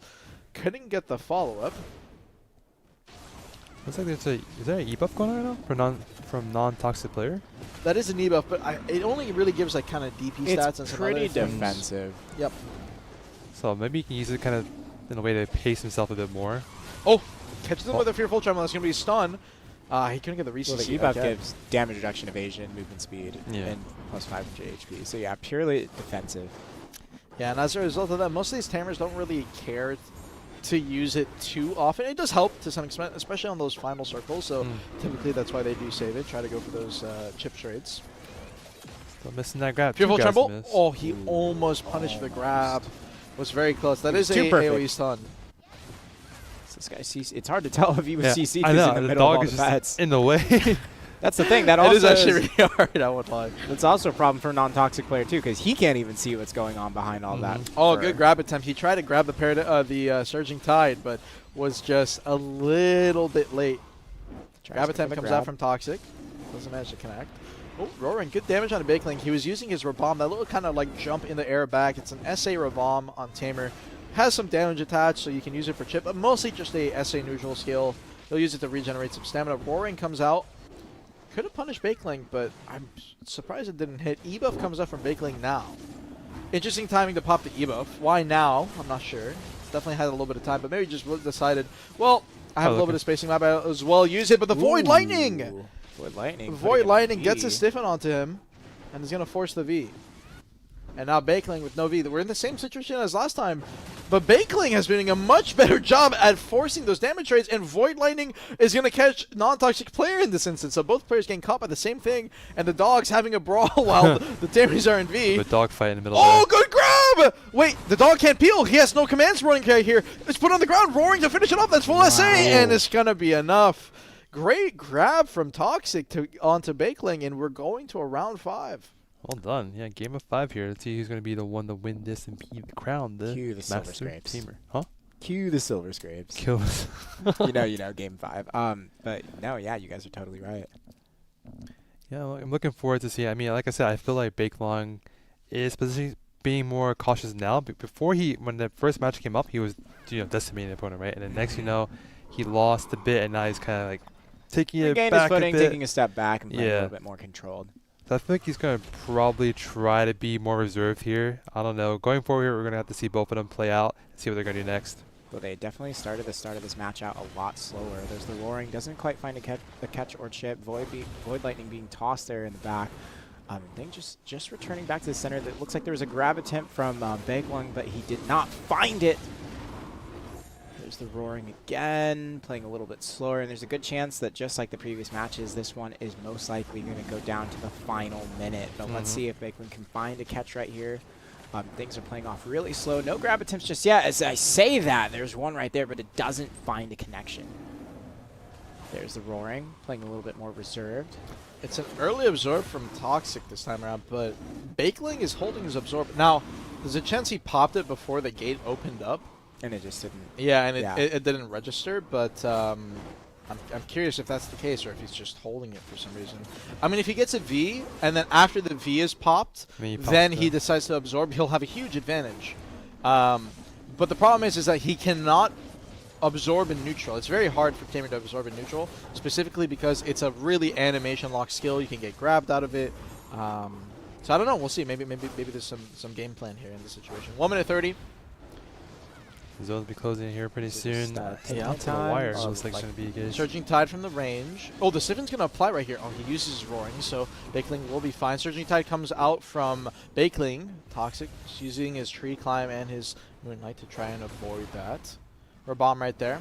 couldn't get the follow-up. Looks like is there an e-buff going on right now from non-toxic player? That is an e-buff, but it only really gives like kind of DP stats and It's some pretty other things. defensive. Yep. So maybe he can use it kind of in a way to pace himself a bit more. Oh, catches him with a fearful tremble. That's going to be a stun. He couldn't get the re-CC. Well, the e-buff gives damage reduction, evasion, movement speed, and plus 500 HP. So yeah, purely defensive. Yeah, and as a result of that, most of these Tamers don't really care to use it too often. It does help to some extent, especially on those final circles. So typically that's why they do save it, try to go for those chip trades. Still missing that grab. Fearful Two guys tremble. missed. Oh, he almost punished the grab. Was very close. That is a too perfect. AoE stun. So this guy CC. It's hard to tell if he was CC I because know, in the the middle of dog all is the just pets. in the way. That's the thing. That It also is actually really hard, I won't lie. That's also a problem for a non-toxic player too, because he can't even see what's going on behind all that. Oh, good grab attempt. He tried to grab the Surging Tide, but was just a little bit late. Grab attempt comes out from Toxic. Doesn't manage to connect. Oh, Roaring. Good damage on a Bakeling. He was using his Rabomb. That little kind of like jump in the air back. It's an SA Rabomb on Tamer. Has some damage attached, so you can use it for chip, but mostly just a SA neutral skill. He'll use it to regenerate some stamina. Roaring comes out. Could have punished Bakeling, but I'm surprised it didn't hit. E-buff comes up from Bakeling now. Interesting timing to pop the e-buff. Why now? I'm not sure. It's definitely had a little bit of time, but maybe just decided, well, I have a little bit of spacing. I might as well use it, but the Void Lightning! Void Lightning. Void Lightning gets a stiffen onto him, and is going to force the V. And now Bakeling with no V. We're in the same situation as last time, but Bakeling has been doing a much better job at forcing those damage trades, and Void Lightning is going to catch non-toxic player in this instance. So both players getting caught by the same thing, and the dog's having a brawl while the Tamers are in V. The dog fight in the middle. Oh, good grab! Wait, the dog can't peel. He has no commands running here. It's put on the ground, Roaring to finish it off. That's full SA, and it's going to be enough. Great grab from Toxic onto Bakeling, and we're going to a round 5. Well done. Yeah, game of 5 here. Let's see who's going to be the one to win this and be crowned the Cue the Silver Master Scrapes. Tamer. Huh? Cue the Silver Scrapes. Kills. you know, game 5. But no, yeah, you guys are totally right. Yeah, well, I'm looking forward to see. I mean, like I said, I feel like Bakelong is positioning being more cautious now. But before when the first match came up, he was decimating the opponent, right? And then next, he lost a bit, and now he's kind of like taking it Regained back his footing, a bit. taking a step back, and playing a little bit more controlled. So I feel like he's going to probably try to be more reserved here. I don't know. Going forward here, we're going to have to see both of them play out and see what they're going to do next. Well, they definitely started the start of this match out a lot slower. There's the Roaring, doesn't quite find a catch or chip. Void Lightning being tossed there in the back. Then just returning back to the center. That looks like there was a grab attempt from Bakelong, but he did not find it. There's the roaring again, playing a little bit slower, and there's a good chance that just like the previous matches, this one is most likely going to go down to the final minute. But let's see if Bakeland can find a catch right here. Things are playing off really slow. No grab attempts just yet. As I say that, there's one right there, but it doesn't find a connection. There's the roaring, playing a little bit more reserved. It's an early absorb from Toxic this time around, but Bakeling is holding his absorb. Now, there's a chance he popped it before the gate opened up. And it just didn't. Yeah, and it didn't register, but I'm curious if that's the case or if he's just holding it for some reason. I mean, if he gets a V, and then after the V is popped, then he decides to absorb, he'll have a huge advantage. But the problem is that he cannot absorb in neutral. It's very hard for Tamer to absorb in neutral, specifically because it's a really animation lock skill. You can get grabbed out of it. So I don't know. We'll see. Maybe there's some game plan here in this situation. 1 minute 30. The zone's be closing here pretty soon. Yeah, To the wire. Looks like it's going to be good. Surging Tide from the range. Oh, the Siphon's going to apply right here. Oh, he uses Roaring, so Bakeling will be fine. Surging Tide comes out from Bakeling. Toxic, using his Tree Climb and his Moonlight to try and avoid that. Or bomb right there.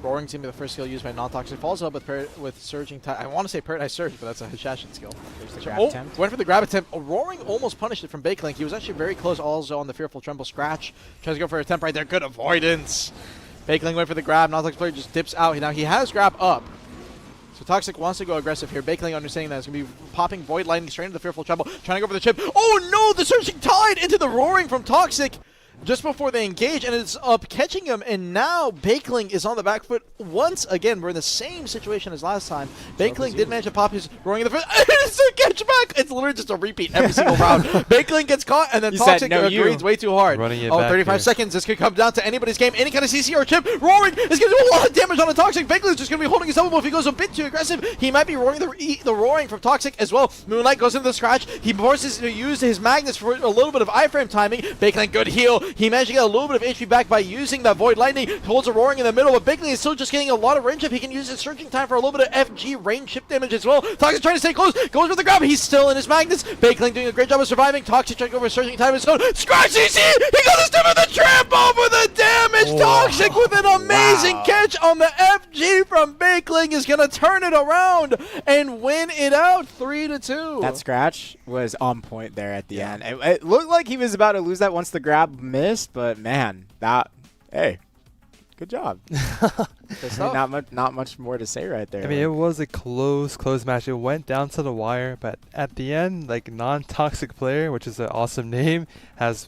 Roaring's going to be the first skill used by non-Toxic. Falls up with Surging Tide. I want to say Paradise Surge, but that's a Hashashin skill. There's the grab attempt. Went for the grab attempt. Oh, Roaring almost punished it from Bakelink. He was actually very close also on the Fearful Tremble scratch. Tries to go for a attempt right there. Good avoidance. Bakelink went for the grab. Non-Toxic player just dips out. Now he has grab up. So Toxic wants to go aggressive here. Bakelink understanding that it's going to be popping Void Lightning straight into the Fearful Tremble. Trying to go for the chip. Oh no! The Surging Tide into the Roaring from Toxic just before they engage, and it's up catching him, and now Bakeling is on the back foot once again. We're in the same situation as last time. Bakeling did manage to pop his Roaring in the first. It's a catch back! It's literally just a repeat every single round. Bakeling gets caught, and then Toxic agrees way too hard. Running it 35 here. seconds. This could come down to anybody's game. Any kind of CC or chip. Roaring is going to do a lot of damage on the Toxic. Bakeling's just going to be holding his elbow. If he goes a bit too aggressive, he might be roaring the Roaring from Toxic as well. Moonlight goes into the scratch. He forces to use his Magnus for a little bit of iframe timing. Bakeling, good heal. He managed to get a little bit of HP back by using that Void Lightning. Holds a Roaring in the middle, but Bakeling is still just getting a lot of range shift. He can use his Surging Time for a little bit of FG range shift damage as well. Toxic trying to stay close, goes for the grab. He's still in his Magnus. Bakeling doing a great job of surviving. Toxic trying to go for Surging Time. His own scratch CC. He got the step of the trample for the damage. Oh. Toxic with an amazing catch on the FG from Bakeling is gonna turn it around and win it out 3-2. That scratch was on point there at the end. It looked like he was about to lose that once the grab missed, but man, hey, good job. I mean, not much more to say right there. I mean, it was a close match. It went down to the wire, but at the end, like, non-toxic player, which is an awesome name,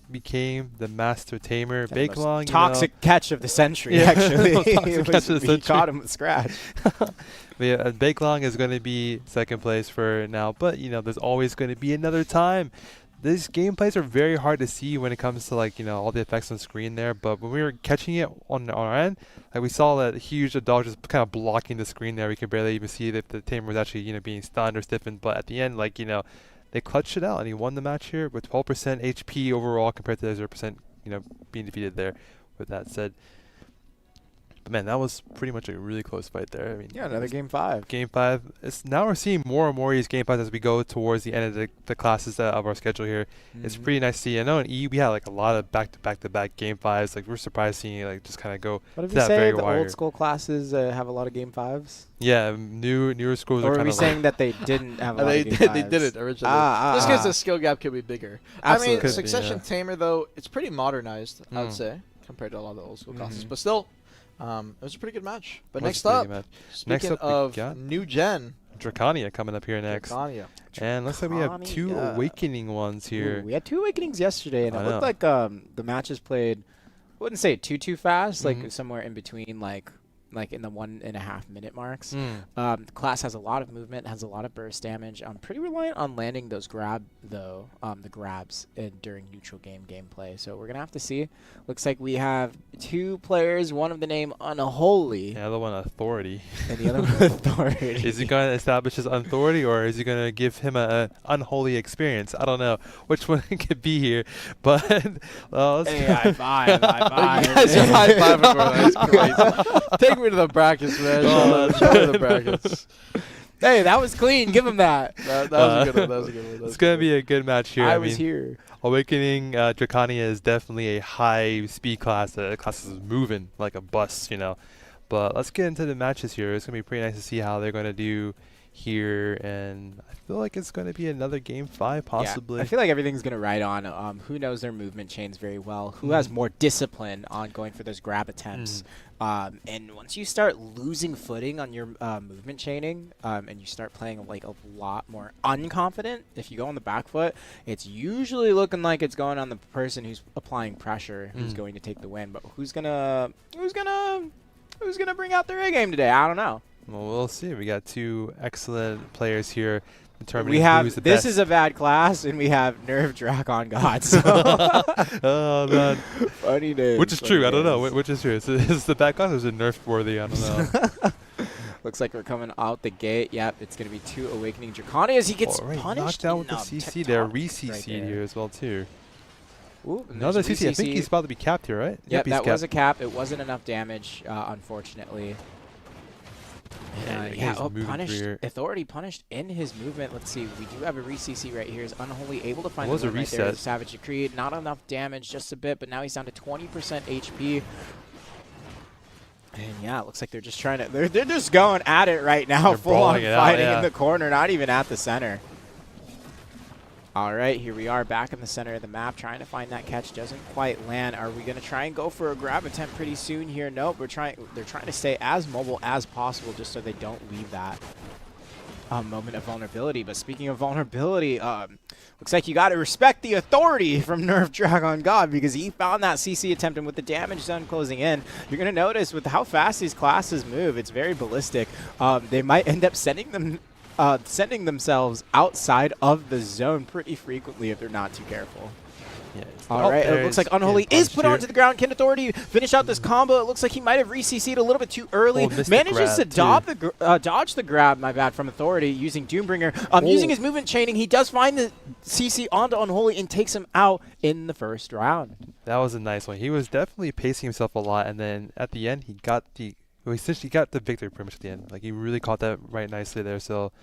became the master tamer. Bakelong, toxic catch of the century, Yeah. actually. Toxic catch of the He century. caught him with scratch. But yeah, Bakelong is going to be second place for now, but there's always going to be another time. These gameplays are very hard to see when it comes to all the effects on screen there, but when we were catching it on our end, we saw that huge dog just kind of blocking the screen there. We could barely even see that the tamer was actually being stunned or stiffened, but at the end they clutched it out and he won the match here with 12% HP overall compared to the 0% being defeated there. With that said, but man, that was pretty much a really close fight there. I mean, Yeah, another game 5. Game 5. Now we're seeing more and more of these game 5s as we go towards the end of the classes of our schedule here. It's pretty nice to see. I know in E we had a lot of back-to-back game 5s. We're surprised seeing it just kind of go What if to you that say very the wire. old school classes have a lot of game 5s? Yeah, newer schools Or are are kind we of saying that they didn't have a lot They of game did, 5s? they did it originally. Just because the skill gap could be bigger. Absolutely. I mean, Could be, Succession yeah. Tamer, though, it's pretty modernized, I would say, compared to a lot of the old school classes. But still, it was a pretty good match. But Was next a pretty up, good match. speaking Next up we of got new gen, Draconia coming up here next. Draconia. And looks like we have 2 Draconia. awakening ones here. Ooh, we had 2 awakenings yesterday, and I it looked know. like the matches played, I wouldn't say too fast, Mhm. like somewhere in between, like in the 1.5 minute marks. Mm. The class has a lot of movement, has a lot of burst damage. I'm pretty reliant on landing those the grabs during neutral game gameplay. So we're gonna have to see. Looks like we have 2 players, one of the name Unholy, The other one, Authority. and the other one Authority. Is he going to establish his authority, or is he going to give him an unholy experience? I don't know which one it could be here, but let's Hey, high five, high five. You guys are high-fiving, bro. That's crazy. Take me to the brackets, man. Show me the brackets. Hey, that was clean. Give him that. That was a good one. That was a good one. It's going to be a good match here. I was here. Awakening Draconia is definitely a high speed class. The class is moving like a bus, you know. But let's get into the matches here. It's going to be pretty nice to see how they're going to do here. And I feel like it's going to be another game 5 possibly. Yeah, I feel like everything's going to ride on who knows their movement chains very well, who has more discipline on going for those grab attempts. And once you start losing footing on your movement chaining and you start playing like a lot more unconfident, if you go on the back foot, it's usually looking like it's going on the person who's applying pressure who's going to take the win. But who's gonna bring out their A game today? I don't know. Well, we'll see. We got 2 excellent players here determining We have who's the this best. is a bad class, and we have Nerve Dracon God. So Oh man, funny days. which is funny true. I don't know. days. Which is true. Is the back class or is it nerf worthy? I don't know. Looks like we're coming out the gate. Yep, it's going to be 2 Awakening Draconia as he gets Alright, punished. knocked down with the in, CC there. tectonic Re-CC'd right there. here as well too. Ooh, and Another there's CC. I think re-CC. he's about to be capped here, right? Yep, he's that capped. was a cap. It wasn't enough damage, unfortunately. Yeah, Yeah, he's moving punished. through here. Authority punished in his movement. Let's see. We do have a re-CC right here. Is Unholy able to find It was the a win right there? reset. The Savage Decree. Not enough damage, just a bit, but now he's down to 20% HP. And yeah, it looks like they're just trying to. They're just going at it right now, They're full on brawling it out, fighting yeah. in the corner, not even at the center. All right, here we are back in the center of the map, trying to find that catch. Doesn't quite land. Are we going to try and go for a grab attempt pretty soon here? Nope. They're trying to stay as mobile as possible, just so they don't leave that moment of vulnerability. But speaking of vulnerability, looks like you got to respect the authority from Nerve Dragon God, because he found that CC attempt, and with the damage zone closing in, you're going to notice with how fast these classes move, it's very ballistic. They might end up sending themselves outside of the zone pretty frequently if they're not too careful. Yeah. All right, it looks like Unholy is put onto the ground. Can Authority finish out this combo? It looks like he might have re-CC'd a little bit too early. Oh, missed the Manages to grab, dodge the grab, my bad, from Authority using Doombringer. Using his movement chaining, he does find the CC onto Unholy and takes him out in the first round. That was a nice one. He was definitely pacing himself a lot, and then at the end, he essentially got the victory pretty much at the end. Like, he really caught that right nicely there. So,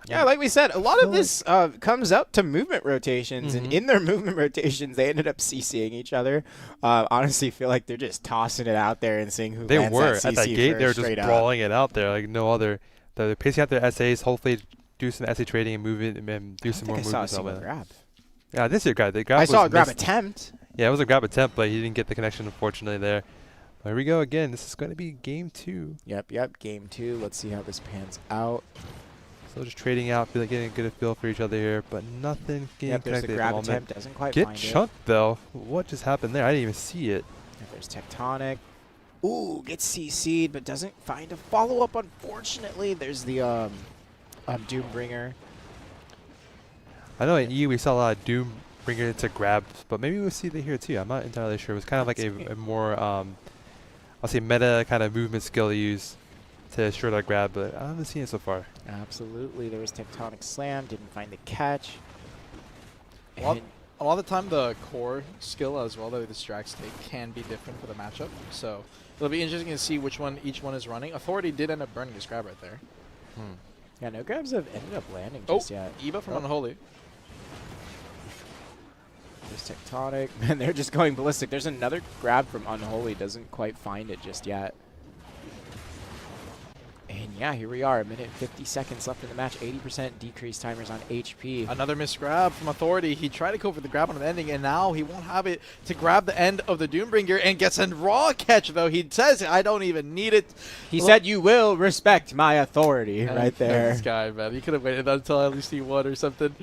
Yeah, like we said, a lot of this comes up to movement rotations, and in their movement rotations, they ended up CCing each other. Honestly, feel like they're just tossing it out there and seeing who they lands were that at that CC gate. They were first just straight up. brawling it out there like no other. They're pacing out their essays. Hopefully, do some essay trading and move it, and then do some more I saw a movements. single grab. Yeah, this is a grab. The grab I was saw a grab missed. attempt. Yeah, it was a grab attempt, but he didn't get the connection, unfortunately, there. But here we go again. This is going to be game 2. Yep. Game 2. Let's see how this pans out. So just trading out, getting a good feel for each other here, but nothing getting Yep, there's connected the at grab the moment. attempt. Doesn't quite Get find chunked, though. What just happened there? I didn't even see it. it. There's Tectonic. Ooh, gets CC'd, but doesn't find a follow-up, unfortunately. There's the Doombringer. I know in E we saw a lot of Doom bringer to grab, but maybe we'll see that here too. I'm not entirely sure. It was kind of like a more, I'll say meta kind of movement skill to use to short that grab, but I haven't seen it so far. Absolutely. There was Tectonic Slam. Didn't find the catch. Well, And a lot of the time, the core skill as well that it distracts state can be different for the matchup. So it'll be interesting to see which one each one is running. Authority did end up burning his grab right there. yeah, no grabs have ended up landing Oh, just yet. Eva from Oh. Unholy. There's Tectonic. Man, they're just going ballistic. There's another grab from Unholy. Doesn't quite find it just yet. And yeah, here we are. 1:50 seconds left in the match. 80% decreased timers on HP. Another missed grab from Authority. He tried to go for the grab on the ending, and now he won't have it to grab the end of the Doombringer and gets a raw catch, though. He says, I don't even need it. He said, "You will respect my authority," And right there. This guy, man. He could have waited until at least he won or something.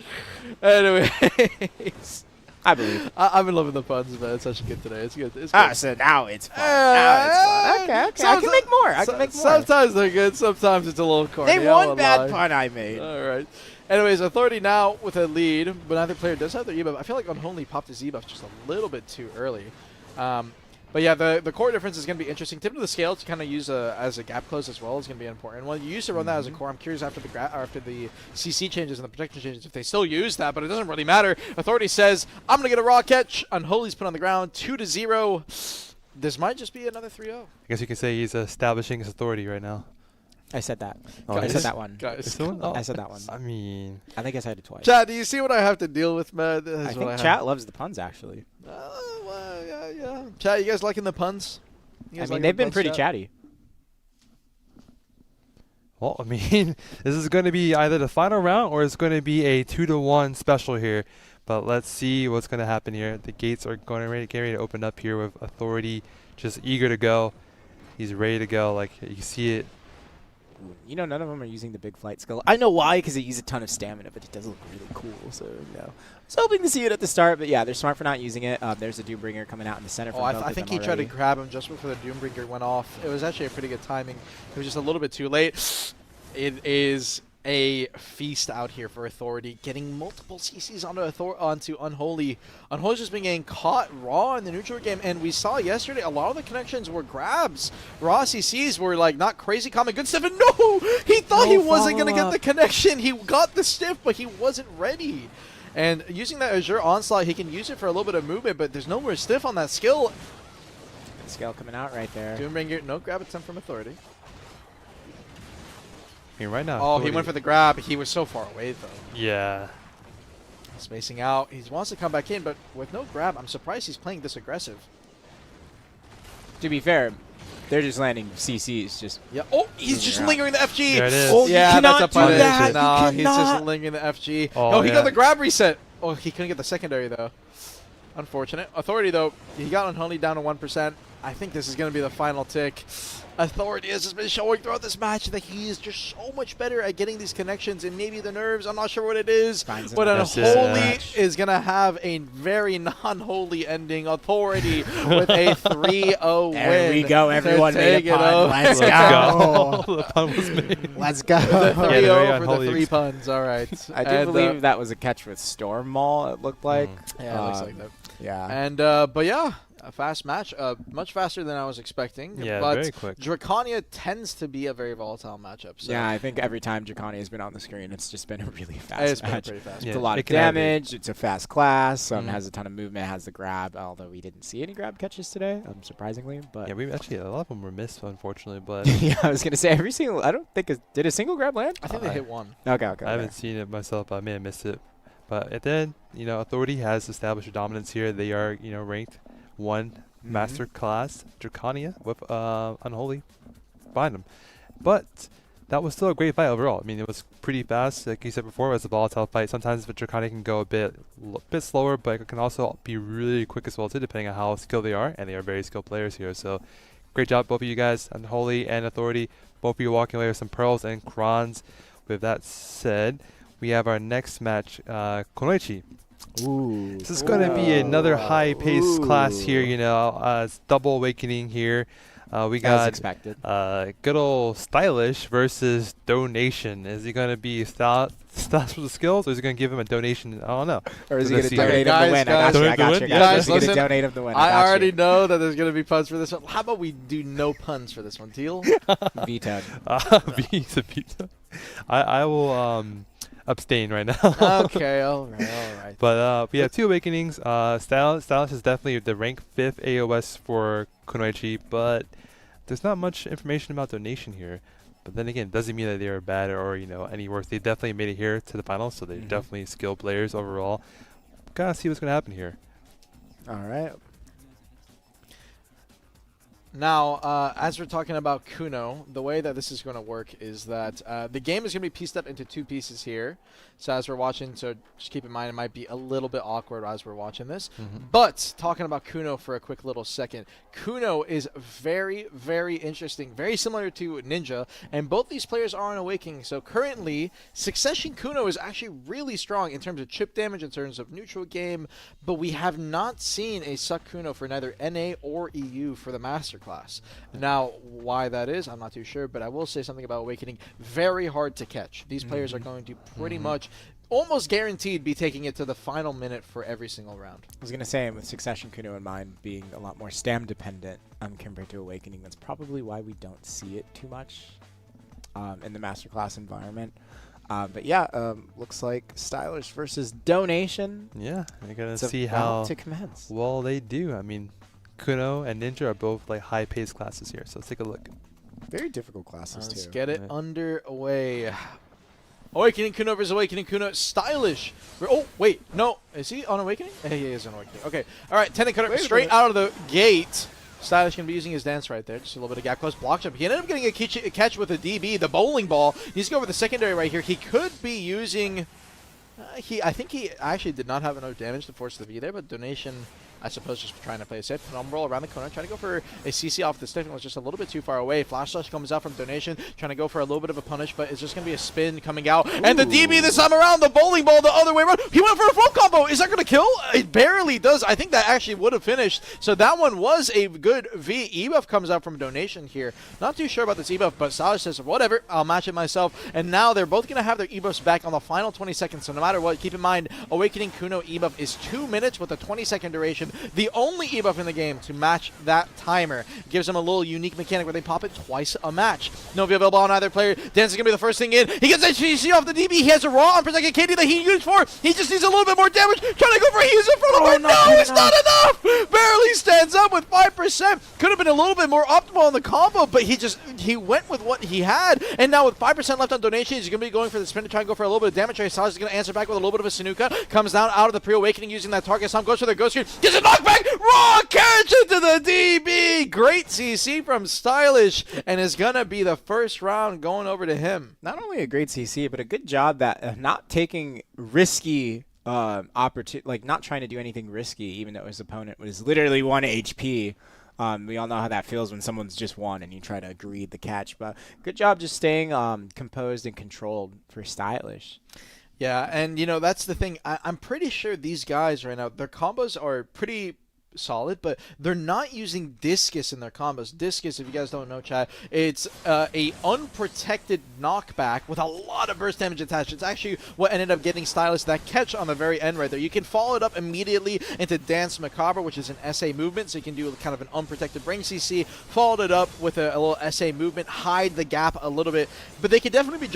Anyways. I believe. I've been loving the puns, man. It's actually good today. It's good. It's good. So now it's fun. Now it's fun. Okay. I can make more. I can make more. Sometimes they're good. Sometimes it's a little corny. Name I one won't bad lie. pun I made. All right. Anyways, Authority now with a lead, but neither player does have their E-buff. I feel like Unholy popped his E-buff just a little bit too early. But yeah, the core difference is going to be interesting. Tip of the scale to kind of use as a gap close as well is going to be important. When you used to run that as a core, I'm curious after the CC changes and the protection changes if they still use that, but it doesn't really matter. Authority says, I'm going to get a raw catch. Unholy's put on the ground, 2-0. This might just be another 3-0. I guess you can say he's establishing his authority right now. I said that. Oh, I is said it? that one. Guys. Is someone- oh, I said that one. I mean, I think I said it twice. Chat, do you see what I have to deal with, man? This I is what think have. chat loves the puns, actually. Well, yeah. Chat, you guys liking the puns? You I guys mean, liking they've the been puns, pretty chat? chatty. well, I mean, this is going to be either the final round or it's going to be a 2-1 special here. But let's see what's going to happen here. The gates are getting ready to open up here with Authority just eager to go. He's ready to go. Like, you see it. You know, none of them are using the big flight skill. I know why, because it uses a ton of stamina, but it does look really cool. So, you know, I was hoping to see it at the start, but yeah, they're smart for not using it. There's a Doombringer coming out in the center. Oh, I think he tried to grab him just before the Doombringer went off. It was actually a pretty good timing. It was just a little bit too late. It is a feast out here for Authority, getting multiple CCs onto Unholy. Unholy's just been getting caught raw in the neutral game, and we saw yesterday a lot of the connections were grabs. Raw CCs were like not crazy common. Good stuff, and no! He thought he wasn't going to get the connection. He got the stiff, but he wasn't ready. And using that Azure Onslaught, he can use it for a little bit of movement, but there's no more stiff on that skill. Scale coming out right there. Doombringer, no grab attempt from Authority. I mean, right now. Oh, he went for the grab. He was so far away, though. Yeah. Spacing out. He wants to come back in, but with no grab, I'm surprised he's playing this aggressive. To be fair, they're just landing CCs. Just Yeah. Oh, he's just Yeah. lingering the FG. There it is. Oh, you yeah, that's a cannot do punish. that. Nah, You he's just cannot. lingering the FG. Oh, Oh, he yeah. got the grab reset. Oh, he couldn't get the secondary, though. Unfortunate. Authority, though, he got Unholy down to 1%. I think this is going to be the final tick. Authority has just been showing throughout this match that he is just so much better at getting these connections, and maybe the nerves, I'm not sure what it is, Finds but another Unholy match. is going to have a very non-holy ending. Authority with a 3-0 win. There we go. to Everyone made take a it pun. over. Let's Go. go. The pun was made. Let's go. The 3-0 very for unholy the 3 puns. All right. I do And, believe that was a catch with Storm Maul, it looked like. Yeah, it looks like that. Yeah. And but yeah, a fast match, much faster than I was expecting. Yeah, but very quick. Draconia tends to be a very volatile matchup. So Yeah, I think every time Draconia has been on the screen, it's just been a really fast it's been match. pretty fast. Yeah. It's a lot it of can have it. damage. It's a fast class. Mhm. Has a ton of movement. Has the grab. Although we didn't see any grab catches today, surprisingly. But Yeah, we actually, a lot of them were missed, unfortunately, but yeah, I was gonna say every single. I don't think did a single grab land. I think they hit one. Okay. I haven't seen it myself. I may have missed it. But at the end, you know, Authority has established a dominance here. They are, you know, ranked 1 master class Draconia with Unholy behind them. But that was still a great fight overall. I mean, it was pretty fast. Like you said before, it was a volatile fight. Sometimes the Draconia can go a bit slower, but it can also be really quick as well too, depending on how skilled they are. And they are very skilled players here. So great job, both of you guys, Unholy and Authority. Both of you walking away with some pearls and crons. With that said, we have our next match, Kunoichi. Ooh. This is going to be another high-paced class here, you know. It's double awakening here. We As got expected. good old Stylish versus Donation. Is he going to be Stylish for the skills, or is he going to give him a donation? I don't know. Or is he Let's going to see here. donate him Guys, the win? guys. I Donate the got win? you. Yeah. Guys, Is he going to listen, donate him the win? I got already you. know that there's going to be puns for this one. How about we do no puns for this one, Teal? Vetoed. He's a pizza. I will abstain right now. Okay, all right. But yeah, 2 awakenings. Stylish is definitely the rank 5th AOS for Kunoichi, but there's not much information about donation here. But then again, it doesn't mean that they are bad or, you know, any worse. They definitely made it here to the finals, so they're definitely skilled players overall. Gotta see what's gonna happen here. All right. Now, as we're talking about Kuno, the way that this is going to work is that the game is going to be pieced up into 2 pieces here. So as we're watching, so just keep in mind it might be a little bit awkward as we're watching this. But talking about Kuno for a quick little second, Kuno is very, very interesting, very similar to Ninja, and both these players are on Awakening. So currently, Succession Kuno is actually really strong in terms of chip damage, in terms of neutral game, but we have not seen a Suck Kuno for neither NA or EU for the Master class. Now, why that is, I'm not too sure, but I will say something about Awakening. Very hard to catch. These players are going to pretty much, almost guaranteed, be taking it to the final minute for every single round. I was going to say, with Succession Kuno in mind being a lot more stam dependent compared to Awakening, that's probably why we don't see it too much in the Masterclass environment. But yeah, looks like Stylish versus Donation. Yeah, we're gonna It's see about how to commence. well they do. I mean, Kuno and Ninja are both like high-paced classes here, so let's take a look. Very difficult classes, Let's too. get it Yeah. underway. Awakening Kuno versus Awakening Kuno. Stylish. Oh, wait. No. Is he on Awakening? Yeah, he is on Awakening. Okay. All right. Tenet Cutter Wait a straight minute. out of the gate. Stylish going to be using his dance right there. Just a little bit of gap close block jump. He ended up getting a catch with a DB, the bowling ball. He's going for the secondary right here. He could be using... I think he actually did not have enough damage to force the V there, but Donation, I suppose, just trying to play it safe. Roll around the corner, trying to go for a CC off the stick. Was just a little bit too far away. Flash Slash comes out from Donation, trying to go for a little bit of a punish, but it's just going to be a spin coming out. Ooh. And the DB this time around, the bowling ball the other way around. He went for a full combo. Is that going to kill? It barely does. I think that actually would have finished. So that one was a good V. E-buff comes out from Donation here. Not too sure about this E-buff, but Salas says, whatever, I'll match it myself. And now they're both going to have their E-buffs back on the final 20 seconds. So no matter what, keep in mind, Awakening Kuno E-buff is 2 minutes with a 20-second duration. The only E-buff in the game to match that timer. Gives them a little unique mechanic where they pop it twice a match. No V available on either player. Dance is going to be the first thing in. He gets HCC off the DB. He has a raw on protected KD that he used for. He just needs a little bit more damage. Trying to go for a use in front of him. No, it's not enough. Barely stands up with 5%. Could have been a little bit more optimal on the combo, but he went with what he had. And now with 5% left on Donation, he's going to be going for the spin to try and go for a little bit of damage. Salas is going to answer back with a little bit of a Sanuka. Comes down out of the pre-awakening using that target. Some goes for the ghost here. Gets a knockback. Raw catch into the DB. Great CC from Stylish. And is going to be the first round going over to him. Not only a great CC, but a good job that not taking risky opportunity, like not trying to do anything risky, even though his opponent was literally 1 HP. We all know how that feels when someone's just 1 and you try to greed the catch. But good job just staying composed and controlled for Stylish. Yeah, and you know, that's the thing. I'm pretty sure these guys right now, their combos are pretty solid, but they're not using Discus in their combos. Discus, if you guys don't know, chat, it's a unprotected knockback with a lot of burst damage attached. It's actually what ended up getting Stylus that catch on the very end right there. You can follow it up immediately into Dance Macabre, which is an SA movement, so you can do kind of an unprotected brain CC, followed it up with a little SA movement, hide the gap a little bit, but they could definitely be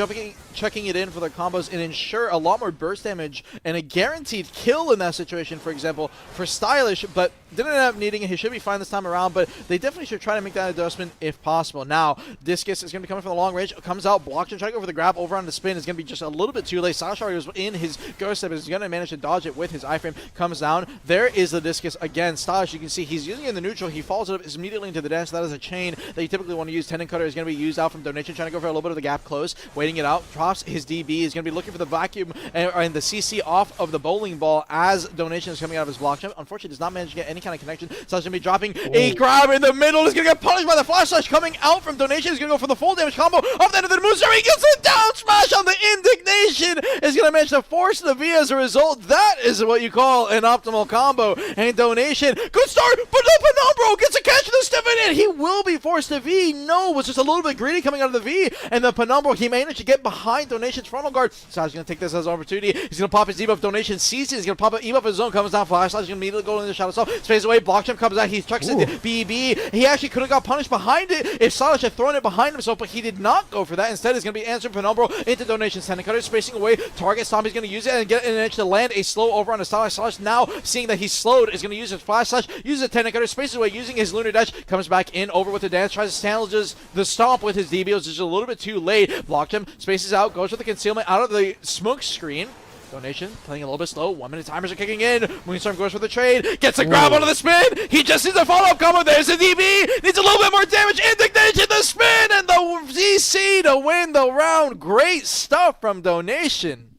chucking it in for their combos and ensure a lot more burst damage and a guaranteed kill in that situation, for example, for Stylish, but didn't end up needing it. He should be fine this time around, but they definitely should try to make that adjustment if possible. Now, Discus is going to be coming from the long range. Comes out, blocks and trying to go for the grab over on the spin. Is going to be just a little bit too late. Sashari was in his ghost step. Is going to manage to dodge it with his iframe. Comes down. There is the Discus again. Stylish, you can see he's using it in the neutral. He follows it up immediately into the dance. That is a chain that you typically want to use. Tendon Cutter is going to be used out from Donation, trying to go for a little bit of the gap close. Waiting it out. Drops his DB. Is going to be looking for the vacuum and the CC off of the bowling ball as Donation is coming out of his block jump. Unfortunately, does not manage to get any kind of connection. So going to be dropping a grab in the middle. Is going to get punished by the flash slash coming out from Donation. He's going to go for the full damage combo off the end of the Musa. He gets a down smash on the Indignation. Is going to manage to force the V as a result. That is what you call an optimal combo. And Donation, good start, but no, Penumbro gets a catch to the step in, and he will be forced to V. No, was just a little bit greedy coming out of the V, and the Penumbro, he managed to get behind Donation's frontal guard. So he's going to take this as an opportunity. He's going to pop his debuff. Donation sees it. He's going to pop an debuff. His zone comes down. Flash slash is going to immediately go into the shadow self. Space away. Block jump comes out. He chucks it to BB. He actually could have got punished behind it if Salish had thrown it behind himself, but he did not go for that. Instead, he's going to be answering Penumbro into Donation's Tendon Cutter, spacing away. Target Stomp. He's going to use it and get an edge to land a slow over on the Salish. Salish now, seeing that he's slowed, is going to use his Flash Slash, uses a Tendon Cutter, spaces away, using his Lunar Dash, comes back in over with the dance, tries to salvages the Stomp with his DB. It's just a little bit too late. Blocked him, spaces out, goes for the concealment out of the smoke screen. Donation playing a little bit slow. 1 minute timers are kicking in. Moonstorm goes for the trade. Gets a grab onto the spin. He just needs a follow-up combo. There's the DB. Needs a little bit more damage. Indignation, the spin, and the ZC to win the round. Great stuff from Donation.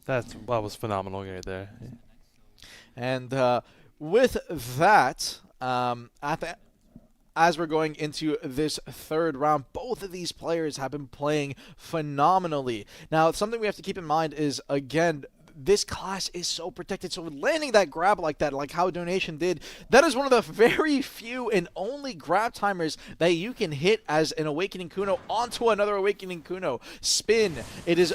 That was phenomenal right there. And with that, as we're going into this third round, both of these players have been playing phenomenally. Now, something we have to keep in mind is, again, this class is so protected, so landing that grab like that, like how Donation did, that is one of the very few and only grab timers that you can hit as an Awakening Kuno onto another Awakening Kuno. Spin. It is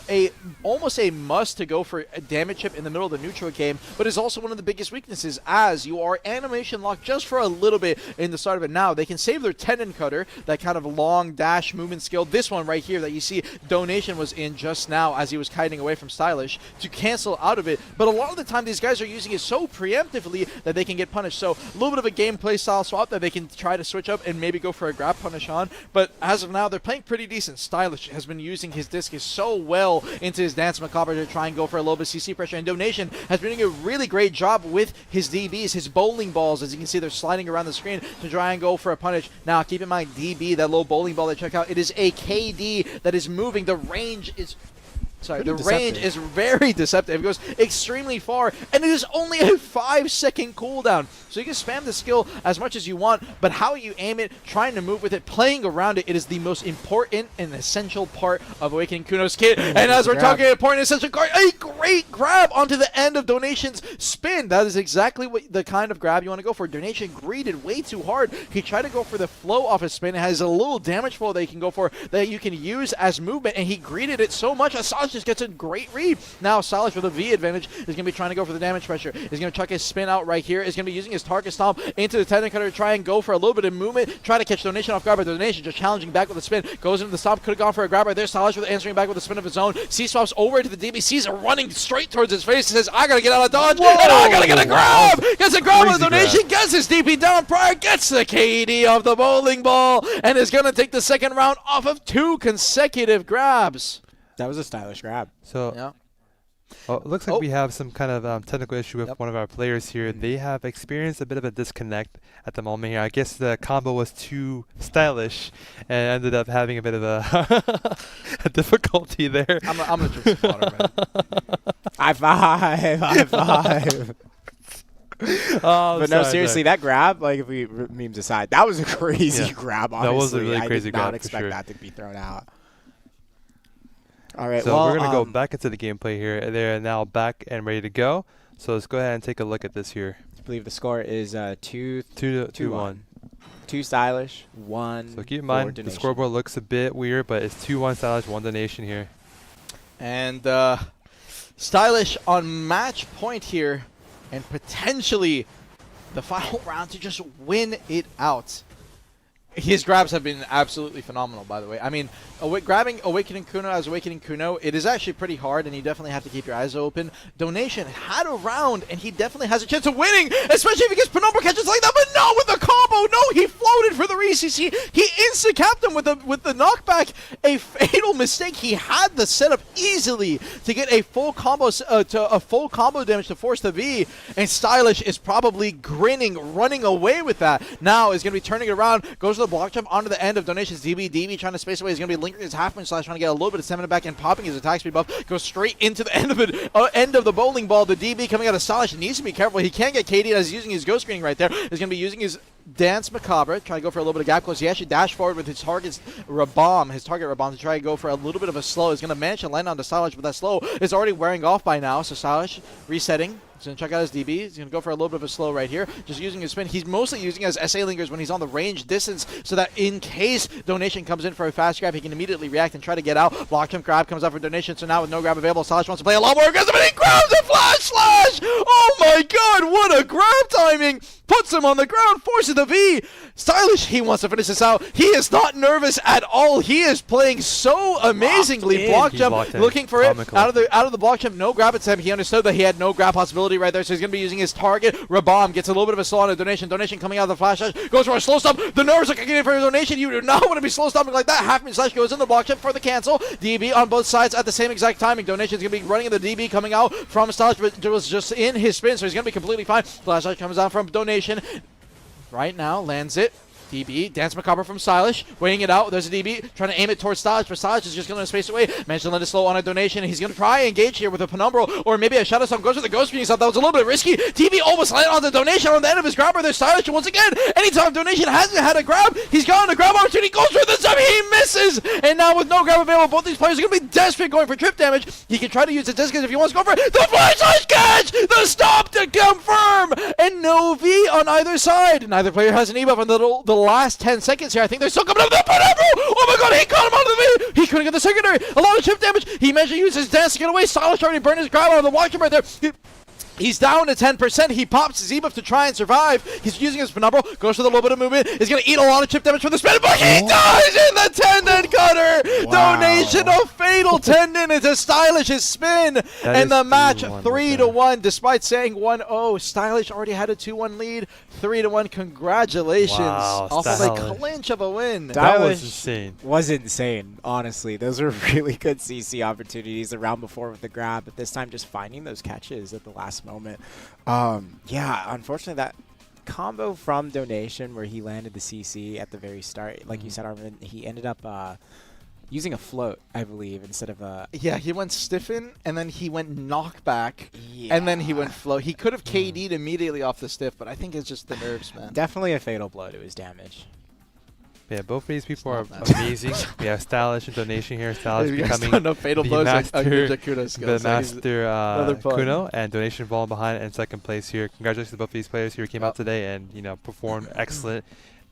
almost a must to go for a damage chip in the middle of the neutral game, but is also one of the biggest weaknesses as you are animation locked just for a little bit in the start of it. Now, they can save their Tendon Cutter, that kind of long dash movement skill. This one right here that you see Donation was in just now as he was kiting away from Stylish, to cancel cancel out of it, but a lot of the time these guys are using it so preemptively that they can get punished. So a little bit of a gameplay style swap that they can try to switch up and maybe go for a grab punish on. But as of now, they're playing pretty decent. Stylish has been using his Discus so well into his Dance Macabre to try and go for a little bit of CC pressure, and Donation has been doing a really great job with his DBs, his bowling balls. As you can see, they're sliding around the screen to try and go for a punish. Now, keep in mind, DB, that little bowling ball that check out, it is a KD that is moving. The range is... Sorry, the range is very deceptive. It goes extremely far, and it is only a 5-second cooldown. So you can spam the skill as much as you want, but how you aim it, trying to move with it, playing around it, it is the most important and essential part of Awakening Kuno's kit. And as we're talking important essential card, a great grab onto the end of Donation's spin. That is exactly what the kind of grab you want to go for. Donation greeted way too hard. He tried to go for the flow off his spin. It has a little damage flow that you can go for that you can use as movement, and he greeted it so much. Assange just gets a great read. Now Stylish with a V advantage is going to be trying to go for the damage pressure. He's going to chuck his spin out right here. He's going to be using his target stomp into the Tendon Cutter to try and go for a little bit of movement, try to catch Donation off guard, but Donation just challenging back with a spin, goes into the stomp, could have gone for a grab right there. Stylish with answering back with a spin of his own. C-swaps over into the DB. C's running straight towards his face. He says, I got to get out of dodge, and I got to get a grab. Gets a grab with Donation, gets his DP down prior, gets the KD of the bowling ball, and is going to take the second round off of 2 consecutive grabs. That was a stylish grab. So Yeah. it looks like we have some kind of technical issue with one of our players here. They have experienced a bit of a disconnect at the moment here. I guess the combo was too stylish and ended up having a bit of a, a difficulty there. I'm going to drink some water, man. High five, high five. But no, seriously, that grab, like if we memes aside, that was a crazy grab, honestly. That was a really crazy grab, I did not expect that to be thrown out. All right, so well, we're going to go back into the gameplay here. They're now back and ready to go. So let's go ahead and take a look at this here. I believe the score is 2-1. 2 stylish, 1. So keep in mind, donation. the scoreboard looks a bit weird, but it's 2-1 stylish, 1 donation here. And Stylish on match point here, and potentially the final round to just win it out. His grabs have been absolutely phenomenal, by the way. I mean, grabbing Awakening Kuno as Awakening Kuno, it is actually pretty hard, and you definitely have to keep your eyes open. Donation had a round, and he definitely has a chance of winning, especially if he gets Penumbra catches like that, but not with the combo. No, he floated for the re-CC. He insta-capped him with the knockback. A fatal mistake. He had the setup easily to get a full combo damage to force the V, and Stylish is probably grinning, running away with that. Now is going to be turning it around, goes to the block jump onto the end of Donation's DB trying to space away. He's going to be linking his half-punch slash, trying to get a little bit of stamina back and popping his attack speed buff. Goes straight into the end of it, end of the bowling ball. The DB coming out of Stylish needs to be careful. He can't get KD as he's using his ghost screening right there. He's going to be using his Dance Macabre, try to go for a little bit of gap close. He actually dashed forward with his target Rabomb to try to go for a little bit of a slow. He's going to manage to land on the Stylish, but that slow is already wearing off by now. So Stylish resetting. He's going to check out his DB. He's going to go for a little bit of a slow right here. Just using his spin. He's mostly using as SA lingers when he's on the range distance so that in case Donation comes in for a fast grab, he can immediately react and try to get out. Block jump grab comes out for Donation. So now with no grab available, Stylish wants to play a lot more aggressive, and he grabs a flash slash! Oh my god, what a grab timing! Puts him on the ground, forces the V. Stylish, he wants to finish this out. He is not nervous at all. He is playing so amazingly. Block jump, looking for it out of the block jump. No grab attempt. He understood that he had no grab possibility right there, so he's going to be using his target. Rabomb gets a little bit of a slow on a Donation. Donation coming out of the flash slash, goes for a slow stop. The nerves are kicking in for a Donation. You do not want to be slow stopping like that. Half-minute slash goes in the block jump for the cancel. DB on both sides at the same exact timing. Donation's going to be running in the DB coming out from Stylish, but it was just in his spin, so he's going to be completely fine. Flash slash comes out from Donation. Right now, lands it. DB, Dance Macabre from Stylish, weighing it out. There's a DB trying to aim it towards Stylish, but Stylish is just going to space away. Managed to land it slow on a Donation. He's going to try and engage here with a Penumbra, or maybe a Shadow Storm. Goes for the Ghost Screen. He thought that was a little bit risky. DB almost landed on the Donation on the end of his grabber. There's Stylish once again. Anytime Donation hasn't had a grab, he's gotten a grab opportunity. Goes for the sub. He misses. And now with no grab available, both these players are going to be desperate going for trip damage. He can try to use the Discus if he wants to go for it. The Flash Slash catch! The stop to confirm! And no V on either side. Neither player has an E buff on the last 10 seconds. Here. I think they're still coming up with the Penumbra! Oh my god, he caught him out of the V! He couldn't get the secondary! A lot of chip damage! He managed to use his dance to get away. Stylish already burned his grab out of the watch right there. He's down to 10%. He pops his E-buff to try and survive. He's using his Penumbra. Goes for the little bit of movement. He's going to eat a lot of chip damage from the spin, but he dies in the Tendon Cutter! Wow. combination of Fatal Tendon into Stylish's spin, and the match 3-1. Despite saying 1-0, Stylish already had a 2-1 lead. 3-1. Congratulations off of a clinch of a win. That was insane. Was insane, honestly. Those were really good CC opportunities the round before with the grab, but this time just finding those catches at the last moment. Yeah, unfortunately that combo from Donation where he landed the CC at the very start, like you said, Armin, he ended up using a float, I believe, instead of a... Yeah, he went stiffen, and then he went knockback, and then he went float. He could have KD'd immediately off the stiff, but I think it's just the nerves, man. Definitely a fatal blow to his damage. Yeah, both of these people are amazing. We have Stylish and Donation here. Stylish becoming no fatal the blows master, Kuno, and Donation falling behind in second place here. Congratulations to both of these players who came out today and performed excellent.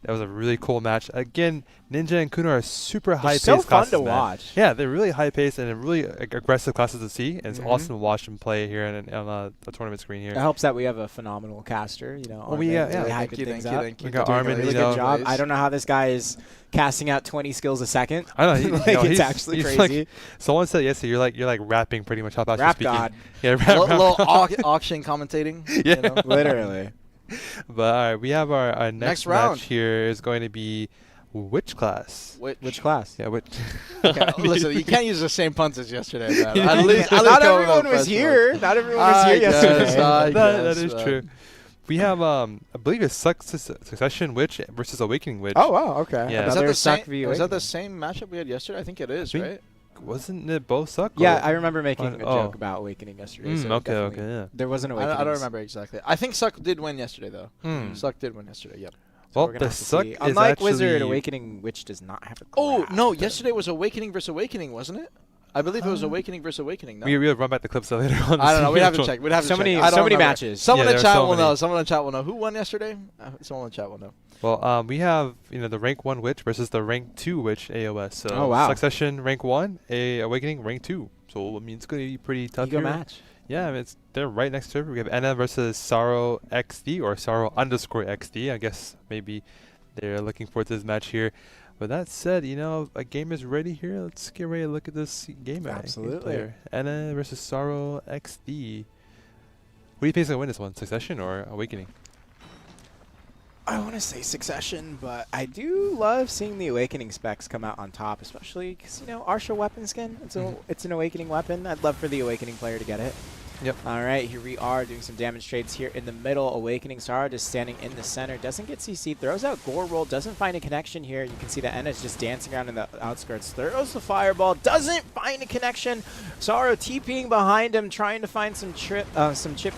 That was a really cool match. Again, Ninja and Kuno are super high-paced so fun classes, to man. watch. Yeah, they're really high-paced and really aggressive classes to see. And it's awesome to watch them play here on the tournament screen here. It helps that we have a phenomenal caster. Well, we got We Armin. Really good job. I don't know how this guy is casting out 20 skills a second. I know. It's actually crazy. Someone said yesterday you're like rapping pretty much. How about Rap you speaking? god. Yeah, little auction commentating. Yeah, literally. But all right, we have our next round match here is going to be which class? Which class? Yeah, which? Okay, listen, you can't use the same puns as yesterday, man. Not everyone was here. Not everyone was here yesterday. That is true. We have, I believe it's Succession Witch versus Awakening Witch. Oh, wow, okay. Yeah. Is that the same matchup we had yesterday? I think it is, right? Wasn't it both Suck? Yeah, I remember making a joke about Awakening yesterday. So okay, yeah. There was an Awakening. I don't remember exactly. I think Suck did win yesterday, though. Suck did win yesterday, yep. So well, the Suck is unlike Wizard, Awakening Witch does not have a grab. Oh, no, yesterday was Awakening versus Awakening, wasn't it? I believe it was Awakening versus Awakening. No. We'll run back the clips later on. I don't know. We'd have to check. So many matches. Someone in chat will know. Someone in chat will know. Who won yesterday? Someone in chat will know. Well, we have the rank 1 Witch versus the rank 2 Witch AOS. So oh, wow. Succession rank 1, Awakening rank 2. So I mean it's going to be pretty tough. Good match. Yeah, I mean, they're right next to her. We have Anna versus Sorrow XD or Sorrow_XD. I guess maybe they're looking forward to this match here. With that said, a game is ready here. Let's get ready to look at this game. Absolutely. Anna versus Sorrow XD. What do you think is going to win this one? Succession or Awakening? I want to say Succession, but I do love seeing the Awakening specs come out on top, especially because, Arsha weapon skin. It's an Awakening weapon. I'd love for the Awakening player to get it. Yep. All right, here we are doing some damage trades here in the middle. Awakening Sarah just standing in the center. Doesn't get CC. Throws out Gore Roll. Doesn't find a connection here. You can see that Enna's just dancing around in the outskirts. Throws the Fireball. Doesn't find a connection. Sorrow TPing behind him, trying to find some chip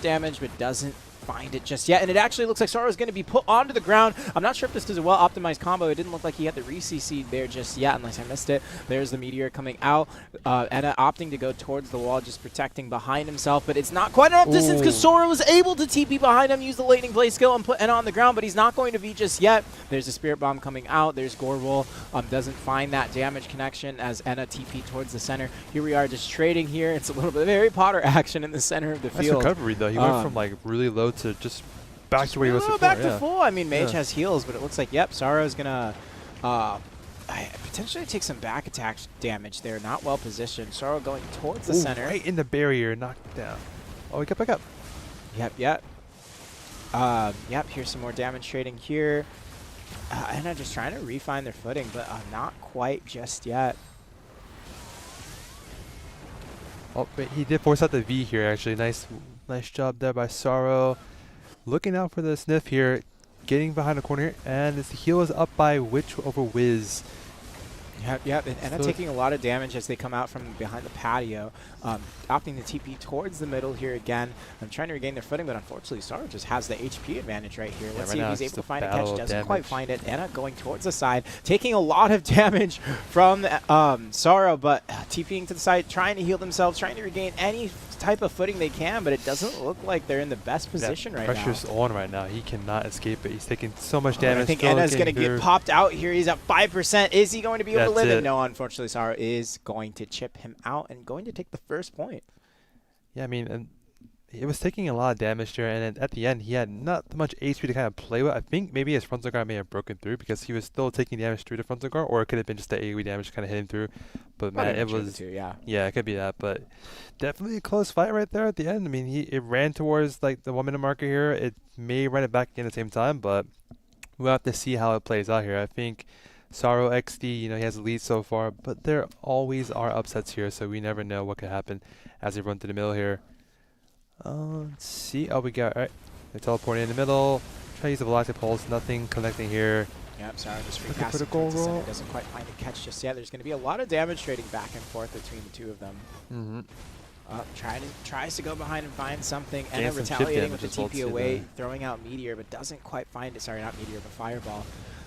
damage, but doesn't find it just yet. And it actually looks like Sorrow's going to be put onto the ground. I'm not sure if this is a well-optimized combo. It didn't look like he had the re-CC there just yet, unless I missed it. There's the Meteor coming out. Enna opting to go towards the wall, just protecting behind himself, but it's not quite enough distance because Sora was able to TP behind him, use the lightning play skill, and put Enna on the ground, but he's not going to be just yet. There's a Spirit Bomb coming out. There's Gorewolf. Doesn't find that damage connection as Enna TP towards the center. Here we are just trading here. It's a little bit of Harry Potter action in the center of the field. Nice recovery, though. He went from like really low to just back to where he was before. Back to full. I mean, Mage has heals, but it looks like, yep, Sorrow's going to potentially take some back attack damage there. Not well positioned. Sorrow going towards the center. Right in the barrier, knocked down. Oh, he got back up. Yep. Here's some more damage trading here. Enna just trying to refine their footing, but not quite just yet. Oh, but he did force out the V here, actually. Nice job there by Sorrow. Looking out for the sniff here, getting behind the corner here, and his heal is up by Witch over Wiz. Yep, and Enna taking a lot of damage as they come out from behind the patio. Opting to TP towards the middle here again. I'm trying to regain their footing, but unfortunately Sorrow just has the HP advantage right here. Let's see if he's able to find a catch. Doesn't quite find it. Enna going towards the side, taking a lot of damage from Sorrow, but TPing to the side, trying to heal themselves, trying to regain any type of footing they can, but it doesn't look like they're in the best position right now. Pressure's on right now. He cannot escape it. He's taking so much damage. I think Enna's going to get popped out here. He's at 5%. Is he going to be able to live it? No, unfortunately, Sorrow is going to chip him out and going to take the first point. Yeah, I mean, and it was taking a lot of damage there, and then at the end he had not much HP to kind of play with. I think maybe his frontal guard may have broken through because he was still taking damage through the frontal guard, or it could have been just the AoE damage kind of hitting through. But man, it was yeah, it could be that, but definitely a close fight right there at the end. I mean, it ran towards like the 1 minute marker here. It may run it back again at the same time, but we'll have to see how it plays out here. I think Sorrow XD, he has the lead so far, but there always are upsets here, so we never know what could happen as they run through the middle here. Let's see. Oh, we got, alright. They're teleporting in the middle. Try to use the Velocity Pulse. Nothing connecting here. Yep, Sorrow just recasting towards the center. Doesn't quite find a catch just yet. There's going to be a lot of damage trading back and forth between the two of them. Tries to go behind and find something. Enna retaliating with the TP away, throwing out Meteor, but doesn't quite find it. Sorry, not Meteor, but Fireball.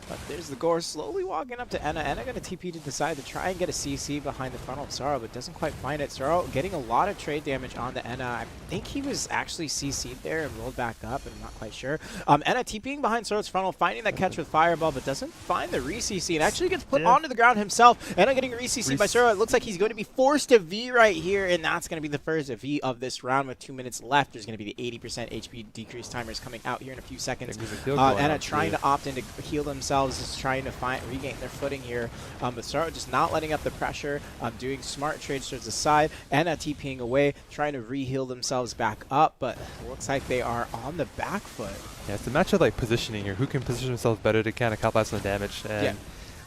But there's the Gore slowly walking up to Enna. Enna going to TP to the side to try and get a CC behind the frontal of Sorrow, but doesn't quite find it. Sorrow getting a lot of trade damage onto Enna. I think he was actually CC'd there and rolled back up, and I'm not quite sure. Enna TPing behind Sorrow's frontal, finding that catch with Fireball, but doesn't find the re-CC, and actually gets put onto the ground himself. Enna getting re-CC'd by Sorrow. It looks like he's going to be forced to V right here, and that's going to be the first V of this round with 2 minutes left. There's going to be the 80% HP decrease timers coming out here in a few seconds. Enna trying to opt in to heal themselves, just trying to regain their footing here, but Sorrow just not letting up the pressure, doing smart trades towards the side. Enna TPing away, trying to re-heal themselves back up, but it looks like they are on the back foot. Yeah, it's a match of like positioning here. Who can position themselves better to kind of capitalize on the damage? And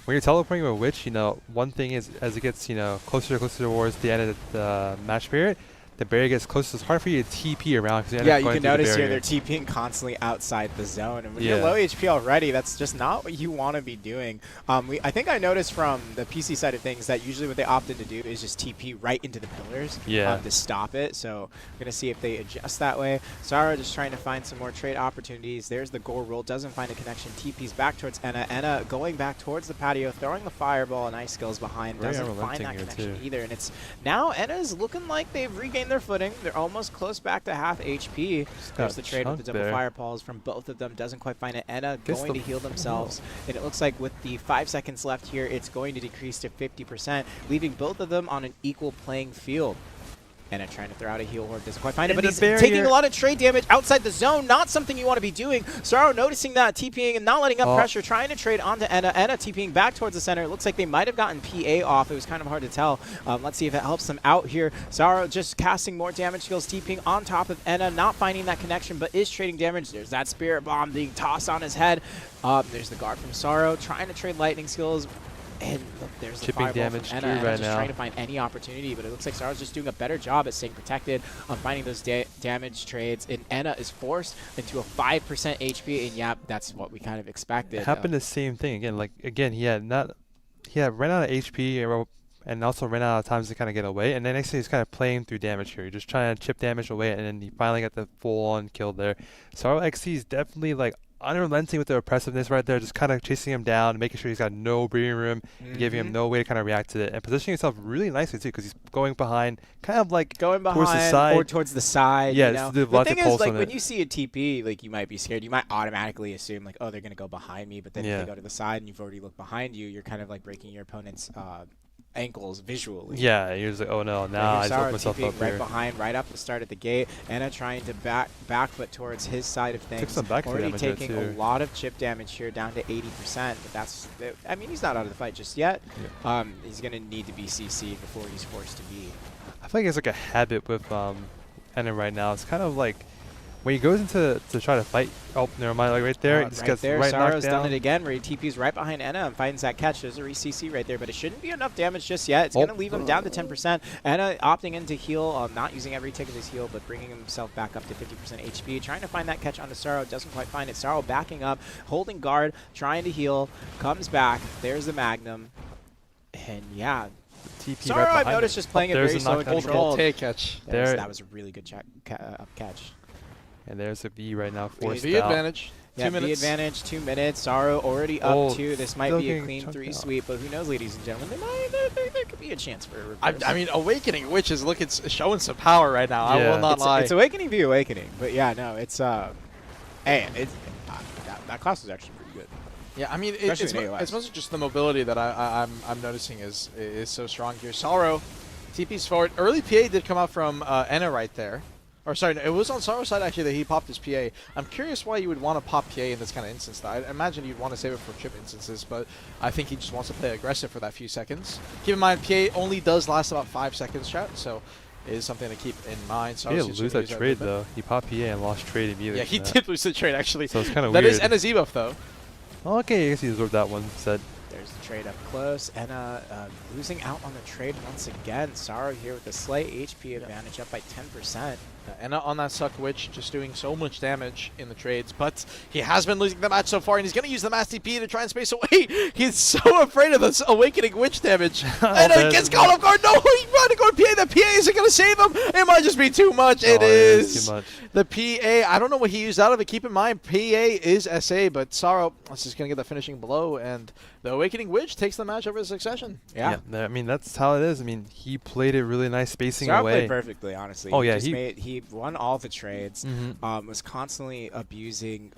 when you're teleporting with Witch, one thing is as it gets closer and closer towards the end of the match period, the barrier gets closer. It's hard for you to TP around. Yeah, you can notice here they're TPing constantly outside the zone. And when you're low HP already, that's just not what you want to be doing. I think I noticed from the PC side of things that usually what they opt in to do is just TP right into the pillars to stop it. So we're going to see if they adjust that way. Sorrow just trying to find some more trade opportunities. There's the Gore roll. Doesn't find a connection. TP's back towards Enna. Enna going back towards the patio, throwing the Fireball and Ice Skills behind. Doesn't find that connection either. And it's now Enna's looking like they've regained their footing. They're almost close back to half HP. There's the trade with the double Fireballs from both of them. Doesn't quite find it. Enna going to heal themselves. And it looks like with the 5 seconds left here, it's going to decrease to 50%, leaving both of them on an equal playing field. Enna trying to throw out a heal horde, doesn't quite find it, but he's taking a lot of trade damage outside the zone, not something you want to be doing. Sorrow noticing that, TPing and not letting up pressure, trying to trade onto Enna. Enna TPing back towards the center. It looks like they might have gotten PA off. It was kind of hard to tell. Let's see if it helps them out here. Sorrow just casting more damage skills, TPing on top of Enna, not finding that connection, but is trading damage. There's that Spirit Bomb being tossed on his head. There's the guard from Sorrow, trying to trade lightning skills. And look, there's the Fireball damage from Enna. Enna just trying to find any opportunity, but it looks like Sorrow's just doing a better job at staying protected on finding those damage trades. And Enna is forced into a 5% HP, and yeah, that's what we kind of expected. It happened the same thing again. He had ran out of HP and also ran out of times to kind of get away. And then next thing he's kind of playing through damage here. You're just trying to chip damage away, and then he finally got the full-on kill there. Sorrow XC is definitely unrelenting with the oppressiveness right there, just kind of chasing him down, making sure he's got no breathing room, giving him no way to kind of react to it, and positioning himself really nicely too, because he's going behind, kind of going behind towards the side. Or towards the side. Yeah, the thing is, when you see a TP, you might be scared. You might automatically assume oh, they're gonna go behind me, but then if they go to the side and you've already looked behind you, you're kind of breaking your opponent's ankles visually. Yeah, you're just oh no, now I just opened myself up right here. behind, right up the start at the gate. Enna trying to back foot towards his side of things. Took some back already damage taking a lot of chip damage here, down to 80%. But that's, I mean, he's not out of the fight just yet. Yeah. He's gonna need to be CC'd before he's forced to be. I feel like it's a habit with Enna right now. It's kind of when he goes into to try to fight. Oh, never mind. Right there, he just gets knocked Sorrow's down. done it again, where he TP's right behind Enna and finds that catch. There's a re-CC right there, but it shouldn't be enough damage just yet. It's going to leave him down to 10%. Enna opting in to heal, not using every tick of his heal, but bringing himself back up to 50% HP. Trying to find that catch onto Sorrow, doesn't quite find it. Sorrow backing up, holding guard, trying to heal, comes back. There's the Magnum, and yeah. Sorrow, right I've noticed, just playing it very slow and controlled. Catch. That was a really good catch. And there's a V right now forced V out. Advantage. Yeah, 2 minutes. V advantage, 2 minutes. Sorrow already up 2. This might be a clean 3 sweep, but who knows, ladies and gentlemen? There could be a chance for a reverse. I mean, Awakening Witches, look, it's showing some power right now. I will not lie. It's Awakening v Awakening, but yeah, no, it's hey, that class is actually pretty good. Yeah, I mean, it's mostly just the mobility that I'm noticing is so strong here. Sorrow, TP's forward. Early PA did come out from Enna right there. Or sorry, no, it was on Sorrow's side actually that he popped his PA. I'm curious why you would want to pop PA in this kind of instance. I imagine you'd want to save it for chip instances, but I think he just wants to play aggressive for that few seconds. Keep in mind, PA only does last about 5 seconds, chat, so it is something to keep in mind. He didn't lose that trade though. He popped PA and lost trade immediately. Yeah, he did lose the trade actually. So it's kind of weird. That is Enna's debuff though. Oh, okay, I guess he absorbed that one. Said. There's the trade up close. Enna losing out on the trade once again. Sorrow here with a slight HP advantage up by 10%. Enna on that Suck Witch, just doing so much damage in the trades, but he has been losing the match so far, and he's going to use the Mass TP to try and space away. He's so afraid of this Awakening Witch damage. And he gets caught off guard. No, he's trying to go to PA. The PA isn't going to save him. It might just be too much. It is. Too much. The PA, I don't know what he used out of it. Keep in mind, PA is SA, but Sorrow is just going to get the finishing blow, and the Awakening Witch takes the match over the Succession. Yeah. I mean, that's how it is. I mean, he played it really nice, spacing Sorrow away. played perfectly, honestly. Oh, yeah. He won all the trades, was constantly abusing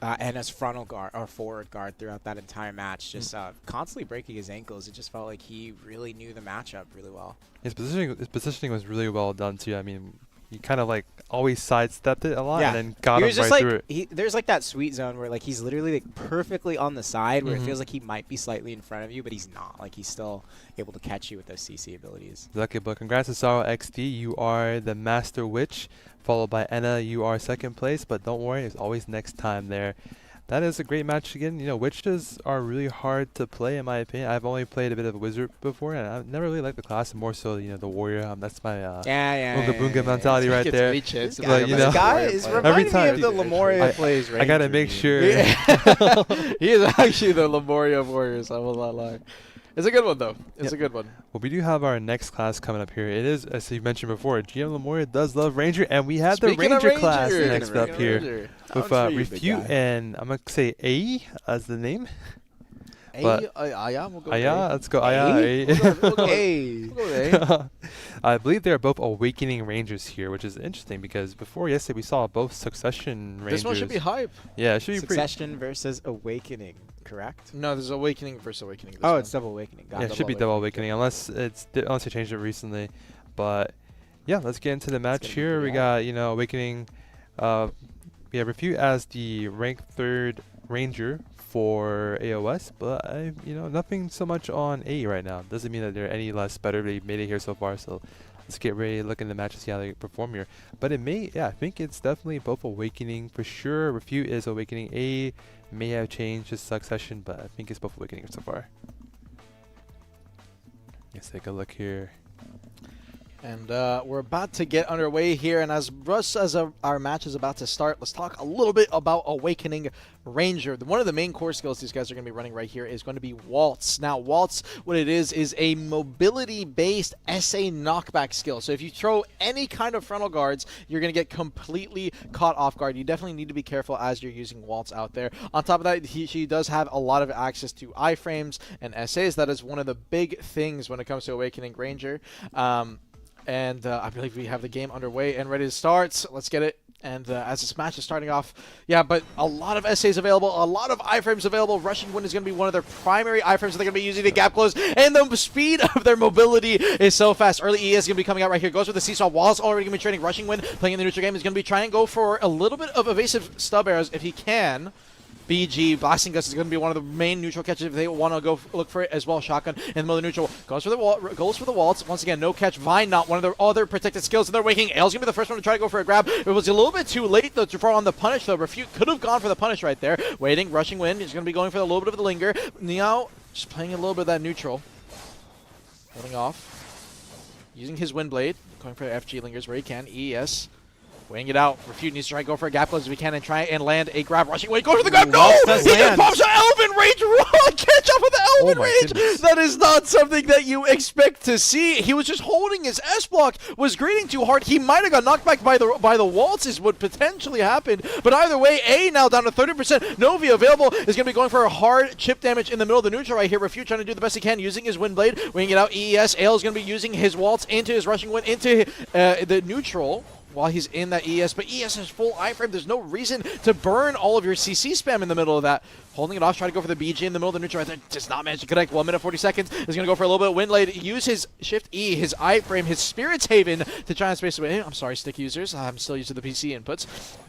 Enna's frontal guard or forward guard throughout that entire match, just constantly breaking his ankles. It just felt like he really knew the matchup really well. His positioning was really well done too. I mean, he kind of like always sidestepped it a lot and then got him right through it. There's like that sweet zone where like he's literally like perfectly on the side where it feels like he might be slightly in front of you, but he's not. Like he's still able to catch you with those CC abilities. Lucky, but congrats to Sorrow XD. You are the Master Witch, followed by Enna. You are second place, but don't worry, there's always next time there. That is a great match again. You know, witches are really hard to play in my opinion. I've only played a bit of a wizard before, and I've never really liked the class. More so, you know, the warrior. That's my Unga Bunga mentality right there. This But, you know, guy is reminding me of the Lemuria plays. I gotta make sure. He is actually the Lemuria of Warriors. I will not lie. It's a good one though. It's a good one. Well, we do have our next class coming up here. It is, as you mentioned before, GM Lemuria does love Ranger, and we have the Ranger class next up here with Refute and I'm gonna say A as the name. Aya, we'll go Aya, let's go A? We'll go Hey. A. I believe they're both Awakening Rangers here, which is interesting because before yesterday we saw both Succession Rangers. This one should be hype. Yeah, it should be Succession versus Awakening, correct? No, there's Awakening versus Awakening. Oh, it's double Awakening. Got Yeah, it. it should be double Awakening unless they changed it recently. But yeah, let's get into the match here. We got, you know, Awakening. We have Refute as the ranked 3rd Ranger for AOS, but you know, nothing so much on A right now. Doesn't mean that they're any less better. They made it here so far, so let's get ready to look in the match and see how they perform here. But it may, yeah, I think it's definitely both Awakening for sure. Refute is Awakening. A may have changed his Succession, but I think it's both Awakening so far. Let's take a look here. And we're about to get underway here, and as our match is about to start, let's talk a little bit about Awakening Ranger. One of the main core skills these guys are going to be running right here is going to be Waltz. Now, Waltz, what it is a mobility-based SA knockback skill. So if you throw any kind of frontal guards, you're going to get completely caught off guard. You definitely need to be careful as you're using Waltz out there. On top of that, she does have a lot of access to iframes and SAs. That is one of the big things when it comes to Awakening Ranger. And I believe we have the game underway and ready to start. So let's get it. And as this match is starting off, yeah, but a lot of SAs available, a lot of iframes available. Rushing Wind is going to be one of their primary iframes that they're going to be using to gap close. And the speed of their mobility is so fast. Early ES is going to be coming out right here. Goes with the Seesaw. Wall's already going to be training. Rushing Wind, playing in the neutral game, is going to be trying to go for a little bit of evasive stub arrows if he can. BG, Blasting Gust is going to be one of the main neutral catches if they want to go look for it as well. Shotgun in the middle of the neutral. Goes for the Waltz. Once again, no catch. Vine, not one of their other protected skills, and they're waking. Ale's going to be the first one to try to go for a grab. It was a little bit too late, though, to fall on the punish, though. Refute could have gone for the punish right there. Waiting, Rushing Wind is going to be going for a little bit of the linger. Now, just playing a little bit of that neutral. Holding off. Using his Wind Blade. Going for FG lingers where he can. ES. Weighing it out. Refute needs to try to go for a gap close if he can and try and land a grab. Rushing Wind. Go for the grab. No! He just pops an Elven Rage. Catch up with the Elven Rage. Goodness. That is not something that you expect to see. He was just holding his S block. Was greeting too hard. He might have got knocked back by the Waltz is what potentially happened. But either way, A now down to 30%. Novi available is going to be going for a hard chip damage in the middle of the neutral right here. Refute trying to do the best he can using his Wind Blade. Weighing it out. ES. Ale is going to be using his Waltz into his Rushing Wind into the neutral while he's in that ES, but ES has full iframe. There's no reason to burn all of your CC spam in the middle of that. holding it off, trying to go for the BG in the middle of the neutral right there. Does not manage to connect. 1 minute 40 seconds. Is going to go for a little bit of wind blade. Use his Shift E, his iframe, his Spirit's Haven to try and space away. I'm sorry, stick users. I'm still used to the PC inputs.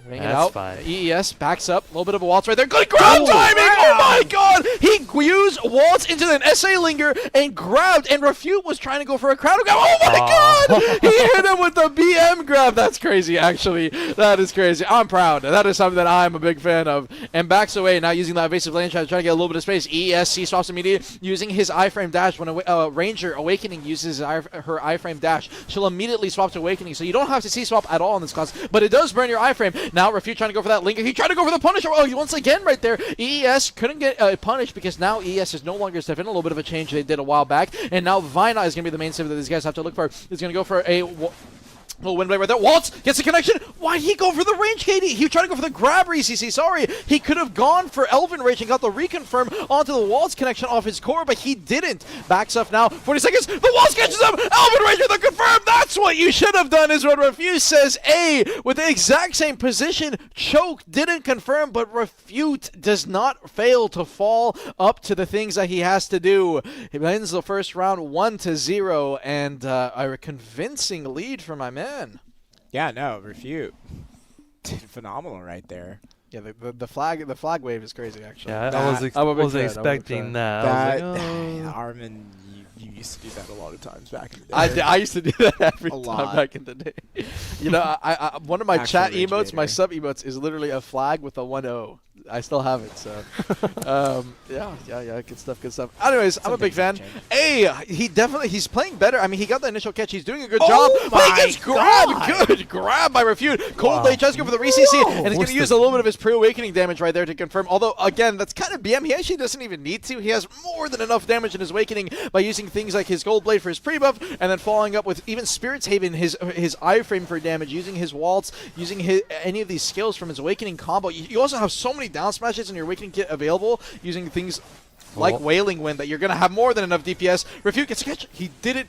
Ring it out. Fine. EES backs up. A little bit of a waltz right there. Good grab timing! Oh my god! He used waltz into an SA linger and grabbed, and Refute was trying to go for a crowd grab. Oh my god! He hit him with the BM grab. That's crazy, actually. That is crazy. I'm proud. That is something that I'm a big fan of. And backs away, now using that evasive lane trying to get a little bit of space. EES, C-swaps immediately, using his iframe dash. When a Ranger Awakening uses her iframe dash, she'll immediately swap to Awakening, so you don't have to C-swap at all in this class, but it does burn your iframe. Now Refute trying to go for that linger. He tried to go for the Punisher. Oh, once again right there. EES couldn't get punished because now EES is no longer Stefan. A little bit of a change they did a while back, and now Vina is going to be the main save that these guys have to look for. He's going to go for a little wind blade right there. Waltz gets the connection. Why did he go for the range, Katie? He tried to go for the grab ECC. Sorry. He could have gone for Elven Rage and got the reconfirm onto the Waltz connection off his core, but he didn't. Backs up now. 40 seconds. The Waltz catches him. Elven Rage with the confirm. That's what you should have done, is what Refuse says. A, with the exact same position. Choke didn't confirm, but Refute does not fail to fall up to the things that he has to do. He wins the first round 1-0, and a convincing lead for my man. Yeah, no, Refute did phenomenal right there. Yeah, the flag wave is crazy, actually. Yeah, That- I was expecting that. I was like, oh. Armin, you used to do that a lot of times back in the day. I used to do that every A time lot. back in the day. You know, I one of my Actual chat rage emotes, my baiter. sub emotes, is literally a flag with a 1-0. I still have it, so yeah, good stuff. Anyways, I'm a big fan. Something Hey, he's playing better. I mean, he got the initial catch. He's doing a good Oh job. But he my gets grabbed. God. Good grab by Refute. Cold Blade tries to go for the re-CC, and he's going to use a little bit of his pre-awakening damage right there to confirm. Although, again, that's kind of BM. He actually doesn't even need to. He has more than enough damage in his awakening by using things like his Gold Blade for his pre-buff, and then following up with even Spirit's Haven, his iframe for damage, using his Waltz, using any of these skills from his awakening combo. You also have so many down smashes in your awakening kit available, using things like Wailing Wind that you're going to have more than enough DPS. Refute gets a catch. He didn't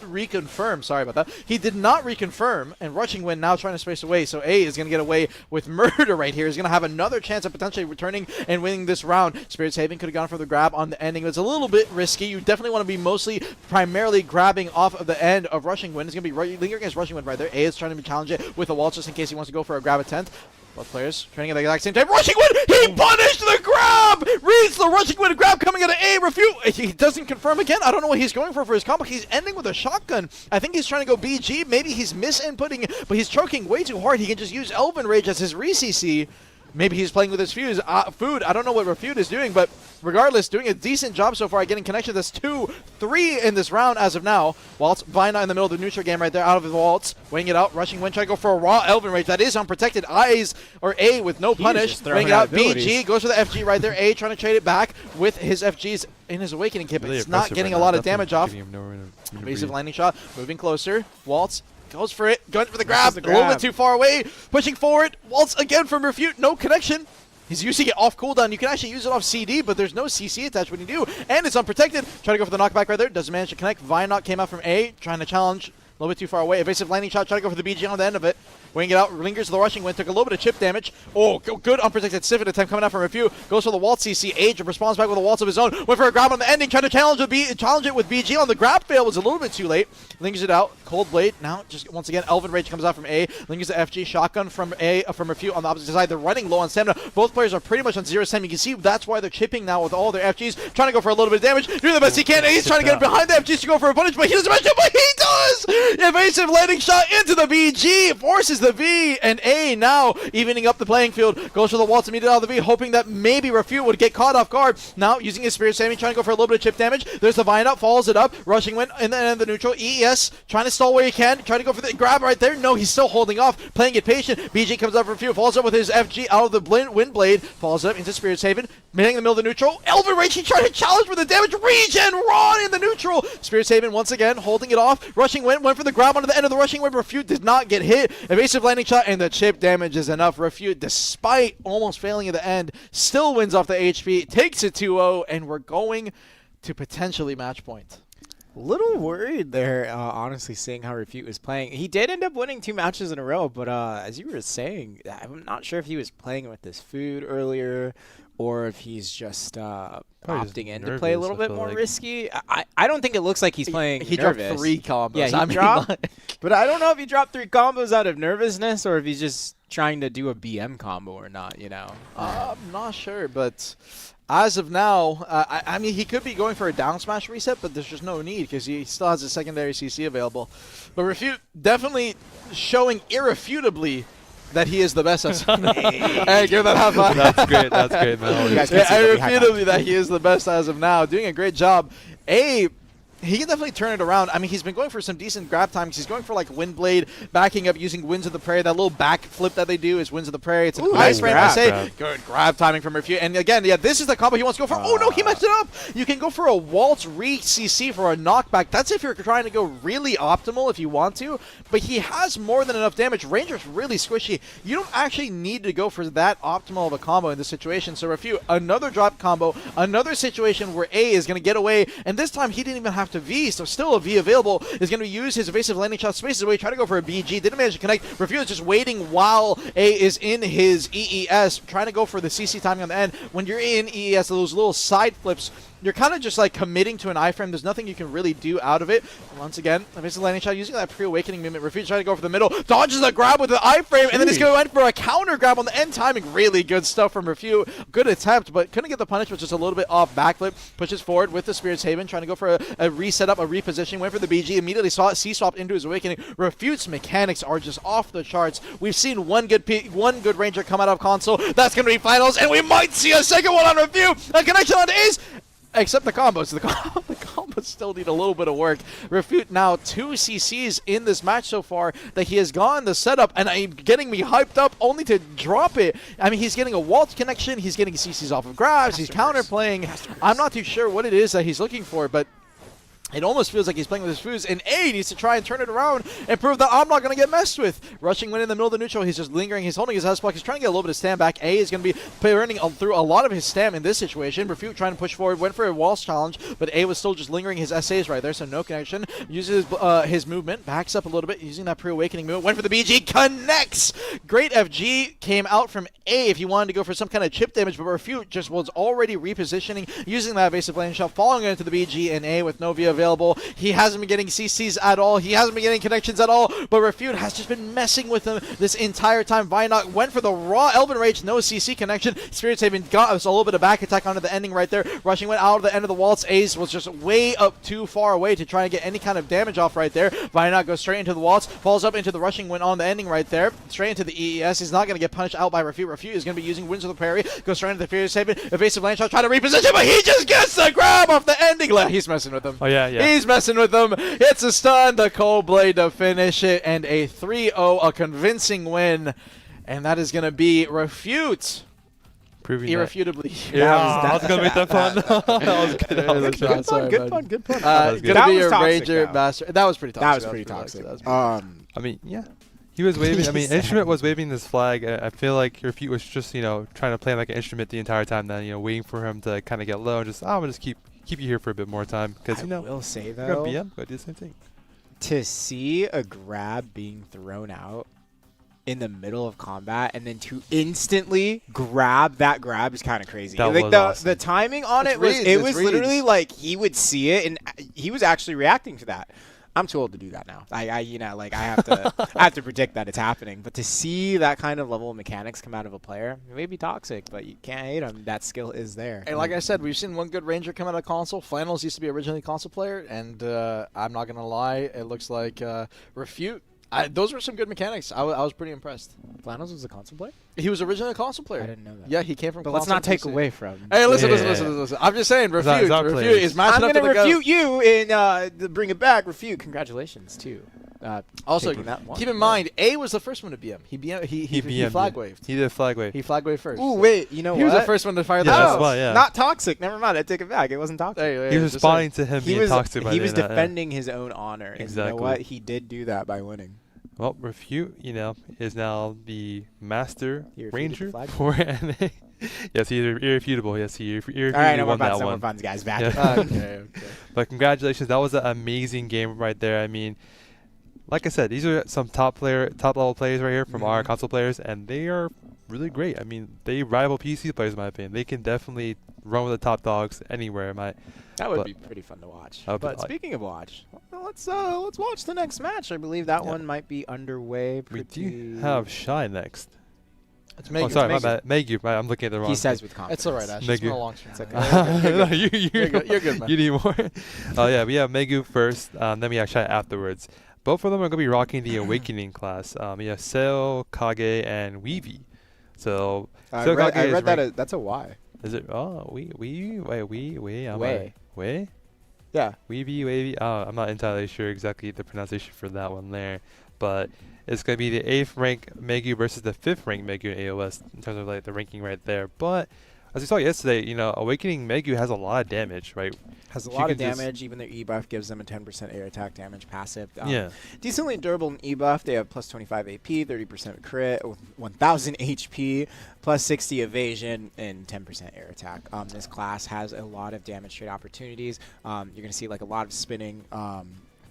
reconfirm. Sorry about that. He did not reconfirm, and Rushing Wind now trying to space away. So A is going to get away with murder right here. He's going to have another chance of potentially returning and winning this round. Spirit's Haven could have gone for the grab on the ending. It's a little bit risky. You definitely want to be primarily grabbing off of the end of Rushing Wind. It's going to be linger against Rushing Wind right there. A is trying to challenge it with a Waltz just in case he wants to go for a grab attempt. Both players training at the exact same time. Rushing Wind! He punished the grab! Reads the Rushing Wind grab coming out of A. Refute. He doesn't confirm again. I don't know what he's going for his combo. He's ending with a shotgun. I think he's trying to go BG. Maybe he's misinputting, but he's choking way too hard. He can just use Elven Rage as his re-CC. Maybe he's playing with his food. I don't know what Refute is doing, but regardless, doing a decent job so far getting connection. That's 2-3 in this round as of now. Waltz, Vina in the middle of the neutral game right there, out of the Waltz, weighing it out, Rushing Wind, trying to go for a raw Elven Rage. That is unprotected. Eyes, or A with no punish. just Weighing throwing it out, out abilities. BG goes for the FG right there. A trying to trade it back with his FGs in his Awakening kit, but Really it's not aggressive getting right a now. lot of Definitely damage off. giving him no room to Evasive breathe. landing shot, moving closer. Waltz goes for it, going for the grab, the a little grab. bit too far away, pushing forward. Waltz again from Refute, no connection. He's using it off cooldown. You can actually use it off CD, but there's no CC attached when you do, and it's unprotected. Trying to go for the knockback right there, doesn't manage to connect. Vinot came out from A, trying to challenge. A little bit too far away. Evasive landing shot, trying to go for the BG on the end of it. Weighing it out, lingers the Rushing Wind, took a little bit of chip damage. Oh, good unprotected Sivit attempt coming out from Refute. Goes for the Waltz CC. Age responds back with a Waltz of his own. Went for a grab on the ending, trying to challenge it with BG on the grab fail. Was a little bit too late. Lingers it out. Cold Blade. Now, just once again, Elven Rage comes out from A. Lingers the FG. Shotgun from Refute on the opposite side. They're running low on stamina. Both players are pretty much on 0 stamina. You can see that's why they're chipping now with all their FGs. Trying to go for a little bit of damage. Doing the best he can. A's trying to get behind the FGs to go for a punish, but he doesn't manage to, but he does! Evasive landing shot into the BG. Forces the V, and A now evening up the playing field. Goes for the Waltz immediately out of the V, hoping that maybe Refute would get caught off guard. Now using his Spirit Saving, trying to go for a little bit of chip damage. There's the Vine up, follows it up. Rushing Wind in the end of the neutral. EES trying to stall where he can. Trying to go for the grab right there. No, he's still holding off, playing it patient. BG comes up for Refute, follows up with his FG out of the Wind Blade. Follows up into Spirit's Haven. Hitting the middle of the neutral. Elven Rage, he tried to challenge with the damage. Regen Ron in the neutral. Spirit's Haven once again holding it off. Rushing Wind went for the grab onto the end of the Rushing Wind. Refute did not get hit. Evasive landing shot, and the chip damage is enough. Refute, despite almost failing at the end, still wins off the HP, takes it 2-0, and we're going to potentially match point. Little worried there, honestly, seeing how Refute was playing. He did end up winning 2 matches in a row, but as you were saying, I'm not sure if he was playing with this food earlier or if he's just opting in to play a little bit more risky. I don't think it looks like he's playing He nervous. dropped 3 combos. Yeah, he I mean, dropped, like- but I don't know if he dropped 3 combos out of nervousness or if he's just trying to do a BM combo or not, you know. I'm not sure, but as of now, I mean, he could be going for a down smash reset, but there's just no need because he still has a secondary CC available. But Refute definitely showing irrefutably that he is the best. Hey, give that high five. That's great. That's great, man. You guys can see that we high Irrefutably that he is the best as of now. Doing a great job. He can definitely turn it around. I mean, he's been going for some decent grab times. He's going for like Windblade, backing up using Winds of the Prairie. That little back flip that they do is Winds of the Prairie. It's an nice iframe, I grab. say. Good grab timing from Refute. And again, yeah, this is the combo he wants to go for. Oh no, he messed it up. You can go for a Waltz re-CC for a knockback. That's if you're trying to go really optimal if you want to. But he has more than enough damage. Ranger's really squishy. You don't actually need to go for that optimal of a combo in this situation. So Refute, another drop combo, another situation where A is going to get away. And this time he didn't even have to V, so still a V available, is going to use his evasive landing shot spaces away, try to go for a BG, didn't manage to connect. Refute is just waiting while A is in his EES, trying to go for the CC timing on the end. When you're in EES, those little side flips, you're kind of just like committing to an iframe. There's nothing you can really do out of it. Once again, evasive landing shot using that pre-awakening movement. Refute trying to go for the middle, dodges the grab with the iframe, and then he's going for a counter grab on the end timing. Really good stuff from Refute. Good attempt, but couldn't get the punish, was just a little bit off backflip. Pushes forward with the Spirit's Haven, trying to go for a reset up, a repositioning. Went for the BG, immediately saw it C-swapped into his awakening. Refute's mechanics are just off the charts. We've seen one good Ranger come out of console. That's going to be finals, and we might see a second one on Refute. A connection on Ace. Except the combos. The combos still need a little bit of work. Refute now 2 CCs in this match so far that he has gotten the setup, and I'm getting me hyped up only to drop it. I mean, he's getting a Waltz connection. He's getting CCs off of grabs. He's counterplaying. I'm not too sure what it is that he's looking for, but it almost feels like he's playing with his foods, and A needs to try and turn it around and prove that I'm not going to get messed with. Rushing Wind in the middle of the neutral, he's just lingering, he's holding his S block, he's trying to get a little bit of stand back. A is going to be burning through a lot of his stam in this situation. Refute trying to push forward, went for a waltz challenge, but A was still just lingering his SAs right there, so no connection. Uses his movement, backs up a little bit, using that pre-awakening movement, went for the BG, connects! Great FG came out from A if he wanted to go for some kind of chip damage, but Refute just was already repositioning, using that evasive landing shot, following it into the BG, and A with no V available. He hasn't been getting CCs at all. He hasn't been getting connections at all. But Refute has just been messing with him this entire time. Vianoc went for the raw Elven Rage. No CC connection. Spirit's Haven got us a little bit of back attack onto the ending right there. Rushing went out of the end of the waltz. Ace was just way up too far away to try and get any kind of damage off right there. Vianoc goes straight into the waltz. Falls up into the rushing went on the ending right there. Straight into the EES. He's not going to get punished out by Refute. Refute is going to be using Winds of the Prairie. Goes straight into the Furious Haven. Evasive land shot. Trying to reposition, but he just gets the grab off the ending. He's messing with him. Oh, yeah. He's messing with them. It's a stun, the Cold Blade to finish it, and a 3-0, a convincing win. And that is going to be Refute. Proving Irrefutably. Yeah, I was going to make that fun. That was good. That was Good fun, good fun, good fun. Going to be a Ranger Master. That was pretty toxic. That was pretty toxic. I mean, yeah. He was waving. I mean, Instrument was waving this flag. I feel like Refute was just, trying to play him like an instrument the entire time. Then, waiting for him to kind of get low and just, I'm going to just keep you here for a bit more time. Because, I will say, you're though, going to BM, go do the same thing. to see a grab being thrown out in the middle of combat and then to instantly grab that grab is kind of crazy. That like was the awesome. the timing on It's it was reads. literally like he would see it and he was actually reacting to that. I'm too old to do that now. I have to I have to predict that it's happening. But to see that kind of level of mechanics come out of a player, it may be toxic, but you can't hate him. That skill is there. And like I said, we've seen one good Ranger come out of console. Flannels used to be originally a console player, and I'm not going to lie, it looks like Refute. Those were some good mechanics. I was pretty impressed. Flannels was a console player? He was originally a console player. I didn't know that. Yeah, he came from But console let's not to take PC. away from. Hey, listen. Yeah. I'm just saying, It's not Refute players. is matching I'm up to going the to GOAT. refute you and bring it back. Refute. Congratulations, too. Also, taking that one. keep in mind, A was the first one to BM. He BM'd flag it. waved. He did flag wave. He flag waved first. Ooh, wait. You know He what? was the first one to fire the Yeah, shot. that's why, yeah. Not toxic. Never mind. I take it back. It wasn't toxic. Hey, He was just responding to him He being was toxic by he the was end of that, yeah. defending his own honor. And you know Exactly. what? He did do that by winning. Well, Refute, is now the master He refuted ranger the flag. for NA. Yes, irrefutable. Yes, he irrefutably All right, no more won that puns, no more one. puns, guys. Back. Yeah. Okay. But congratulations, that was an amazing game right there. I mean, like I said, these are some top level players right here from our Mhm. console players, and they are really great. I mean, they rival PC players in my opinion. They can definitely run with the top dogs anywhere. That would But- be pretty fun to watch. That would be But like- speaking of watch, well, let's watch the next match. I believe that Yeah. one might be underway. We Pretty. do have Shai next. It's Oh, Maegu. sorry, my Maegu. bad. Maegu. I'm looking at the wrong. He says with confidence. It's all right, Ash. It's been a Maegu. long stream. It's okay. No, you, You're good. You're good, man. You need more. Oh yeah, we have Maegu first. Then we have Shai afterwards. Both of them are gonna be rocking the Awakening class. We have Seo, Kage, and Weavy. So I Seo read, Kage I is read that ranked- that's a Y. Is it? Oh, wait. Way. Way. Yeah. Weavy, wavy. I'm not entirely sure exactly the pronunciation for that one there, but it's going to be the 8th ranked Maegu versus the 5th ranked Maegu in AOS in terms of like the ranking right there. But as we saw yesterday, Awakening Maegu has a lot of damage, right? Has a She lot of can just- damage. Even their E buff gives them a 10% air attack damage passive. Yeah. Decently durable in E buff. They have plus 25 AP, 30% crit, 1000 HP, plus 60 evasion, and 10% air attack. This class has a lot of damage trade opportunities. You're going to see like a lot of spinning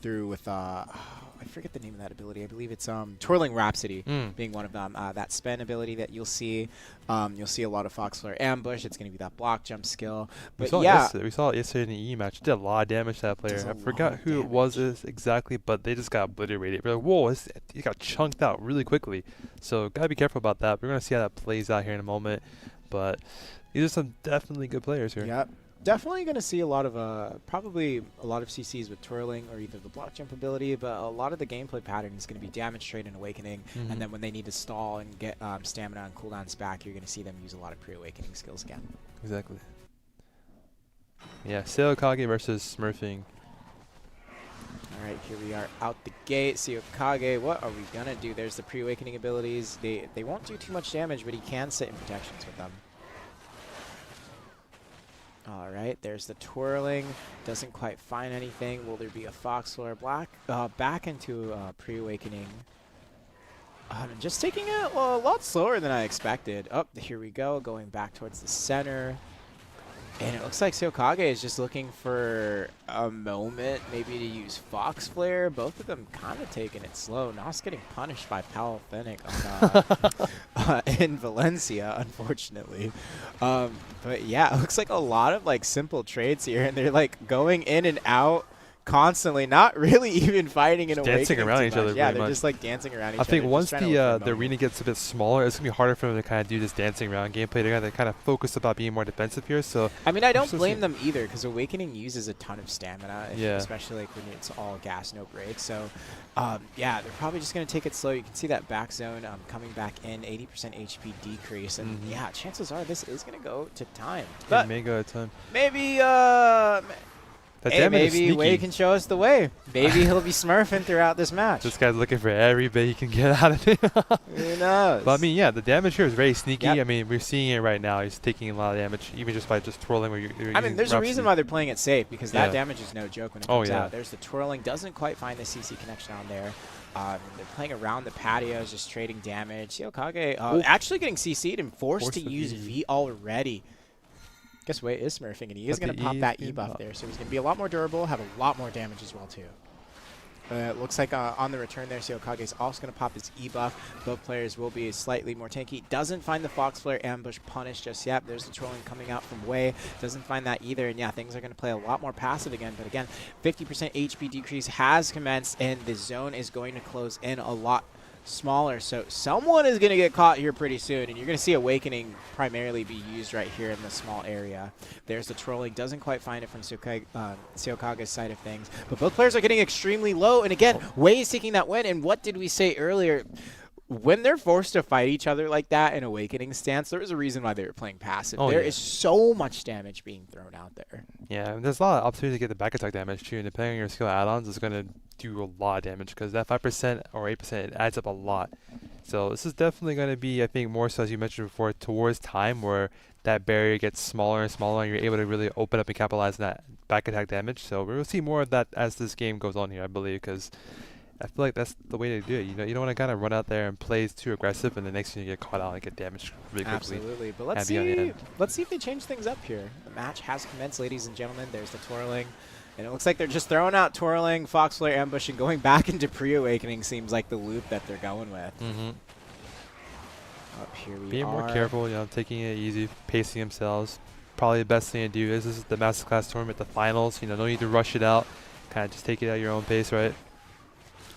through with I forget the name of that ability. I believe it's Twirling Rhapsody being one of them. That spin ability that you'll see. You'll see a lot of Fox Flare Ambush. It's going to be that block jump skill. We But saw, yeah, we saw it yesterday in the E match. It did a lot of damage to that player. Does a I lot forgot of who it was exactly, but they just got obliterated. We're like, whoa, he got chunked out really quickly. So gotta be careful about that. We're gonna see how that plays out here in a moment. But these are some definitely good players here. Yep. Definitely going to see a lot of, probably a lot of CCs with twirling or either the block jump ability, but a lot of the gameplay pattern is going to be damage trade and awakening. Mhm. And then when they need to stall and get stamina and cooldowns back, you're going to see them use a lot of pre-awakening skills again. Exactly. Yeah, Seo Kage versus Smurfing. All right, here we are out the gate. Kage, what are we going to do? There's the pre-awakening abilities. They won't do too much damage, but he can sit in protections with them. All right, there's the twirling. Doesn't quite find anything. Will there be a Fox Flare Black? Back into pre-awakening. Just taking it a lot slower than I expected. Oh, here we go, going back towards the center. And it looks like Seokage is just looking for a moment, maybe to use Fox Flare. Both of them kind of taking it slow. Nas getting punished by Palafinic in Valencia, unfortunately. But yeah, it looks like a lot of like simple trades here, and they're like going in and out constantly, not really even fighting in a way. Dancing around each other Yeah, pretty they're much. just like dancing around each I other. think just once trying to look for a the moment. arena gets a bit smaller, it's gonna be harder for them to kind of do this dancing around gameplay. They're gonna kind of focus about being more defensive here. So I mean, I don't still blame seeing- them either, because Awakening uses a ton of stamina, Yeah. especially like when it's all gas, no break. So, yeah, they're probably just going to take it slow. You can see that back zone coming back in, 80% HP decrease. And Mhm. yeah, chances are this is going to go to time. it But may go a ton. maybe, That hey, damage is maybe sneaky. Wei can show us the way. Maybe he'll be smurfing throughout this match. This guy's looking for every bit he can get out of it. Who knows? But I mean, yeah, the damage here is very sneaky. Yep. I mean, we're seeing it right now. He's taking a lot of damage, even just by just twirling. Where you're I mean, using there's a reason Rhapsody. why they're playing it safe, because that Yeah. damage is no joke when it Oh, comes yeah. out. There's the twirling, doesn't quite find the CC connection on there. They're playing around the patios, just trading damage. Seokage actually getting CC'd and forced to the use V. V already. Guess Wei is smurfing, and he is But going to the pop E that is E buff gonna there, so he's going to be a lot more durable, have a lot more damage as well, too. It looks like on the return there, Seokage is also going to pop his E buff. Both players will be slightly more tanky. Doesn't find the Fox Flare ambush punish just yet. There's the trolling coming out from Wei. Doesn't find that either. And yeah, things are going to play a lot more passive again. But again, 50% HP decrease has commenced, and the zone is going to close in a lot smaller. So someone is going to get caught here pretty soon, and you're going to see Awakening primarily be used right here in this small area. There's the trolling. Doesn't quite find it from Seokage's side of things. But both players are getting extremely low. And again, Wei is taking that win. And what did we say earlier? When they're forced to fight each other like that in Awakening stance, there is a reason why they were playing passive. Oh, There yeah. is so much damage being thrown out there. Yeah, and there's a lot of opportunity to get the back attack damage too. And depending on your skill add-ons, it's gonna do a lot of damage because that 5% or 8% it adds up a lot. So this is definitely gonna be, I think, more so as you mentioned before, towards time where that barrier gets smaller and smaller, and you're able to really open up and capitalize on that back attack damage. So we'll see more of that as this game goes on here, I believe, because I feel like that's the way to do it. You know, you don't want to kind of run out there and play too aggressive, and the next thing you get caught out and get damaged really quickly. Absolutely. But And be on the end. let's see if they change things up here. The match has commenced, ladies and gentlemen. There's the twirling. And it looks like they're just throwing out twirling, Fox Flare ambush, and going back into pre-awakening seems like the loop that they're going with. Up here we Being are. more careful, you know, taking it easy, pacing themselves. Probably the best thing to do is this is the Masterclass tournament, the finals. You know, no need to rush it out. Kind of just take it at your own pace, right?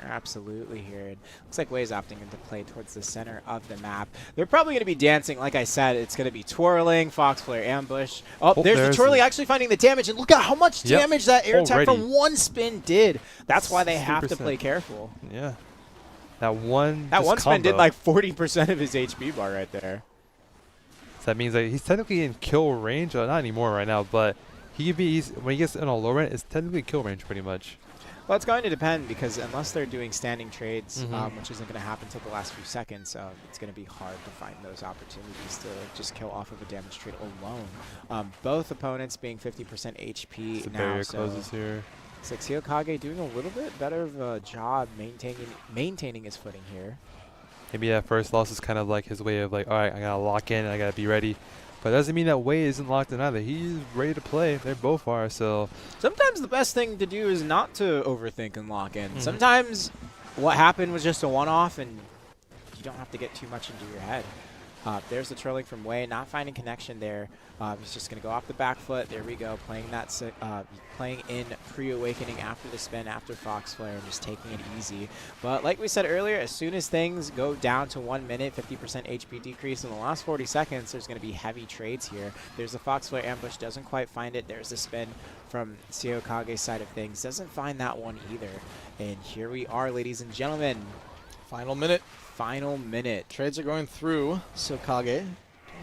Absolutely here. It looks like Wei's opting into play towards the center of the map. They're probably going to be dancing. Like I said, it's going to be twirling, Fox Flare ambush. Oh, there's the twirling actually finding the damage. And look at how much damage that air attack from one spin did. That's why they have to play careful. Yeah. That one spin did like 40% of his HP bar right there. So that means like he's technically in kill range. Not anymore right now, but he could be when he gets in a low rent, it's technically kill range pretty much. Well, it's going to depend because unless they're doing standing trades, which isn't going to happen until the last few seconds, it's going to be hard to find those opportunities to just kill off of a damage trade alone. Both opponents being 50% HP The now. barrier closes here. Looks like Hokage doing a little bit better of a job maintaining his footing here. Maybe that first loss is kind of like his way of like, all right, I gotta lock in, I gotta be ready. But it doesn't mean that Wei isn't locked in either. He's ready to play. They both are. So sometimes the best thing to do is not to overthink and lock in. Sometimes what happened was just a one-off, and you don't have to get too much into your head. There's the trolling from Wei, not finding connection there. He's just going to go off the back foot. There we go, playing that, playing in pre-awakening after the spin, after Fox Flare, and just taking it easy. But like we said earlier, as soon as things go down to 1 minute, 50% HP decrease in the last 40 seconds, there's going to be heavy trades here. There's the Fox Flare ambush, doesn't quite find it. There's the spin from Hokage's side of things, doesn't find that one either. And here we are, ladies and gentlemen. Final minute. Final minute. Trades are going through Hokage.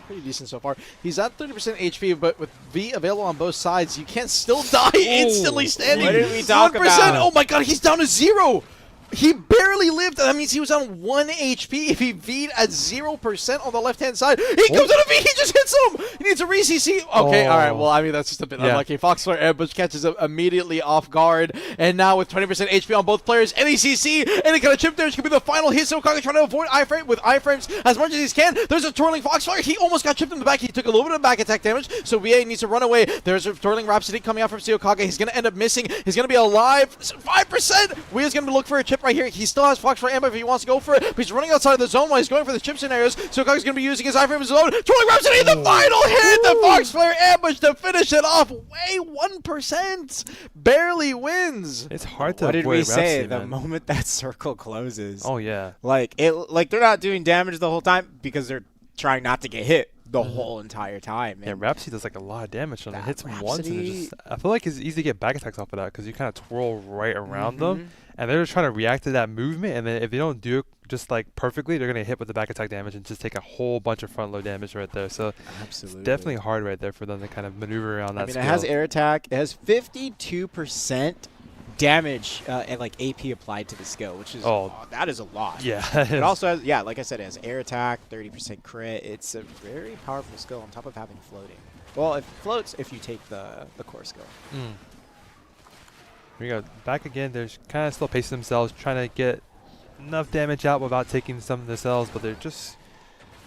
Pretty decent so far. He's at 30% HP, but with V available on both sides, you can't still die instantly standing. What did we talk 1%. about? Oh my god, he's down to 0. He barely lived. That means he was on 1 HP. If he V'd at 0% on the left-hand side, he comes out of V. He just hits him. He needs a re-CC. Okay, all right. Well, I mean, that's just a bit unlucky. Fox Flare ambush catches him immediately off guard. And now with 20% HP on both players, any CC, any kind of chip damage could be the final hit. So Hokage trying to avoid iframe with iframes as much as he can. There's a twirling Fox Flare. He almost got chipped in the back. He took a little bit of back attack damage. So VA needs to run away. There's a twirling Rhapsody coming out from Hokage. He's going to end up missing. He's going to be alive. 5%. Wea's going to look for a chip right here. He still has Fox Flare ambush if he wants to go for it, but he's running outside of the zone while he's going for the chip scenarios. So Hokage's going to be using his iframes alone. Twirling Rhapsody, the final hit! The Fox Flare ambush to finish it off. Way 1%. Barely wins. It's hard to What did avoid we say? Rhapsody, The man. moment that circle closes. Oh, yeah. Like they're not doing damage the whole time because they're trying not to get hit the whole entire time. Yeah, Rhapsody does like a lot of damage on it. That Hits him once, and Rhapsody- I feel like it's easy to get back attacks off of that because you kind of twirl right around them, and they're just trying to react to that movement, and then if they don't do it just like perfectly, they're gonna hit with the back attack damage and just take a whole bunch of front load damage right there. So Absolutely. it's definitely hard right there for them to kind of maneuver around that. I mean, skill. it has air attack. It has 52% damage and like AP applied to the skill, which is that is a lot. Yeah. It also has, like I said, it has air attack, 30% crit. It's a very powerful skill on top of having floating. Well, it floats if you take the core skill. Here we go. Back again. They're kind of still pacing themselves, trying to get enough damage out without taking some of themselves, but they're just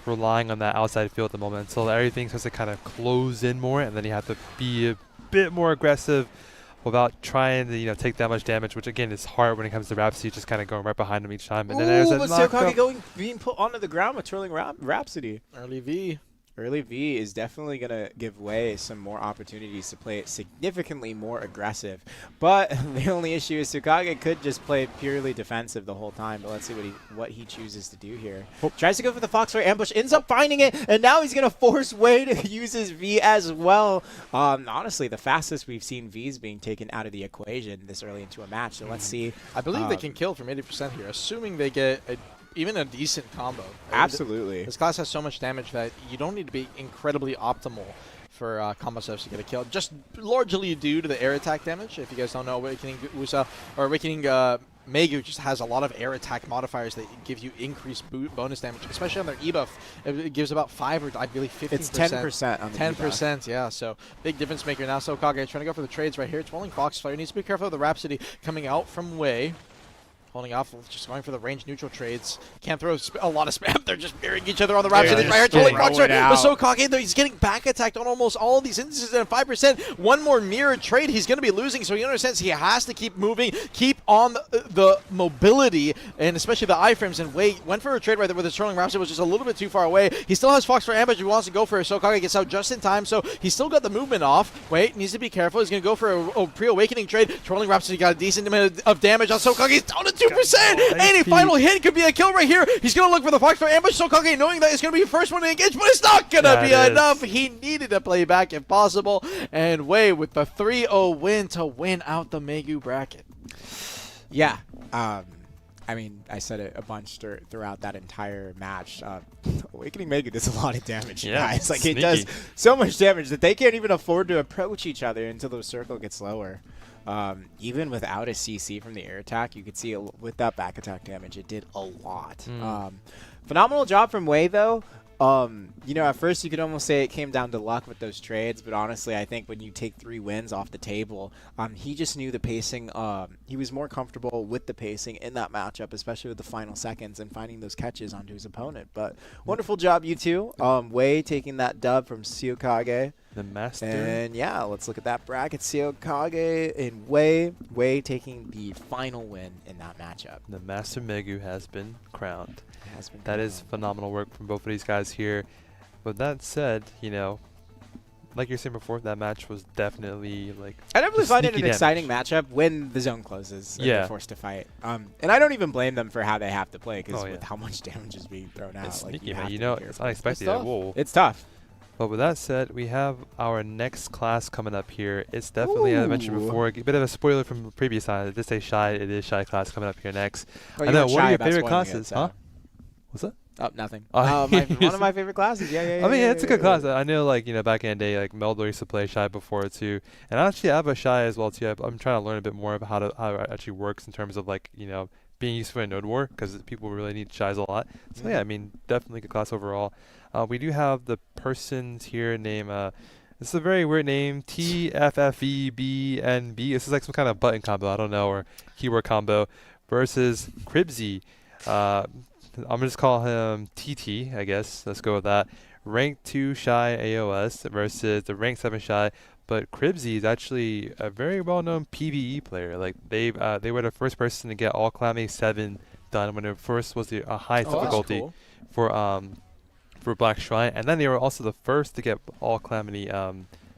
relying on that outside field at the moment until everything starts to kind of close in more, and then you have to be a bit more aggressive without trying to take that much damage, which again is hard when it comes to Rhapsody, just kind of going right behind him each time. And then there's a but Hokage being put onto the ground with twirling Rhapsody. Early V. Early V is definitely going to give Wei some more opportunities to play it significantly more aggressive. But the only issue is Hokage could just play purely defensive the whole time. But let's see what he chooses to do here. Tries to go for the Fox Flare ambush, ends up finding it, and now he's going to force Wei to use his V as well. Honestly, the fastest we've seen Vs being taken out of the equation this early into a match. So let's see. I believe they can kill from 80% here, assuming they get even a decent combo. Absolutely. This class has so much damage that you don't need to be incredibly optimal for combo steps to get a kill. Just largely due to the air attack damage. If you guys don't know, Awakening Musa or Awakening Maegu just has a lot of air attack modifiers that give you increased bonus damage, especially on their ebuff. It gives about 5 or I believe 15%. It's 10% on the 10%, yeah. So big difference maker now. So Hokage trying to go for the trades right here. Twirling Fox Flare needs to be careful of the Rhapsody coming out from Wei. Holding off, just going for the range neutral trades. Can't throw a lot of spam. They're just mirroring each other on the Raps. Yeah, And right here, just totally throw crunch it out. But Sokage, though, he's getting back attacked on almost all of these instances at 5%. One more mirror trade, he's going to be losing. So he understands he has to keep moving, keep on the mobility, and especially the iframes. And went for a trade right there with his trolling Raps. It was just a little bit too far away. He still has Fox for ambush. He wants to go for it. Sokage gets out just in time. So he's still got the movement off. Needs to be careful. He's going to go for a pre-awakening trade. Trolling Raps, he got a decent amount of damage on Sokage. He's down to 2%. Any final hit could be a kill right here. He's going to look for the Foxtrot ambush. Sokage knowing that it's going to be the first one to engage, but it's not going to be enough. He needed to play back if possible. And Wei with the 3-0 win to win out the Maegu bracket. Yeah. I mean, I said it a bunch throughout that entire match. Awakening Maegu does a lot of damage, guys. Like, sneaky. it does so much damage that they can't even afford to approach each other until the circle gets lower. Even without a CC from the air attack, you could see with that back attack damage, it did a lot. Phenomenal job from Wei, though. You know, at first you could almost say it came down to luck with those trades, but honestly, I think when you take 3 wins off the table, he just knew the pacing. He was more comfortable with the pacing in that matchup, especially with the final seconds and finding those catches onto his opponent. But wonderful job, you two. Wei taking that dub from Siokage. The master. And yeah, let's look at that bracket. Siokage and Wei taking the final win in that matchup. The master Maegu has been crowned. Has been That is phenomenal work from both of these guys here. With that said, you know, like you're saying before, that match was definitely like. I definitely just find it an sneaky exciting matchup when the zone closes and they're forced to fight. And I don't even blame them for how they have to play because with how much damage is being thrown out, It's like, sneaky, you man. have You to know, be it's careful. unexpected. Whoa. It's tough. But with that said, we have our next class coming up here. It's definitely, as I mentioned before, a bit of a spoiler from the previous time. I did say Shai. It is Shai class coming up here next. Oh, I know. What are your about favorite spoiling classes? it, Huh? What's that? Oh, nothing. Oh, One of my favorite classes. Yeah. I mean, it's a good class. I know, like, you know, back in the day, like, Meldor used to play Shai before, too. And I actually have a Shai as well, too. I'm trying to learn a bit more about how it actually works in terms of, like, you know, being useful in Node War, because people really need Shais a lot. So, yeah, I mean, definitely good class overall. We do have the persons here named, this is a very weird name, TFFEBNB. This is like some kind of button combo, I don't know, or keyword combo, versus Cribsy. I'm going to just call him TT, I guess. Let's go with that. Rank 2 Shai AOS versus the rank 7 Shai. But Cribsy is actually a very well-known PvE player. Like, they were the first person to get all Calamity 7 done when it first was the highest difficulty for Black Shrine. And then they were also the first to get all Calamity, I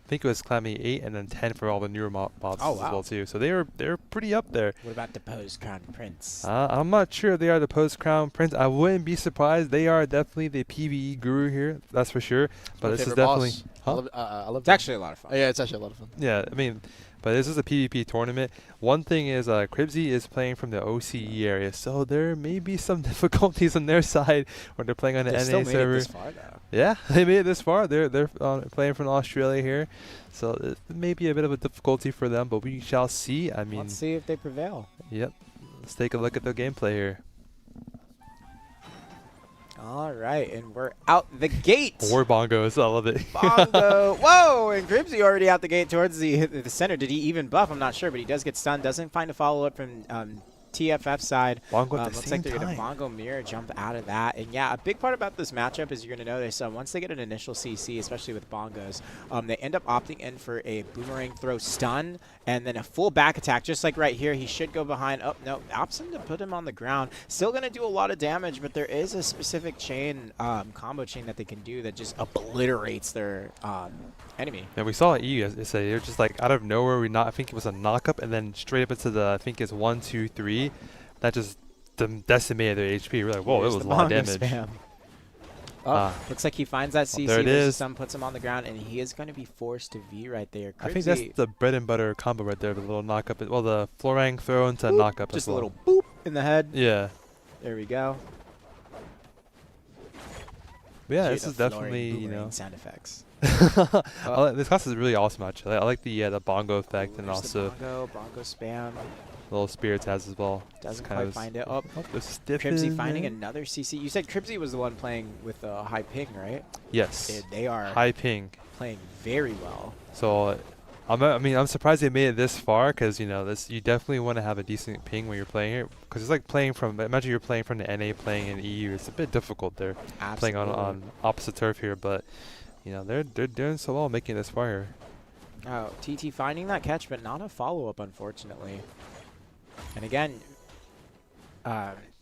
think it was Calamity 8 and then 10 for all the newer mobs as well too. So they're pretty up there. What about the Post-Crown Prince? I'm not sure if they are the Post-Crown Prince. I wouldn't be surprised. They are definitely the PvE guru here, that's for sure. But this is definitely... I love it's actually a lot of fun. Yeah, it's actually a lot of fun. Yeah, I mean, but this is a PvP tournament. One thing is Cribsy is playing from the OCE area, so there may be some difficulties on their side when they're playing on the NA still server. made it this far, though. Yeah, they made it this far. They're playing from Australia here, so it may be a bit of a difficulty for them, but we shall see. I mean, let's see if they prevail. Yep. Let's take a look at the gameplay here. All right, and we're out the gate. War bongos, I love it. Bongo. Whoa, and Cribsy already out the gate towards the center. Did he even buff? I'm not sure, but he does get stunned. Doesn't find a follow-up from TFF side. Bongo at the looks same like they're going to time. Bongo Mirror jump out of that. And yeah, a big part about this matchup is you're going to notice once they get an initial CC, especially with Bongos, they end up opting in for a boomerang throw stun and then a full back attack, just like right here. He should go behind. Oh, no, opts him to put him on the ground. Still going to do a lot of damage, but there is a specific chain, combo chain that they can do that just obliterates their enemy. And we saw EU, they're just like out of nowhere. I think it was a knock-up, and then straight up into the, I think it's 1, 2, 3. That just decimated their HP. We're like, whoa, it was a lot of damage. Spam. Oh, looks like he finds that CC. There it is. Some puts him on the ground, and he is going to be forced to V right there. I think that's the bread and butter combo right there, the little knock-up. Well, the Florang throw into knock-up just as well. a little boop in the head. Yeah. There we go. But yeah, Cute this is definitely, you know. sound effects. This class is really awesome, actually. I like the bongo effect. Ooh, and there's also the bongo spam. little spirits has as well. Doesn't kind quite of find it. Oh, Cribsy finding another CC. You said Cribsy was the one playing with a high ping, right? Yes. They are High ping. playing very well. So I mean, I'm surprised they made it this far because you definitely want to have a decent ping when you're playing here because it's like playing from. Imagine you're playing from the NA, playing in EU. It's a bit difficult there, playing on opposite turf here. But they're doing so well making it this far here. Oh, TT finding that catch, but not a follow up, unfortunately. And again,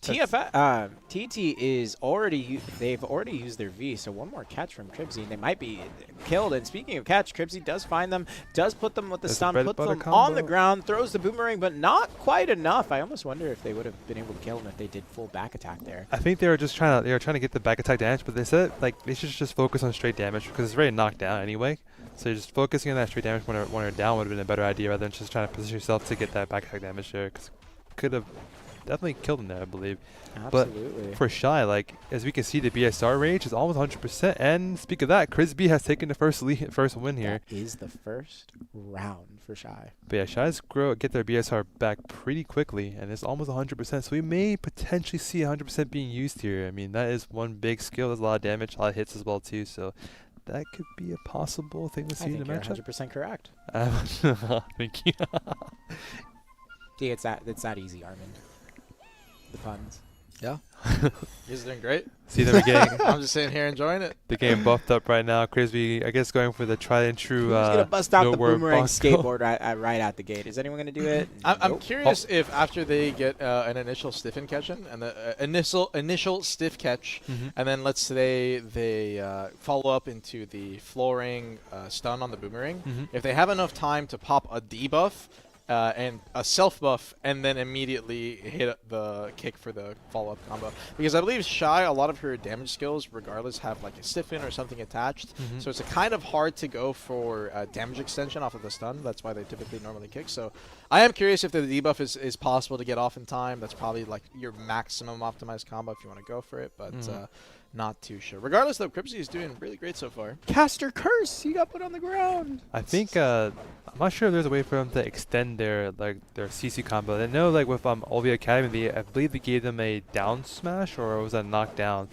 TT is already they've already used their V, so one more catch from Cribsy and they might be killed. And speaking of catch, Cribsy does find them, does put them with the stun, put them on the ground, throws the boomerang, but not quite enough. I almost wonder if they would have been able to kill him if they did full back attack there. I think they were trying to get the back attack damage, but they said like they should just focus on straight damage because it's already knocked down anyway. So just focusing on that straight damage when they're down would have been a better idea rather than just trying to position yourself to get that back attack damage there, because could have definitely killed him there, I believe. Absolutely. But for Shai, like as we can see, the BSR range is almost 100%. And speak of that, Crisby has taken the first win here. That is the first round for Shai. But yeah, Shai's get their BSR back pretty quickly, and it's almost 100%. So we may potentially see 100% being used here. I mean, that is one big skill. There's a lot of damage, a lot of hits as well too. So that could be a possible thing to see in the matchup. I think you're 100% correct. Thank you. See, it's that easy, Armin. The puns. Yeah. He's doing great. See them again. I'm just sitting here enjoying it. The game buffed up right now. Crisby, I guess, going for the tried and true. Who's gonna bust out the boomerang Bongo skateboard right out the gate? Is anyone gonna do it? I'm curious if after they get an initial stiffen catch and the initial stiff catch, and then let's say they follow up into the flooring stun on the boomerang, if they have enough time to pop a debuff. And a self buff, and then immediately hit the kick for the follow-up combo. Because I believe Shai, a lot of her damage skills, regardless, have like a stiffen or something attached. So it's a kind of hard to go for damage extension off of the stun. That's why they typically normally kick. So I am curious if the debuff is possible to get off in time. That's probably like your maximum optimized combo if you want to go for it. But not too sure. Regardless, though, Cribsy is doing really great so far. Caster Curse! He got put on the ground! I think, I'm not sure if there's a way for them to extend their CC combo. I know, like, with Olvi Academy, I believe they gave them a down smash, or was that a knockdown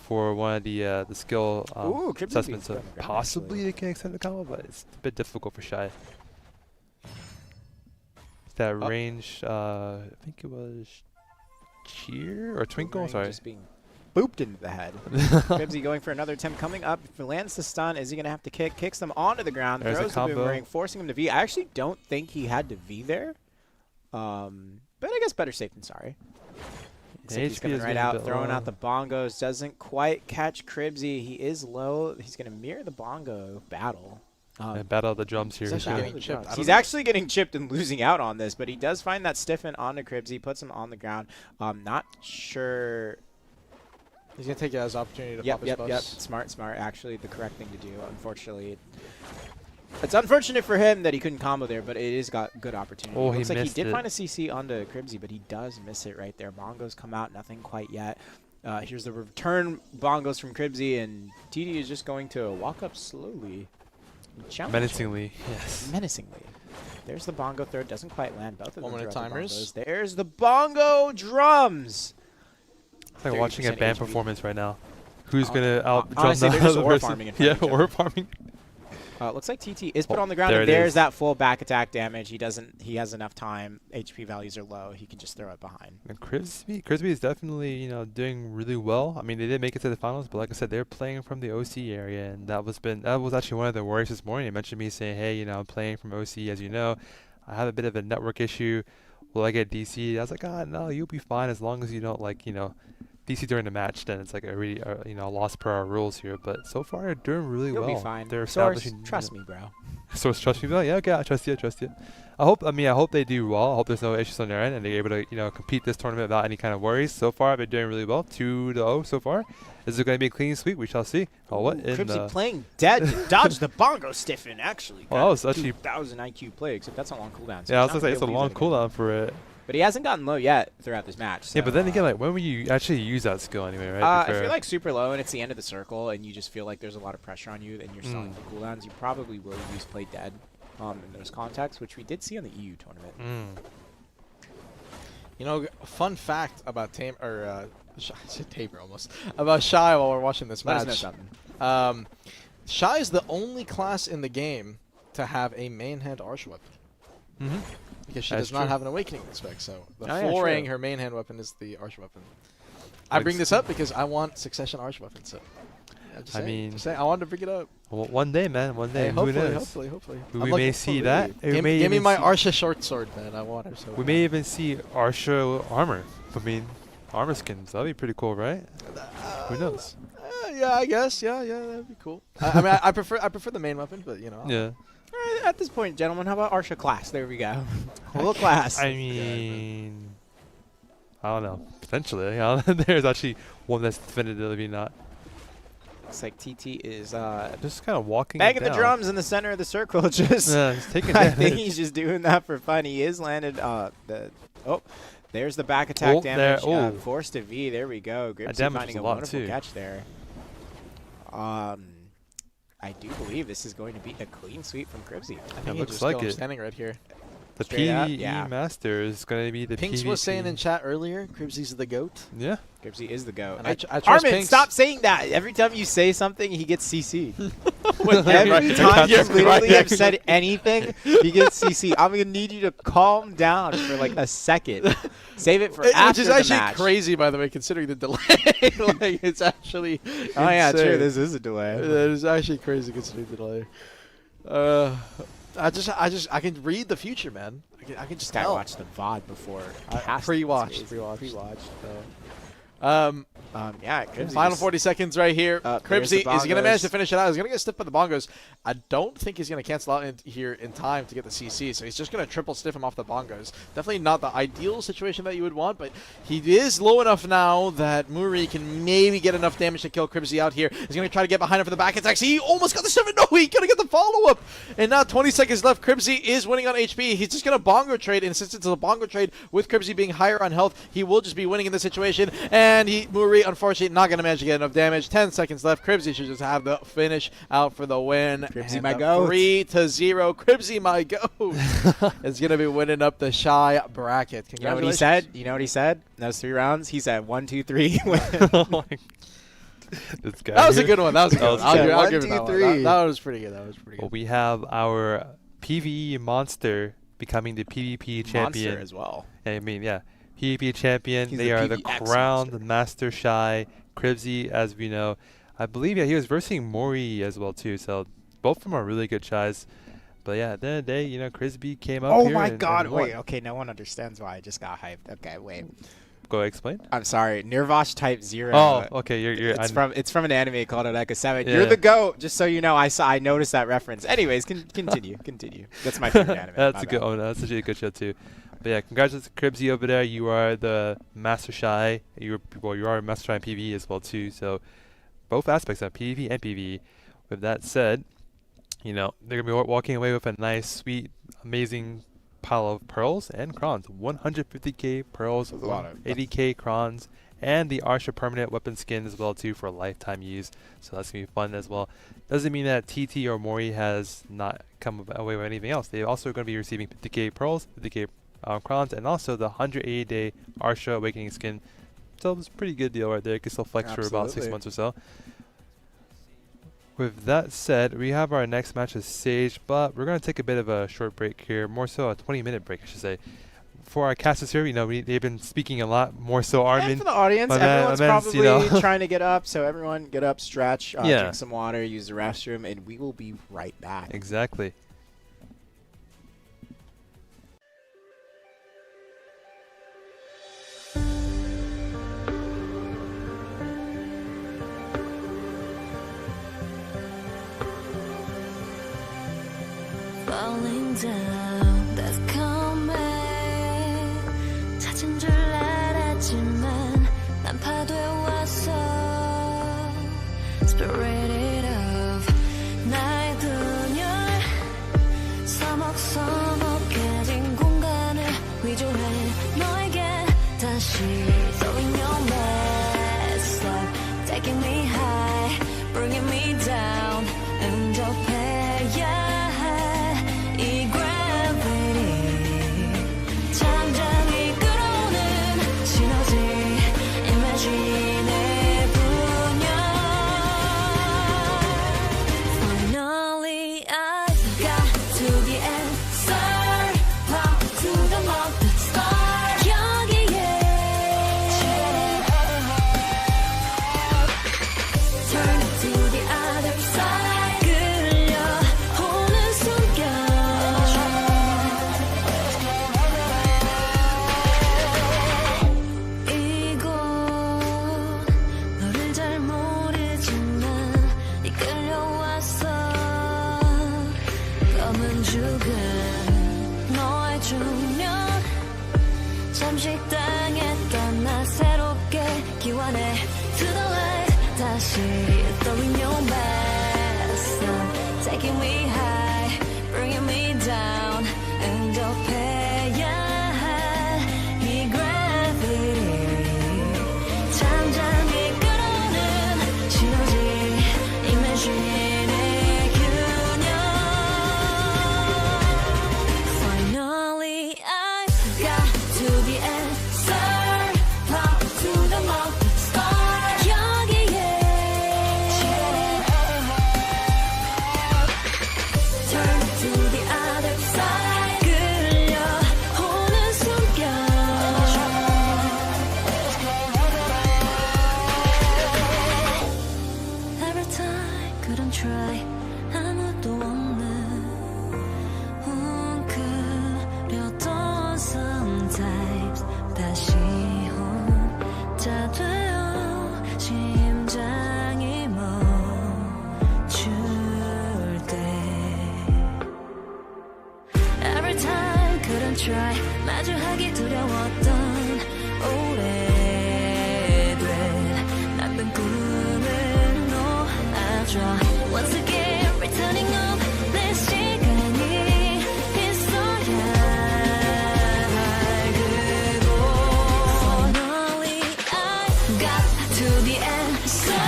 for one of the skill assessments. So possibly they can extend the combo, but it's a bit difficult for Shai. That range, I think it was Cheer or Twinkle, sorry. Just being booped into the head. Cribsy going for another attempt. Coming up, if he lands the stun, is he going to have to kick? Kicks them onto the ground, throws the boomerang, forcing him to V. I actually don't think he had to V there. But I guess better safe than sorry. He's coming right out, throwing out the bongos. Doesn't quite catch Cribsy. He is low. He's going to mirror the bongo battle. Battle of the drums here. He's actually getting chipped and losing out on this, but he does find that stiffen onto Cribsy, puts him on the ground. Not sure. He's going to take it as an opportunity to pop his buffs. Smart. Actually, the correct thing to do. Unfortunately, it's unfortunate for him that he couldn't combo there, but it is got good opportunity. Oh, Looks like he did find a CC onto Cribsy, but he does miss it right there. Bongos come out, nothing quite yet. Here's the return bongos from Cribsy, and TD is just going to walk up slowly. Menacingly, yes. Menacingly. There's the bongo third. Doesn't quite land. Both of them. 1 minute timers. There's the bongo drums. It's like watching a band performance right now. Who's gonna out drum honestly, the they're just other ore person? farming in front of each ore farming. Looks like TT is put on the ground, there and it there's is. that full back attack damage. He has enough time. HP values are low. He can just throw it behind. And Crisby is definitely doing really well. I mean, they did make it to the finals, but like I said, they're playing from the OC area, and that was actually one of the worries this morning. They mentioned me saying, hey, I'm playing from OC, as you know. I have a bit of a network issue. Will I get DC? I was like, no, you'll be fine as long as you don't DC during the match. Then it's like a really a loss per our rules here. But so far they're doing really well. You'll be fine. They're Source, establishing. trust me, bro. Source, trust me, bro. Yeah, okay, I trust you. I hope they do well. I hope there's no issues on their end and they're able to compete this tournament without any kind of worries. So far they're doing really well. 2-0 so far. Is it going to be a clean sweep? We shall see. Oh, what? Cribsy playing dead to dodge the bongo stiffen, actually. Well, that was actually 2,000 IQ play, except that's a long cooldown. So yeah, I was going to say, it's a long cooldown for it. But he hasn't gotten low yet throughout this match. So, yeah, but then again, when will you actually use that skill anyway, right? I feel like super low and it's the end of the circle and you just feel like there's a lot of pressure on you and you're selling the cooldowns. You probably will use play dead in those contexts, which we did see on the EU tournament. Fun fact about Tamer, or I said Tamer almost, about Shai while we're watching this match. Let us know something. Shai is the only class in the game to have a main hand Arch weapon. Mm-hmm. Because she That's does not true. have an Awakening spec, so the Oh, yeah, full true. ring, her main hand weapon is the Arch weapon. I Like bring this up because I want Succession Arch weapon, so... Yeah, just I saying, mean- just saying, I wanted to bring it up. Well, one day, man. One day. Hey, Who knows? hopefully. We I'm may looking see forward that. to it. We may Give me even my see- Arsha short sword, man. I want her so We may even see Arsha armor. I mean, armor skins. That'd be pretty cool, right? Who knows? Yeah, I guess. Yeah, that'd be cool. I mean, I prefer the main weapon, but you know. Yeah. At this point, gentlemen, how about Arsha class? There we go. A little class. I mean, I don't know. Potentially, there's actually one that's definitively not. Looks like TT is Just kind of walking. banging it the down. drums in the center of the circle. Just, Yeah, he's taking I damage. think he's just doing that for fun. He is landed there's the back attack Oh, there- damage. oh. Forced to V. There we go. Gripsy damage finding was a a lot, wonderful too. catch there. I do believe this is going to be a clean sweep from Gripsy. I It think looks just like I'm it. standing right here. The Straight up, PvE yeah. master is going to be the Pinks PvP. was saying in chat earlier, Cribsy's the GOAT. Yeah. Gripsy is the go. And I trust Armin, Pinks. stop saying that. Every time you say something, he gets CC. Right, Every time you you're literally right, have said actually. anything, he gets CC. I'm going to need you to calm down for like a second. Save it for after Which is the actually match. crisy, by the way, considering the delay. Like, it's actually Oh, yeah, true. insane. This is a delay. That is actually crazy considering the delay. I can read the future, man. I can just Guy tell. watched the VOD before. I casting. pre-watched. It's crazy. Pre-watched. Yeah, Cribsy Final just- 40 seconds right here. there's Cribsy, the is he going to manage to bongos. finish it out? He's going to get stiffed by the bongos. I don't think he's going to cancel out here in time to get the CC, so he's just going to triple stiff him off the bongos. Definitely not the ideal situation that you would want, but he is low enough now that Muri can maybe get enough damage to kill Cribsy out here. He's going to try to get behind him for the back attacks. He almost got the 7. No, he's going to get the follow-up. And now 20 seconds left. Cribsy is winning on HP. He's just going to bongo trade, and since it's a bongo trade with Cribsy being higher on health, he will just be winning in this situation. And Muri, unfortunately, not going to manage to get enough damage. 10 seconds left. Cribsy should just have the finish out for the win. Cribsy, And my the goat. 3-0. Cribsy, my goat, is going to be winning up the Shai bracket. You know what he Congratulations. said? You know what he said? Those 3 rounds? He said 1, 2, 3. Oh my- this guy. That was a here. good one. That was a good That one. was I'll good. give, I'll One, give it two, that one. three. That was pretty good. That was pretty Well, good. we have our PvE monster becoming the PvP champion. Monster as well. I mean, yeah, PvP champion. He's They the are the PvX crowned monster. master Shai. Cribsy, as we know, I believe he was versing Mori as well too. So both of them are really good Shais. But yeah, at the end of the day, Cribsy came up Oh here my and god. won. Wait, okay, no one understands why I just got hyped. Okay, wait. Go explain. I'm sorry. Nirvash Type 0. Oh, okay. You're. It's from an anime called Oneka 7. Yeah. You're the GOAT, just so you know. I noticed that reference. Anyways, continue. That's my favorite anime. That's my a good. bad. Oh, that's actually a good show too. But yeah, congratulations to Cribsy over there. You are the master Shai. You are a master Shai in PvE as well too. So both aspects of PvP and PvE. With that said, they're gonna be walking away with a nice, sweet, amazing pile of pearls and crons. 150k pearls, That's a lot of- 80k crons, and the Arsha permanent weapon skin as well too for lifetime use. So that's gonna be fun as well. Doesn't mean that TT or Mori has not come away with anything else. They also going to be receiving 50k pearls, 50k crons, and also the 180-day Arsha awakening skin. So it's a pretty good deal right there. You can still flex for about 6 Absolutely. months or so. With that said, we have our next match as Sage, but we're going to take a bit of a short break here, more so a 20-minute break, I should say. For our casters here, they've been speaking a lot, more so And Armin. for the audience, my man- everyone's my man's, probably trying to get up. So everyone get up, stretch, Yeah. drink some water, use the restroom, and we will be right back. Exactly. Falling down, that's coming. 찾은 줄 알았지만 난 파도에 왔어. Spirited of 나의 분열. 서먹서먹해진 공간을 위조해 너에게 다시 throwing your mess up, taking me high, bringing me down. 응접해야 해 이 gravity. 잠잠히 끌어오는 시너지 imagine의 분열. Finally I got 잠식당했던 나 새롭게 기원해 To the light 다시 throwing your best Taking me high Bringing me down 응접해야 할 이 gravity 잠잠히 끌어오는 시너지 Imagine의 균형 Finally I got to the answer Pop to the molten star 여기에 Turn to the other side 끌려오는 숨결 Every time couldn't try 아무도 없는 웅크렸던 sometimes 다시 혼자 되어 심장이 멈출 때 Every time couldn't try 마주하기 두려웠던 오래된 나쁜 꿈을 놓아줘 Once again returning up 내 시간이 있어야 할 그곳 Finally I got to the answer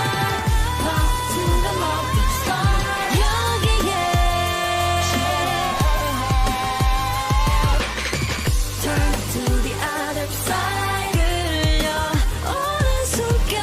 Pop to the molten star 여기에 Turn to the other side 끌려오는 숨결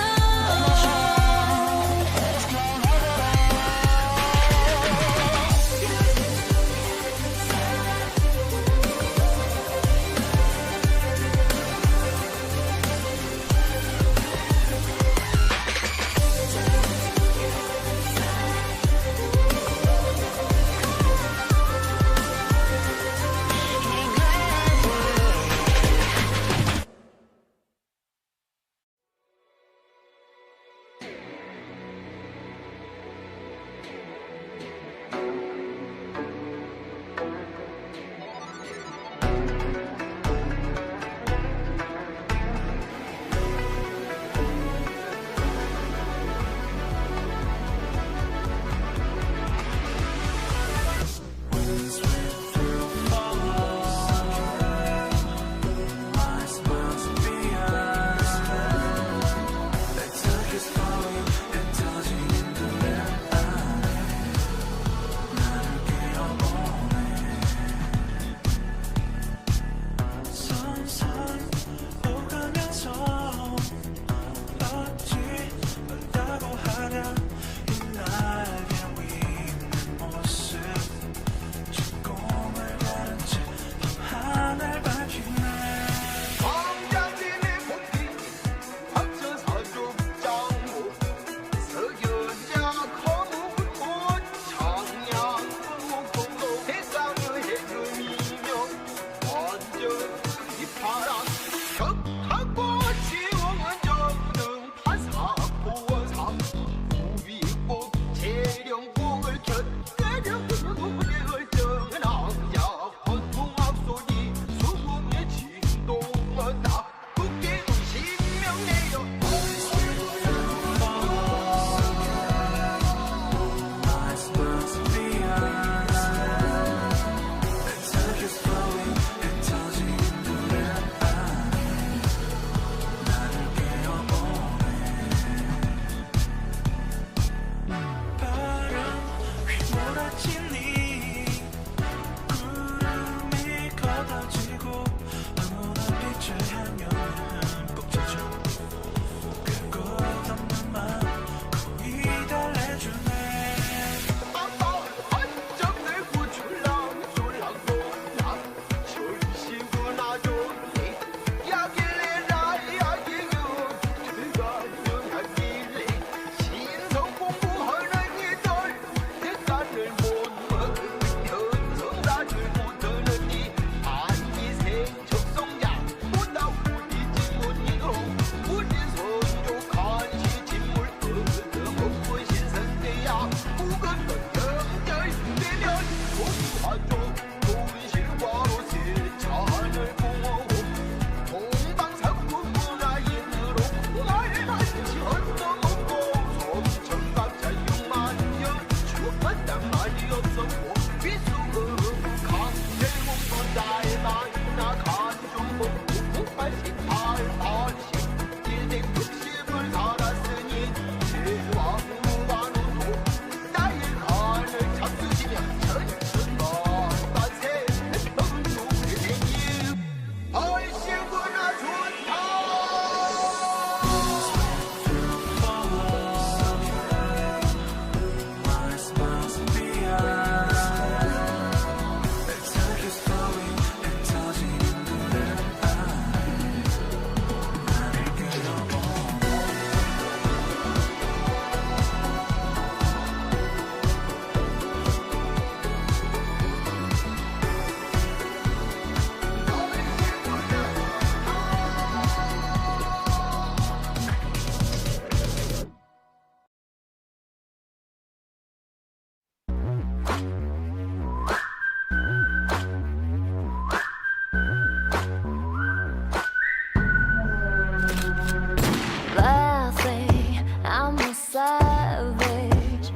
Lately, I'm a savage.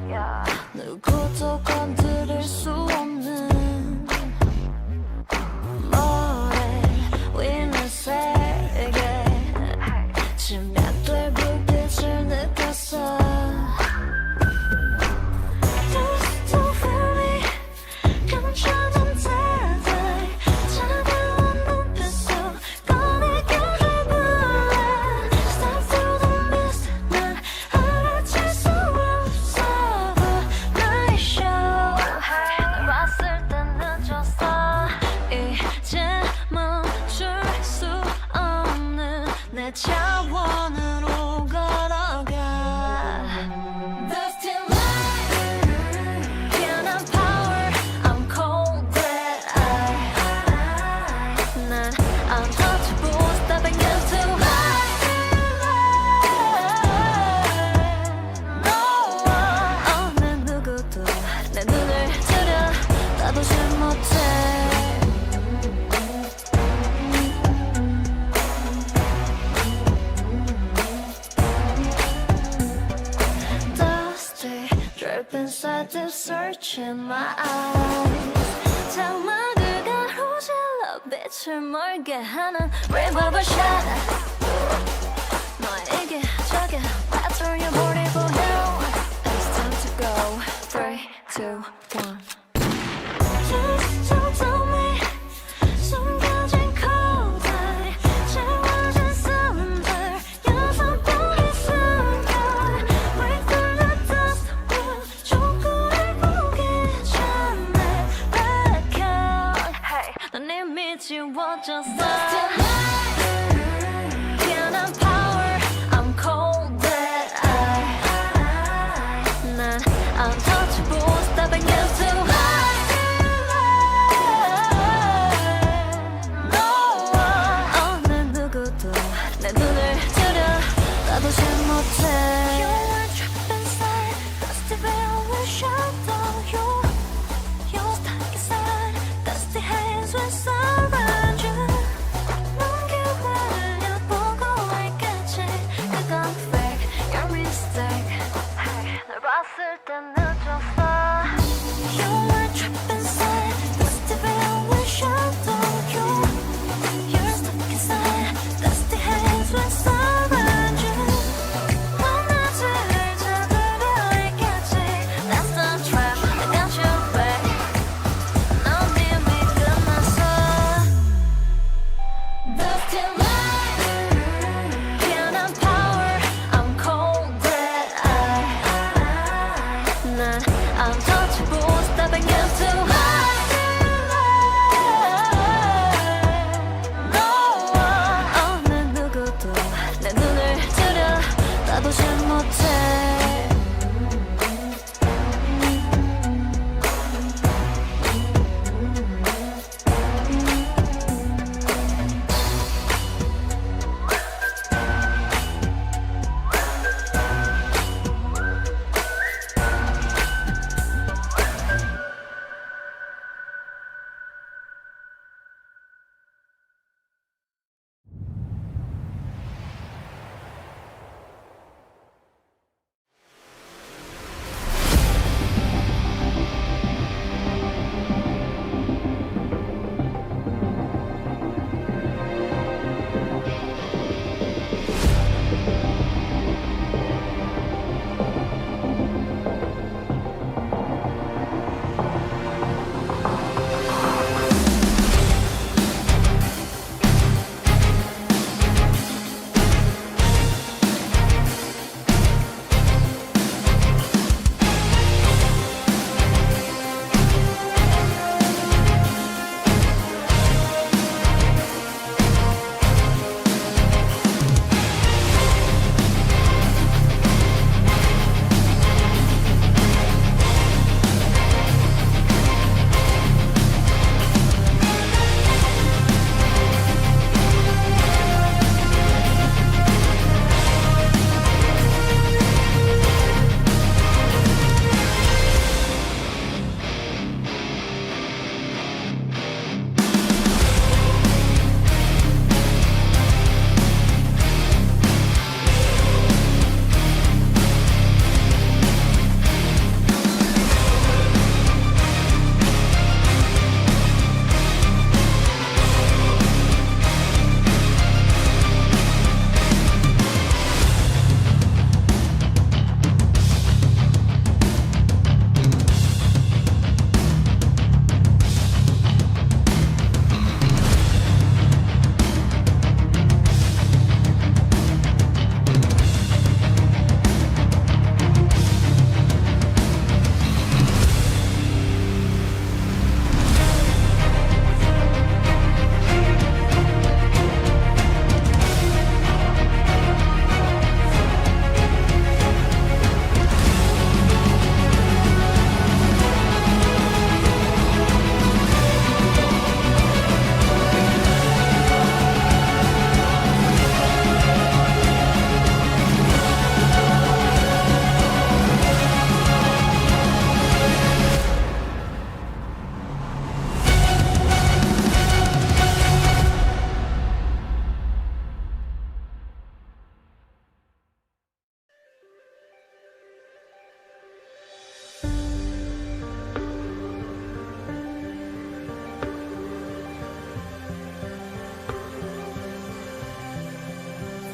누구도 건드릴 수 없는 모래 위는 세계 침략될 불빛을 느꼈어. Just don't feel me. 감춰진 Deadeye. 차가운 눈빛으로 꺼내겨줄 불래. Step through the mist. 난 알아챌 수 없어. 나의 show. 날 봤을 땐 늦었어. 이제 멈출 수 없는 내 차원으로 걸어가. Dusty light. 피어난 power. I'm cold Deadeye. 난 untouchable. Stepping into light. No one. 어느 누구도 내 눈을 들여 따보지 못해. Dusty drip inside the search in my eyes. 장막을 가로질러 빛을 멀게 하는 revolver shot. 너에게 저게 빠뜨려버리고 now. It's time to go. 3, 2, 1. Just don't tell me. 숨겨진 코드에 채워진 순들. 6번의 순간. Break through the dust. 초콜릿 보기 전에 back out. Hey, 난 이미 지워졌어. 피어난 power. I'm cold.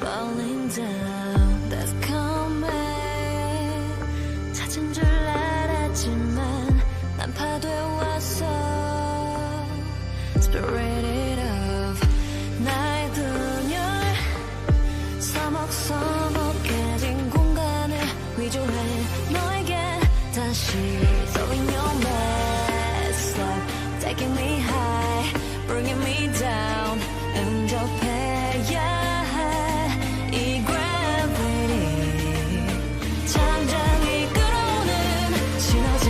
falling down. That's coming. 찾은 줄 알았지만 난 파도에 왔어. Spirit of 나의 그녀 서먹서먹해진 공간을 위조해 너에게 다시 throwing your mess up, taking me high, bringing me down. 응접해야 해 이 gravity 잠잠히 끌어오는 시너지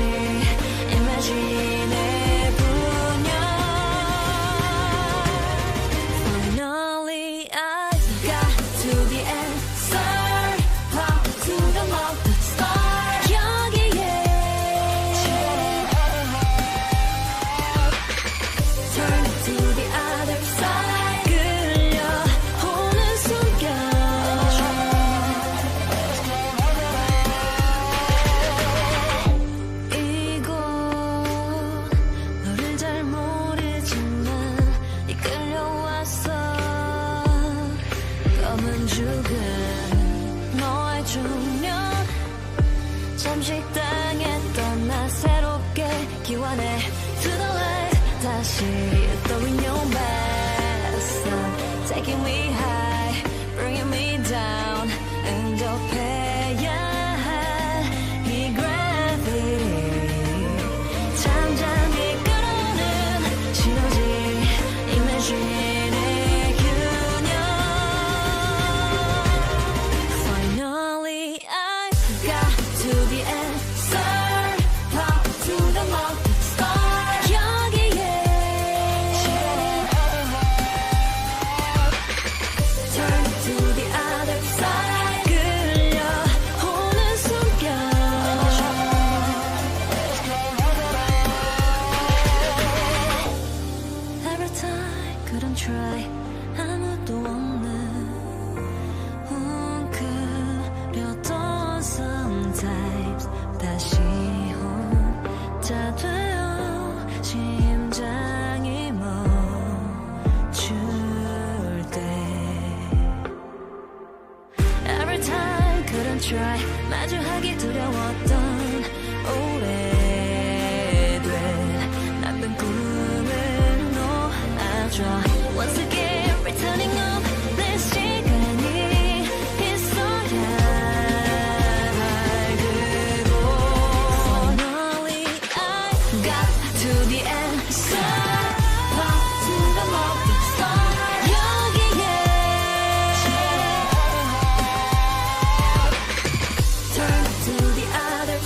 imagine의 분열. Finally I got to the answer, pop to the mouth star. 여기에 turn to the other side. 끌려오는 순간 이곳 너를 잘 모르지만 이끌려왔어. 검은 죽은 너의 중년 잠식당했던 나 새롭게 기원해 to the light. 다시 throwing your mess up, taking me high, bringing me down. 응접해야 해 이 gravity 잠잠히 끌어오는 시너지 imagine의 균형. Finally I got to the answer, pop to the mouth star. 여기에 turn to the other side. 끌려오는 순간 every time couldn't try 아무도 없는 웅크렸던 sometimes 다시 혼자 되어 심장이 멈출 때 Every time couldn't try 마주하기 두려웠던 오래된 나쁜 꿈을 놓아줘. Once again returning up 내 시간이 있어야 할 그곳. Finally I got to the answer, pop to the mouth star. 여기에 turn to the other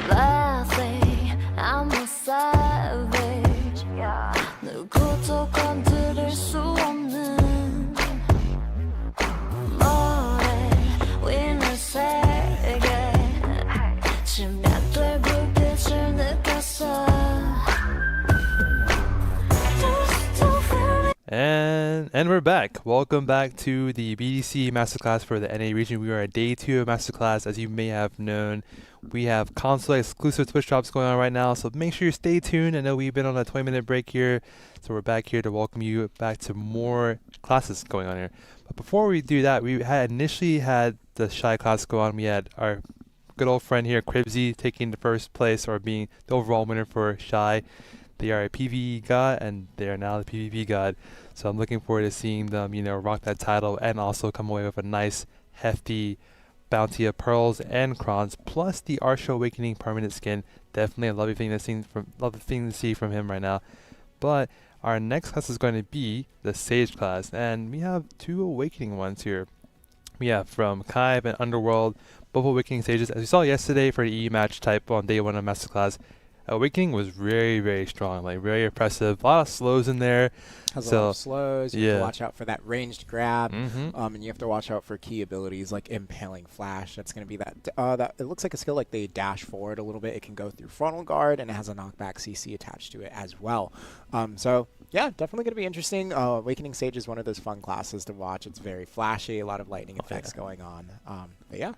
Laughing, I'm a savage. 누구도 건드릴 수 없는 모래 위는 세계 침략될 불빛을 느꼈어. And we're back. Welcome back to the BDC Masterclass for the NA region. We are at day 2 of Masterclass. As you may have known, we have console exclusive Twitch drops going on right now, so make sure you stay tuned. I know we've been on a 20-minute break here, so we're back here to welcome you back to more classes going on here. But before we do that, we had initially had the Shai class go on. We had our good old friend here, Cribsy, taking the first place or being the overall winner for Shai. They are a PvE god, and they are now the PvP god. So I'm looking forward to seeing them, rock that title and also come away with a nice, hefty bounty of pearls and crons, plus the Arsha Awakening permanent skin. Definitely a lovely thing to see from him right now. But our next class is going to be the Sage class, and we have 2 Awakening ones here. We have from Kaiv and Underworld, both Awakening Sages. As we saw yesterday for the E match type on day 1 of Masterclass, Awakening was very, very strong, like very impressive. A lot of slows in there. Has a lot of slows. You have to watch out for that ranged grab, and you have to watch out for key abilities like Impaling Flash. That's going to be that. It looks like a skill like they dash forward a little bit. It can go through frontal guard, and it has a knockback CC attached to it as well. So yeah, definitely going to be interesting. Awakening Sage is one of those fun classes to watch. It's very flashy, a lot of lightning effects going on. But yeah.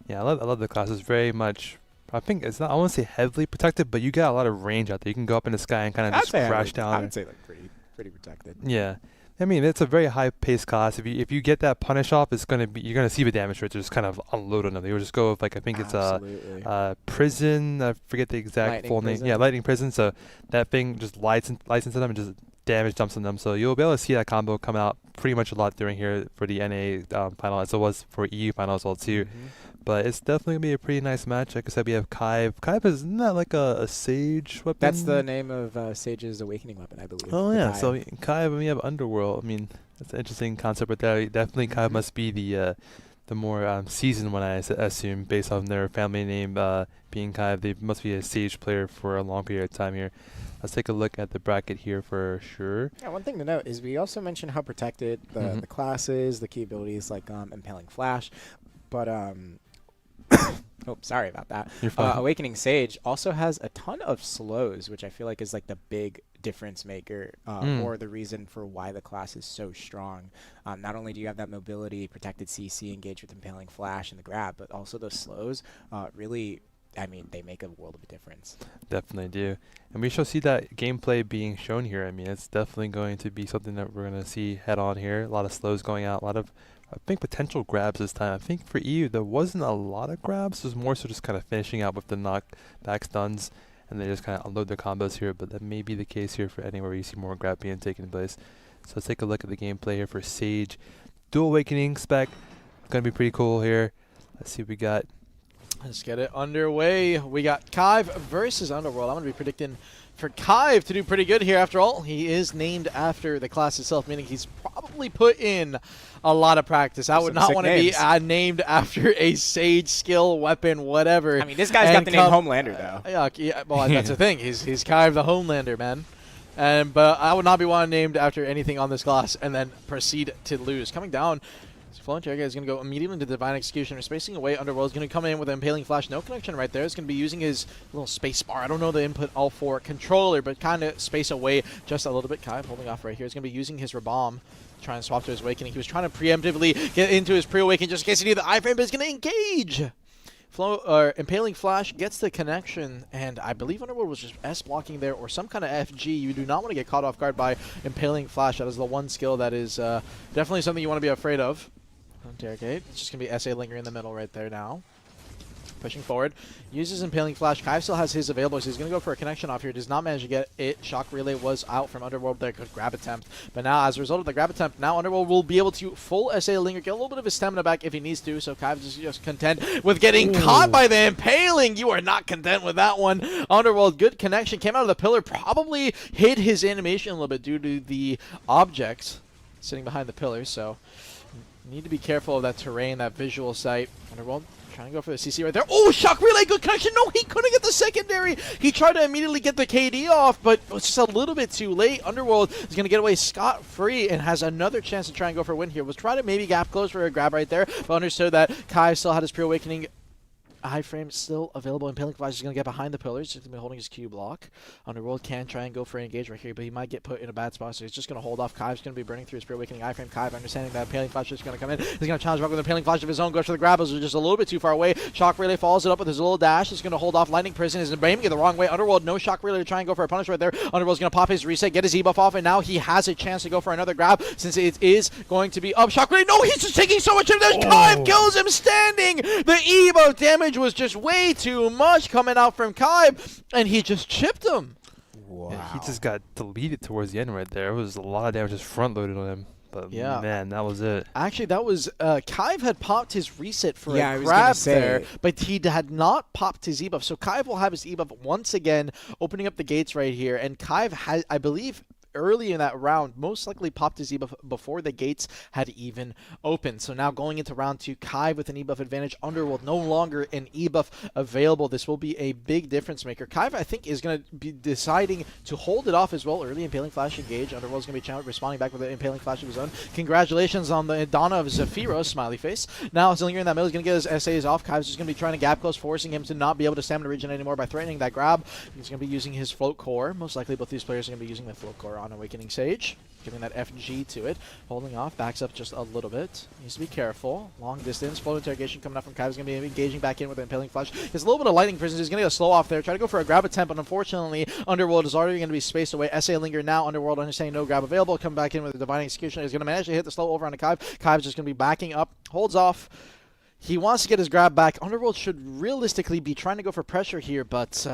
Yeah, I love the class. It's very much. I think it's not. I won't say heavily protected, but you got a lot of range out there. You can go up in the sky and kind of just crash down. I would say like pretty protected. Yeah, I mean it's a very high-paced class. If you get that punish off, you're gonna see the damage rate just kind of unload on them. They will just go with like I think it's prison. I forget the exact full name. Yeah, lightning prison. So that thing just lights into them and just damage dumps on them. So you'll be able to see that combo come out pretty much a lot during here for the NA final, as it was for EU final as well too. But it's definitely going to be a pretty nice match. Like I said, we have Kaiv. Kaiv is not like a Sage weapon. That's the name of Sage's Awakening weapon, I believe. Oh, yeah. So Kaiv, and we have Underworld. I mean, that's an interesting concept, but definitely Kaiv must be the more seasoned one, I assume, based on their family name being Kaiv. They must be a Sage player for a long period of time here. Let's take a look at the bracket here for sure. Yeah, one thing to note is we also mentioned how protected the class is, the key abilities like Impaling Flash. But oh, sorry about that. Awakening Sage also has a ton of slows, which I feel like is like the big difference maker or the reason for why the class is so strong. Not only do you have that mobility, protected CC, engage with Impaling Flash and the grab, but also those slows really, I mean, they make a world of a difference. Definitely do. And we shall see that gameplay being shown here. I mean, it's definitely going to be something that we're going to see head on here. A lot of slows going out, a lot of I think potential grabs this time. I think for EU there wasn't a lot of grabs. It was more so just kind of finishing out with the knockback stuns, and they just kind of unload their combos here. But that may be the case here for anywhere you see more grab being taken place. So let's take a look at the gameplay here for Sage. Dual Awakening spec, gonna be pretty cool here. Let's see what we got. Let's get it underway. We got Kaiv versus Underworld. I'm gonna be predicting for Kaiv to do pretty good here. After all, he is named after the class itself, meaning he's probably probably put in a lot of practice. I would Some not sick want to be names. named after a Sage skill, weapon, whatever. I mean, this guy's got and the name Homelander, though. Yeah, well, that's the thing. He's kind of the Homelander, man. But I would not be one named after anything on this class and then proceed to lose. Coming down, Flow Interrogator is going to go immediately into Divine Executioner, spacing away. Underworld is going to come in with an Impaling Flash. No connection right there. It's going to be using his little space bar. I don't know the input all for controller, but kind of space away just a little bit. Kai holding off right here. He's going to be using his Rabam, trying to swap to his Awakening. He was trying to preemptively get into his pre-Awakening just in case he needed the iframe, but he's going to engage. Impaling Flash gets the connection, and I believe Underworld was just S-blocking there or some kind of FG. You do not want to get caught off guard by Impaling Flash. That is the one skill that is definitely something you want to be afraid of. Interrogate. It's just going to be SA Linger in the middle right there now. Pushing forward. Uses Impaling Flash. Kai still has his available, so he's going to go for a connection off here. Does not manage to get it. Shock Relay was out from Underworld there. Good grab attempt. But now, as a result of the grab attempt, now Underworld will be able to full SA Linger, get a little bit of his stamina back if he needs to. So Kai is just content with getting caught by the Impaling. You are not content with that one. Underworld, good connection. Came out of the pillar. Probably hid his animation a little bit due to the object sitting behind the pillar. So need to be careful of that terrain, that visual sight. Underworld trying to go for the CC right there. Oh, Shock Relay, good connection. No, he couldn't get the secondary. He tried to immediately get the KD off, but it was just a little bit too late. Underworld is going to get away scot-free and has another chance to try and go for a win here. Was trying to maybe gap close for a grab right there, but understood that Kai still had his pre-awakening. Iframe still available. Impaling Flash is going to get behind the pillars. He's going to be holding his Q block. Underworld can try and go for an engage right here, but he might get put in a bad spot, so he's just going to hold off. Kai's going to be burning through his pre-awakening Iframe. Kai, understanding that Impaling Flash is going to come in. He's going to challenge back with an Impaling Flash of his own. Goes for the grab. Those are just a little bit too far away. Shock Relay follows it up with his little dash. He's going to hold off. Lightning Prison is aiming it the wrong way. Underworld, no Shock Relay to try and go for a punish right there. Underworld's going to pop his reset, get his E-buff off, and now he has a chance to go for another grab since it is going to be up. Shock Relay, no, he's just taking so much of this. Kai kills him standing. The E-buff damage was just way too much coming out from Kai, and he just chipped him. Wow. Yeah, he just got deleted towards the end right there. It was a lot of damage just front loaded on him. But Yeah. man, that was it. Actually, that was Kai had popped his reset for Yeah, I a was gonna grab say. there, but he had not popped his E-buff. So Kai will have his E-buff once again, opening up the gates right here. And Kai has, I believe, early in that round, most likely popped his E-buff before the gates had even opened. So now going into round 2, Kai with an E-buff advantage. Underworld no longer an E-buff available. This will be a big difference maker. Kai, I think, is going to be deciding to hold it off as well. Early Impaling Flash engage. Underworld's going to be responding back with an Impaling Flash of his own. Congratulations on the Donna of Zephyros, smiley face. Now Zillinger in that middle is going to get his SAs off. Kai's just going to be trying to gap close, forcing him to not be able to stamina regen anymore by threatening that grab. He's going to be using his float core. Most likely both these players are going to be using the float core on Awakening Sage, giving that FG to it, holding off, backs up just a little bit. Needs to be careful. Long distance, flow interrogation coming up from Kai. Is going to be engaging back in with an Impaling Flash. There's a little bit of lightning prisons. He's going to get a slow off there. Try to go for a grab attempt, but unfortunately, Underworld is already going to be spaced away. SA Linger now. Underworld understanding no grab available. Come back in with a Divine Executioner. He's going to manage to hit the slow over on the Kai. Kai's just going to be backing up, holds off. He wants to get his grab back. Underworld should realistically be trying to go for pressure here, but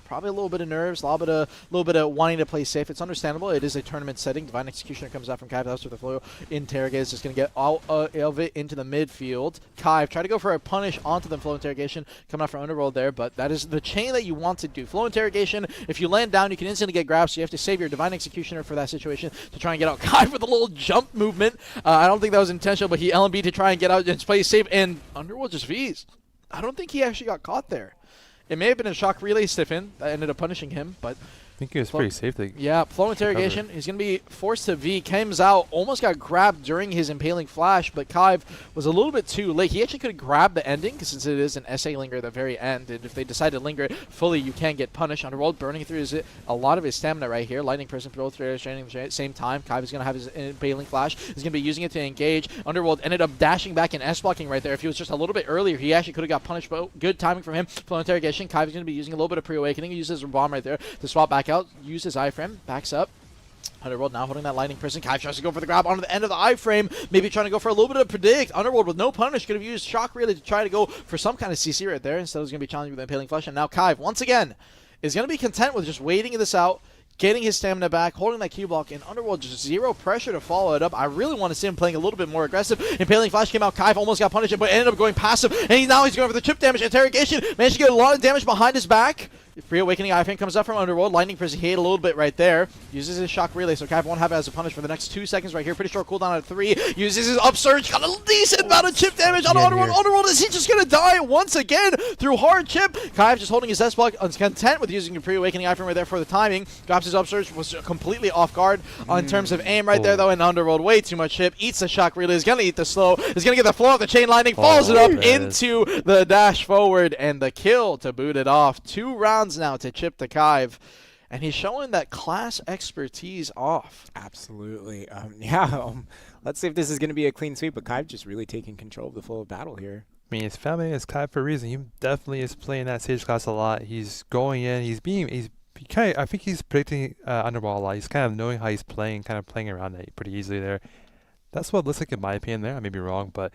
probably a little bit of nerves, a little bit of wanting to play safe. It's understandable. It is a tournament setting. Divine Executioner comes out from Kai. That's with the flow. Interrogate is just going to get all of it into the midfield. Kai try to go for a punish onto the flow interrogation coming out from Underworld there, but that is the chain that you want to do. Flow interrogation, if you land down, you can instantly get grabbed, so you have to save your Divine Executioner for that situation to try and get out. Kai with a little jump movement. I don't think that was intentional, but he LMB to try and get out and play safe, and Underworld just V's. I don't think he actually got caught there. It may have been a Shock Relay stiffen that ended up punishing him, but I think he was pretty safe. yeah, flow interrogation. He's going to be forced to V. Comes out, almost got grabbed during his Impaling Flash, but Kai was a little bit too late. He actually could have grabbed the ending, since it is an SA Linger at the very end, and if they decide to linger it fully, you can get punished. Underworld burning through a lot of his stamina right here. Lightning Prison throw through at the same time. Kai is going to have his Impaling Flash. He's going to be using it to engage. Underworld ended up dashing back and S-blocking right there. If he was just a little bit earlier, he actually could have got punished, but good timing from him. Flow interrogation. Kai is going to be using a little bit of pre-awakening. He uses his bomb right there to swap back out. Use his iframe, backs up. Underworld now holding that Lightning Prison. Kai tries to go for the grab onto the end of the iframe, maybe trying to go for a little bit of predict. Underworld with no punish could have used Shock Relay to try to go for some kind of CC right there. Instead, he's going to be challenging with Impaling Flash. And now Kai, once again, is going to be content with just waiting this out, getting his stamina back, holding that Q block, and Underworld just zero pressure to follow it up. I really want to see him playing a little bit more aggressive. Impaling Flash came out, Kai almost got punished, but ended up going passive, and now he's going for the chip damage. Interrogation managed to get a lot of damage behind his back. Free Awakening iframe comes up from Underworld. Lightning Prison, he ate a little bit right there. Uses his Shock Relay, so Cav won't have it as a punish for the next 2 seconds right here. Pretty short cooldown at 3. Uses his Upsurge, got a decent amount of chip damage on Underworld. Underworld, is he just going to die once again through hard chip? Kaiv just holding his S-Block, content with using a Free Awakening iframe right there for the timing. Drops his Upsurge, was completely off guard in terms of aim right there though, and Underworld, way too much chip. Eats the Shock Relay, is going to eat the slow, is going to get the flow of the Chain Lightning, follows it up into the dash forward, and the kill to boot it off. 2 rounds now to chip the Kaiv, and he's showing that class expertise off. Absolutely. Let's see if this is going to be a clean sweep, but Kaiv just really taking control of the flow of battle here. I mean, his family is Kai for a reason. He definitely is playing that Sage class a lot. He's going in. I think he's predicting Underworld a lot. He's kind of knowing how he's playing, kind of playing around it pretty easily there. That's what it looks like in my opinion there. I may be wrong, but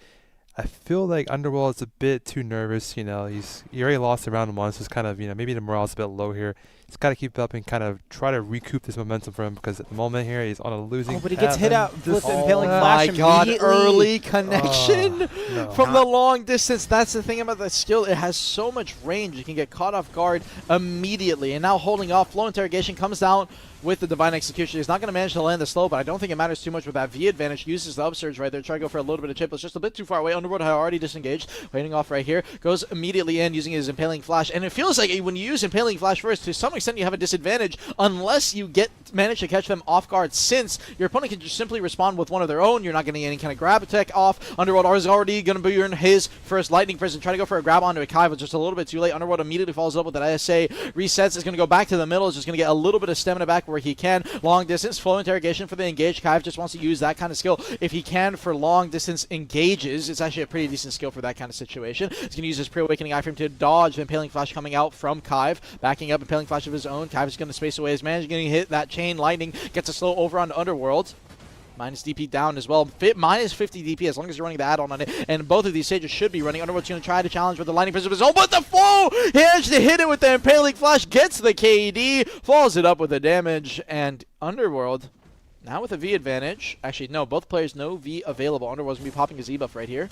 I feel like Underworld is a bit too nervous. You know, he already lost the round 1, so it's kind of, you know, maybe the morale's a bit low here. He's got to keep up and kind of try to recoup this momentum for him, because at the moment here he's on a losing. But he gets hit out with the Impaling Oh Flash my god, immediately. early connection no. from the long distance. That's the thing about the skill. It has so much range. You can get caught off guard immediately. And now holding off, Flow Interrogation comes down with the Divine Execution. He's not going to manage to land the slow, but I don't think it matters too much with that V advantage. Uses the Upsurge right there. Try to go for a little bit of chip. It's just a bit too far away. Underworld had already disengaged. Waiting off right here. Goes immediately in using his Impaling Flash. And it feels like when you use Impaling Flash first, to some extent you have a disadvantage unless you manage to catch them off guard, since your opponent can just simply respond with one of their own. You're not getting any kind of grab attack off. Underworld is already going to burn his first Lightning Prison. Try to go for a grab onto a Kai, but just a little bit too late. Underworld immediately follows up with that SA. Resets. Is going to go back to the middle. Is just going to get a little bit of stamina back where he can. Long distance, Flow Interrogation for the engage. Kai just wants to use that kind of skill if he can for long distance engages. It's actually a pretty decent skill for that kind of situation. He's going to use his Pre-Awakening iframe to dodge the Impaling Flash coming out from Kai. Backing up, Impaling Flash of his own. Kai is going to space away his man. He's going to hit that Chain Lightning. Gets a slow over onto Underworld. Minus DP down as well. Minus 50 DP as long as you're running the add-on on it. And both of these stages should be running. Underworld's going to try to challenge with the Lightning Prism of his own, but the flow! He actually hit it with the Impaling Flash. Gets the KD. Follows it up with the damage. And Underworld, now with a V advantage. Actually, no. Both players no V available. Underworld's going to be popping his E-buff right here.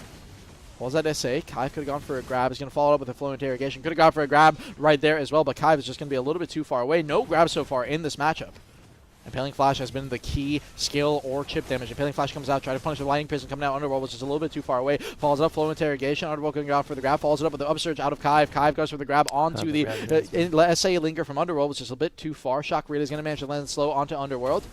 Pulls that SA. Kai could have gone for a grab. He's going to follow up with a Flow Interrogation. Could have gone for a grab right there as well, but Kai is just going to be a little bit too far away. No grab so far in this matchup. Impaling Flash has been the key skill or chip damage. Impaling Flash comes out, try to punish the Lightning Prison coming out. Underworld was just a little bit too far away. Falls up, Flow Interrogation. Underworld going to go out for the grab. Follows it up with the Upsurge out of Kai. Kai goes for the grab onto the SA Linker from Underworld, which is a bit too far. Shock Relay is going to manage to land slow onto Underworld.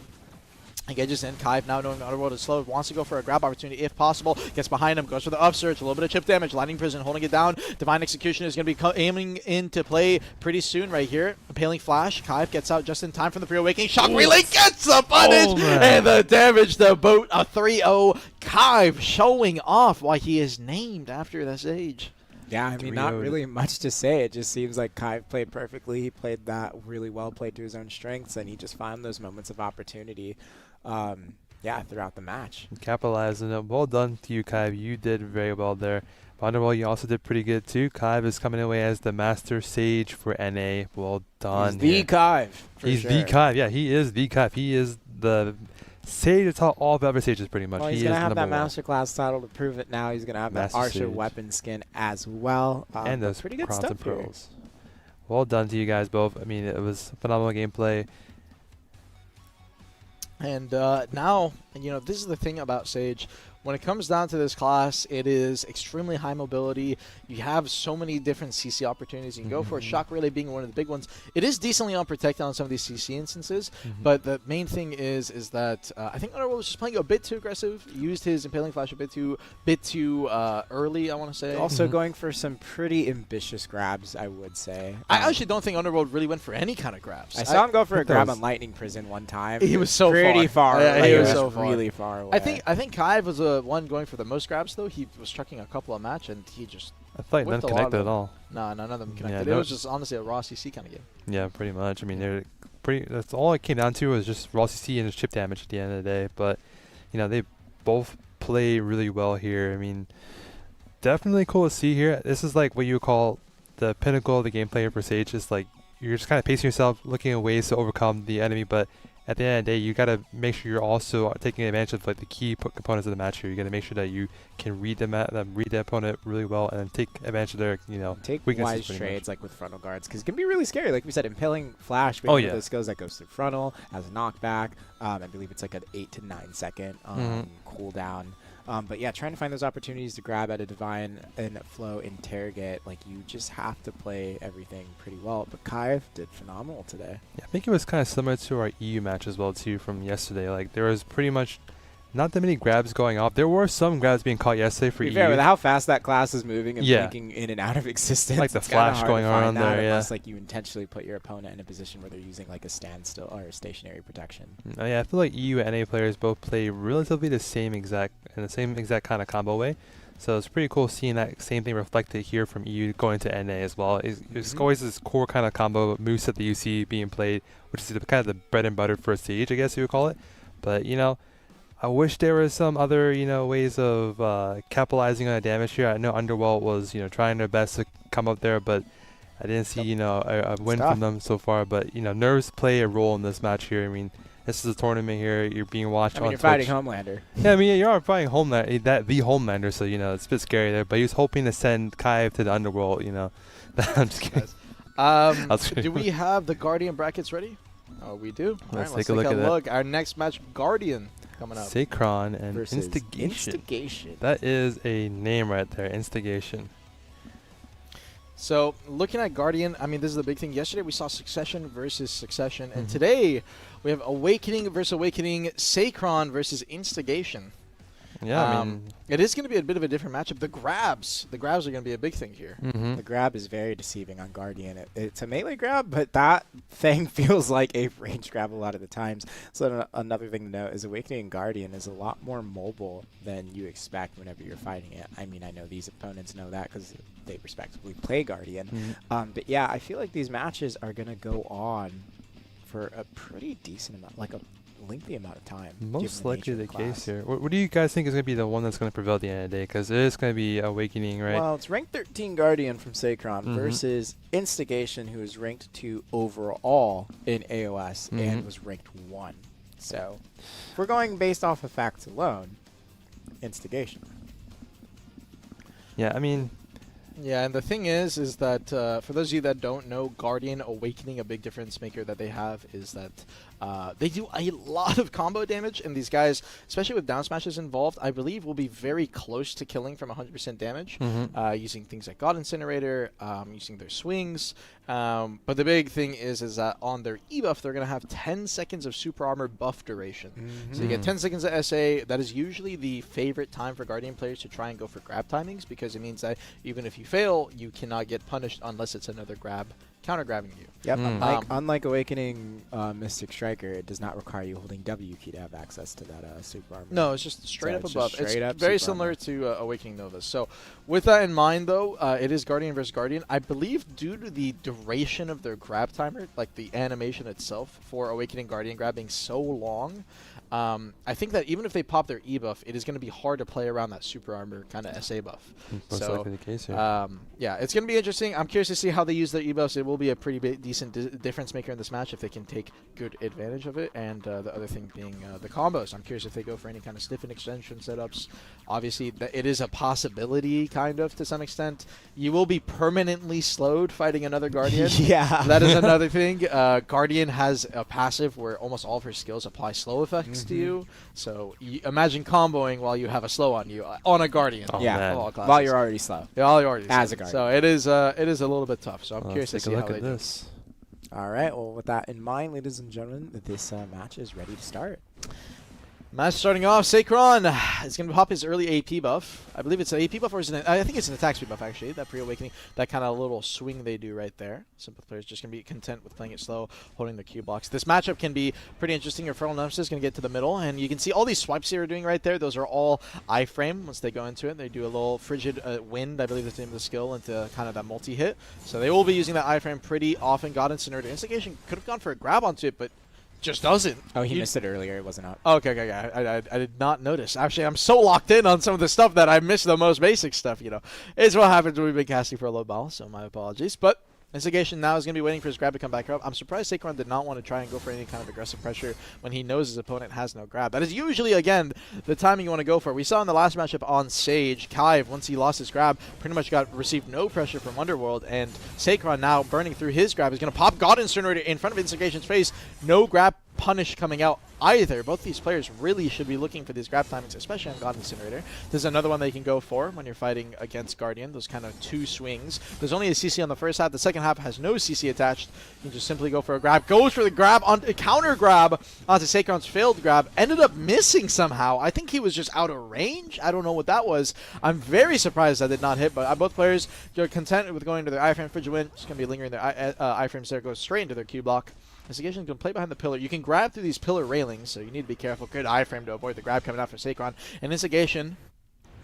Engages in. Kai, now knowing Underworld is slow, wants to go for a grab opportunity if possible. Gets behind him, goes for the Upsurge, a little bit of chip damage. Lightning Prison holding it down. Divine Execution is going to be aiming into play pretty soon right here. Impaling Flash. Kai gets out just in time from the Pre-Awakening. Shock Relay gets the punish! And the damage to boot a 3-0. Kai showing off why he is named after the Sage. Yeah, I mean, not really much to say. It just seems like Kai played perfectly. He played that really well, played to his own strengths, and he just found those moments of opportunity, throughout the match. Capitalizing it. Well done to you, Kai. You did very well there. Underworld, you also did pretty good too. Kai is coming away as the Master Sage for NA. Well done. He's the Kai. He's the Kai. Yeah, he is the Kai. He is the Sage to top all the other Sages pretty much. Well, he's going to have that Masterclass title to prove it now. He's going to have that Master Arsha Sage weapon skin as well. And those pretty good crowns stuff and here. pearls. Well done to you guys both. I mean, it was phenomenal gameplay. And now, this is the thing about Sage. When it comes down to this class, it is extremely high mobility. You have so many different CC opportunities. You can go for a Shock Relay being one of the big ones. It is decently unprotected on some of these CC instances, but the main thing is that I think Underworld was just playing a bit too aggressive. Used his Impaling Flash a bit too early, I want to say. Also going for some pretty ambitious grabs, I would say. I actually don't think Underworld really went for any kind of grabs. I saw him go for a grab on Lightning Prison one time. He was so pretty far. Yeah, away. he was so really far away. I think Kai was the one going for the most grabs though. He was chucking a couple a match and he just. I thought none connected at all. No, none of them connected. Yeah, it was just honestly a raw CC kind of game. Yeah, pretty much. I mean, they're pretty. That's all it came down to was just raw CC and his chip damage at the end of the day. But they both play really well here. I mean, definitely cool to see here. This is like what you call the pinnacle of the gameplay for Sage. Is like you're just kind of pacing yourself, looking at ways to overcome the enemy, but at the end of the day, you got to make sure you're also taking advantage of like the key components of the match here. You got to make sure that you can read read the opponent really well, and then take advantage of their take weaknesses wise pretty trades like with frontal guards, because it can be really scary. Like we said, impaling flash, Oh, one yeah. of those skills that goes through frontal as a knockback. I believe it's like an 8 to 9 second cooldown. But yeah, trying to find those opportunities to grab at a divine and flow interrogate, like you just have to play everything pretty well. But Kai did phenomenal today. Yeah, I think it was kind of similar to our EU match as well too from yesterday. Like there was pretty much not that many grabs going off. There were some grabs being caught yesterday for To be EU. fair, with how fast that class is moving and Yeah. blinking in and out of existence, Like the it's kinda flash hard going to find around that there, yeah. unless like you intentionally put your opponent in a position where they're using like a standstill or a stationary protection. Yeah, I feel like EU and NA players both play relatively the same exact kind of combo way. So it's pretty cool seeing that same thing reflected here from EU going to NA as well. It's always this core kind of combo Musa that you see being played, which is kind of the bread and butter for a stage, I guess you would call it. But I wish there was some other ways of capitalizing on the damage here. I know Underworld was trying their best to come up there, but I didn't see a win tough. from them so far. But nerves play a role in this match here. I mean, this is a tournament here. You're being watched I on mean, you're Twitch. fighting Homelander. Yeah, I mean, you're fighting Homelander, the Homelander, so it's a bit scary there. But he was hoping to send Kai to the Underworld. I'm just kidding. Do we have the Guardian brackets ready? Oh, we do. All Let's right, take a look at that. Our next match, Guardian, coming up. Sacron and Versus Instigation. That is a name right there, Instigation. So, looking at Guardian, I mean, this is the big thing. Yesterday, we saw Succession versus Succession, and Mhm. today, we have Awakening versus Awakening, Sacron versus Instigation. Yeah, I mean, It is going to be a bit of a different matchup. The grabs are going to be a big thing here. The grab is very deceiving on Guardian. It's a melee grab, but that thing feels like a range grab a lot of the times. So another thing to note is Awakening Guardian is a lot more mobile than you expect whenever you're fighting it. I mean, I know these opponents know that because they respectively play Guardian. But yeah, I feel like these matches are going to go on for a pretty decent amount, like a lengthy amount of time. Most given nature likely of the class. case here. What do you guys think is going to be the one that's going to prevail at the end of the day? Because it is going to be Awakening, right? Well, it's ranked 13 Guardian from Sacron Mhm. versus Instigation, who is ranked 2 overall in AOS Mhm. and was ranked 1. So, if we're going based off of facts alone, Instigation. Yeah, I mean, Yeah, and the thing is that for those of you that don't know, Guardian Awakening, a big difference maker that they have is that they do a lot of combo damage, and these guys, especially with down smashes involved, I believe will be very close to killing from 100% damage, using things like God Incinerator, using their swings. But the big thing is that on their E-buff, they're going to have 10 seconds of super armor buff duration. So you get 10 seconds of SA. That is usually the favorite time for Guardian players to try and go for grab timings, because it means that even if you fail, you cannot get punished unless it's another grab counter-grabbing you. Yep, Mm. unlike Awakening Mystic Striker, it does not require you holding W key to have access to that super armor. No, it's just straight So up it's above. just It's straight up very super similar armor. to Awakening Novas. So with that in mind, though, it is Guardian versus Guardian. I believe due to the duration of their grab timer, like the animation itself for Awakening Guardian grab being so long, I think that even if they pop their E-buff, it is going to be hard to play around that super armor kind of SA buff. most So, likely the case here. yeah, it's going to be interesting. I'm curious to see how they use their E-buffs. It will be a pretty decent difference maker in this match if they can take good advantage of it. And the other thing being the combos. I'm curious if they go for any kind of stiffen extension setups. Obviously, it is a possibility, kind of, to some extent. You will be permanently slowed fighting another Guardian. Yeah. That is another thing. Guardian has a passive where almost all of her skills apply slow effects to you. So imagine comboing while you have a slow on you on a Guardian. Oh, yeah, man. of all classes. while you're already slow. Yeah, while you're already As slow. a Guardian. So it is a little bit tough. So I'm Well, curious to let's see take a how look they at do. this. All right, well, with that in mind, ladies and gentlemen, this match is ready to start. Match starting off, Sacron is going to pop his early AP buff. I believe it's an AP buff, or is it I think it's an attack speed buff, actually, that pre-awakening. That kind of little swing they do right there. Simple players just going to be content with playing it slow, holding the Q blocks. This matchup can be pretty interesting. Your Infernal Nemesis is going to get to the middle, and you can see all these swipes they're doing right there. Those are all iframe. Once they go into it, they do a little frigid wind, I believe that's the name of the skill, into kind of that multi-hit. So they will be using that iframe pretty often. God Incinerator. Instigation could have gone for a grab onto it, but just doesn't. Oh, he You- missed it earlier. It wasn't out. Okay. I did not notice. Actually, I'm so locked in on some of the stuff that I missed the most basic stuff, It's what happens when we've been casting for a little while, so my apologies. But Instigation now is going to be waiting for his grab to come back up. I'm surprised Saquon did not want to try and go for any kind of aggressive pressure when he knows his opponent has no grab. That is usually, again, the timing you want to go for. We saw in the last matchup on Sage, Kai, once he lost his grab, pretty much received no pressure from Underworld, and Saquon now burning through his grab is going to pop God Incinerator in front of Instigation's face. No grab punish coming out either. Both these players really should be looking for these grab timings, especially on God Incinerator. There's another one that you can go for when you're fighting against Guardian, those kind of two swings. There's only a CC on the first half. The second half has no CC attached. You can just simply go for a grab. Goes for the grab on a counter grab onto Saquon's failed grab. Ended up missing somehow. I think he was just out of range. I don't know what that was. I'm very surprised that did not hit, but both players are content with going to their iframe for win. Just going to be lingering their iframes there. Goes straight into their Q block. Instigation can play behind the pillar. You can grab through these pillar railings, so you need to be careful. Good iframe to avoid the grab coming out from Saquon. And Instigation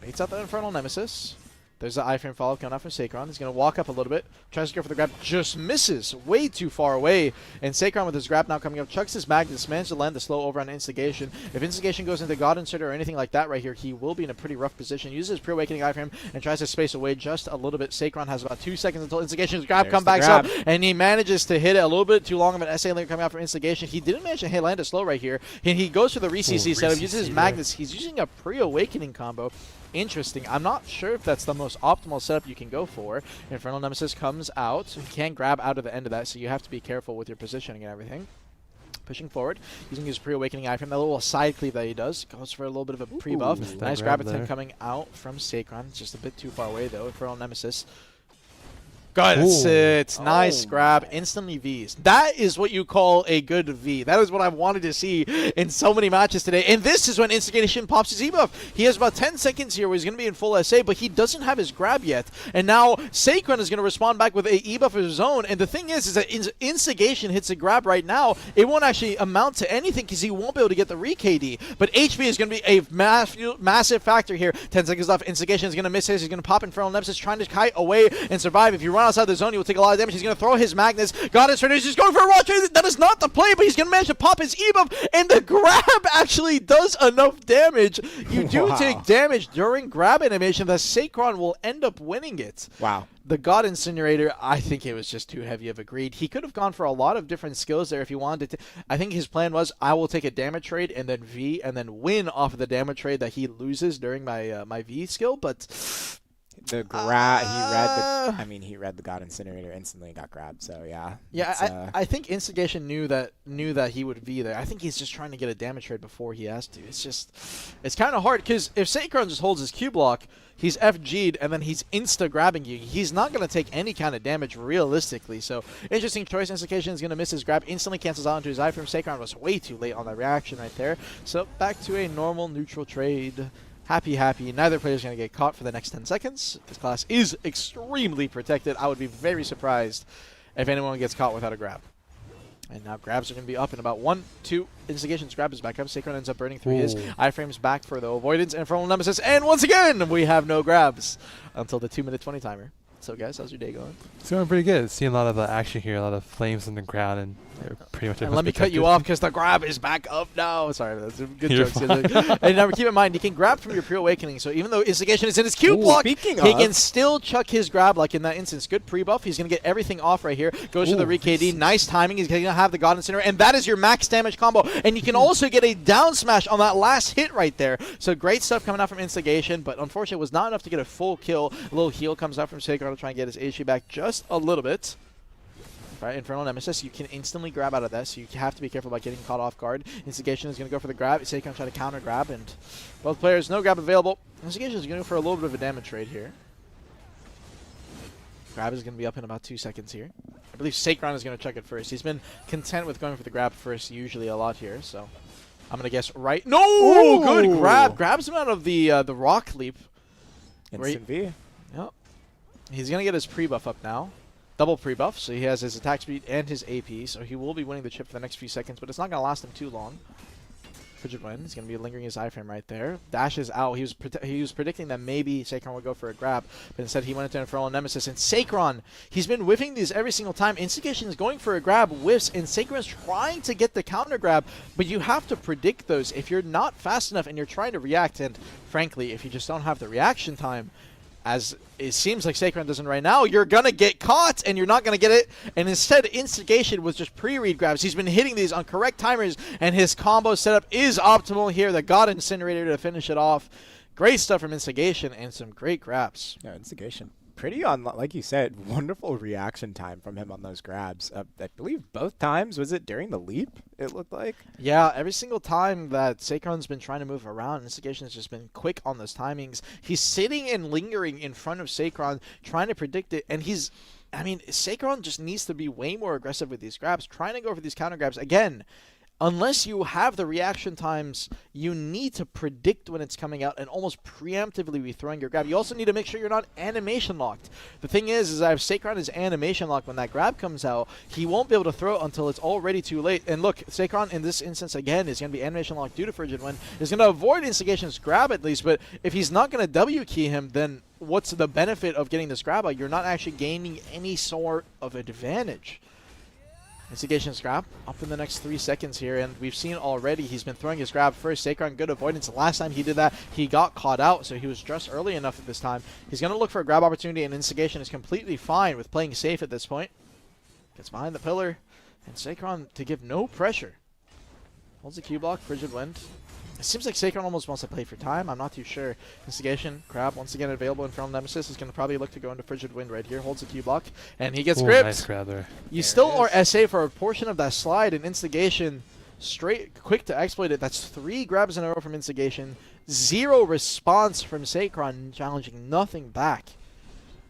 baits out the Infernal Nemesis. There's the iframe follow coming out from Saquon. He's going to walk up a little bit. Tries to go for the grab. Just misses. Way too far away. And Saquon with his grab now coming up. Chucks his Magnus. Manages to land the slow over on Instigation. If Instigation goes into God Inserter or anything like that right here, he will be in a pretty rough position. Uses his Pre-Awakening iframe and tries to space away just a little bit. Saquon has about 2 seconds until Instigation's grab comes back up. And he manages to hit it a little bit too long of an SA link coming out from Instigation. He didn't manage to hit land it slow right here. And he goes for the re-CC setup. Uses his Magnus. He's using a Pre-Awakening combo. Interesting. I'm not sure if that's the most optimal setup you can go for. Infernal Nemesis comes out. So he can't grab out of the end of that, so you have to be careful with your positioning and everything. Pushing forward, using his Pre-Awakening iframe, that little side cleave that he does. Goes for a little bit of a pre-buff. Nice grab attempt coming out from Saquon. It's just a bit too far away, though. Infernal Nemesis. Good, that's it. Nice grab. Instantly Vs. That is what you call a good V. That is what I wanted to see in so many matches today. And this is when Instigation pops his E-buff. He has about 10 seconds here where he's going to be in full SA, but he doesn't have his grab yet. And now Saquon is going to respond back with a E-buff of his own. And the thing is that Instigation hits a grab right now. It won't actually amount to anything because he won't be able to get the re-KD. But HP is going to be a massive factor here. 10 seconds left. Instigation is going to miss his. He's going to pop Infernal Nemesis, trying to kite away and survive. If you run outside the zone, he will take a lot of damage. He's going to throw his Magnus. God is just going for a raw trade. That is not the play, but he's going to manage to pop his E-buff, and the grab actually does enough damage. You do take damage during grab animation that Saquon will end up winning it. Wow. The God Incinerator, I think it was just too heavy of a greed. He could have gone for a lot of different skills there if he wanted to. I think his plan was, I will take a damage trade and then V and then win off of the damage trade that he loses during my my V skill, but the grab, he read the God Incinerator instantly and got grabbed. So yeah. Yeah, I think Instigation knew that he would be there. I think he's just trying to get a damage trade before he has to. It's kind of hard because if Saquon just holds his Q block, he's FG'd and then he's insta grabbing you. He's not going to take any kind of damage realistically. So interesting choice. Instigation is going to miss his grab. Instantly cancels out into his iframe. Saquon was way too late on that reaction right there. So back to a normal neutral trade. Happy. Neither player is going to get caught for the next 10 seconds. This class is extremely protected. I would be very surprised if anyone gets caught without a grab. And now grabs are going to be up in about 1, 2. Instigation's grab is back up. Saquon ends up burning through his iframes back for the avoidance. Infernal Nemesis. And once again, we have no grabs until the 2-minute 20 timer. So guys, how's your day going? It's going pretty good. Seeing a lot of action here, a lot of flames on the ground, and they're pretty much. And let me cut you off because the grab is back up now. Sorry, that's a good joke. And now keep in mind, you can grab from your Pre-Awakening. So even though Instigation is in his Q block, he can still chuck his grab like in that instance. Good pre-buff. He's going to get everything off right here. Goes to the re-KD. Nice timing. He's going to have the God Incinerator. And that is your max damage combo. And you can also get a down smash on that last hit right there. So great stuff coming out from Instigation, but unfortunately it was not enough to get a full kill. A little heal comes out from Saquon to try and get his HP back just a little bit. Right, Infernal Nemesis, you can instantly grab out of that, so you have to be careful about getting caught off guard. Instigation is going to go for the grab. Saquon try to counter grab, and both players, no grab available. Instigation is going to go for a little bit of a damage trade here. Grab is going to be up in about 2 seconds here. I believe Saquon is going to check it first. He's been content with going for the grab first usually a lot here, so I'm going to guess right. No! Ooh. Good grab. Grabs him out of the rock leap. Instant V. Yep. He's going to get his pre-buff up now. Double pre-buff, so he has his attack speed and his AP, so he will be winning the chip for the next few seconds, but it's not going to last him too long. Frigid Wind, he's going to be lingering his iframe right there. Dashes out. He was predicting that maybe Saquon would go for a grab, but instead he went into Infernal Nemesis. And Saquon, he's been whiffing these every single time. Instigation is going for a grab, whiffs, and Saquon is trying to get the counter grab, but you have to predict those. If you're not fast enough and you're trying to react, and frankly, if you just don't have the reaction time, as it seems like Sacron doesn't right now, you're going to get caught and you're not going to get it. And instead, Instigation was just pre-read grabs. He's been hitting these on correct timers, and his combo setup is optimal here. The God Incinerator to finish it off. Great stuff from Instigation and some great grabs. Yeah, Instigation. Pretty on, like you said, wonderful reaction time from him on those grabs. I believe both times, was it during the leap, it looked like? Yeah, every single time that Sacron's been trying to move around, Instigation has just been quick on those timings. He's sitting and lingering in front of Sacron, trying to predict it, and Sacron just needs to be way more aggressive with these grabs, trying to go for these counter grabs. Again, unless you have the reaction times, you need to predict when it's coming out and almost preemptively be throwing your grab. You also need to make sure you're not animation locked. The thing is if Sacron is animation locked when that grab comes out, he won't be able to throw it until it's already too late. And look, Sacron in this instance again is going to be animation locked due to Frigid Wind. Is going to avoid Instigation's grab at least, but if he's not going to W key him, then what's the benefit of getting this grab out? You're not actually gaining any sort of advantage. Instigation's grab up in the next 3 seconds here, and we've seen already he's been throwing his grab first. Sacron, good avoidance. The last time he did that, he got caught out, so he was just early enough at this time. He's going to look for a grab opportunity, and Instigation is completely fine with playing safe at this point. Gets behind the pillar, and Sacron to give no pressure. Holds the Q block, Frigid Wind. It seems like Sacron almost wants to play for time. I'm not too sure. Instigation, grab, once again available in front of Nemesis. Is going to probably look to go into Frigid Wind right here. Holds the Q block, and he gets gripped. Nice grab there. You still are SA for a portion of that slide, and Instigation quick to exploit it. That's 3 grabs in a row from Instigation. 0 response from Sacron, challenging nothing back.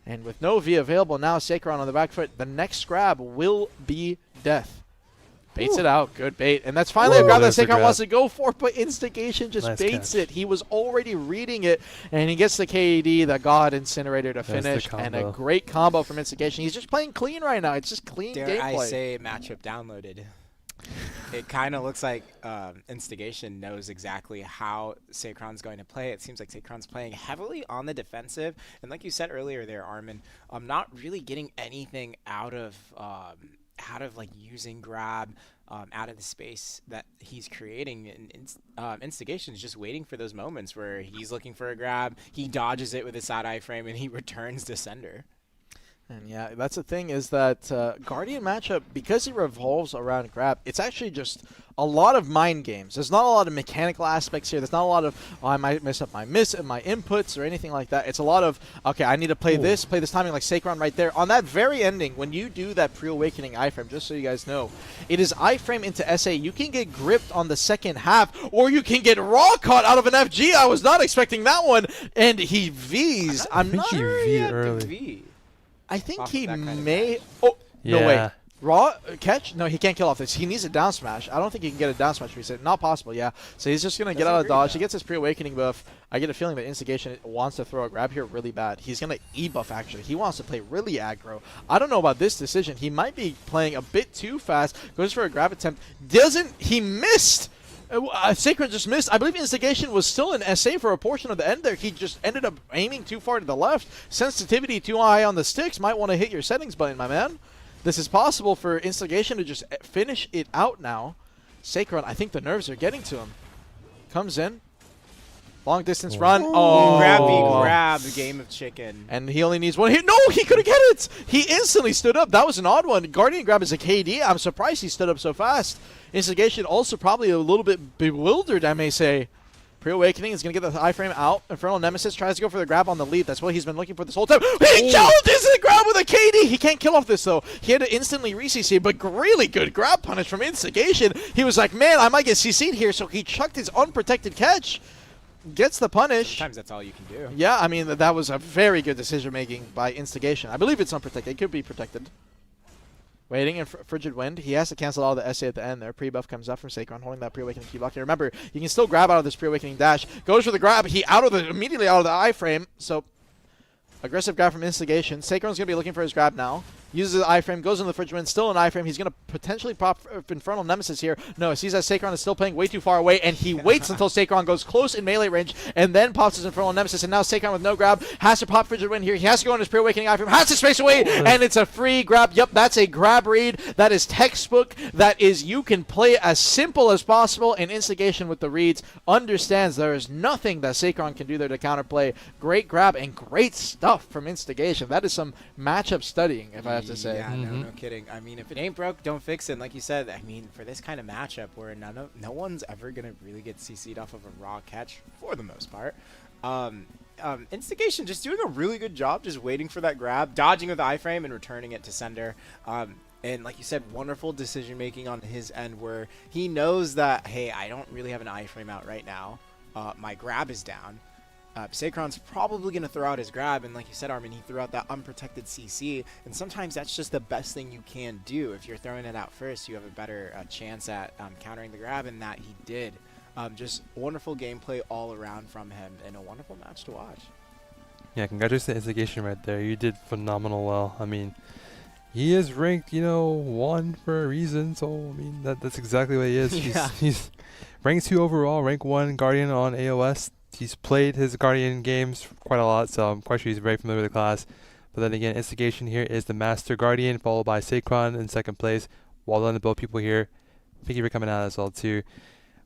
And with no V available now, Sacron on the back foot. The next grab will be death. Baits it out. Good bait. And that's finally a grab that Sacron wants to go for, but Instigation just baits it. He was already reading it, and he gets the KD, the God Incinerator to finish, and a great combo from Instigation. He's just playing clean right now. It's just clean gameplay. Dare I say matchup downloaded. It kind of looks like Instigation knows exactly how Sacron's going to play. It seems like Sacron's playing heavily on the defensive, and like you said earlier there, Armin, not really getting anything out of like using grab out of the space that he's creating. And Instigation is just waiting for those moments where he's looking for a grab, he dodges it with his side iframe, and he returns to sender. And yeah, that's the thing is that Guardian matchup, because it revolves around grab, it's actually just a lot of mind games. There's not a lot of mechanical aspects here. There's not a lot of, oh, I might mess up my inputs or anything like that. It's a lot of, okay, I need to play this timing like Sacron right there. On that very ending, when you do that pre-awakening iframe, just so you guys know, it is iframe into SA. You can get gripped on the second half, or you can get raw caught out of an FG. I was not expecting that one. And he Vs. I'm not sure he he V had early. to V. I think Off he of that kind of may. match. Oh, Yeah. no, wait. Raw catch? No, he can't kill off this. He needs a down smash. I don't think he can get a down smash reset. Not possible, yeah. So he's just going to get out of dodge. He gets his pre-awakening buff. I get a feeling that Instigation wants to throw a grab here really bad. He's going to E-buff, actually. He wants to play really aggro. I don't know about this decision. He might be playing a bit too fast. Goes for a grab attempt. He missed! Sacron just missed. I believe Instigation was still in SA for a portion of the end there. He just ended up aiming too far to the left. Sensitivity too high on the sticks. Might want to hit your settings button, my man. This is possible for Instigation to just finish it out now. Sacron, I think the nerves are getting to him. Comes in. Long distance run. Oh. Grab, game of chicken. And he only needs one hit. No, he couldn't get it. He instantly stood up. That was an odd one. Guardian grab is a KD. I'm surprised he stood up so fast. Instigation also probably a little bit bewildered, I may say. Pre-awakening is going to get the iframe out. Infernal Nemesis tries to go for the grab on the lead. That's what he's been looking for this whole time. He challenges the grab with a KD. He can't kill off this, though. He had to instantly re-CC, but really good grab punish from Instigation. He was like, man, I might get CC'd here, so he chucked his unprotected catch. Gets the punish. Sometimes that's all you can do. Yeah, I mean, that was a very good decision-making by Instigation. I believe it's unprotected. It could be protected. Waiting in Frigid Wind. He has to cancel all the SA at the end there. Pre-buff comes up from Sacron, holding that pre-awakening key block. And remember, you can still grab out of this pre-awakening dash. Goes for the grab. He immediately out of the iframe. So, aggressive grab from Instigation. Sacron's going to be looking for his grab now. uses the iframe, goes into the fridge win, still an iframe. He's going to potentially pop Infernal Nemesis here. No, sees that Sakron is still playing way too far away, and he waits until Sakron goes close in melee range, and then pops his Infernal Nemesis, and now Sakron with no grab has to pop Frigid Win here. He has to go on his Pre-Awakening iframe, has to space away, and it's a free grab. Yep, that's a grab read. That is textbook. That is, you can play as simple as possible, and Instigation with the reads understands there is nothing that Sakron can do there to counterplay. Great grab and great stuff from Instigation. That is some matchup studying, if I have to say. Yeah, no kidding. I mean, if it ain't broke, don't fix it. And like you said, I mean, for this kind of matchup where no one's ever gonna really get CC'd off of a raw catch for the most part. Instigation just doing a really good job, just waiting for that grab, dodging with the iframe and returning it to sender. And like you said, wonderful decision making on his end where he knows that, hey, I don't really have an iframe out right now. My grab is down. Sakron's probably going to throw out his grab, and like you said, Armin, he threw out that unprotected CC, and sometimes that's just the best thing you can do. If you're throwing it out first, you have a better chance at countering the grab, and that he did. Just wonderful gameplay all around from him, and a wonderful match to watch. Yeah, congratulations to Instigation right there. You did phenomenal well. I mean, he is ranked, 1 for a reason, so, I mean, that's exactly what he is. Yeah. He's ranked 2 overall, rank 1 Guardian on AOS. He's played his Guardian games quite a lot, so I'm quite sure he's very familiar with the class. But then again, Instigation here is the Master Guardian, followed by Sakron in second place. Well done to both people here. Thank you for coming out as well, too.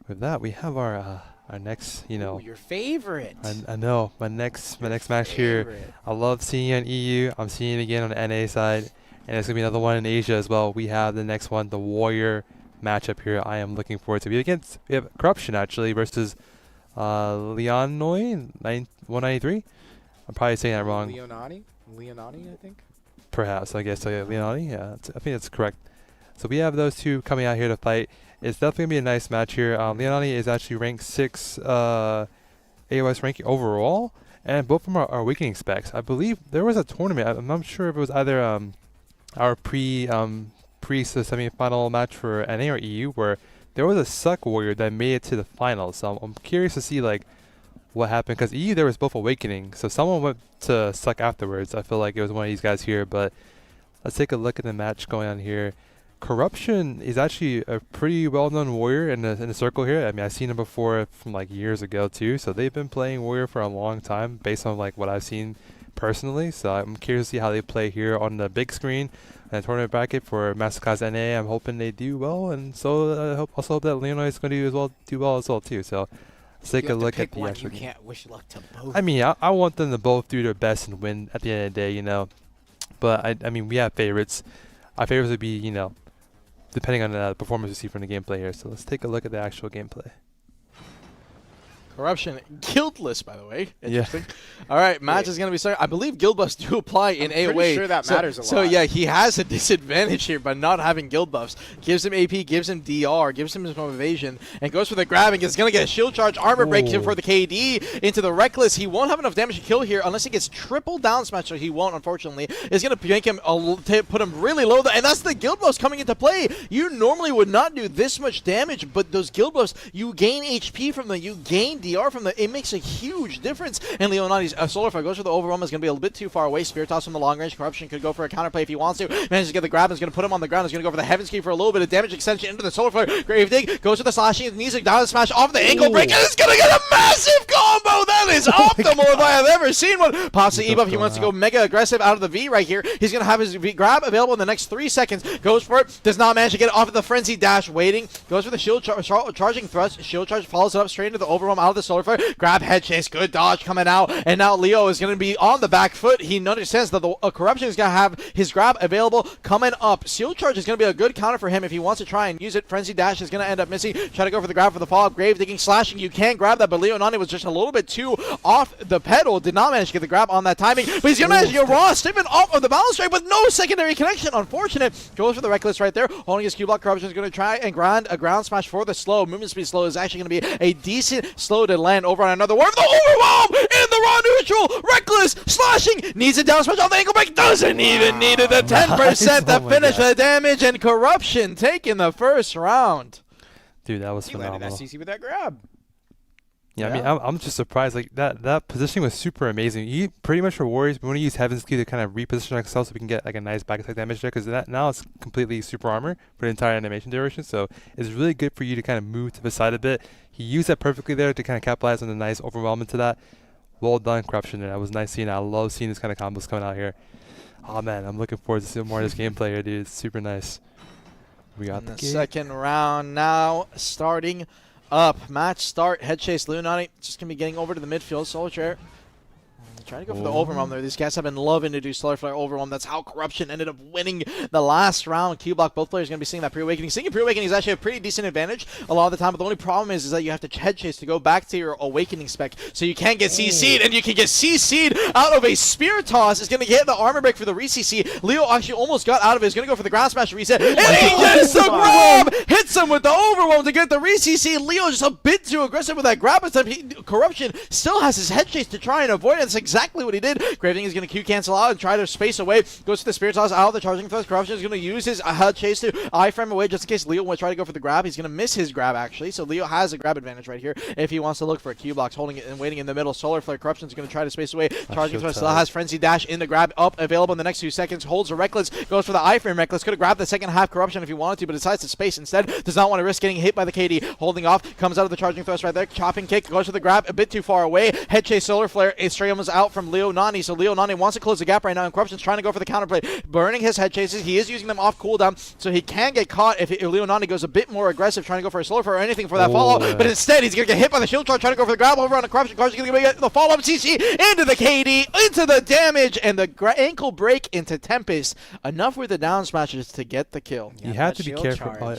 With that, we have our next, Ooh, your favorite. I know, my next match here. I love seeing it on EU. I'm seeing it again on the NA side. And there's going to be another one in Asia as well. We have the next one, the Warrior matchup here. I am looking forward to. We have Corruption, actually, versus Lahn 193. I'm probably saying that wrong. Leonati, I think. Perhaps, I guess. So yeah, Leonati. Yeah, I think that's correct. So we have those two coming out here to fight. It's definitely going to be a nice match here. Leonati is actually ranked 6 AOS ranking overall, and both of them are Awakening specs. I believe there was a tournament. I'm not sure if it was either our semi-final match for NA or EU where there was a Suck Warrior that made it to the finals. So I'm curious to see what happened, because EU there was both Awakening, so someone went to Suck afterwards. I feel like it was one of these guys here, but let's take a look at the match going on here. Corruption is actually a pretty well-known warrior in the circle here. I mean, I've seen him before from years ago too, so they've been playing warrior for a long time based on what I've seen personally. So I'm curious to see how they play here on the big screen and the tournament bracket for Masterclass NA. I'm hoping they do well, and so I also hope that Leonard is going to do well as well too. So let's take a look at the actual. You can't wish luck to both. I mean, I want them to both do their best and win at the end of the day, But I mean, we have favorites. Our favorites would be, depending on the performance we see from the gameplay here. So let's take a look at the actual gameplay. Corruption, guildless, by the way. Interesting. All right, match is going to be starting. I believe guild buffs do apply in AOA. I'm pretty sure that matters a lot. So yeah, he has a disadvantage here by not having guild buffs. Gives him AP, gives him DR, gives him some evasion, and goes for the grabbing. Is going to get a shield charge, armor break here for the KD into the Reckless. He won't have enough damage to kill here unless he gets triple down smash, so he won't, unfortunately. It's going to make him put him really low, and that's the guild buffs coming into play. You normally would not do this much damage, but those guild buffs, you gain HP from them, you gain DR from them. It makes a huge difference. And Leonati's Solar Fire goes for the overwhelm, is going to be a bit too far away. Spirit Toss from the long range. Corruption could go for a counterplay if he wants to. Manages to get the grab, is going to put him on the ground. Is going to go for the Heaven's Key for a little bit of damage extension into the Solar Fire. Grave Dig goes for the slashing. Needs to down smash off the ankle break, and it's going to get a massive combo. That is optimal if I have ever seen one. Pops the E-buff. He wants to go mega aggressive out of the V right here. He's going to have his V grab available in the next 3 seconds. Goes for it. Does not manage to get it off of the Frenzy Dash. Waiting. Goes for the shield charging thrust. Shield charge follows it up straight into the overwhelm out of the Solar Fire. Grab head chase. Good dodge coming out. And now Leo is going to be on the back foot. He understands that the Corruption is going to have his grab available coming up. Shield charge is going to be a good counter for him if he wants to try and use it. Frenzy Dash is going to end up missing. Try to go for the grab for the follow-up. Grave Digging, slashing. You can grab that, but Leonati was just a little bit too off the pedal. Did not manage to get the grab on that timing, but he's going to manage to get raw stiffen off of the balance strike with no secondary connection. Unfortunate. Goes for the Reckless right there. Holding his Q-block. Corruption is going to try and grind a ground smash for the slow. Movement speed slow is actually going to be a decent slow to land over on another one. The overwhelm in the raw neutral. Reckless slashing. Needs a down smash off the ankle break. Doesn't even need it. The 10% to finish the damage, and Corruption taking the first round. Dude, that was He landed phenomenal. that CC with that grab. Yeah, I mean, I'm just surprised. Like that positioning was super amazing. You pretty much for warriors, we want to use Heaven's Key to kind of reposition ourselves so we can get like a nice back attack damage there. Because now it's completely super armor for the entire animation duration. So it's really good for you to kind of move to the side a bit. He used that perfectly there to kind of capitalize on the nice overwhelmment to that. Well done, Corruption. That was nice seeing that. I love seeing this kind of combos coming out here. Oh man, I'm looking forward to seeing more of this gameplay here, dude. It's super nice. We got the second round now starting up. Match start. Head chase. Leonati just going to be getting over to the midfield. Solitaire trying to go for the overwhelm there. These guys have been loving to do Solar Flare overwhelm. That's how Corruption ended up winning the last round. Q-Block, both players are going to be seeing that pre-awakening. Seeing pre-awakening is actually a pretty decent advantage a lot of the time, but the only problem is that you have to head chase to go back to your awakening spec, so you can't get CC'd, and you can get CC'd out of a spear toss. Is going to get the armor break for the re-CC. Leo actually almost got out of it. He's going to go for the ground smash reset, and he gets the grab! Hits him with the overwhelm to get the re-CC. Leo just a bit too aggressive with that grab attempt. Corruption still has his head chase to try and avoid it. That's exactly what he did. Graveling is going to Q cancel out and try to space away. Goes to the Spirit Toss out of the charging thrust. Corruption is going to use his head chase to iframe away just in case Leo will try to go for the grab. He's going to miss his grab actually, so Leo has a grab advantage right here if he wants to look for a Q-Box, holding it and waiting in the middle. Solar Flare. Corruption is going to try to space away. Charging thrust still has Frenzy Dash in the grab up available in the next few seconds. Holds a Reckless. Goes for the iframe Reckless. Could have grabbed the second half Corruption if he wanted to, but decides to space instead. Does not want to risk getting hit by the KD. Holding off. Comes out of the charging thrust right there. Chopping kick. Goes for the grab a bit too far away. Head chase Solar Flare. It straight almost out from Leo Nani, so Leo Nani wants to close the gap right now, and Corruption's trying to go for the counterplay. Burning his head chases. He is using them off cooldown, so he can get caught if Leo Nani goes a bit more aggressive, trying to go for a Solar Flare or anything for that follow, but instead he's going to get hit by the shield charge, trying to go for the grab over on the Corruption. Corruption's going to get the follow-up CC into the KD, into the damage, and the ankle break into Tempest. Enough with the down smashes to get the kill. You have to be careful.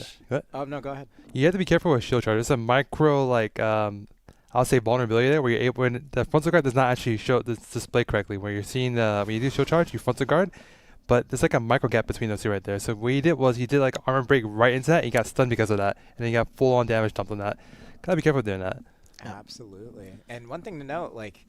Oh, no, go ahead. You have to be careful with shield charge. It's a micro, like, I'll say vulnerability there, where you're able, when the frontal guard does not actually show this display correctly, where you're seeing when you do shield charge, you frontal guard, but there's like a micro gap between those two right there. So what he did was he did like armor break right into that, and he got stunned because of that, and then he got full on damage dumped on that. Gotta be careful doing that. Absolutely. And one thing to note, like,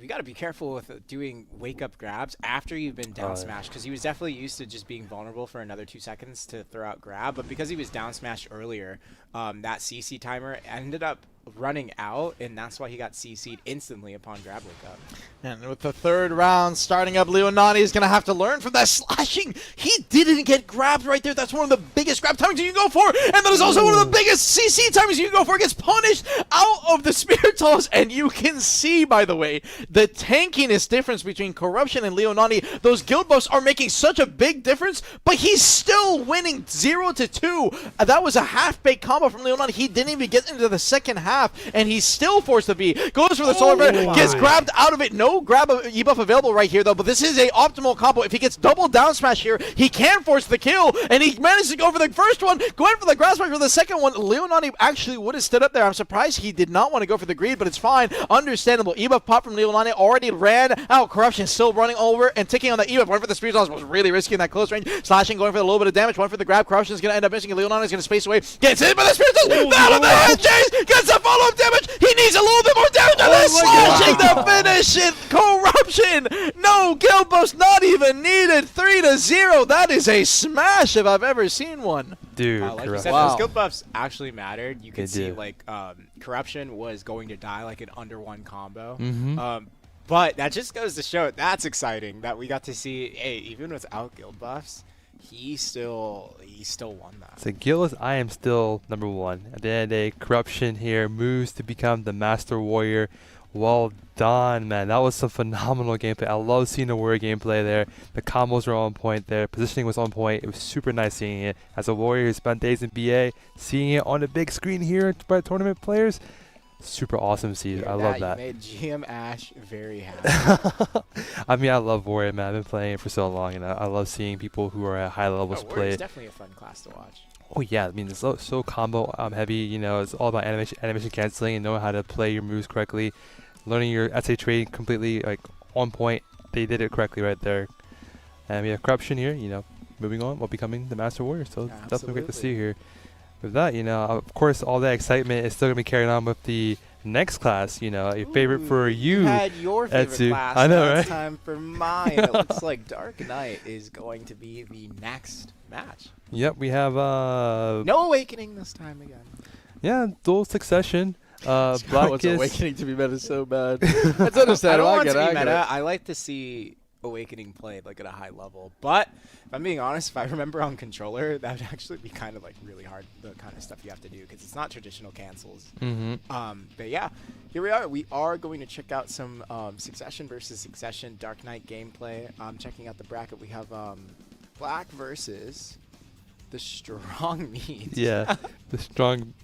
we got to be careful with doing wake-up grabs after you've been down smashed, because he was definitely used to just being vulnerable for another 2 seconds to throw out grab, but because he was down smashed earlier, that CC timer ended up running out, and that's why he got CC'd instantly upon grab wake up. And with the third round starting up, Leonati is going to have to learn from that slashing. He didn't get grabbed right there. That's one of the biggest grab timings you can go for, and that is also one of the biggest CC timings you can go for. It gets punished out of the spear toss, and you can see, by the way, the tankiness difference between Corruption and Leonati. Those guild buffs are making such a big difference, but he's still winning 0-2. That was a half-baked combo from Leonati. He didn't even get into the second half, and he's still forced to be. Goes for the Solar Flare, gets grabbed out of it. No grab E-buff available right here, though, but this is a optimal combo. If he gets double down smash here, he can force the kill, and he managed to go for the first one, going for the ground smash for the second one. Leonati actually would have stood up there. I'm surprised he did not want to go for the greed, but it's fine. Understandable. E-buff pop from Leonati already ran out. Corruption still running over and ticking on the E-buff. One for the spear toss was really risky in that close range. Slashing, going for a little bit of damage. One for the grab. Corruption is going to end up missing. Leonati is going to space away. Gets hit by the spear toss. Out of the head chase. Gets the follow-up damage. He needs a little bit more damage, and then slashing to finish it. Corruption. No guild buffs, not even needed. 3-0. That is a smash if I've ever seen one. Dude, like you said, those guild buffs actually mattered. You could see, like, Corruption was going to die like an under one combo. But that just goes to show that's exciting that we got to see, hey, even without guild buffs, he still won that. So Gillis, I am still #1. At the end of the day, Corruption here moves to become the Master Warrior. Well done, man. That was some phenomenal gameplay. I love seeing the warrior gameplay there. The combos were on point there. Positioning was on point. It was super nice seeing it. As a warrior who spent days in BA, seeing it on the big screen here by tournament players, super awesome to see. I love that. You made GM Ash very happy. I mean, I love Warrior, man. I've been playing it for so long, and I love seeing people who are at high levels play. It's definitely a fun class to watch. Oh yeah, I mean, it's so combo heavy. You know, it's all about animation canceling and knowing how to play your moves correctly. Learning your SA trade completely like on point. They did it correctly right there. And we have Corruption here, you know, moving on while becoming the Master Warrior. So it's definitely great to see here. With that, you know, of course, all that excitement is still gonna be carried on with the next class. You know, a favorite for you. You had your favorite Etsu. class. I know, now right? It's time for mine. It looks like Dark Knight is going to be the next match. Yep, we have No awakening this time again. yeah, dual succession. What's Blackest. Awakening to be meta is so bad. That's I understandable. don't want I to get be it. meta. I like to see Awakening played like at a high level. But if I'm being honest, if I remember on controller, that would actually be kind of like really hard, the kind of stuff you have to do, because it's not traditional cancels. But yeah, here we are. We are going to check out some Succession versus Succession Dark Knight gameplay. Checking out the bracket. We have Black versus the Strong Meat. Yeah, the strong.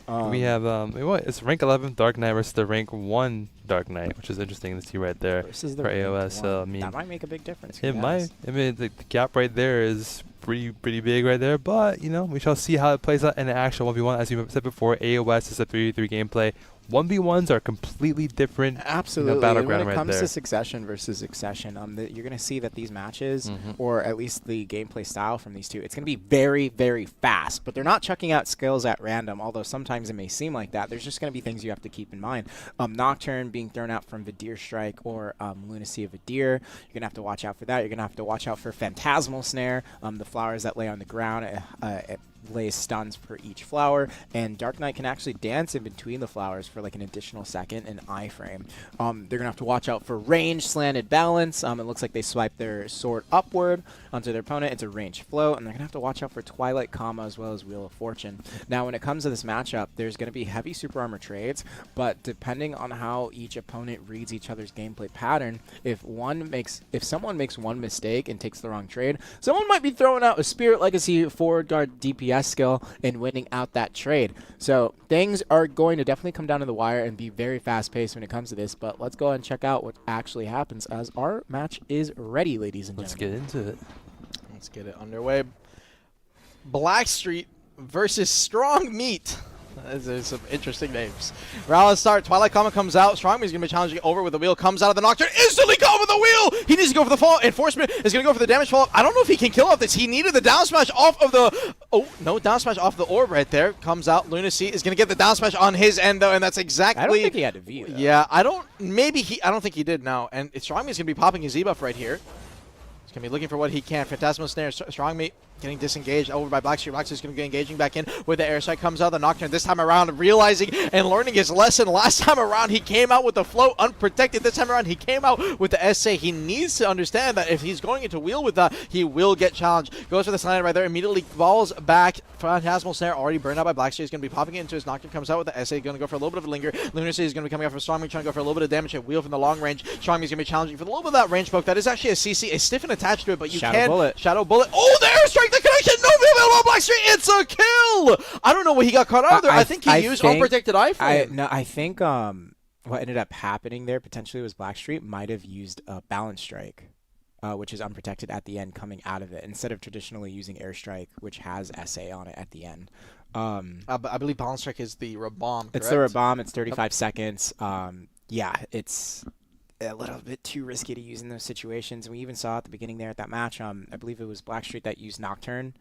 We have it's rank 11 Dark Knight versus the rank 1 Dark Knight, which is interesting to see right there versus the for rank AOS. So I one. mean, that might make a big difference. it who might. knows? I mean, the gap right there is pretty big right there. But we shall see how it plays out in the actual 1v1. As you said before, AOS is a 3v3 gameplay. 1v1s are completely different. Absolutely. battleground when it right comes there. to Succession versus Succession, you're going to see that these matches, or at least the gameplay style from these two, it's going to be very, very fast. But they're not chucking out skills at random, although sometimes it may seem like that. There's just going to be things you have to keep in mind. Nocturne being thrown out from Vidir Strike or Lunacy of Vidir. You're going to have to watch out for that. You're going to have to watch out for Phantasmal Snare, the flowers that lay on the ground. It lays stuns per each flower, and Dark Knight can actually dance in between the flowers for like an additional second in iframe. They're gonna have to watch out for range slanted balance. It looks like they swipe their sword upward onto their opponent. It's a range float, and they're gonna have to watch out for Twilight Comma as well as Wheel of Fortune. Now, when it comes to this matchup, there's gonna be heavy super armor trades, but depending on how each opponent reads each other's gameplay pattern, if someone makes one mistake and takes the wrong trade, someone might be throwing out a Spirit Legacy forward guard DPS skill and winning out that trade. So things are going to definitely come down to the wire and be very fast paced when it comes to this, but let's go ahead and check out what actually happens as our match is ready, ladies and Let's gentlemen. get into it. Let's get it underway. Blackstreet versus Strong Meat. There's some interesting names. Round start. Twilight Comet comes out. Strong Meat is going to be challenging over with the wheel. Comes out of the Nocturne. Instantly go with the wheel. He needs to go for the fall. Enforcement is going to go for the damage fall. I don't know if he can kill off this. He needed the down smash off of the... Oh, no, down smash off the orb right there. Comes out. Lunacy is going to get the down smash on his end, though, and that's exactly... I don't think he had to view. Yeah, I don't think he did now. And Strong Meat is going to be popping his debuff right here. He's going to be looking for what he can. Phantasmal Snare. Strong Meat getting disengaged over by Blackstreet. Blackstreet's going to be engaging back in with the airstrike. Comes out the Nocturne this time around, realizing and learning his lesson. Last time around, he came out with the float unprotected. This time around, he came out with the SA. He needs to understand that if he's going into wheel with that, he will get challenged. Goes for the slant right there, immediately falls back. Phantasmal Snare already burned out by Blackstreet. He's going to be popping it into his Nocturne. Comes out with the SA, going to go for a little bit of a linger. Lunacy is going to be coming out from Strong Meat, trying to go for a little bit of damage at wheel from the long range. Strong Meat is going to be challenging for a little bit of that range poke. That is actually a CC, a stiffen attached to it, but you Shadow can... Bullet. Shadow Bullet. Oh, the airstrike, the connection! No available on Blackstreet. It's a kill! I don't know what he got caught out there. I think he used unprotected iframe. I think what ended up happening there potentially was Blackstreet might have used a balance strike, which is unprotected at the end coming out of it, instead of traditionally using airstrike, which has SA on it at the end. I believe balance strike is the Rabomb, It's the Rabomb. It's 35 seconds. Yeah, it's a little bit too risky to use in those situations. We even saw at the beginning there at that match, I believe it was Blackstreet that used Nocturne.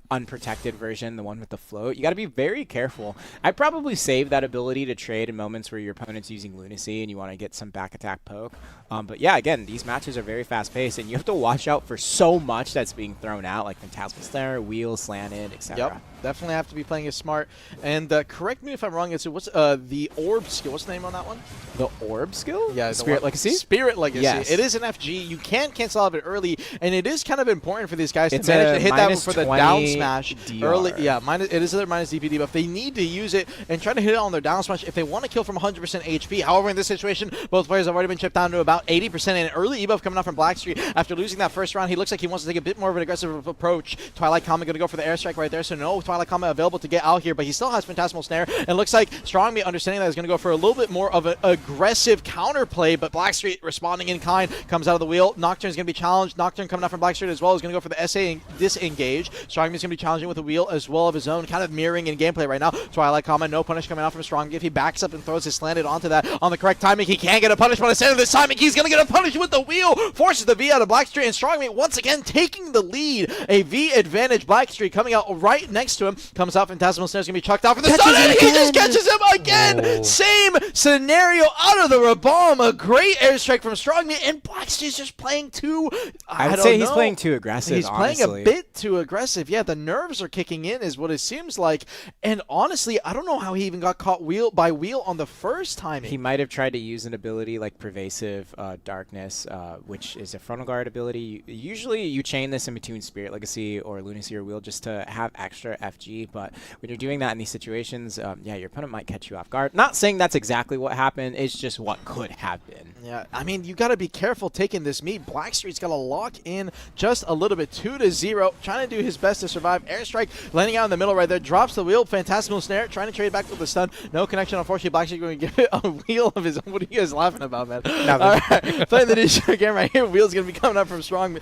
Unprotected version, the one with the float. You got to be very careful. I probably save that ability to trade in moments where your opponent's using Lunacy and you want to get some back attack poke. But yeah, again, these matches are very fast paced, and you have to watch out for so much that's being thrown out, like Phantasmal Snare, Wheel, Slanted, etc. Yep, definitely have to be playing it smart. And correct me if I'm wrong. What's the orb skill? What's the name on that one? The orb skill? Yeah, Spirit Legacy? Spirit Legacy. Yes. It is an FG. You can cancel out of it early, and it is kind of important for these guys It's to manage to hit that minus for the 20 down smash DR. early. Yeah, it is their minus DP debuff. They need to use it and try to hit it on their down smash if they want to kill from 100% HP. However, in this situation, both players have already been chipped down to about 80%, and an early ebuff coming out from Blackstreet. After losing that first round, he looks like he wants to take a bit more of an aggressive approach. Twilight Comet going to go for the airstrike right there, so no Twilight Comet available to get out here, but he still has Phantasmal Snare, and looks like Strong Meat, understanding that, is going to go for a little bit more of an aggressive counterplay, but Blackstreet responding in kind, comes out of the wheel. Nocturne is going to be challenged. Nocturne coming out from Blackstreet as well is going to go for the SA and disengage. Strong Meat is going to be challenging with a wheel as well of his own, kind of mirroring in gameplay right now. Twilight Comet, no punish coming out from Strong Meat. If he backs up and throws his slanted onto that on the correct timing, he can get a punish, but instead of this timing, he's going to get a punish with the wheel, forces the V out of Blackstreet, and Strong Meat once again taking the lead. A V advantage. Blackstreet coming out right next close to him. Comes out, Phantasmal Snare's going to be chucked out for the stun, and he just catches him again! Whoa. Same scenario out of the Rabomb. A great airstrike from Strong Meat, and Blackstreet's just playing too... I would don't say he's know. playing too aggressive, He's playing honestly. a bit too aggressive. Yeah, the nerves are kicking in is what it seems like. And honestly, I don't know how he even got caught by wheel on the first time. He might have tried to use an ability like Pervasive Darkness, which is a frontal guard ability. Usually you chain this in between Spirit Legacy or Lunacy or Wheel just to have extra FG, but when you're doing that in these situations, yeah, your opponent might catch you off guard. Not saying that's exactly what happened, it's just what could have been. Yeah, I mean, you got to be careful taking this meat. Blackstreet's got to lock in just a little bit, 2-0, trying to do his best to survive. Airstrike landing out in the middle right there, drops the wheel. Phantasmal Snare trying to trade back with the stun. No connection, unfortunately. Blackstreet going to give it a wheel of his own. What are you guys laughing about, man? All right, playing the dish again right here. Wheel's going to be coming up from Strong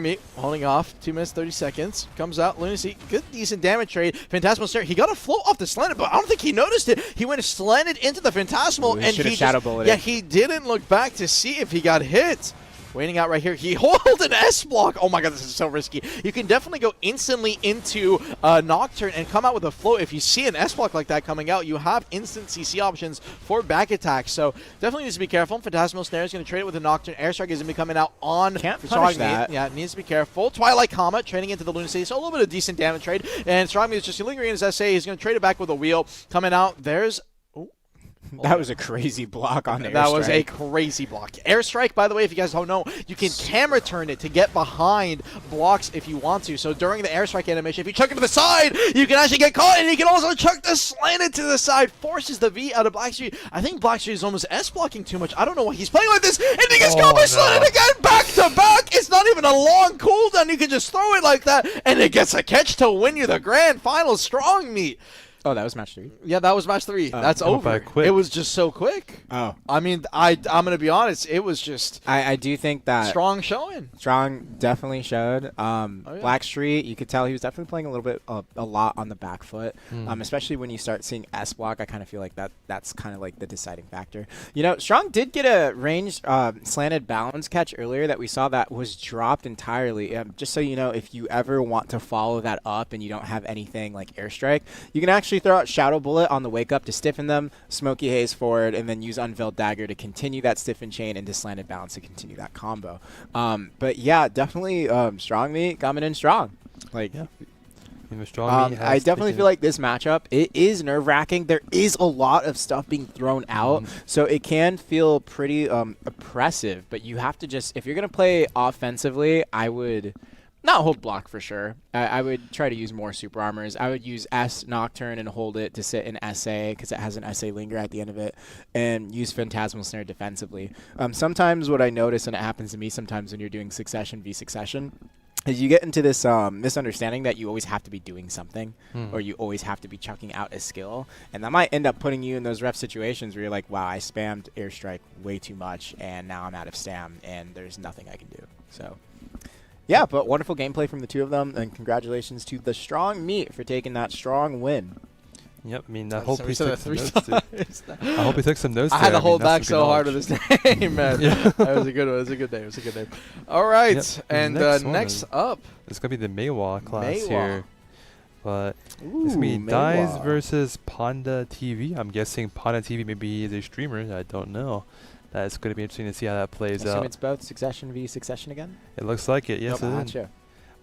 Meat, holding off. 2 minutes 30 seconds. Comes out, Lunacy, good decent damage trade. Phantasmal Snare, he got a float off the slanted, but I don't think he noticed it. He went slanted into the Phantasmal, and he shadow bulleted. yeah, he didn't look back to see if he got hit. Waiting out right here. He holds an S block. Oh my god, this is so risky. You can definitely go instantly into Nocturne and come out with a float. If you see an S block like that coming out, you have instant CC options for back attacks. So definitely needs to be careful. Phantasmal Snare is going to trade it with a Nocturne. Airstrike is going to be coming out on Can't punish that. Yeah, needs to be careful. Twilight Comet trading into the Lunacy. So a little bit of decent damage trade. And Strongmeat is just lingering in his SA. He's going to trade it back with a wheel. Coming out, there's... That was a crazy block on Airstrike. That was a crazy block. Airstrike, by the way, if you guys don't know, you can camera turn it to get behind blocks if you want to. So during the Airstrike animation, if you chuck it to the side, you can actually get caught, and you can also chuck the slanted to the side. Forces the V out of Blackstreet. I think Blackstreet is almost S-blocking too much. I don't know why he's playing like this, and he gets caught by slanted again, back to back. It's not even a long cooldown. You can just throw it like that, and it gets a catch to win you the grand final. Strong Meat. Oh, that was match 3? Yeah, that was match 3. That's over. Quick. It was just so quick. Oh. I mean, I'm going to be honest. It was just I do think that strong showing. Strong definitely showed. yeah. Blackstreet, you could tell he was definitely playing a little bit, a lot on the back foot. Especially when you start seeing S block, I kind of feel like that's kind of like the deciding factor. You know, Strong did get a ranged slanted balance catch earlier that we saw that was dropped entirely. Just so you know, if you ever want to follow that up and you don't have anything like Airstrike, you can actually throw out Shadow Bullet on the wake up to stiffen them, Smoky Haze forward, and then use Unveiled Dagger to continue that stiffen chain into slanted balance to continue that combo. But yeah, definitely Strong Meat coming in strong. Like, Yeah. Strong Meat I has definitely taken feel like this matchup, it is nerve-wracking. There is a lot of stuff being thrown out, so it can feel pretty oppressive. But you have to just, if you're going to play offensively, I would not hold block for sure. I would try to use more super armors. I would use S Nocturne and hold it to sit in SA because it has an SA linger at the end of it, and use Phantasmal Snare defensively. Sometimes what I notice, and it happens to me sometimes when you're doing Succession v Succession, is you get into this misunderstanding that you always have to be doing something, or you always have to be chucking out a skill, and that might end up putting you in those rough situations where you're like, wow, I spammed Airstrike way too much, and now I'm out of stam, and there's nothing I can do. So yeah, but wonderful gameplay from the two of them, and congratulations to the Strong Meat for taking that strong win. Yep, I mean, I hope So he we said took that some 3 notes. times. I hope he took some notes. I had to there. hold mean, that's back some good so hard with knowledge. this name, man. Yeah. That was a good one. It was a good day. It was a good day. All right, Yep. and Next next one. up, It's gonna be the Maewa class Maewa. here, but it's gonna be Ooh, Dies Maewa. versus Panda TV. I'm guessing Panda TV maybe is a streamer. I don't know. That's gonna be interesting to see how that plays Assume out. it's both Succession v Succession again? It looks like it. Yes, it is. Gotcha.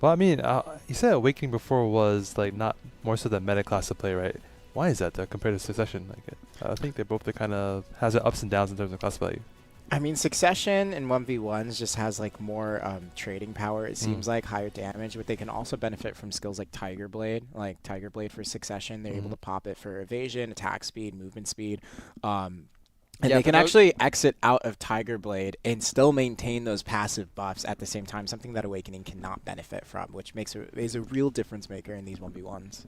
Well, I mean, you said Awakening before was like not more so the meta class to play, right? Why is that though compared to Succession? Like, I think they both kind of has their ups and downs in terms of class value. I mean, Succession and 1v1s just has like more trading power, it seems like, higher damage, but they can also benefit from skills like Tiger Blade. Like Tiger Blade for Succession, they're able to pop it for evasion, attack speed, movement speed. And Yeah, they for can those- actually exit out of Tiger Blade and still maintain those passive buffs at the same time, something that Awakening cannot benefit from, which is a real difference maker in these 1v1s.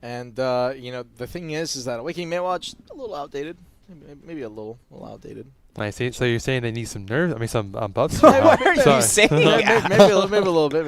and you know, the thing is that Awakening Maewa just a little outdated, maybe a little outdated. I see. So you're saying they need some nerves? I mean, some buffs. Why Wow. are you Sorry. saying maybe, that? maybe a little bit.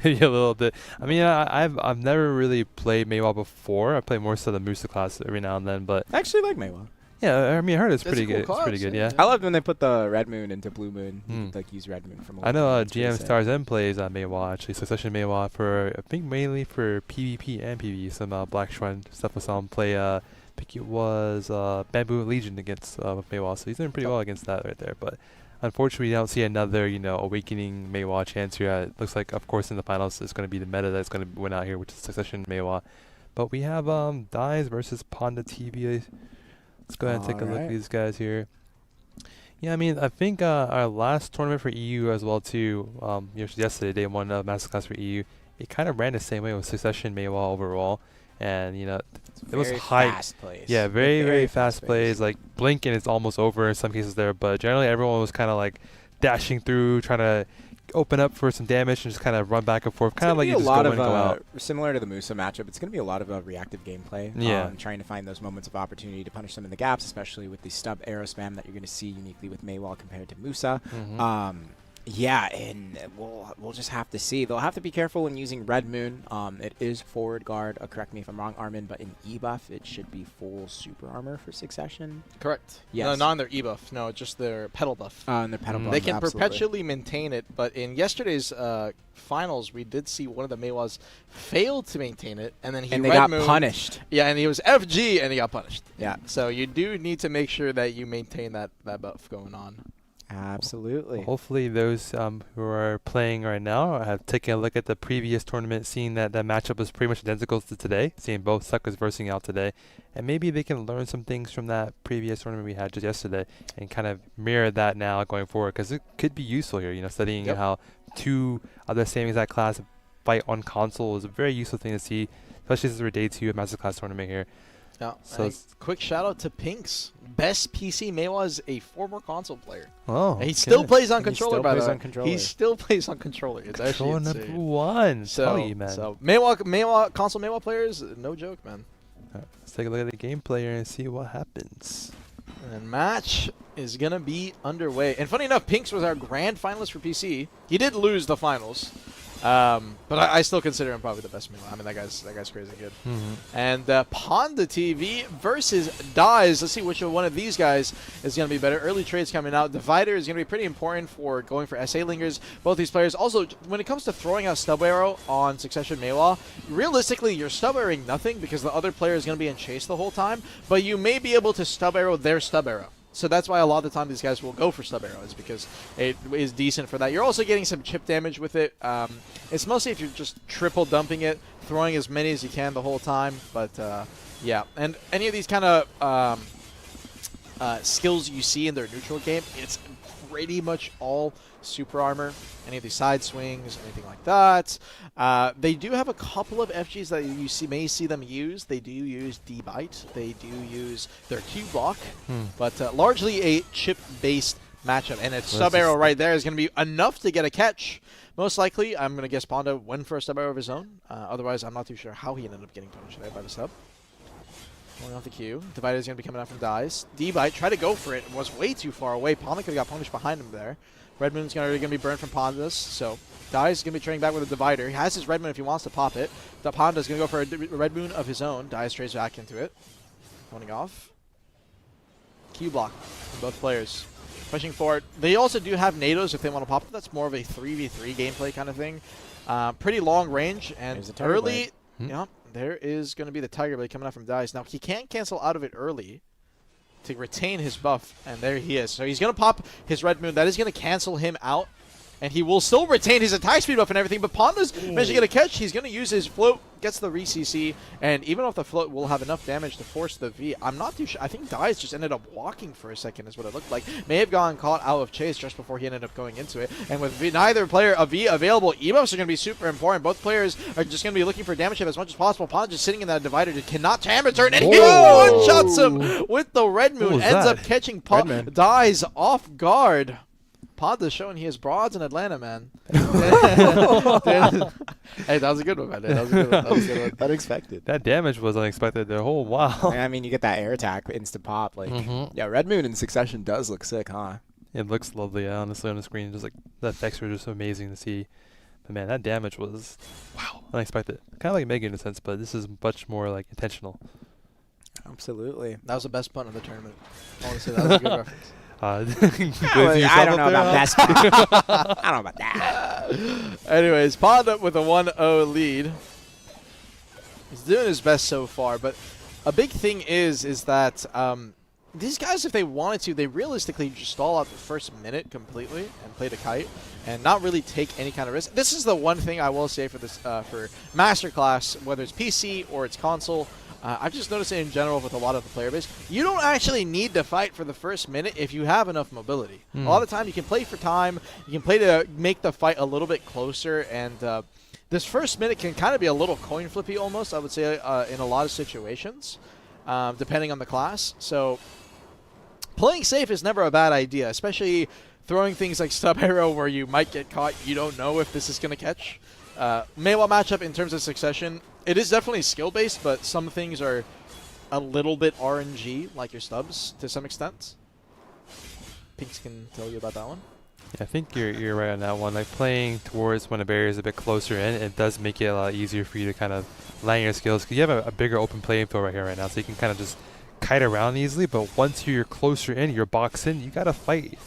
Yeah, a little bit. I mean, I've never really played Maewa before. I play more so the Musa class every now and then, but I actually like Maewa. Yeah, I mean, I heard it's That's pretty a cool good. It's pretty cost, good, yeah. yeah. I loved when they put the red moon into blue moon. You Mm. could, like use red moon from. I know Wukong. It's pretty GM sick. Stars End plays Maywa, actually, Succession Maywa for, I think mainly for PvP and PvE, some Black Shrine stuff. I saw him play, I think it was Bamboo Legion against Maywa, so he's doing pretty well against that right there. But unfortunately, we don't see another, Awakening Maywa chance here. It looks like, of course, in the finals, it's going to be the meta that's going to win out here, which is Succession Maywa. But we have Dies versus Panda TV. Let's go ahead and take a look at these guys here. Yeah, I mean, I think our last tournament for EU as well too. Yesterday, day one of Masterclass for EU, it kind of ran the same way with Succession Maywa overall, and it was Very high. fast plays. Yeah, very fast plays. Like blink and it's almost over in some cases there, but generally everyone was kind of like dashing through, trying to open up for some damage and just kind of run back and forth, kind of like you just go in and go out. Similar to the Musa matchup, it's going to be a lot of reactive gameplay. Yeah. Trying to find those moments of opportunity to punish them in the gaps, especially with the stub arrow spam that you're going to see uniquely with Maywa compared to Musa. Yeah, and we'll just have to see. They'll have to be careful when using Red Moon. It is forward guard. Correct me if I'm wrong, Armin, but in E-buff, it should be full super armor for Succession. Correct. Yes. No, not in their E-buff. No, just their pedal buff. And their pedal buff, They can absolutely. perpetually maintain it, but in yesterday's finals, we did see one of the Maywas failed to maintain it, and then he And they Red got Mooned. punished. Yeah, and he was FG, and he got punished. Yeah. So you do need to make sure that you maintain that buff going on. Absolutely. Hopefully those who are playing right now have taken a look at the previous tournament, seeing that that matchup was pretty much identical to today, seeing both suckers versing out today, and maybe they can learn some things from that previous tournament we had just yesterday and kind of mirror that now going forward, because it could be useful here, studying how two of the same exact class fight on console is a very useful thing to see, especially since we're day 2 of Masterclass tournament here. Yeah. So Quick shout out to Pinks. Best PC Maywa is a former console player. Oh, And he still plays on And he controller, still by plays the way. on controller. He still plays on controller. It's Controller actually number insane. 1. So, Tell you, man. so Maywa console Maywa players, no joke, man. Let's take a look at the gameplay here and see what happens. And match is gonna be underway. And funny enough, Pinks was our grand finalist for PC. He did lose the finals, but I still consider him probably the best Maywa. I mean, that guy's crazy good. And Ponda TV versus Dies. Let's see which one of these guys is going to be better. Early trades coming out. Divider is going to be pretty important for going for SA Lingers. Both these players. Also, when it comes to throwing out Stub Arrow on Succession Maywa, realistically, you're Stub Arrowing nothing because the other player is going to be in chase the whole time, but you may be able to Stub Arrow their Stub Arrow. So that's why a lot of the time these guys will go for Stub Arrow, is because it is decent for that. You're also getting some chip damage with it. It's mostly if you're just triple dumping it, throwing as many as you can the whole time. But yeah, and any of these kind of skills you see in their neutral game, it's pretty much all super armor. Any of these side swings, anything like that. They do have a couple of FGs that you may see them use. They do use D-Bite. They do use their Q block, but largely a chip-based matchup. And a Stub Arrow right there is going to be enough to get a catch. Most likely, I'm going to guess Ponda went for a Stub Arrow of his own. Otherwise, I'm not too sure how he ended up getting punished there by the Stub. Pulling off the Q. Divider is going to be coming out from Dies. D-Bite tried to go for it. Was way too far away. Ponda could have got punished behind him there. Red Moon's going to be burned from Ponda's, so Dies is going to be trading back with a Divider. He has his Red Moon if he wants to pop it. The Ponda's going to go for a Red Moon of his own. Dies trades back into it. Pointing off. Q block from both players. Pushing forward. They also do have NATOs if they want to pop it. That's more of a 3v3 gameplay kind of thing. Pretty long range, and early, yeah, there is going to be the Tiger Blade coming out from Dies. Now, he can't cancel out of it early to retain his buff, and there he is. So he's going to pop his Red Moon. That is going to cancel him out, and he will still retain his attack speed buff and everything, but Ponda's managed to get a catch. He's going to use his float, gets the re-CC, and even off the float will have enough damage to force the V. I'm not too sure. I think Dies just ended up walking for a second is what it looked like. May have gotten caught out of chase just before he ended up going into it. And with neither player a V available, ebuffs are going to be super important. Both players are just going to be looking for damage as much as possible. Ponda just sitting in that Divider, cannot Tamer turn, and he one-shots him with the Red Moon. Ends up catching Dies off guard. Ponda's showing he has broads in Atlanta, man. Hey, that was a good one, man. That was a good one. That was a good one. Unexpected. That damage was unexpected the whole while. I mean, you get that air attack, instant pop. Like, yeah, Red Moon in Succession does look sick, huh? It looks lovely, honestly, on the screen. Just like the effects were just amazing to see. But man, that damage was unexpected. Kind of like Maegu in a sense, but this is much more like intentional. Absolutely. That was the best punt of the tournament. I want to say that was a good reference. I don't know about best. I don't know about that. Anyways, Pond up with a 1-0 lead. He's doing his best so far, but a big thing is that these guys, if they wanted to, they realistically just stall out the first minute completely and play the kite and not really take any kind of risk. This is the one thing I will say for this for Masterclass, whether it's PC or it's console. I've just noticed it in general with a lot of the player base. You don't actually need to fight for the first minute if you have enough mobility. A lot of the time you can play for time, you can play to make the fight a little bit closer, and this first minute can kind of be a little coin flippy almost, I would say, in a lot of situations, depending on the class. So playing safe is never a bad idea, especially throwing things like stub arrow where you might get caught. You don't know if this is going to catch. Meiwa matchup in terms of succession, it is definitely skill-based, but some things are a little bit RNG, like your stubs, to some extent. Pinks can tell you about that one. Yeah, I think you're right on that one. Like playing towards when a barrier is a bit closer in, it does make it a lot easier for you to kind of land your skills because you have a bigger open playing field right here right now, so you can kind of just kite around easily. But once you're closer in, you're boxed in, you gotta fight,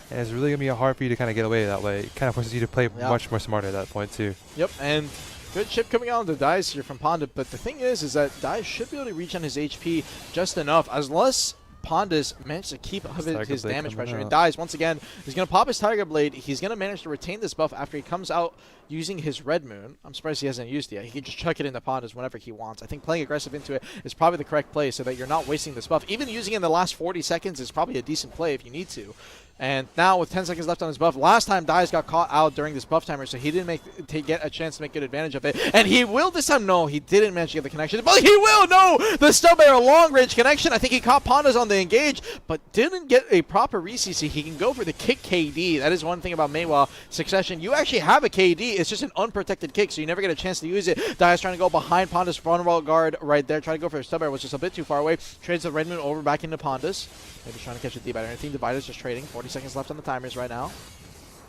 and it's really gonna be hard for you to kind of get away that way. It kind of forces you to play much more smarter at that point too. Yep, and good chip coming out on the Dice here from Ponda, but the thing is that Dice should be able to reach on his HP just enough, as less Pondas managed to keep up his damage pressure. And Dice, once again, he's going to pop his Tiger Blade. He's going to manage to retain this buff after he comes out using his Red Moon. I'm surprised he hasn't used it yet. He can just chuck it into Pondas whenever he wants. I think playing aggressive into it is probably the correct play so that you're not wasting this buff. Even using it in the last 40 seconds is probably a decent play if you need to. And now with 10 seconds left on his buff, last time Dice got caught out during this buff timer, so he didn't get a chance to make good advantage of it. And he will this time. No, he didn't manage to get the connection, but he will. No, the stub arrow long range connection. I think he caught Pondas on the engage, but didn't get a proper re-CC. He can go for the kick KD. That is one thing about Meiwa Succession. You actually have a KD. It's just an unprotected kick, so you never get a chance to use it. Dice trying to go behind Pondas' vulnerable guard right there, trying to go for a stub arrow, was just a bit too far away. Trades the Red Moon over back into Pondas. Maybe trying to catch a divider. I think divider's just trading. 40 seconds left on the timers right now.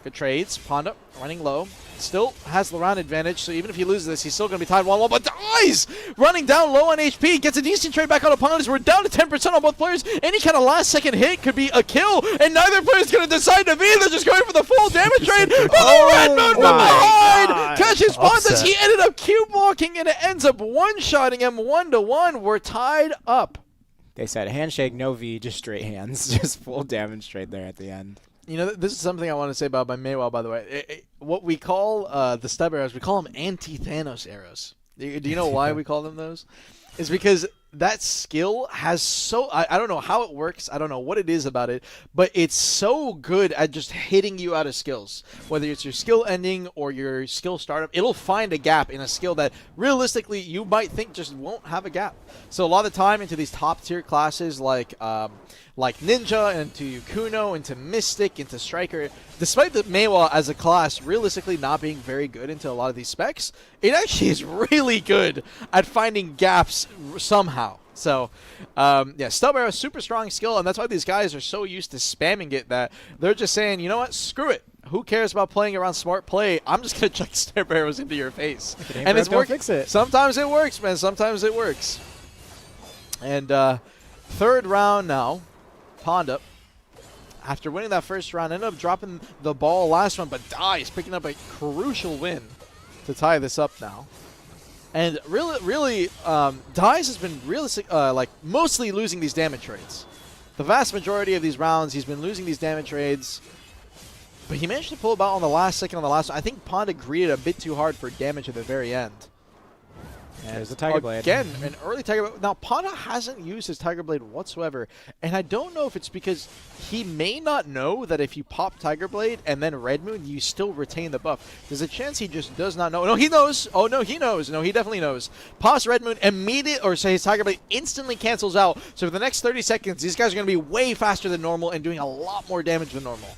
Good trades. Ponda running low. Still has the round advantage, so even if he loses this, he's still going to be tied 1-1, but Dies running down low on HP. Gets a decent trade back on opponents. We're down to 10% on both players. Any kind of last-second hit could be a kill, and neither player's going to decide to be. They're just going for the full damage trade. Oh, Red Moon from behind catches Pondas. He ended up cube walking, and it ends up one-shotting him 1-1. We're tied up. They said handshake, no V, just straight hands. Just full damage straight there at the end. You know, this is something I want to say about my Meiwa, by the way. What we call the stub arrows, we call them anti-Thanos arrows. Do you know why we call them those? It's because that skill has so... I don't know how it works. I don't know what it is about it. But it's so good at just hitting you out of skills. Whether it's your skill ending or your skill startup, it'll find a gap in a skill that realistically you might think just won't have a gap. So a lot of the time into these top tier classes like Ninja, into Kuno, into Mystic, into Striker, despite the Meiwa as a class realistically not being very good into a lot of these specs, it actually is really good at finding gaps somehow. So, yeah, Stub Arrow is super strong skill, and that's why these guys are so used to spamming it that they're just saying, you know what, screw it. Who cares about playing around smart play? I'm just going to chuck Stub Arrows into your face. And it's working. Fix it. Sometimes it works, man. Sometimes it works. And third round now. Ponda, after winning that first round, ended up dropping the ball last one, but Dice picking up a crucial win to tie this up now. And really, Dice has been like mostly losing these damage trades. The vast majority of these rounds, he's been losing these damage trades, but he managed to pull about on the last second on the last one. I think Ponda greeted a bit too hard for damage at the very end. And there's the Tiger Blade. Again, an early Tiger Blade. Now, Ponda hasn't used his Tiger Blade whatsoever, and I don't know if it's because he may not know that if you pop Tiger Blade and then Red Moon, you still retain the buff. There's a chance he just does not know. No, he knows. Oh, no, he knows. No, he definitely knows. Pops Red Moon, say his Tiger Blade instantly cancels out. So for the next 30 seconds, these guys are going to be way faster than normal and doing a lot more damage than normal.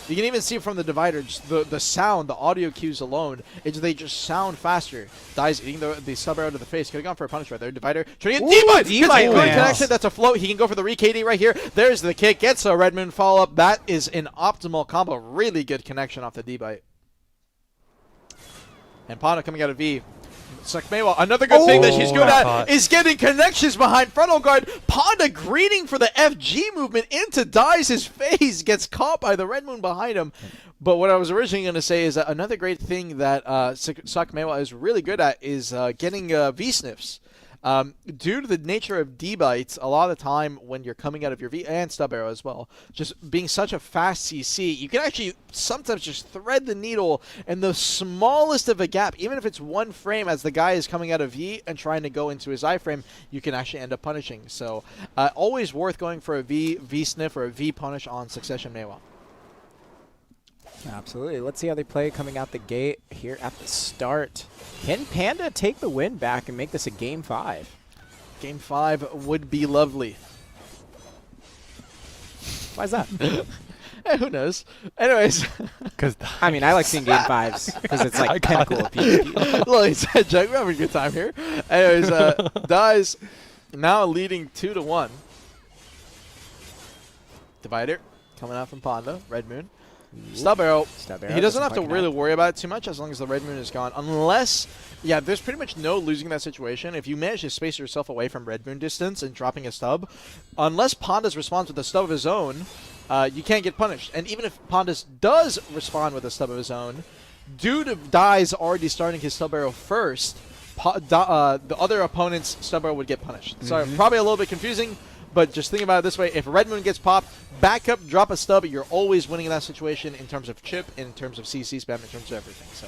You can even see from the divider, just the sound, the audio cues alone, they just sound faster. Dies eating the sub arrow to the face. Could have gone for a punish right there. Divider trying to get D-Bite. Good connection. That's a float. He can go for the re-KD right here. There's the kick. Gets a Red Moon follow-up. That is an optimal combo. Really good connection off the D-Bite. And Ponda coming out of V. Sakmewa, another good thing that she's good at caught. is getting connections behind frontal guard. Panda greeting for the FG movement into Deadeye's face, gets caught by the Red Moon behind him. But what I was originally going to say is that another great thing that Sakmewa is really good at is getting V-sniffs. Due to the nature of D-bites, a lot of the time when you're coming out of your V, and stub arrow as well, just being such a fast CC, you can actually sometimes just thread the needle in the smallest of a gap, even if it's one frame as the guy is coming out of V and trying to go into his iframe, you can actually end up punishing. So always worth going for a V-sniff or a V-punish on Succession Mewa. Absolutely. Let's see how they play coming out the gate here at the start. Can Panda take the win back and make this a Game 5? Game 5 would be lovely. Why is that? Who knows? Anyways. Because I mean, I like seeing Game 5s because it's like pinnacle of PvP. Look, he said, Jug, we're having a good time here. Anyways, Deadeye's now leading 2-1. Divider coming out from Panda, Red Moon. Stub arrow. He doesn't have to really worry about it too much as long as the Red Moon is gone. Unless, yeah, there's pretty much no losing that situation. If you manage to space yourself away from Red Moon distance and dropping a stub, unless Pandas responds with a stub of his own, you can't get punished. And even if Pandas does respond with a stub of his own, due to Deadeye's already starting his stub arrow first, the other opponent's stub arrow would get punished. Sorry, probably a little bit confusing. But just think about it this way, if Red Moon gets popped, back up, drop a stub, you're always winning in that situation in terms of chip, in terms of CC spam, in terms of everything. So,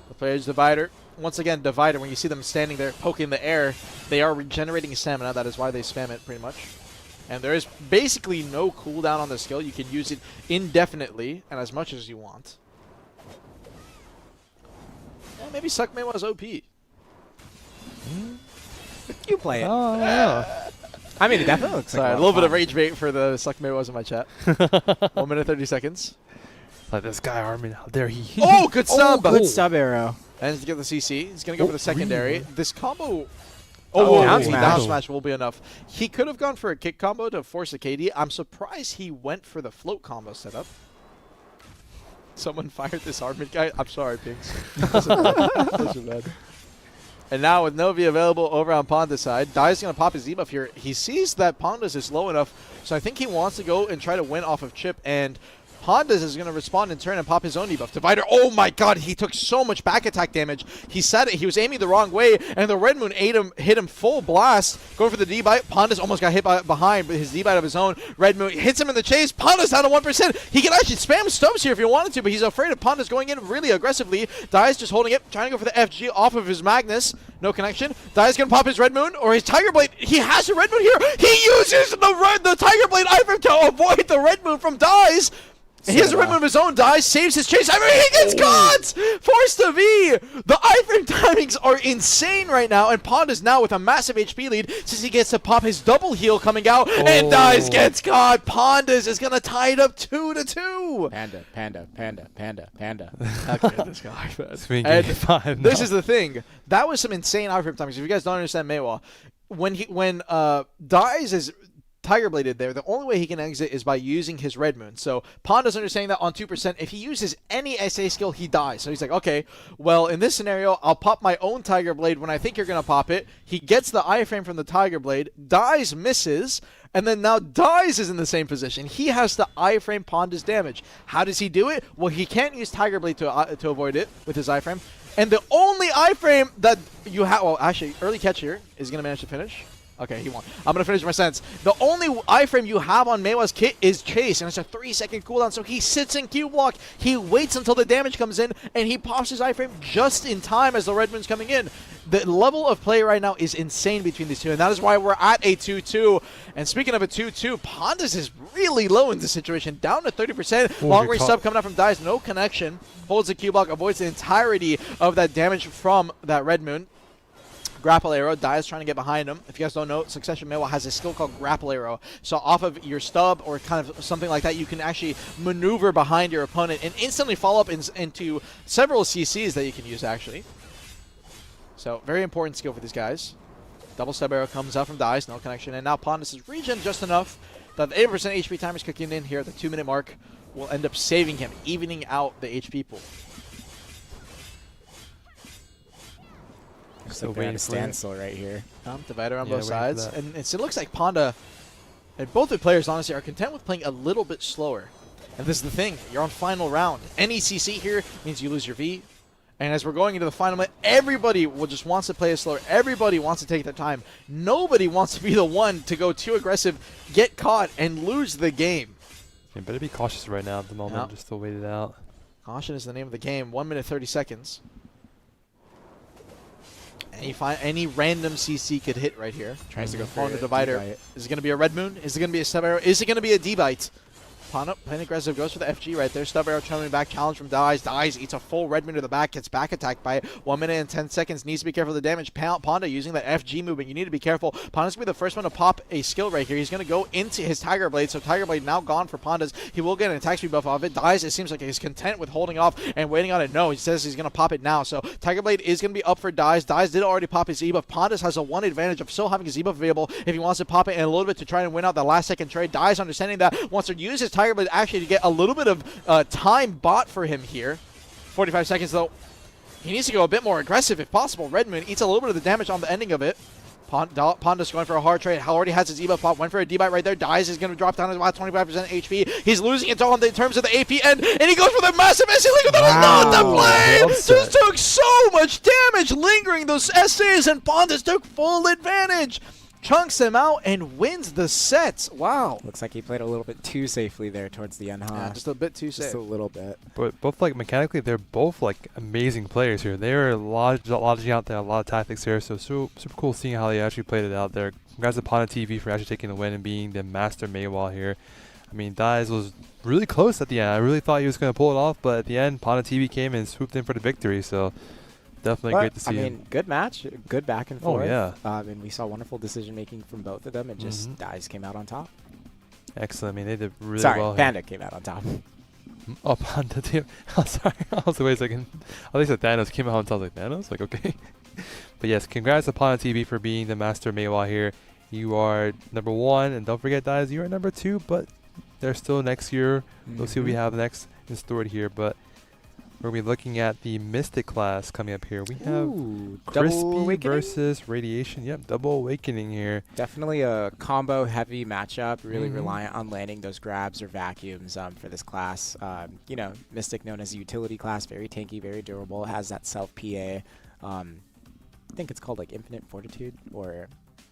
the player's Divider. Once again, Divider, when you see them standing there poking the air, they are regenerating stamina. That is why they spam it pretty much. And there is basically no cooldown on the skill. You can use it indefinitely and as much as you want. Yeah, maybe Sakmewa was OP. You play it. Oh, yeah. I mean, it definitely looks Sorry, like a little bit of rage bait for the Sakmewas in my chat. 1 minute 30 seconds. Like this guy Armin out there, he. Oh, good stub! Good stub arrow. And to get the CC, he's going to go for the secondary. This combo... down down smash. smash will be enough. He could have gone for a kick combo to force a KD. I'm surprised he went for the float combo setup. Someone fired this Armin guy. I'm sorry, Pinks. Those are bad. And now with Novi available over on Panda's side, Deadeye's going to pop his debuff here. He sees that Pandas is low enough, so I think he wants to go and try to win off of chip, and Pandas is going to respond in turn and pop his own debuff. Divider, oh my god, he took so much back attack damage. He said it, he was aiming the wrong way, and the Red Moon hit him full blast. Going for the D-bite, Pandas almost got hit behind, but his D-bite of his own. Red Moon hits him in the chase, Pandas down to 1%. He can actually spam stubs here if he wanted to, but he's afraid of Pandas going in really aggressively. Deadeye's just holding it, trying to go for the FG off of his Magnus. No connection. Deadeye's going to pop his Red Moon, or his Tiger Blade. He has a Red Moon here. He uses the Tiger Blade item to avoid the Red Moon from Deadeye's. He has a Red Moon of his own, Deadeye's, saves his chase. I mean, he gets caught! Forced to V! The iframe timings are insane right now, and Panda's now with a massive HP lead since he gets to pop his double heal coming out, and Deadeye's gets caught. Pandas is going to tie it up 2-2. Panda. Okay, this guy, man. And This is the thing. That was some insane iframe timings. If you guys don't understand Mewa, when Deadeye's is Tiger Bladed there, the only way he can exit is by using his Red Moon. So Panda's understanding that on 2%, if he uses any SA skill, he dies. So he's like, okay, well, in this scenario, I'll pop my own Tiger Blade when I think you're going to pop it. He gets the iframe from the Tiger Blade, Deadeye's misses, and then now Deadeye's is in the same position. He has to iframe Panda's damage. How does he do it? Well, he can't use Tiger Blade to avoid it with his iframe. And the only iframe that you have, well, actually, early catch here is going to manage to finish. Okay, he won. I'm going to finish my sentence. The only iframe you have on Mewa's kit is Chase, and it's a 3-second cooldown, so he sits in Q block. He waits until the damage comes in, and he pops his iframe just in time as the Red Moon's coming in. The level of play right now is insane between these two, and that is why we're at a 2-2. And speaking of a 2-2, Pandas is really low in this situation, down to 30%. Long-range sub coming out from Deadeye's, no connection. Holds the Q block, avoids the entirety of that damage from that Red Moon. Grapple Arrow, Deadeye's trying to get behind him. If you guys don't know, Succession Mewa has a skill called Grapple Arrow. So off of your stub or kind of something like that, you can actually maneuver behind your opponent and instantly follow up into several CCs that you can use, actually. So very important skill for these guys. Double Stub Arrow comes out from Deadeye's, no connection. And now Pandas is regen just enough that the 8% HP timer is kicking in here at the 2-minute mark. Will end up saving him, evening out the HP pool. Looks Still like they're at waiting a for it. standstill right here. Divided on Yeah, both waiting for sides. that. And it looks like Panda and both the players, honestly, are content with playing a little bit slower. And this is the thing. You're on final round. Any CC here means you lose your V. And as we're going into the final minute, everybody will just wants to play it slower. Everybody wants to take their time. Nobody wants to be the one to go too aggressive, get caught, and lose the game. You better be cautious right now at the moment. Yep. Just to wait it out. Caution is the name of the game. 1 minute 30 seconds. Any random CC could hit right here. Tries to go for on the a divider. D-bite. Is it going to be a red moon? Is it going to be a stub arrow? Is it going to be a D-bite? Panda playing aggressive, goes for the FG right there. Stub arrow coming back, challenge from Deadeye. Eats a full red moon to the back, gets back attacked by it. 1 minute and 10 seconds. Needs to be careful of the damage. Panda using that FG movement. You need to be careful. Panda's going to be the first one to pop a skill right here. He's going to go into his Tiger Blade. So Tiger Blade now gone for Panda's. He will get an attack speed buff off it. Deadeye, it seems like he's content with holding off and waiting on it. No, he says he's going to pop it now. So Tiger Blade is going to be up for Deadeye. Deadeye did already pop his E-buff. Panda's has a one advantage of still having his E-buff available if he wants to pop it in a little bit to try and win out the last second trade. Deadeye's understanding that wants to use his Tiger Blade actually to get a little bit of time bought for him here. 45 seconds though. He needs to go a bit more aggressive if possible. Red Moon eats a little bit of the damage on the ending of it. Panda's going for a hard trade. Already has his E-buff pop. Went for a D-bite right there. Dies is going to drop down to about 25% HP. He's losing it all in terms of the AP end. And he goes for the massive SC Link. That was not the play. Just took so much damage lingering those SCs. And Panda's took full advantage. Chunks them out and wins the set. Wow. Looks like he played a little bit too safely there towards the end, huh? Yeah, just a bit too safe. Just a little bit. But both like mechanically, they're both like amazing players here. They're lodging out there, a lot of tactics here. So super cool seeing how they actually played it out there. Congrats to Panda TV for actually taking the win and being the master Maywall here. I mean, Dies was really close at the end. I really thought he was going to pull it off, but at the end, Panda TV came and swooped in for the victory. So definitely great to see. I mean, good match, good back and forth. Oh yeah. And we saw wonderful decision making from both of them, and just Dies came out on top. Excellent. I mean, they did really Sorry, well. Panda came out on top. Oh, Panda team. Oh, sorry. I was like, wait a second. I think Thanos came out on top. I was like, Thanos? Like, okay. But yes, congrats to Panda TV for being the master Maywall here. You are number 1, and don't forget, guys, you are number 2, but they're still next year. We'll see what we have next in store here, but we're going to be looking at the Mystic class coming up here. We have Double Crispy Awakening? versus Radiation. Yep, Double Awakening here. Definitely a combo heavy matchup, really reliant on landing those grabs or vacuums for this class. You know, Mystic known as a utility class, very tanky, very durable, has that self PA. I think it's called like Infinite Fortitude or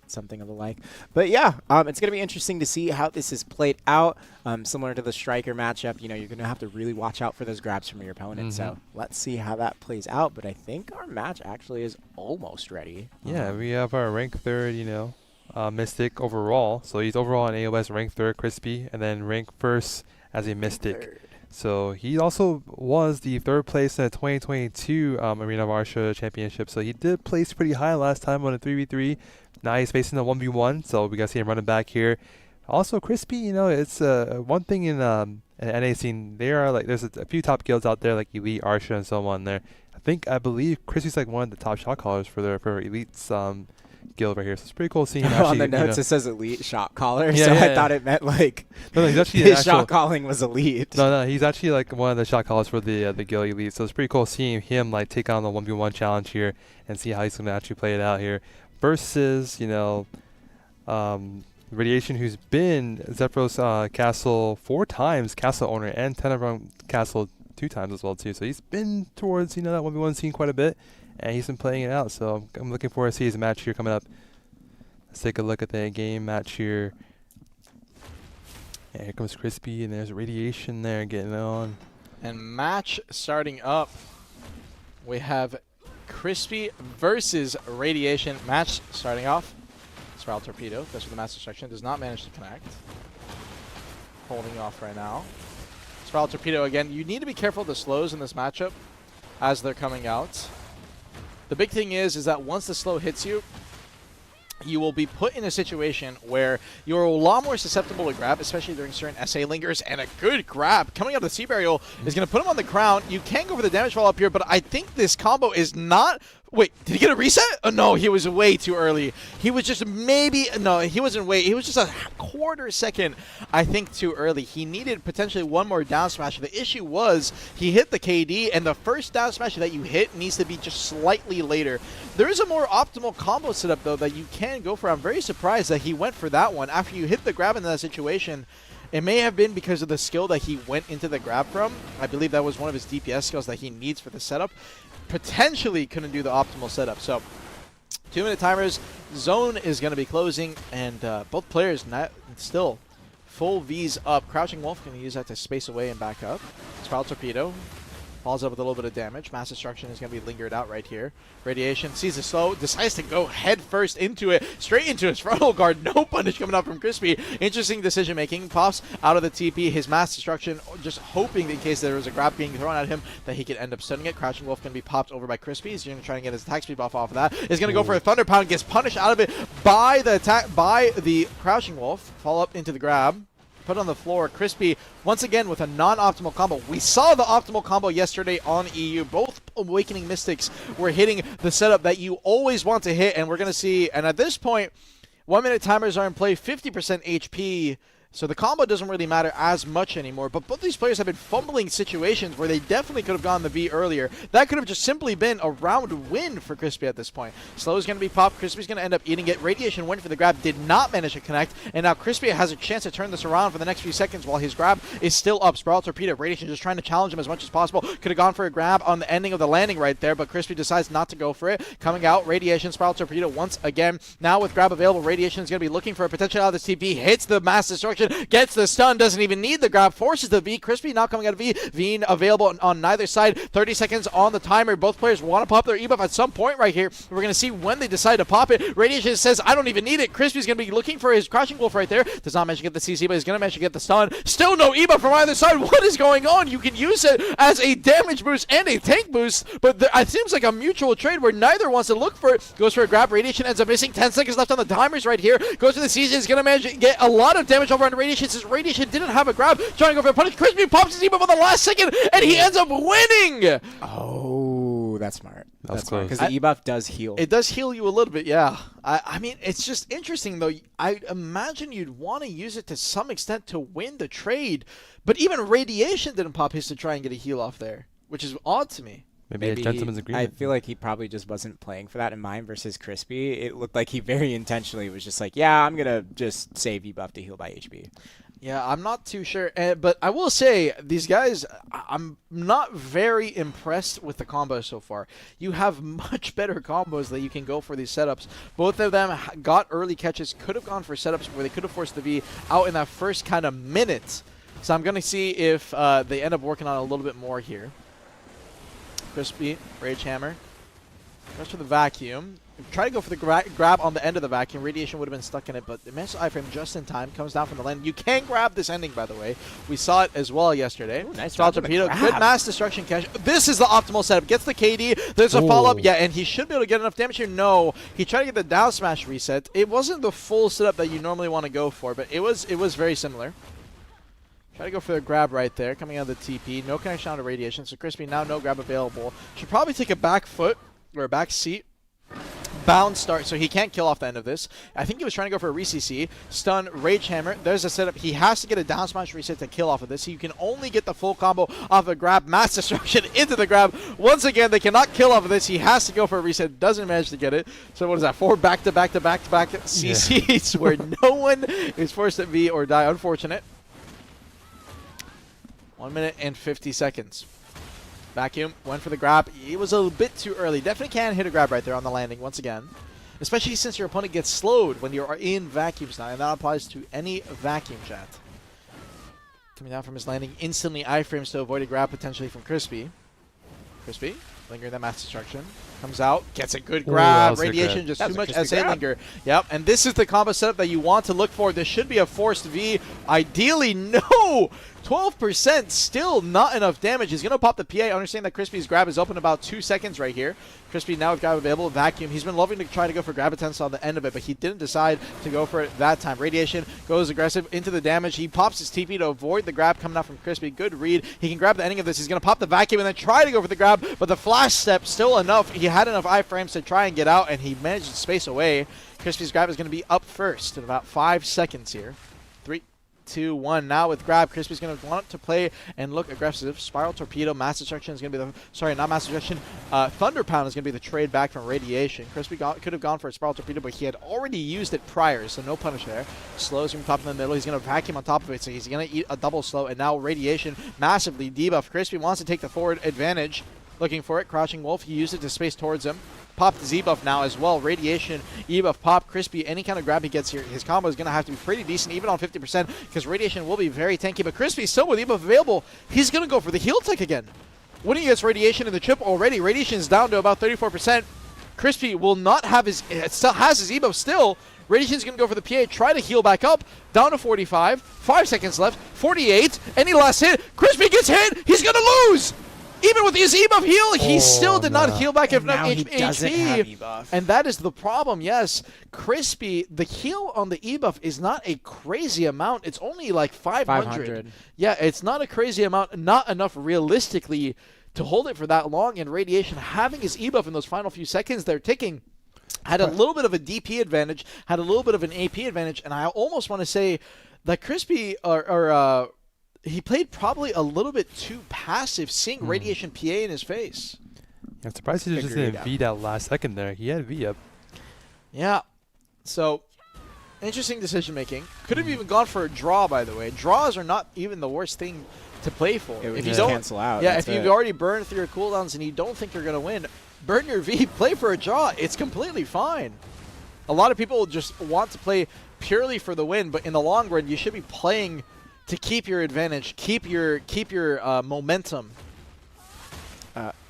something of the like. But yeah, it's going to be interesting to see how this is played out. Similar to the Striker matchup, you know, you're going to have to really watch out for those grabs from your opponent. So let's see how that plays out. But I think our match actually is almost ready. Yeah, we have our rank 3rd, you know, Mystic overall. So he's overall on AOS rank 3rd, Crispy, and then rank 1st as a Mystic. So he also was the 3rd place in the 2022 Arena of Arsha Championship. So he did place pretty high last time on a 3v3. Now he's facing a 1v1, so we got to see him running back here. Also, Crispy, you know, it's one thing in NA scene. There are like there's a few top guilds out there like Elite, Arsha, and so on. There, I believe Crispy's like one of the top shot callers for Elite's guild right here. So it's pretty cool seeing him actually. On the notes, it says Elite shot caller, Yeah, so yeah, I thought it meant like no, he's actually his shot calling was Elite. No, he's actually like one of the shot callers for the guild Elite. So it's pretty cool seeing him like take on the 1v1 challenge here and see how he's going to actually play it out here. Versus, you know, Radiation, who's been Zephyros Castle 4 times, Castle owner, and Tenebrone Castle 2 times as well too. So he's been towards, you know, that 1v1 scene quite a bit, and he's been playing it out. So I'm looking forward to see his match here coming up. Let's take a look at the game match here. Yeah, here comes Crispy, and there's Radiation there getting on. And match starting up. We have Crispy versus Radiation. Match starting off. Spiral Torpedo goes for the Master Destruction. Does not manage to connect. Holding off right now. Spiral Torpedo again. You need to be careful of the slows in this matchup as they're coming out. The big thing is that once the slow hits you, you will be put in a situation where you're a lot more susceptible to grab, especially during certain SA lingers, and a good grab coming out of the Sea Burial is going to put him on the ground. You can go for the damage fall up here, but I think this combo is not Wait, did he get a reset? Oh, no, he was way too early. He was just no, he wasn't way. He was just a quarter second, I think, too early. He needed potentially one more down smash. The issue was he hit the KD, and the first down smash that you hit needs to be just slightly later. There is a more optimal combo setup, though, that you can go for. I'm very surprised that he went for that one. After you hit the grab in that situation, it may have been because of the skill that he went into the grab from. I believe that was one of his DPS skills that he needs for the setup. Potentially couldn't do the optimal setup. So 2-minute timers, zone is going to be closing, and both players still full V's up. Crouching Wolf going to use that to space away and back up. Spiral Torpedo falls up with a little bit of damage. Mass Destruction is going to be lingered out right here. Radiation sees the slow, decides to go head first into it, straight into his frontal guard. No punish coming out from Crispy. Interesting decision making. Pops out of the TP. His Mass Destruction, just hoping that in case there was a grab being thrown at him, that he could end up stunning it. Crouching Wolf going to be popped over by Crispy. He's going to try and get his attack speed buff off of that. Is going to go for a Thunder Pound. Gets punished out of it by the attack by the Crouching Wolf. Fall up into the grab. Put on the floor. Crispy once again with a non-optimal combo. We saw the optimal combo yesterday on EU. Both Awakening Mystics were hitting the setup that you always want to hit, and we're going to see, and at this point, 1-minute timers are in play, 50% HP. So the combo doesn't really matter as much anymore, but both these players have been fumbling situations where they definitely could have gone the V earlier. That could have just simply been a round win for Crispy at this point. Slow is going to be popped. Crispy's going to end up eating it. Radiation went for the grab, did not manage to connect, and now Crispy has a chance to turn this around for the next few seconds while his grab is still up. Spiral Torpedo, Radiation just trying to challenge him as much as possible. Could have gone for a grab on the ending of the landing right there, but Crispy decides not to go for it. Coming out, Radiation, Spiral Torpedo once again. Now with grab available, Radiation is going to be looking for a potential out of this TP. Hits the Mass Destruction, gets the stun, doesn't even need the grab, forces the V. Crispy now coming out of V. V available on neither side. 30 seconds on the timer. Both players want to pop their E-buff at some point right here. We're going to see when they decide to pop it. Radiation says, I don't even need it. Crispy's going to be looking for his Crouching Wolf right there. Does not manage to get the CC, but he's going to manage to get the stun. Still no E-buff from either side. What is going on? You can use it as a damage boost and a tank boost, but it seems like a mutual trade where neither wants to look for it. Goes for a grab. Radiation ends up missing. 10 seconds left on the timers right here. Goes for the CC. Is going to manage to get a lot of damage over on Radiation. Since Radiation didn't have a grab, trying to go for a punish. Crispy pops his E-buff on the last second, and he ends up winning! Oh, that's smart. That's smart, close. because the E-buff does heal. It does heal you a little bit, yeah. I mean, it's just interesting, though. I imagine you'd want to use it to some extent to win the trade, but even Radiation didn't pop his to try and get a heal off there, which is odd to me. Maybe a gentleman's agreement. I feel like he probably just wasn't playing for that in mind versus Crispy. It looked like he very intentionally was just like, yeah, I'm going to just save E-buff to heal by HP. Yeah, I'm not too sure, but I will say, these guys, I'm not very impressed with the combos so far. You have much better combos that you can go for these setups. Both of them got early catches, could have gone for setups where they could have forced the V out in that first kind of minute. So I'm going to see if they end up working on it a little bit more here. Crispy, Rage Hammer. Goes for the vacuum. Try to go for the grab on the end of the vacuum. Radiation would have been stuck in it, but the managed to iframe just in time. Comes down from the land. You can grab this ending, by the way. We saw it as well yesterday. Ooh, nice Spiral Torpedo. Good Mass Destruction catch. This is the optimal setup. Gets the KD. There's a follow-up. Yeah, and he should be able to get enough damage here. No. He tried to get the down smash reset. It wasn't the full setup that you normally want to go for, but it was very similar. Try to go for the grab right there. Coming out of the TP. No connection onto Radiation. So Crispy now no grab available. Should probably take a back foot or a back seat. Bound start, so he can't kill off the end of this. I think he was trying to go for a re-CC. Stun, Rage Hammer. There's a setup. He has to get a down smash reset to kill off of this. So you can only get the full combo off a grab. Mass Destruction into the grab. Once again, they cannot kill off of this. He has to go for a reset. Doesn't manage to get it. So what is that? 4 back-to-back-to-back-to-back CCs where no one is forced to V or die. Unfortunate. 1 minute and 50 seconds. Vacuum, went for the grab. He was a bit too early. Definitely can hit a grab right there on the landing once again. Especially since your opponent gets slowed when you're in vacuums now, and that applies to any vacuum chat. Coming down from his landing, instantly iframes to avoid a grab potentially from Crispy. Crispy, lingering that Mass Destruction. Comes out, gets a good grab. Radiation, just too much SA linger. Yep, and this is the combo setup that you want to look for. This should be a forced V. Ideally, no! 12%, still not enough damage. He's going to pop the PA. Understand that Crispy's grab is open about 2 seconds right here. Crispy now with grab available. Vacuum. He's been loving to try to go for grab attempts on the end of it, but he didn't decide to go for it that time. Radiation goes aggressive into the damage. He pops his TP to avoid the grab coming out from Crispy. Good read. He can grab the ending of this. He's going to pop the vacuum and then try to go for the grab, but the flash step still enough. He had enough iframes to try and get out, and he managed to space away. Crispy's grab is going to be up first in about 5 seconds here. 3, 2, 1. Now with grab, Crispy's going to want to play and look aggressive. Spiral Torpedo, Mass Destruction is going to be the... Sorry, not Mass Destruction. Thunder Pound is going to be the trade back from Radiation. Crispy could have gone for a Spiral Torpedo, but he had already used it prior, so no punish there. Slows from top in the middle. He's going to vacuum on top of it, so he's going to eat a double slow, and now Radiation massively debuffed. Crispy wants to take the forward advantage. Looking for it. Crouching Wolf. He used it to space towards him. Pop the Z-buff now as well. Radiation, E-buff, pop, Crispy. Any kind of grab he gets here, his combo is going to have to be pretty decent, even on 50%, because Radiation will be very tanky. But Crispy, still with E-buff available, he's going to go for the heal tech again. Winning against Radiation in the chip already. Radiation is down to about 34%. Crispy will not have his... still has his E-buff still. Radiation's going to go for the PA, try to heal back up. Down to 45. 5 seconds left. 48. Any last hit. Crispy gets hit. He's going to lose! Even with his E-buff heal, he still did not heal back enough HP. And that is the problem, yes. Crispy, the heal on the E-buff is not a crazy amount. It's only like 500. Yeah, it's not a crazy amount, not enough realistically to hold it for that long. And Radiation having his E-buff in those final few seconds, they're ticking. Had a little bit of a DP advantage, had a little bit of an AP advantage, and I almost want to say that Crispy he played probably a little bit too passive, seeing Radiation PA in his face. I'm surprised he just didn't V that last second there. He had V up. Yeah. So, interesting decision making. Could have even gone for a draw, by the way. Draws are not even the worst thing to play for. It would just cancel out. Yeah, if you've already burned through your cooldowns and you don't think you're going to win, burn your V, play for a draw. It's completely fine. A lot of people just want to play purely for the win, but in the long run, you should be playing to keep your advantage, keep your momentum.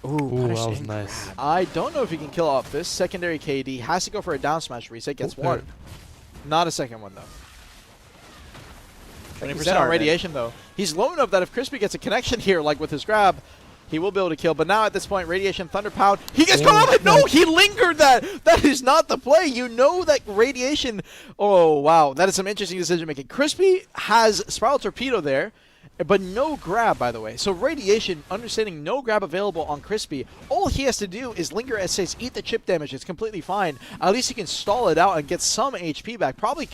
Ooh, that was nice. I don't know if he can kill off this. Secondary KD has to go for a down smash reset. Gets one. Not a second one, though. 20% on Radiation, though. He's low enough that if Crispy gets a connection here, like with his grab, he will be able to kill. But now at this point, Radiation, Thunder Pound. He gets caught off. No, he lingered that. That is not the play. You know that Radiation. Oh, wow. That is some interesting decision making. Crispy has Spiral Torpedo there, but no grab, by the way. So Radiation, understanding no grab available on Crispy, all he has to do is linger essays, eat the chip damage. It's completely fine. At least he can stall it out and get some HP back. Probably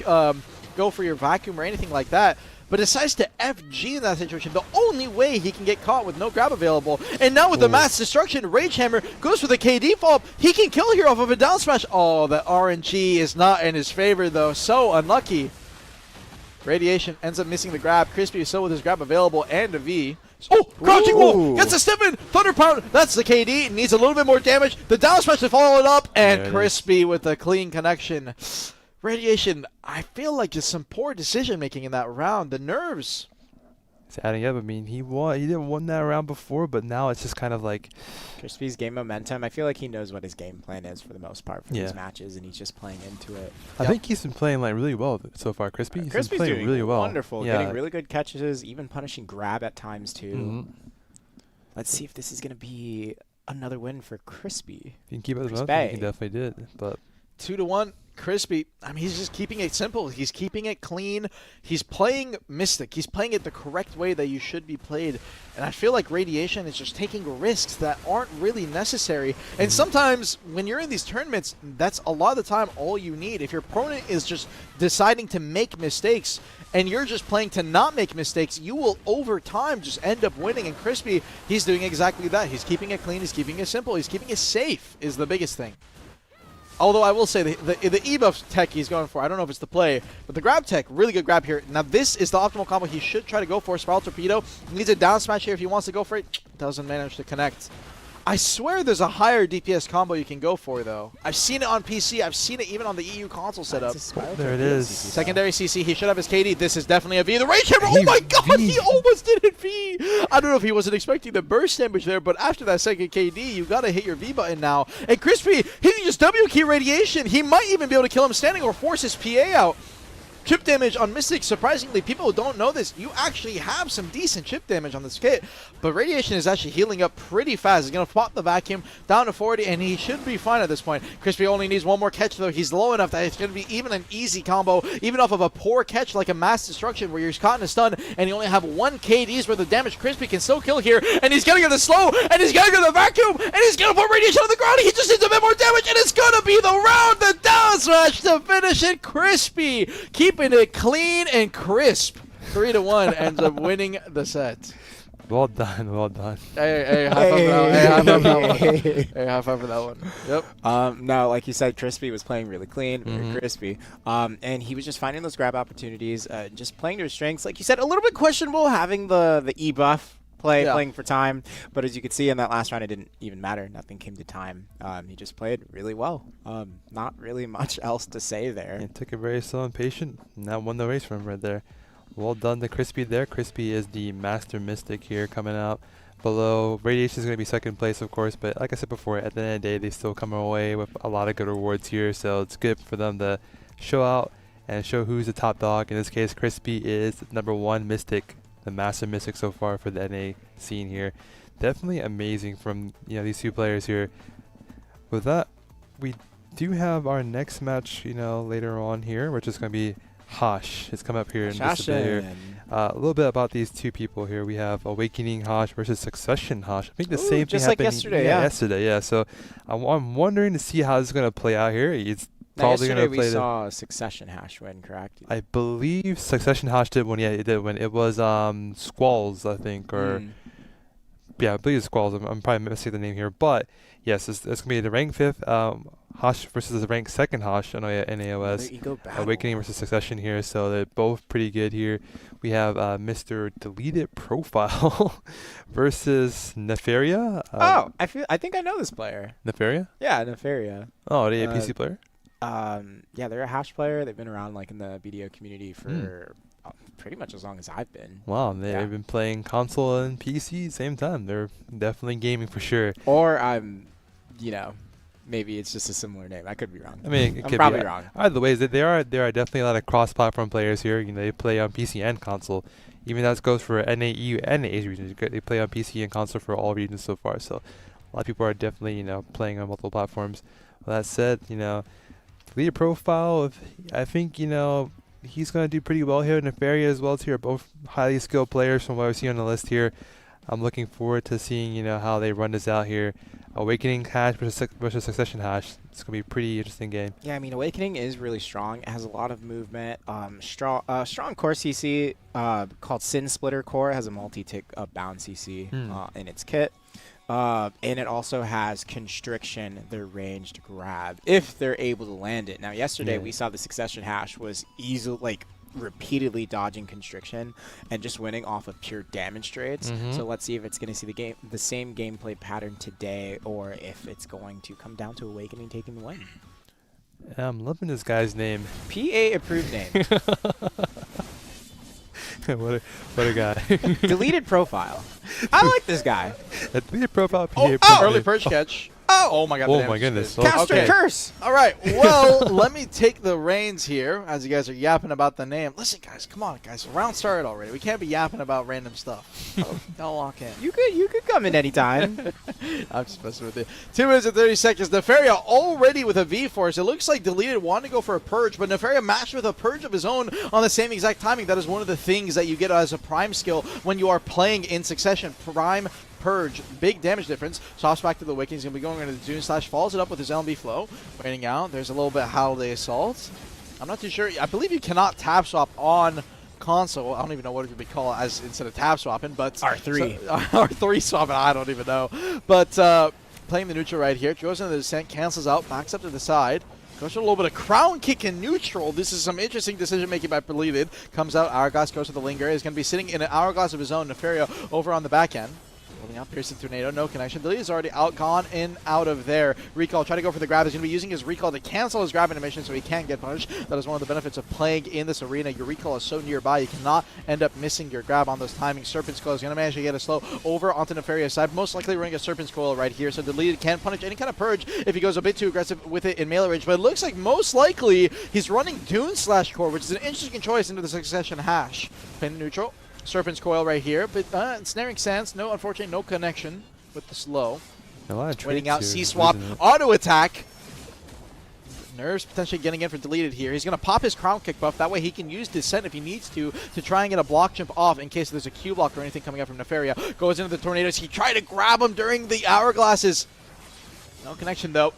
go for your vacuum or anything like that. But decides to FG in that situation. The only way he can get caught with no grab available. And now with the Mass Destruction, Rage Hammer goes for the KD fall. He can kill here off of a down smash. Oh, the RNG is not in his favor, though. So unlucky. Radiation ends up missing the grab. Crispy is still with his grab available and a V. Oh, Crouching Wolf gets a step in. Thunder Pound. That's the KD. Needs a little bit more damage. The down smash to follow it up. And Crispy with a clean connection. Radiation, I feel like just some poor decision making in that round. The nerves. It's adding up. I mean, he didn't win that round before, but now it's just kind of like Crispy's game momentum. I feel like he knows what his game plan is for the most part for these matches, and he's just playing into it. I think he's been playing like really well so far. Crispy's been playing doing really well. Wonderful, getting really good catches, even punishing grab at times too. Let's see if this is going to be another win for Crispy. If you can keep it as well, he definitely did. But 2-1. Crispy, I mean, he's just keeping it simple. He's keeping it clean. He's playing Mystic. He's playing it the correct way that you should be played. And I feel like Radiation is just taking risks that aren't really necessary. And sometimes when you're in these tournaments, that's a lot of the time all you need. If your opponent is just deciding to make mistakes and you're just playing to not make mistakes, you will over time just end up winning. And Crispy, he's doing exactly that. He's keeping it clean. He's keeping it simple. He's keeping it safe is the biggest thing. Although I will say the E-buff tech he's going for, I don't know if it's the play, but the grab tech, really good grab here. Now this is the optimal combo he should try to go for. Spiral Torpedo needs a down smash here if he wants to go for it. Doesn't manage to connect. I swear there's a higher DPS combo you can go for, though. I've seen it on PC. I've seen it even on the EU console setup. There it is. Secondary CC. He should have his KD. This is definitely a V. The Rage Hammer. Oh my god, he almost did it V. I don't know if he wasn't expecting the burst damage there, but after that second KD, you got to hit your V button now. And Crispy, he can just W key Radiation. He might even be able to kill him standing or force his PA out. Chip damage on Mystic, surprisingly, people don't know this. You actually have some decent chip damage on this kit, but Radiation is actually healing up pretty fast. He's going to pop the vacuum down to 40, and he should be fine at this point. Crispy only needs one more catch, though. He's low enough that it's going to be even an easy combo, even off of a poor catch like a Mass Destruction where you're caught in a stun, and you only have 1 KD's worth of damage. Crispy can still kill here, and he's going to get the slow, and he's going to get the vacuum, and he's going to put Radiation on the ground. He just needs a bit more damage, and it's going to be the round, the down smash to finish it. Crispy keeping it clean and crisp. 3-1 ends up winning the set. Well done, well done. Hey, high five for that one. Hey, high five for that one. Yep. No, like you said, Crispy was playing really clean, very crispy. And he was just finding those grab opportunities, just playing to his strengths. Like you said, a little bit questionable having the E buff playing for time. But as you could see in that last round, it didn't even matter. Nothing came to time. He just played really well. Not really much else to say there. It took it very slow and patient, and that won the race from right there. Well done to Crispy there. Crispy is the Master Mystic here coming out below. Radiation is going to be second place, of course, but like I said before, at the end of the day, they still come away with a lot of good rewards here, so it's good for them to show out and show who's the top dog. In this case, Crispy is #1 Mystic, the Master Mystic so far for the NA scene here. Definitely amazing from these two players here. With that, we do have our next match, later on here, which is going to be Hash. It's come up here in just a bit here. A little bit about these two people here. We have Awakening Hash versus Succession Hash. I think the same thing just happened like yesterday. yesterday. Yeah. So I'm wondering to see how this is going to play out here. It's Now, probably yesterday going to play. we saw Succession Hash win, correct? I believe Succession Hash did when it did when it was Squalls, I think, or yeah, I believe it's Squalls. I'm probably missing the name here, but yes, it's going to be the rank 5th Hash versus the rank 2nd Hash on NAOS. Awakening versus Succession here, so they're both pretty good here. We have Mr. Deleted Profile versus Nefaria. I think I know this player. Nefaria? Yeah, Nefaria. Oh, are they a PC player? Yeah, they're a Hash player. They've been around like in the BDO community for pretty much as long as I've been. Wow, they've been playing console and PC same time. They're definitely gaming for sure. Or maybe it's just a similar name. I could be wrong. I mean, I'm probably wrong. Either way, there are definitely a lot of cross-platform players here. They play on PC and console. Even that goes for NAEU and Asia regions. They play on PC and console for all regions so far. So a lot of people are definitely playing on multiple platforms. With that said, Leader Profile, I think he's going to do pretty well here. Nefaria as well too are both highly skilled players from what I see on the list here. I'm looking forward to seeing how they run this out here. Awakening Hash versus Succession Hash. It's gonna be a pretty interesting game. Yeah, I mean Awakening is really strong. It has a lot of movement. Strong core CC called Sin Splitter Core. It has a multi-tick bound CC in its kit. And it also has Constriction, the ranged grab, if they're able to land it. Now, yesterday we saw the Succession Hash was easily repeatedly dodging Constriction and just winning off of pure damage trades. So let's see if it's going to see the same gameplay pattern today, or if it's going to come down to Awakening taking the win. I'm loving this guy's name. PA approved name. what a guy. Deleted Profile. I like this guy. A Deleted Profile. Early perch catch. Oh my god. Oh my goodness. Caster Curse. All right. Well, let me take the reins here as you guys are yapping about the name. Listen, guys. Come on, guys. The round started already. We can't be yapping about random stuff. Don't lock in. You could come in anytime. I'm just messing with you. 2 minutes and 30 seconds. Nefaria already with a V-Force. It looks like Deleted wanted to go for a Purge, but Nefaria matched with a Purge of his own on the same exact timing. That is one of the things that you get as a Prime skill when you are playing in succession. Prime Purge, big damage difference. Swaps back to the Wicking. He's going to be going into the Dune Slash, follows it up with his LB flow. Waiting out. There's a little bit of Holiday Assault. I'm not too sure. I believe you cannot tap swap on console. I don't even know what it would be called as instead of tab swapping, but R3. R3 swapping, I don't even know. But playing the neutral right here. Goes into the descent, cancels out, backs up to the side. Goes for a little bit of crown kick in neutral. This is some interesting decision making by Deleted. Comes out, Hourglass goes to the Linger. He's going to be sitting in an Hourglass of his own. Nefaria over on the back end. Pulling out Piercing Tornado, no connection. Deleted is already gone in, out of there. Recall, try to go for the grab. He's going to be using his recall to cancel his grab animation so he can't get punished. That is one of the benefits of playing in this arena. Your recall is so nearby, you cannot end up missing your grab on those timings. Serpent's Coil is going to manage to get a slow over onto Nefaria's side. Most likely running a Serpent's Coil right here, so Deleted can't punish any kind of purge if he goes a bit too aggressive with it in melee range. But it looks like most likely he's running Dune/Core, which is an interesting choice into the Succession Hash. Pin neutral. Serpent's Coil right here, but Ensnaring Sands, no, unfortunately, no connection with the slow. A lot of Waiting trades out, here, C-Swap, isn't it? auto attack. Nerves potentially getting in for Deleted here. He's going to pop his Crown Kick buff. That way he can use Descent if he needs to try and get a block jump off in case there's a Q block or anything coming up from Nefaria. Goes into the Tornadoes. He tried to grab him during the Hourglasses. No connection, though.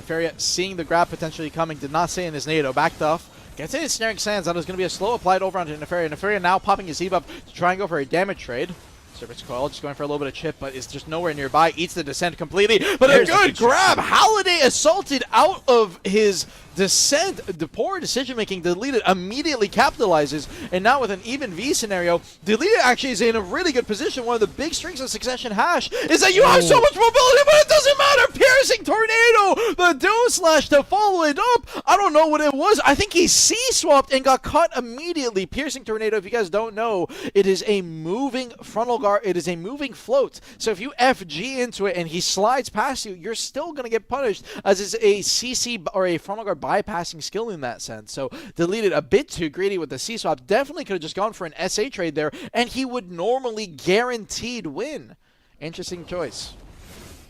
Nefaria seeing the grab potentially coming, did not stay in his NATO. Backed off. Gets in his Snaring Sands. That is going to be a slow applied over onto Nefaria. Nefaria now popping his debuff to try and go for a damage trade. Serpent's Coil just going for a little bit of chip, but it's just nowhere nearby. Eats the Descent completely, but a good grab. Halliday assaulted out of his Descent. The poor decision-making, Deleted immediately capitalizes, and now with an even V scenario, Deleted actually is in a really good position. One of the big strengths of Succession Hash is that you have so much mobility, but it doesn't matter. Piercing Tornado, the Doom Slash to follow it up. I don't know what it was. I think he C-swapped and got caught immediately. Piercing Tornado, if you guys don't know, it is a moving frontal guard. It is a moving float. So if you FG into it and he slides past you, you're still going to get punished, as it's a CC or a frontal guard bypassing skill in that sense. So Deleted a bit too greedy with the C-swap. Definitely could have just gone for an SA trade there, and he would normally guaranteed win. Interesting choice.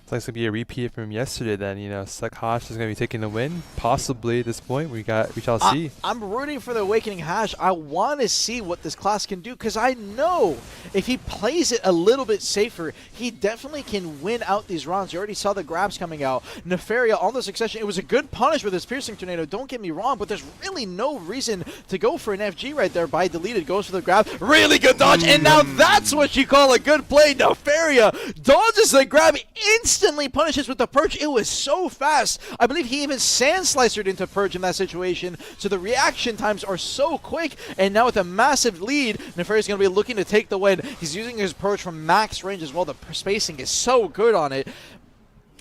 It's like it's gonna be a repeat from yesterday. Then Hash is gonna be taking the win, possibly at this point. We shall see. I'm rooting for the Awakening Hash. I want to see what this class can do, because I know if he plays it a little bit safer, he definitely can win out these rounds. You already saw the grabs coming out. Nefaria on the Succession. It was a good punish with his Piercing Tornado. Don't get me wrong, but there's really no reason to go for an FG right there by Deleted. Goes for the grab. Really good dodge, and now that's what you call a good play. Nefaria dodges the grab, instantly punishes with the Purge. It was so fast. I believe he even Sand Slicered into Purge in that situation. So the reaction times are so quick. And now with a massive lead, Nefaria is going to be looking to take the win. He's using his Purge from max range as well. The spacing is so good on it.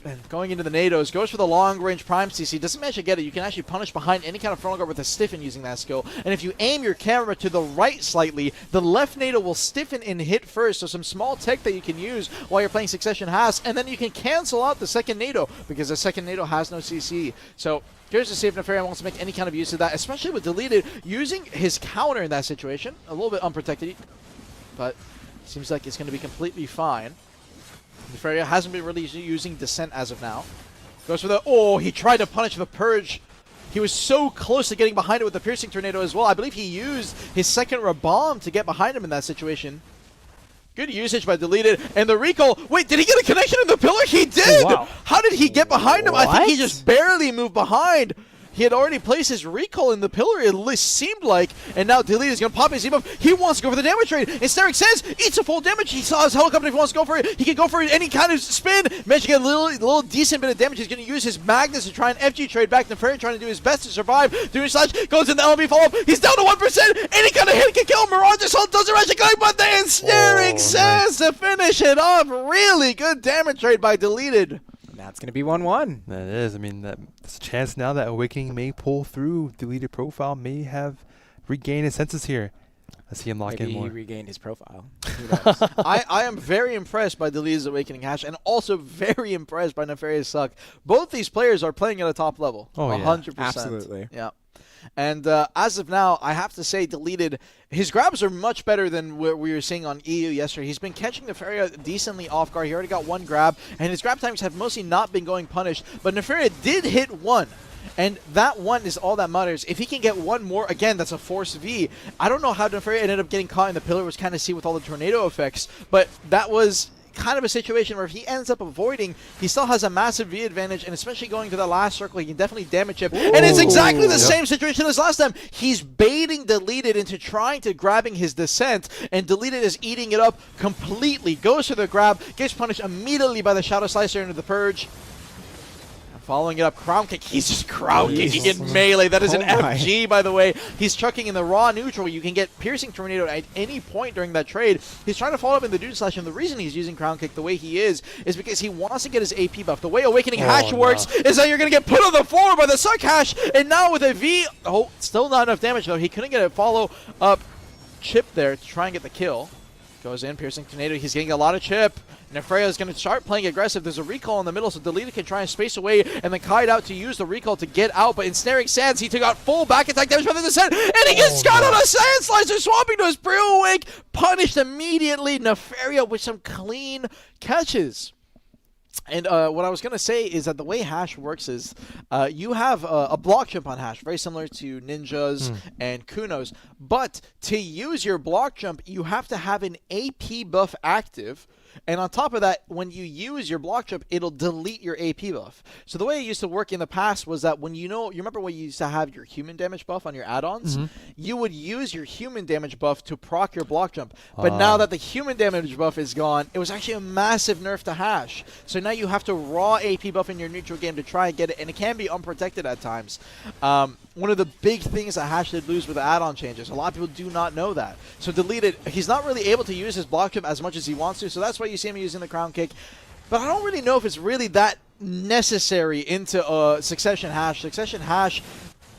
And going into the NATOs, goes for the long-range Prime CC. Doesn't manage to get it. You can actually punish behind any kind of frontal guard with a stiffen using that skill. And if you aim your camera to the right slightly, the left NATO will stiffen and hit first. So some small tech that you can use while you're playing Succession Hash. And then you can cancel out the second NATO, because the second NATO has no CC. So curious to see if Nefaria wants to make any kind of use of that, especially with Deleted using his counter in that situation. A little bit unprotected, but seems like it's going to be completely fine. Nefaria hasn't been really using Descent as of now. Goes for the... Oh, he tried to punish the Purge. He was so close to getting behind it with the Piercing Tornado as well. I believe he used his second Rabomb to get behind him in that situation. Good usage by Deleted. And the recall... Wait, did he get a connection in the pillar? He did! Oh, wow. How did he get behind him? I think he What? just barely moved behind. He had already placed his recall in the pillar, it at least seemed like, and now Deleted is going to pop his debuff. He wants to go for the damage trade. And Ensnaring Sands eats a full damage. He saw his helicopter. If he wants to go for it, he can go for any kind of spin. Managed to get a little decent bit of damage. He's going to use his Magnus to try and FG trade back. Nefaria trying to do his best to survive. Doing slash, goes in the LB follow-up. He's down to 1%. Any kind of hit can kill him. Mirage Assault doesn't actually go, but the Ensnaring Sands to finish it off. Really good damage trade by Deleted. That's going to be 1-1. That is. I mean, there's a chance now that Awakening may pull through. Deleted profile may have regained his senses here. Let's see him lock Maybe in more. he regained his profile. Who knows? I am very impressed by Deleted's Awakening Hash, and also very impressed by Nefaria's Suck. Both these players are playing at a top level. Oh, yeah. 100%. Absolutely. Yeah. And as of now, I have to say Deleted, his grabs are much better than what we were seeing on EU yesterday. He's been catching Nefaria decently off guard. He already got one grab, and his grab times have mostly not been going punished. But Nefaria did hit one. And that one is all that matters. If he can get one more, again, that's a Force V. I don't know how Nefaria ended up getting caught in the pillar, which kind of see with all the tornado effects, but that was kind of a situation where if he ends up avoiding, he still has a massive V advantage, and especially going to the last circle, he can definitely damage him. Ooh. And it's exactly the same situation as last time. He's baiting Deleted into trying to grabbing his Descent, and Deleted is eating it up completely. Goes for the grab, gets punished immediately by the Shadow Slicer into the Purge. Following it up, crown kick. He's just crown kicking Jesus. in melee. That is an Oh my. FG, by the way. He's chucking in the raw neutral. You can get piercing tornado at any point during that trade. He's trying to follow up in the Dude Slash, and the reason he's using crown kick the way he is because he wants to get his AP buff. The way Awakening Hash no. works is that you're going to get put on the floor by the Suck Hash, and now with a V, still not enough damage though. He couldn't get a follow-up chip there to try and get the kill. Goes in, piercing tornado. He's getting a lot of chip. Nefaria is going to start playing aggressive. There's a recall in the middle, so Deleted can try and space away and then kite out to use the recall to get out. But Ensnaring Sands, he took out full back attack damage from the descent, and he gets caught on a Sand Slicer, swapping to his Pre-Awake, punished immediately. Nefaria with some clean catches. And what I was going to say is that the way Hash works is you have a block jump on Hash, very similar to Ninja's and Kuno's. But to use your block jump, you have to have an AP buff active. And on top of that, when you use your block jump, it'll delete your AP buff. So the way it used to work in the past was that when you remember when you used to have your human damage buff on your add-ons? You would use your human damage buff to proc your block jump. But now that the human damage buff is gone, it was actually a massive nerf to Hash. So now you have to raw AP buff in your neutral game to try and get it, and it can be unprotected at times. One of the big things that Hash did lose with the add-on changes, a lot of people do not know that. So Deleted, he's not really able to use his block jump as much as he wants to, so that's why you see him using the crown kick. But I don't really know if it's really that necessary into Succession Hash. Succession Hash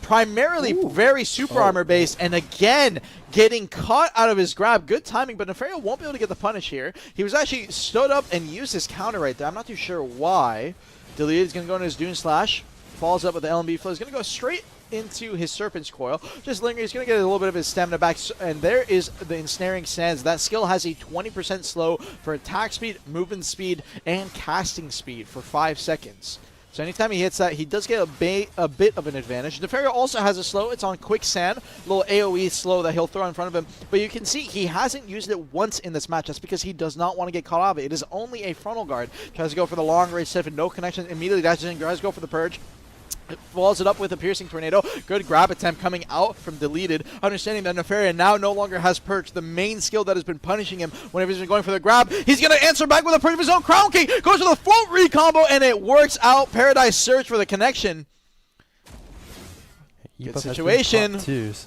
primarily very super armor based, and again getting caught out of his grab. Good timing, but Nefaria won't be able to get the punish here. He was actually stood up and used his counter right there. I'm not too sure why. Deleted is going to go into his Dune Slash, follows up with the LMB flow. He's going to go straight into his Serpent's Coil. Just lingering. He's going to get a little bit of his stamina back. And there is the Ensnaring Sands. That skill has a 20% slow for attack speed, movement speed, and casting speed for 5 seconds. So anytime he hits that, he does get a bit of an advantage. Nefaria also has a slow. It's on Quicksand, a little AoE slow that he'll throw in front of him. But you can see he hasn't used it once in this match. That's because he does not want to get caught out of it. It is only a frontal guard. Tries to go for the long range set with no connection. Immediately dashes in, tries to go for the Purge. Follows it up with a piercing tornado. Good grab attempt coming out from Deleted. Understanding that Nefaria now no longer has Purge, the main skill that has been punishing him whenever he's been going for the grab. He's going to answer back with a Purge of his own. Crown Kick goes for the float recombo, and it works out. Paradise Search for the connection. Good situation.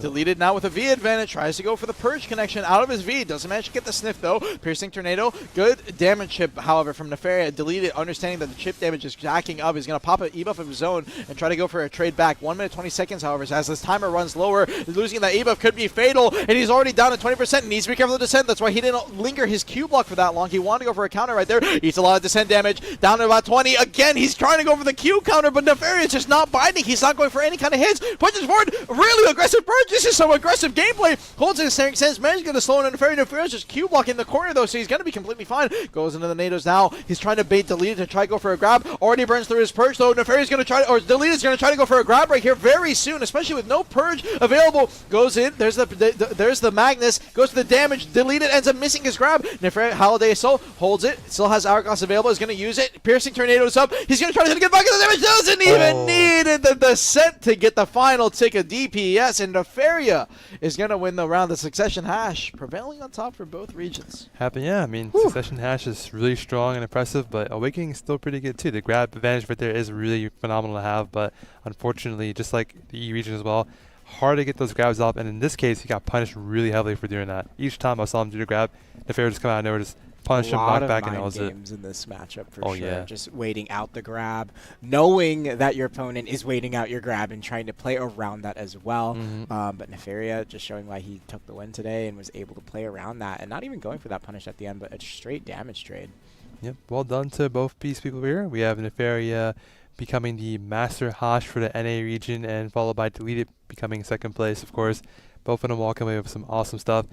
Deleted now with a V advantage. Tries to go for the Purge connection out of his V. Doesn't manage to get the sniff though. Piercing Tornado. Good damage chip, however, from Nefaria. Deleted, understanding that the chip damage is jacking up. He's going to pop an E-buff of his own and try to go for a trade back. 1 minute 20 seconds, however, as this timer runs lower. Losing that E-buff could be fatal, and he's already down to 20%. Needs to be careful of the descent. That's why he didn't linger his Q block for that long. He wanted to go for a counter right there. Eats a lot of descent damage. Down to about 20. Again, he's trying to go for the Q counter, but Nefaria is just not binding. He's not going for any kind of hits. Punches forward. Really aggressive Purge. This is some aggressive gameplay. Holds his sense. Manages to get the slow and Nefaria. Nefaria's just Q block in the corner though, so he's going to be completely fine. Goes into the nados now. He's trying to bait Deleted to try to go for a grab. Already burns through his Purge though. Nefaria's going to try to, or Deleted's going to try to go for a grab right here very soon, especially with no Purge available. Goes in. There's the Magnus. Goes to the damage. Deleted ends up missing his grab. Nefaria, Holiday Soul holds it. Still has Hourglass available. Is going to use it. Piercing Tornadoes up. He's going to try to get back in the damage. Doesn't even need the descent to get the final tick of DPS, and Nefaria is going to win the round. The Succession Hash prevailing on top for both regions. Yeah. I mean, Succession Hash is really strong and impressive, but Awakening is still pretty good too. The grab advantage right there is really phenomenal to have, but unfortunately, just like the E region as well, hard to get those grabs up, and in this case, he got punished really heavily for doing that. Each time I saw him do the grab, Nefaria just come out of nowhere, just punish him, knock back, and that was it. Games in this matchup for sure. Yeah. Just waiting out the grab, knowing that your opponent is waiting out your grab and trying to play around that as well. But Nefaria just showing why he took the win today and was able to play around that and not even going for that punish at the end, but a straight damage trade. Yep, well done to both these people here. We have Nefaria becoming the Master Hash for the NA region, and followed by Deleted becoming second place, of course. Both of them walking away with some awesome stuff.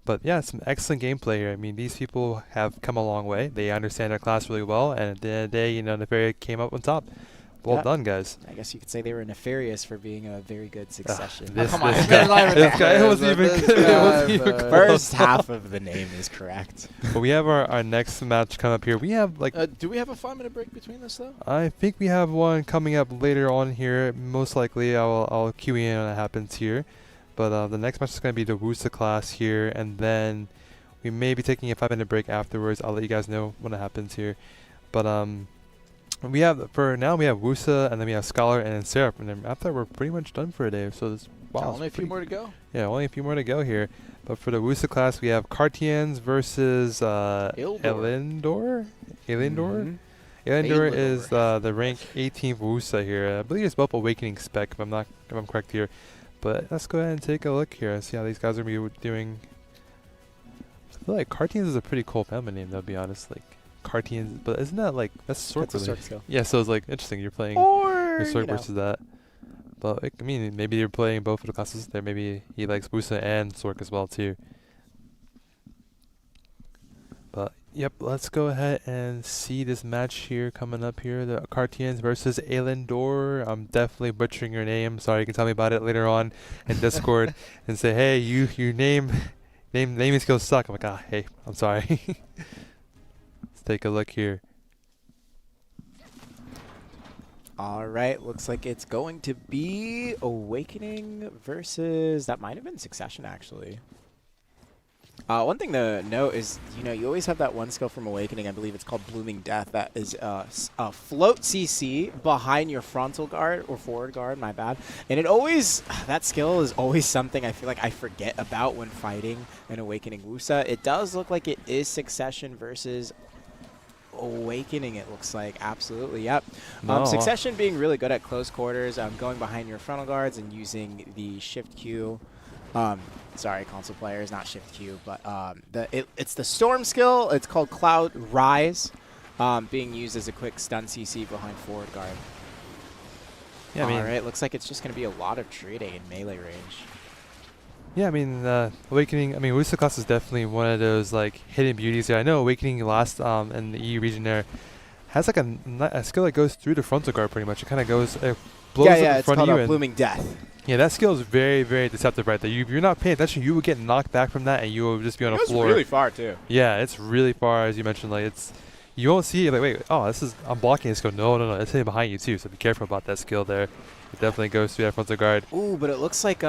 But yeah, some excellent gameplay here. I mean, these people have come a long way. They understand their class really well, and at the end of the day, Nefaria came up on top. Well done, guys. I guess you could say they were nefarious for being a very good Succession. Come on, this guy wasn't even First half of the name is correct. But we have our next match come up here. We have do we have a 5-minute break between this though? I think we have one coming up later on here. Most likely, I'll cue in when that happens here. But the next match is going to be the Musa class here, and then we may be taking a 5-minute break afterwards. I'll let you guys know when it happens here. But We have for now we have Wusa and then we have Scholar and then Seraph, and then after that we're pretty much done for a day. So this Only a few more to go. Yeah, only a few more to go here. But for the Wusa class, we have Cartians versus Elendor. Mhm. Elendor is the rank 18th Wusa here. I believe it's both Awakening spec, if I'm correct here. But let's go ahead and take a look here and see how these guys are gonna be doing. I feel like Cartians is a pretty cool family name, though, to be honest. Like Cartians, but isn't that like that's sword That's a sword related? skill. Yeah, so it's like interesting. You're playing Or your sword you know, versus that. But I mean, maybe you're playing both of the classes there. Maybe he likes Musa and Sork as well too. But yep, let's go ahead and see this match here coming up here. The Cartians versus Elendor. I'm definitely butchering your name. Sorry, you can tell me about it later on in Discord and say, hey, your naming skills suck. I'm like, hey, I'm sorry. Let's take a look here. All right, looks like it's going to be Awakening versus, that might have been Succession, actually. One thing to note is, you always have that one skill from Awakening, I believe it's called Blooming Death, that is a float CC behind your frontal guard, or forward guard, my bad. And it always, that skill is always something I feel like I forget about when fighting an Awakening Wusa. It does look like it is Succession versus Awakening, it looks like. Absolutely, yep. No. Succession being really good at close quarters, going behind your frontal guards and using the shift Q. Sorry, console players, not shift Q, but it's the storm skill. It's called Cloud Rise, being used as a quick stun CC behind forward guard. Yeah, I mean, all right, looks like it's just going to be a lot of trading in melee range. yeah, I mean, Awakening. I mean, Wusa class is definitely one of those like hidden beauties there. I know Awakening last in the EU region there has like a skill that goes through the frontal guard pretty much. It kind of goes, it blows up in it's front called of you. Blooming Death. Yeah, that skill is very, very deceptive right there. If you're not paying attention, you will get knocked back from that, and you will just be on the floor. really far too. Yeah, it's really far, as you mentioned. Like you won't see like, wait, I'm blocking this skill. No, it's hitting behind you too. So be careful about that skill there. It definitely goes through that frontal guard. Ooh, but it looks like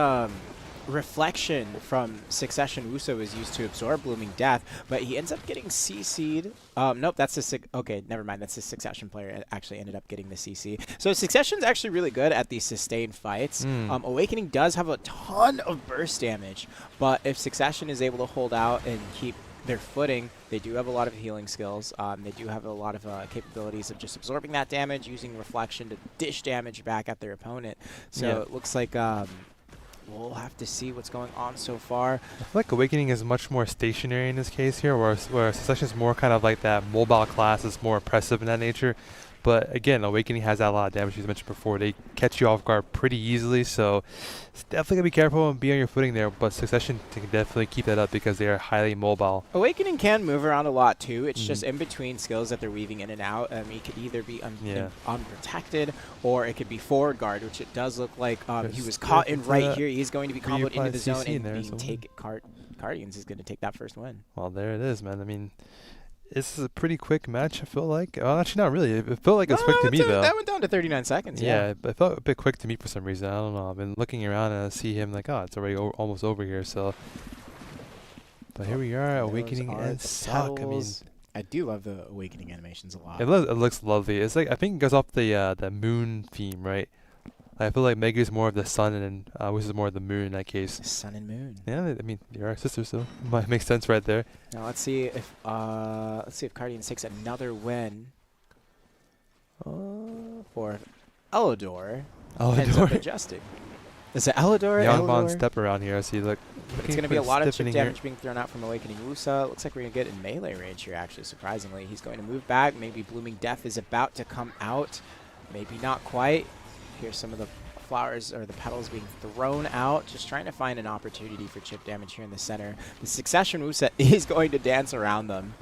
Reflection from Succession Wusa was used to absorb Blooming Death, but he ends up getting CC'd. Nope, that's the okay, never mind. That's the Succession player actually ended up getting the CC. So Succession's actually really good at these sustained fights. Awakening does have a ton of burst damage, but if Succession is able to hold out and keep their footing, they do have a lot of healing skills. They do have a lot of capabilities of just absorbing that damage, using Reflection to dish damage back at their opponent. So Yeah. it looks like we'll have to see what's going on so far. I feel like Awakening is much more stationary in this case here, where Succession is more kind of like that mobile class. Is more impressive in that nature. But again, Awakening has that a lot of damage, as you mentioned before. They catch you off guard pretty easily, so it's definitely going to be careful and be on your footing there. But Succession can definitely keep that up because they are highly mobile. Awakening can move around a lot too. It's just in between skills that they're weaving in and out. It could either be unprotected, or it could be forward guard, which it does look like he was caught in right here. He's going to be comboed into the zone, and Guardians is going to take that first win. Well, there it is, man. I mean, this is a pretty quick match, I feel like. Well, actually, not really. It felt like it was quick to me, though. That went down to 39 seconds, yeah, but it felt a bit quick to me for some reason. I don't know. I've been looking around and I see him like, it's already almost over here, so. But here we are, Awakening and Suck. I mean, I do love the Awakening animations a lot. it looks lovely. It's like, I think it goes off the moon theme, right? I feel like Maegu is more of the sun, and which is more of the moon in that case. Sun and moon. Yeah, I mean, they are sisters, so might make sense right there. Now let's see if Guardians takes another win. For Elidor. Ends up adjusting. Is it Elidor? Yangban step around here. I see. Look, it's going to be a lot of chip damage being thrown out from Awakening Musa. Looks like we're going to get in melee range here, actually, surprisingly. He's going to move back. Maybe Blooming Death is about to come out. Maybe not quite. Here's some of the flowers or the petals being thrown out. Just trying to find an opportunity for chip damage here in the center. The Succession Musa is going to dance around them.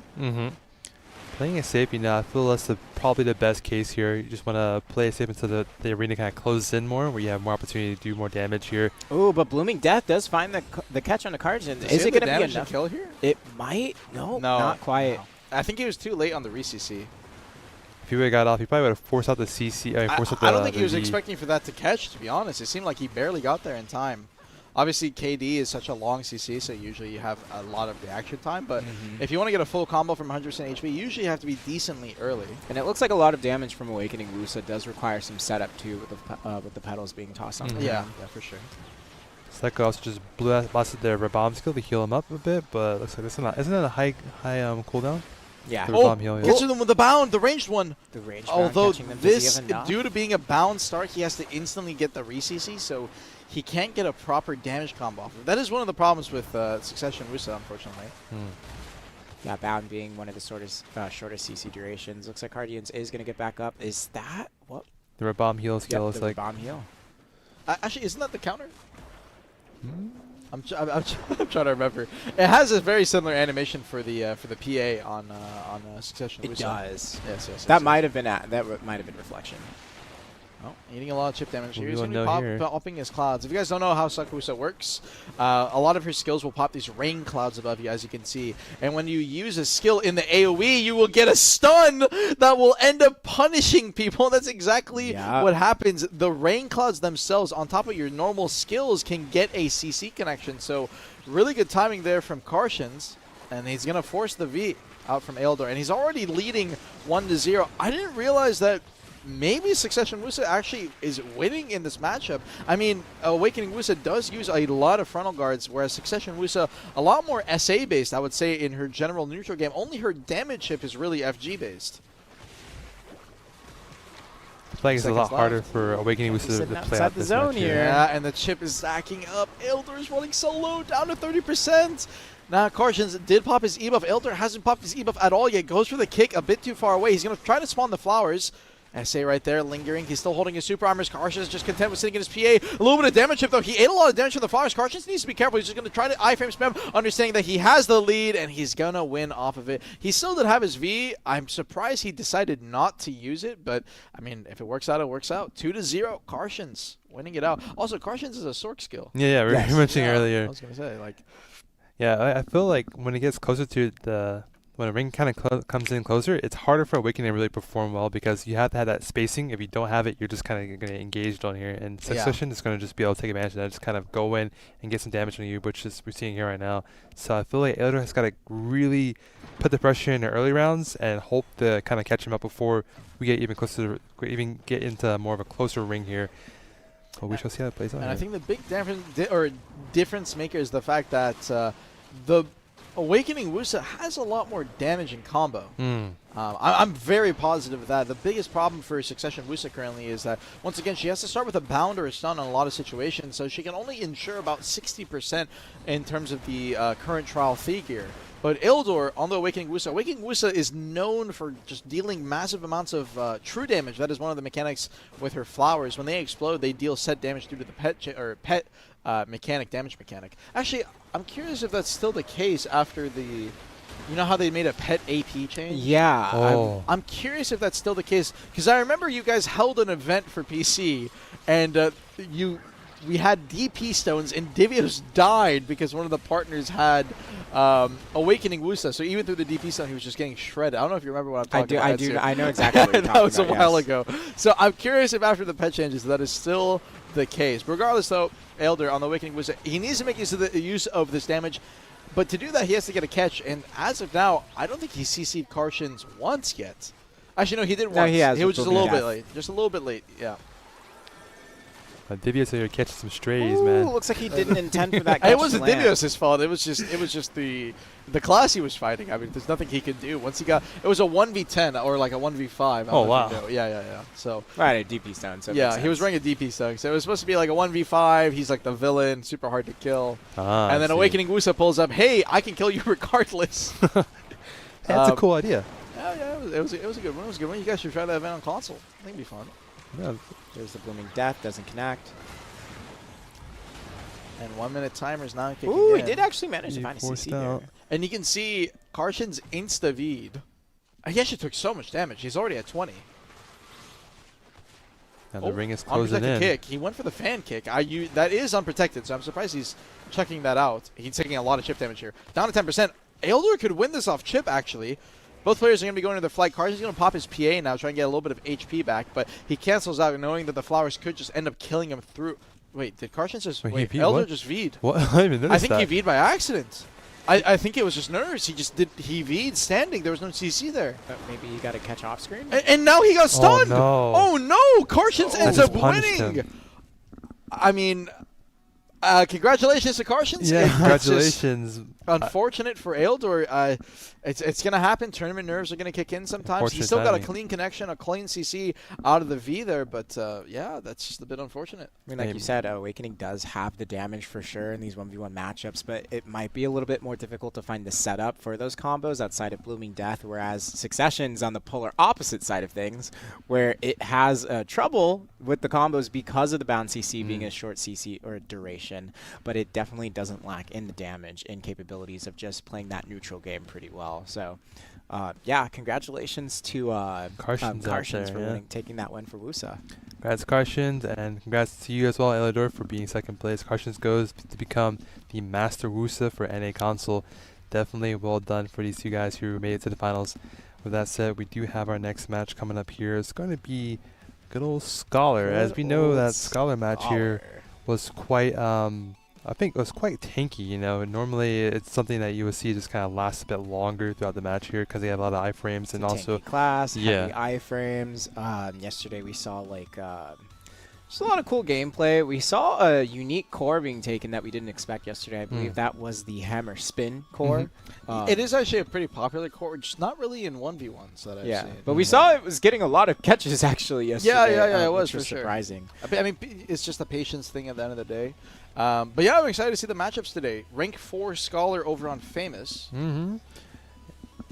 Playing it safe, I feel that's probably the best case here. You just want to play it safe until the arena kind of closes in more, where you have more opportunity to do more damage here. Oh, but Blooming Death does find the catch on the cards. And is it going to be enough? Kill here? It might. No, not quite. No. I think he was too late on the re-CC. If he would have got off, he probably would have forced out the CC. I don't think he was expecting for that to catch, to be honest. It seemed like he barely got there in time. Obviously, KD is such a long CC, so usually you have a lot of reaction time. But if you want to get a full combo from 100% HP, you usually have to be decently early. And it looks like a lot of damage from Awakening Musa does require some setup too, with the petals being tossed on. the Yeah, ground. yeah, for sure. Psycho also just blasted their bomb skill to heal him up a bit, but looks like isn't it a high cooldown? Yeah. The Oh, bomb heal, yeah. gets to them with the bound, the ranged one. The range round Although catching them. Does he this, have enough? due to being a bound start, he has to instantly get the re-CC, so he can't get a proper damage combo off of it. That is one of the problems with Succession Musa, unfortunately. Yeah, bound being one of the shortest CC durations. Looks like Guardians is going to get back up. Is that what? The bomb heal skill Yep, is the like bomb heal. Actually, isn't that the counter? I'm trying to remember. It has a very similar animation for the PA on Succession It Musa. does. Yes. That might have been might have been Reflection. Oh, eating a lot of chip damage here. We He's won't going to know be here. popping his clouds. If you guys don't know how Sakusa works, a lot of her skills will pop these rain clouds above you, as you can see. And when you use a skill in the AoE, you will get a stun that will end up punishing people. That's exactly what happens. The rain clouds themselves, on top of your normal skills, can get a CC connection. So really good timing there from Karshins. And he's going to force the V out from Eldor. And he's already leading 1-0. I didn't realize that maybe Succession Musa actually is winning in this matchup. I mean, Awakening Musa does use a lot of frontal guards, whereas Succession Musa a lot more SA based, I would say, in her general neutral game. Only her damage chip is really FG based. I feel like it's a lot Seconds harder left. for Awakening Musa to sitting play outside out the this zone match here. Yeah, and the chip is stacking up. Eldor is running so low, down to 30%. Now, Karshins did pop his E-buff. Eldor hasn't popped his E-buff at all yet. Goes for the kick a bit too far away. He's going to try to spawn the flowers. SA right there, lingering. He's still holding his super armors. Karshins is just content with sitting in his PA. A little bit of damage chip, though. He ate a lot of damage from the flowers. Karshins needs to be careful. He's just going to try to iframe spam, understanding that he has the lead, and he's going to win off of it. He still did have his V. I'm surprised he decided not to use it, but, I mean, if it works out, it works out. 2-0, Karshins winning it out. Also, Karshins is a Sork skill. Yeah, we were mentioning I earlier. was going to say, like... Yeah, I feel like when it gets closer to when a ring kind of comes in closer, it's harder for Awakening to really perform well because you have to have that spacing. If you don't have it, you're just kind of going to engage on here. And Succession is going to just be able to take advantage of that, just kind of go in and get some damage on you, which is we're seeing here right now. So I feel like Eldor has got to really put the pressure in the early rounds and hope to kind of catch him up before we get even closer, even get into more of a closer ring here. But we shall see how it plays out. And here. I think the big difference maker is the fact that the Awakening Wusa has a lot more damage in combo. I'm very positive of that. The biggest problem for Succession Wusa currently is that, once again, she has to start with a bound or a stun on a lot of situations, so she can only ensure about 60% in terms of the current trial Thea gear. But Eldor on the Awakening Wusa is known for just dealing massive amounts of true damage. That is one of the mechanics with her flowers. When they explode, they deal set damage due to the pet damage mechanic. Actually, I'm curious if that's still the case after the... You know how they made a pet AP change? Yeah. Oh. I'm curious if that's still the case, because I remember you guys held an event for PC, and we had DP stones, and Divios died because one of the partners had Awakening Wusa. So even through the DP stone, he was just getting shredded. I don't know if you remember what I'm talking about. I know exactly what you're that talking was a about, while yes. ago. So I'm curious if after the pet changes, that is still the case. Regardless, though, Eldor on the Awakening Wusa, he needs to make use of this damage. But to do that, he has to get a catch. And as of now, I don't think he's CC'd Karshins once yet. Actually, no, he did once. No, he has. He was just a little Yeah. bit late. Just a little bit late, yeah. Divios here catching some strays, Ooh, man. looks like he didn't intend for that catch It wasn't to land. Divios' fault. It was just the class he was fighting. I mean, there's nothing he could do. Once he got, it was a 1v10 or like a 1v5. I don't Oh, know if you wow. know. Yeah. So Right, a DP stone. So it yeah, makes he was sense. running a DP stone. So it was supposed to be like a 1v5. He's like the villain, super hard to kill. I And then see. Awakening Wusa pulls up. Hey, I can kill you regardless. That's a cool idea. Yeah, it was a good one. It was a good one. You guys should try that event on console. I think it'd be fun. Yeah. There's the Blooming Death, doesn't connect. And 1 minute timer's not kicking Ooh, in. he did actually manage to He find a forced CC there. out. And you can see Karshins insta-V'd. He actually took so much damage. He's already at 20. Now the ring is closing unprotected in. kick. He went for the fan kick. That is unprotected, so I'm surprised he's checking that out. He's taking a lot of chip damage here. Down to 10%. Eldor could win this off chip, actually. Both players are going to be going to their flight. Karshins going to pop his PA now, try and get a little bit of HP back, but he cancels out knowing that the flowers could just end up killing him through Wait, did Carson's just Wait, he wait? V'd Elder what? just V'd. What? I didn't even I notice think that. he V'd by accident. I think it was just nerves. He V'd standing. There was no CC there. Maybe you got to catch off screen. And now he got stunned. no. Oh no! Carson's ends just up punished winning. him. I mean, congratulations to Carson's. Yeah, It's just congratulations. unfortunate for Eldor. It's gonna happen. Tournament nerves are gonna kick in sometimes. He's Unfortunate still got a timing. clean connection, a clean CC out of the V there, but yeah, that's just a bit unfortunate. I mean, like you Maybe. said, Awakening does have the damage for sure in these 1v1 matchups, but it might be a little bit more difficult to find the setup for those combos outside of Blooming Death, whereas Succession's on the polar opposite side of things, where it has trouble with the combos because of the bound CC being a short CC or duration, but it definitely doesn't lack in the damage and capabilities of just playing that neutral game pretty well. So, yeah, congratulations to Carson's out Carson's there, for yeah. taking that win for Wusa. Congrats, Carsons, and congrats to you as well, Elidor, for being second place. Carsons goes to become the Master Wusa for NA console. Definitely well done for these two guys who made it to the finals. With that said, we do have our next match coming up here. It's going to be good old Scholar. As we know, that Scholar match here was quite, I think it was quite tanky, you know. Normally it's something that you would see just kind of lasts a bit longer throughout the match here because they have a lot of iframes and also class, yeah. heavy iframes. Yesterday we saw like just a lot of cool gameplay. We saw a unique core being taken that we didn't expect yesterday. I believe that was the hammer spin core. It is actually a pretty popular core, just not really in 1v1s that I've Yeah, seen. but we saw it was getting a lot of catches actually yesterday. yeah, it was which for sure. surprising. I mean, it's just a patience thing at the end of the day. But yeah, I'm excited to see the matchups today. Rank 4 Scholar over on Famous. Mm-hmm.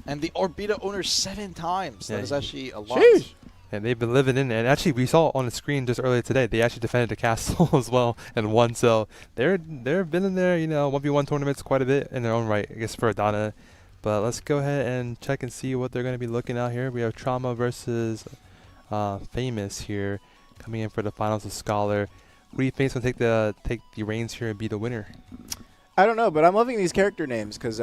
And the Orbita owner 7 times. Yeah, That is actually a lot. Sheesh. And they've been living in it. And actually, we saw on the screen just earlier today, they actually defended the castle as well and won. So they've been in there, you know, 1v1 tournaments quite a bit in their own right, I guess, for Adana. But let's go ahead and check and see what they're going to be looking at here. We have Trauma versus Famous here coming in for the finals of Scholar. Who do you think is going to take the reins here and be the winner? I don't know, but I'm loving these character names because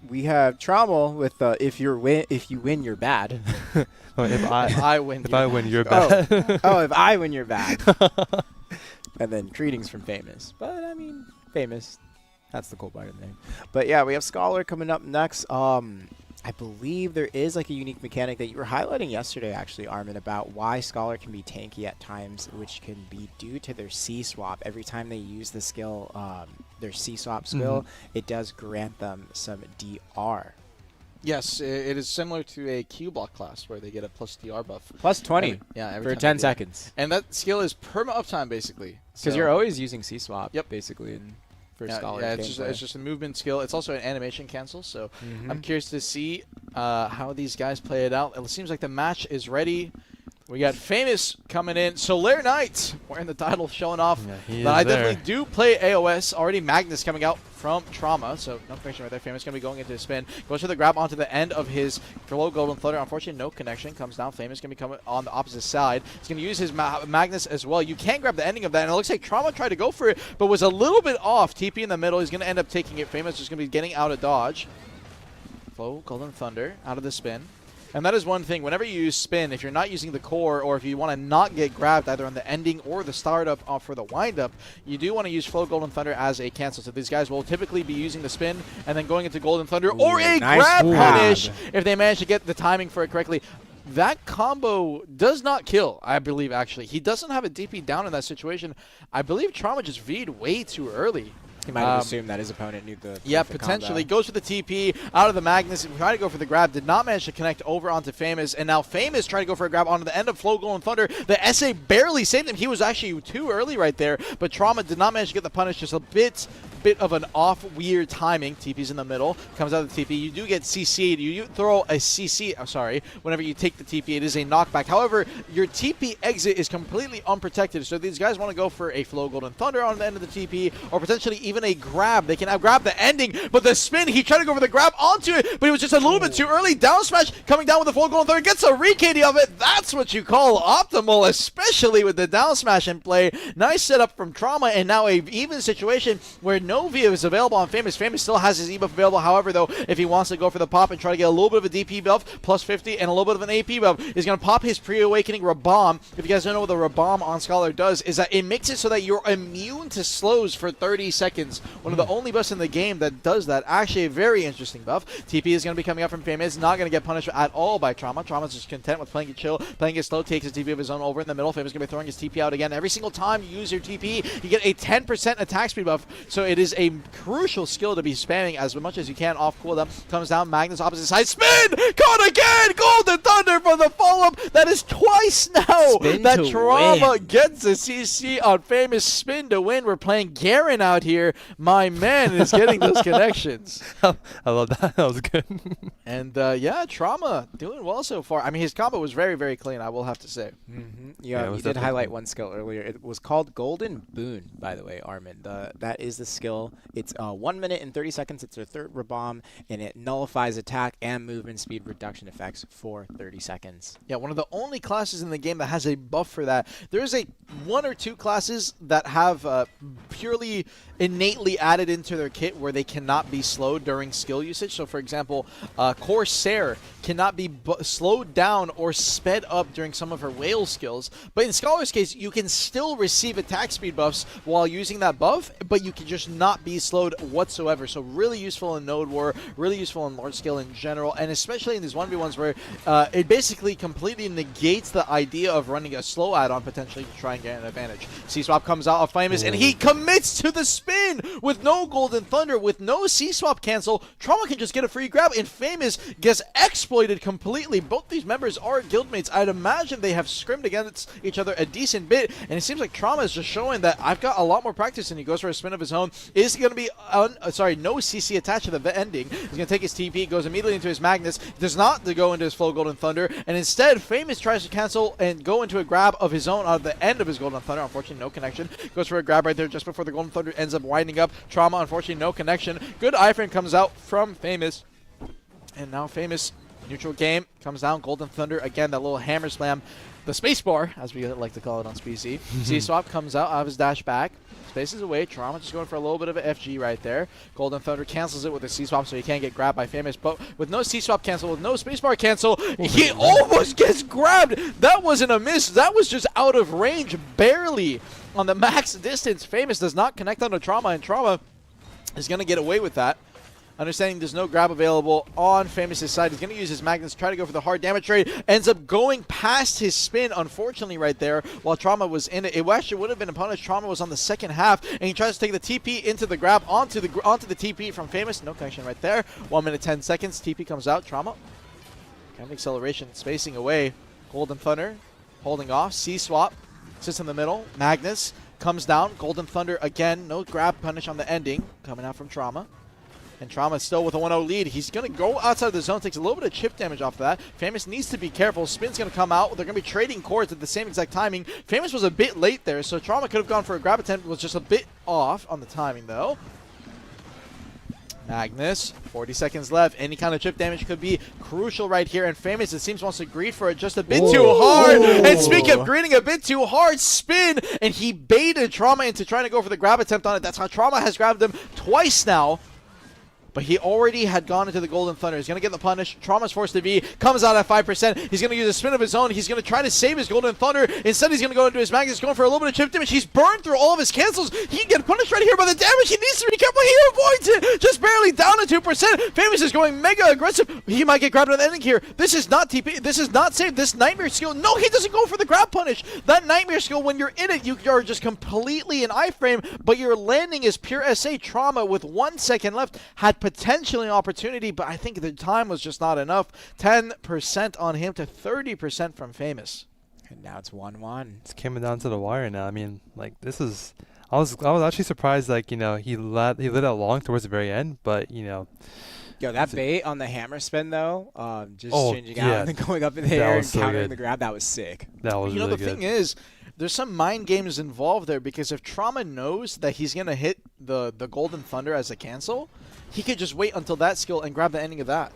we have Trauma with if you win, you're bad. Oh, if I win. if I win, you're bad. Oh, if I win, you're bad. And then greetings from Famous. But, I mean, Famous. That's the cool part of the name. But, yeah, we have Scholar coming up next. I believe there is, like, a unique mechanic that you were highlighting yesterday, actually, Armin, about why Scholar can be tanky at times, which can be due to their C-swap. Every time they use the skill, their C-swap skill, it does grant them some DR. Yes, it is similar to a Q block class where they get a plus DR buff. Plus 20 every for time 10 they do it. seconds. And that skill is perma uptime, basically. Because So- you're always using C-swap, Yep. basically, for Yeah, Scholar. yeah, it's just a movement skill. It's also an animation cancel, so Mm-hmm. I'm curious to see how these guys play it out. It seems like the match is ready. We got Famous coming in. Solaire Knight wearing the title, showing off Yeah, he that is I there. definitely do play AOS. Already Magnus coming out from Trauma, so no connection right there. Famous going to be going into the spin. Goes for the grab onto the end of his flow golden flutter. Unfortunately, no connection. Comes down. Famous going to be coming on the opposite side. He's going to use his Magnus as well. You can grab the ending of that, and it looks like Trauma tried to go for it, but was a little bit off. TP in the middle. He's going to end up taking it. Famous just going to be getting out of dodge. Flow golden thunder out of the spin. And that is one thing, whenever you use spin, if you're not using the core or if you want to not get grabbed either on the ending or the startup for the windup, you do want to use Flow Golden Thunder as a cancel. So these guys will typically be using the spin and then going into Golden Thunder or a nice grab grab. punish if they manage to get the timing for it correctly. That combo does not kill, I believe, actually. He doesn't have a DP down in that situation. I believe Trauma just V'd way too early. He might have assumed that his opponent knew the Yeah, perfect potentially. combo. Goes for the TP out of the Magnus. Tried to go for the grab. Did not manage to connect over onto Famous. And now Famous trying to go for a grab onto the end of Flow Golden Thunder. The SA barely saved him. He was actually too early right there. But Trauma did not manage to get the punish. Just a bit of an off weird timing. TP's in the middle. Comes out of the TP. You do get CC'd. You throw a CC. I'm sorry. Whenever you take the TP, it is a knockback. However, your TP exit is completely unprotected. So these guys want to go for a Flow Golden Thunder on the end of the TP. Or potentially even a grab. They can now grab the ending, but the spin, he tried to go for the grab onto it, but he was just a little bit too early. Down smash coming down with the full golden thunder, gets a re-KD of it. That's what you call optimal, especially with the down smash in play. Nice setup from Trauma, and now a even situation where no no Via is available on Famous. Famous still has his E-buff available. However, though, if he wants to go for the pop and try to get a little bit of a DP buff, plus 50, and a little bit of an AP buff, he's going to pop his pre-awakening Rabomb. If you guys don't know what the Rabomb on Scholar does, is that it makes it so that you're immune to slows for 30 seconds. One of the only buffs in the game that does that. Actually, a very interesting buff. TP is going to be coming up from Famous. Not going to get punished at all by Trauma. Trauma's just content with playing it chill, playing it slow, takes his TP of his own over in the middle. Famous is going to be throwing his TP out again. Every single time you use your TP, you get a 10% attack speed buff. So it is a crucial skill to be spamming as much as you can off cooldown. Comes down, Magnus opposite side, spin! Caught again! Golden Thunder for the follow-up. That is twice now Spin that to Trauma win. gets a CC on Famous. Spin to win. We're playing Garen out here. My man is getting those connections. I love that. That was good. And yeah, Trauma doing well so far. I mean, his combo was very, very clean, I will have to say. Yeah, it You was did definitely highlight fun. one skill earlier. It was called Golden Boon, by the way, Armin. That is the skill. It's 1 minute and 30 seconds. It's a third Rabomb, and it nullifies attack and movement speed reduction effects for 30 seconds. Yeah, one of the only classes in the game that has a buff for that. There's a 1 or 2 classes that have purely innately added into their kit where they cannot be slowed during skill usage. So, for example, Corsair cannot be slowed down or sped up during some of her whale skills. But in Scholar's case, you can still receive attack speed buffs while using that buff, but you can just not be slowed whatsoever. So really useful in Node War, really useful in large scale in general, and especially in these 1v1s where it basically completely negates the idea of running a slow add-on potentially to try and get an advantage. C-Swap comes out of Famous, and he commits to the spin with no Golden Thunder, with no C-Swap cancel. Trauma can just get a free grab, and Famous gets exploited completely. Both these members are guildmates. I'd imagine they have scrimmed against each other a decent bit, and it seems like Trauma is just showing that I've got a lot more practice, and he goes for a spin of his own. Is going to be, no CC attached to the ending. He's going to take his TP, goes immediately into his Magnus, does not go into his full Golden Thunder, and instead Famous tries to cancel and go into a grab of his own out of the end of his Golden Thunder. Unfortunately, no connection. Goes for a grab right there just before the Golden Thunder ends up winding up. Trauma, unfortunately, no connection. Good iframe comes out from Famous. And now Famous, neutral game, comes down. Golden Thunder, again, that little hammer slam. The spacebar, as we like to call it on SPC. C-Swap comes out of his dash back. Spaces away. Trauma just going for a little bit of an FG right there. Golden Thunder cancels it with a C-Swap so he can't get grabbed by Famous. But with no C-Swap cancel, with no spacebar cancel, he almost gets grabbed. That wasn't a miss. That was just out of range, barely on the max distance. Famous does not connect onto Trauma, and Trauma is going to get away with that. Understanding there's no grab available on Famous' side. He's going to use his Magnus, try to go for the hard damage trade. Ends up going past his spin, unfortunately, right there, while Trauma was in it. It actually would have been a punish. Trauma was on the second half, and he tries to take the TP into the grab onto the TP from Famous. No connection right there. 1 minute, 10 seconds. TP comes out. Trauma. Kind of acceleration, spacing away. Golden Thunder holding off. C-Swap sits in the middle. Magnus comes down. Golden Thunder again. No grab punish on the ending. Coming out from Trauma. And Trauma still with a 1-0 lead. He's going to go outside of the zone, takes a little bit of chip damage off of that. Famous needs to be careful. Spin's going to come out. They're going to be trading cores at the same exact timing. Famous was a bit late there, so Trauma could have gone for a grab attempt. Was just a bit off on the timing, though. Magnus, 40 seconds left. Any kind of chip damage could be crucial right here. And Famous, it seems, wants to greed for it just a bit too hard. And speaking of greeting a bit too hard, spin. And he baited Trauma into trying to go for the grab attempt on it. That's how Trauma has grabbed him twice now. But he already had gone into the Golden Thunder. He's going to get the punish. Trauma's forced to V. Comes out at 5%. He's going to use a spin of his own. He's going to try to save his Golden Thunder. Instead, he's going to go into his Magnus, going for a little bit of chip damage. He's burned through all of his cancels. He can get punished right here by the damage. He needs to be careful. He avoids it. Just barely down to 2%. Famous is going mega aggressive. He might get grabbed at the ending here. This is not TP. This is not safe. This Nightmare skill. No, he doesn't go for the grab punish. That Nightmare skill, when you're in it, you are just completely in iframe, but your landing is pure SA. Trauma with 1 second left had potentially an opportunity, but I think the time was just not enough. 10% on him to 30% from Famous. And now it's 1-1. It's coming down to the wire now. I mean, like, this is... I was actually surprised, like, you know, he lit out long towards the very end, but, you know... Yo, that bait on the hammer spin, though, just changing yeah. out and then going up in the air and so countering good. the grab, that was sick. That was You know, really the good. thing is, there's some mind games involved there, because if Trauma knows that he's going to hit the Golden Thunder as a cancel, he could just wait until that skill and grab the ending of that.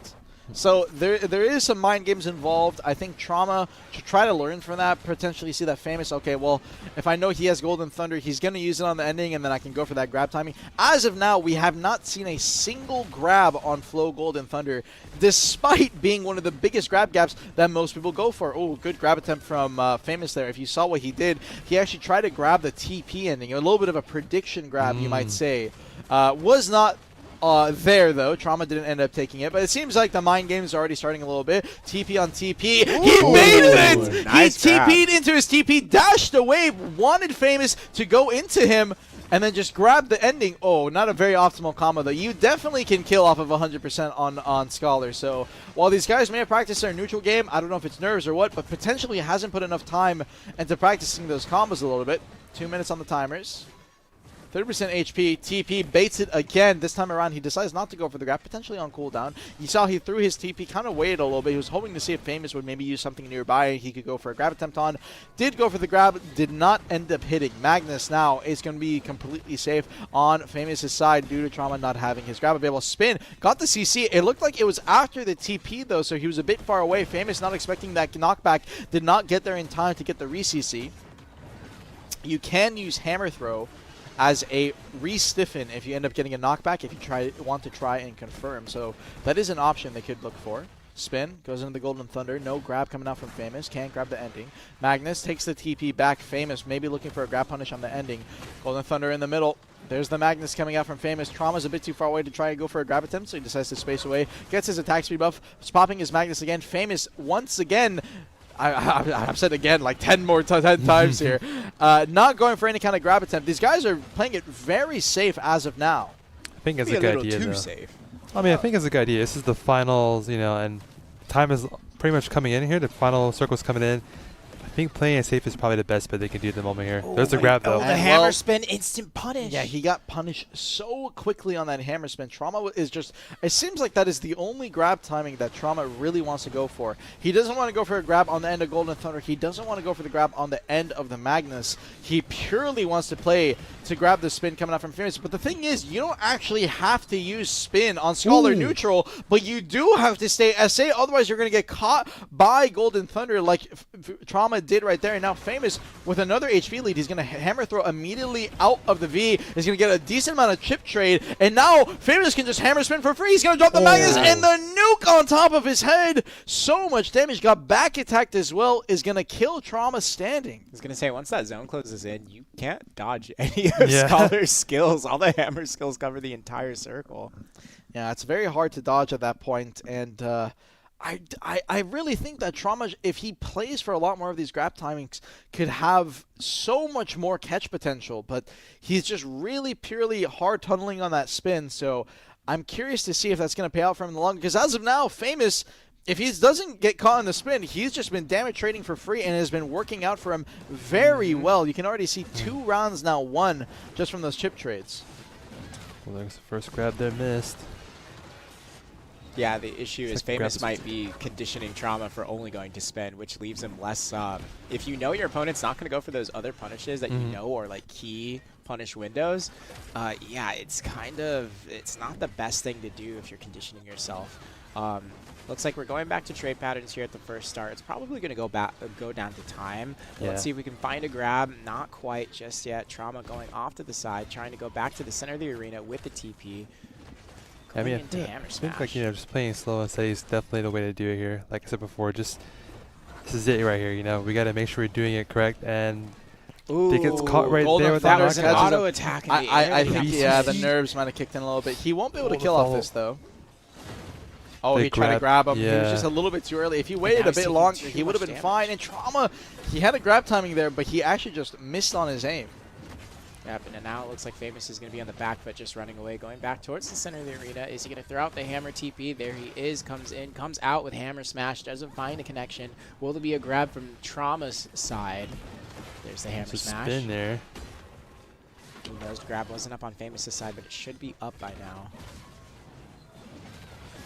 So there is some mind games involved. I think Trauma should try to learn from that, potentially see that famous, okay, well, if I know he has Golden Thunder, he's going to use it on the ending, and then I can go for that grab timing. As of now, we have not seen a single grab on Flow Golden Thunder, despite being one of the biggest grab gaps that most people go for. Oh, good grab attempt from Famous there. If you saw what he did, he actually tried to grab the TP ending, a little bit of a prediction grab, you might say. Was not there, though. Trauma didn't end up taking it, but it seems like the mind games are already starting a little bit. TP on TP. He made it! Nice he grab. TP'd into his TP, dashed away, wanted Famous to go into him, and then just grabbed the ending. Oh, not a very optimal combo, though. You definitely can kill off of 100% on Scholar. So while these guys may have practiced their neutral game, I don't know if it's nerves or what, but potentially hasn't put enough time into practicing those combos a little bit. 2 minutes on the timers. 30% HP, TP baits it again. This time around, he decides not to go for the grab, potentially on cooldown. You saw he threw his TP, kind of waited a little bit. He was hoping to see if Famous would maybe use something nearby he could go for a grab attempt on. Did go for the grab, did not end up hitting. Magnus now is going to be completely safe on Famous' side due to Trauma not having his grab available. Spin, got the CC. It looked like it was after the TP, though, so he was a bit far away. Famous not expecting that knockback, did not get there in time to get the re-CC. You can use Hammer Throw as a re-stiffen if you end up getting a knockback, if you want to try and confirm. So that is an option they could look for. Spin, goes into the Golden Thunder. No grab coming out from Famous. Can't grab the ending. Magnus takes the TP back. Famous maybe looking for a grab punish on the ending. Golden Thunder in the middle. There's the Magnus coming out from Famous. Trauma's a bit too far away to try and go for a grab attempt, so he decides to space away. Gets his attack speed buff. He's popping his Magnus again. Famous once again. I've said again like 10 times here. Not going for any kind of grab attempt. These guys are playing it very safe as of now. I think it's Maybe a good little idea, too though. safe. I mean, I think it's a good idea. This is the finals, and time is pretty much coming in here. The final circle's coming in. I think playing it safe is probably the best bet they can do at the moment here. There's the grab, though. The And hammer well- spin, instant punish. Yeah, he got punished so quickly on that hammer spin. Trauma is just, it seems like that is the only grab timing that Trauma really wants to go for. He doesn't want to go for a grab on the end of Golden Thunder. He doesn't want to go for the grab on the end of the Magnus. He purely wants to play to grab the spin coming out from Famous. But the thing is, you don't actually have to use spin on Scholar neutral, but you do have to stay SA, otherwise you're going to get caught by Golden Thunder like Trauma did right there. And now Famous with another HP lead, he's going to hammer throw immediately out of the V. He's going to get a decent amount of chip trade, and now Famous can just hammer spin for free. He's going to drop the Magnus and the nuke on top of his head. So much damage. Got back attacked as well. Is going to kill Trauma standing. I was going to say, once that zone closes in, you can't dodge any of Scholar's skills. All the hammer skills cover the entire circle. Yeah, it's very hard to dodge at that point, and I really think that Trauma, if he plays for a lot more of these grab timings, could have so much more catch potential, but he's just really purely hard tunneling on that spin, so I'm curious to see if that's going to pay out for him in the long, because as of now, Famous, if he doesn't get caught in the spin, he's just been damage trading for free and has been working out for him very well. You can already see 2 rounds now won just from those chip trades. Well, there's the first grab there missed. Yeah, the issue is Second Famous grab might be conditioning Trauma for only going to spin, which leaves him less. If you know your opponent's not going to go for those other punishes that you know are like key punish windows, yeah, it's not the best thing to do if you're conditioning yourself. Looks like we're going back to trade patterns here at the first start. It's probably going to go down to time. Yeah. Let's see if we can find a grab. Not quite just yet. Trauma going off to the side, trying to go back to the center of the arena with the TP. I mean, Into hammer I think smash. just playing slow and steady is definitely the way to do it here. Like I said before, just this is it right here. We got to make sure we're doing it correct, and he gets caught right Golden there with that that was an knockout. auto attack in the air. I that think, got yeah, the punished. nerves might have kicked in a little bit. He won't be able to Oh, kill off the this, though. Oh, Big he tried to grab him. He was yeah. just a little bit too early. If he waited now a he's bit taking longer, too he would have much been damage. fine. And Trauma, he had a grab timing there, but he actually just missed on his aim. Yep, and now it looks like Famous is going to be on the back foot, just running away, going back towards the center of the arena. Is he going to throw out the hammer TP? There he is, comes in, comes out with hammer smash, doesn't find a connection. Will there be a grab from Trauma's side? There's the hammer There's a smash. spin there. Who knows, the grab wasn't up on Famous' side, but it should be up by now.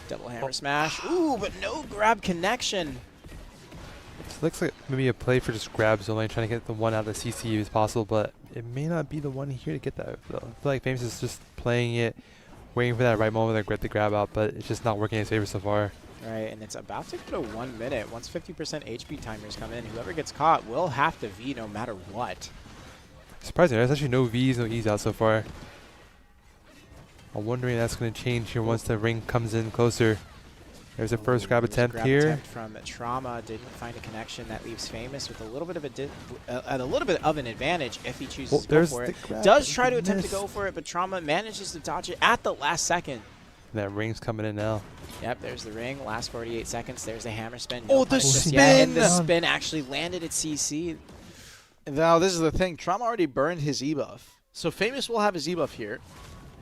Double hammer smash. Ooh, but no grab connection. It looks like maybe a play for just grabs only, trying to get the one out of the CCU as possible, but it may not be the one here to get that, though. I feel like Famous is just playing it, waiting for that right moment to get the grab out, but it's just not working in his favor so far. Right, and it's about to go to 1 minute. Once 50% HP timers come in, whoever gets caught will have to V no matter what. Surprising, there's actually no Vs, no Es out so far. I'm wondering if that's going to change here once the ring comes in closer. There's a first grab There's a attempt grab here. attempt from Trauma. Didn't find a connection. That leaves Famous with a little bit of an advantage if he chooses to go for it. Does try to attempt to go for it, but Trauma manages to dodge it at the last second. That ring's coming in now. Yep, there's the ring. Last 48 seconds. There's the hammer spin. Oh, the punish just spin! yet, and the spin actually landed at CC. Now, this is the thing. Trauma already burned his E-buff. So Famous will have his E-buff here,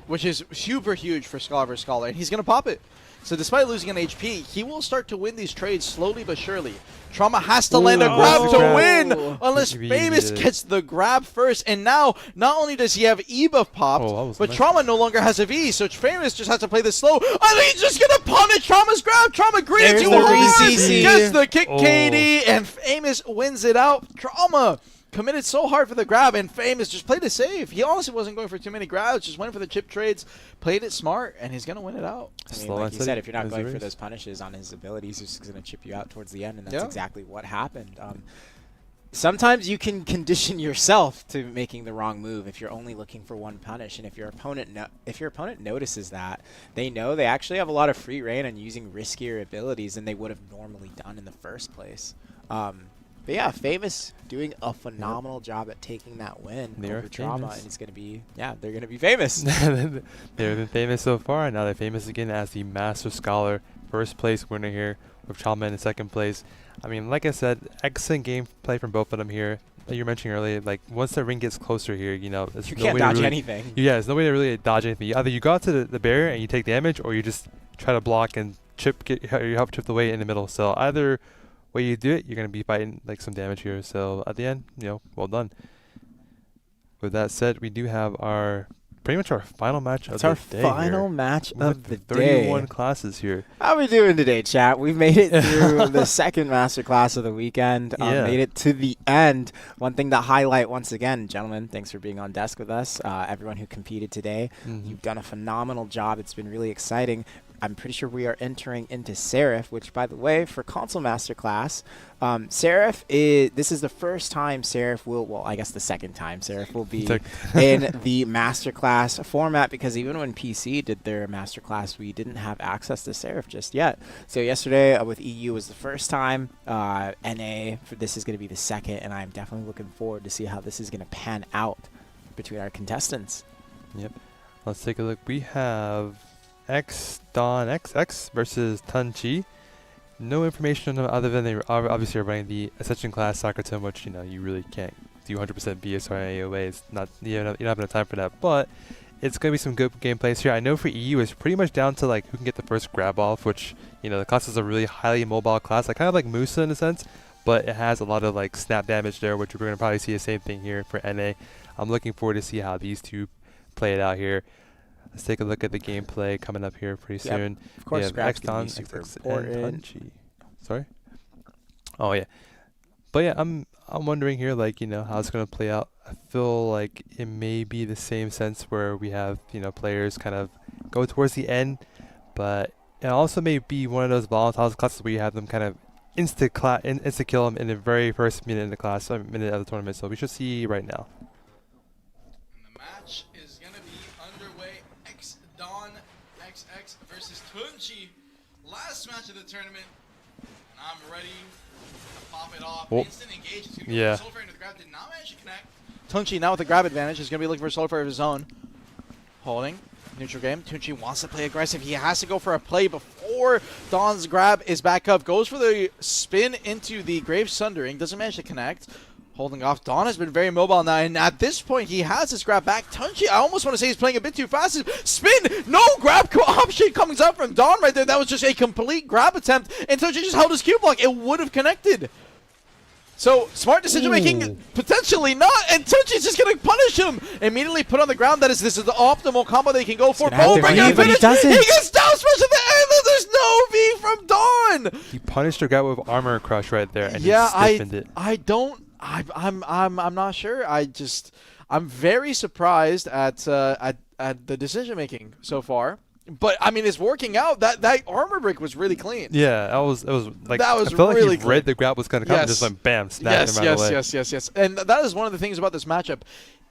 which is super huge for Scholar vs. Scholar, and he's going to pop it. So despite losing an HP, he will start to win these trades slowly but surely. Trauma has to land a grab to win, unless Famous gets the grab first. And now, not only does he have E-buff popped, but Trauma no longer has a V, so Famous just has to play this slow. And he's just going to punish Trauma's grab. Trauma greedy too hard, gets the kick KD, and Famous wins it out. Trauma committed so hard for the grab, and Famous just played it safe. He honestly wasn't going for too many grabs, just went for the chip trades, played it smart, and he's going to win it out. I mean, like you said, if you're not going for those punishes on his abilities, he's just going to chip you out towards the end, and that's exactly what happened. Sometimes you can condition yourself to making the wrong move if you're only looking for one punish, and if your opponent notices that, they know they actually have a lot of free reign on using riskier abilities than they would have normally done in the first place. But yeah, Famous doing a phenomenal job at taking that win over Trauma, and he's going to be, they're going to be famous. They've been famous so far, and now they're famous again as the Master Scholar first place winner here, with Trauma in second place. I mean, like I said, excellent gameplay from both of them here. Like you were mentioning earlier, like once the ring gets closer here, you know, there's you no can't way dodge to really, anything. Yeah, there's no way to really dodge anything. Either you go out to the barrier and you take damage, or you just try to block and you help chip the way in the middle. So either way you do it, you're going to be fighting like some damage here. So at the end, you know, well done. With that said, we do have pretty much our final match of the day. It's our final match of the day. 31 classes here. How are we doing today, chat? We've made it through the second master class of the weekend. Made it to the end. One thing to highlight once again, gentlemen, thanks for being on desk with us. Everyone who competed today, you've done a phenomenal job. It's been really exciting. I'm pretty sure we are entering into Seraph, which, by the way, for Console Masterclass, Seraph this is the first time Seraph will, well, I guess the second time Seraph will be in the Masterclass format, because even when PC did their Masterclass, we didn't have access to Seraph just yet. So yesterday with EU was the first time. NA, this is going to be the second, and I'm definitely looking forward to see how this is going to pan out between our contestants. Yep. Let's take a look. We have Don XX versus Tunchi. No information on them other than they obviously are running the Ascension class Sakuraton, which, you know, you really can't do 100% BSR and AOA. It's not, you don't have enough time for that. But it's going to be some good gameplays here. I know for EU it's pretty much down to like who can get the first grab off, which, you know, the class is a really highly mobile class, like kind of like Musa in a sense, but it has a lot of like snap damage there, which we're going to probably see the same thing here for NA. I'm looking forward to see how these two play it out here. Let's take a look at the gameplay coming up here pretty soon. Of course, Scrap's going to be super important. Sorry? Oh, yeah. But yeah, I'm wondering here, like, you know, how it's going to play out. I feel like it may be the same sense where we have, you know, players kind of go towards the end, but it also may be one of those volatile classes where you have them kind of insta-kill them in the very first minute in the class, minute of the tournament. So we should see right now. And the match is going to be underway. Don XX versus Tunchi. Last match of the tournament. And I'm ready to pop it off. Instant engage. It's going to go Soulfire into the grab. Did not manage to connect. Tunchi now with the grab advantage is going to be looking for Soulfire of his own. Holding. Neutral game. Tunchi wants to play aggressive. He has to go for a play before Don's grab is back up. Goes for the spin into the Grave Sundering. Doesn't manage to connect. Holding off. Don has been very mobile now, and at this point, he has his grab back. Tunchi, I almost want to say he's playing a bit too fast. Spin! No grab option comes up from Don right there. That was just a complete grab attempt, and Tunchi just held his Q block. It would have connected. So, smart decision making, potentially not, and Tunchi's just going to punish him. Immediately put on the ground. This is the optimal combo they can go for. Oh my god, he gets down smash at the end, and there's no V from Don! He punished her guy with Armor Crush right there, and stiffened it. I'm not sure. I'm very surprised at the decision making so far But I mean, it's working out. That armor break was really clean. Yeah, it was like That was I felt really like he read the grab was gonna come and just Yes. like bam, snapped him out of the way. Yes. And that is one of the things about this matchup.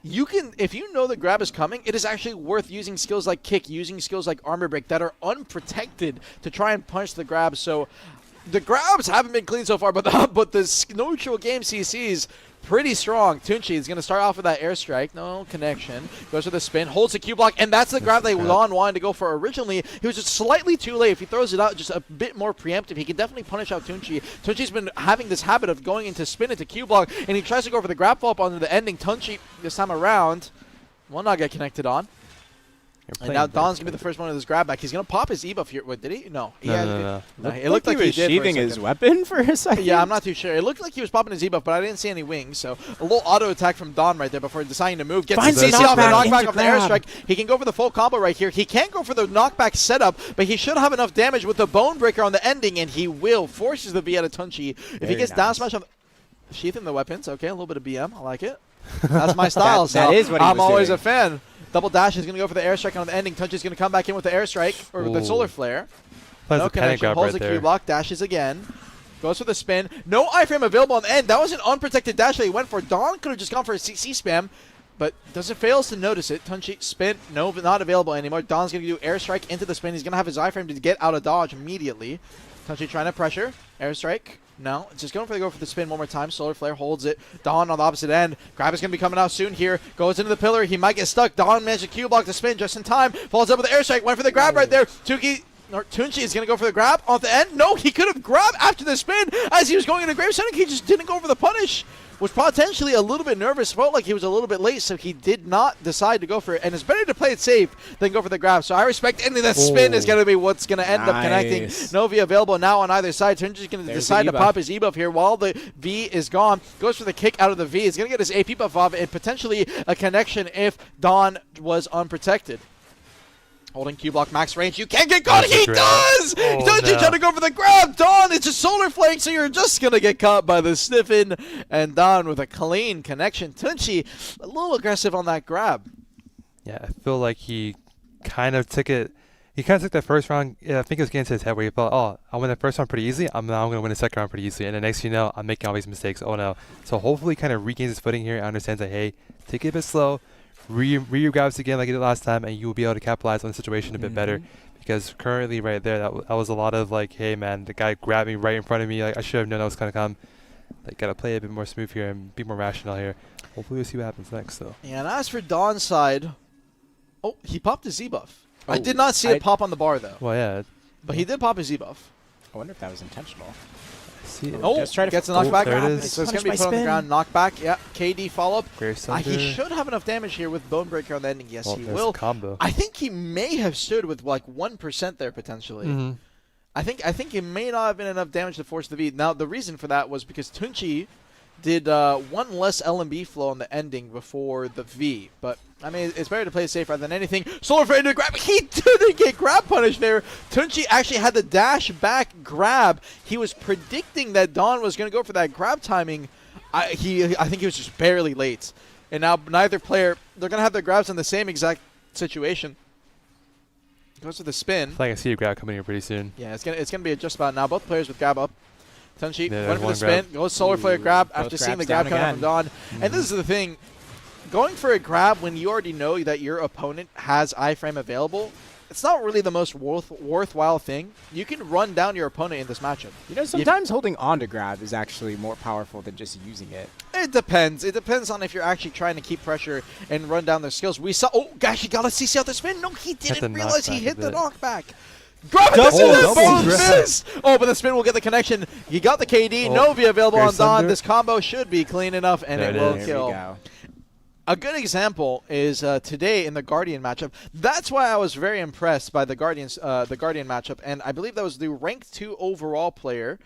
You can, if you know the grab is coming, it is actually worth using skills like kick, using skills like armor break that are unprotected to try and punish the grab. So the grabs haven't been clean so far, but the neutral game CC's pretty strong. Tunchi is going to start off with that airstrike. No connection. Goes for the spin. Holds the Q block. And that's the grab that Lahn wanted to go for originally. He was just slightly too late. If he throws it out just a bit more preemptive, he can definitely punish out Tunchi. Tunchi's been having this habit of going into spin into Q block. And he tries to go for the grab fall up onto the ending. Tunchi, this time around, will not get connected on. And now Don's going to be the first one of this grab back. He's going to pop his E-buff here. Wait, did he? No. No. It looked like he was did for a sheathing his second. weapon for a second. Yeah, I'm not too sure. It looked like he was popping his E-buff, but I didn't see any wings. So a little auto attack from Don right there before deciding to move. Gets Finds the the CC off the knockback knockback into off the grab. airstrike. He can go for the full combo right here. He can't go for the knockback setup, but he should have enough damage with the bone breaker on the ending, and he will. Forces the V out of Tunchi. If he Very gets down nice. smash on sheathing the weapons, okay, a little bit of BM. I like it. That's my style. That is what he I'm was always doing. a fan. Double dash is going to go for the airstrike on the ending. Tunchi's going to come back in with the airstrike, or with the Ooh. solar flare. Plays No the panic connection. grab Holds right the Q there. block. Dashes again. Goes for the spin. No iframe available on the end. That was an unprotected dash that he went for. Don could have just gone for a CC spam, but doesn't fails to notice it. Tunchi spin. No, not available anymore. Don's going to do airstrike into the spin. He's going to have his iframe to get out of dodge immediately. Tunchi trying to pressure. Airstrike. No, just going for the spin one more time. Solar Flare holds it. Don on the opposite end. Grab is going to be coming out soon here. Goes into the pillar. He might get stuck. Don managed to Q block the spin just in time. Falls up with the airstrike. Went for the grab right there. Tunchi is going to go for the grab off the end. No, he could have grabbed after the spin as he was going into grave setting. He just didn't go for the punish. Was potentially a little bit nervous. Felt like he was a little bit late, so he did not decide to go for it. And it's better to play it safe than go for the grab. So I respect any of that spin is going to be what's going to end up connecting. Nice. No V available now on either side. Tunchi's going to There's decide the to E-buff. pop his E-buff here while the V is gone. Goes for the kick out of the V. He's going to get his AP buff off and potentially a connection if Don was unprotected. Holding Q block max range. You can't get caught. There's the He grab. does! Oh, Tunchi no. trying to go for the grab. Don, it's a solar flake, so you're just going to get caught by the sniffin. And Don with a clean connection. Tunchi a little aggressive on that grab. Yeah, I feel like he kind of took it. He kind of took that first round. Yeah, I think it was getting to his head where he felt, oh, I won the first round pretty easily. I'm going to win the second round pretty easily. And the next thing you know, I'm making all these mistakes. Oh no. So hopefully, he kind of regains his footing here. Understands that, hey, take it a bit slow. Re grabs again like you did last time, and you will be able to capitalize on the situation a bit better. Because currently, right there, that was a lot of like, hey man, the guy grabbed me right in front of me. Like I should have known that was gonna come. Like gotta play a bit more smooth here and be more rational here. Hopefully, we'll see what happens next. Though. And as for Don's side, oh, he popped his Z-buff. I Oh, did not see it pop on the bar, though. Well, yeah. But he did pop his Z-buff. I wonder if that was intentional. See it. Oh, Just try to gets a Oh, knockback. there it is. So it's going to be Punished put by on the ground. Knockback. Yeah. KD follow-up. Grace Thunder. He should have enough damage here with Bone Breaker on the ending. Yes, Well, he there's will. combo. I think he may have stood with like 1% there potentially. Mhm. I think it may not have been enough damage to force the V. Now, the reason for that was because Tunchi did one less LMB flow on the ending before the V. But, I mean, it's better to play it safe rather than anything. Solar Flare into grab. He didn't get grab punished there. Tunchi actually had the dash back grab. He was predicting that Don was going to go for that grab timing. I think he was just barely late. And now neither player, they're going to have their grabs in the same exact situation. Goes to the spin. I feel like I see a grab coming here pretty soon. Yeah, it's gonna be just about now. Both players with grab up. Tunchi Yeah, went for the one spin. grab. Goes solar flare grab Both after seeing the grabs grab down coming from again. Don. And this is the thing. Going for a grab when you already know that your opponent has iframe available, it's not really the most worthwhile thing. You can run down your opponent in this matchup. You know, sometimes holding on to grab is actually more powerful than just using it. It depends. It depends on if you're actually trying to keep pressure and run down their skills. We saw. Oh, gosh, he got a CC out the spin. No, he to didn't knock realize he back a hit the bit. knockback. Grab it! Double- This is a double bone grab. fist! Oh, but the spin will get the connection. He got the KD. Oh, No V available on Grace Don. Thunder. This combo should be clean enough, and There it it will is. There we kill. go. A good example is today in the Guardian matchup. That's why I was very impressed by the Guardian matchup, and I believe that was the ranked 2 overall player.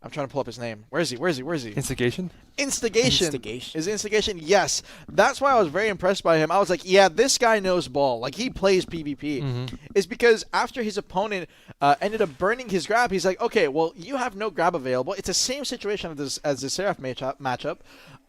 I'm trying to pull up his name. Where is he? Instigation. Instigation. Instigation. Is Instigation? Yes. That's why I was very impressed by him. I was like, yeah, this guy knows ball. Like, he plays PvP. Mhm. It's because after his opponent ended up burning his grab, he's like, okay, well, you have no grab available. It's the same situation as the Seraph matchup.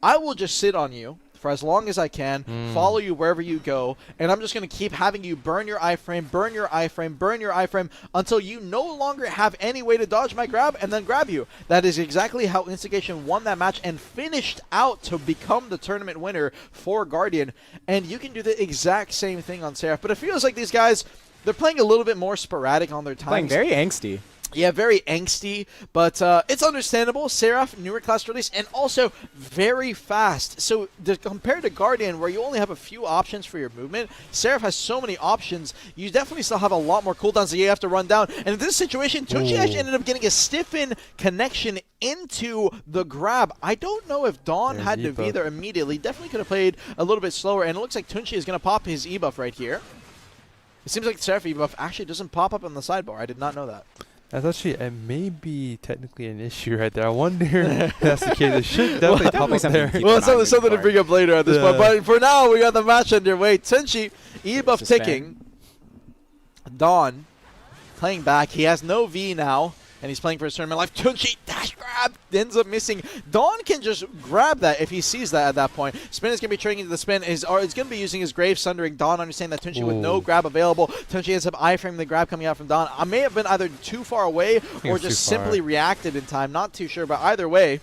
I will just sit on you for as long as I can, follow you wherever you go, and I'm just going to keep having you burn your iframe, burn your iframe, burn your iframe until you no longer have any way to dodge my grab and then grab you. That is exactly how Instigation won that match and finished out to become the tournament winner for Guardian. And you can do the exact same thing on Seraph, but it feels like these guys, they're playing a little bit more sporadic on their times. Playing very angsty. Yeah, very angsty, but it's understandable. Seraph, newer class release, and also very fast. So compared to Guardian, where you only have a few options for your movement, Seraph has so many options. You definitely still have a lot more cooldowns that you have to run down. And in this situation, Tunchi actually ended up getting a stiffen connection into the grab. I don't know if Dawn had to be there immediately. Definitely could have played a little bit slower, and it looks like Tunchi is going to pop his E-buff right here. It seems like the Seraph E-buff actually doesn't pop up on the sidebar. I did not know that. That's actually maybe technically an issue right there. I wonder if that's the case. It should definitely pop up there. Well, it's something to bring up later at this point. But for now, we got the match underway. Tunchi, E-buff ticking. Dawn playing back. He has no V now, and he's playing for his tournament life. Tunchi, dash grab, ends up missing. Dawn can just grab that if he sees that at that point. Spin is going to be trading into the spin. It's going to be using his Grave Sundering. Dawn understanding that Tunchi with no grab available. Tunchi ends up iframing the grab coming out from Dawn. I may have been either too far away or just simply reacted in time. Not too sure, but either way,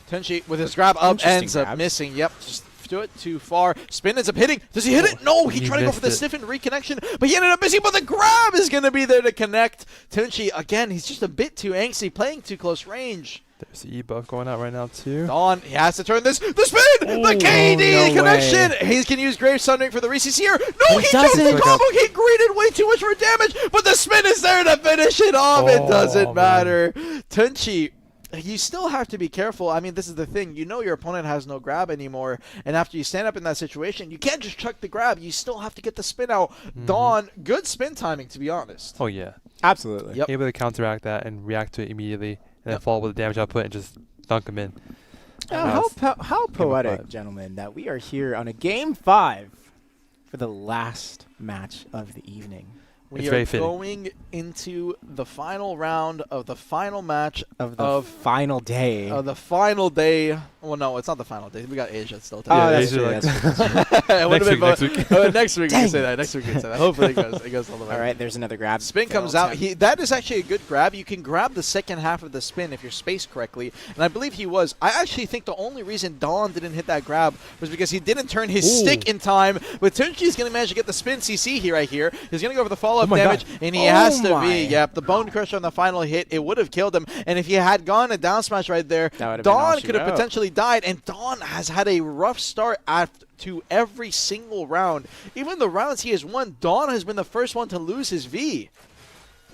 Tunchi with his grab up ends up missing. Yep, just do it too far. Spin ends up hitting. Does he hit it? No, he tried to go for the stiffen reconnection, but he ended up missing, but the grab is going to be there to connect. Tunchi, again, he's just a bit too angsty, playing too close range. There's the E-buff going out right now, too. Dawn, he has to turn this. The spin! The KD connection! He can use Grave Sundering for the Reese's here. No, he jumped the combo. He greeted way too much for damage, but the spin is there to finish it off. It doesn't matter. Tunchi, you still have to be careful. I mean, this is the thing. You know your opponent has no grab anymore, and after you stand up in that situation, you can't just chuck the grab. You still have to get the spin out. Dawn, good spin timing, to be honest. Oh, yeah. Absolutely. Yep. Able to counteract that and react to it immediately, and then follow with the damage output and just dunk him in. How poetic, gentlemen, that we are here on a Game 5 for the last match of the evening. We are going into the final round of the final match of the final day. Of the final day. Well, no, it's not the final day. We got Asia still. Oh, that's true. Next week. Next week we can say that. Next week we can say that. Hopefully it goes all the way. All right, there's another grab. Spin comes out. That is actually a good grab. You can grab the second half of the spin if you're spaced correctly, and I believe he was. I actually think the only reason Dawn didn't hit that grab was because he didn't turn his stick in time. But Tunchi's going to manage to get the spin CC here right here. He's going to go for the follow-up damage, and he has to be. Yep, the Bone Crusher on the final hit. It would have killed him, and if he had gone a down smash right there, Dawn could have potentially died, and Dawn has had a rough start to every single round. Even the rounds he has won, Dawn has been the first one to lose his V.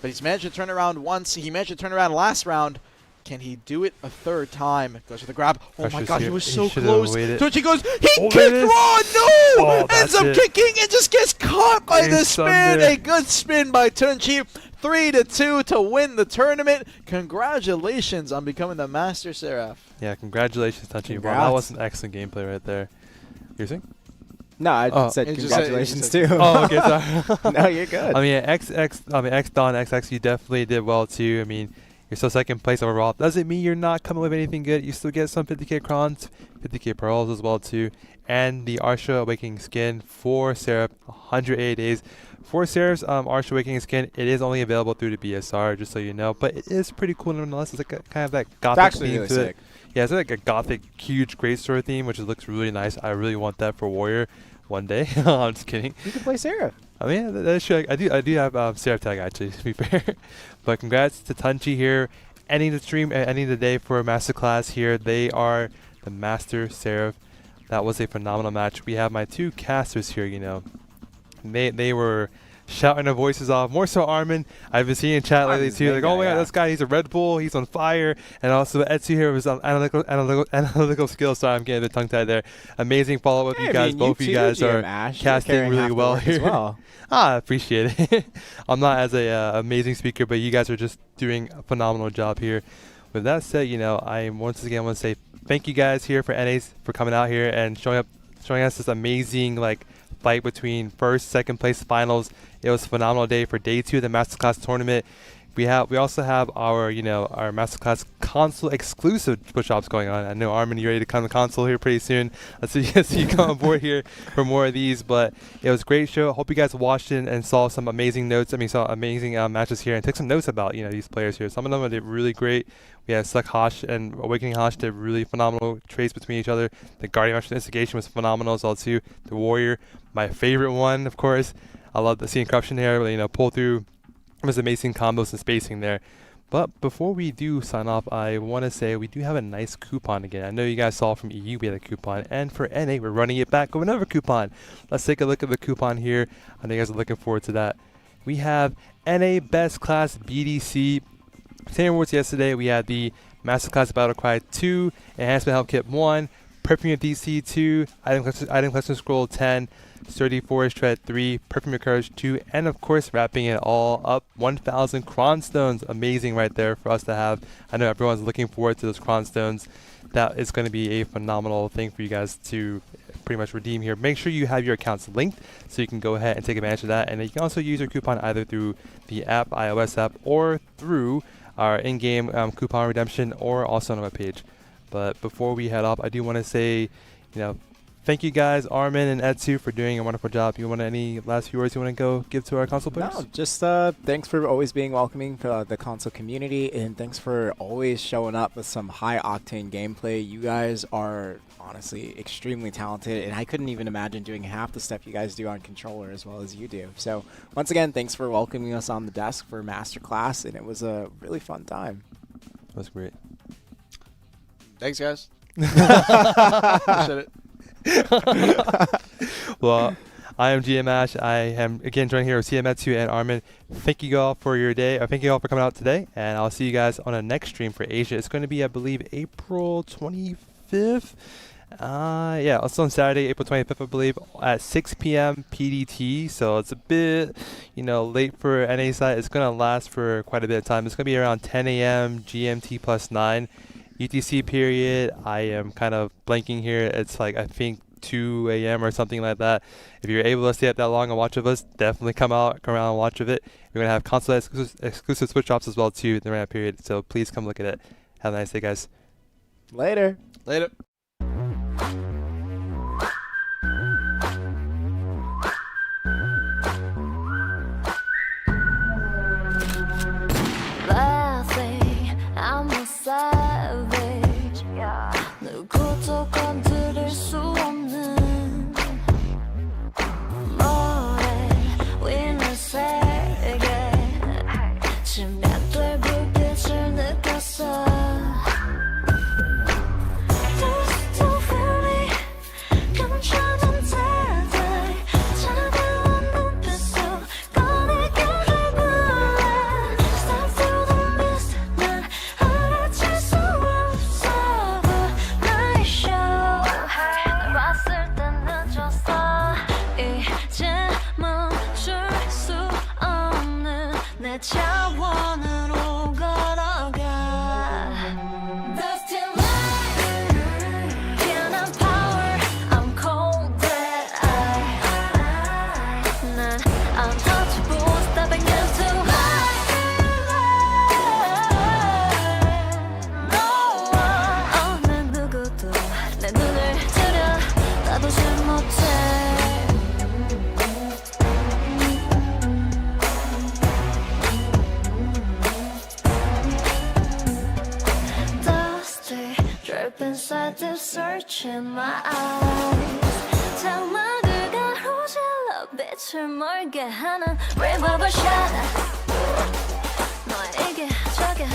But he's managed to turn around once. He managed to turn around last round. Can he do it a third time? Goes for the grab. Oh my god, he was so close. Tunchi goes, he kicked raw! No! Ends up kicking and just gets caught by the spin. A good spin by Tunchi. 3-2 to win the tournament. Congratulations on becoming the Master Seraph. Yeah, congratulations, Tunchi. Wow, that was an excellent gameplay right there. You're saying? No, I said congratulations too. Oh, okay, sorry. No, you're good. I mean, X Dawn XX, you definitely did well too. I mean, you're still second place overall. Doesn't mean you're not coming with anything good. You still get some 50k crowns, 50k pearls as well too, and the Arsha Awakening skin for Seraph, 180 days. For Seraph's Arsha Awakening skin, it is only available through the BSR, just so you know. But it is pretty cool nonetheless. It's like kind of that gothic theme really to sick. it. Yeah, it's like a gothic, huge greatsword theme, which looks really nice. I really want that for Warrior one day. I'm just kidding. You can play Seraph. I mean, that's true. I do have Seraph tag actually, to be fair. But congrats to Tunchi here, ending the stream, ending the day for a masterclass here. They are the Master Seraph. That was a phenomenal match. We have my two casters here. You know, they were shouting their voices off. More so Armin. I've been seeing in chat lately too. Like, oh my god, this guy, he's a Red Bull. He's on fire. And also Etsu here was analytical skills. Sorry, I'm getting a bit tongue tied there. Amazing follow up, you guys. Both of you guys are casting really well here. Well. I appreciate it. I'm not as a amazing speaker, but you guys are just doing a phenomenal job here. With that said, you know, I once again want to say thank you guys here for NAs for coming out here and showing us this amazing fight between first, second place finals. It was a phenomenal day for day 2 of the Masterclass tournament. We also have our our masterclass console exclusive push ups going on. I know Armin, you ready to come to console here pretty soon. Let's see you come on board here for more of these. But it was a great show. Hope you guys watched it and saw some amazing notes. Saw amazing matches here and took some notes about these players here. Some of them did really great. We had Suck Hash and Awakening Hash did really phenomenal trades between each other. The Guardian Rush Instigation was phenomenal as well too. The Warrior, my favorite one, of course. I love the seeing corruption here. Pull through. It was amazing combos and spacing there. But before we do sign off, I want to say we do have a nice coupon again. I know you guys saw from EU we had a coupon, and for NA we're running it back with another coupon. Let's take a look at the coupon here. I know you guys are looking forward to that. We have NA Best Class BDC. Same awards yesterday. We had the Masterclass Battlecry 2, Enhancement Help Kit 1, Perfume DC 2, Item Collection Scroll 10, Sturdy Forest Tread 3, Perfume Courage 2, and of course wrapping it all up, 1,000 Cron Stones. Amazing right there for us to have. I know everyone's looking forward to those Cron Stones. That is going to be a phenomenal thing for you guys to pretty much redeem here. Make sure you have your accounts linked so you can go ahead and take advantage of that. And you can also use your coupon either through the app, iOS app, or through our in-game coupon redemption, or also on our webpage. But before we head off, I do want to say, thank you guys, Armin and Etsu, for doing a wonderful job. You want any last few words you want to go give to our console players? No, just thanks for always being welcoming for the console community, and thanks for always showing up with some high-octane gameplay. You guys are honestly extremely talented, and I couldn't even imagine doing half the stuff you guys do on controller as well as you do. So once again, thanks for welcoming us on the desk for Masterclass, and it was a really fun time. That was great. Thanks, guys. Appreciate it. Well, I am GM Ash. I am again joined here with CM2 and Armin. Thank you all for your day. Thank you all for coming out today, and I'll see you guys on a next stream for Asia. It's going to be, I believe, April 25th. Yeah, also on Saturday, April 25th, I believe, at 6 p.m. PDT. So it's a bit, late for NA side. It's going to last for quite a bit of time. It's going to be around 10 a.m. GMT plus 9 UTC period. I am kind of blanking here. It's like, I think 2 a.m. or something like that. If you're able to stay up that long and watch with us, definitely come around and watch with it. We're going to have console exclusive Switch drops as well too during that period. So please come look at it. Have a nice day, guys. Later. Later. Laughing, I'm a savage. 누구도 건드릴 수 없는 모래 위는 세계 침략될 불빛을 느꼈어. Don't feel me. 감춰진 Deadeye 차가운 눈빛으로 꺼내게 해볼래. Step through the mist 난 알아챌 수 없어. 나의 show 널 봤을 땐 늦었어. 이제 멈출 수 없는 내 차원으로 걸어가. Dusty light, 피어난 power, I'm cold Deadeye. 난 untouchable, stepping into high. No one, 어느 누구도 내 눈을 들여다보지 못해. Dusty, drip inside deep search in my eyes. 장막을 가로질러 빛을 멀게 하는 revolver shot. 너에게 저게